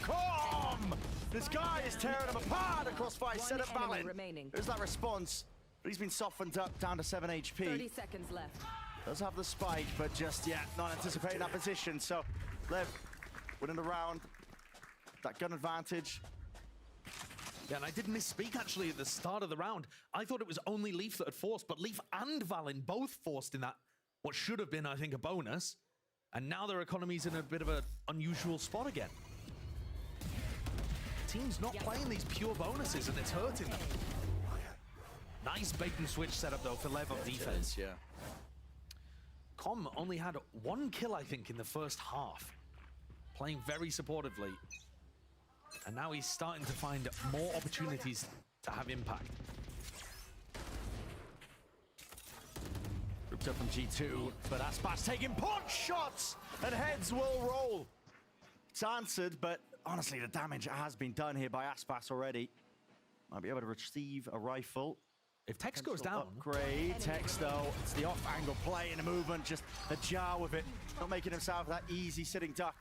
S6: This guy is tearing them apart across 5. Set up Valen. There's that response. But he's been softened up down to 7 HP.
S9: 30 seconds left.
S6: Does have the spike, but just yet not anticipating that position. So Lev winning the round. That gun advantage.
S7: Yeah, and I did misspeak actually at the start of the round. I thought it was only Leaf that had forced, but Leaf and Valen both forced in that what should have been, I think, a bonus. And now their economy's in a bit of an unusual spot again. Team's not playing these pure bonuses, and it's hurting them. Nice bait and switch setup, though, for Lev on defense.
S6: Yeah.
S7: Com only had 1 kill, I think, in the first half. Playing very supportively. And now he's starting to find more opportunities to have impact.
S6: Ripped up from G2, but Aspas taking punch shots, and heads will roll. It's answered, but honestly, the damage has been done here by Aspas already. Might be able to receive a rifle.
S7: If Tex goes down.
S6: Upgrade. Tex, though, it's the off-angle play and a movement, just ajar with it. Not making himself that easy sitting duck.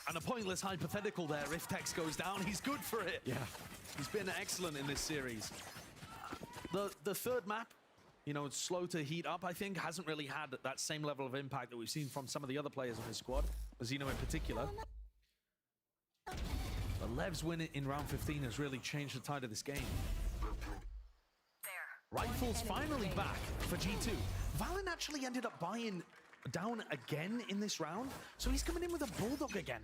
S7: And a pointless hypothetical there. If Tex goes down, he's good for it.
S6: Yeah.
S7: He's been excellent in this series. The third map, you know, it's slow to heat up, I think, hasn't really had that same level of impact that we've seen from some of the other players in this squad, Zeno in particular. But Lev's win in round 15 has really changed the tide of this game. Rifles finally back for G2. Valen actually ended up buying down again in this round, so he's coming in with a Bulldog again.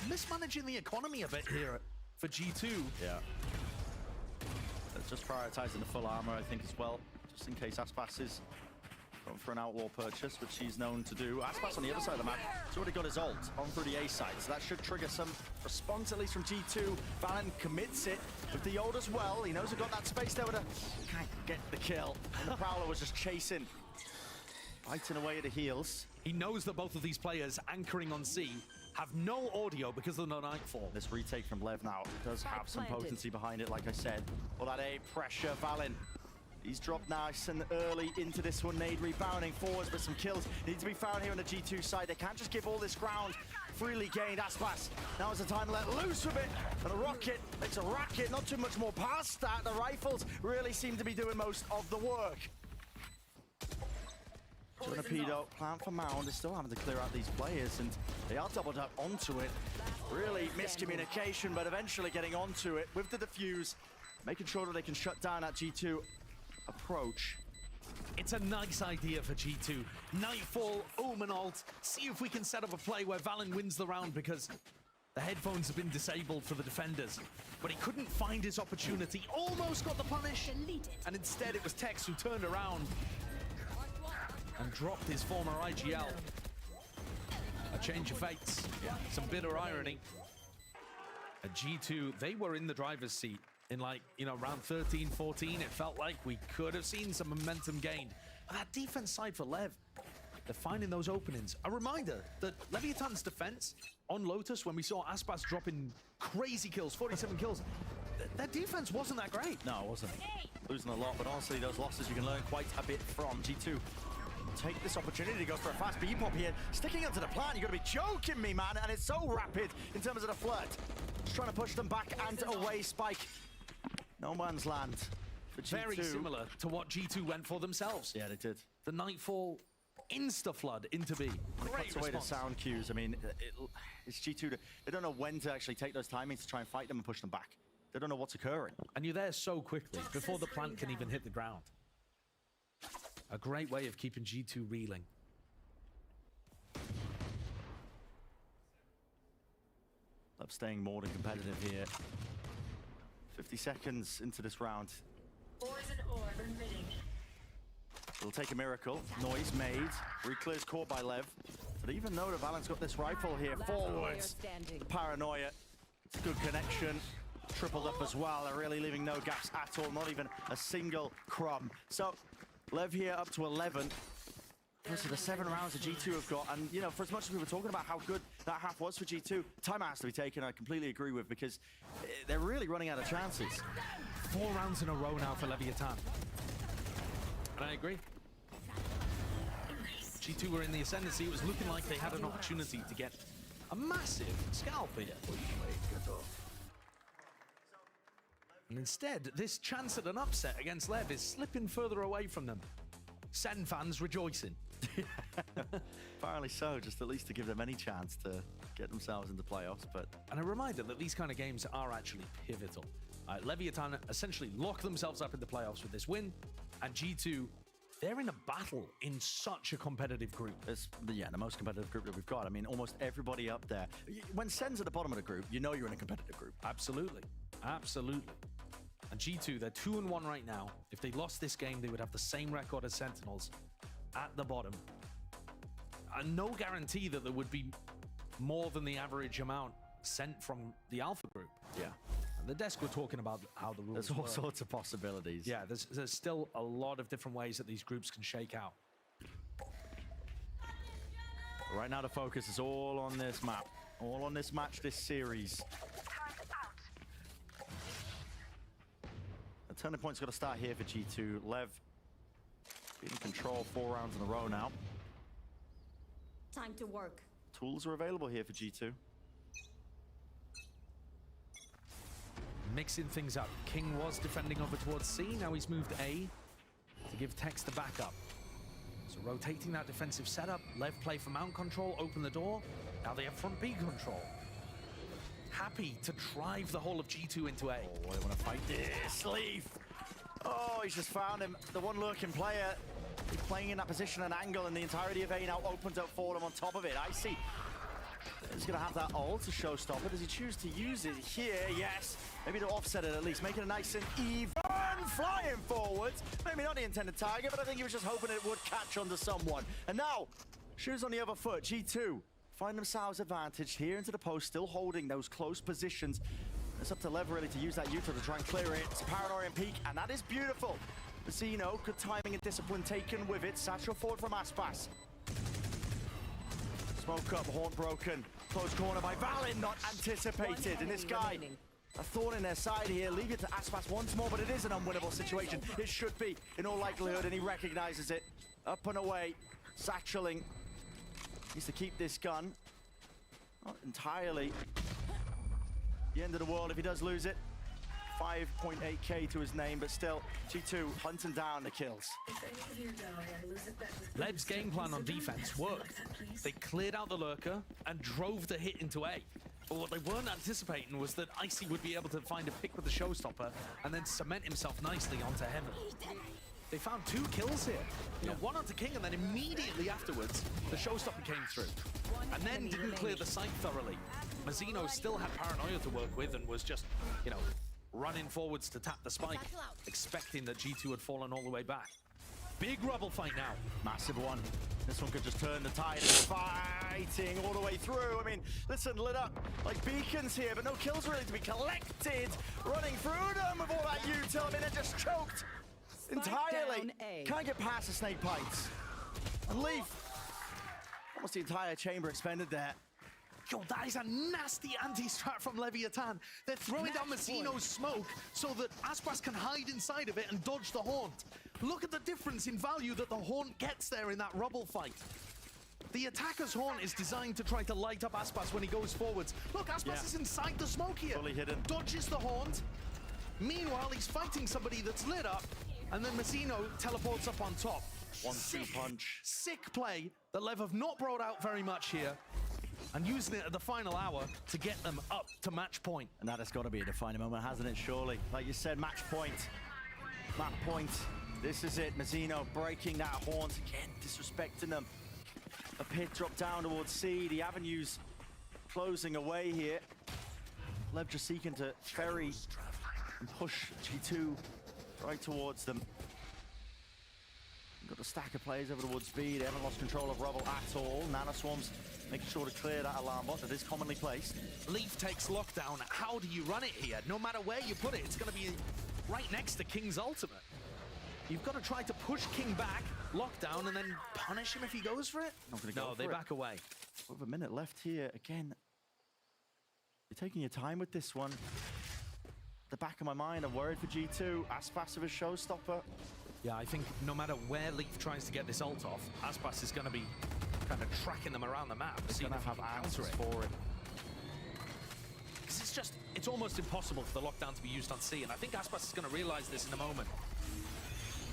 S7: Mismanaging the economy a bit here for G2.
S6: Yeah. Just prioritizing the full armor, I think, as well, just in case Aspas is going for an outlaw purchase, which he's known to do. Aspas on the other side of the map, he's already got his ult on through the A side, so that should trigger some response, at least from G2. Valen commits it with the ult as well. He knows he's got that space there, but can't get the kill. And the Prowler was just chasing, biting away at the heels.
S7: He knows that both of these players anchoring on C have no audio because of the Nightfall.
S6: This retake from Lev now does have some potency behind it, like I said. All that A pressure, Valen. He's dropped nice and early into this one. Nade rebounding forwards, but some kills need to be found here on the G2 side. They can't just give all this ground freely gained. Aspas, now is the time to let loose with it. And a rocket makes a racket, not too much more past that. The rifles really seem to be doing most of the work. Tornapedo, plan for Mound, is still having to clear out these players, and they are doubled up onto it. Really miscommunication, but eventually getting onto it with the defuse, making sure that they can shut down that G2 approach.
S7: It's a nice idea for G2. Nightfall, Omen ult. See if we can set up a play where Valen wins the round, because the headphones have been disabled for the defenders. But he couldn't find his opportunity. Almost got the punish. And instead it was Tex who turned around and dropped his former IGL. A change of fates. Some bitter irony. At G2, they were in the driver's seat. In round 13, 14, it felt like we could have seen some momentum gained. But that defense side for Lev, they're finding those openings. A reminder that Leviathan's defense on Lotus, when we saw Aspas dropping crazy kills, 47 kills, their defense wasn't that great.
S6: No, it wasn't. Losing a lot, but honestly, those losses you can learn quite a bit from. G2 take this opportunity to go for a fast B-pop here. Sticking onto the plan, you got to be joking me, man. And it's so rapid in terms of the flirt. Just trying to push them back and away. Spike. No man's land for G2.
S7: Very similar to what G2 went for themselves.
S6: Yeah, they did.
S7: The Nightfall insta-flood into B. Great
S6: away the
S7: response.
S6: sound cues. I mean, it's G2. They don't know when to actually take those timings to try and fight them and push them back. They don't know what's occurring.
S7: And you're there so quickly, before the plant can even hit the ground. A great way of keeping G2 reeling.
S6: Love staying more than competitive here. 50 seconds into this round. It'll take a miracle. Noise made. Re-clears caught by Lev. But even though the Valen's got this rifle here forwards, the paranoia, it's a good connection. Tripled up as well. They're really leaving no gaps at all. Not even a single crumb. So Lev here up to 11. So the 7 rounds that G2 have got, and for as much as we were talking about how good that half was for G2, timeout has to be taken. I completely agree with, because they're really running out of chances.
S7: 4 rounds in a row now for Leviathan. And I agree. G2 were in the ascendancy. It was looking like they had an opportunity to get a massive scalp here. And instead, this chance at an upset against Lev is slipping further away from them. Sen fans rejoicing.
S6: Apparently so, just at least to give them any chance to get themselves into playoffs. But
S7: And a reminder that these kind of games are actually pivotal. Leviathan essentially lock themselves up in the playoffs with this win, and G2, they're in a battle in such a competitive group.
S6: It's, the most competitive group that we've got. I mean, almost everybody up there. When Sen's at the bottom of the group, you know you're in a competitive group.
S7: Absolutely. Absolutely. And G2, they're 2-1 right now. If they lost this game, they would have the same record as Sentinels at the bottom. And no guarantee that there would be more than the average amount sent from the Alpha group.
S6: Yeah.
S7: And the desk were talking about how the rules
S6: There's all
S7: work.
S6: sorts of possibilities.
S7: Yeah, there's still a lot of different ways that these groups can shake out.
S6: Right now the focus is all on this map. All on this match, this series. The turning point's got to start here for G2. Lev in control 4 rounds in a row now.
S12: Time to work.
S6: Tools are available here for G2.
S7: Mixing things up. King was defending over towards C. Now he's moved A to give Tex the backup. So rotating that defensive setup. Lev play for mount control, open the door. Now they have front B control. Happy to drive the whole of G2 into A.
S6: Oh, they want to fight this. Leaf. Oh, he's just found him. The one lurking player. He's playing in that position and angle, and the entirety of A now opens up for him on top of it. I see. He's going to have that ult to showstopper. Does he choose to use it here? Yes. Maybe to offset it at least. Make it a nice and even. Flying forwards. Maybe not the intended target, but I think he was just hoping it would catch onto someone. And now, shoes on the other foot. G2 find themselves advantaged here into the post, still holding those close positions. It's up to Lev really to use that util to try and clear it. It's a Paranoian peak, and that is beautiful. Vecino, good timing and discipline taken with it. Satchel forward from Aspas. Smoke up, horn broken. Close corner by Valin, not anticipated. And this guy, a thorn in their side here. Leave it to Aspas once more, but it is an unwinnable situation. It should be, in all likelihood, and he recognizes it. Up and away, satcheling. Needs to keep this gun. Not entirely the end of the world if he does lose it. 5.8k to his name, but still, G2 hunting down the kills.
S7: Lev's game plan on defense worked. They cleared out the lurker and drove the hit into A. But what they weren't anticipating was that Icy would be able to find a pick with the showstopper and then cement himself nicely onto Heaven. They found 2 kills here. You know, one onto King, and then immediately afterwards, the showstopper came through. And then didn't clear the site thoroughly. Mazzino still had Paranoia to work with and was just, you know, running forwards to tap the spike, expecting that G2 had fallen all the way back. Big rubble fight now.
S6: Massive one. This one could just turn the tide. It's fighting all the way through. I mean, listen, lit up like beacons here, but no kills really to be collected. Running through them with all that util. I mean, they're just choked entirely. Can't get past the snake bites. And Leaf. Almost the entire chamber expended there.
S7: Yo, that is a nasty anti-strat from Leviathan. They're throwing down Mazzino's smoke so that Aspas can hide inside of it and dodge the haunt. Look at the difference in value that the haunt gets there in that rubble fight. The attacker's haunt is designed to try to light up Aspas when he goes forwards. Look, Aspas is inside the smoke here.
S6: Fully hidden.
S7: Dodges the haunt. Meanwhile, he's fighting somebody that's lit up, and then Mazzino teleports up on top.
S6: 1-2 punch.
S7: Sick play that Lev have not brought out very much here. And using it at the final hour to get them up to match point.
S6: And that has got to be a defining moment, hasn't it, surely? Like you said, match point. Map point. This is it. Mazzino breaking that haunt again, disrespecting them. A pit drop down towards C. The avenues closing away here. Lev just seeking to ferry and push G2 right towards them. Got a stack of players over towards B. They haven't lost control of rubble at all. Nanoswarms making sure to clear that alarm bot that is commonly placed.
S7: Leaf takes lockdown. How do you run it here? No matter where you put it, it's going to be right next to King's ultimate. You've got to try to push King back, lockdown, and then punish him if he goes for it.
S6: Not gonna go
S7: no,
S6: for
S7: they
S6: it.
S7: back away.
S6: With a minute left here, again. You're taking your time with this one. The back of my mind, I'm worried for G2. Aspas of a showstopper.
S7: Yeah, I think no matter where Leaf tries to get this ult off, Aspas is going to be kind of tracking them around the map.
S6: He's going to have answers for it.
S7: Because it's it's almost impossible for the lockdown to be used on C, and I think Aspas is going to realize this in a moment.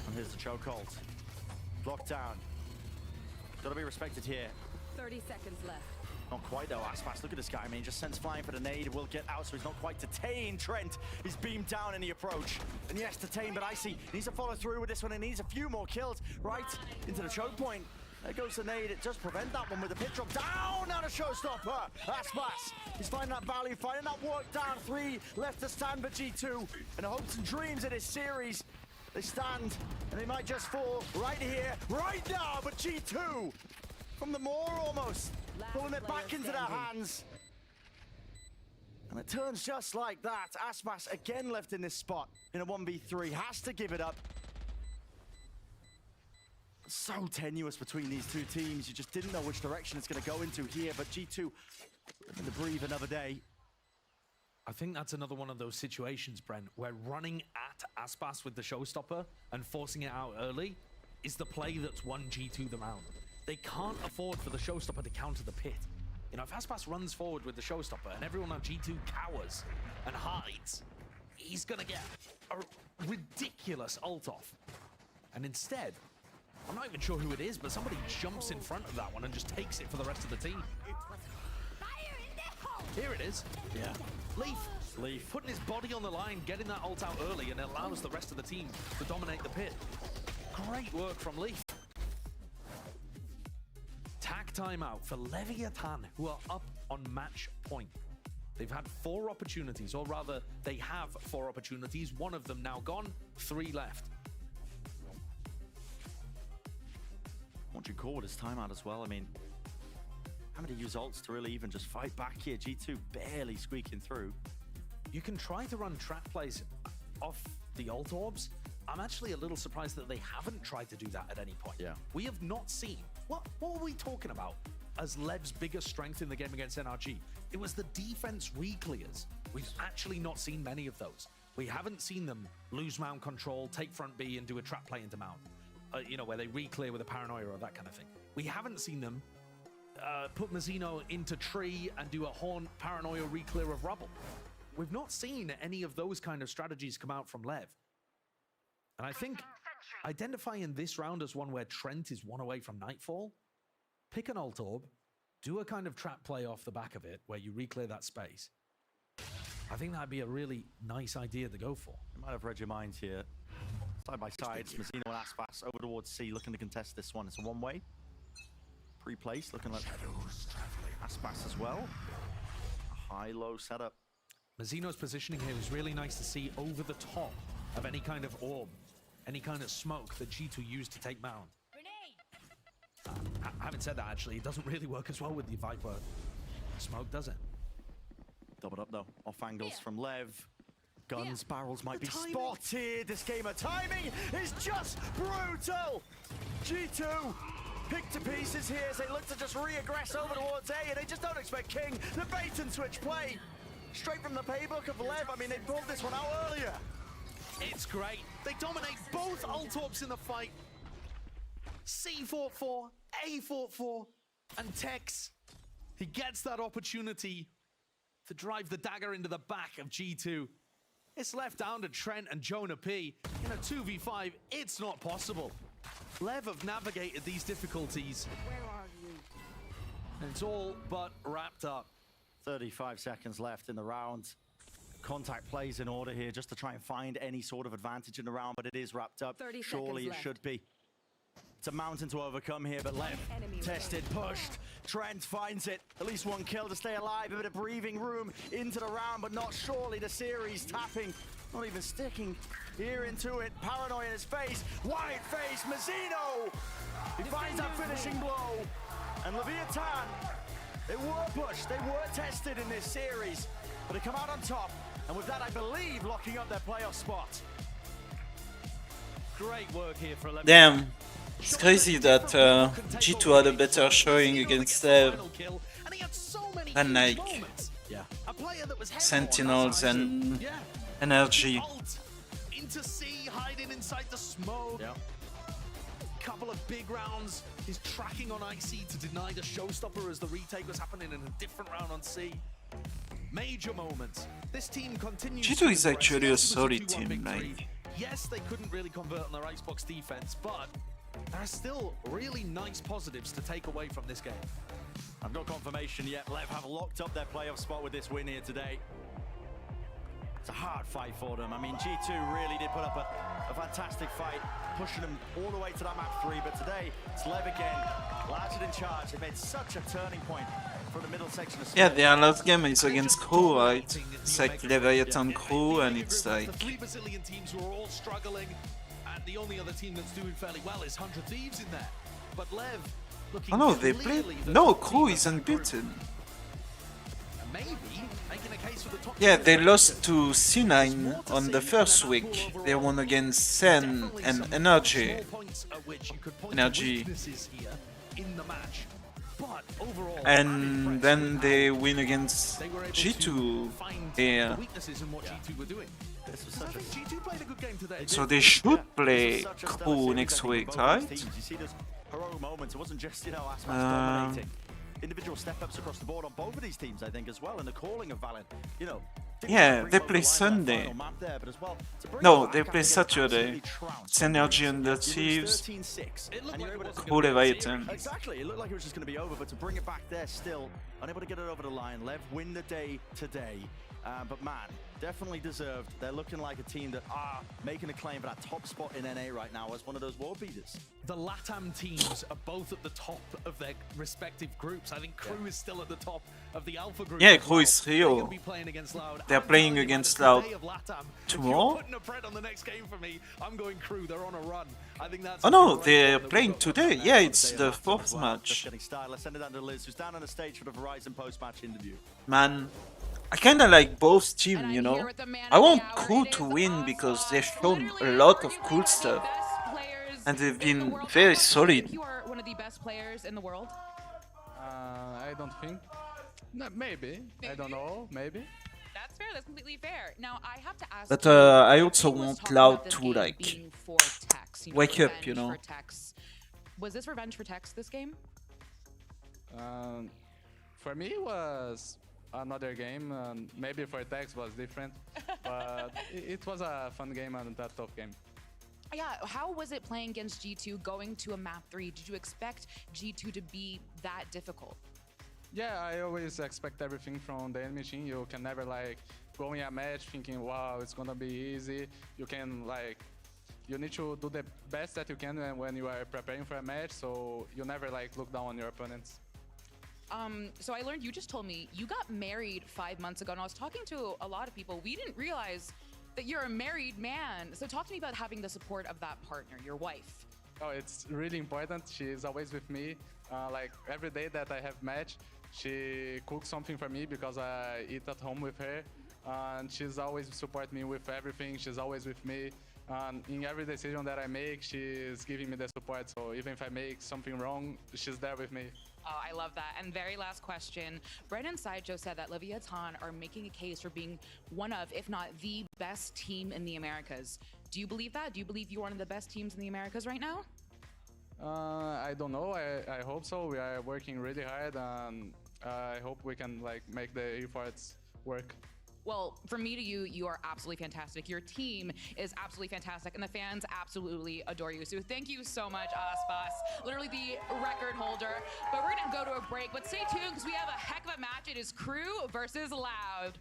S6: And here's the chokehold. Lockdown. Gotta be respected here.
S9: 30 seconds left.
S6: Not quite though, Aspas. Look at this guy. I mean, he just sends flying for the nade. Will get out, so he's not quite detained. Trent is beamed down in the approach. And yes, detained, but Icy needs to follow through with this one. He needs a few more kills right into the choke point. There goes the nade. It does prevent that one with the pit drop down. Now the showstopper. Aspas. He's finding that value, finding that work down. 3 left to stand for G2. And the hopes and dreams of this series. They stand, and they might just fall right here, right now. But G2, from the more almost, pulling it back into their hands. And it turns just like that. Aspas again left in this spot in a 1v3. Has to give it up. So tenuous between these two teams. You just didn't know which direction it's going to go into here. But G2 looking to breathe another day.
S7: I think that's another one of those situations, Brent, where running at Aspas with the showstopper and forcing it out early is the play that's won G2 the round. They can't afford for the showstopper to counter the pit. You know, if Aspas runs forward with the showstopper and everyone on G2 cowers and hides, he's gonna get a ridiculous ult off. And instead, I'm not even sure who it is, but somebody jumps in front of that one and just takes it for the rest of the team. Here it is.
S6: Yeah.
S7: Leaf putting his body on the line, getting that ult out early, and it allows the rest of the team to dominate the pit. Great work from Leaf. Tack timeout for Leviathan, who are up on match point. They've had 4 opportunities, or rather, they have 4 opportunities. 1 of them now gone, 3 left.
S6: What do you call this timeout as well? I mean, having to use ults to really even just fight back here. G2 barely squeaking through.
S7: You can try to run trap plays off the ult orbs. I'm actually a little surprised that they haven't tried to do that at any point.
S6: Yeah.
S7: We have not seen, what were we talking about as Lev's biggest strength in the game against NRG? It was the defense re-clears. We've actually not seen many of those. We haven't seen them lose mount control, take front B and do a trap play into mount. You know, where they re-clear with a paranoia or that kind of thing. We haven't seen them put Mazzino into tree and do a horn paranoia re-clear of rubble. We've not seen any of those kind of strategies come out from Lev. And I think identifying this round as one where Trent is 1 away from Nightfall, pick an ult orb, do a kind of trap play off the back of it where you re-clear that space. I think that'd be a really nice idea to go for.
S6: You might have read your minds here. Side by side, Mazzino and Aspas over towards C, looking to contest this one. It's a one-way. Pre-placed, looking like Aspas as well. A high-low setup.
S7: Mazzino's positioning here is really nice to see over the top of any kind of orb, any kind of smoke that G2 used to take mount. Having said that, actually, it doesn't really work as well with the Viper smoke, does it?
S6: Doubled up, though. Off angles from Lev. Guns, barrels might be spotted. This game of timing is just brutal. G2 picked to pieces here as they look to just re-aggress over towards A, and they just don't expect King. The bait and switch play. Straight from the playbook of Lev. I mean, they pulled this one out earlier.
S7: It's great. They dominate both ult orbs in the fight. C fought 4, A fought 4, and Tex, he gets that opportunity to drive the dagger into the back of G2. It's left down to Trent and Jonah P. In a 2v5, it's not possible. Lev have navigated these difficulties.
S9: Where are you?
S7: And it's all but wrapped up.
S6: 35 seconds left in the round. Contact plays in order here just to try and find any sort of advantage in the round, but it is wrapped up.
S9: 30
S6: Surely it
S9: left.
S6: should be. It's a mountain to overcome here, but Lev tested, pushed. Trent finds it. At least 1 kill to stay alive. A bit of breathing room into the round, but not surely the series. Tapping, not even sticking here into it. Paranoia in his face. Wide face, Mazzino. He finds that finishing blow. And Leviathan, they were pushed. They were tested in this series, but they come out on top. And with that, I believe, locking up their playoff spot.
S7: Great work here for 11.
S17: Damn. It's crazy that G2 had a better showing against Lev than like Sentinels and Energy.
S7: Into C, hiding inside the smoke. Couple of big rounds. He's tracking on IC to deny the showstopper as the retake was happening in a different round on C. Major moments. This team continues.
S17: G2 is
S7: to
S17: actually a
S7: impress. Yes, it was
S17: solid
S7: 2-1
S17: team,
S7: victory.
S17: like.
S7: Yes, they couldn't really convert on their icebox defense, but there are still really nice positives to take away from this game.
S6: I've got confirmation yet. Lev have locked up their playoff spot with this win here today. It's a hard fight for them. I mean, G2 really did put up a fantastic fight, pushing them all the way to that map 3. But today, it's Lev again, larger in charge. They made such a turning point from the middle section of
S17: Yeah, their last game is against Crew, right? It's like Leviathan Crew, and it's like.
S7: The 3 Brazilian teams who are all struggling, and the only other team that's doing fairly well is 100 Thieves in there. But Lev looking
S17: Oh no, they played. No, Crew is unbeaten.
S7: maybe making a case for the top.
S17: Yeah, they lost to C9 on the first week. They won against Sen and Energy. Energy.
S7: In the match. But overall,
S17: And then they win against G2 here.
S7: weaknesses in what G2 were doing. G2 played a good game today.
S17: So they should play Crew next week, right?
S6: You see those heroic moments. It wasn't just, you know, Aspas dominating. Individual step-ups across the board on both of these teams, I think, as well, and the calling of Valen. You know,
S17: Yeah, they play Sunday. No, they play Saturday. It's Energy and the Thieves. Crew Leviathan.
S6: Exactly, it looked like it was just going to be over, but to bring it back there still, unable to get it over the line. Lev win the day today, but man, definitely deserved. They're looking like a team that are making a claim for that top spot in NA right now as one of those world beaters.
S7: The LATAM teams are both at the top of their respective groups. I think Crew is still at the top of the Alpha group.
S17: Yeah,
S7: as
S17: Crew
S7: well.
S17: is
S7: They're
S17: Rio.
S7: gonna be playing against Loud.
S17: They're
S7: I'm
S17: playing
S7: telling you, man,
S17: against
S7: it's the
S17: Loud
S7: day of LATAM.
S17: tomorrow?
S7: If you're putting a bread on the next game for me, I'm going Crew. They're on a run. I think that's.
S17: Oh no,
S7: a
S17: they're
S7: great
S17: playing
S7: one that we've
S17: today.
S7: got.
S17: Yeah, it's the fourth match.
S6: Just getting started. Let's send it down to Liz, who's down on the stage for the Verizon post-match interview.
S17: Man, I kinda like both teams, you know? I want Crew to win because they've shown a lot of cool stuff. And they've been very solid.
S10: You are one of the best players in the world.
S15: I don't think. No, maybe. I don't know. Maybe.
S10: That's fair. That's completely fair. Now I have to ask.
S17: But
S10: you,
S17: I also
S10: everyone was
S17: want
S10: talking
S17: Loud
S10: about this
S17: to
S10: game
S17: like
S10: being for Tex,
S17: wake up,
S10: revenge
S17: you know?
S10: for Tex. Was this revenge for Tex this game?
S15: For me, it was another game. Maybe for Tex was different, but it was a fun game and a tough game.
S10: Yeah, how was it playing against G2 going to a map 3? Did you expect G2 to be that difficult?
S15: Yeah, I always expect everything from the enemy team. You can never like go in a match thinking, wow, it's gonna be easy. You can like, you need to do the best that you can when you are preparing for a match, so you never like look down on your opponents.
S10: So I learned, you just told me you got married 5 months ago, and I was talking to a lot of people. We didn't realize that you're a married man. So talk to me about having the support of that partner, your wife.
S15: Oh, it's really important. She's always with me. Like every day that I have match, she cooks something for me because I eat at home with her. And she's always support me with everything. She's always with me. And in every decision that I make, she's giving me the support. So even if I make something wrong, she's there with me.
S10: Oh, I love that. And very last question. Brendan Sideshow said that Leviathan are making a case for being one of, if not the best team in the Americas. Do you believe that? Do you believe you're one of the best teams in the Americas right now?
S15: I don't know. I hope so. We are working really hard, and I hope we can like make the efforts work.
S10: Well, from me to you, you are absolutely fantastic. Your team is absolutely fantastic, and the fans absolutely adore you. So thank you so much, Aspas. Literally the record holder. But we're gonna go to a break, but stay tuned because we have a heck of a match. It is Crew versus Loud.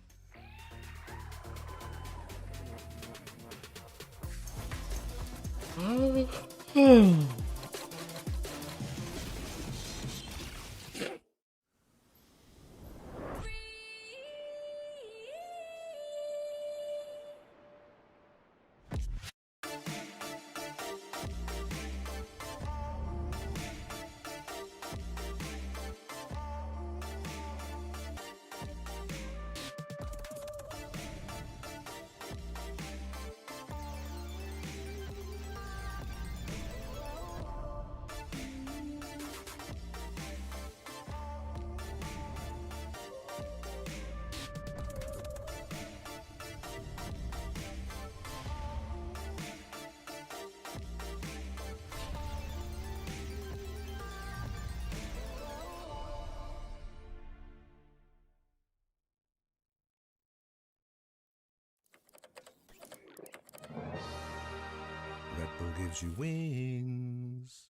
S16: G2 wins.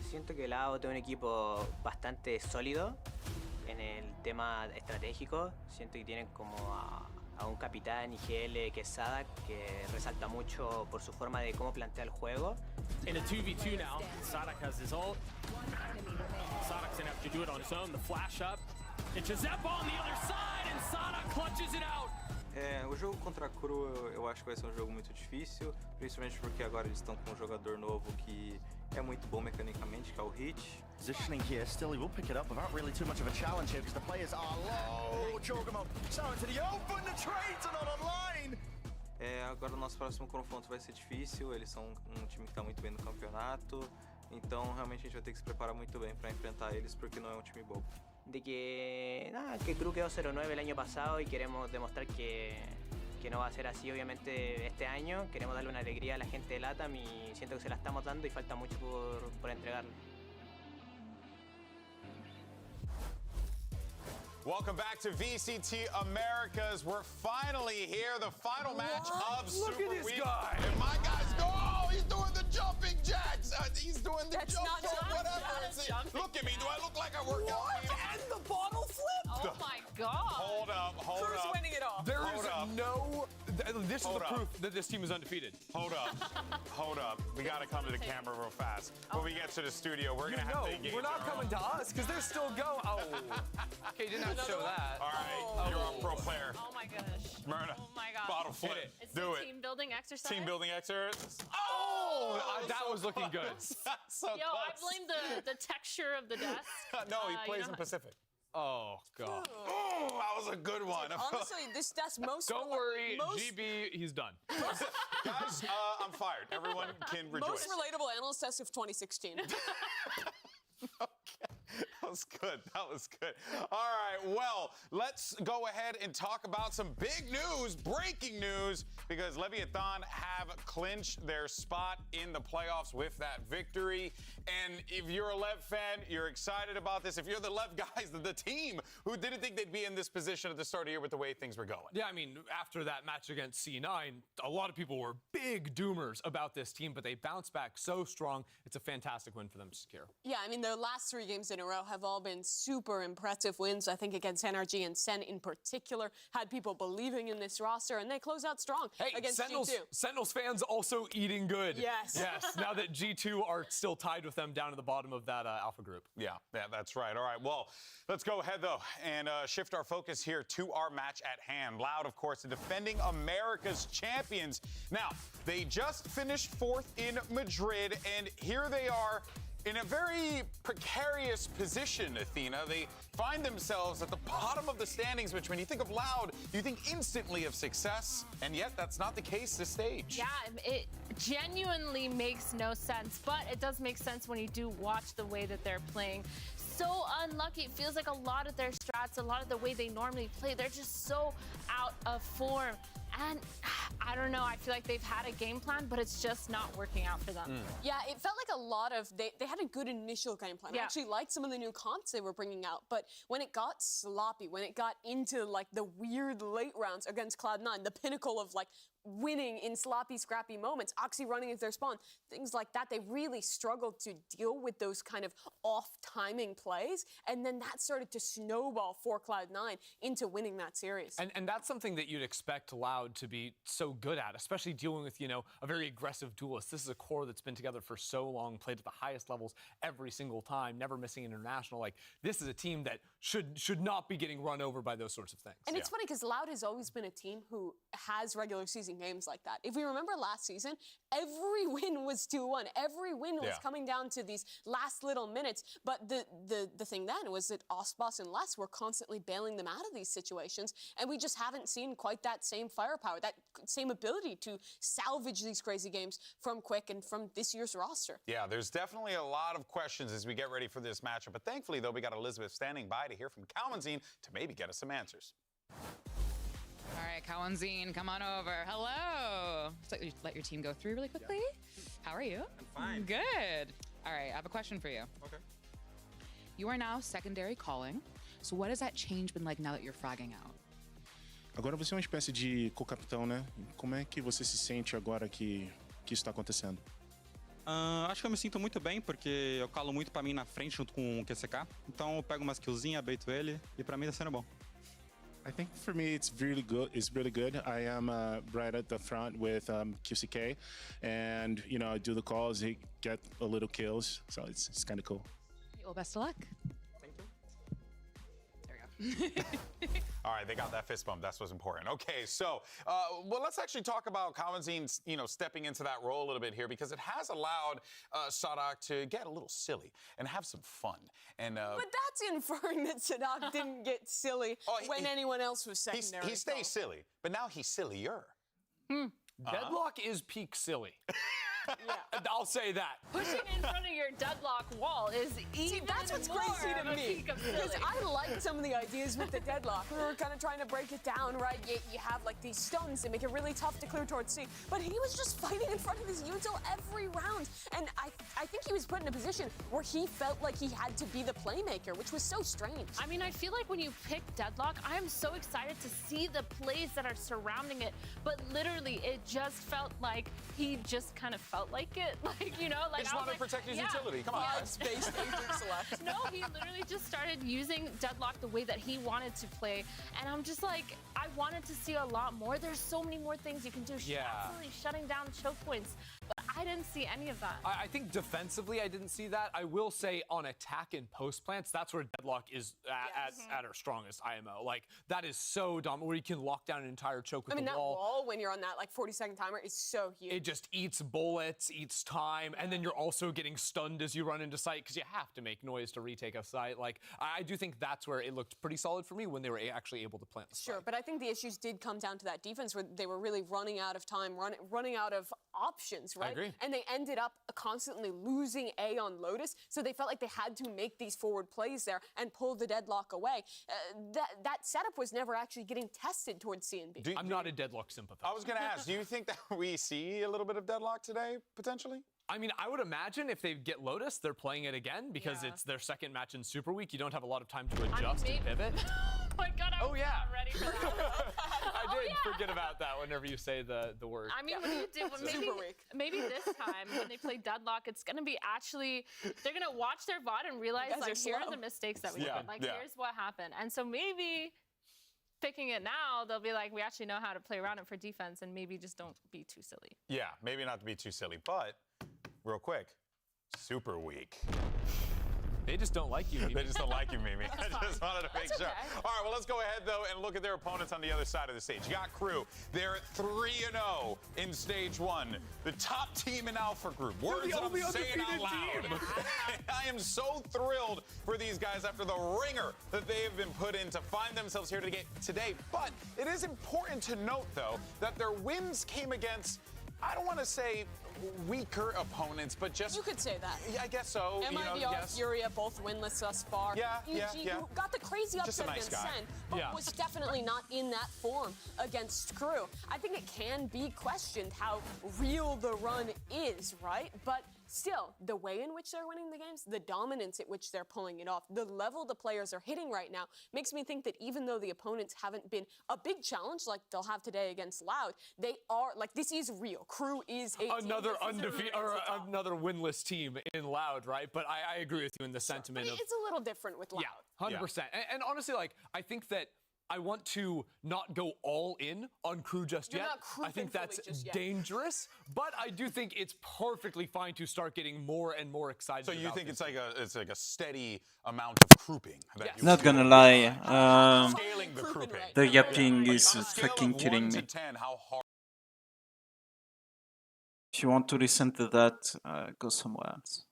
S18: Siento que el AO tiene un equipo bastante sólido en el tema estratégico. Siento que tienen como a un capitán IGL que es Sadak, que resalta mucho por su forma de cómo plantea el juego.
S19: In a 2v2 now, Sadak has his ult. Sadak's gonna have to do it on his own. The flash up. It's Jazep on the other side, and Sadak clutches it out.
S20: O jogo contra a Cru eu acho que vai ser um jogo muito difícil, principalmente porque agora eles estão com um jogador novo que é muito bom mecanicamente, que é o Hit.
S6: Positioning here, still he will pick it up without really too much of a challenge here because the players are low. Chorgamon starting to the open, the trades are not online.
S20: Agora o nosso próximo confronto vai ser difícil, eles são um time que está muito bem no campeonato, então realmente a gente vai ter que se preparar muito bem para enfrentar eles porque não é um time bobo.
S18: De que Cru quedó 0-9 el año pasado y queremos demostrar que no va a ser así obviamente este año. Queremos darle una alegría a la gente de LATAM y siento que se la estamos dando y falta mucho por entregarle.
S24: Welcome back to VCT Americas. We're finally here, the final match of Super Week. Look at this guy. And my guy's go. Oh, he's doing the jumping jacks. He's doing the jump whatever. Look at me. Do I look like I work out?
S11: And the bottle flip.
S5: Oh my God.
S24: Hold up.
S10: Crew's winning it all.
S11: There is no. This is the proof that this team is undefeated.
S24: Hold up. We got to come to the camera real fast. When we get to the studio, we're going to have to engage.
S11: We're not coming to us because they're still going. Oh. Okay, you didn't have to show that.
S24: All right, you're a pro player.
S5: Oh my gosh.
S24: Myrna,
S5: Oh my God.
S24: bottle flip.
S5: It's
S24: Do
S5: the
S24: it.
S5: team building exercise.
S24: Team building exercise.
S11: Oh, that was looking good.
S24: So
S5: Yo, I blame the texture of the desk.
S24: No, he
S5: you
S24: plays
S5: know
S24: in Pacific.
S11: Oh, God.
S24: Oh, that was a good one.
S4: Honestly, that's most.
S11: Don't worry,
S4: most,
S11: GB, he's done.
S24: Guys, I'm fired. Everyone can rejoice.
S4: Most relatable analyst test of 2016.
S24: That was good. That was good. All right, well, let's go ahead and talk about some big news, breaking news, because Leviathan have clinched their spot in the playoffs with that victory. And if you're a Lev fan, you're excited about this. If you're the Lev guys, the team who didn't think they'd be in this position at the start of the year with the way things were going.
S11: Yeah, I mean, after that match against C9, a lot of people were big doomers about this team, but they bounced back so strong. It's a fantastic win for them to secure.
S4: Yeah, I mean, their last 3 games in a row have all been super impressive wins. I think against NRG and Sen in particular had people believing in this roster, and they close out strong against G2.
S11: Sentinels fans also eating good.
S4: Yes.
S11: Yes, now that G2 are still tied with them down at the bottom of that alpha group.
S24: Yeah, that's right. All right, well, let's go ahead, though, and shift our focus here to our match at hand. Loud, of course, the defending America's champions. Now, they just finished 4th in Madrid, and here they are in a very precarious position, Athena. They find themselves at the bottom of the standings, which when you think of Loud, you think instantly of success, and yet that's not the case this stage.
S5: Yeah, it genuinely makes no sense, but it does make sense when you do watch the way that they're playing. So unlucky. It feels like a lot of their strats, a lot of the way they normally play, they're just so out of form. And I don't know, I feel like they've had a game plan, but it's just not working out for them.
S4: Yeah, it felt like a lot of, they had a good initial game plan. I actually liked some of the new comps they were bringing out, but when it got sloppy, when it got into like the weird late rounds against Cloud9, the pinnacle of like winning in sloppy, scrappy moments, Oxy running as their spawn, things like that, they really struggled to deal with those kind of off-timing plays, and then that started to snowball for Cloud9 into winning that series.
S11: And that's something that you'd expect Loud to be so good at, especially dealing with, you know, a very aggressive duelist. This is a core that's been together for so long, played at the highest levels every single time, never missing international. Like, this is a team that should not be getting run over by those sorts of things.
S4: And it's funny because Loud has always been a team who has regular season games like that. If we remember last season, every win was 2-1. Every win was coming down to these last little minutes. But the thing then was that Osboss and Les were constantly bailing them out of these situations, and we just haven't seen quite that same firepower, that same ability to salvage these crazy games from Quick and from this year's roster.
S24: Yeah, there's definitely a lot of questions as we get ready for this matchup, but thankfully, though, we got Elizabeth standing by to hear from Kawanzine to maybe get us some answers.
S10: All right, Kawanzine, come on over. Hello. So let your team go through really quickly. Yeah. How are you?
S8: I'm fine.
S10: Good. All right, I have a question for you.
S8: Okay.
S10: You are now secondary calling. So what has that change been like now that you're fragging out?
S8: Agora você é uma espécie de co-capitão, né? Como é que você se sente agora que isso está acontecendo?
S21: Acho que eu me sinto muito bem, porque eu calo muito pra mim na frente junto com o QCK. Então eu pego umas killzinhas, baito ele, e pra mim tá sendo bom.
S8: I think for me it's really good. I am right at the front with QCK, and you know I do the calls, get a little kills, so it's kind of cool.
S10: Well, best of luck.
S8: Thank you.
S10: There we go.
S24: All right, they got that fist bump. That's what's important. Okay, so, well, let's actually talk about Kawanzine, you know, stepping into that role a little bit here, because it has allowed Sadak to get a little silly and have some fun. And
S4: but that's inferring that Sadak didn't get silly when anyone else was secondary.
S24: He stays silly, but now he's sillier.
S11: Deadlock is peak silly.
S4: Yeah.
S11: I'll say that.
S5: Pushing in front of your deadlock wall is even
S4: that's what's
S5: more
S4: crazy to
S5: of a
S4: me.
S5: peak of
S4: Because
S5: silly.
S4: I liked some of the ideas with the deadlock. We were kind of trying to break it down, right? You have like these stuns that make it really tough to clear towards C. But he was just fighting in front of his util every round. And I think he was put in a position where he felt like he had to be the playmaker, which was so strange.
S5: I mean, I feel like when you pick Deadlock, I'm so excited to see the plays that are surrounding it. But literally, it just felt like he just kind of felt like it. Like, you know, like
S24: He just wanted to protect his utility. Come on, guys.
S4: Space agent select.
S5: No, he literally just started using Deadlock the way that he wanted to play. And I'm just like, I wanted to see a lot more. There's so many more things you can do.
S11: Yeah.
S5: Absolutely shutting down choke points. But I didn't see any of that.
S11: I think defensively, I didn't see that. I will say on attack and post plants, that's where Deadlock is at her strongest IMO. Like, that is so dominant, where you can lock down an entire choke with the
S4: that
S11: wall.
S4: wall, when you're on that like 40-second timer, is so huge.
S11: It just eats bullets, eats time, and then you're also getting stunned as you run into sight because you have to make noise to retake a site. Like, I do think that's where it looked pretty solid for me when they were actually able to plant the spike.
S4: Sure, but I think the issues did come down to that defense where they were really running out of time, running out of options, right?
S11: I agree.
S4: And they ended up constantly losing A on Lotus, so they felt like they had to make these forward plays there and pull the Deadlock away. That setup was never actually getting tested towards CNB.
S11: I'm not a Deadlock sympathizer.
S24: I was going to ask, do you think that we see a little bit of Deadlock today, potentially?
S11: I mean, I would imagine if they get Lotus, they're playing it again because it's their second match in Super Week. You don't have a lot of time to adjust and pivot.
S5: Oh my god, I was not ready for that.
S11: I did forget about that whenever you say the word.
S5: I mean, when you do, maybe this time when they play Deadlock, it's gonna be actually they're gonna watch their VOD and realize like here are the mistakes that we did. Like here's what happened, and so maybe picking it now, they'll be like, we actually know how to play around it for defense, and maybe just don't be too silly.
S24: Yeah, maybe not to be too silly, but real quick, Super Week.
S11: They just don't like you, Mimi.
S24: They just don't like you, Mimi. I just wanted to make sure.
S11: okay.
S24: All right, well, let's go ahead, though, and look at their opponents on the other side of the stage. You got Crew. They're 3-0 in Stage 1. The top team in Alpha Group. Words that I'm saying out loud. I am so thrilled for these guys after the ringer that they have been put in to find themselves here today. But it is important to note, though, that their wins came against, I don't want to say weaker opponents, but just...
S4: You could say that.
S24: Yeah, I guess so.
S4: MIBR, Furia, both winless thus far. EG, who got the crazy
S24: Just a
S4: upset
S24: nice
S4: against
S24: guy.
S4: Sen, but was definitely not in that form against Crew. I think it can be questioned how real the run is, right? But still, the way in which they're winning the games, the dominance at which they're pulling it off, the level the players are hitting right now makes me think that even though the opponents haven't been a big challenge like they'll have today against Loud, they are, like, this is real. Crew is a
S11: another undefeated or another winless team in Loud, right? But I agree with you in the sentiment of
S4: it's a little different with Loud.
S11: Yeah, 100%. And honestly, like, I think that I want to not go all in on Crew just
S4: You're
S11: yet.
S4: not
S11: I think that's
S4: just yet.
S11: dangerous, but I do think it's perfectly fine to start getting more and more excited.
S24: So you
S11: about
S24: think
S11: this.
S24: it's like a steady amount of crouping?
S11: Yes.
S17: Not gonna lie,
S24: Scaling the crouping.
S17: the yapping is
S24: On a scale
S17: fucking
S24: of
S17: killing
S24: 1
S17: me.
S24: to 10, how hard?
S17: If you want to listen to that, go somewhere else.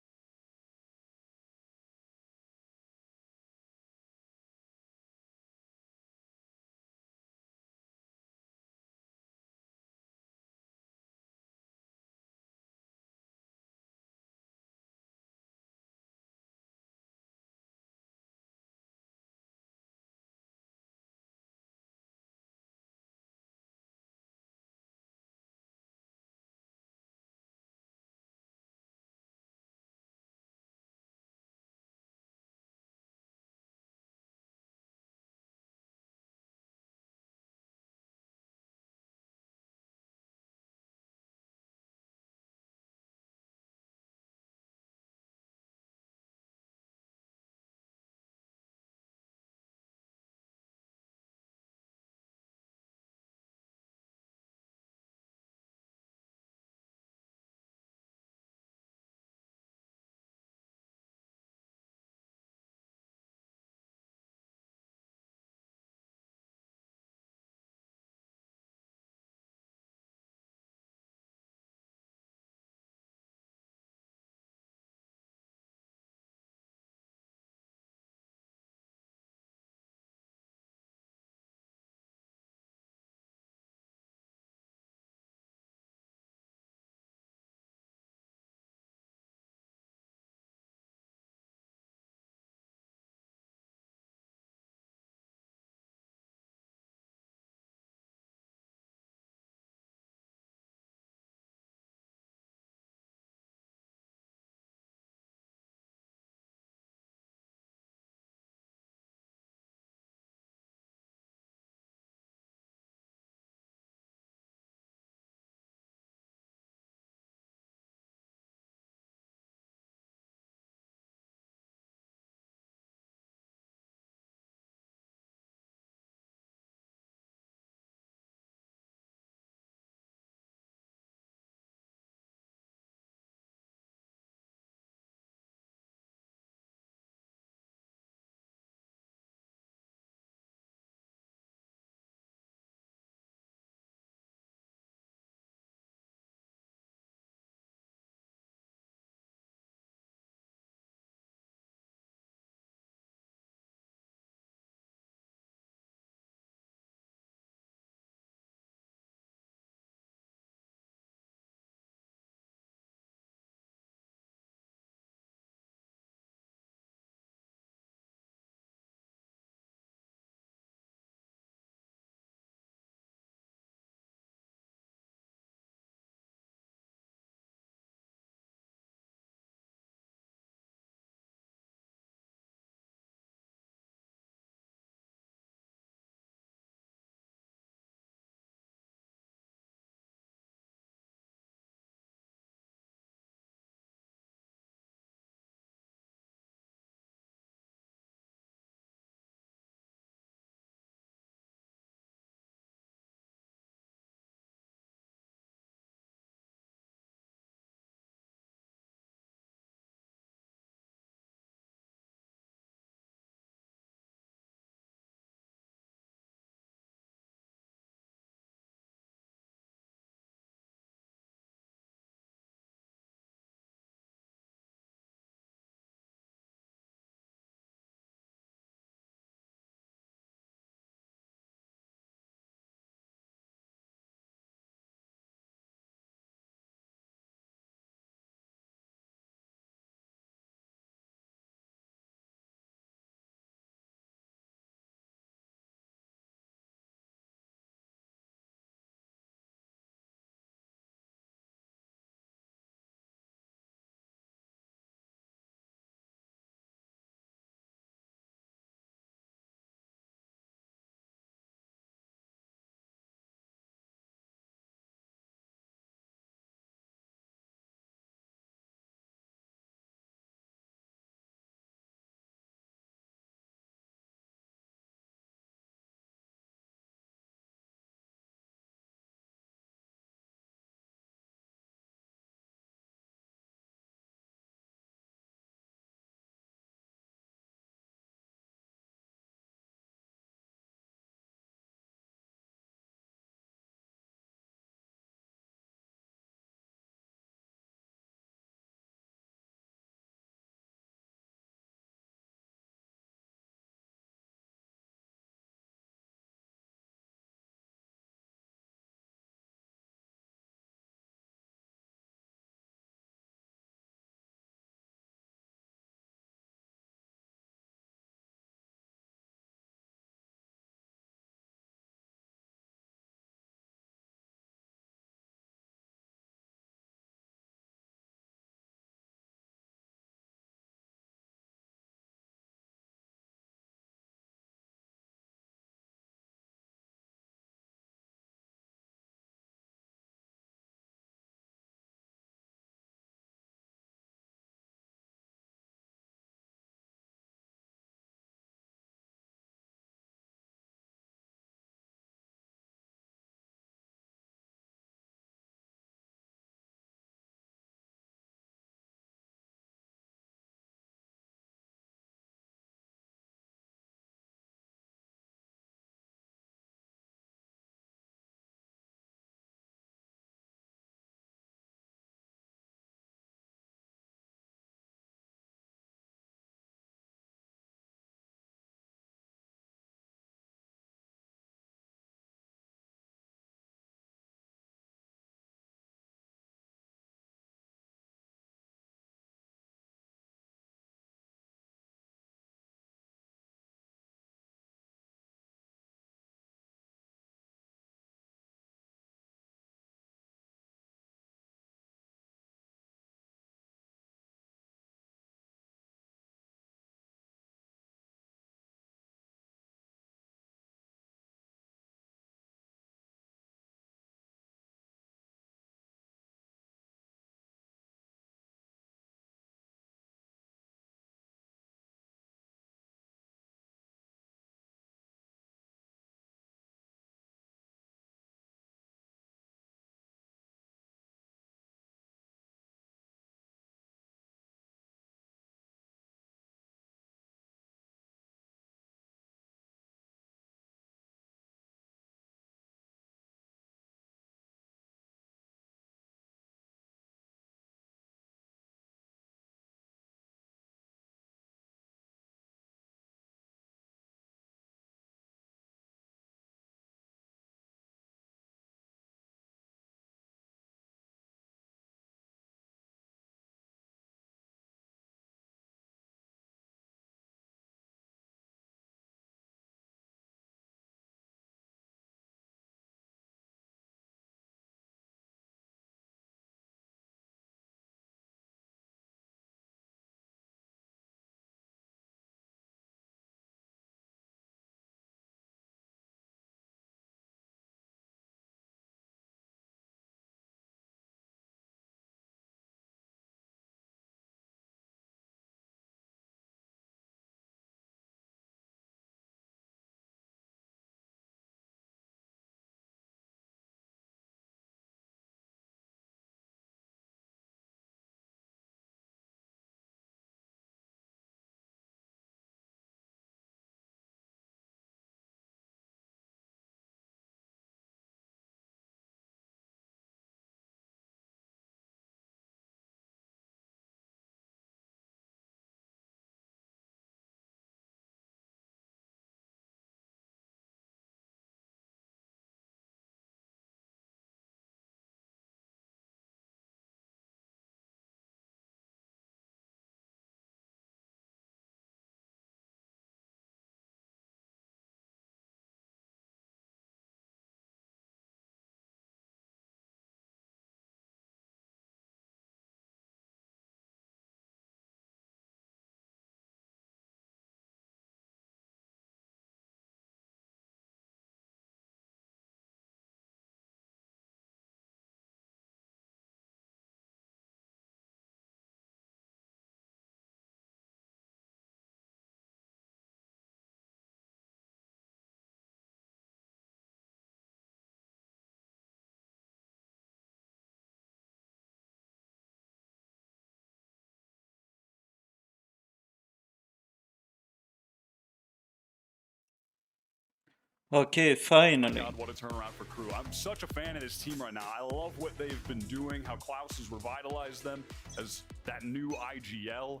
S17: Okay, finally.
S2: God, what a turnaround for Crew. I'm such a fan of this team right now. I love what they've been doing, how Klaus has revitalized them as that new IGL.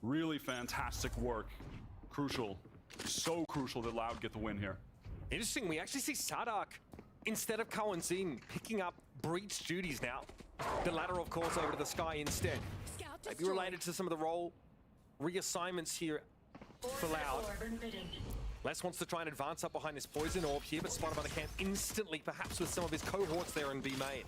S2: Really fantastic work. Crucial. So crucial that Loud get the win here.
S13: Interesting, we actually see Sadak, instead of Coenzine, picking up Breach duties now. The latter, of course, over to the Sky instead. Maybe related to some of the role reassignments here for Loud. Les wants to try and advance up behind this poison orb here, but spotted by the camp instantly, perhaps with some of his cohorts there in B main.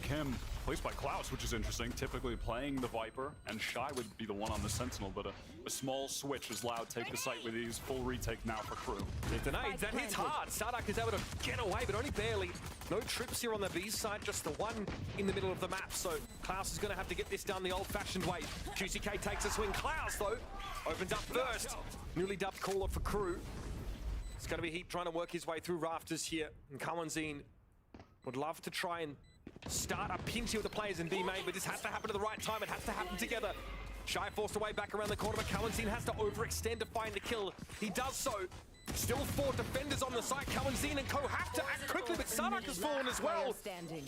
S2: Cam placed by Klaus, which is interesting. Typically playing the Viper, and Shy would be the one on the Sentinel, but a small switch as Loud take the site with these. Full retake now for Crew.
S13: It denied. That hits hard. Sadak is able to get away, but only barely. No trips here on the B side, just the one in the middle of the map. So Klaus is going to have to get this done the old-fashioned way. QCK takes a swing. Klaus, though, opens up first. Newly dubbed caller for Crew. It's going to be Heat trying to work his way through rafters here. And Coenzine would love to try and start a pinch here with the players in B main, but this has to happen at the right time. It has to happen together. Shy forced away back around the corner, but Coenzine has to overextend to find the kill. He does so. Still 4 defenders on the side. Coenzine and Co have to act quickly, but Sadak has fallen as well.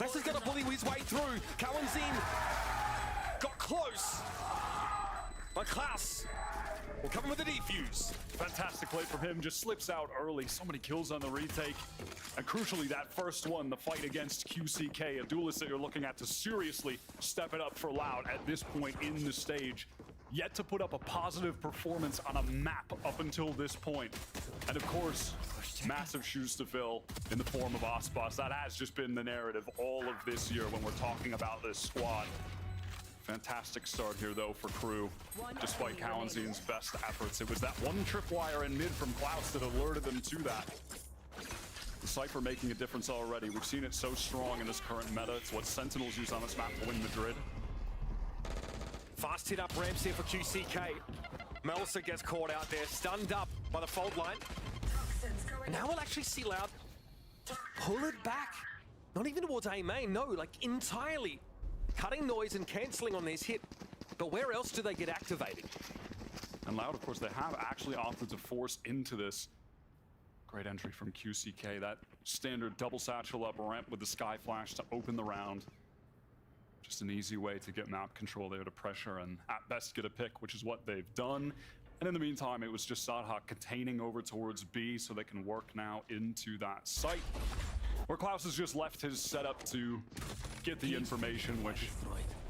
S13: Les is going to bully his way through. Coenzine got close. But Klaus will come in with a defuse.
S2: Fantastic play from him, just slips out early. So many kills on the retake. And crucially, that first one, the fight against QCK, a duelist that you're looking at to seriously step it up for Loud at this point in the stage. Yet to put up a positive performance on a map up until this point. And of course, massive shoes to fill in the form of Ospas. That has just been the narrative all of this year when we're talking about this squad. Fantastic start here, though, for Crew, despite Coenzine's best efforts. It was that one tripwire in mid from Klaus that alerted them to that. The Cypher making a difference already. We've seen it so strong in this current meta. It's what Sentinels use on this map to win Madrid.
S13: Fast hit up ramps here for QCK. Melissa gets caught out there, stunned up by the fold line. And now we'll actually see Loud pull it back. Not even towards A main, no, like entirely. Cutting noise and cancelling on this hit. But where else do they get activated?
S2: And Loud, of course, they have actually offered to force into this. Great entry from QCK. That standard double satchel up ramp with the Sky Flash to open the round. Just an easy way to get map control there to pressure and at best get a pick, which is what they've done. And in the meantime, it was just Sadhak containing over towards B so they can work now into that site. Where Klaus has just left his setup to get the information, which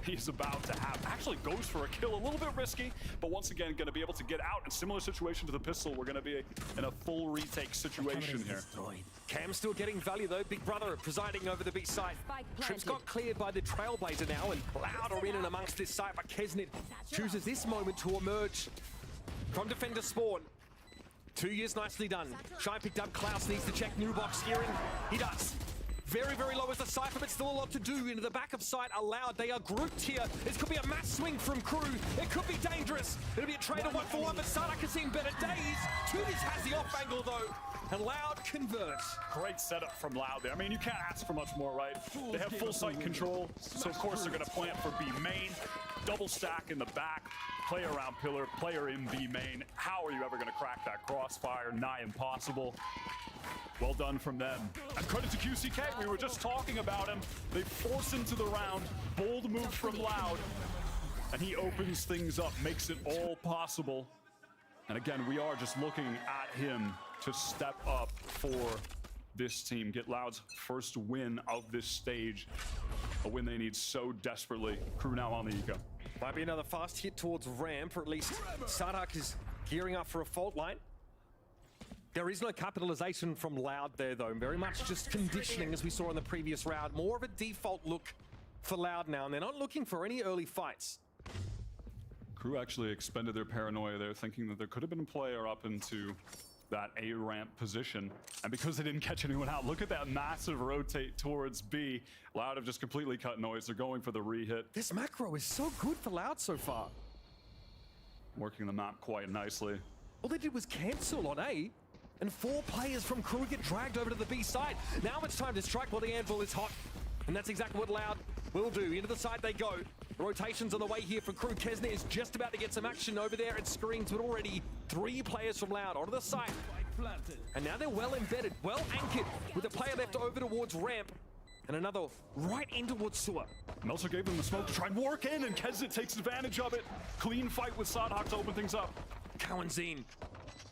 S2: he's about to have. Actually goes for a kill, a little bit risky, but once again, going to be able to get out. In similar situation to the pistol, we're going to be in a full retake situation here.
S13: Cam still getting value though. Big Brother presiding over the B side. Trips got cleared by the Trailblazer now, and Loud are in and amongst this side, but Kesnit chooses this moment to emerge from defender spawn. 2 years nicely done. Shy picked up. Klaus needs to check new box gearing. He does. Very, very low as the Cypher, but still a lot to do. Into the back of sight, allowed. They are grouped here. This could be a mass swing from Crew. It could be dangerous. It'll be a trade of 1-for-1, but Sadak has seen better days. Tunis has the off angle, though. And Loud converts.
S2: Great setup from Loud there. I mean, you can't ask for much more, right? They have full site control, so of course they're going to plant for B main. Double stack in the back. Player around pillar, player in B main. How are you ever going to crack that crossfire? Nigh impossible. Well done from them. And credit to QCK, we were just talking about him. They force into the round. Bold move from Loud. And he opens things up, makes it all possible. And again, we are just looking at him to step up for this team. Get Loud's first win of this stage. A win they need so desperately. Crew now on the eco.
S13: Might be another fast hit towards ramp, or at least Sadak is gearing up for a fault line. There is no capitalization from Loud there, though. Very much just conditioning, as we saw in the previous round. More of a default look for Loud now, and they're not looking for any early fights.
S2: Crew actually expended their paranoia there, thinking that there could have been a player up into that A ramp position. And because they didn't catch anyone out, look at that massive rotate towards B. Loud have just completely cut noise. They're going for the re-hit.
S13: This macro is so good for Loud so far.
S2: Working the map quite nicely.
S13: All they did was cancel on A, and 4 players from Crew get dragged over to the B side. Now it's time to strike while the anvil is hot. And that's exactly what Loud will do. Into the side they go. Rotations on the way here for Crew. Kesnit is just about to get some action over there at screens, but already 3 players from Loud onto the side. And now they're well embedded, well anchored, with a player left over towards ramp. And another right in towards sewer.
S2: Meltzer gave them the smoke to try and work in, and Kesnet takes advantage of it. Clean fight with Sadhak to open things up.
S13: Cowanzine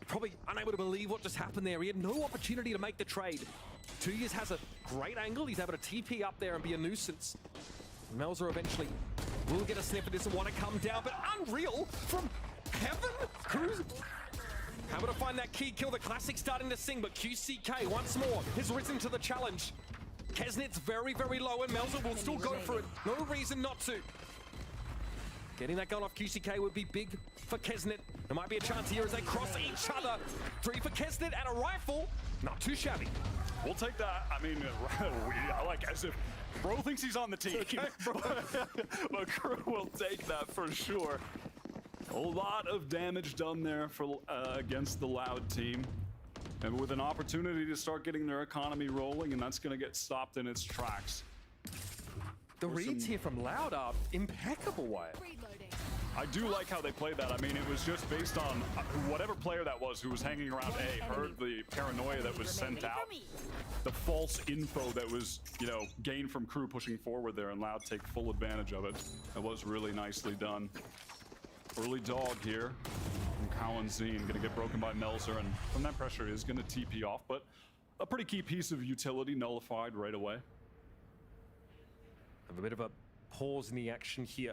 S13: probably unable to believe what just happened there. He had no opportunity to make the trade. 2 Years has a great angle. He's able to TP up there and be a nuisance. Melzer eventually will get a sniff and doesn't want to come down, but Unreal from heaven? Cruz able to find that key kill. The Classic starting to sing, but QCK once more has risen to the challenge. Kesnet's very, very low, and Melzer will still go for it. No reason not to. Getting that gun off QCK would be big for Kesnet. There might be a chance here as they cross each other. 3 for Kesnet and a rifle. Not too shabby.
S2: We'll take that. I mean, I like as if Bro thinks he's on the team. But Crew will take that for sure. A lot of damage done there for against the Loud team. And with an opportunity to start getting their economy rolling, and that's going to get stopped in its tracks.
S13: The reads here from Loud are impeccable, Wyatt.
S2: I do like how they played that. I mean, it was just based on whatever player that was who was hanging around A, heard the paranoia that was sent out, the false info that was, you know, gained from Crew pushing forward there, and Loud take full advantage of it. It was really nicely done. Early dog here from Cowanzine, gonna get broken by Melzer, and from that pressure is gonna TP off, but a pretty key piece of utility nullified right away.
S13: Have a bit of a pause in the action here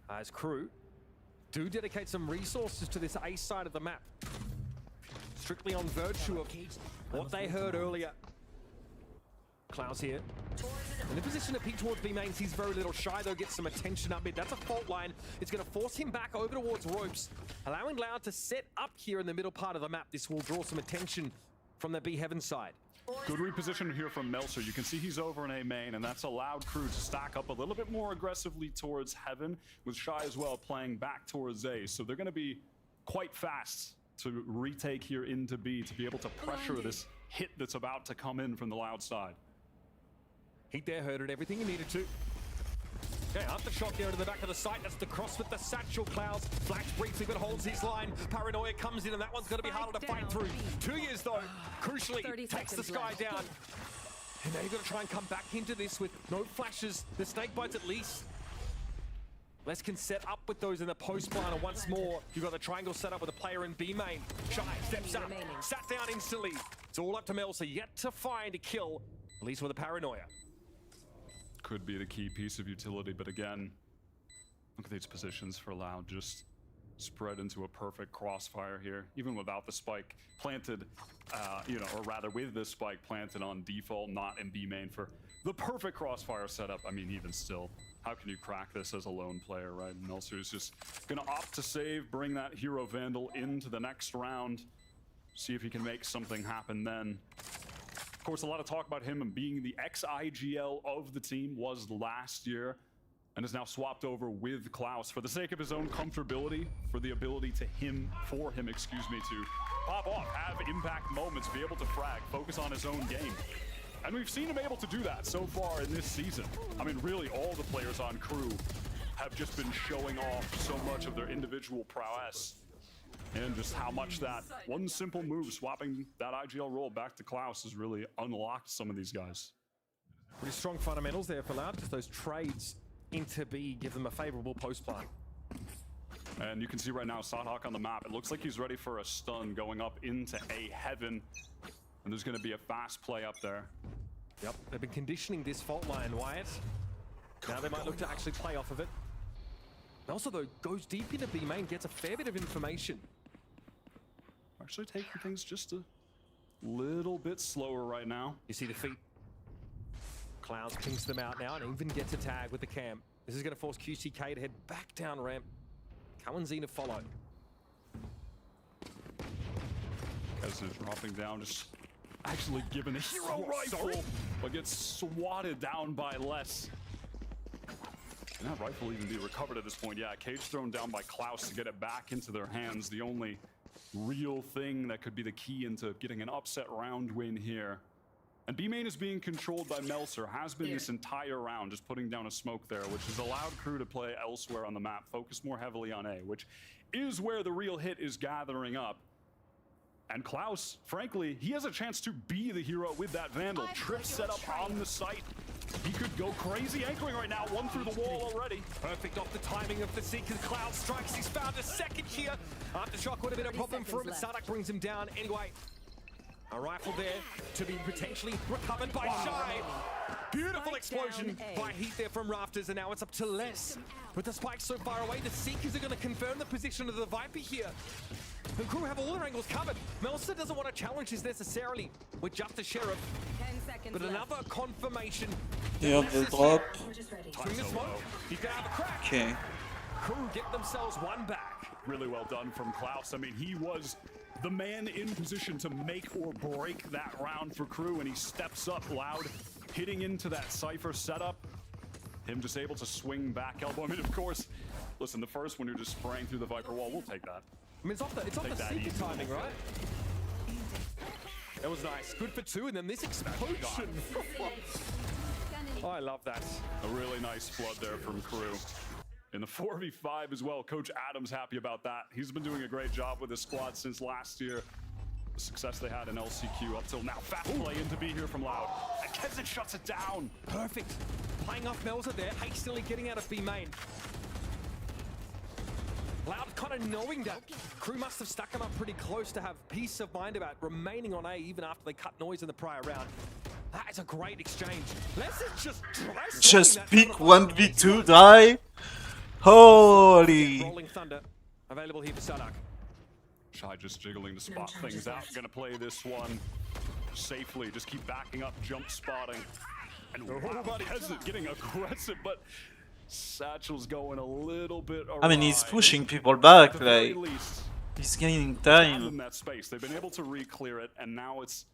S13: as Crew do dedicate some resources to this A side of the map. Strictly on virtue of what they heard earlier. Klaus here. In a position to peek towards B main, sees very little. Shy though gets some attention up mid. That's a fault line. It's going to force him back over towards ropes, allowing Loud to set up here in the middle part of the map. This will draw some attention from the B Heaven side.
S2: Good reposition here from Melzer. You can see he's over in A main, and that's allowed Crew to stack up a little bit more aggressively towards Heaven, with Shy as well playing back towards A. So they're going to be quite fast to retake here into B to be able to pressure this hit that's about to come in from the Loud side.
S13: Heat there, heard it, everything he needed to. Okay, aftershock there to the back of the site. That's the cross with the satchel. Clouds flash briefly, but holds his line. Paranoia comes in, and that one's going to be harder to fight through. 2 Years, though, crucially, takes the sky down. And now you've got to try and come back into this with no flashes. The snake bites at least. Les can set up with those in the post line, and once more, you've got the triangle set up with a player in B main. Shy steps up, sat down instantly. It's all up to Melzer, yet to find a kill, at least with a Paranoia.
S2: Could be the key piece of utility, but again, look at these positions for Loud, just spread into a perfect crossfire here, even without the spike planted, you know, or rather with the spike planted on default, not in B main for the perfect crossfire setup. I mean, even still, how can you crack this as a lone player, right? Melzer's just gonna opt to save, bring that Hero Vandal into the next round, see if he can make something happen then. Of course, a lot of talk about him and being the ex-IGL of the team was last year, and is now swapped over with Klaus for the sake of his own comfortability, for the ability to to pop off, have impact moments, be able to frag, focus on his own game. And we've seen him able to do that so far in this season. I mean, really, all the players on Crew have just been showing off so much of their individual prowess. And just how much that one simple move, swapping that IGL role back to Klaus, has really unlocked some of these guys.
S13: Pretty strong fundamentals there for Loud, just those trades into B give them a favorable post plan.
S2: And you can see right now Sadhak on the map. It looks like he's ready for a stun going up into A Heaven. And there's going to be a fast play up there.
S13: Yep, they've been conditioning this fault line, Wyatt. Now they might look to actually play off of it. Also, though, goes deep into B main, gets a fair bit of information.
S2: Actually taking things just a little bit slower right now.
S13: You see the feet. Clouds pings them out now and even gets a tag with the cam. This is going to force QCK to head back down ramp. Cowanzine to follow.
S2: Kesnet dropping down, just actually given a hero rifle, but gets swatted down by Les. Can that rifle even be recovered at this point? Yeah, cage thrown down by Klaus to get it back into their hands. The only real thing that could be the key into getting an upset round win here. And B main is being controlled by Melzer, has been this entire round, just putting down a smoke there, which has allowed Crew to play elsewhere on the map, focus more heavily on A, which is where the real hit is gathering up. And Klaus, frankly, he has a chance to be the hero with that Vandal. Trip set up on the site. He could go crazy anchoring right now. One through the wall already.
S13: Perfect off the timing of the Seeker. Cloud strikes. He's found a second here. Aftershock would have been a problem for him, but Sardak brings him down anyway. A rifle there to be potentially recovered by Shy. Beautiful explosion by Heat there from Rafters, and now it's up to less. With the spikes so far away, the Seekers are going to confirm the position of the Viper here. The crew have all their angles covered. Melsa doesn't want to challenge this necessarily with just the Sheriff.
S9: 10 seconds
S13: But another confirmation.
S17: Yeah, the drop.
S13: Swing the smoke. He's going to have a crack.
S17: Okay.
S13: Crew get themselves one back.
S2: Really well done from Klaus. I mean, he was the man in position to make or break that round for Crew, and he steps up Loud, hitting into that Cypher setup. Him just able to swing back elbow. I mean, of course, listen, the first one you're just spraying through the Viper wall, we'll take that.
S13: I mean, it's off the Seeker timing, right? That was nice. Good for two, and then this explosion. Oh, I love that.
S2: A really nice flood there from Crew. In the 4v5 as well, Coach Adams happy about that. He's been doing a great job with his squad since last year. The success they had in LCQ up till now. Fast play in to be here from Loud. And Kevin shuts it down.
S13: Perfect. Playing off Melza there, hastily getting out of B main. Loud kind of knowing that Crew must have stuck him up pretty close to have peace of mind about remaining on A even after they cut noise in the prior round. That is a great exchange. Let's
S17: just pick 1v2 die. Holy.
S13: Rolling Thunder available here for Sardak.
S2: Shy just jiggling to spot things out. Gonna play this one safely. Just keep backing up, jump spotting. And nobody has it getting aggressive, but Satchel's going a little bit awry.
S17: I mean, he's pushing people back,
S2: At the very
S17: like,
S2: least,
S17: he's gaining
S2: in
S17: time.
S2: that space. They've been able to re-clear it, and now it's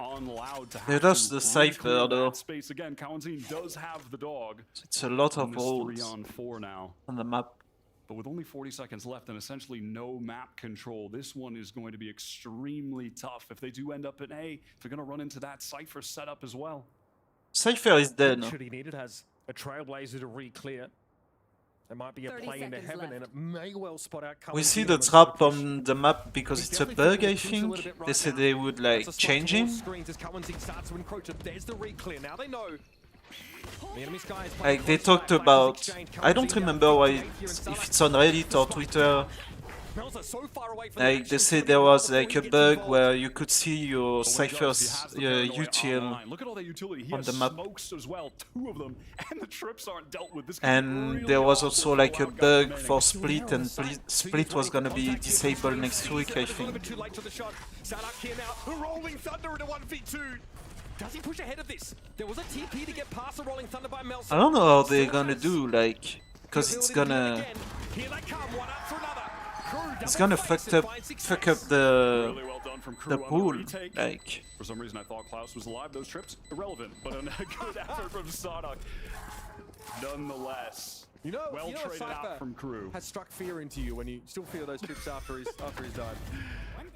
S2: on Loud to
S17: They
S2: have
S17: lost
S2: to
S17: the Cypher,
S2: re-clear
S17: though.
S2: that space again. Kawanzin does have the dog.
S17: It's a lot
S2: on
S17: of
S2: this
S17: rolls
S2: 3-on-4 now.
S17: on the map.
S2: But with only 40 seconds left and essentially no map control, this one is going to be extremely tough. If they do end up in A, they're going to run into that Cypher setup as well.
S17: Cypher is dead.
S13: Should he need it as a Trailblazer to re-clear. There might be a
S9: 30
S13: play into
S9: seconds
S13: heaven, and it may well spot out.
S17: We
S13: Kawanzin
S17: see
S13: on
S17: the
S13: the
S17: trap
S13: push.
S17: on the map because it's a bug, I think. They said they would like change him.
S13: Screens as Kawanzin starts to encroach. There's the re-clear. Now they know. The enemy sky is
S17: Like they talked about, I don't remember why, if it's on Reddit or Twitter. Like they said there was like a bug where you could see your Cypher's util
S2: Look at all that utility. He
S17: on
S2: has
S17: the map.
S2: smokes as well, 2 of them, and the trips aren't dealt with. This could be
S17: And
S2: really
S17: there was
S2: awful
S17: also
S2: for
S17: like a
S2: Loud guys
S17: bug
S2: remaining.
S17: for Split, and Split was gonna be disabled next week, I
S13: A little bit
S17: think.
S13: too late to the shot. Sardak here now. Rolling Thunder into 1v2. Does he push ahead of this? There was a TP to get past the Rolling Thunder by Melson.
S17: I don't know how they're gonna do, like, because it's gonna
S13: Here they come, one after another.
S17: it's gonna fuck up the
S2: Really well done from Crew on the
S17: pool,
S2: retake.
S17: like.
S2: For some reason, I thought Klaus was alive. Those trips, irrelevant, but a good effort from Sardak. Nonetheless, well
S13: you know
S2: traded out
S13: Cypher
S2: from Crew.
S13: has struck fear into you when you still feel those trips after he's died.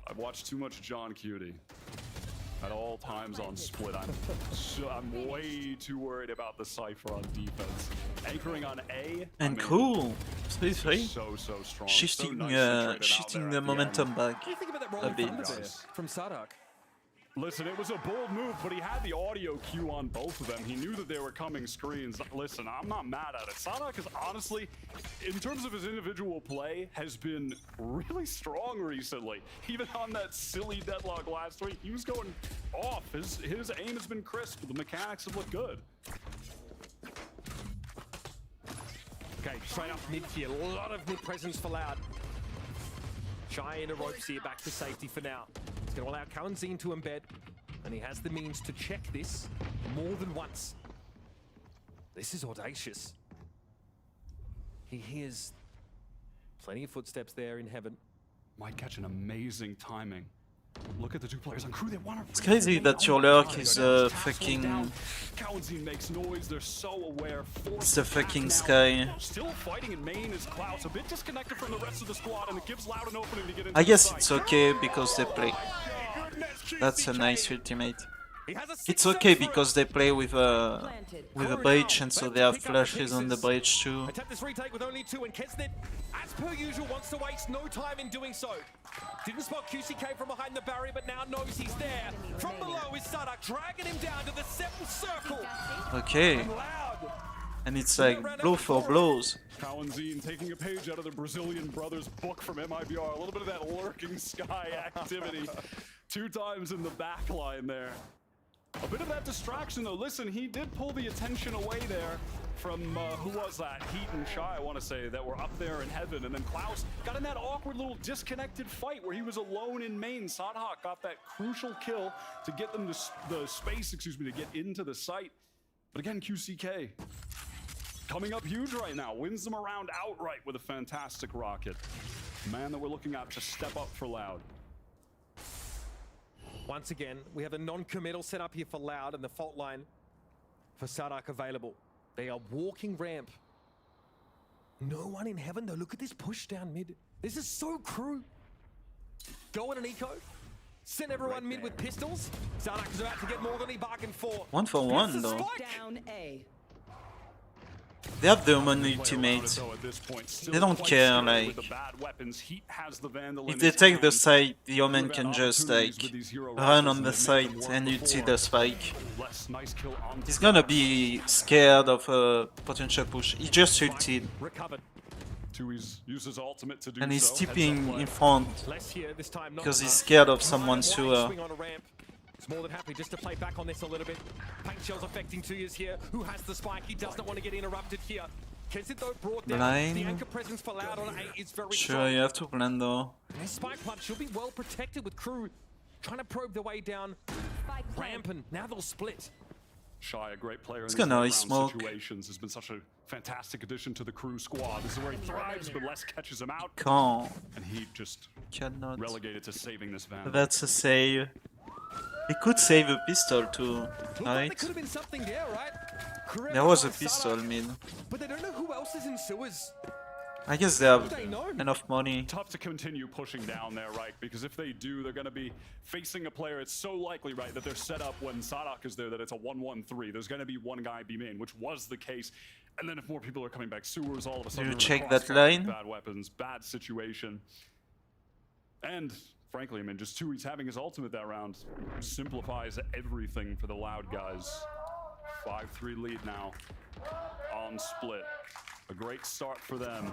S2: I've watched too much John Cutie at all times on Split. I'm way too worried about the Cypher on defense. Anchoring on A.
S17: And cool. 3-3.
S2: So strong.
S17: Shifting,
S2: so nice to trade it out
S17: shifting
S2: there
S17: the
S2: at the
S17: momentum
S2: end.
S17: back
S13: What do you think about that
S17: a
S13: Rolling
S17: bit.
S13: Thunder there from Sardak?
S2: Listen, it was a bold move, but he had the audio cue on both of them. He knew that they were coming screens. Listen, I'm not mad at it. Sardak is honestly, in terms of his individual play, has been really strong recently. Even on that silly deadlock last week, he was going off. His aim has been crisp. The mechanics have looked good.
S13: Okay, straight up mid here. A lot of mid presence for Loud. Shy in a ropes here, back to safety for now. It's going to allow Kawanzin to embed, and he has the means to check this more than once. This is audacious. He hears plenty of footsteps there in heaven.
S2: Might catch an amazing timing. Look at the 2 players on Crew. They want to.
S17: It's crazy that your lurk is fucking.
S2: Kawanzin makes noise. They're so aware.
S17: It's the fucking sky.
S2: Still fighting in main is Klaus, a bit disconnected from the rest of the squad, and it gives Loud an opening to get into
S17: I guess
S2: the
S17: it's
S2: site.
S17: okay because they play. That's a nice ultimate. It's okay because they play with a bridge, and so they have flashes on the bridge too.
S13: Attempt this retake with only 2, and Kesnit, as per usual, wants to waste no time in doing so. Didn't spot QCK from behind the barrier, but now knows he's there. From below is Sadak, dragging him down to the 7th circle.
S17: Okay. And it's like blow for blows.
S2: Cowanzine taking a page out of the Brazilian brothers book from MIBR. A little bit of that lurking sky activity. 2 times in the back line there. A bit of that distraction though. Listen, he did pull the attention away there from, who was that? Heat and Shy, I want to say, that were up there in heaven. And then Klaus got in that awkward little disconnected fight where he was alone in main. Sadhak got that crucial kill to get them the space, excuse me, to get into the site. But again, QCK coming up huge right now. Wins them around outright with a fantastic rocket. Man that we're looking at to step up for Loud.
S13: Once again, we have a non-committal set up here for Loud and the fault line for Sadak available. They are walking ramp. No one in heaven though. Look at this push down mid. This is so crew. Go in an eco. Send everyone mid with pistols. Sadak is about to get more than he bargained for.
S17: 1 for 1 though.
S9: Down A.
S17: They have their own ultimate. They don't care, like, if they take the site, the Omen can just like run on the site and ulti the spike. He's gonna be scared of a potential push. He just ulted. And he's tipping in front because he's scared of someone sewer.
S13: He's more than happy just to play back on this a little bit. Paint shells affecting 2 years here. Who has the spike? He does not want to get interrupted here. Kessit though brought down.
S17: Blind.
S13: The anchor presence for Loud on A is very
S17: Sure,
S13: strong.
S17: you have to blend though.
S13: And his spike punch should be well protected with crew trying to probe their way down ramp, and now they'll split.
S2: Shy, a great player in
S17: He's
S2: these
S17: gonna
S2: late round
S17: smoke.
S2: situations, has been such a fantastic addition to the crew squad. This is where he thrives, but Les catches him out.
S17: Can't.
S2: And he just
S17: Cannot.
S2: relegated to saving this Vandal.
S17: That's a save. He could save a pistol too, right?
S13: There could have been something there, right?
S17: There was a pistol mid.
S13: But they don't know who else is in sewers.
S17: I guess they have enough money.
S2: Tough to continue pushing down there, right? Because if they do, they're going to be facing a player. It's so likely, right, that they're set up when Sadak is there that it's a 1-1-3. There's going to be one guy B main, which was the case. And then if more people are coming back sewers, all of a sudden,
S17: You
S2: they're
S17: check
S2: across
S17: that line?
S2: Bad weapons, bad situation. And frankly, I mean, just Tui's having his ultimate that round simplifies everything for the Loud guys. 5-3 lead now on split. A great start for them.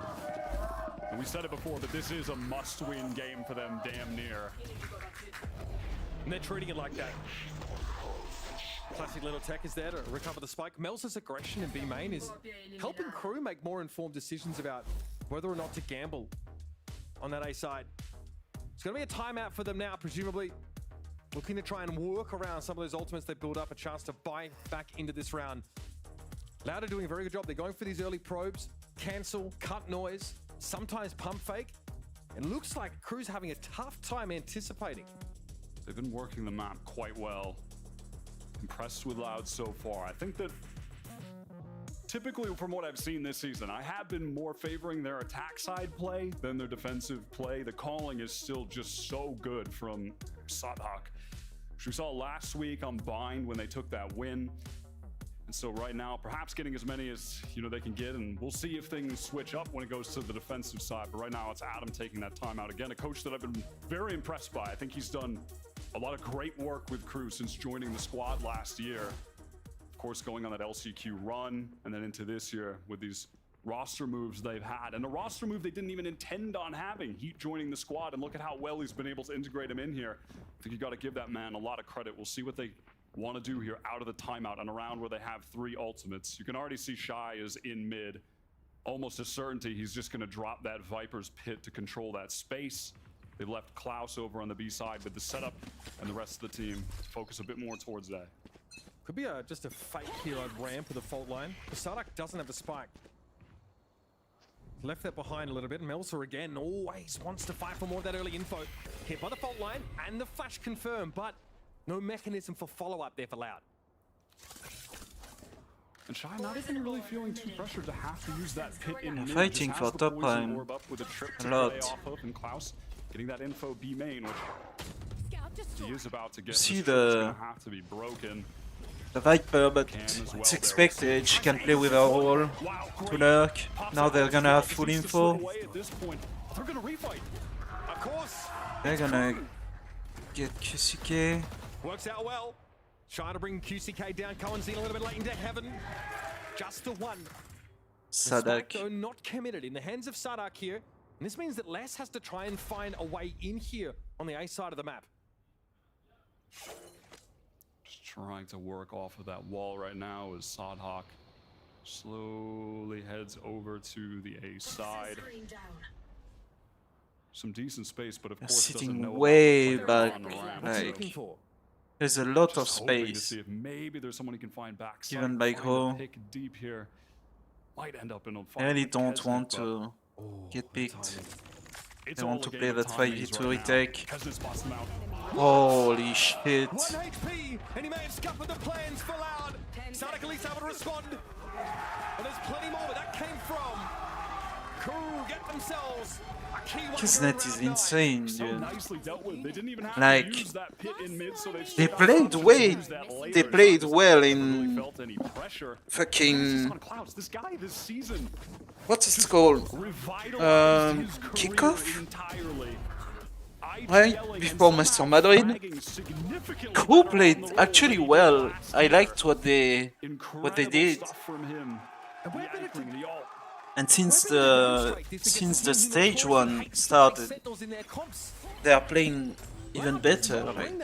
S2: And we said it before, but this is a must-win game for them, damn near.
S13: And they're treating it like that. Classic little tech is there to recover the spike. Mel's aggression in B main is helping crew make more informed decisions about whether or not to gamble on that A side. It's going to be a timeout for them now, presumably. Looking to try and work around some of those ultimates they build up, a chance to buy back into this round. Loud are doing a very good job. They're going for these early probes, cancel, cut noise, sometimes pump fake. It looks like crew's having a tough time anticipating.
S2: They've been working the map quite well. Impressed with Loud so far. I think that typically from what I've seen this season, I have been more favoring their attack side play than their defensive play. The calling is still just so good from Sadhak, which we saw last week on Bind when they took that win. And so right now, perhaps getting as many as they can get, and we'll see if things switch up when it goes to the defensive side. But right now, it's Adam taking that time out. Again, a coach that I've been very impressed by. I think he's done a lot of great work with crew since joining the squad last year. Of course, going on that LCQ run, and then into this year with these roster moves they've had. And a roster move they didn't even intend on having, Heat joining the squad, and look at how well he's been able to integrate him in here. I think you got to give that man a lot of credit. We'll see what they want to do here out of the timeout and around where they have 3 ultimates. You can already see Shy is in mid. Almost a certainty he's just going to drop that Viper's Pit to control that space. They left Klaus over on the B side with the setup, and the rest of the team focus a bit more towards that.
S13: Could be just a fake here on ramp with a fault line. Sadak doesn't have the spike. Left that behind a little bit. Melzer again always wants to fight for more of that early info. Hit by the fault line and the flash confirmed, but no mechanism for follow-up there for Loud.
S2: And Shy not even really feeling too pressured to have to use that pit in mid.
S17: Fighting
S2: Just
S17: for
S2: has the
S17: top
S2: poison
S17: line
S2: orb up with a trip
S17: a
S2: to
S17: lot.
S2: play off of, and Klaus getting that info B main, which He is about to get
S17: See
S2: this trip's
S17: the-
S2: gonna have to be broken.
S17: The Viper, but it's expected. She can play with her wall to lurk. Now they're gonna have full info.
S2: They're gonna refight.
S13: Of course.
S17: They're gonna get QCK.
S13: Works out well. Trying to bring QCK down. Cohen's in a little bit late into heaven. Just the one.
S17: Sadak.
S13: Though not committed in the hands of Sadak here. And this means that Les has to try and find a way in here on the A side of the map.
S2: Just trying to work off of that wall right now as Sadhawk slowly heads over to the A side. Some decent space, but of
S17: They're
S2: course doesn't
S17: sitting
S2: know
S17: way
S2: how to
S17: back.
S2: run around.
S17: Like, there's a lot of
S2: Just hoping to
S17: space.
S2: see if maybe there's someone he can find back.
S17: Even
S2: Find
S17: by
S2: a
S17: Ho.
S2: pick deep here. Might end up in a
S17: I
S2: fight
S17: really
S2: with
S17: don't
S2: Kesnet,
S17: want
S2: but
S17: to get picked.
S2: it's
S17: I
S2: all
S17: want
S2: a
S17: to
S2: game
S17: play
S2: of
S17: that
S2: timings
S17: 5v2
S2: right now.
S17: retake.
S2: Kesnet's bossed him out.
S17: Holy shit.
S13: 1 HP, and he may have scuppered the plans for Loud. Sadak at least able to respond. And there's plenty more where that came from. Crew get themselves a key one.
S17: Kesnet is insane,
S2: So
S17: dude.
S2: nicely dealt with. They didn't even have
S17: Like,
S2: to use that pit in mid, so
S17: they
S2: still got
S17: played
S2: to
S17: way.
S2: use that later.
S17: They
S2: It's not
S17: played
S2: just
S17: well
S2: they never really
S17: in
S2: felt any pressure.
S17: fucking.
S2: On clouds. This guy this season
S17: What's it called?
S2: revitalized his career
S17: Kickoff?
S2: entirely.
S17: Right before Master Madrid. Crew played actually well. I liked what they did.
S2: Stuff from him. The anchoring, the ult.
S17: And since the stage 1 started, they are playing even better. Like,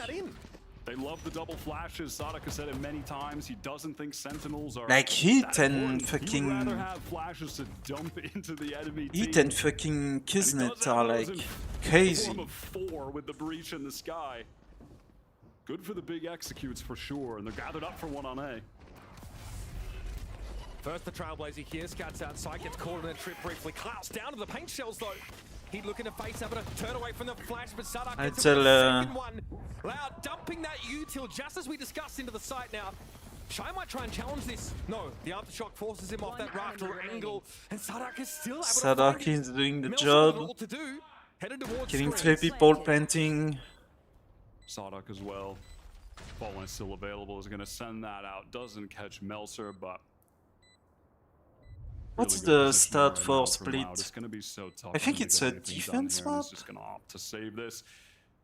S2: They love the double flashes. Sadak has said it many times. He doesn't think Sentinels are
S17: like Heat
S2: that
S17: and
S2: important. He'd rather
S17: fucking
S2: have flashes to dump into the enemy
S17: Heat
S2: team.
S17: and fucking Kismet
S2: Does
S17: are
S2: have
S17: like
S2: those in
S17: crazy.
S2: form of 4 with the breach in the sky. Good for the big executes for sure, and they're gathered up for one on A.
S13: First the Trailblazer here, scouts outside, gets caught in a trip briefly. Klaus down to the paint shells though. He's looking to face up, but a turn away from the flash, but Sadak
S17: I
S13: gets
S17: tell,
S13: away with the second one. Loud dumping that util just as we discussed into the site now. Shy might try and challenge this. No, the aftershock forces him off that rafter angle, and Sadak is still able to
S17: Sadak
S13: find it.
S17: is doing the
S13: Mel's
S17: job,
S13: got all to do, headed towards
S17: killing
S13: screens.
S17: 3 people, planting.
S2: Sadak as well. Fallen is still available, is going to send that out. Doesn't catch Melser, but
S17: What's
S2: really good
S17: the
S2: position
S17: stat
S2: right
S17: for
S2: now from
S17: split?
S2: Loud. It's going to be so tough.
S17: I think
S2: for him
S17: it's
S2: to
S17: a
S2: get anything done
S17: defense
S2: here, and
S17: map.
S2: he's just going to opt to save this.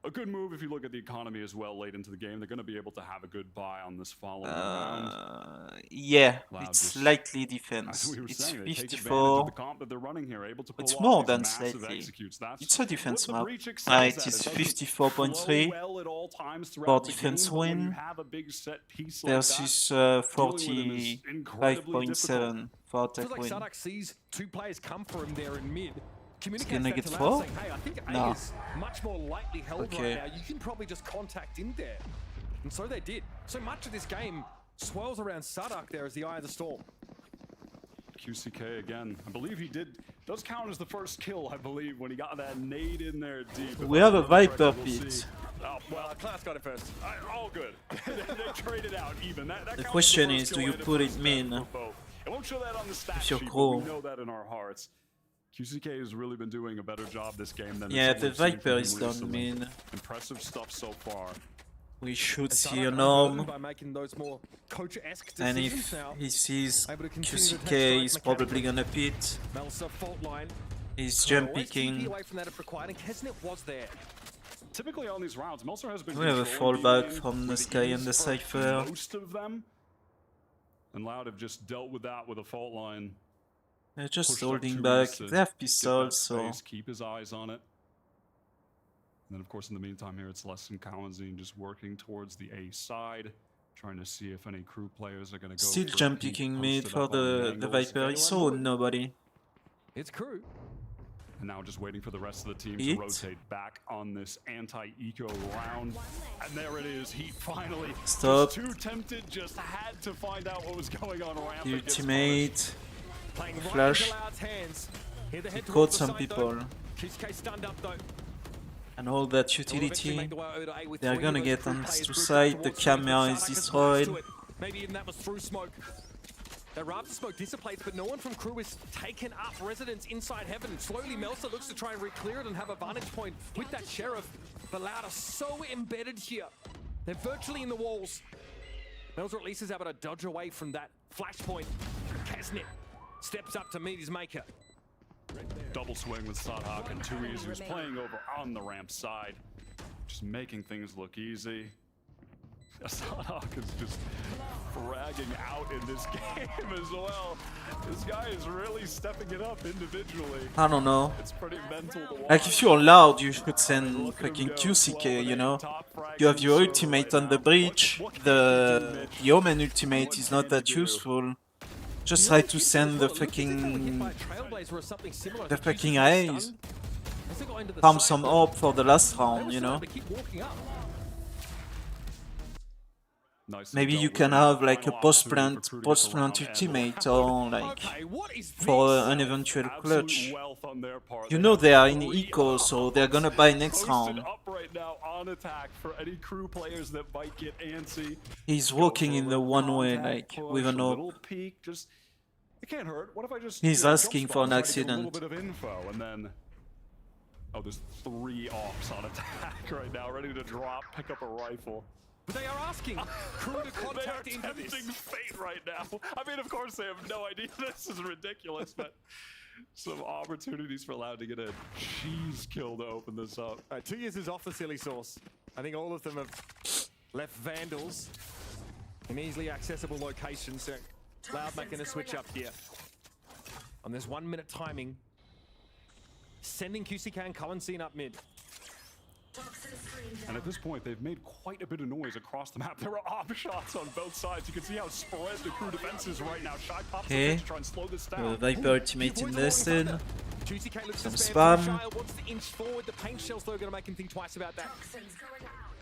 S2: A good move if you look at the economy as well late into the game. They're going to be able to have a good buy on this following round.
S17: Yeah,
S2: Loud
S17: it's
S2: just-
S17: slightly
S2: As
S17: defense.
S2: we were
S17: It's
S2: saying, they take advantage of
S17: 54.
S2: the comp that they're running here, able to pull
S17: It's
S2: off
S17: more
S2: these
S17: than
S2: massive
S17: slightly.
S2: executes. That's
S17: It's a defense
S2: what the
S17: map.
S2: breach excels
S17: Ah,
S2: at.
S17: it is
S2: doesn't
S17: 54.3
S2: flow well at all times
S17: for
S2: throughout the
S17: defense
S2: game, but when you
S17: win
S2: have a big set piece like that,
S17: versus
S2: dealing with him is incredibly
S17: 45.7 for
S13: Feels
S17: attack
S13: like
S17: win.
S13: Sadak sees 2 players come for him there in mid. Communicates
S17: gonna
S13: that
S17: get
S13: to Loud,
S17: 4?
S13: saying, hey, I think A
S17: No.
S13: is much more lightly held
S17: Okay.
S13: right now. You can probably just contact in there. And so they did. So much of this game swirls around Sadak there as the eye of the storm.
S2: QCK again. I believe he does count as the first kill, I believe, when he got that nade in there deep.
S17: We have a Viper
S2: We'll
S17: pit.
S2: see. Oh, well,
S13: Klaus got it first.
S2: all good. They traded out even. That
S17: The
S2: counts as
S17: question
S2: first
S17: is, do
S2: kill
S17: you
S2: and a
S17: put
S2: first
S17: it
S2: death
S17: in
S2: for both. It won't show that on the stat
S17: if you're
S2: sheet, but
S17: cool?
S2: we know that in our hearts. QCK has really been doing a better job this game than
S17: Yeah,
S2: it's
S17: the
S2: we've seen
S17: Viper
S2: from him
S17: is done
S2: recently.
S17: main.
S2: Impressive stuff so far.
S17: We should see
S13: Sadak
S17: a norm.
S13: by making those more coach-esque
S17: And
S13: decisions
S17: if
S13: now.
S17: he sees
S13: Able to continue to take
S17: QCK,
S13: stride
S17: he's probably gonna pit.
S13: Melsa fault line.
S17: He's
S13: So
S17: jump
S13: always TP
S17: picking.
S13: away from that if required, and Kesnet was there.
S2: Typically on these rounds, Melser has been
S17: We have a
S2: controlling
S17: fallback
S2: B-lane
S17: from the
S2: with
S17: Sky and
S2: ease
S17: the
S2: for
S17: Cypher.
S2: most of them. And Loud have just dealt with that with a fault line.
S17: They're just
S2: Pushed up
S17: holding
S2: 2
S17: back.
S2: minutes to
S17: They have
S2: get that
S17: pistols, so
S2: space, keep his eyes on it. And then, of course, in the meantime here, it's Les and Kalanzine just working towards the A side, trying to see if any crew players are going to go
S17: still
S2: for
S17: jump
S2: deep
S17: picking mid
S2: posted
S17: for
S2: up on
S17: the
S2: angles.
S17: Viper. He saw nobody.
S13: It's crew.
S2: And now just waiting for the rest of the team
S17: Heat.
S2: to rotate back on this anti-eco round. And there it is, Heat finally.
S17: Stop.
S2: Just too tempted, just had to find out what was going on ramp.
S17: The
S2: It gets
S17: ultimate.
S13: Playing right
S17: Flash.
S13: into Loud's hands. Here the
S17: He
S13: head
S17: caught
S13: towards the
S17: some
S13: side,
S17: people.
S13: though. QCK stunned up though.
S17: And all that
S13: They'll eventually
S17: utility.
S13: make the way over to A with
S17: They're
S13: 3
S17: gonna
S13: of those
S17: get
S13: crew
S17: on
S13: players
S17: to
S13: grouped
S17: side.
S13: up
S17: The
S13: towards screens, but
S17: camera is
S13: Sadak is close
S17: destroyed.
S13: to it. Maybe even that was through smoke. That raft of smoke dissipates, but no one from crew is taken up residence inside heaven. Slowly, Melsa looks to try and re-clear it and have a vantage point with that Sheriff. But Loud are so embedded here. They're virtually in the walls. Melsa at least is able to dodge away from that flashpoint. Kesnet steps up to meet his maker.
S2: Double swing with Sadhak and 2Easy, who's playing over on the ramp side. Just making things look easy. Sadhak is just fragging out in this game as well. This guy is really stepping it up individually.
S17: I don't know.
S2: It's pretty mental to watch.
S17: Like, if you're Loud, you should send fucking QCK, you know? You have your ultimate on the breach. The Omen ultimate is not that useful. Just try to send the fucking A's. Farm some orb for the last round, you know? Maybe you can have like a post-plant ultimate or like for an eventual clutch. You know they are in eco, so they're gonna buy next round. He's walking in the one way, like with an orb. He's asking for an accident.
S2: Oh, there's 3 ops on attack right now, ready to drop, pick up a rifle.
S13: But they are asking crew to contact
S2: they are tempting fate right now. I mean, of course, they have no idea this is ridiculous, but some opportunities for Loud to get a cheese kill to open this up.
S13: 2 years is off the silly sauce. I think all of them have left Vandals in easily accessible locations. So Loud making a switch up here. And there's 1 minute timing. Sending QCK and Cullen up mid.
S2: And at this point, they've made quite a bit of noise across the map. There are op shots on both sides. You can see how spread the crew defense is right now. Shy pops
S17: Okay.
S2: to try and slow this down.
S17: Viper ultimate invested.
S13: QCK looks
S17: Some
S13: to
S17: spam.
S13: Shy wants to inch forward. The paint shell's though going to make him think twice about that.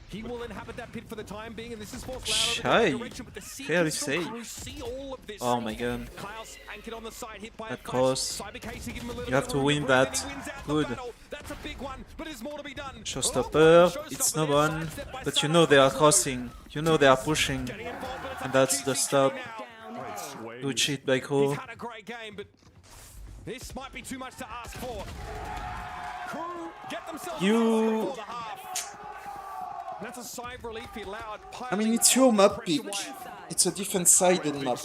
S13: He will inhabit that pit for the time being, and this is forced Loud
S17: Shy,
S13: over the direction, but the
S17: fairly
S13: Seekers
S17: safe.
S13: crew see all of this.
S17: Oh my god.
S13: Klaus anchored on the side, hit by
S17: That
S13: a flash.
S17: cross.
S13: Cyber Casey give him a little
S17: You have
S13: bit
S17: to
S13: of room
S17: win
S13: breathe,
S17: that.
S13: and he wins out the
S17: Good.
S13: battle. That's a big one, but there's more to be done.
S17: Showstopper, it's no one. But you know they are crossing. You know they are pushing. And that's the stop. Good shit by crew.
S13: He's had a great game, but this might be too much to ask for. Crew get themselves
S17: You-
S13: before the half. And that's a sigh of relief here, Loud.
S17: I mean, it's your map pick. It's a defense-sided map.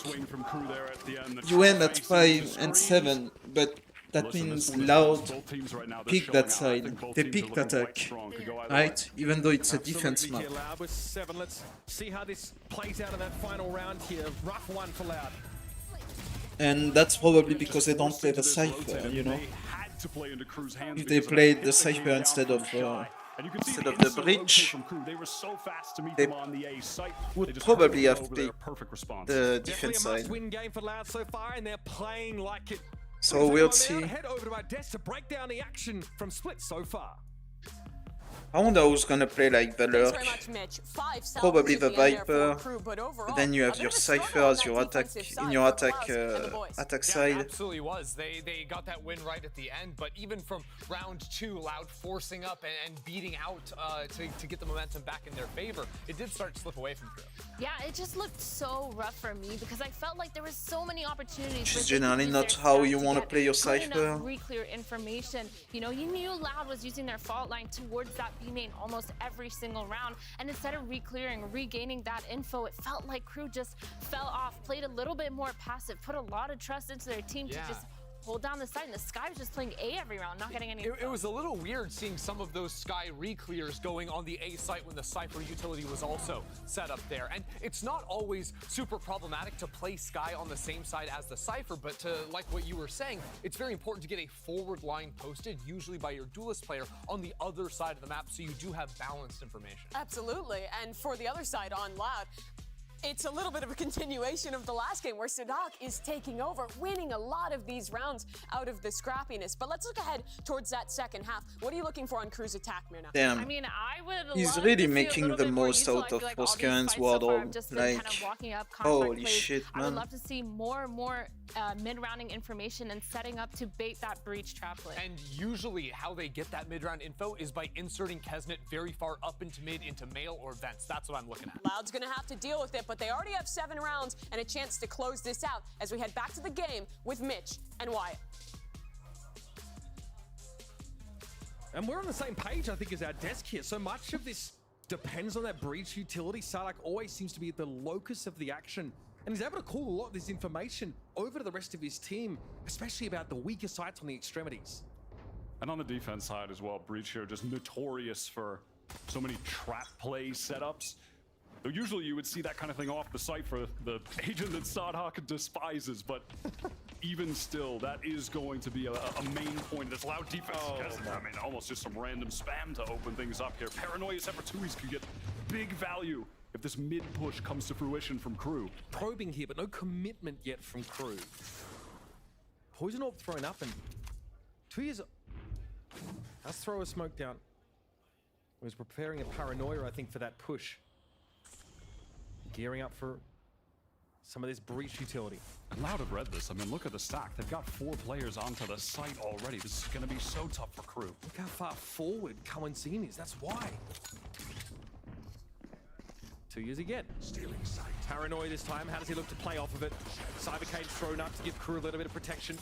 S17: You end at 5 and 7, but that means Loud pick that side. They picked attack, right? Even though it's a defense map.
S13: Loud with 7. Let's see how this plays out in that final round here. Rough one for Loud.
S17: And that's probably because they don't play the Cypher, you know? If they played the Cypher instead of the Breach, they would probably have played the defense side.
S13: Win game for Loud so far, and they're playing like it.
S17: So we'll see.
S13: Head over to our desk to break down the action from Split so far.
S17: I wonder who's gonna play like the Lurk. Probably the Viper. Then you have your Cypher as your attack in your attack side.
S11: Absolutely was. They got that win right at the end, but even from round 2, Loud forcing up and beating out to get the momentum back in their favor, it did start to slip away from Crew.
S5: Yeah, it just looked so rough for me because I felt like there was so many opportunities.
S17: Which is generally not how you want to play your Cypher.
S5: Re-clear information. You know, you knew Loud was using their fault line towards that B main almost every single round, and instead of re-clearing, regaining that info, it felt like Crew just fell off, played a little bit more passive, put a lot of trust into their team to just hold down the side, and the Sky was just playing A every round, not getting any
S11: It was a little weird seeing some of those Sky re-clears going on the A site when the Cypher utility was also set up there. And it's not always super problematic to play Sky on the same side as the Cypher, but to, like what you were saying, it's very important to get a forward line posted, usually by your duelist player, on the other side of the map so you do have balanced information.
S4: Absolutely, and for the other side on Loud, it's a little bit of a continuation of the last game where Sadhak is taking over, winning a lot of these rounds out of the scrappiness. But let's look ahead towards that second half. What are you looking for on Crew's attack, Mirna?
S17: Damn.
S5: I mean, I would
S17: He's
S5: love
S17: really
S5: to see a
S17: making
S5: little
S17: the
S5: bit more
S17: most
S5: useful.
S17: out
S5: I
S17: of
S5: feel like all these
S17: Posker's
S5: fights so
S17: Ward
S5: far
S17: Orb.
S5: have just been
S17: Like,
S5: kind of walking up,
S17: holy
S5: contract plays.
S17: shit,
S5: I would
S17: man.
S5: love to see more and more mid-rounding information and setting up to bait that breach trap play.
S11: And usually how they get that mid-round info is by inserting Kesnet very far up into mid, into mail or vents. That's what I'm looking at.
S4: Loud's gonna have to deal with it, but they already have 7 rounds and a chance to close this out as we head back to the game with Mitch and Wyatt.
S13: And we're on the same page, I think, as our desk here. So much of this depends on that breach utility. Sardak always seems to be at the locus of the action, and he's able to call a lot of this information over to the rest of his team, especially about the weaker sites on the extremities.
S2: And on the defense side as well, Breach here just notorious for so many trap play setups. Though usually you would see that kind of thing off the site for the agent that Sardak despises, but even still, that is going to be a main point of this Loud defense. I mean, almost just some random spam to open things up here. Paranoia Separatuis could get big value if this mid-push comes to fruition from Crew.
S13: Probing here, but no commitment yet from Crew. Poison Orb thrown up, and 2 years... Let's throw a smoke down. He was preparing a Paranoia, I think, for that push. Gearing up for some of this breach utility.
S2: And Loud have read this. I mean, look at the stack. They've got 4 players onto the site already. This is going to be so tough for Crew.
S13: Look how far forward Cohen-Seen is. That's why. 2 years again. Stealing sight. Paranoia this time. How does he look to play off of it? Cybercade's thrown up to give Crew a little bit of protection.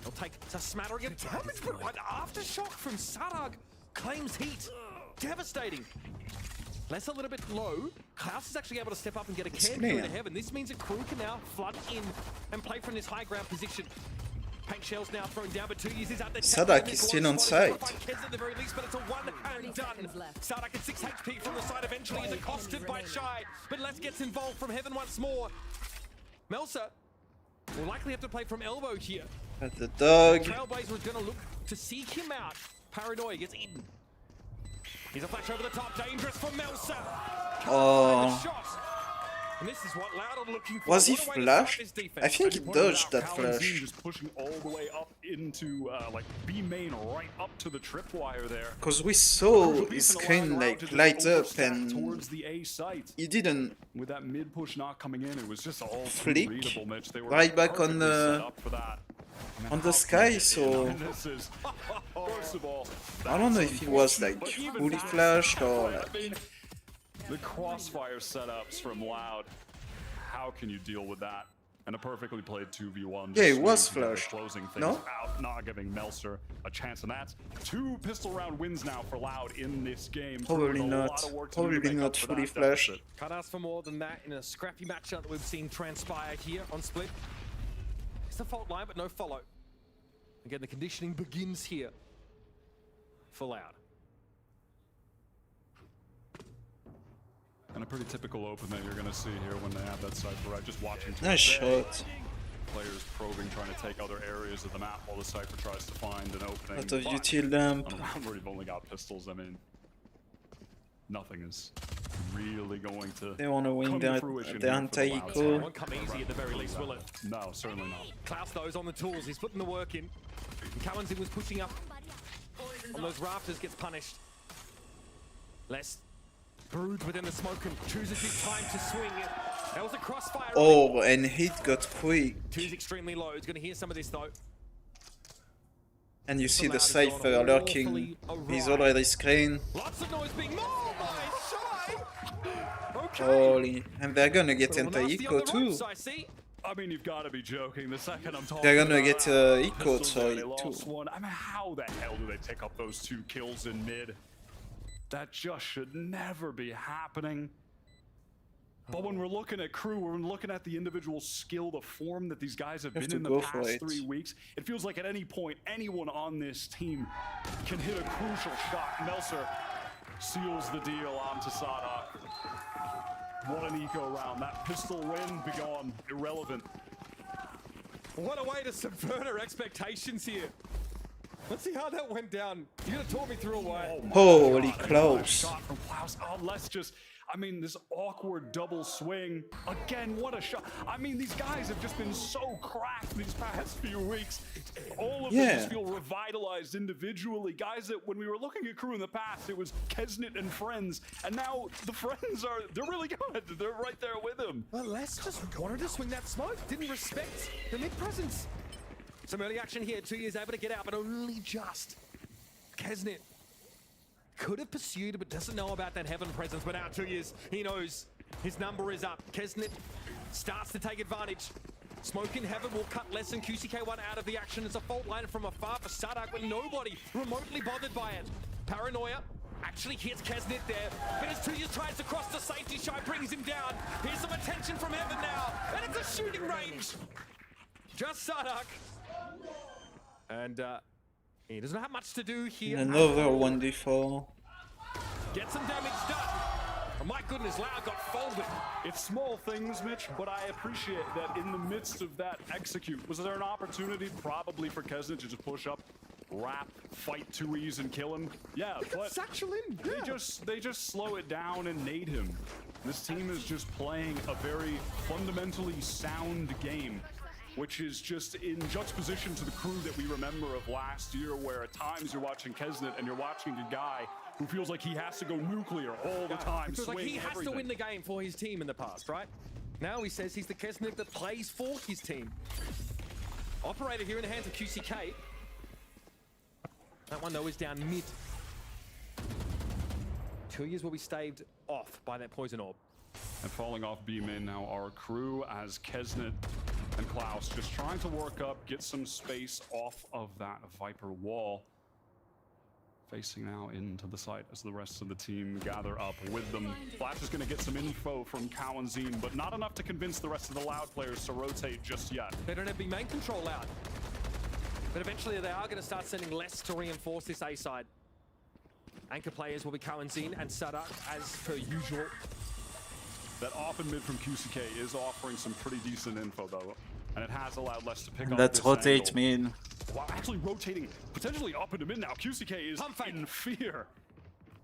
S13: He'll take a smattering of damage, but an aftershock from Sardak claims heat. Devastating. Less a little bit low. Klaus is actually able to step up and get a can through to heaven. This means that Crew can now flood in and play from this high ground position. Paint shells now thrown down, but 2 years is at the
S17: Sardak is still on site.
S13: At the very least, but it's a one and done. Sardak at 6 HP from the side eventually is accosted by Shy, but Les gets involved from heaven once more. Melsa will likely have to play from elbow here.
S17: At the dog.
S13: Trailblazer is going to look to seek him out. Paranoia gets eaten. He's a flash over the top, dangerous for Melsa.
S17: Oh.
S13: And this is what Loud are looking for.
S17: Was he flashed? I think he dodged that flash.
S2: Just pushing all the way up into like B main, right up to the tripwire there.
S17: Because we saw his screen like light up and
S2: towards the A site.
S17: He didn't.
S2: With that mid push not coming in, it was just all
S17: flick
S2: readable, Mitch. They were
S17: right back on the sky, so I don't know if he was like fully flashed or like...
S2: The crossfire setups from Loud, how can you deal with that? And a perfectly played 2v1.
S17: Yeah, he was flashed.
S2: Closing things
S17: No?
S2: out, not giving Melser a chance, and that's 2 pistol round wins now for Loud in this game.
S17: Probably not. Probably not fully flashed.
S13: Can't ask for more than that in a scrappy matchup that we've seen transpire here on Split. It's a fault line, but no follow. Again, the conditioning begins here for Loud.
S2: And a pretty typical open that you're going to see here when they have that Cypher right. Just watching.
S17: Nice shot.
S2: Players probing, trying to take other areas of the map while the Cypher tries to find an opening.
S17: Lot of util lamp.
S2: On a round where you've only got pistols, I mean, nothing is really going to.
S17: They want to win the anti-eco.
S13: Won't come easy at the very least, will it?
S2: No, certainly not.
S13: Klaus those on the tools. He's putting the work in. Cohen-Seen was pushing up on those rafters, gets punished. Less. Brood within the smoke and chooses his time to swing. That was a crossfire.
S17: Oh, and hit got quick.
S13: 2's extremely low. He's going to hear some of this though.
S17: And you see the Cypher lurking. He's already screen.
S13: Lots of noise being mauled by Shy. Okay.
S17: Holy. And they're gonna get anti-eco too.
S2: I mean, you've got to be joking. The second I'm talking,
S17: they're gonna get eco, sorry, too.
S2: I mean, how the hell do they pick up those 2 kills in mid? That just should never be happening. But when we're looking at Crew, we're looking at the individual skill, the form that these guys have been in the past 3 weeks. It feels like at any point, anyone on this team can hit a crucial shot. Melser seals the deal onto Sardak. What an eco round. That pistol win, be gone, irrelevant.
S13: What a way to subvert our expectations here. Let's see how that went down. You're gonna talk me through a way.
S17: Holy close.
S2: Shot from Klaus. Oh, let's just. I mean, this awkward double swing. Again, what a shot. I mean, these guys have just been so cracked these past few weeks. All of them just feel revitalized individually. Guys that when we were looking at Crew in the past, it was Kesnit and friends. And now the friends they're really good. They're right there with him.
S13: Well, Les just wanted to swing that smoke. Didn't respect the mid-presence. Some early action here. 2 years able to get out, but only just. Kesnit could have pursued, but doesn't know about that heaven presence. But now 2 years, he knows His number is up. Kesnit starts to take advantage. Smoke in heaven will cut less than QCK1 out of the action. It's a fault line from afar for Sadak, but nobody remotely bothered by it. Paranoia actually hits Kesnit there, but as 2 years tries to cross the safety, Shy brings him down. Here's some attention from heaven now, and it's a shooting range. Just Sadak. And he doesn't have much to do here.
S17: Another 1d4.
S13: Get some damage done. Oh my goodness, Loud got folded.
S2: It's small things, Mitch, but I appreciate that in the midst of that execute. Was there an opportunity probably for Kesnit to just push up, wrap, fight 2Es and kill him? Yeah, but
S13: Satchel in.
S2: they just slow it down and nade him. This team is just playing a very fundamentally sound game, which is just in juxtaposition to the crew that we remember of last year, where at times you're watching Kesnit and you're watching a guy who feels like he has to go nuclear all the time.
S13: It feels like he has
S2: everything.
S13: to win the game for his team in the past, right? Now he says he's the Kesnit that plays for his team. Operator here in the hands of QCK. That one, though, is down mid. 2 years will be staved off by that poison orb.
S2: And falling off B main now, our crew as Kesnit and Klaus just trying to work up, get some space off of that Viper wall. Facing now into the site as the rest of the team gather up with them. Flash is going to get some info from Cowanzine, but not enough to convince the rest of the Loud players to rotate just yet.
S13: They don't have big main control out. But eventually they are going to start sending less to reinforce this A side. Anchor players will be Cowanzine and Sadak as per usual.
S2: That off and mid from QCK is offering some pretty decent info though, and it has allowed less to pick up.
S17: Let's
S2: this
S17: rotate
S2: angle.
S17: mid.
S2: Wow, actually rotating potentially up into mid now. QCK is in fear.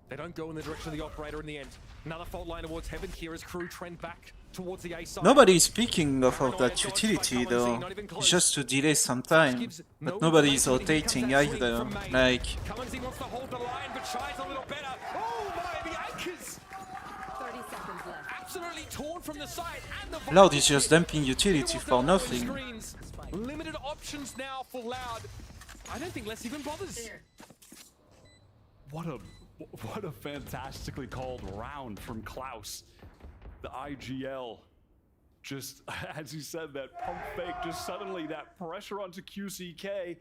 S13: They don't go in the direction of the operator in the end. Another fault line towards heaven here as crew trend back towards the A side.
S17: Nobody is speaking of that utility though. It's just to delay some time. But nobody is rotating either. Like,
S13: Cowanzine wants to hold the line, but Shy's a little better. Oh my, the anchors!
S9: 30 seconds left.
S13: Absolutely torn from the side, and the
S17: Loud is just dumping utility for nothing.
S13: screens. Limited options now for Loud. I don't think Les even bothers.
S2: What a fantastically called round from Klaus. The IGL, just as he said, that pump fake, just suddenly that pressure onto QCK.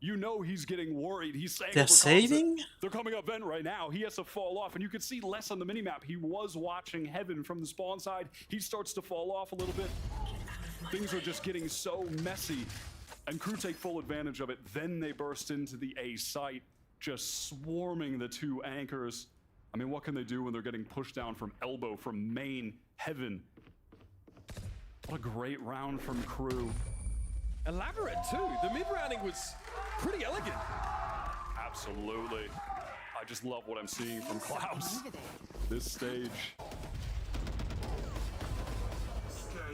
S2: You know he's getting worried. He's saying
S17: they're saving?
S2: They're coming up vent right now. He has to fall off, and you can see less on the minimap. He was watching heaven from the spawn side. He starts to fall off a little bit. Things are just getting so messy, and crew take full advantage of it. Then they burst into the A site, just swarming the two anchors. I mean, what can they do when they're getting pushed down from elbow, from main, heaven? What a great round from crew.
S13: Elaborate too. The mid-rounding was pretty elegant.
S2: Absolutely. I just love what I'm seeing from Klaus. This stage.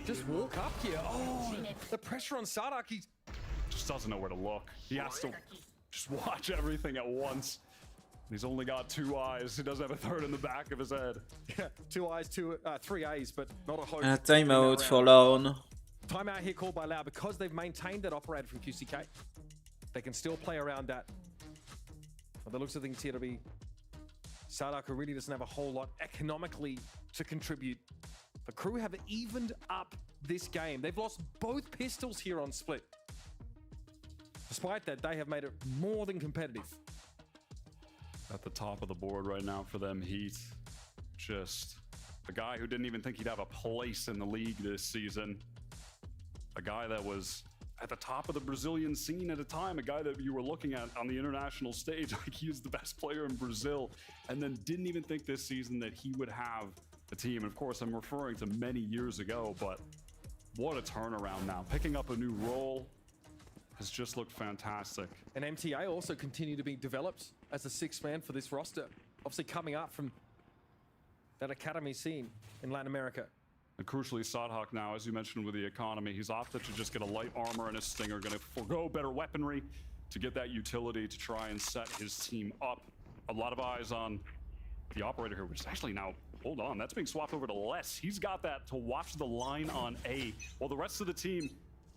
S13: Just walk up here. Oh, the pressure on Sadak. He
S2: just doesn't know where to look. He has to just watch everything at once. He's only got 2 eyes. He doesn't have a third in the back of his head.
S13: Yeah, 2 eyes, 3 A's, but not a hope.
S17: And a timeout for Loud.
S13: Timeout here called by Loud because they've maintained that operator from QCK. They can still play around that. But the looks of things here to be Sadak, who really doesn't have a whole lot economically to contribute. The crew have evened up this game. They've lost both pistols here on split. Despite that, they have made it more than competitive.
S2: At the top of the board right now for them, Heat. Just a guy who didn't even think he'd have a place in the league this season. A guy that was at the top of the Brazilian scene at a time, a guy that you were looking at on the international stage like he is the best player in Brazil, and then didn't even think this season that he would have a team. And of course, I'm referring to many years ago, but what a turnaround now. Picking up a new role has just looked fantastic.
S13: And MTA also continue to be developed as a 6th man for this roster. Obviously coming up from that academy scene in Latin America.
S2: And crucially, Sadhawk now, as you mentioned with the economy, he's opted to just get a light armor and a stinger, going to forego better weaponry to get that utility to try and set his team up. A lot of eyes on the operator here, which is actually now, hold on, that's being swapped over to Les. He's got that to watch the line on A, while the rest of the team,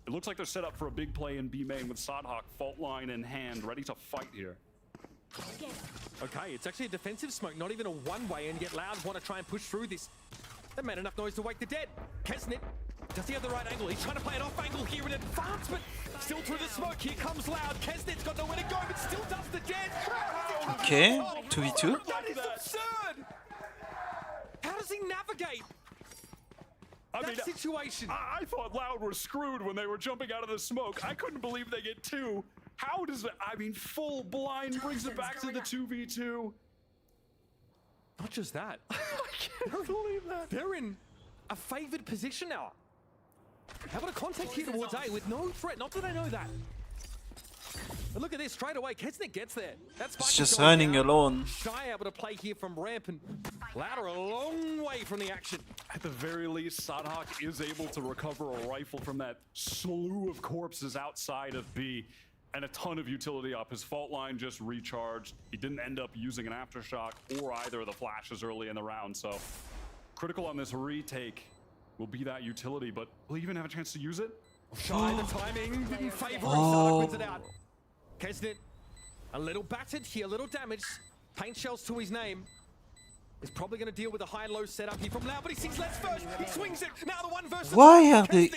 S2: it looks like they're set up for a big play in B main with Sadhawk fault line in hand, ready to fight here.
S13: Okay, it's actually a defensive smoke, not even a one-way, and yet Loud want to try and push through this. That made enough noise to wake the dead. Kesnit, does he have the right angle? He's trying to play it off angle here in advance, but still through the smoke. Here comes Loud. Kesnit's got nowhere to go, but still does the dead.
S17: Okay, 2v2.
S13: That is absurd. How does he navigate that situation?
S2: I thought Loud were screwed when they were jumping out of the smoke. I couldn't believe they get 2. How does it? I mean, full blind brings it back to the 2v2.
S13: Not just that. I can't believe that. They're in a favored position now. How about a contact here towards A with no threat? Not that I know that. But look at this, straight away, Kesnit gets there. That's
S17: It's just running alone.
S13: Shy able to play here from ramp, and Louder a long way from the action.
S2: At the very least, Sadhak is able to recover a rifle from that slew of corpses outside of B, and a ton of utility up. His fault line just recharged. He didn't end up using an aftershock or either of the flashes early in the round, so critical on this retake will be that utility, but will he even have a chance to use it?
S13: Shy, the timing didn't favor him. Sadhak wins it out. Kesnit, a little battered here, a little damaged. Paint shells to his name. Is probably going to deal with a high-low setup here from Loud, but he sees Let's first. He swings it. Now the one versus
S17: Why are they?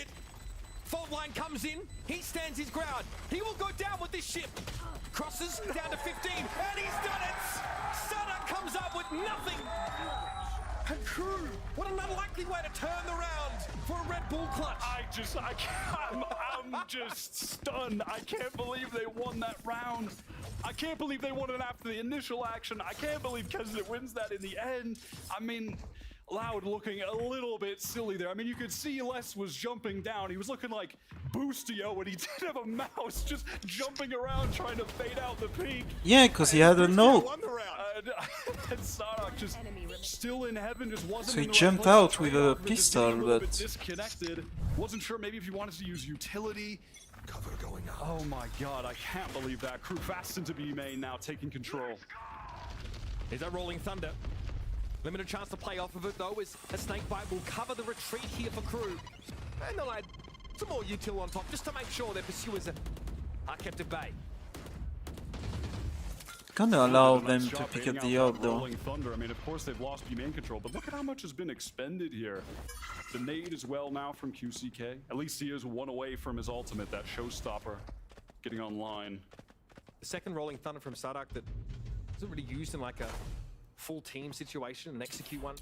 S13: Fault line comes in. He stands his ground. He will go down with this ship. Crosses down to 15, and he's done it. Sadhak comes up with nothing. And Crew, what an unlikely way to turn the round for a Red Bull clutch.
S2: I'm just stunned. I can't believe they won that round. I can't believe they won it after the initial action. I can't believe Kesnit wins that in the end. I mean, Loud looking a little bit silly there. I mean, you could see Les was jumping down. He was looking like Boostio, and he did have a mouse just jumping around trying to fade out the peak.
S17: Yeah, because he had a note.
S2: And Sadhak just still in heaven, just wasn't
S17: So he
S2: in the
S17: jumped
S2: right
S17: out
S2: place
S17: with
S2: to
S17: a
S2: trade off, just
S17: pistol,
S2: getting a little
S17: but-
S2: bit disconnected. Wasn't sure maybe if he wanted to use utility. Cover going up. Oh my god, I can't believe that. Crew fast into B main now, taking control.
S13: Is that Rolling Thunder? Limited chance to play off of it though, as a Snakebite will cover the retreat here for Crew. And they'll add some more util on top, just to make sure their pursuers are kept at bay.
S17: Gonna allow
S2: Nice
S17: them to
S2: job
S17: pick
S2: baiting
S17: up
S2: out
S17: the
S2: that
S17: orb though.
S2: Rolling Thunder. I mean, of course they've lost B main control, but look at how much has been expended here. The nade as well now from QCK. At least he is one away from his ultimate, that showstopper getting online.
S13: The second Rolling Thunder from Sadhak that isn't really used in like a full team situation, an execute one.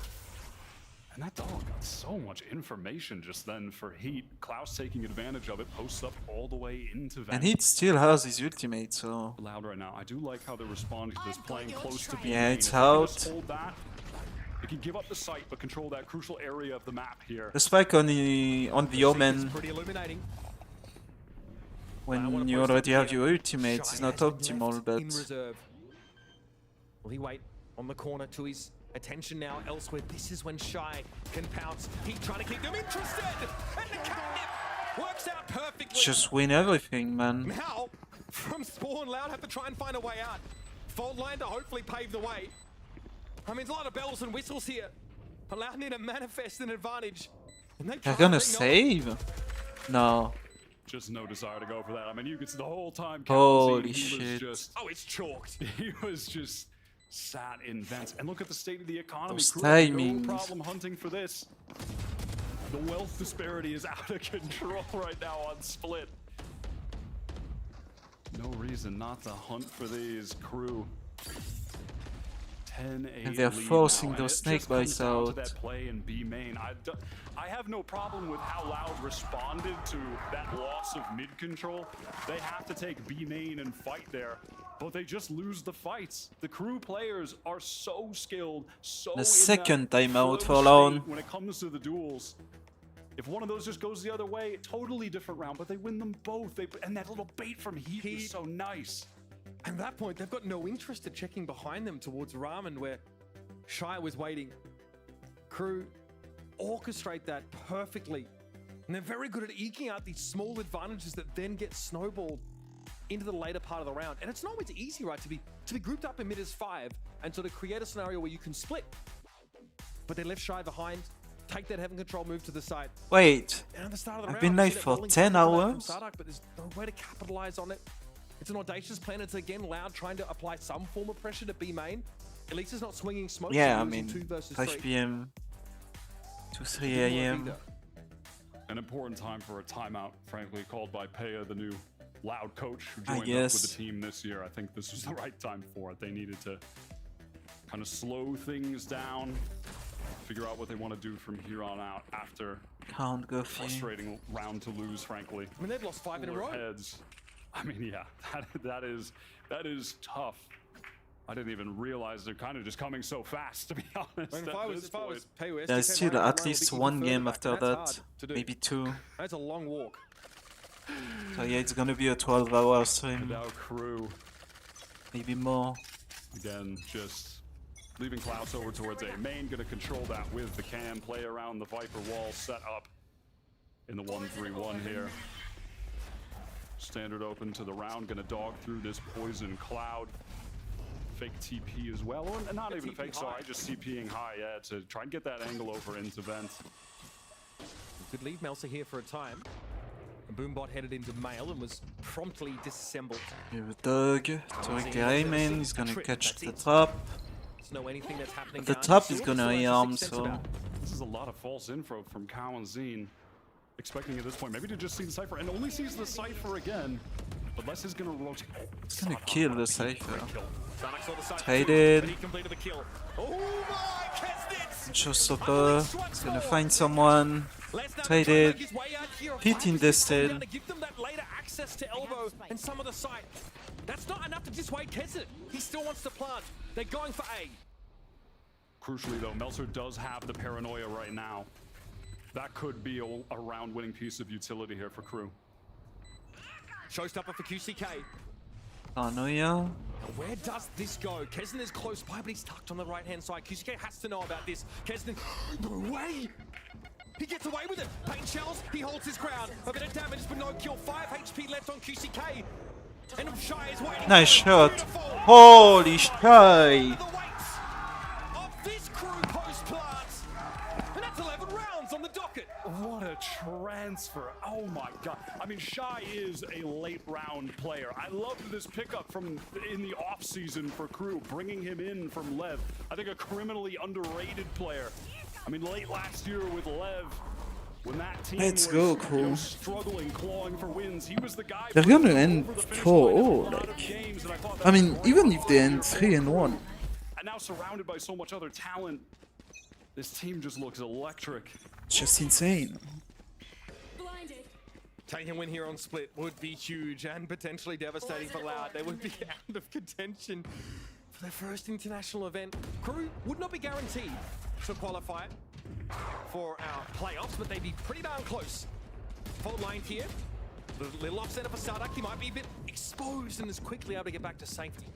S2: And that dog got so much information just then for Heat. Klaus taking advantage of it, posts up all the way into Vent.
S17: And he still has his ultimate, so...
S2: Loud right now. I do like how they're responding to this, playing close to B
S17: Yeah,
S2: main.
S17: it's
S2: If they can just
S17: out.
S2: hold that, they can give up the site, but control that crucial area of the map here.
S17: The spike on the Omen
S13: Pretty illuminating.
S17: when you already have your ultimate is not optimal,
S13: In
S17: but
S13: reserve. Will he wait on the corner to his attention now elsewhere? This is when Shy can pounce. He's trying to keep them interested. And the catnip works out perfectly.
S17: just win everything, man.
S13: Now, from Spawn, Loud have to try and find a way out. Fault line to hopefully pave the way. I mean, there's a lot of bells and whistles here. Loud need to manifest an advantage. And they
S17: They're
S13: can't
S17: gonna
S13: bring
S17: save? No.
S2: Just no desire to go for that. I mean, you could see the whole time.
S17: Holy
S2: he was
S17: shit.
S2: just,
S13: oh, it's chalked.
S2: He was just sat in vents. And look at the state of the economy.
S17: Those
S2: Crew have no
S17: timings.
S2: problem hunting for this. The wealth disparity is out of control right now on Split. No reason not to hunt for these. Crew. 10-8
S17: And they're
S2: lead
S17: forcing
S2: now,
S17: those
S2: and it just
S17: snake
S2: comes
S17: bites
S2: down to
S17: out.
S2: that play in B main. I have no problem with how Loud responded to that loss of mid control. They have to take B main and fight there, but they just lose the fights. The Crew players are so skilled, so in
S17: The
S2: that
S17: second timeout
S2: flow
S17: for Lone.
S2: state when it comes to the duels. If one of those just goes the other way, totally different round, but they win them both. And that little bait from Heat was so nice.
S13: At that point, they've got no interest in checking behind them towards Ramen, where Shy was waiting. Crew orchestrate that perfectly. And they're very good at eking out these small advantages that then get snowballed into the later part of the round. And it's not always easy, right, to be grouped up in mid as 5 and sort of create a scenario where you can split. But they left Shy behind, take that heaven control move to the side.
S17: Wait,
S13: And at the start of the
S17: I've
S13: round,
S17: been
S13: you
S17: live
S13: see that
S17: for
S13: rolling
S17: 10
S13: thunder from
S17: hours?
S13: Sadhak, but there's no way to capitalize on it. It's an audacious plan. It's again Loud trying to apply some form of pressure to B main. At least it's not swinging smoke.
S17: Yeah,
S13: so
S17: I
S13: losing
S17: mean,
S13: 2 versus
S17: 5
S13: 3.
S17: PM. 3 a.m.
S2: An important time for a timeout, frankly, called by Peya, the new Loud coach who
S17: I
S2: joined up
S17: guess.
S2: with the team this year. I think this was the right time for it. They needed to kind of slow things down, figure out what they want to do from here on out after
S17: Can't go for
S2: frustrating round to lose, frankly.
S11: I mean, they've lost 5 in a
S2: Cooler
S11: row.
S2: Heads. I mean, yeah, that is tough. I didn't even realize they're kind of just coming so fast, to be honest.
S13: I mean, if I was PayOS,
S17: There's still at least one game after that, maybe 2.
S13: That's a long walk.
S17: So yeah, it's gonna be a 12-hour stream.
S2: Now crew.
S17: Maybe more.
S2: Again, just leaving Klaus over towards A main, gonna control that with the cam, play around the Viper wall, set up in the 1-3-1 here. Standard open to the round, gonna dog through this poison cloud. Fake TP as well, or not even fake, sorry, just CPing high, yeah, to try and get that angle over into vent.
S13: Could leave Melsa here for a time. And Boombot headed into Mail and was promptly disassembled.
S17: Here with Doug, Turek the A main, he's gonna catch the top.
S13: Know anything that's happening
S17: The
S13: down
S17: top
S13: here.
S17: is gonna
S13: Still
S17: arm,
S13: makes sense
S17: so
S13: about.
S2: This is a lot of false info from Cow and Zine. Expecting at this point, maybe to just see the Cypher, and only sees the Cypher again. But Les is gonna rotate.
S17: it's gonna kill the Cypher.
S13: Sonic saw the side
S17: Traded.
S13: but he completed the kill. Oh my, Kesnitz!
S17: Showstopper, he's gonna find someone. Traded. Pit in this tail.
S13: To give them that later access to elbow and some of the site. That's not enough to dissuade Kesnitz. He still wants to plant. They're going for A.
S2: Crucially though, Melser does have the paranoia right now. That could be a round-winning piece of utility here for crew.
S13: Showstopper for QCK.
S17: Paranoia.
S13: Where does this go? Kesnin is close by, but he's tucked on the right-hand side. QCK has to know about this. Kesnin, no way! He gets away with it. Paint shells, he holds his ground. A bit of damage, but no kill. 5 HP left on QCK. And Shy is waiting.
S17: Nice shot. Holy Shy.
S13: This crew post-plants. And that's 11 rounds on the docket.
S2: What a transfer. Oh my god. I mean, Shy is a late round player. I love this pickup from in the off season for crew, bringing him in from Lev. I think a criminally underrated player. I mean, late last year with Lev, when that team
S17: Let's
S2: was,
S17: go, crew.
S2: struggling, clawing for wins, he was the guy.
S17: They're gonna end 4-0, like. I mean, even if they end 3-1.
S2: And now surrounded by so much other talent, this team just looks electric.
S17: Just insane.
S13: Taking a win here on Split would be huge and potentially devastating for Loud. They would be out of contention for their first international event. Crew would not be guaranteed to qualify for our playoffs, but they'd be pretty darn close. Fault line here. The little off-center for Sardak. He might be a bit exposed and is quickly able to get back to safety.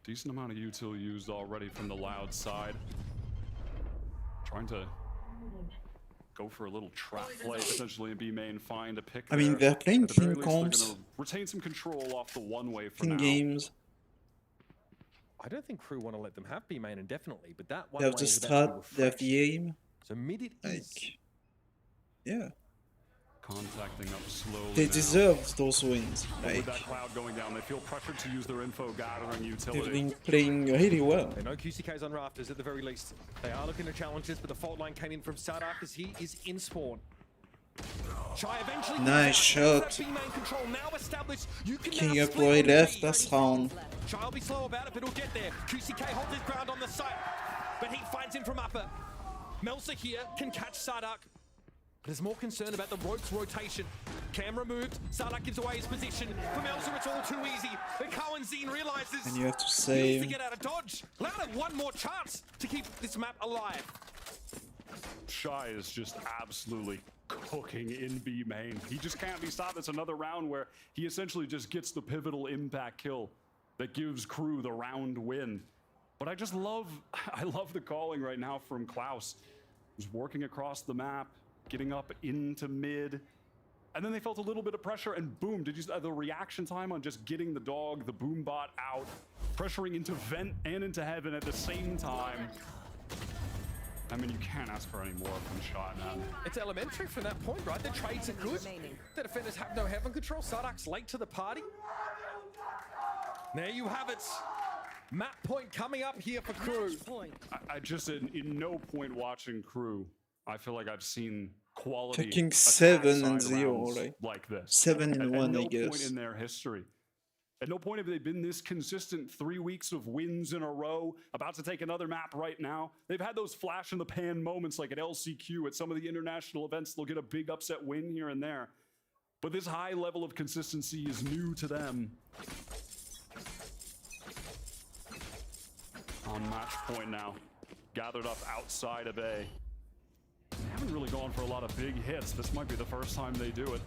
S2: Decent amount of util used already from the Loud side. Trying to go for a little trap play, potentially in B main, find a pick.
S17: I mean, they're playing
S2: At the very
S17: team
S2: least, they're
S17: comps.
S2: gonna retain some control off the one-way for
S17: Team
S2: now.
S17: games.
S13: I don't think Crew want to let them have B main indefinitely, but that one
S17: They have
S13: way
S17: the
S13: is about to be
S17: strat, they have
S13: refreshed.
S17: the aim.
S13: So mid it is.
S17: Like, yeah.
S2: Contacting up slowly.
S17: They
S2: now.
S17: deserve those wins.
S2: But with
S17: Like,
S2: that cloud going down, they feel pressured to use their info gathering utility.
S17: they've been playing really well.
S13: They know QCK's on rafters at the very least. They are looking to challenge this, but the fault line came in from Sardak as he is in spawn. Shy eventually
S17: Nice shot.
S13: that B-main control now established. You can
S17: King
S13: now
S17: up
S13: split
S17: where he
S13: on
S17: left
S13: B.
S17: last round.
S13: Shy will be slow about it, but he'll get there. QCK holds his ground on the site, but he finds him from upper. Melsa here can catch Sardak. There's more concern about the ropes rotation. Cam removed. Sardak gives away his position. For Melsa, it's all too easy. And Cohen Zine realizes
S17: And you have to
S13: he needs to
S17: save.
S13: get out of dodge. Loud have one more chance to keep this map alive.
S2: Shy is just absolutely cooking in B main. He just can't be stopped. It's another round where he essentially just gets the pivotal impact kill that gives crew the round win. But I just love, I love the calling right now from Klaus. He's working across the map, getting up into mid, and then they felt a little bit of pressure, and boom, did you the reaction time on just getting the dog, the boom bot out, pressuring into vent and into heaven at the same time. I mean, you can't ask for any more from Shot, man.
S13: It's elementary from that point, right? The trades are good. The defenders have no heaven control. Sardak's late to the party. There you have it. Map point coming up here for Crew.
S2: I just, in no point watching Crew, I feel like I've seen quality
S17: Fucking
S2: attack
S17: 7-0,
S2: side rounds like this.
S17: 7-1,
S2: At no
S17: I
S2: point
S17: guess.
S2: in their history. At no point have they been this consistent 3 weeks of wins in a row, about to take another map right now. They've had those flash in the pan moments like at LCQ, at some of the international events, they'll get a big upset win here and there. But this high level of consistency is new to them. On match point now, gathered up outside of A. They haven't really gone for a lot of big hits. This might be the first time they do it.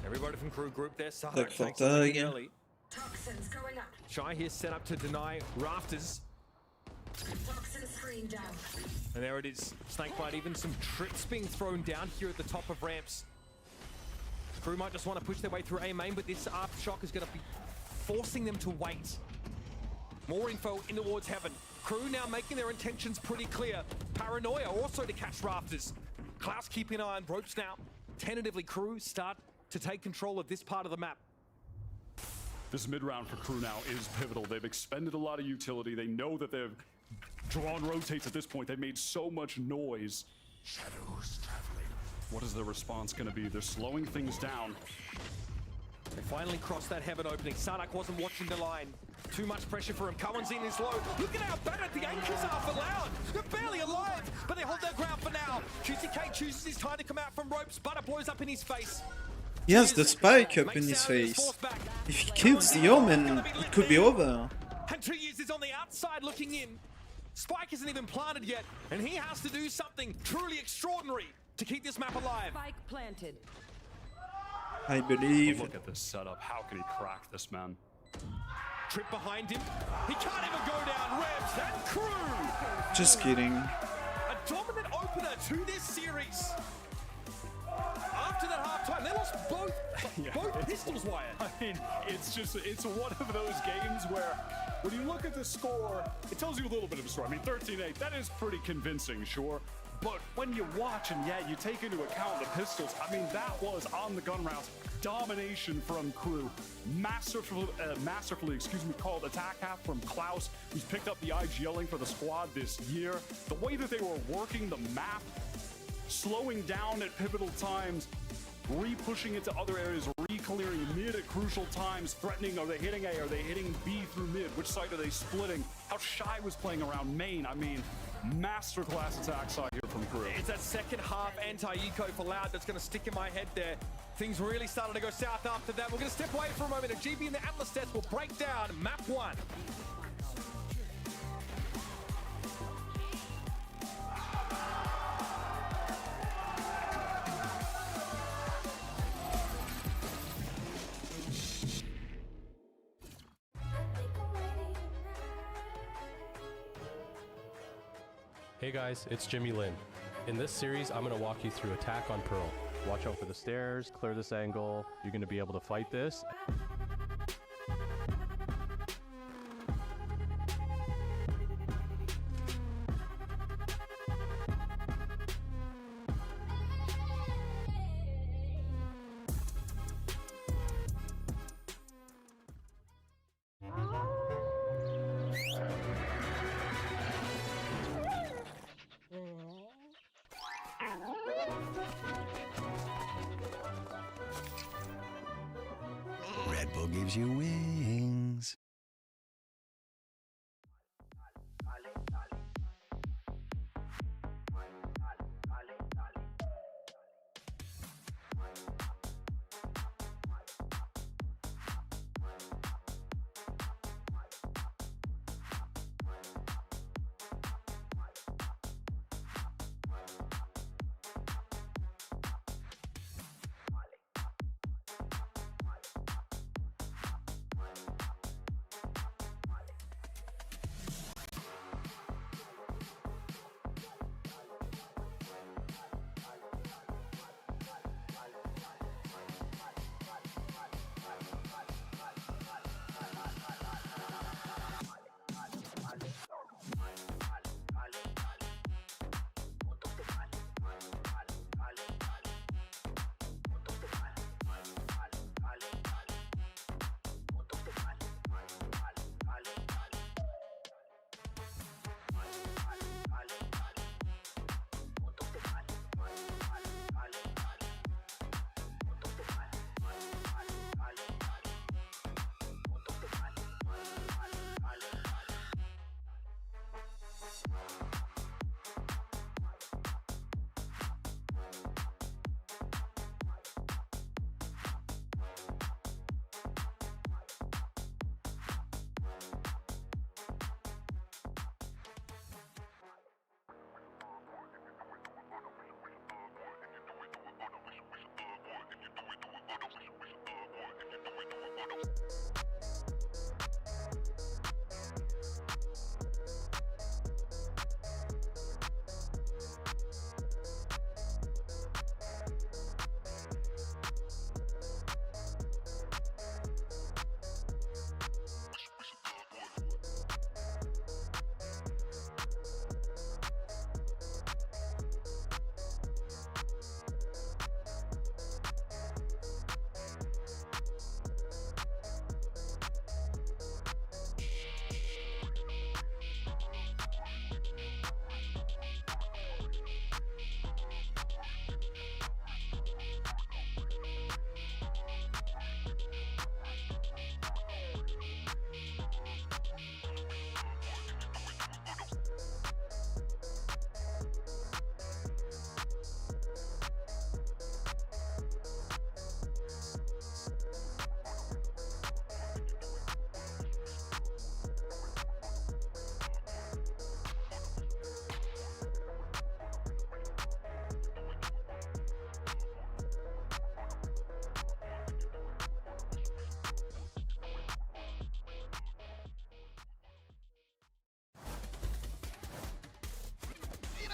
S13: Everybody from Crew group there. Sada
S17: Like for
S13: takes the lead
S17: Tiger.
S13: early.
S9: Toxins going up.
S13: Shy here set up to deny Rafters.
S9: Toxin screen down.
S13: And there it is. Snakebite, even some trips being thrown down here at the top of ramps. Crew might just want to push their way through A main, but this aftershock is going to be forcing them to wait. More info in towards Heaven. Crew now making their intentions pretty clear. Paranoia also to catch Rafters. Klaus keeping an eye on ropes now. Tentatively, Crew start to take control of this part of the map.
S2: This mid-round for Crew now is pivotal. They've expended a lot of utility. They know that they've drawn rotates at this point. They've made so much noise. Shadows traveling. What is their response going to be? They're slowing things down.
S13: They finally crossed that Heaven opening. Sarnak wasn't watching the line. Too much pressure for him. Cohen's in is low. Look at how bad the anchors are for Loud. They're barely alive, but they hold their ground for now. QCK chooses his time to come out from ropes. Butter blows up in his face.
S17: He has the spike up in his face. If he kills the Omen, it could be over.
S13: And 2 years is on the outside looking in. Spike isn't even planted yet, and he has to do something truly extraordinary to keep this map alive.
S9: Spike planted.
S17: I believe.
S2: Look at this setup. How can he crack this, man?
S13: Trip behind him. He can't even go down. Rebs and Crew.
S17: Just kidding.
S13: A dominant opener to this series. After that halftime, they lost both pistols wired.
S2: I mean, it's one of those games where when you look at the score, it tells you a little bit of a story. I mean, 13-8, that is pretty convincing, sure. But when you watch and you take into account the pistols, I mean, that was on the gun rounds. Domination from Crew. Masterfully, called attack half from Klaus, who's picked up the IGLing for the squad this year. The way that they were working the map, slowing down at pivotal times, re-pushing into other areas, re-clearing mid at crucial times, threatening, are they hitting A, are they hitting B through mid, which side are they splitting? How Shy was playing around main, I mean, masterclass attack side here from Crew.
S13: It's that second half anti-eco for Loud that's going to stick in my head there. Things really started to go south after that. We're going to step away for a moment, and GB and the Atlas sets will break down map 1.
S1: Hey guys, it's Jimmy Lin. In this series, I'm going to walk you through Attack on Pearl. Watch out for the stairs, clear this angle. You're going to be able to fight this.
S16: Red Bull gives you wings.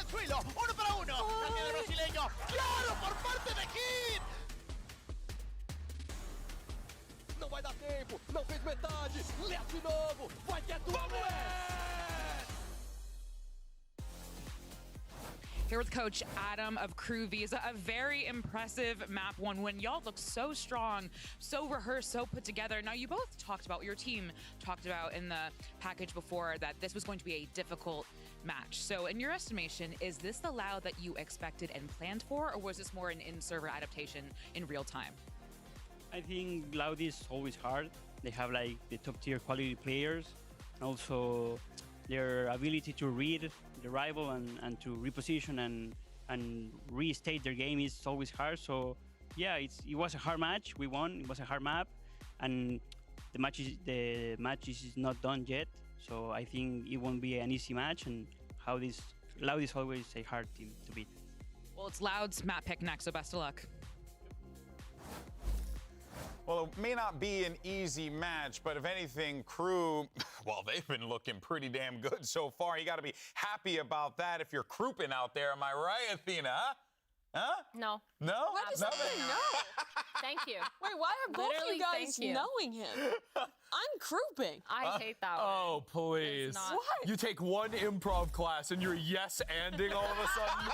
S3: Tranquilo, 1 para 1. Cambio de brasileño. ¡Claro! Por parte de Hit.
S13: Não vai dar tempo, não fez metade. Leva de novo, vai ter duelo.
S10: Here with Coach Adam of Crew Visa, a very impressive map 1 win. Y'all look so strong, so rehearsed, so put together. Now, you both talked about, your team talked about in the package before that this was going to be a difficult match. So in your estimation, is this the Loud that you expected and planned for, or was this more an in-server adaptation in real time?
S14: I think Loud is always hard. They have like the top tier quality players, and also their ability to read the rival and to reposition and restate their game is always hard. So yeah, it was a hard match. We won. It was a hard map, and the match is not done yet. So I think it won't be an easy match. And Loud is always a hard team to beat.
S10: Well, it's Loud's map pick next, so best of luck.
S24: Well, it may not be an easy match, but if anything, Crew, well, they've been looking pretty damn good so far. You got to be happy about that if you're crouping out there. Am I right, Athena? Huh?
S5: No.
S24: No?
S4: Why does he say no?
S5: Thank you.
S4: Wait, why are both
S5: Literally,
S4: you guys
S5: thank you.
S4: knowing him? I'm crouping.
S5: I hate that one.
S11: Oh, please.
S5: not.
S4: What?
S11: You take one improv class and you're yes-anding all of a sudden?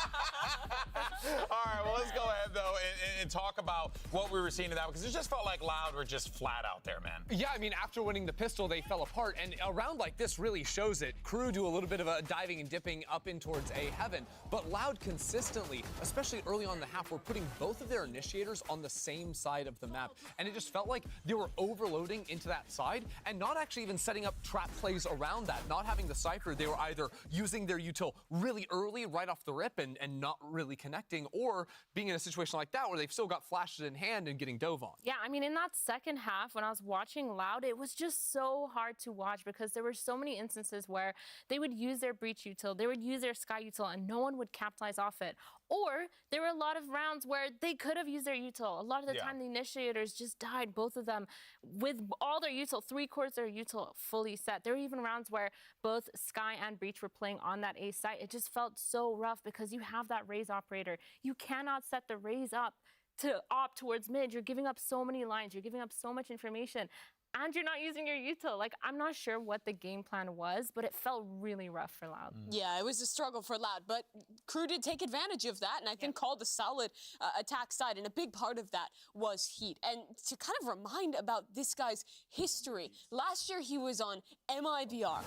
S24: All right, well, let's go ahead, though, and talk about what we were seeing in that, because it just felt like Loud were just flat out there, man.
S11: Yeah, I mean, after winning the pistol, they fell apart, and a round like this really shows it. Crew do a little bit of a diving and dipping up in towards A heaven, but Loud consistently, especially early on in the half, were putting both of their initiators on the same side of the map, and it just felt like they were overloading into that side and not actually even setting up trap plays around that, not having the Cypher. They were either using their util really early, right off the rip, and not really connecting, or being in a situation like that where they've still got flashes in hand and getting dove on.
S5: Yeah, I mean, in that second half, when I was watching Loud, it was just so hard to watch because there were so many instances where they would use their Breach util, they would use their Sky util, and no one would capitalize off it. Or there were a lot of rounds where they could have used their util. A lot of the time, the initiators just died, both of them, with all their util, 3/4 their util fully set. There were even rounds where both Sky and Breach were playing on that A site. It just felt so rough because you have that Raze operator. You cannot set the Raze up to opt towards mid. You're giving up so many lines. You're giving up so much information. And you're not using your util. Like, I'm not sure what the game plan was, but it felt really rough for Loud.
S4: Yeah, it was a struggle for Loud, but Crew did take advantage of that, and I think called a solid attack side, and a big part of that was Heat. And to kind of remind about this guy's history, last year he was on MIBR,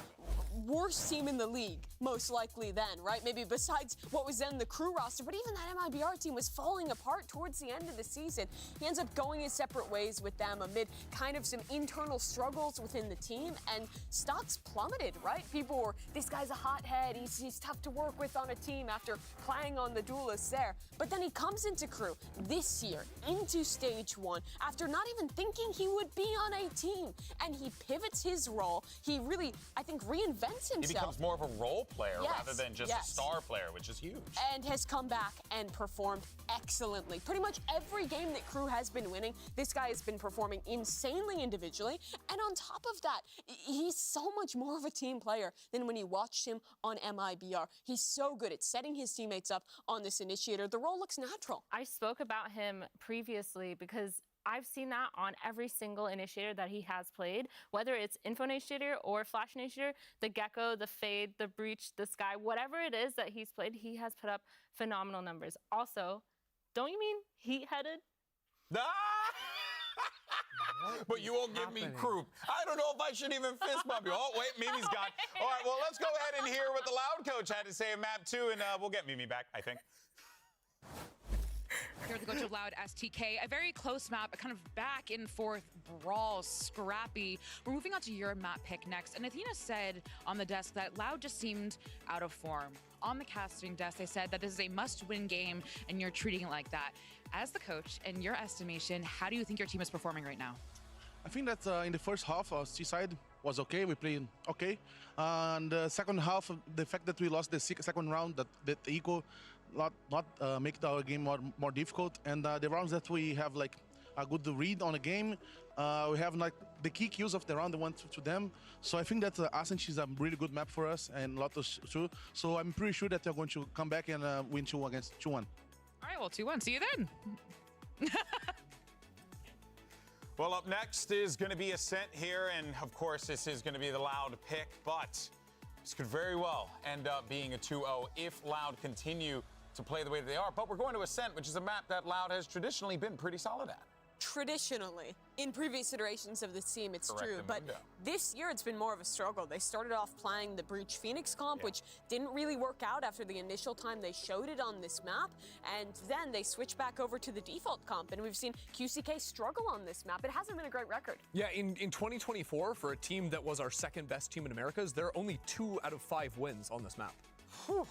S4: worst team in the league, most likely then, right? Maybe besides what was then the Crew roster, but even that MIBR team was falling apart towards the end of the season. He ends up going his separate ways with them amid kind of some internal struggles within the team, and stocks plummeted, right? People were, this guy's a hothead, he's tough to work with on a team after playing on the duelists there. But then he comes into Crew this year, into stage 1, after not even thinking he would be on a team, and he pivots his role. He really, I think, reinvents reinvents himself.
S24: He becomes more of a role player
S4: Yes,
S24: rather than just a star player, which is huge.
S4: And has come back and performed excellently. Pretty much every game that Crew has been winning, this guy has been performing insanely individually. And on top of that, he's so much more of a team player than when you watched him on MIBR. He's so good at setting his teammates up on this initiator. The role looks natural.
S5: I spoke about him previously because I've seen that on every single initiator that he has played, whether it's Info Initiator or Flash Initiator, the Gecko, the Fade, the Breach, the Sky, whatever it is that he's played, he has put up phenomenal numbers. Also, don't you mean heat-headed?
S24: But you won't give me Croup. I don't know if I should even fist bump you. Oh, wait, Mimi's gone. All right, well, let's go ahead and hear what the Loud coach had to say in map 2, and we'll get Mimi back, I think.
S10: Here with the coach of Loud, STK, a very close map, a kind of back and forth brawl, scrappy. We're moving on to your map pick next. And Athena said on the desk that Loud just seemed out of form. On the casting desk, they said that this is a must-win game, and you're treating it like that. As the coach, in your estimation, how do you think your team is performing right now?
S7: I think that in the first half, Seaside was okay. We played okay. And the second half, the fact that we lost the second round, that equal, not make our game more difficult. And the rounds that we have like a good read on the game, we have like the key kills of the round that went to them. So I think that Ascent is a really good map for us and Lotus too. So I'm pretty sure that they're going to come back and win 2 against 2-1.
S10: All right, well, 2-1. See you then.
S24: Well, up next is going to be Ascent here, and of course, this is going to be the Loud pick, but this could very well end up being a 2-0 if Loud continue to play the way that they are. But we're going to Ascent, which is a map that Loud has traditionally been pretty solid at.
S4: Traditionally, in previous iterations of this team, it's
S24: Correct
S4: true, but this year it's been more of a struggle. They started off playing the Breach Phoenix comp, which didn't really work out after the initial time they showed it on this map, and then they switched back over to the default comp, and we've seen QCK struggle on this map. It hasn't been a great record.
S11: Yeah, in 2024, for a team that was our second best team in Americas, there are only 2 out of 5 wins on this map.
S24: Whew.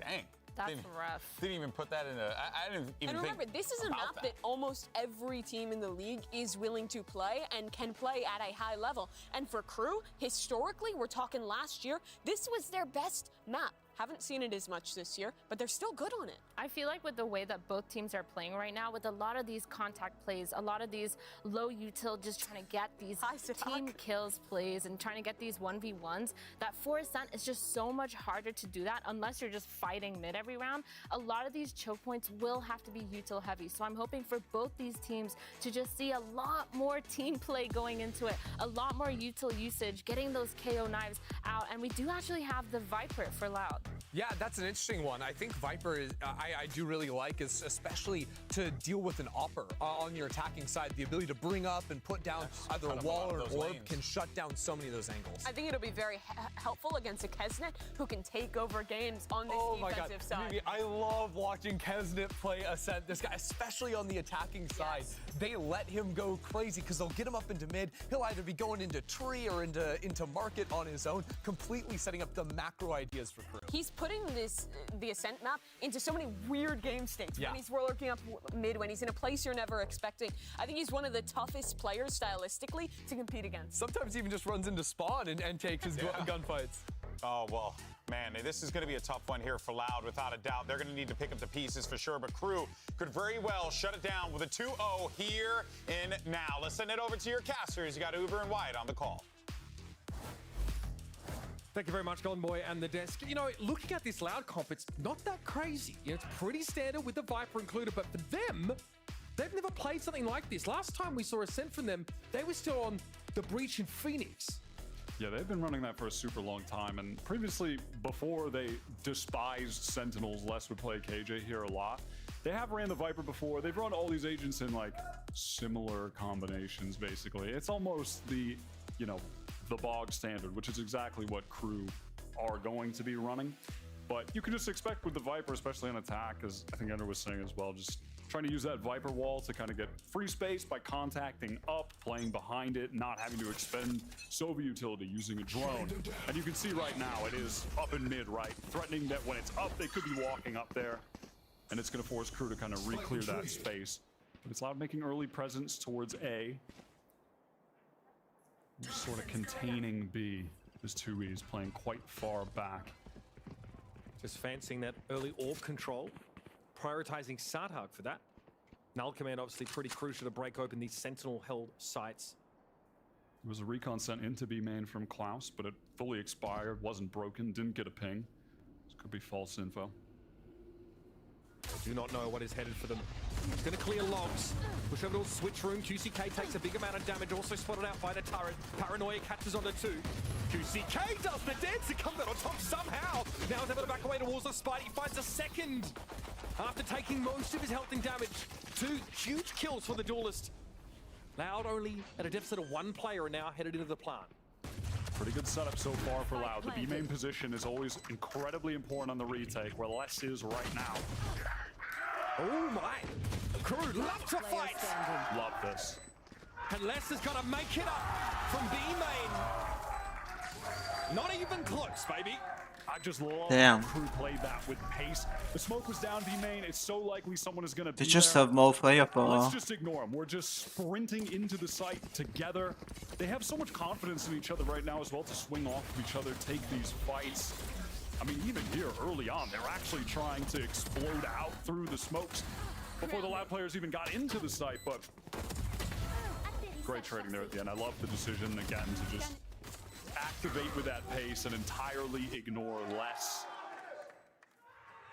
S24: Dang.
S5: That's rough.
S24: Didn't even put that in a. I didn't even.
S4: And remember, this is a map that almost every team in the league is willing to play and can play at a high level. And for Crew, historically, we're talking last year, this was their best map. Haven't seen it as much this year, but they're still good on it.
S5: I feel like with the way that both teams are playing right now, with a lot of these contact plays, a lot of these low util, just trying to get these team kills plays and trying to get these 1v1s, that for Ascent is just so much harder to do that unless you're just fighting mid every round. A lot of these choke points will have to be util heavy. So I'm hoping for both these teams to just see a lot more team play going into it, a lot more util usage, getting those KO knives out. And we do actually have the Viper for Loud.
S11: Yeah, that's an interesting one. I think Viper is, I do really like, is especially to deal with an Opper on your attacking side. The ability to bring up and put down either a wall or an orb can shut down so many of those angles.
S4: I think it'll be very helpful against a Kesnet who can take over games on this defensive side.
S11: Mimi, I love watching Kesnet play Ascent. This guy, especially on the attacking side, they let him go crazy because they'll get him up into mid. He'll either be going into tree or into market on his own, completely setting up the macro ideas for Crew.
S4: He's putting the Ascent map into so many weird game states. When he's lurking up mid, when he's in a place you're never expecting. I think he's one of the toughest players stylistically to compete against.
S11: Sometimes he even just runs into spawn and takes his gunfights.
S24: Oh, well, man, this is going to be a tough one here for Loud, without a doubt. They're going to need to pick up the pieces for sure, but Crew could very well shut it down with a 2-0 here in now. Let's send it over to your casters. You got Uber and Wyatt on the call.
S13: Thank you very much, Golden Boy and the desk. You know, looking at this Loud comp, it's not that crazy. You know, it's pretty standard with the Viper included, but for them, they've never played something like this. Last time we saw Ascent from them, they were still on the Breach in Phoenix.
S2: Yeah, they've been running that for a super long time, and previously, before they despised Sentinels, Les would play KJ here a lot. They have ran the Viper before. They've run all these agents in like similar combinations, basically. It's almost the, you know, the bog standard, which is exactly what Crew are going to be running. But you can just expect with the Viper, especially on attack, as I think Ender was saying as well, just trying to use that Viper wall to kind of get free space by contacting up, playing behind it, not having to expend Sova utility using a drone. And you can see right now it is up in mid, right? Threatening that when it's up, they could be walking up there. And it's going to force Crew to kind of re-clear that space. But it's Loud making early presence towards A. Just sort of containing B. This 2E's playing quite far back.
S13: Just fancying that early orb control, prioritizing Sartag for that. Null command obviously pretty crucial to break open these sentinel-held sites.
S2: There was a recon sent into B main from Klaus, but it fully expired, wasn't broken, didn't get a ping. This could be false info.
S13: They do not know what is headed for them. It's going to clear logs. Push over to a switch room. QCK takes a big amount of damage, also spotted out by the turret. Paranoia catches on the 2. QCK does the dance and comes out on top somehow. Now he's able to back away towards the spite. He finds a second after taking most of his health and damage. 2 huge kills for the duelist. Loud only at a deficit of 1 player and now headed into the plant.
S2: Pretty good setup so far for Loud. The B main position is always incredibly important on the retake, where less is right now.
S13: Oh my! Crew love to fight!
S2: Love this.
S13: And Les has got to make it up from B main. Not even close, baby.
S2: I just love
S17: Damn.
S2: how Crew played that with pace. The smoke was down B main. It's so likely someone is going to be
S17: They just
S2: there.
S17: have more firepower.
S2: Let's just ignore them. We're just sprinting into the site together. They have so much confidence in each other right now as well to swing off of each other, take these fights. I mean, even here early on, they're actually trying to explode out through the smokes before the Loud players even got into the site, but great trading there at the end. I love the decision, again, to just activate with that pace and entirely ignore less.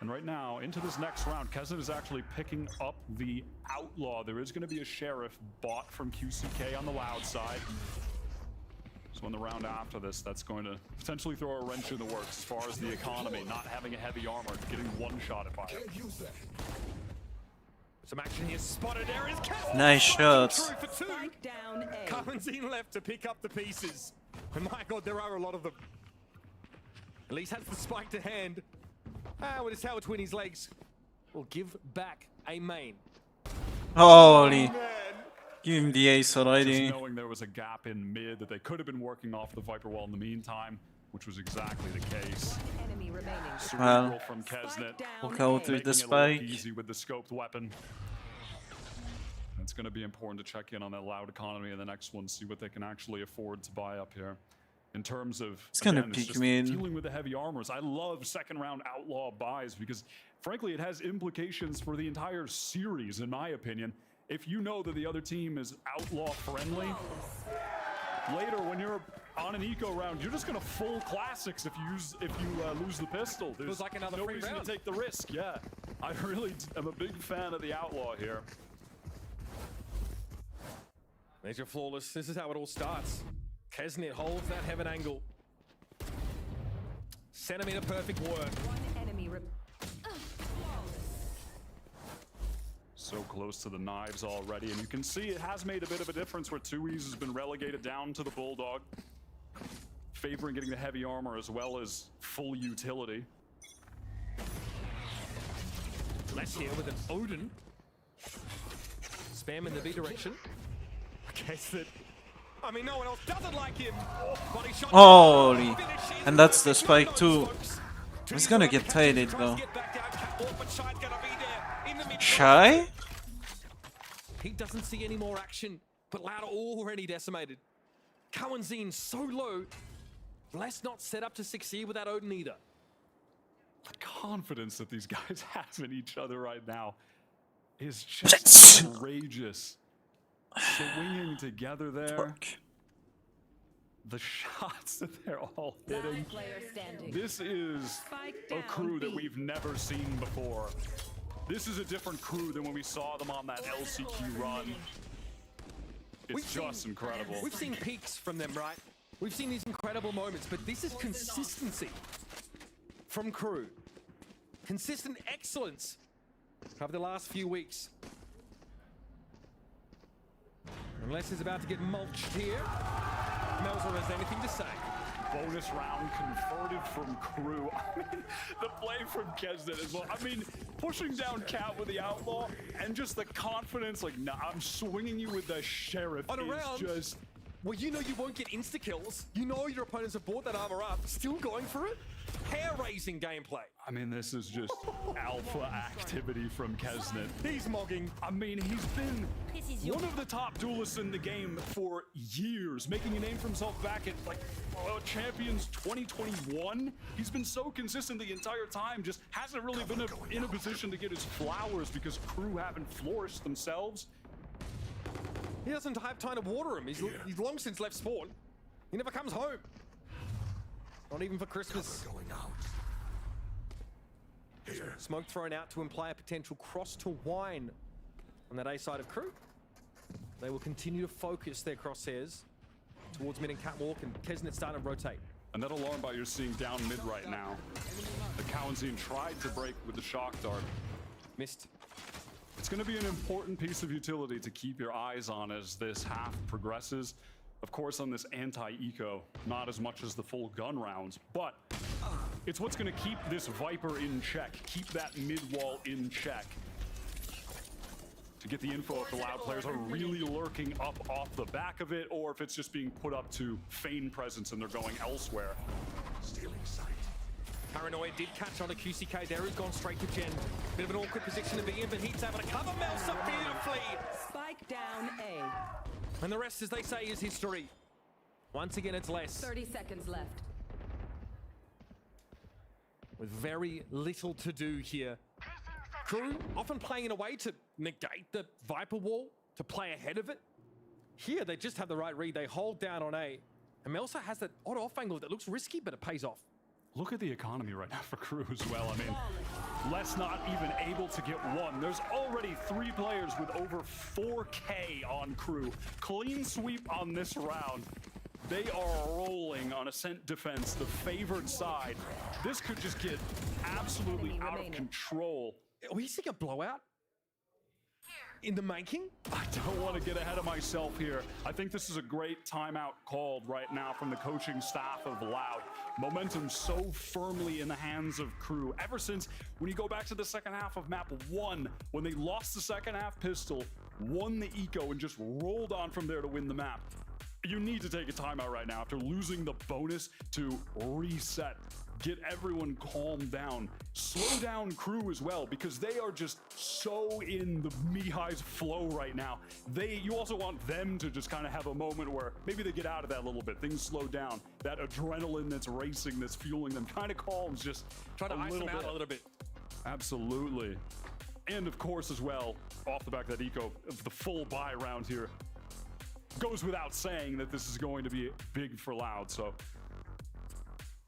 S2: And right now, into this next round, Kezen is actually picking up the Outlaw. There is going to be a Sheriff bought from QCK on the Loud side. So in the round after this, that's going to potentially throw a wrench in the works as far as the economy, not having a heavy armor, getting one shot at fire.
S13: Some action here spotted. There is
S17: Nice shot.
S13: Carmenzine left to pick up the pieces. And my god, there are a lot of them. At least has the spike to hand. With his tower between his legs, will give back a main.
S17: Holy. Give him the ace already.
S2: Just knowing there was a gap in mid that they could have been working off the Viper wall in the meantime, which was exactly the case. Cerebral
S17: Well,
S2: from Kesnet.
S17: look out with the
S2: Making it a look
S17: spike.
S2: easy with the scoped weapon. It's going to be important to check in on that Loud economy in the next one, see what they can actually afford to buy up here. In terms of
S17: It's gonna
S2: again,
S17: peek
S2: just
S17: me in.
S2: dealing with the heavy armors. I love second round Outlaw buys because frankly it has implications for the entire series in my opinion. If you know that the other team is Outlaw friendly, later when you're on an eco round, you're just gonna full classics if you lose the pistol. There's
S13: Feels like another
S2: no
S13: free
S2: reason
S13: round.
S2: to take the risk. Yeah, I really am a big fan of the Outlaw here.
S13: There's your flawless. This is how it all starts. Kesnet holds that heaven angle. Centimeter perfect work.
S2: So close to the knives already, and you can see it has made a bit of a difference where 2E's has been relegated down to the Bulldog, favoring getting the heavy armor as well as full utility.
S13: Less here with an Odin. Spam in the B direction. I guess that. I mean, no one else doesn't like him. Body shot.
S17: Holy. And that's the spike too. He's gonna get traded though. Shy?
S13: He doesn't see any more action, but Loud already decimated. Carmenzine so low. Less not set up to succeed with that Odin either.
S2: The confidence that these guys have in each other right now is just outrageous. Swinging together there. The shots that they're all hitting. This is a crew that we've never seen before. This is a different crew than when we saw them on that LCQ run. It's just incredible.
S13: We've seen peaks from them, right? We've seen these incredible moments, but this is consistency from crew. Consistent excellence over the last few weeks. Unless he's about to get mulched here. Melzer has anything to say.
S2: Bonus round converted from crew. I mean, the play from Kesnet as well. I mean, pushing down Cat with the Outlaw and just the confidence, like, nah, I'm swinging you with the Sheriff.
S13: On a
S2: is
S13: round,
S2: just...
S13: well, you know you won't get insta-kills. You know your opponents have bought that armor up. Still going for it? hair-raising gameplay.
S2: I mean, this is just alpha activity from Kesnet.
S13: He's mogging.
S2: I mean, he's been one of the top duelists in the game for years, making a name for himself back at like Champions 2021. He's been so consistent the entire time, just hasn't really been in a position to get his flowers because crew haven't flourished themselves.
S13: He doesn't have time to water him. He's long since left spawn. He never comes home. Not even for Christmas. Smoke thrown out to imply a potential cross to wine on that A side of crew. They will continue to focus their crosshairs towards mid and catwalk, and Kesnet starting to rotate.
S2: And that alarm bot you're seeing down mid right now. The Cowanzine tried to break with the shock dart.
S13: Missed.
S2: It's going to be an important piece of utility to keep your eyes on as this half progresses. Of course, on this anti-eco, not as much as the full gun rounds, but it's what's going to keep this Viper in check, keep that mid wall in check. To get the info if the Loud players are really lurking up off the back of it, or if it's just being put up to feign presence and they're going elsewhere.
S13: Stealing sight. Paranoia did catch on a QCK there, who's gone straight to Gen. Bit of an awkward position to be in, but he's able to cover Melsa beautifully.
S9: Spike down A.
S13: And the rest, as they say, is history. Once again, it's less.
S9: 30 seconds left.
S13: With very little to do here. Crew often playing in a way to negate the Viper wall, to play ahead of it. Here, they just have the right read. They hold down on A. And Melsa has that odd off angle that looks risky, but it pays off.
S2: Look at the economy right now for crew as well. I mean, Les not even able to get one. There's already 3 players with over 4K on crew. Clean sweep on this round. They are rolling on Ascent defense, the favored side. This could just get absolutely out of control.
S13: Are we seeing a blowout in the making?
S2: I don't want to get ahead of myself here. I think this is a great timeout called right now from the coaching staff of Loud. Momentum so firmly in the hands of crew. Ever since when you go back to the second half of map 1, when they lost the second half pistol, won the eco, and just rolled on from there to win the map. You need to take a timeout right now after losing the bonus to reset. Get everyone calmed down. Slow down crew as well, because they are just so in the Mihai's flow right now. You also want them to just kind of have a moment where maybe they get out of that a little bit. Things slow down. That adrenaline that's racing, that's fueling them, kind of calms just
S13: try to ice them out a little bit.
S2: Absolutely. And of course as well, off the back of that eco, the full buy round here goes without saying that this is going to be big for Loud. So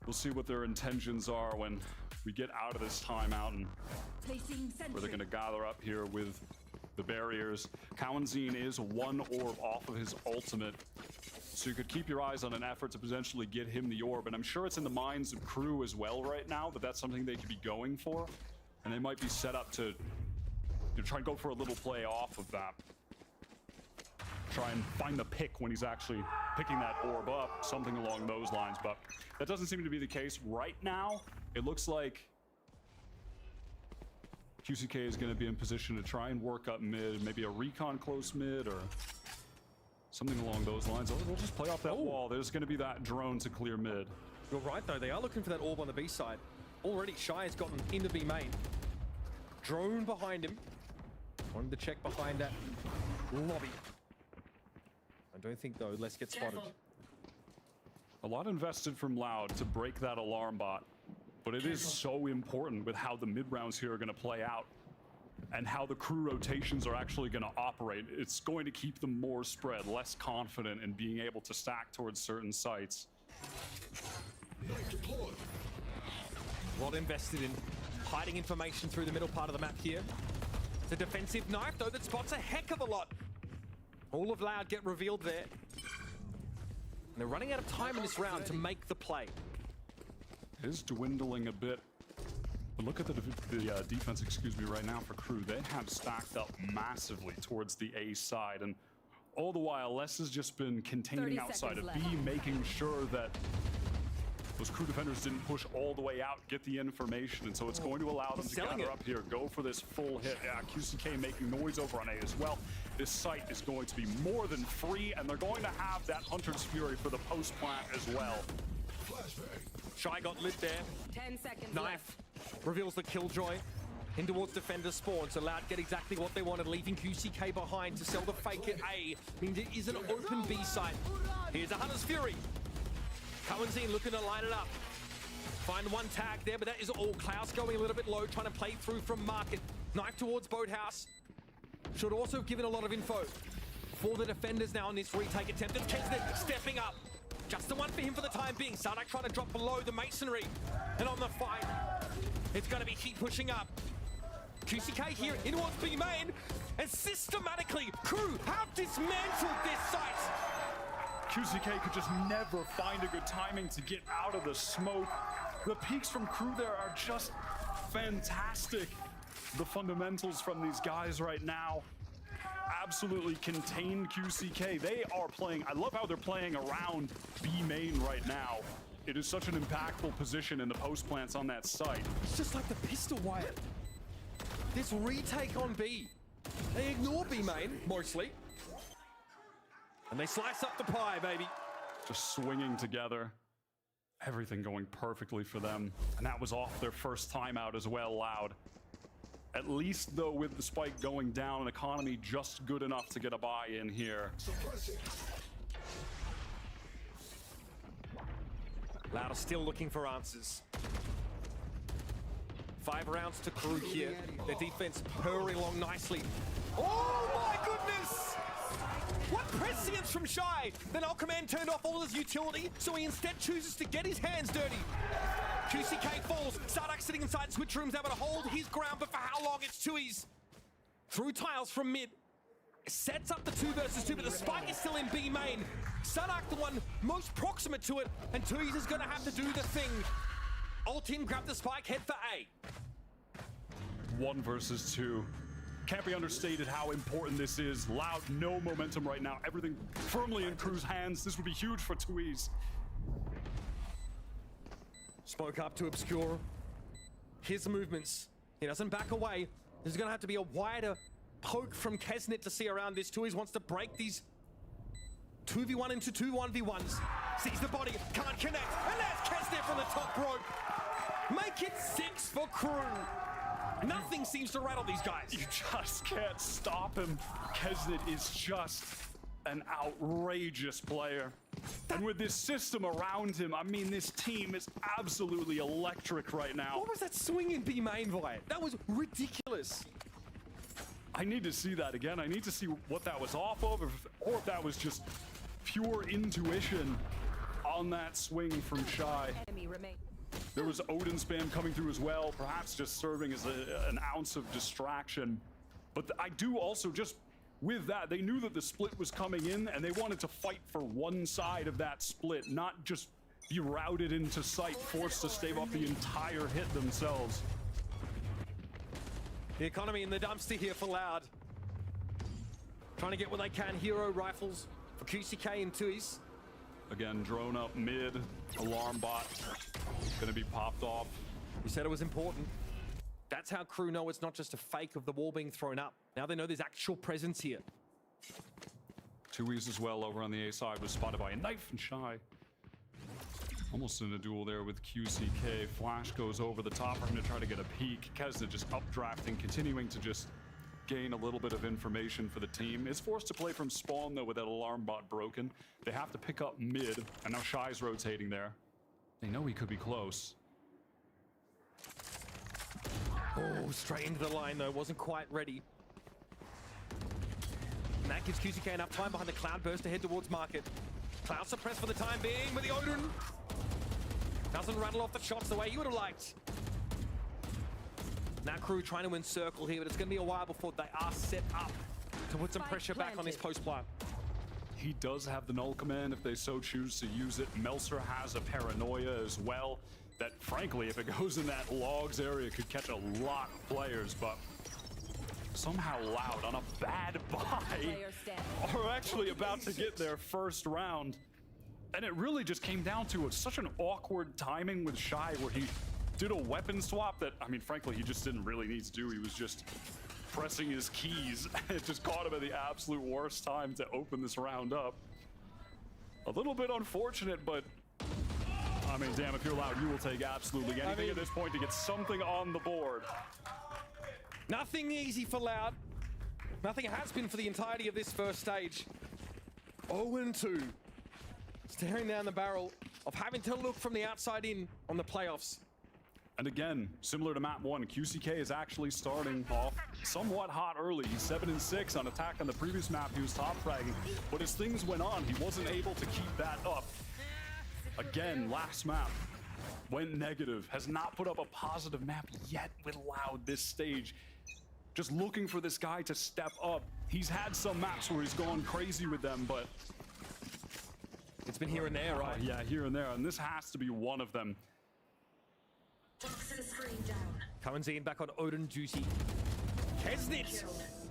S2: we'll see what their intentions are when we get out of this timeout and where they're going to gather up here with the barriers. Cowanzine is 1 orb off of his ultimate, so you could keep your eyes on an effort to potentially get him the orb. And I'm sure it's in the minds of crew as well right now, but that's something they could be going for. And they might be set up to try and go for a little play off of that. Try and find the pick when he's actually picking that orb up, something along those lines, but that doesn't seem to be the case right now. It looks like QCK is going to be in position to try and work up mid, maybe a recon close mid or something along those lines. They'll just play off that wall. There's going to be that drone to clear mid.
S13: You're right, though. They are looking for that orb on the B side. Already, Shy has gotten into B main. Drone behind him. Wanted to check behind that lobby. I don't think, though, let's get spotted.
S2: A lot invested from Loud to break that alarm bot, but it is so important with how the mid rounds here are going to play out and how the crew rotations are actually going to operate. It's going to keep them more spread, less confident in being able to stack towards certain sites.
S13: A lot invested in hiding information through the middle part of the map here. It's a defensive knife, though, that spots a heck of a lot. All of Loud get revealed there. And they're running out of time in this round to make the play.
S2: It is dwindling a bit. But look at the defense, right now for crew. They have stacked up massively towards the A side. And all the while, Les has just been containing outside of B, making sure that those crew defenders didn't push all the way out, get the information, and so it's going to allow them to gather up here, go for this full hit. Yeah, QCK making noise over on A as well. This site is going to be more than free, and they're going to have that Hunter's Fury for the post-plant as well.
S13: Shy got lit there.
S9: 10 seconds
S13: Knife reveals the killjoy. In towards defender spawn, so Loud get exactly what they wanted, leaving QCK behind to sell the fake at A. Means it is an open B site. Here's a Hunter's Fury. Cohen's in, looking to line it up. Find one tag there, but that is all. Klaus going a little bit low, trying to play through from Market. Knife towards Boathouse. Should also have given a lot of info for the defenders now on this retake attempt. And Kesnet stepping up. Just the one for him for the time being. Sardak trying to drop below the masonry. And on the fight, it's going to be Heat pushing up. QCK here in towards B main, and systematically, Crew have dismantled this site.
S2: QCK could just never find a good timing to get out of the smoke. The peaks from Crew there are just fantastic. The fundamentals from these guys right now absolutely contain QCK. They are playing, I love how they're playing around B main right now. It is such an impactful position in the post plants on that site.
S13: It's just like the pistol wire. This retake on B. They ignore B main, mostly. And they slice up the pie, baby.
S2: Just swinging together. Everything going perfectly for them. And that was off their first timeout as well, Loud. At least, though, with the spike going down, economy just good enough to get a buy in here.
S13: Loud are still looking for answers. 5 rounds to Crew here. Their defense purring along nicely. Oh my goodness! What prescience from Shy! Then Alcoman turned off all his utility, so he instead chooses to get his hands dirty. QCK falls. Sardak sitting inside switch rooms, able to hold his ground, but for how long? It's Tui's. Through tiles from mid. Sets up the 2 versus 2, but the spike is still in B main. Sardak the one most proximate to it, and Tui's is gonna have to do the thing. Ult in, grab the spike, head for A.
S2: 1 versus 2. Can't be understated how important this is. Loud, no momentum right now. Everything firmly in Crew's hands. This would be huge for Tui's.
S13: Smoke up to obscure his movements. He doesn't back away. There's gonna have to be a wider poke from Kesnet to see around this. Tui's wants to break these 2v1 into 2 1v1s. Sees the body, can't connect, and there's Kesnet from the top rope. Make it 6 for Crew. Nothing seems to rattle these guys.
S2: You just can't stop him. Kesnet is just an outrageous player. And with this system around him, I mean, this team is absolutely electric right now.
S13: What was that swing in B main, Wyatt? That was ridiculous.
S2: I need to see that again. I need to see what that was off of, or if that was just pure intuition on that swing from Shy. There was Odin spam coming through as well, perhaps just serving as an ounce of distraction. But I do also just, with that, they knew that the split was coming in and they wanted to fight for one side of that split, not just be routed into sight, forced to stave off the entire hit themselves.
S13: The economy in the dumpster here for Loud. Trying to get what they can. Hero rifles for QCK and Tui's.
S2: Again, drone up mid, alarm bot gonna be popped off.
S13: You said it was important. That's how Crew know it's not just a fake of the wall being thrown up. Now they know there's actual presence here.
S2: Tui's as well over on the A side was spotted by a knife and Shy. Almost in a duel there with QCK. Flash goes over the top for him to try to get a peek. Kesnet just updrafting, continuing to just gain a little bit of information for the team. Is forced to play from spawn though with that alarm bot broken. They have to pick up mid, and now Shy's rotating there. They know he could be close.
S13: Oh, straight into the line though, wasn't quite ready. And that gives QCK enough time behind the cloud burst to head towards market. Cloud suppressed for the time being with the Odin. Doesn't rattle off the shots the way you would have liked. Now Crew trying to encircle here, but it's going to be a while before they are set up to put some pressure back on this post plant.
S2: He does have the null command if they so choose to use it. Melser has a paranoia as well that, frankly, if it goes in that logs area, could catch a lot of players, but somehow Loud on a bad buy are actually about to get their first round. And it really just came down to such an awkward timing with Shy where he did a weapon swap that, I mean, frankly, he just didn't really need to do. He was just pressing his keys. It just caught him at the absolute worst time to open this round up. A little bit unfortunate, but I mean, damn, if you're Loud, you will take absolutely anything at this point to get something on the board.
S13: Nothing easy for Loud. Nothing has been for the entirety of this first stage. 0-2. Staring down the barrel of having to look from the outside in on the playoffs.
S2: And again, similar to map 1, QCK is actually starting off somewhat hot early. He's 7-6 on attack on the previous map. He was top fragging, but as things went on, he wasn't able to keep that up. Again, last map went negative, has not put up a positive map yet with Loud this stage. Just looking for this guy to step up. He's had some maps where he's gone crazy with them, but
S13: it's been here and there, right?
S2: Yeah, here and there, and this has to be one of them.
S13: Cohen's in back on Odin duty. Kesnit!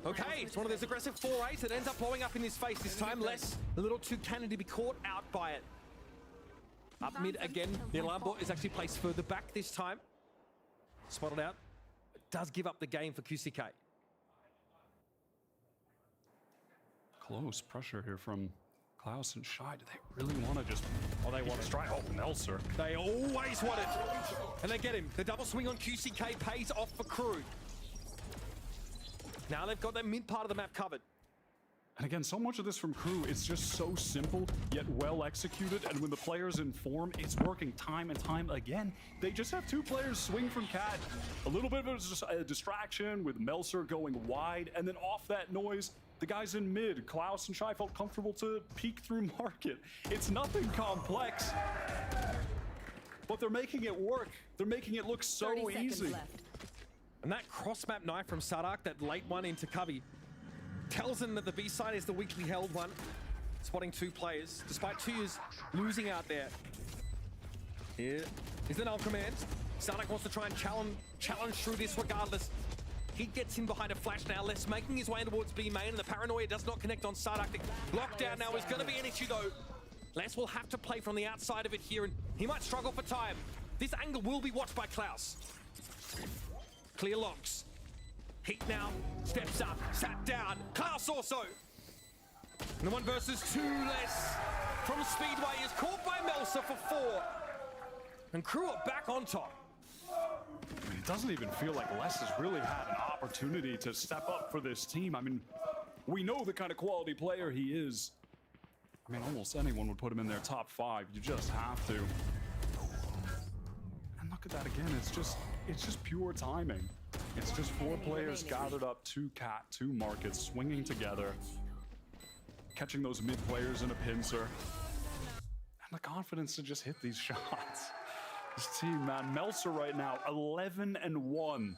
S13: Okay, it's one of those aggressive 4-8s that ends up blowing up in his face this time. Less, a little too canny to be caught out by it. Up mid again, the alarm bot is actually placed further back this time. Spotted out. It does give up the game for QCK.
S2: Close pressure here from Klaus and Shy. Do they really want to just... Oh, they want to try. Oh, Melser.
S13: They always want it. And they get him. The double swing on QCK pays off for Crew. Now they've got that mid part of the map covered.
S2: And again, so much of this from Crew, it's just so simple, yet well executed. And when the player's in form, it's working time and time again. They just have 2 players swing from Cat. A little bit of a distraction with Melser going wide. And then off that noise, the guys in mid, Klaus and Shy, felt comfortable to peek through market. It's nothing complex, but they're making it work. They're making it look so easy.
S13: And that cross-map knife from Sadak, that late one into Cubby, tells them that the B side is the weakly held one. Spotting 2 players, despite 2 years losing out there. Here is the null command. Sadak wants to try and challenge through this regardless. He gets in behind a flash now. Les making his way towards B main, and the paranoia does not connect on Sadak. The lockdown now is going to be an issue though. Les will have to play from the outside of it here, and he might struggle for time. This angle will be watched by Klaus. Clear locks. Heat now, steps up, sat down. Klaus also. And the 1 versus 2 less from Speedway is caught by Melser for 4. And Crew are back on top.
S2: I mean, it doesn't even feel like Les has really had an opportunity to step up for this team. I mean, we know the kind of quality player he is. I mean, almost anyone would put him in their top 5. You just have to. And look at that again. It's just pure timing. It's just 4 players gathered up, 2 Cat, 2 markets, swinging together, catching those mid players in a pincer, and the confidence to just hit these shots. This team, man, Melser right now, 11-1.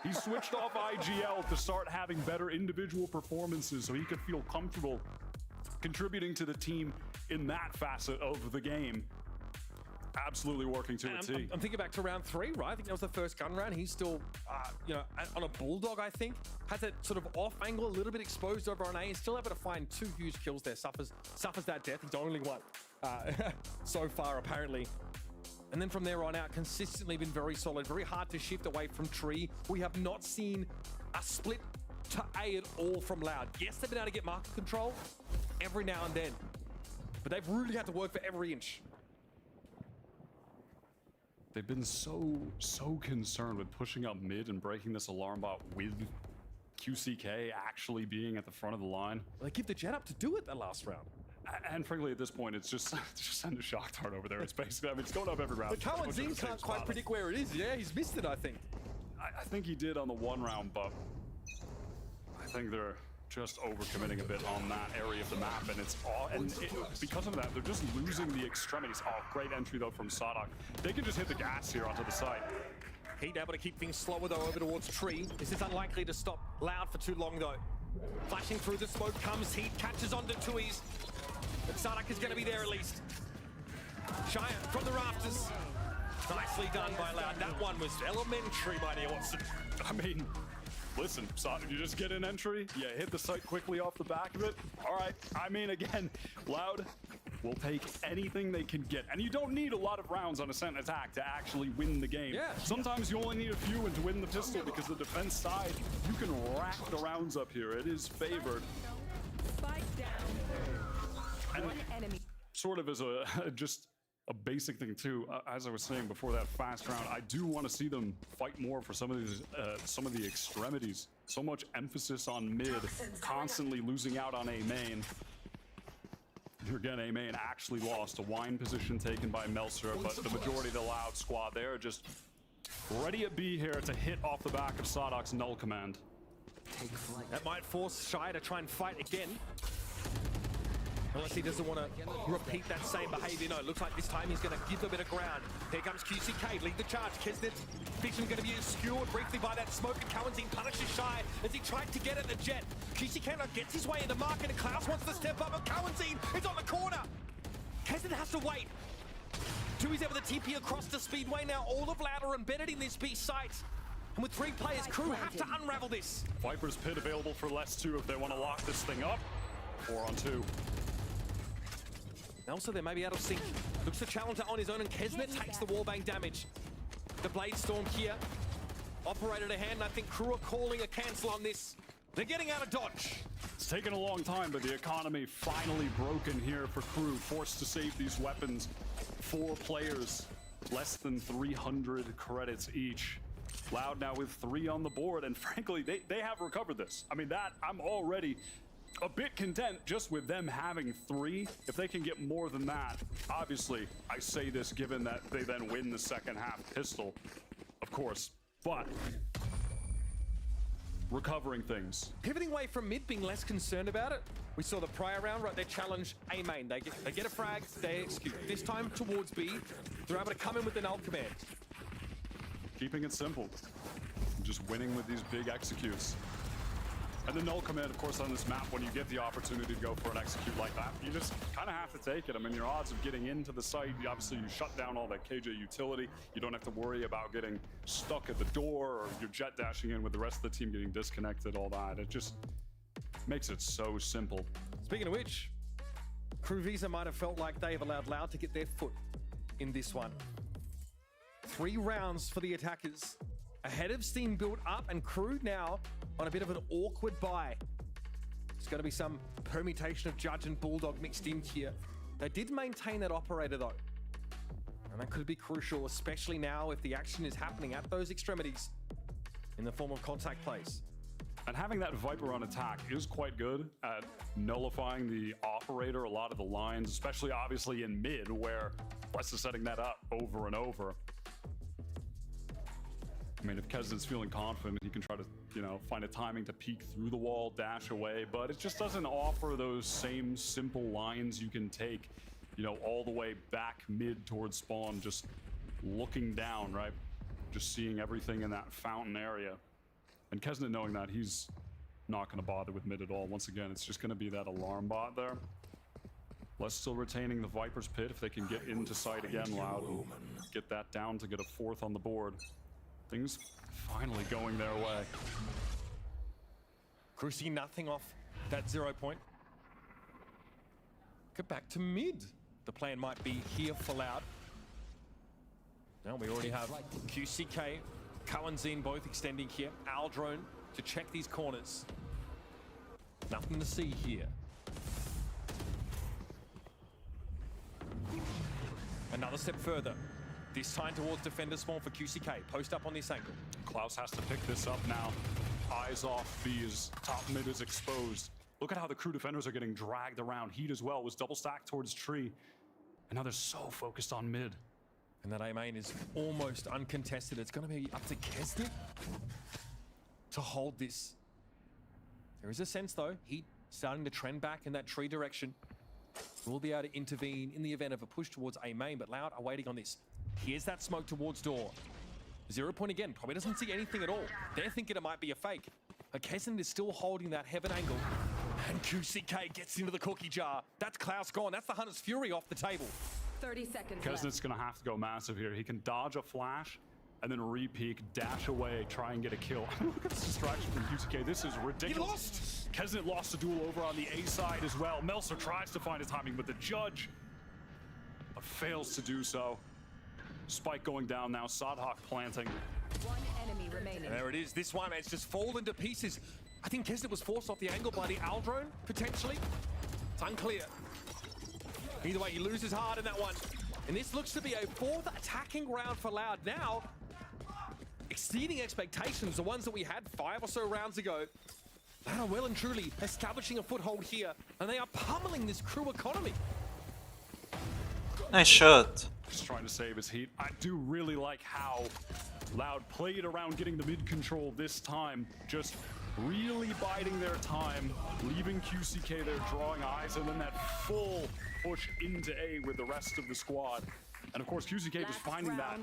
S2: He switched off IGL to start having better individual performances so he could feel comfortable contributing to the team in that facet of the game. Absolutely working to a T.
S13: I'm thinking back to round 3, right? I think that was the first gun round. He's still, you know, on a Bulldog, I think. Has that sort of off angle, a little bit exposed over on A, and still able to find 2 huge kills there. Suffers that death. He's only one so far, apparently. And then from there on out, consistently been very solid. Very hard to shift away from Tree. We have not seen a split to A at all from Loud. Yes, they've been able to get market control every now and then, but they've really had to work for every inch.
S2: They've been so concerned with pushing up mid and breaking this alarm bot with QCK actually being at the front of the line.
S13: Well, they give the jet up to do it that last round.
S2: And frankly, at this point, it's just send a shock dart over there. It's basically, I mean, it's going up every round.
S13: But Cohen's in can't quite predict where it is. Yeah, he's missed it, I think.
S2: I think he did on the 1 round, but I think they're just overcommitting a bit on that area of the map, and it's all, because of that, they're just losing the extremities. Oh, great entry though from Sadak. They can just hit the gas here onto the site.
S13: Heat able to keep things slower though over towards Tree. This is unlikely to stop Loud for too long though. Flashing through the smoke comes Heat, catches onto Tui's. But Sadak is going to be there at least. Shire from the rafters. Nicely done by Loud. That one was elementary, my dear Watson.
S2: I mean, listen, Sadak, you just get an entry, you hit the site quickly off the back of it. All right, I mean, again, Loud will take anything they can get. And you don't need a lot of rounds on Ascent Attack to actually win the game.
S13: Yeah.
S2: Sometimes you only need a few and to win the pistol because the defense side, you can rack the rounds up here. It is favored. And sort of as just a basic thing too. As I was saying before that fast round, I do want to see them fight more for some of the extremities. So much emphasis on mid, constantly losing out on A main. Here again, A main actually lost a wine position taken by Melser, but the majority of the Loud squad there just ready at B here to hit off the back of Sadok's null command.
S13: That might force Shy to try and fight again. Unless he doesn't want to repeat that same behavior. No, it looks like this time he's going to give a bit of ground. Here comes QCK, lead the charge. Kesnet's vision going to be obscured briefly by that smoke, and Cowanzine punishes Shy as he tried to get at the Jet. QCK now gets his way into market, and Klaus wants to step up, but Cowanzine is on the corner. Kesnet has to wait. Tui's able to TP across the speedway now. All of Loud are embedded in this B site. And with 3 players, Crew have to unravel this.
S2: Viper's Pit available for less 2 if they want to lock this thing up. 4 on 2.
S13: Also, they may be out of sync. Looks to challenger on his own, and Kesnet takes the wallbang damage. The Blade Storm here. Operator to hand, and I think Crew are calling a cancel on this. They're getting out of dodge.
S2: It's taken a long time, but the economy finally broken here for Crew. Forced to save these weapons. 4 players, less than 300 credits each. Loud now with 3 on the board, and frankly, they have recovered this. I mean, that I'm already a bit content just with them having 3. If they can get more than that, obviously, I say this given that they then win the second half pistol, of course, but recovering things.
S13: Pivoting away from mid, being less concerned about it. We saw the prior round, right? They challenge A main. They get a frag, they execute. This time towards B, they're able to come in with the null command.
S2: Keeping it simple. Just winning with these big executes. And the null command, of course, on this map, when you get the opportunity to go for an execute like that, you just kind of have to take it. I mean, your odds of getting into the site, obviously you shut down all that KJ utility. You don't have to worry about getting stuck at the door or your jet dashing in with the rest of the team getting disconnected, all that. It just makes it so simple.
S13: Speaking of which, Crew Visa might have felt like they have allowed Loud to get their foot in this one. 3 rounds for the attackers. Ahead of steam built up, and Crew now on a bit of an awkward buy. It's going to be some permutation of Judge and Bulldog mixed in here. They did maintain that operator though. And that could be crucial, especially now if the action is happening at those extremities in the form of contact plays.
S2: And having that Viper on attack is quite good at nullifying the operator, a lot of the lines, especially obviously in mid where West is setting that up over and over. I mean, if Kesnet's feeling confident, he can try to, find a timing to peek through the wall, dash away, but it just doesn't offer those same simple lines you can take, all the way back mid towards spawn, just looking down, right? Just seeing everything in that fountain area. And Kesnet knowing that, he's not going to bother with mid at all. Once again, it's just going to be that alarm bot there. Les still retaining the Viper's Pit if they can get into sight again, Loud, and get that down to get a 4th on the board. Things finally going their way.
S13: Crew see nothing off that 0 point. Get back to mid. The plan might be here for Loud. Now we already have QCK, Cowanzine both extending here. Aldrone to check these corners. Nothing to see here. Another step further. This time towards defender spawn for QCK. Post up on this angle.
S2: Klaus has to pick this up now. Eyes off B as top mid is exposed. Look at how the Crew defenders are getting dragged around. Heat as well was double stacked towards tree. And now they're so focused on mid.
S13: And that A main is almost uncontested. It's going to be up to Kesnet to hold this. There is a sense though, Heat starting to trend back in that tree direction. We'll be able to intervene in the event of a push towards A main, but Loud are waiting on this. Here's that smoke towards door. 0 point again, probably doesn't see anything at all. They're thinking it might be a fake. Kesnet is still holding that heaven angle. And QCK gets into the cookie jar. That's Klaus gone. That's the Hunter's Fury off the table.
S9: 30 seconds
S2: Kesnet's
S9: left.
S2: going to have to go massive here. He can dodge a flash and then re-peek, dash away, try and get a kill. Look at this distraction from QCK. This is ridiculous.
S13: He lost!
S2: Kesnet lost a duel over on the A side as well. Melser tries to find a timing with the Judge, but fails to do so. Spike going down now. Sadhawk planting.
S9: One enemy remaining.
S13: And there it is. This one, it's just fallen to pieces. I think Kesnet was forced off the angle by the Aldrone, potentially. It's unclear. Either way, he loses hard in that one. And this looks to be a fourth attacking round for Loud now. Exceeding expectations, the ones that we had 5 or so rounds ago. Loud are well and truly establishing a foothold here, and they are pummeling this crew economy.
S17: Nice shot.
S2: Just trying to save his heat. I do really like how Loud played around getting the mid control this time. Just really biding their time, leaving QCK there drawing eyes, and then that full push into A with the rest of the squad. And of course, QCK just finding that.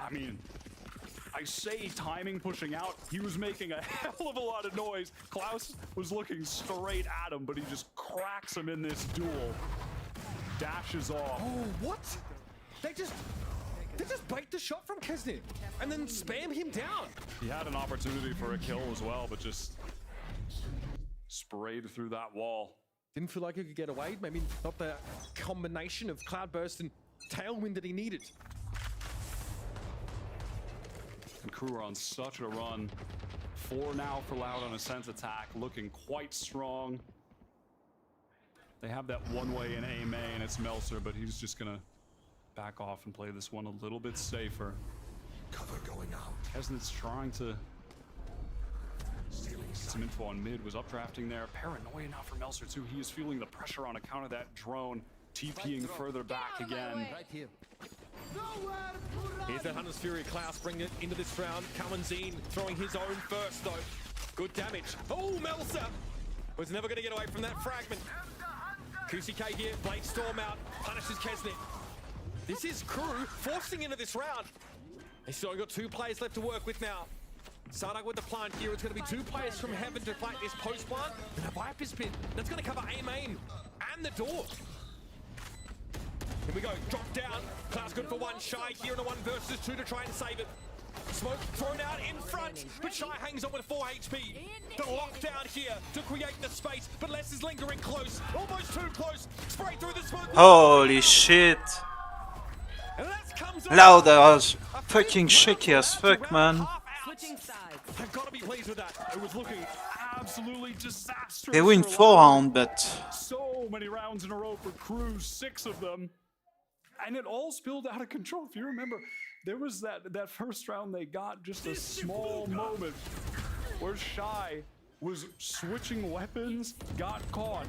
S2: I mean, I say timing pushing out. He was making a hell of a lot of noise. Klaus was looking straight at him, but he just cracks him in this duel. Dashes off.
S13: Oh, what? They just bait the shot from Kesnit and then spam him down.
S2: He had an opportunity for a kill as well, but just sprayed through that wall.
S13: Didn't feel like he could get away. Maybe not the combination of Cloudburst and Tailwind that he needed.
S2: And crew are on such a run. 4 now for Loud on a sense attack, looking quite strong. They have that one way in EMEA, and it's Meltzer, but he's just gonna back off and play this one a little bit safer.
S12: Cover going out.
S2: Kesnit's trying to some info on mid, was updrafting there. Paranoia now for Meltzer too. He is feeling the pressure on account of that drone. TPing further back again.
S12: Right here.
S13: Here's that Hunter's Fury. Klaus bringing it into this round. Kamanzine throwing his own first though. Good damage. Oh, Meltzer was never going to get away from that fragment. QCK here, Blade Storm out, punishes Kesnit. This is crew forcing into this round. They still only got 2 players left to work with now. Sardak with the plant here. It's going to be 2 players from Heaven to fight this post plant. And a Viper's Pit. That's going to cover A main and the door. Here we go, drop down. Klaus good for 1, Shy here in a 1 versus 2 to try and save it. Smoke thrown out in front, but Shy hangs on with 4 HP. The lockdown here to create the space, but Les is lingering close, almost too close. Spray through the smoke.
S17: Holy shit. Loud are fucking shaky as fuck, man.
S2: I've got to be pleased with that. It was looking absolutely disastrous.
S17: They win 4 rounds, but
S2: so many rounds in a row for crew, 6 of them. And it all spilled out of control. If you remember, there was that first round they got just a small moment where Shy was switching weapons, got caught,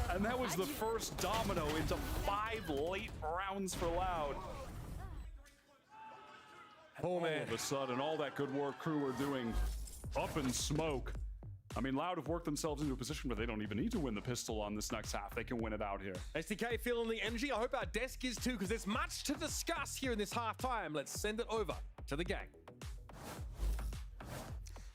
S2: and that was the first domino into 5 late rounds for Loud.
S13: Oh man.
S2: All of a sudden, all that good work crew were doing up in smoke. I mean, Loud have worked themselves into a position where they don't even need to win the pistol on this next half. They can win it out here.
S13: SDK feeling the energy. I hope our desk is too, because there's much to discuss here in this halftime. Let's send it over to the gang.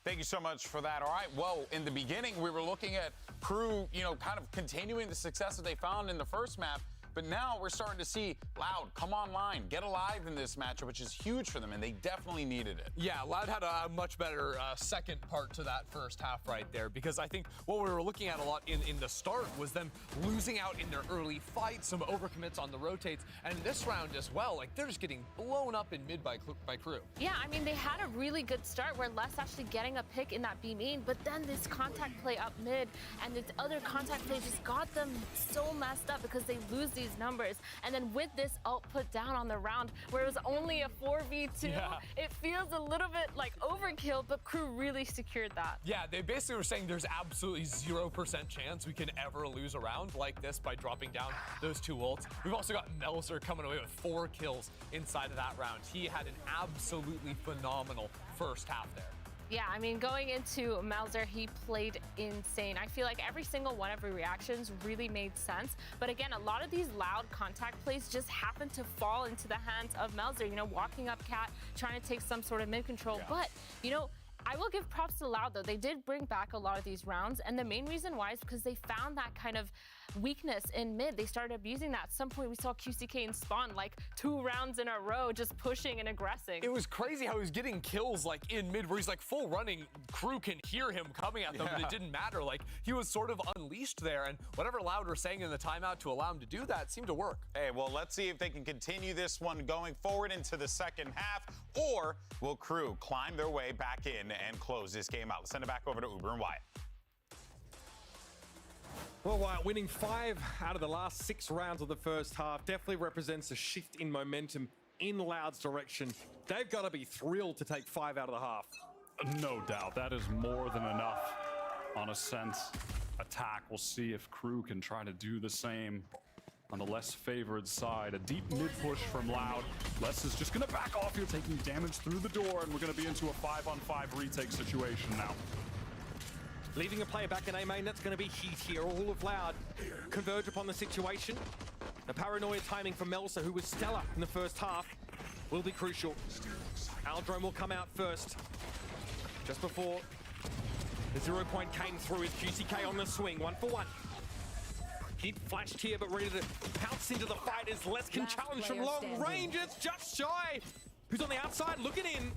S24: Thank you so much for that. All right, well, in the beginning, we were looking at crew, kind of continuing the success that they found in the first map. But now we're starting to see Loud come online, get alive in this matchup, which is huge for them, and they definitely needed it.
S11: Yeah, Loud had a much better second part to that first half right there, because I think what we were looking at a lot in the start was them losing out in their early fights, some overcommits on the rotates, and this round as well, like they're just getting blown up in mid by crew.
S5: Yeah, I mean, they had a really good start where Les actually getting a pick in that B main, but then this contact play up mid and this other contact play just got them so messed up because they lose these numbers. And then with this ult put down on the round where it was only a 4v2, it feels a little bit like overkill, but crew really secured that.
S11: Yeah, they basically were saying there's absolutely 0% chance we can ever lose a round like this by dropping down those 2 ults. We've also got Melzer coming away with 4 kills inside of that round. He had an absolutely phenomenal first half there.
S5: Yeah, I mean, going into Melzer, he played insane. I feel like every single one of his reactions really made sense. But again, a lot of these Loud contact plays just happen to fall into the hands of Melzer, walking up Cat, trying to take some sort of mid control. Yeah. But, I will give props to Loud, though. They did bring back a lot of these rounds. And the main reason why is because they found that kind of weakness in mid. They started abusing that. At some point, we saw QCK and Spawn like 2 rounds in a row, just pushing and aggressing.
S11: It was crazy how he was getting kills like in mid where he's like full running. Crew can hear him coming at them, but it didn't matter. Like he was sort of unleashed there, and whatever Loud were saying in the timeout to allow him to do that seemed to work.
S24: Hey, well, let's see if they can continue this one going forward into the second half, or will crew climb their way back in and close this game out? Let's send it back over to Uber and Wyatt.
S13: Well, winning 5 out of the last 6 rounds of the first half definitely represents a shift in momentum in Loud's direction. They've got to be thrilled to take 5 out of the half.
S2: No doubt, that is more than enough on a sense attack. We'll see if Crew can try to do the same on the less favored side. A deep mid push from Loud. Les is just gonna back off here, taking damage through the door, and we're gonna be into a 5-on-5 retake situation now.
S13: Leaving a player back in A main, that's going to be heat here. All of Loud converge upon the situation. The paranoia timing from Melsa, who was stellar in the first half, will be crucial. Aldrome will come out first. Just before the 0 point came through is QCK on the swing, 1-for-1. Hit flashed here, but ready to pounce into the fight as Les can challenge from long range. It's just shy. Who's on the outside looking in?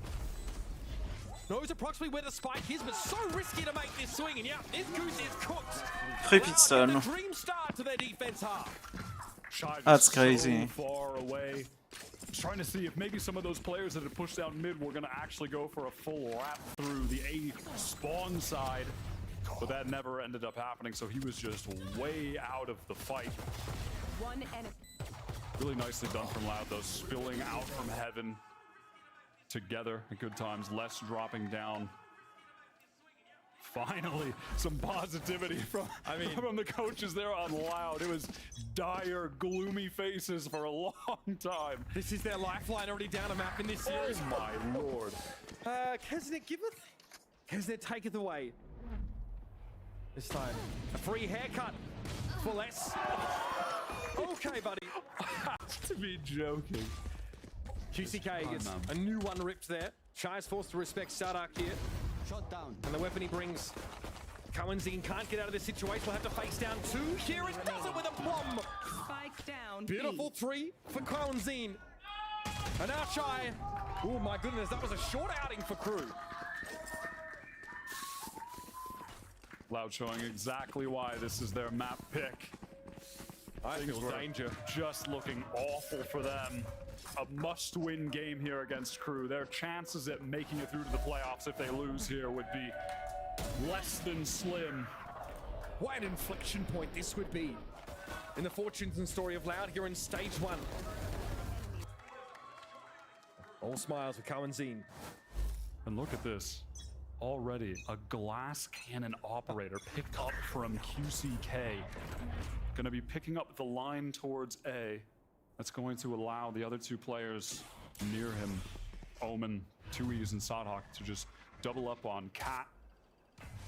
S13: Knows approximately where the spike is, but so risky to make this swing. And yeah, this goose is cooked.
S17: Tripitstone.
S13: Dream start to their defense half.
S17: That's crazy.
S2: So far away. Trying to see if maybe some of those players that had pushed down mid were going to actually go for a full lap through the A spawn side. But that never ended up happening, so he was just way out of the fight.
S9: One enemy.
S2: Really nicely done from Loud, though, spilling out from heaven. Together at good times, Les dropping down. Finally, some positivity from the coaches there on Loud. It was dire, gloomy faces for a long time.
S13: This is their lifeline, already down a map in this series.
S2: Oh my lord.
S13: Kesnet giveth, Kesnet taketh away. This time, a free haircut for Les. Okay, buddy.
S2: To be joking.
S13: QCK gets a new one ripped there. Shy is forced to respect Sadak here.
S15: Shot down.
S13: And the weapon he brings. Cohenzine can't get out of this situation. We'll have to face down 2 here. It does it with a bomb.
S9: Spike down.
S13: Beautiful 3 for Cohenzine. And now Shy. Oh my goodness, that was a short outing for Crew.
S2: Loud showing exactly why this is their map pick.
S13: I feel danger.
S2: Just looking awful for them. A must-win game here against Crew. Their chances at making it through to the playoffs if they lose here would be less than slim.
S13: What an inflection point this would be in the fortunes and story of Loud here in stage 1. All smiles with Cohenzine.
S2: And look at this. Already a glass cannon operator picked up from QCK. Gonna be picking up the line towards A. That's going to allow the other 2 players near him, Omen, 2Es, and Sadhawk, to just double up on Cat.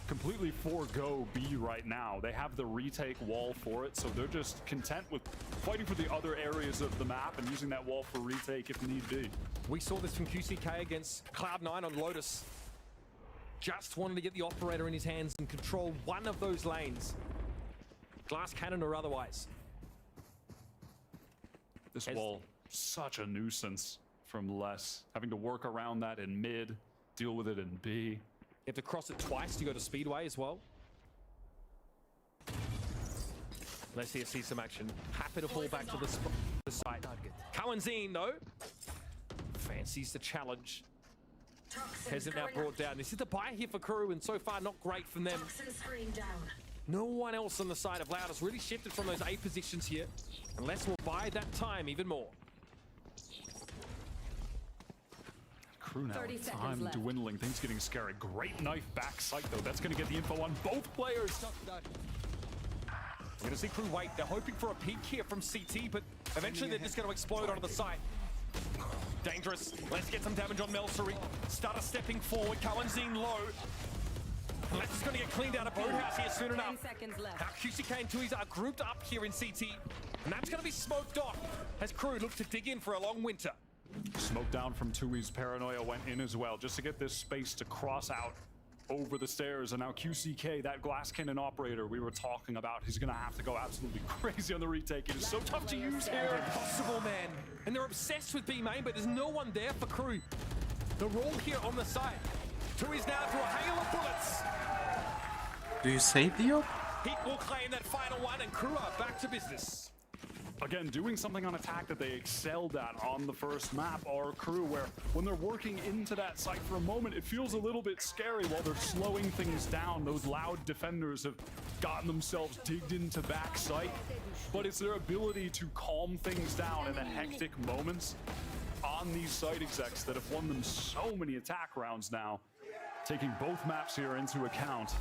S2: Completely forego B right now. They have the retake wall for it, so they're just content with fighting for the other areas of the map and using that wall for retake if need be.
S13: We saw this from QCK against Cloud9 on Lotus. Just wanted to get the operator in his hands and control one of those lanes. Glass cannon or otherwise.
S2: This wall, such a nuisance from Les. Having to work around that in mid, deal with it in B.
S13: You have to cross it twice to go to Speedway as well. Let's see some action. Happy to fall back to the site. Cohenzine, though, fancies the challenge. Hasn't now brought down. This is the buy here for Crew, and so far not great from them. No one else on the side of Loud has really shifted from those A positions here. Unless we'll buy that time even more.
S2: Crew now, time dwindling, things getting scary. Great knife back sight though. That's gonna get the info on both players.
S13: We're gonna see Crew wait. They're hoping for a peek here from CT, but eventually they're just gonna explode onto the site. Dangerous. Let's get some damage on Melsery. Starter stepping forward. Cohenzine low. Let's just gonna get cleaned out of Boathouse here soon enough.
S9: 10 seconds left.
S13: Now QCK and 2Es are grouped up here in CT, and that's gonna be smoked off as Crew look to dig in for a long winter.
S2: Smoke down from 2Es. Paranoia went in as well, just to get this space to cross out over the stairs. And now QCK, that glass cannon operator we were talking about, he's gonna have to go absolutely crazy on the retake. It is so tough to use here.
S13: Impossible, man. And they're obsessed with B main, but there's no one there for Crew. The roll here on the side. 2Es now through a hail of bullets.
S17: Do you save the op?
S13: Heat will claim that final one, and Crew are back to business.
S2: A Again, doing something on attack that they excelled at on the first map, our crew, where when they're working into that site for a moment, it feels a little bit scary while they're slowing things down. Those loud defenders have gotten themselves digged into back site, but it's their ability to calm things down in the hectic moments on these site execs that have won them so many attack rounds now, taking both maps here into account.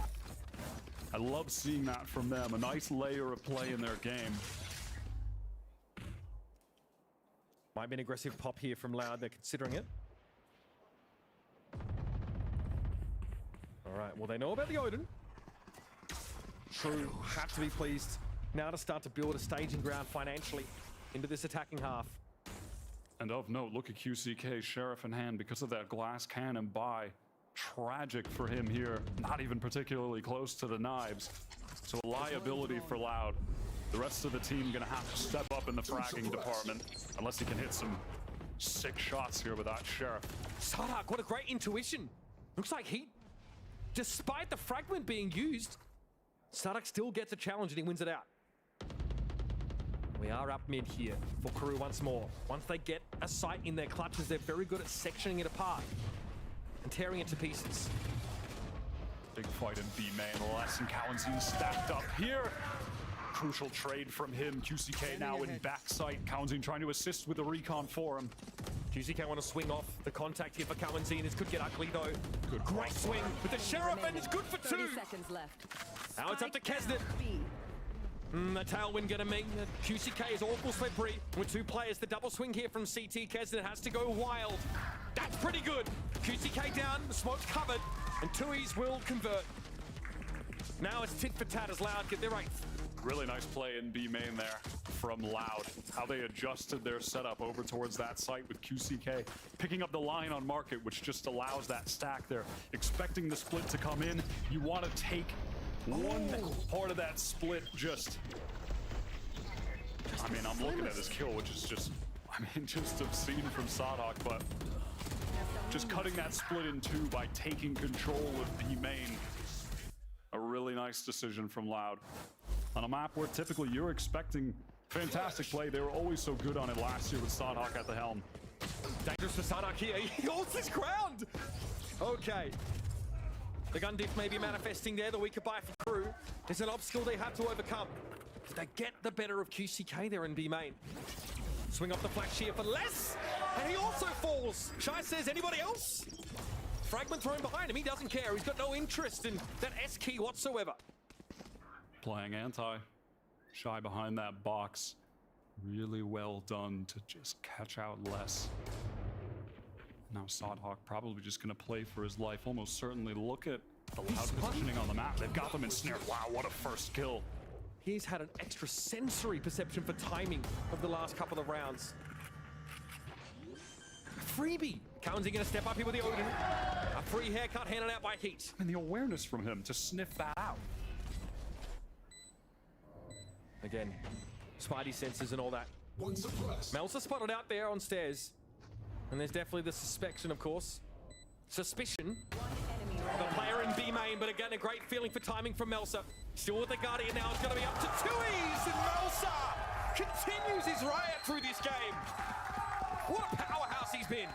S2: I love seeing that from them, a nice layer of play in their game.
S13: Might be an aggressive pop here from Loud. They're considering it. All right, well, they know about the Odin. True, have to be pleased now to start to build a staging ground financially into this attacking half.
S2: And of note, look at QCK, Sheriff in hand because of that glass cannon buy. Tragic for him here, not even particularly close to the knives. So a liability for Loud. The rest of the team gonna have to step up in the fragging department, unless he can hit some sick shots here with that Sheriff.
S13: Sardak, what a great intuition. Looks like he, despite the fragment being used, Sardak still gets a challenge and he wins it out. We are up mid here for Crew once more. Once they get a sight in their clutches, they're very good at sectioning it apart and tearing it to pieces.
S2: Big fight in B main. Les and Kawanzin stacked up here. Crucial trade from him. QCK now in backside. Kawanzin trying to assist with the recon for him.
S13: QCK want to swing off. The contact here for Kawanzin. This could get ugly though. Good great swing with the Sheriff and it's good for 2.
S9: 30 seconds left.
S13: Now it's up to Kesnet. The tailwind gonna mean that QCK is awful slippery. With 2 players, the double swing here from CT. Kesnet has to go wild. That's pretty good. QCK down, the smoke's covered, and Tui's will convert. Now it's tit for tat as Loud get their 8th.
S2: Really nice play in B main there from Loud. How they adjusted their setup over towards that site with QCK. Picking up the line on market, which just allows that stack there. Expecting the split to come in. You want to take one part of that split just... I mean, I'm looking at this kill, which is just... I mean, just obscene from Sadok, but... just cutting that split in 2 by taking control of B main. A really nice decision from Loud. On a map where typically you're expecting fantastic play. They were always so good on it last year with Sadok at the helm.
S13: Dangerous for Sadok here. He holds his ground. Okay. The gun diff may be manifesting there. The weaker buy for Crew. There's an obstacle they have to overcome. They get the better of QCK there in B main. Swing off the flash here for Les. And he also falls. Shai says, anybody else? Fragment thrown behind him. He doesn't care. He's got no interest in that S key whatsoever.
S2: Playing anti. Shy behind that box. Really well done to just catch out Les. Now Sadhawk probably just going to play for his life. Almost certainly. Look at the Loud positioning on the map. They've got them ensnared. Wow, what a first kill.
S13: He's had an extra sensory perception for timing of the last couple of rounds. Freebie. Kawanzin going to step up here with the Odin. A free haircut handed out by Heat.
S2: And the awareness from him to sniff that out.
S13: Again, Spidey senses and all that. Melsa spotted out there on stairs. And there's definitely the suspicion, of course. Suspicion. The player in B main, but again, a great feeling for timing from Melsa. Still with the Guardian now. It's going to be up to Tui's, and Melsa continues his riot through this game. What a powerhouse he's been.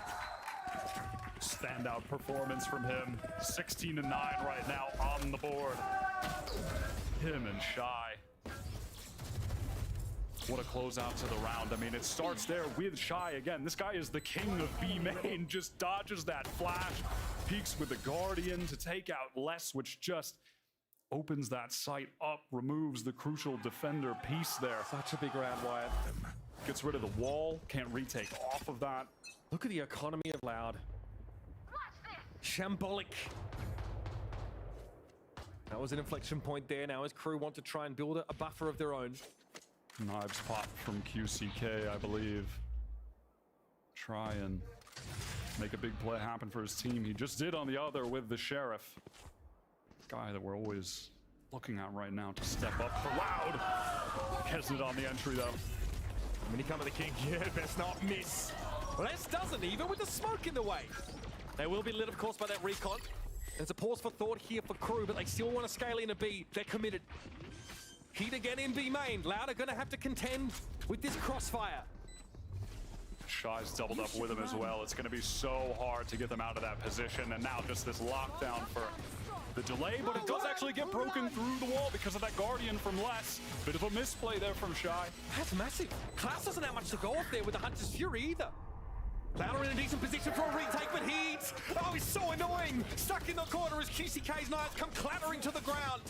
S2: Standout performance from him. 16-9 right now on the board. Him and Shy. What a closeout to the round. I mean, it starts there with Shy again. This guy is the king of B main. Just dodges that flash. Peeks with the Guardian to take out Les, which just opens that site up. Removes the crucial defender piece there.
S13: Such a big round, Wyatt.
S2: Gets rid of the wall. Can't retake off of that.
S13: Look at the economy of Loud. Shambolic. That was an inflection point there. Now his Crew want to try and build a buffer of their own.
S2: Knives pop from QCK, I believe. Try and make a big play happen for his team. He just did on the other with the Sheriff. Guy that we're always looking at right now to step up for Loud. Kesnet on the entry though.
S13: When he come to the king, yeah, best not miss. Les doesn't, even with the smoke in the way. They will be lit, of course, by that recon. There's a pause for thought here for Crew, but they still want to scale in a B. They're committed. Heat again in B main. Loud are going to have to contend with this crossfire.
S2: Shy's doubled up with him as well. It's going to be so hard to get them out of that position. And now just this lockdown for the delay, but it does actually get broken through the wall because of that Guardian from Les. Bit of a misplay there from Shy.
S13: That's massive. Klaus doesn't have much to go off there with the Hunter's Fury either. Louder in a decent position for a retake, but Heat, oh, he's so annoying. Stuck in the corner as QCK's knives come clattering to the ground.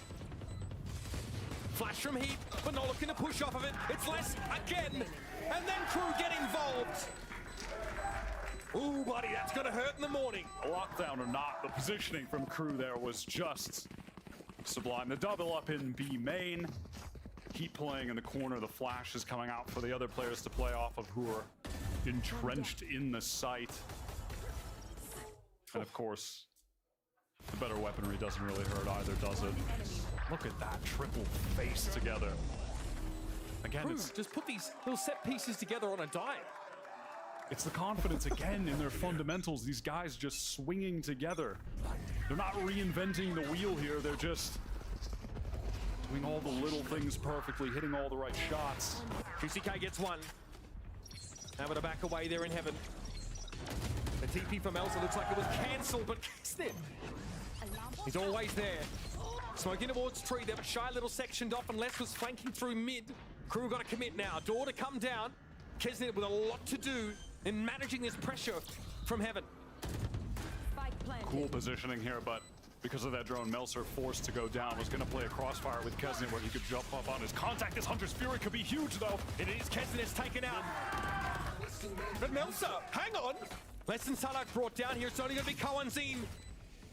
S13: Flash from Heat, but not looking to push off of it. It's Les again, and then Crew get involved. Ooh, buddy, that's gonna hurt in the morning.
S2: Lockdown or not, the positioning from Crew there was just sublime. The double up in B main. Heat playing in the corner. The flash is coming out for the other players to play off of who are entrenched in the site. And of course, the better weaponry doesn't really hurt either, does it? Look at that triple face together. Again,
S13: Crew
S2: it's
S13: just put these little set pieces together on a dime.
S2: It's the confidence again in their fundamentals. These guys just swinging together. They're not reinventing the wheel here. They're just doing all the little things perfectly, hitting all the right shots.
S13: QCK gets one. Having to back away there in heaven. The TP from Elsa looks like it was cancelled, but Kestin, he's always there. Smoking towards tree there, but Shy little sectioned off and Les was flanking through mid. Crew got to commit now. Door to come down. Kesnet with a lot to do in managing this pressure from heaven.
S2: Cool positioning here, but because of that drone, Melser forced to go down. Was going to play a crossfire with Kesnet where he could jump up on his contact. This Hunter's Fury could be huge, though.
S13: It is. Kesnet's taken out. But Melser, hang on. Less than Sadak brought down here. It's only going to be Kawanzin.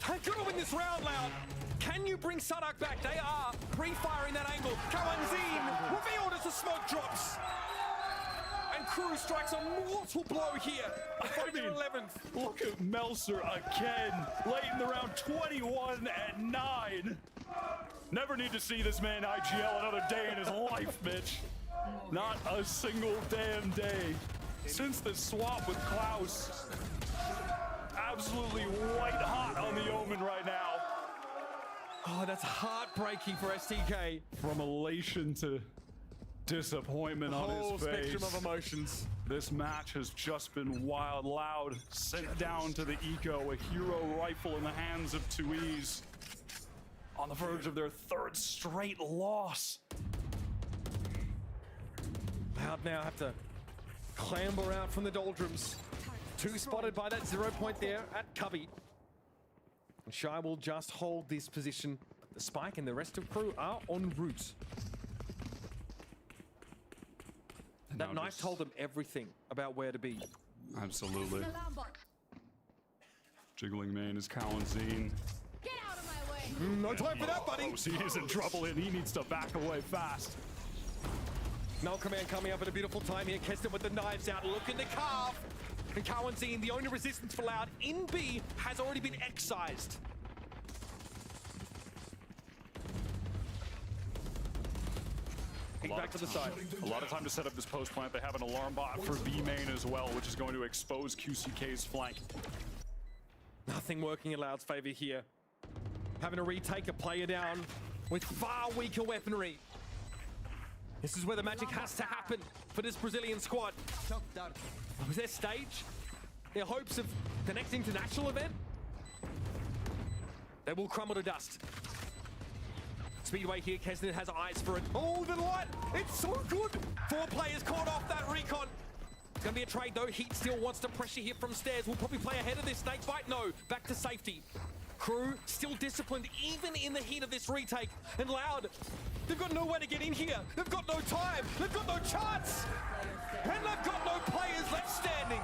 S13: They're going to win this round, Loud. Can you bring Sadak back? They are pre-firing that angle. Kawanzin revealed as the smoke drops. And Crew strikes a mortal blow here.
S2: I mean,
S13: 11th.
S2: Look at Melser again. Late in the round, 21-9. Never need to see this man IGL another day in his life, Mitch. Not a single damn day. Since the swap with Klaus. Absolutely white hot on the Omen right now.
S13: Oh, that's heartbreaking for STK.
S2: From elation to disappointment on his face.
S13: Whole spectrum of emotions.
S2: This match has just been wild. Loud sent down to the eco, a hero rifle in the hands of 2Es. On the verge of their third straight loss.
S13: Loud now have to clamber out from the doldrums. Two spotted by that 0 point there at Cubby. And Shy will just hold this position. The Spike and the rest of Crew are en route. And that knife told them everything about where to be.
S2: Absolutely. Jiggling main is Kawanzin.
S3: Get out of my way!
S13: No time for that, buddy!
S2: He is in trouble and he needs to back away fast.
S13: Null Command coming up at a beautiful time here. Keston with the knives out, looking to carve. And Kawanzin, the only resistance for Loud in B, has already been excised. Back to the side.
S2: A lot of time to set up this post plant. They have an alarm bot for B main as well, which is going to expose QCK's flank.
S13: Nothing working in Loud's favor here. Having to retake a player down with far weaker weaponry. This is where the magic has to happen for this Brazilian squad. Was their stage? Their hopes of the next international event? They will crumble to dust. Speedway here, Kesnet has eyes for it. Oh, the light! It's so good! 4 players caught off that recon. It's gonna be a trade though. Heat still wants to pressure here from stairs. We'll probably play ahead of this snake bite. No, back to safety. Crew still disciplined even in the heat of this retake. And Loud, they've got nowhere to get in here. They've got no time. They've got no chance. And they've got no players left standing.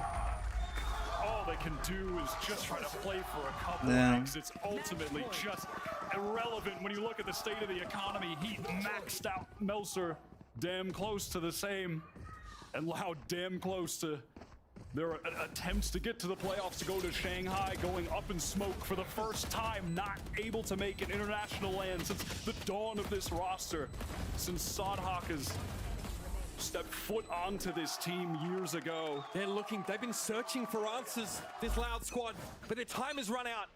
S2: All they can do is just try to play for a couple of exits. Ultimately, just irrelevant when you look at the state of the economy. Heat maxed out. Melser damn close to the same. And Loud damn close to their attempts to get to the playoffs, to go to Shanghai, going up in smoke for the first time, not able to make an international land since the dawn of this roster, since Sodhawk has stepped foot onto this team years ago.
S13: They're looking, they've been searching for answers, this Loud squad, but their time has run out.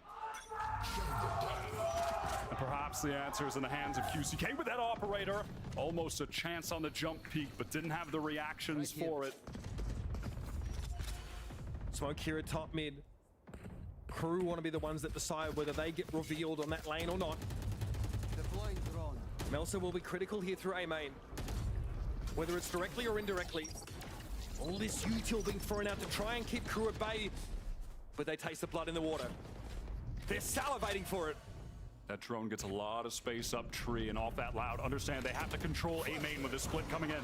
S2: And perhaps the answer is in the hands of QCK with that operator. Almost a chance on the jump peak, but didn't have the reactions for it.
S13: Smoke here at top mid. Crew want to be the ones that decide whether they get revealed on that lane or not.
S15: Deploying drone.
S13: Melsa will be critical here through A main. Whether it's directly or indirectly. All this util being thrown out to try and keep Crew at bay. But they taste the blood in the water. They're salivating for it.
S2: That drone gets a lot of space up tree and off that loud. Understand they have to control A main with the split coming in.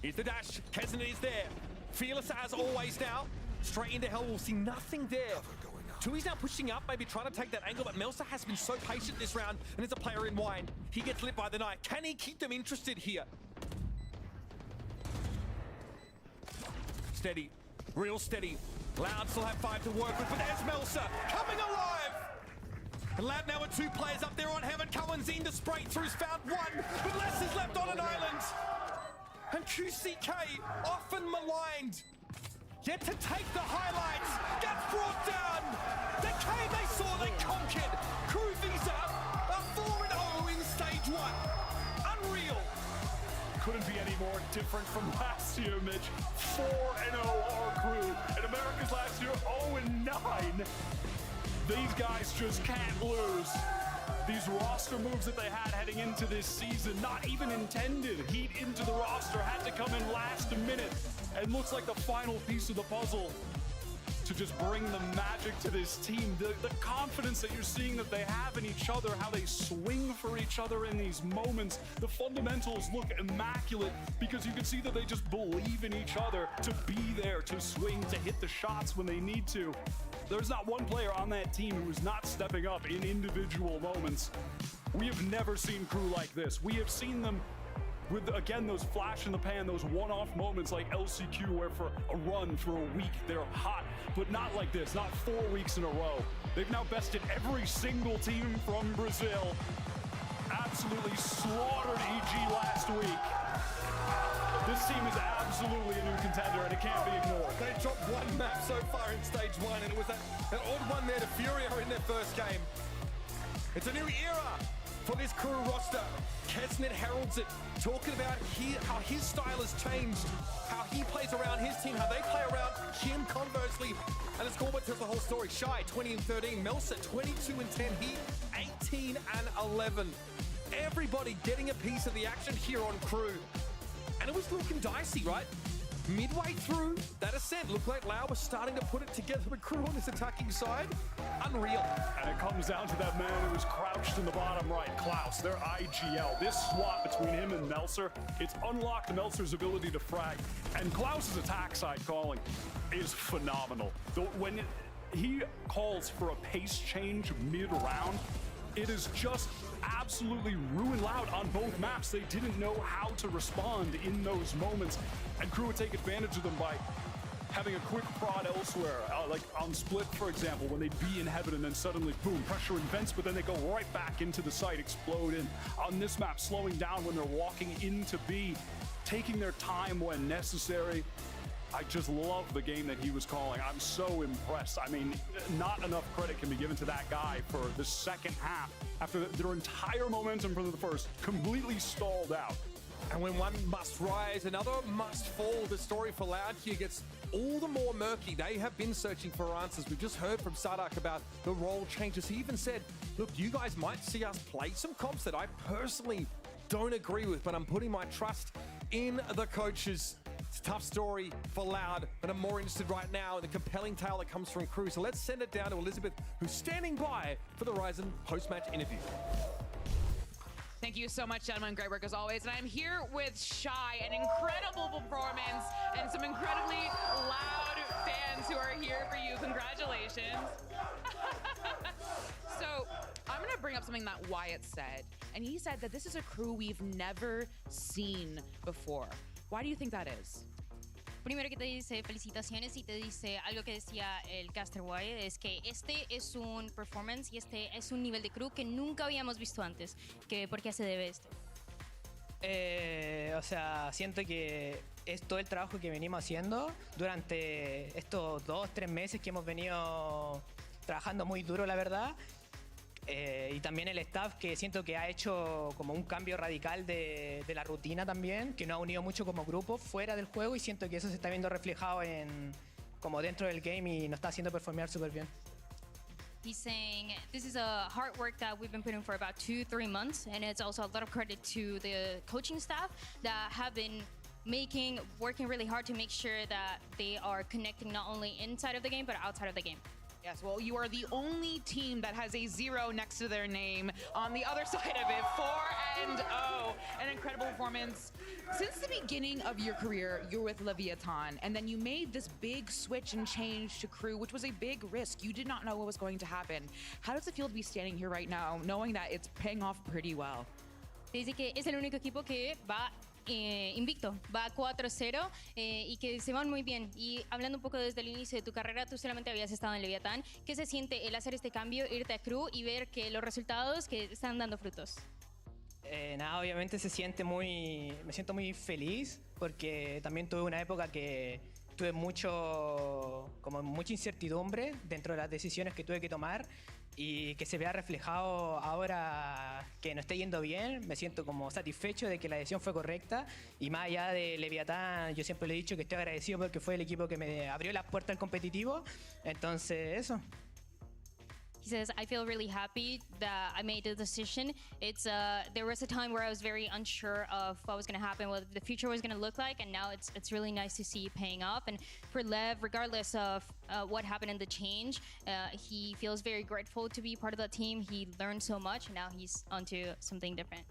S13: Here's the dash. Kezen is there. Fearless as always now. Straight into hell. We'll see nothing there. Tui's now pushing up, maybe trying to take that angle, but Melsa has been so patient this round and is a player in wine. He gets lit by the night. Can he keep them interested here? Steady. Real steady. Loud still have 5 to work with, but there's Melsa coming alive! And Loud now with 2 players up there on Heaven. Cohen's in to spray through's found 1, but less is left on an island. And QCK, often maligned, yet to take the highlights, gets brought down. The game they saw, they conquered. Crew Visa, a 4-0 in stage 1. Unreal.
S2: Couldn't be any more different from last year, Mitch. 4-0 our Crew. And America's last year 0-9. These guys just can't lose. These roster moves that they had heading into this season, not even intended. Heat into the roster had to come in last minute. And looks like the final piece of the puzzle to just bring the magic to this team. The confidence that you're seeing that they have in each other, how they swing for each other in these moments. The fundamentals look immaculate because you can see that they just believe in each other to be there, to swing, to hit the shots when they need to. There's not one player on that team who is not stepping up in individual moments. We have never seen Crew like this. We have seen them with, again, those flash in the pan, those one-off moments like LCQ where for a run, for a week, they're hot, but not like this, not 4 weeks in a row. They've now bested every single team from Brazil. Absolutely slaughtered EG last week. This team is absolutely a new contender and it can't be ignored.
S13: They dropped 1 map so far in stage 1 and it was that odd one there to Furia in their first game. It's a new era for this Crew roster. Kesnet heralds it, talking about how his style has changed, how he plays around his team, how they play around him conversely. And the scoreboard tells the whole story. Shy, 20-13. Melsa, 22-10. Heat, 18-11. Everybody getting a piece of the action here on Crew. And it was looking dicey, right? Midway through that ascent, looked like Lau was starting to put it together with Crew on his attacking side. Unreal.
S2: And it comes down to that man who was crouched in the bottom right, Klaus, their IGL. This swap between him and Melser, it's unlocked Melser's ability to frag. And Klaus's attack side calling is phenomenal. When he calls for a pace change mid-round, it is just absolutely ruined Loud on both maps. They didn't know how to respond in those moments, and Crew would take advantage of them by having a quick prod elsewhere, like on Split, for example, when they'd be in Heaven and then suddenly, boom, pressure and vents, but then they go right back into the site, explode in. On this map, slowing down when they're walking into B, taking their time when necessary. I just love the game that he was calling. I'm so impressed. I mean, not enough credit can be given to that guy for the second half after their entire momentum from the first completely stalled out.
S13: And when one must rise, another must fall. The story for Loud here gets all the more murky. They have been searching for answers. We've just heard from Sadak about the role changes. He even said, look, you guys might see us play some comps that I personally don't agree with, but I'm putting my trust in the coaches. It's a tough story for Loud, but I'm more interested right now in the compelling tale that comes from Crew. So let's send it down to Elizabeth, who's standing by for the Ryzen post-match interview.
S10: Thank you so much, gentlemen. Great work as always. And I'm here with Shy, an incredible performance, and some incredibly loud fans who are here for you. Congratulations. So I'm going to bring up something that Wyatt said. And he said that this is a Crew we've never seen before. Why do you think that is?
S19: Primero que te dice felicitaciones y te dice algo que decía el caster Wyatt, es que este es un performance y este es un nivel de Crew que nunca habíamos visto antes. ¿Por qué se debe esto?
S22: O sea, siento que es todo el trabajo que venimos haciendo durante estos 2-3 meses que hemos venido trabajando muy duro, la verdad. Y también el staff, que siento que ha hecho como un cambio radical de la rutina también, que nos ha unido mucho como grupo fuera del juego, y siento que eso se está viendo reflejado como dentro del game y nos está haciendo performear súper bien.
S19: He's saying this is a hard work that we've been putting for about 2-3 months, and it's also a lot of credit to the coaching staff that have been working really hard to make sure that they are connecting not only inside of the game but outside of the game.
S10: Yes, well, you are the only team that has a 0 next to their name on the other side of it. 4-0, an incredible performance. Since the beginning of your career, you're with Leviathan, and then you made this big switch and change to Crew, which was a big risk. You did not know what was going to happen. How does it feel to be standing here right now, knowing that it's paying off pretty well?
S19: Dice que es el único equipo que va invicto, va 4-0 y que se van muy bien. Y hablando un poco desde el inicio de tu carrera, tú solamente habías estado en Leviatán. ¿Qué se siente el hacer este cambio, irte a Crew y ver que los resultados que están dando frutos?
S22: Nada, obviamente me siento muy feliz, porque también tuve una época que tuve mucha incertidumbre dentro de las decisiones que tuve que tomar, y que se vea reflejado ahora que nos esté yendo bien. Me siento como satisfecho de que la decisión fue correcta, y más allá de Leviatán, yo siempre le he dicho que estoy agradecido porque fue el equipo que me abrió las puertas al competitivo. Entonces eso.
S19: He says, I feel really happy that I made the decision. There was a time where I was very unsure of what was going to happen, what the future was going to look like, and now it's really nice to see it paying off. And for Lev, regardless of what happened in the change, he feels very grateful to be part of the team. He learned so much, and now he's onto something different.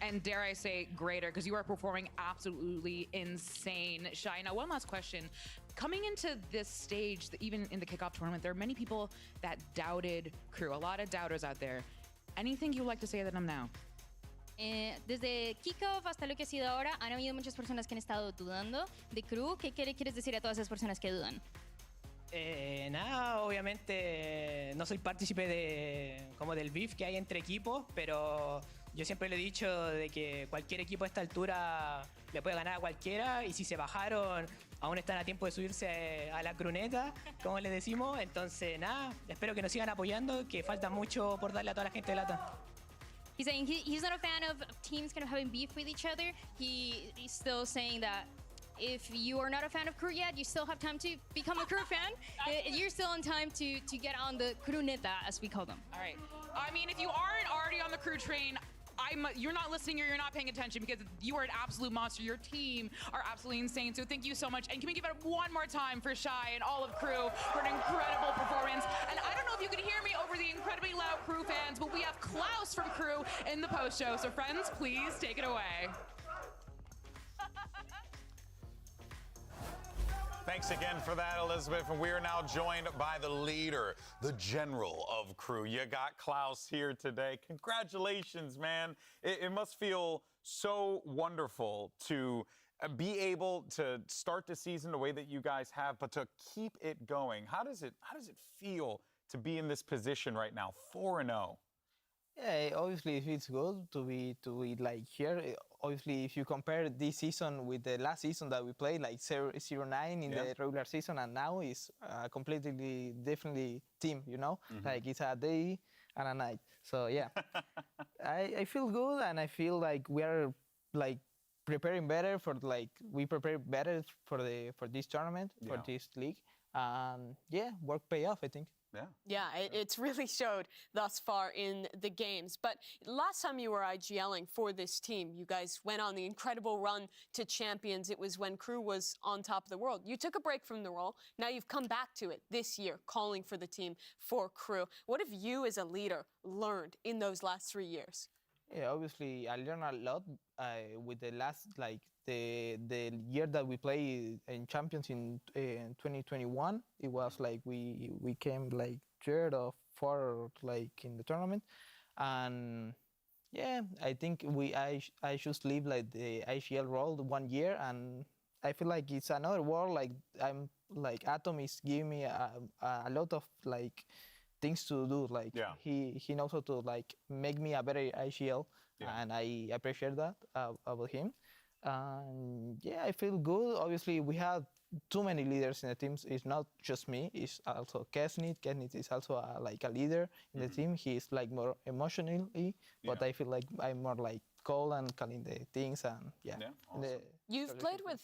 S10: And dare I say greater, because you are performing absolutely insane. Shai, now one last question. Coming into this stage, even in the kickoff tournament, there are many people that doubted Crew, a lot of doubters out there. Anything you would like to say to them now?
S19: Desde kickoff hasta lo que ha sido ahora, han habido muchas personas que han estado dudando de Crew. ¿Qué le quieres decir a todas esas personas que dudan?
S22: Nada, obviamente no soy partícipe del beef que hay entre equipos, pero yo siempre le he dicho de que cualquier equipo a esta altura le puede ganar a cualquiera, y si se bajaron, aún están a tiempo de subirse a la cruneta, como le decimos. Entonces nada, espero que nos sigan apoyando, que falta mucho por darle a toda la gente de Lata.
S19: He's saying he's not a fan of teams kind of having beef with each other. He's still saying that if you are not a fan of Crew yet, you still have time to become a Crew fan. You're still in time to get on the cruneta, as we call them.
S10: All right. I mean, if you aren't already on the Crew train, you're not listening or you're not paying attention, because you are an absolute monster. Your team are absolutely insane. So thank you so much. And can we give it one more time for Shai and all of Crew for an incredible performance? And I don't know if you can hear me over the incredibly loud Crew fans, but we have Klaus from Crew in the post show. So friends, please take it away.
S24: Thanks again for that, Elizabeth. And we are now joined by the leader, the general of Crew. You got Klaus here today. Congratulations, man. It must feel so wonderful to be able to start the season the way that you guys have, but to keep it going. How does it feel to be in this position right now, 4-0?
S6: Yeah, obviously it feels good to be like here. Obviously, if you compare this season with the last season that we played, like 0-9 in the regular season, and now it's a completely different team, you know?
S24: Mm-hmm.
S6: Like it's a day and a night. So yeah, I feel good, and I feel like we are like preparing better we prepare better for this tournament, for this league, and yeah, work pay off, I think.
S4: Yeah, it's really showed thus far in the games. But last time you were IGLing for this team, you guys went on the incredible run to champions. It was when Crew was on top of the world. You took a break from the role. Now you've come back to it this year, calling for the team for Crew. What have you as a leader learned in those last 3 years?
S6: Yeah, obviously I learned a lot with the last, the year that we played in champions in 2021. It was like we came like third or fourth in the tournament, and yeah, I think I should leave the IGL role 1 year, and I feel like it's another world. I'm Atom is giving me a lot of things to do. He knows how to make me a better IGL, and I appreciate that about him. Yeah, I feel good. Obviously, we have too many leaders in the teams. It's not just me. It's also Kesnit. Kesnit is also like a leader in the team. He's like more emotionally, but I feel like I'm more like cold and calling the things and
S24: awesome.
S4: You've played with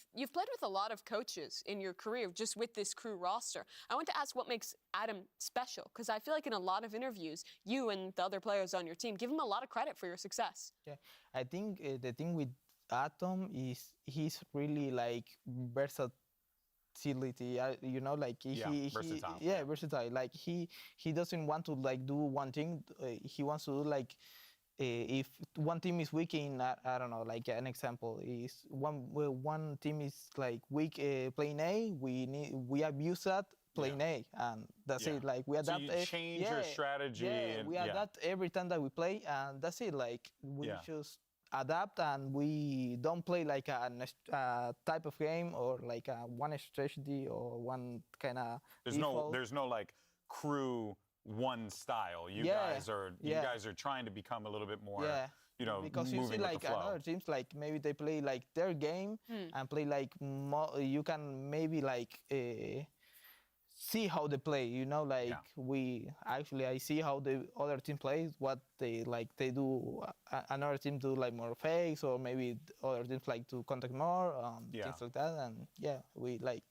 S4: a lot of coaches in your career, just with this crew roster. I want to ask what makes Adam special, because I feel like in a lot of interviews, you and the other players on your team give him a lot of credit for your success.
S6: Yeah, I think the thing with Atom is he's really like versatility. You know, like
S24: versatile.
S6: Versatile. Like he doesn't want to like do one thing. He wants to do like. If one team is weak in, I don't know, like an example is one team is like weak playing A, we abuse that playing A, and that's it. Like we adapt.
S24: So you change your strategy.
S6: Yeah, we adapt every time that we play, and that's it. Like we just adapt, and we don't play like a type of game or like a one strategy or one kind of.
S24: There's no like crew one style. You guys are trying to become a little bit more
S6: because you see like other teams like maybe they play like their game and play like you can maybe like see how they play, you know, like I see how the other team plays, what they do another team do like more fakes, or maybe other teams like to contact more, things like that, and we like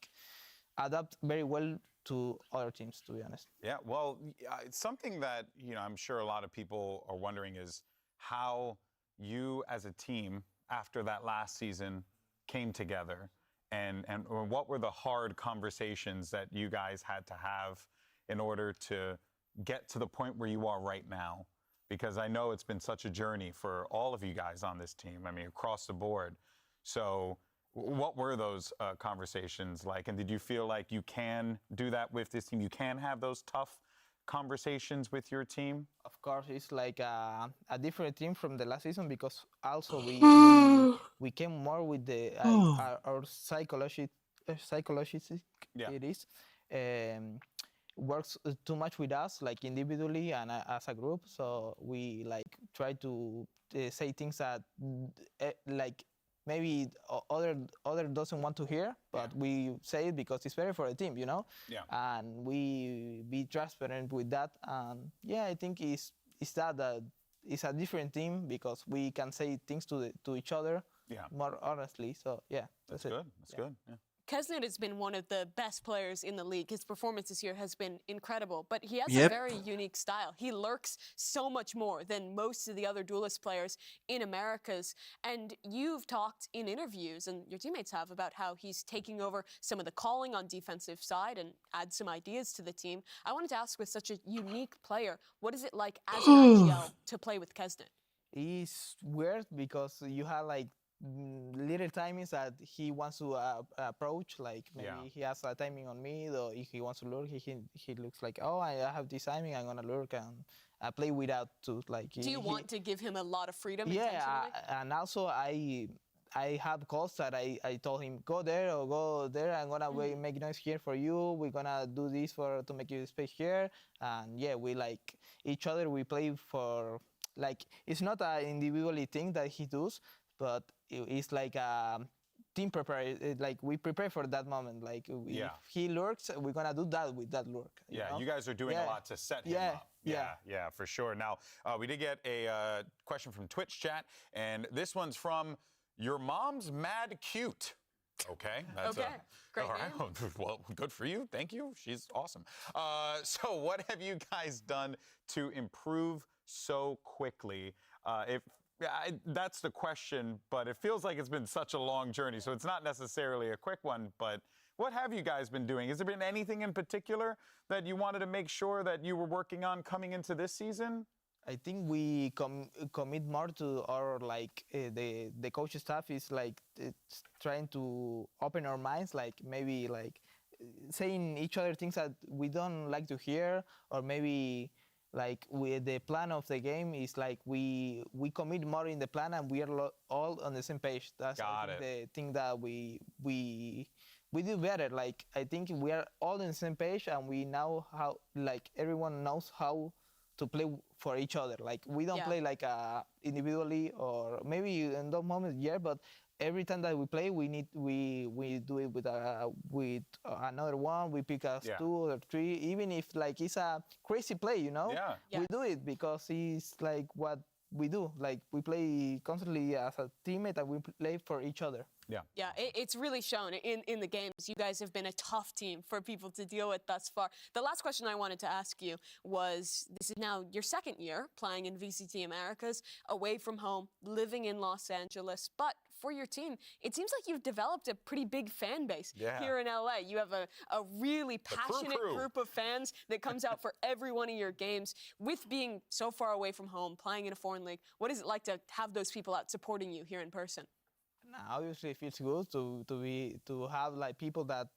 S6: adapt very well to other teams, to be honest.
S24: Yeah, well, it's something that, I'm sure a lot of people are wondering is how you as a team, after that last season, came together, and what were the hard conversations that you guys had to have in order to get to the point where you are right now? Because I know it's been such a journey for all of you guys on this team, I mean, across the board. So what were those conversations like? And did you feel like you can do that with this team? You can have those tough conversations with your team?
S6: Of course, it's like a different team from the last season, because also we came more with the our psychology it is works too much with us, like individually and as a group. So we like try to say things that like maybe other doesn't want to hear, but we say it because it's better for the team, you know.
S24: Yeah.
S6: And we be transparent with that. And I think it's that it's a different team because we can say things to each other more honestly. So that's
S24: good. That's good. Yeah.
S4: Kesnit has been one of the best players in the league. His performance this year has been incredible, but he has a very unique style. He lurks so much more than most of the other duelist players in Americas. And you've talked in interviews, and your teammates have, about how he's taking over some of the calling on defensive side and add some ideas to the team. I wanted to ask, with such a unique player, what is it like as an IGL to play with Kesnit?
S6: It's weird because you have like little timings that he wants to approach, like maybe he has a timing on me, or if he wants to lurk, he looks like, oh, I have this timing, I'm gonna lurk, and I play without to like.
S4: Do you want to give him a lot of freedom?
S6: Yeah, and also I have calls that I told him, go there or go there, I'm gonna make noise here for you, we're gonna do this to make you space here, and we like each other, we play for, like, it's not an individually thing that he does, but it's like a team prepare. Like we prepare for that moment. Like if he lurks, we're gonna do that with that lurk.
S24: You know? You guys are doing a lot to set him up. Yeah, for sure. Now we did get a question from Twitch chat, and this one's from your mom's mad cute. Okay, that's
S4: great
S24: all right. Well, good for you. Thank you. She's awesome. So what have you guys done to improve so quickly? That's the question, but it feels like it's been such a long journey, so it's not necessarily a quick one, but what have you guys been doing? Has there been anything in particular that you wanted to make sure that you were working on coming into this season?
S6: I think we commit more to our, like, the coach staff is like it's trying to open our minds, like maybe like saying each other things that we don't like to hear, or maybe like the plan of the game is like we commit more in the plan, and we are all on the same page. That's the thing that we do better. Like I think we are all on the same page, and we know how, like everyone knows how to play for each other. Like we don't play like individually, or maybe in those moments, but every time that we play, we do it with another one. We pick us 2 or 3, even if like it's a crazy play, you know. We do it because it's like what we do. Like we play constantly as a teammate, and we play for each other.
S4: Yeah, it's really shown in the games. You guys have been a tough team for people to deal with thus far. The last question I wanted to ask you was, this is now your second year playing in VCT Americas, away from home, living in Los Angeles, but for your team, it seems like you've developed a pretty big fan base here in LA. You have a really passionate group of fans that comes out for every one of your games. With being so far away from home, playing in a foreign league, what is it like to have those people out supporting you here in person?
S6: Obviously, it feels good to have like people that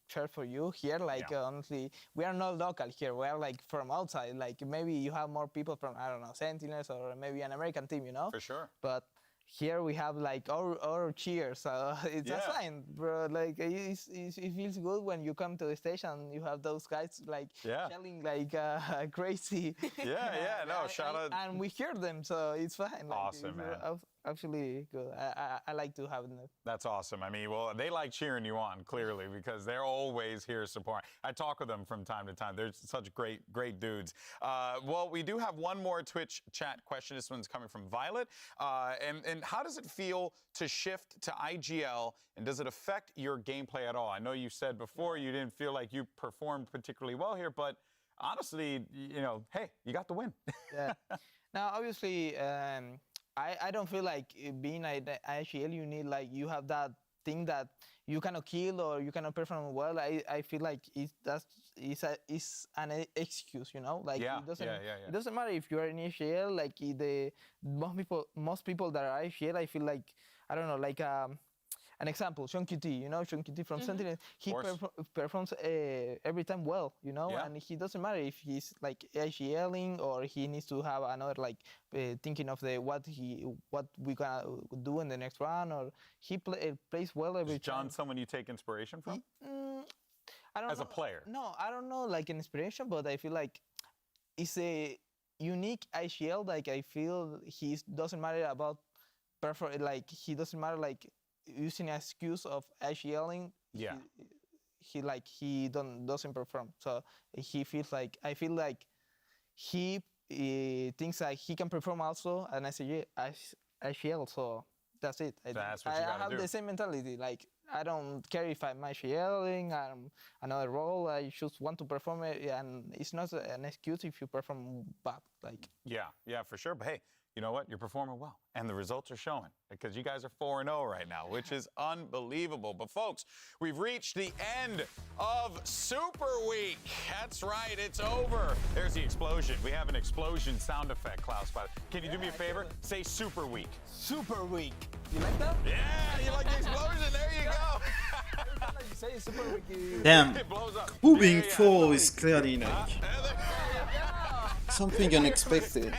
S6: cheer for you here. Like honestly, we are not local here. We are like from outside. Like maybe you have more people from, I don't know, Sentinels or maybe an American team, you know.
S24: For sure.
S6: But here we have like our cheers, so it's a sign, bro. Like it feels good when you come to the station. You have those guys like yelling like crazy.
S24: No, shout out.
S6: And we hear them, so it's fine. Like,
S24: awesome, man.
S6: Actually good. I like to have them.
S24: That's awesome. I mean, well, they like cheering you on, clearly, because they're always here supporting. I talk with them from time to time. They're such great dudes. Well, we do have one more Twitch chat question. This one's coming from Violet. And how does it feel to shift to IGL, and does it affect your gameplay at all? I know you said before you didn't feel like you performed particularly well here, but honestly, you know, hey, you got the win.
S6: Now, obviously, I don't feel like being at IGL, you have that thing that you cannot kill or you cannot perform well. I feel like it's an excuse, you know. Like it doesn't matter if you are in IGL. Like most people that are
S24: Mm-hmm.
S6: IGL, I feel like, I don't know, like an example, Sean QT, you know, Sean QT from Sentinel, he performs every time well, you know, and he doesn't matter if he's like IGLing or he needs to have another like thinking of what we gonna do in the next round, or he plays well every time.
S24: Is John someone you take inspiration from?
S6: I don't
S24: As a player?
S6: No, I don't know, like an inspiration, but I feel like it's a unique IGL. Like I feel he doesn't matter about like he doesn't matter like using an excuse of IGLing. He doesn't perform. So he feels like, I feel like he thinks like he can perform also an IGL. So that's it.
S24: That's what you gotta
S6: I have
S24: do.
S6: the same mentality. Like I don't care if I'm IGLing, I'm another role. I just want to perform it, and it's not an excuse if you perform bad. Like
S24: yeah, for sure. But hey, you know what? You're performing well, and the results are showing, because you guys are 4-0 right now, which is unbelievable. But folks, we've reached the end of Super Week. That's right, it's over. There's the explosion. We have an explosion sound effect, Klaus. Can you do me a favor? Say Super Week.
S6: Super Week. You like that?
S24: Yeah, you like the explosion? There you go.
S6: Say Super Week.
S17: Damn,
S24: It blows up.
S17: moving 4 is clearly like something unexpected.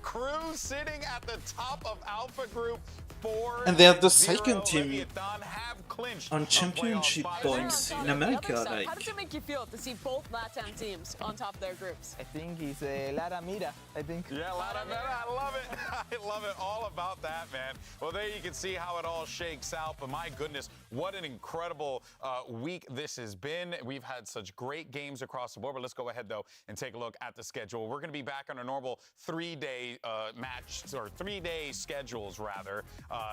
S24: Crew sitting at the top of Alpha Group 4.
S17: And they are the second team
S24: Leviathan have clinched
S17: on championship points in America. Like,
S4: how does it make you feel to see both LATAM teams on top of their groups?
S6: I think it's Lara Mira. I think.
S24: Yeah, Lara Mira. I love it. I love it. All about that, man. Well, there you can see how it all shakes out. But my goodness, what an incredible week this has been. We've had such great games across the board. But let's go ahead, though, and take a look at the schedule. We're going to be back on our normal 3-day match, or 3-day schedules, rather.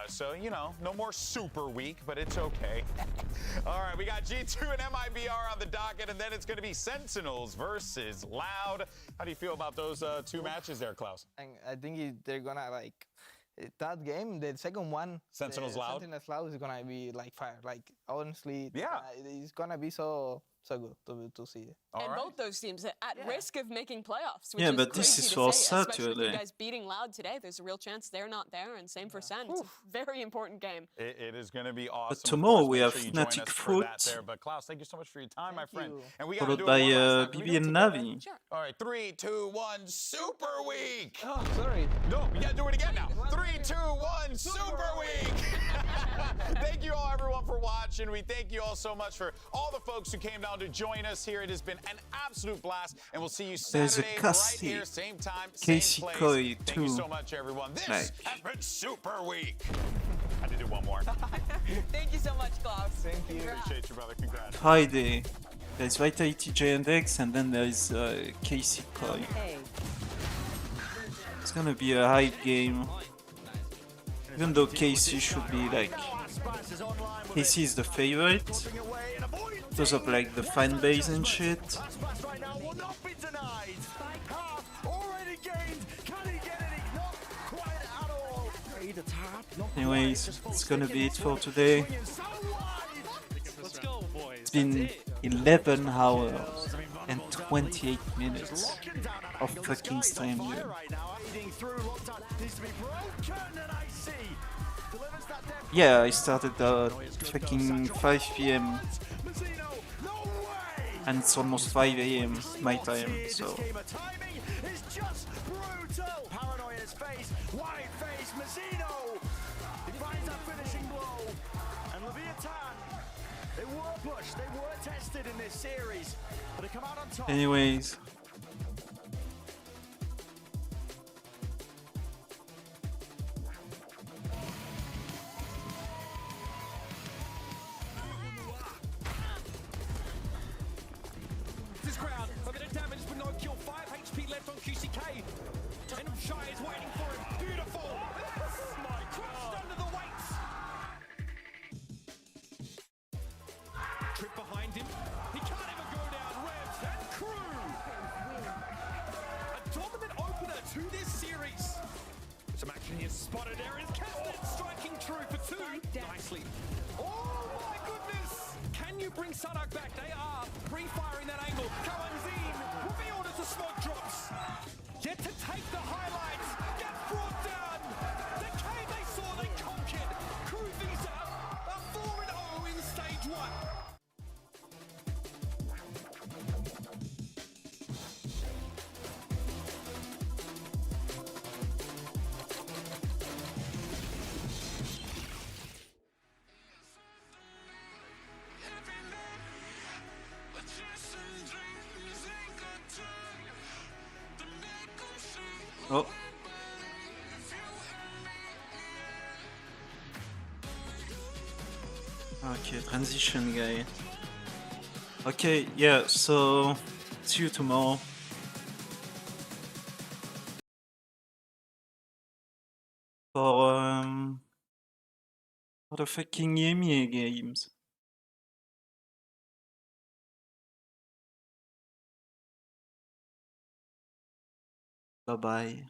S24: So, you know, no more Super Week, but it's okay. All right, we got G2 and MIBR on the docket, and then it's going to be Sentinels versus Loud. How do you feel about those two matches there, Klaus?
S6: And I think they're gonna like that game. The second one,
S24: Sentinels Loud.
S6: Sentinels Loud is gonna be like fire. Like honestly,
S24: yeah,
S6: it's gonna be so good to see.
S4: And both those teams at risk of making playoffs. Which
S17: yeah,
S4: is
S17: but this
S4: crazy
S17: is
S4: to
S17: for
S4: say, especially with
S17: Saturday.
S4: you guys beating Loud today, there's a real chance they're not there, and same for Sen. It's a very important game.
S24: It is going to be awesome.
S17: But tomorrow we
S24: Make
S17: have
S24: sure you join
S17: Fnatic
S24: us for that
S17: Fruit.
S24: there. But Klaus, thank you so much for your time, my friend.
S6: you.
S24: And we got to
S17: Followed
S24: do
S17: by
S24: it one last time. Can we
S17: BB
S24: do it
S17: and
S24: together?
S17: Navi.
S4: Sure.
S24: All right, 3, 2, 1, Super Week.
S6: Oh, sorry.
S24: No, we got to do it again now. 3, 2, 1, Super Week. Thank you all, everyone, for watching. We thank you all so much for all the folks who came down to join us here. It has been an absolute blast, and we'll see you
S17: There's a
S26: Saturday
S24: right here,
S17: Cassie,
S24: same time, same
S17: Casey
S24: place.
S17: Coy
S24: Thank you
S17: too.
S24: so much, everyone. This
S17: Like.
S24: has been Super Week. I had to do one more. more.
S18: Thank you so much, Klaus.
S6: Thank you.
S24: Appreciate you, brother. Congrats.
S17: Friday. There's Vitality Giant and then there's Casey Koi. It's gonna be a high game. Even though Casey should be like... Casey is the favorite. Because of like the fan base and shit. Anyways, it's gonna be it for today. It's been 11 hours and 28 minutes of fucking stream, dude. Yeah, I started at fucking 5 PM and it's almost 5 AM my time, so... Anyways.
S13: This crowd, a bit of damage but no kill. 5 HP left on QCK. And Shy is waiting for him. Beautiful. Oh my God. Under the weights. Trip behind him. He can't even go down. Revs and Crew. A dominant opener to this series. Some action here spotted. There is Captain striking true for 2. Nicely. Oh my goodness. Can you bring Sadak back? They are pre-firing that angle. Kawanzin revealed as the smoke drops. Yet to take the highlights. Get brought down. The game they saw, they conquered. Crew Visa are 4-0 in stage 1.
S17: Oh. Okay, transition guy. Okay, yeah, so see you tomorrow. For the fucking EMEA games. Bye bye.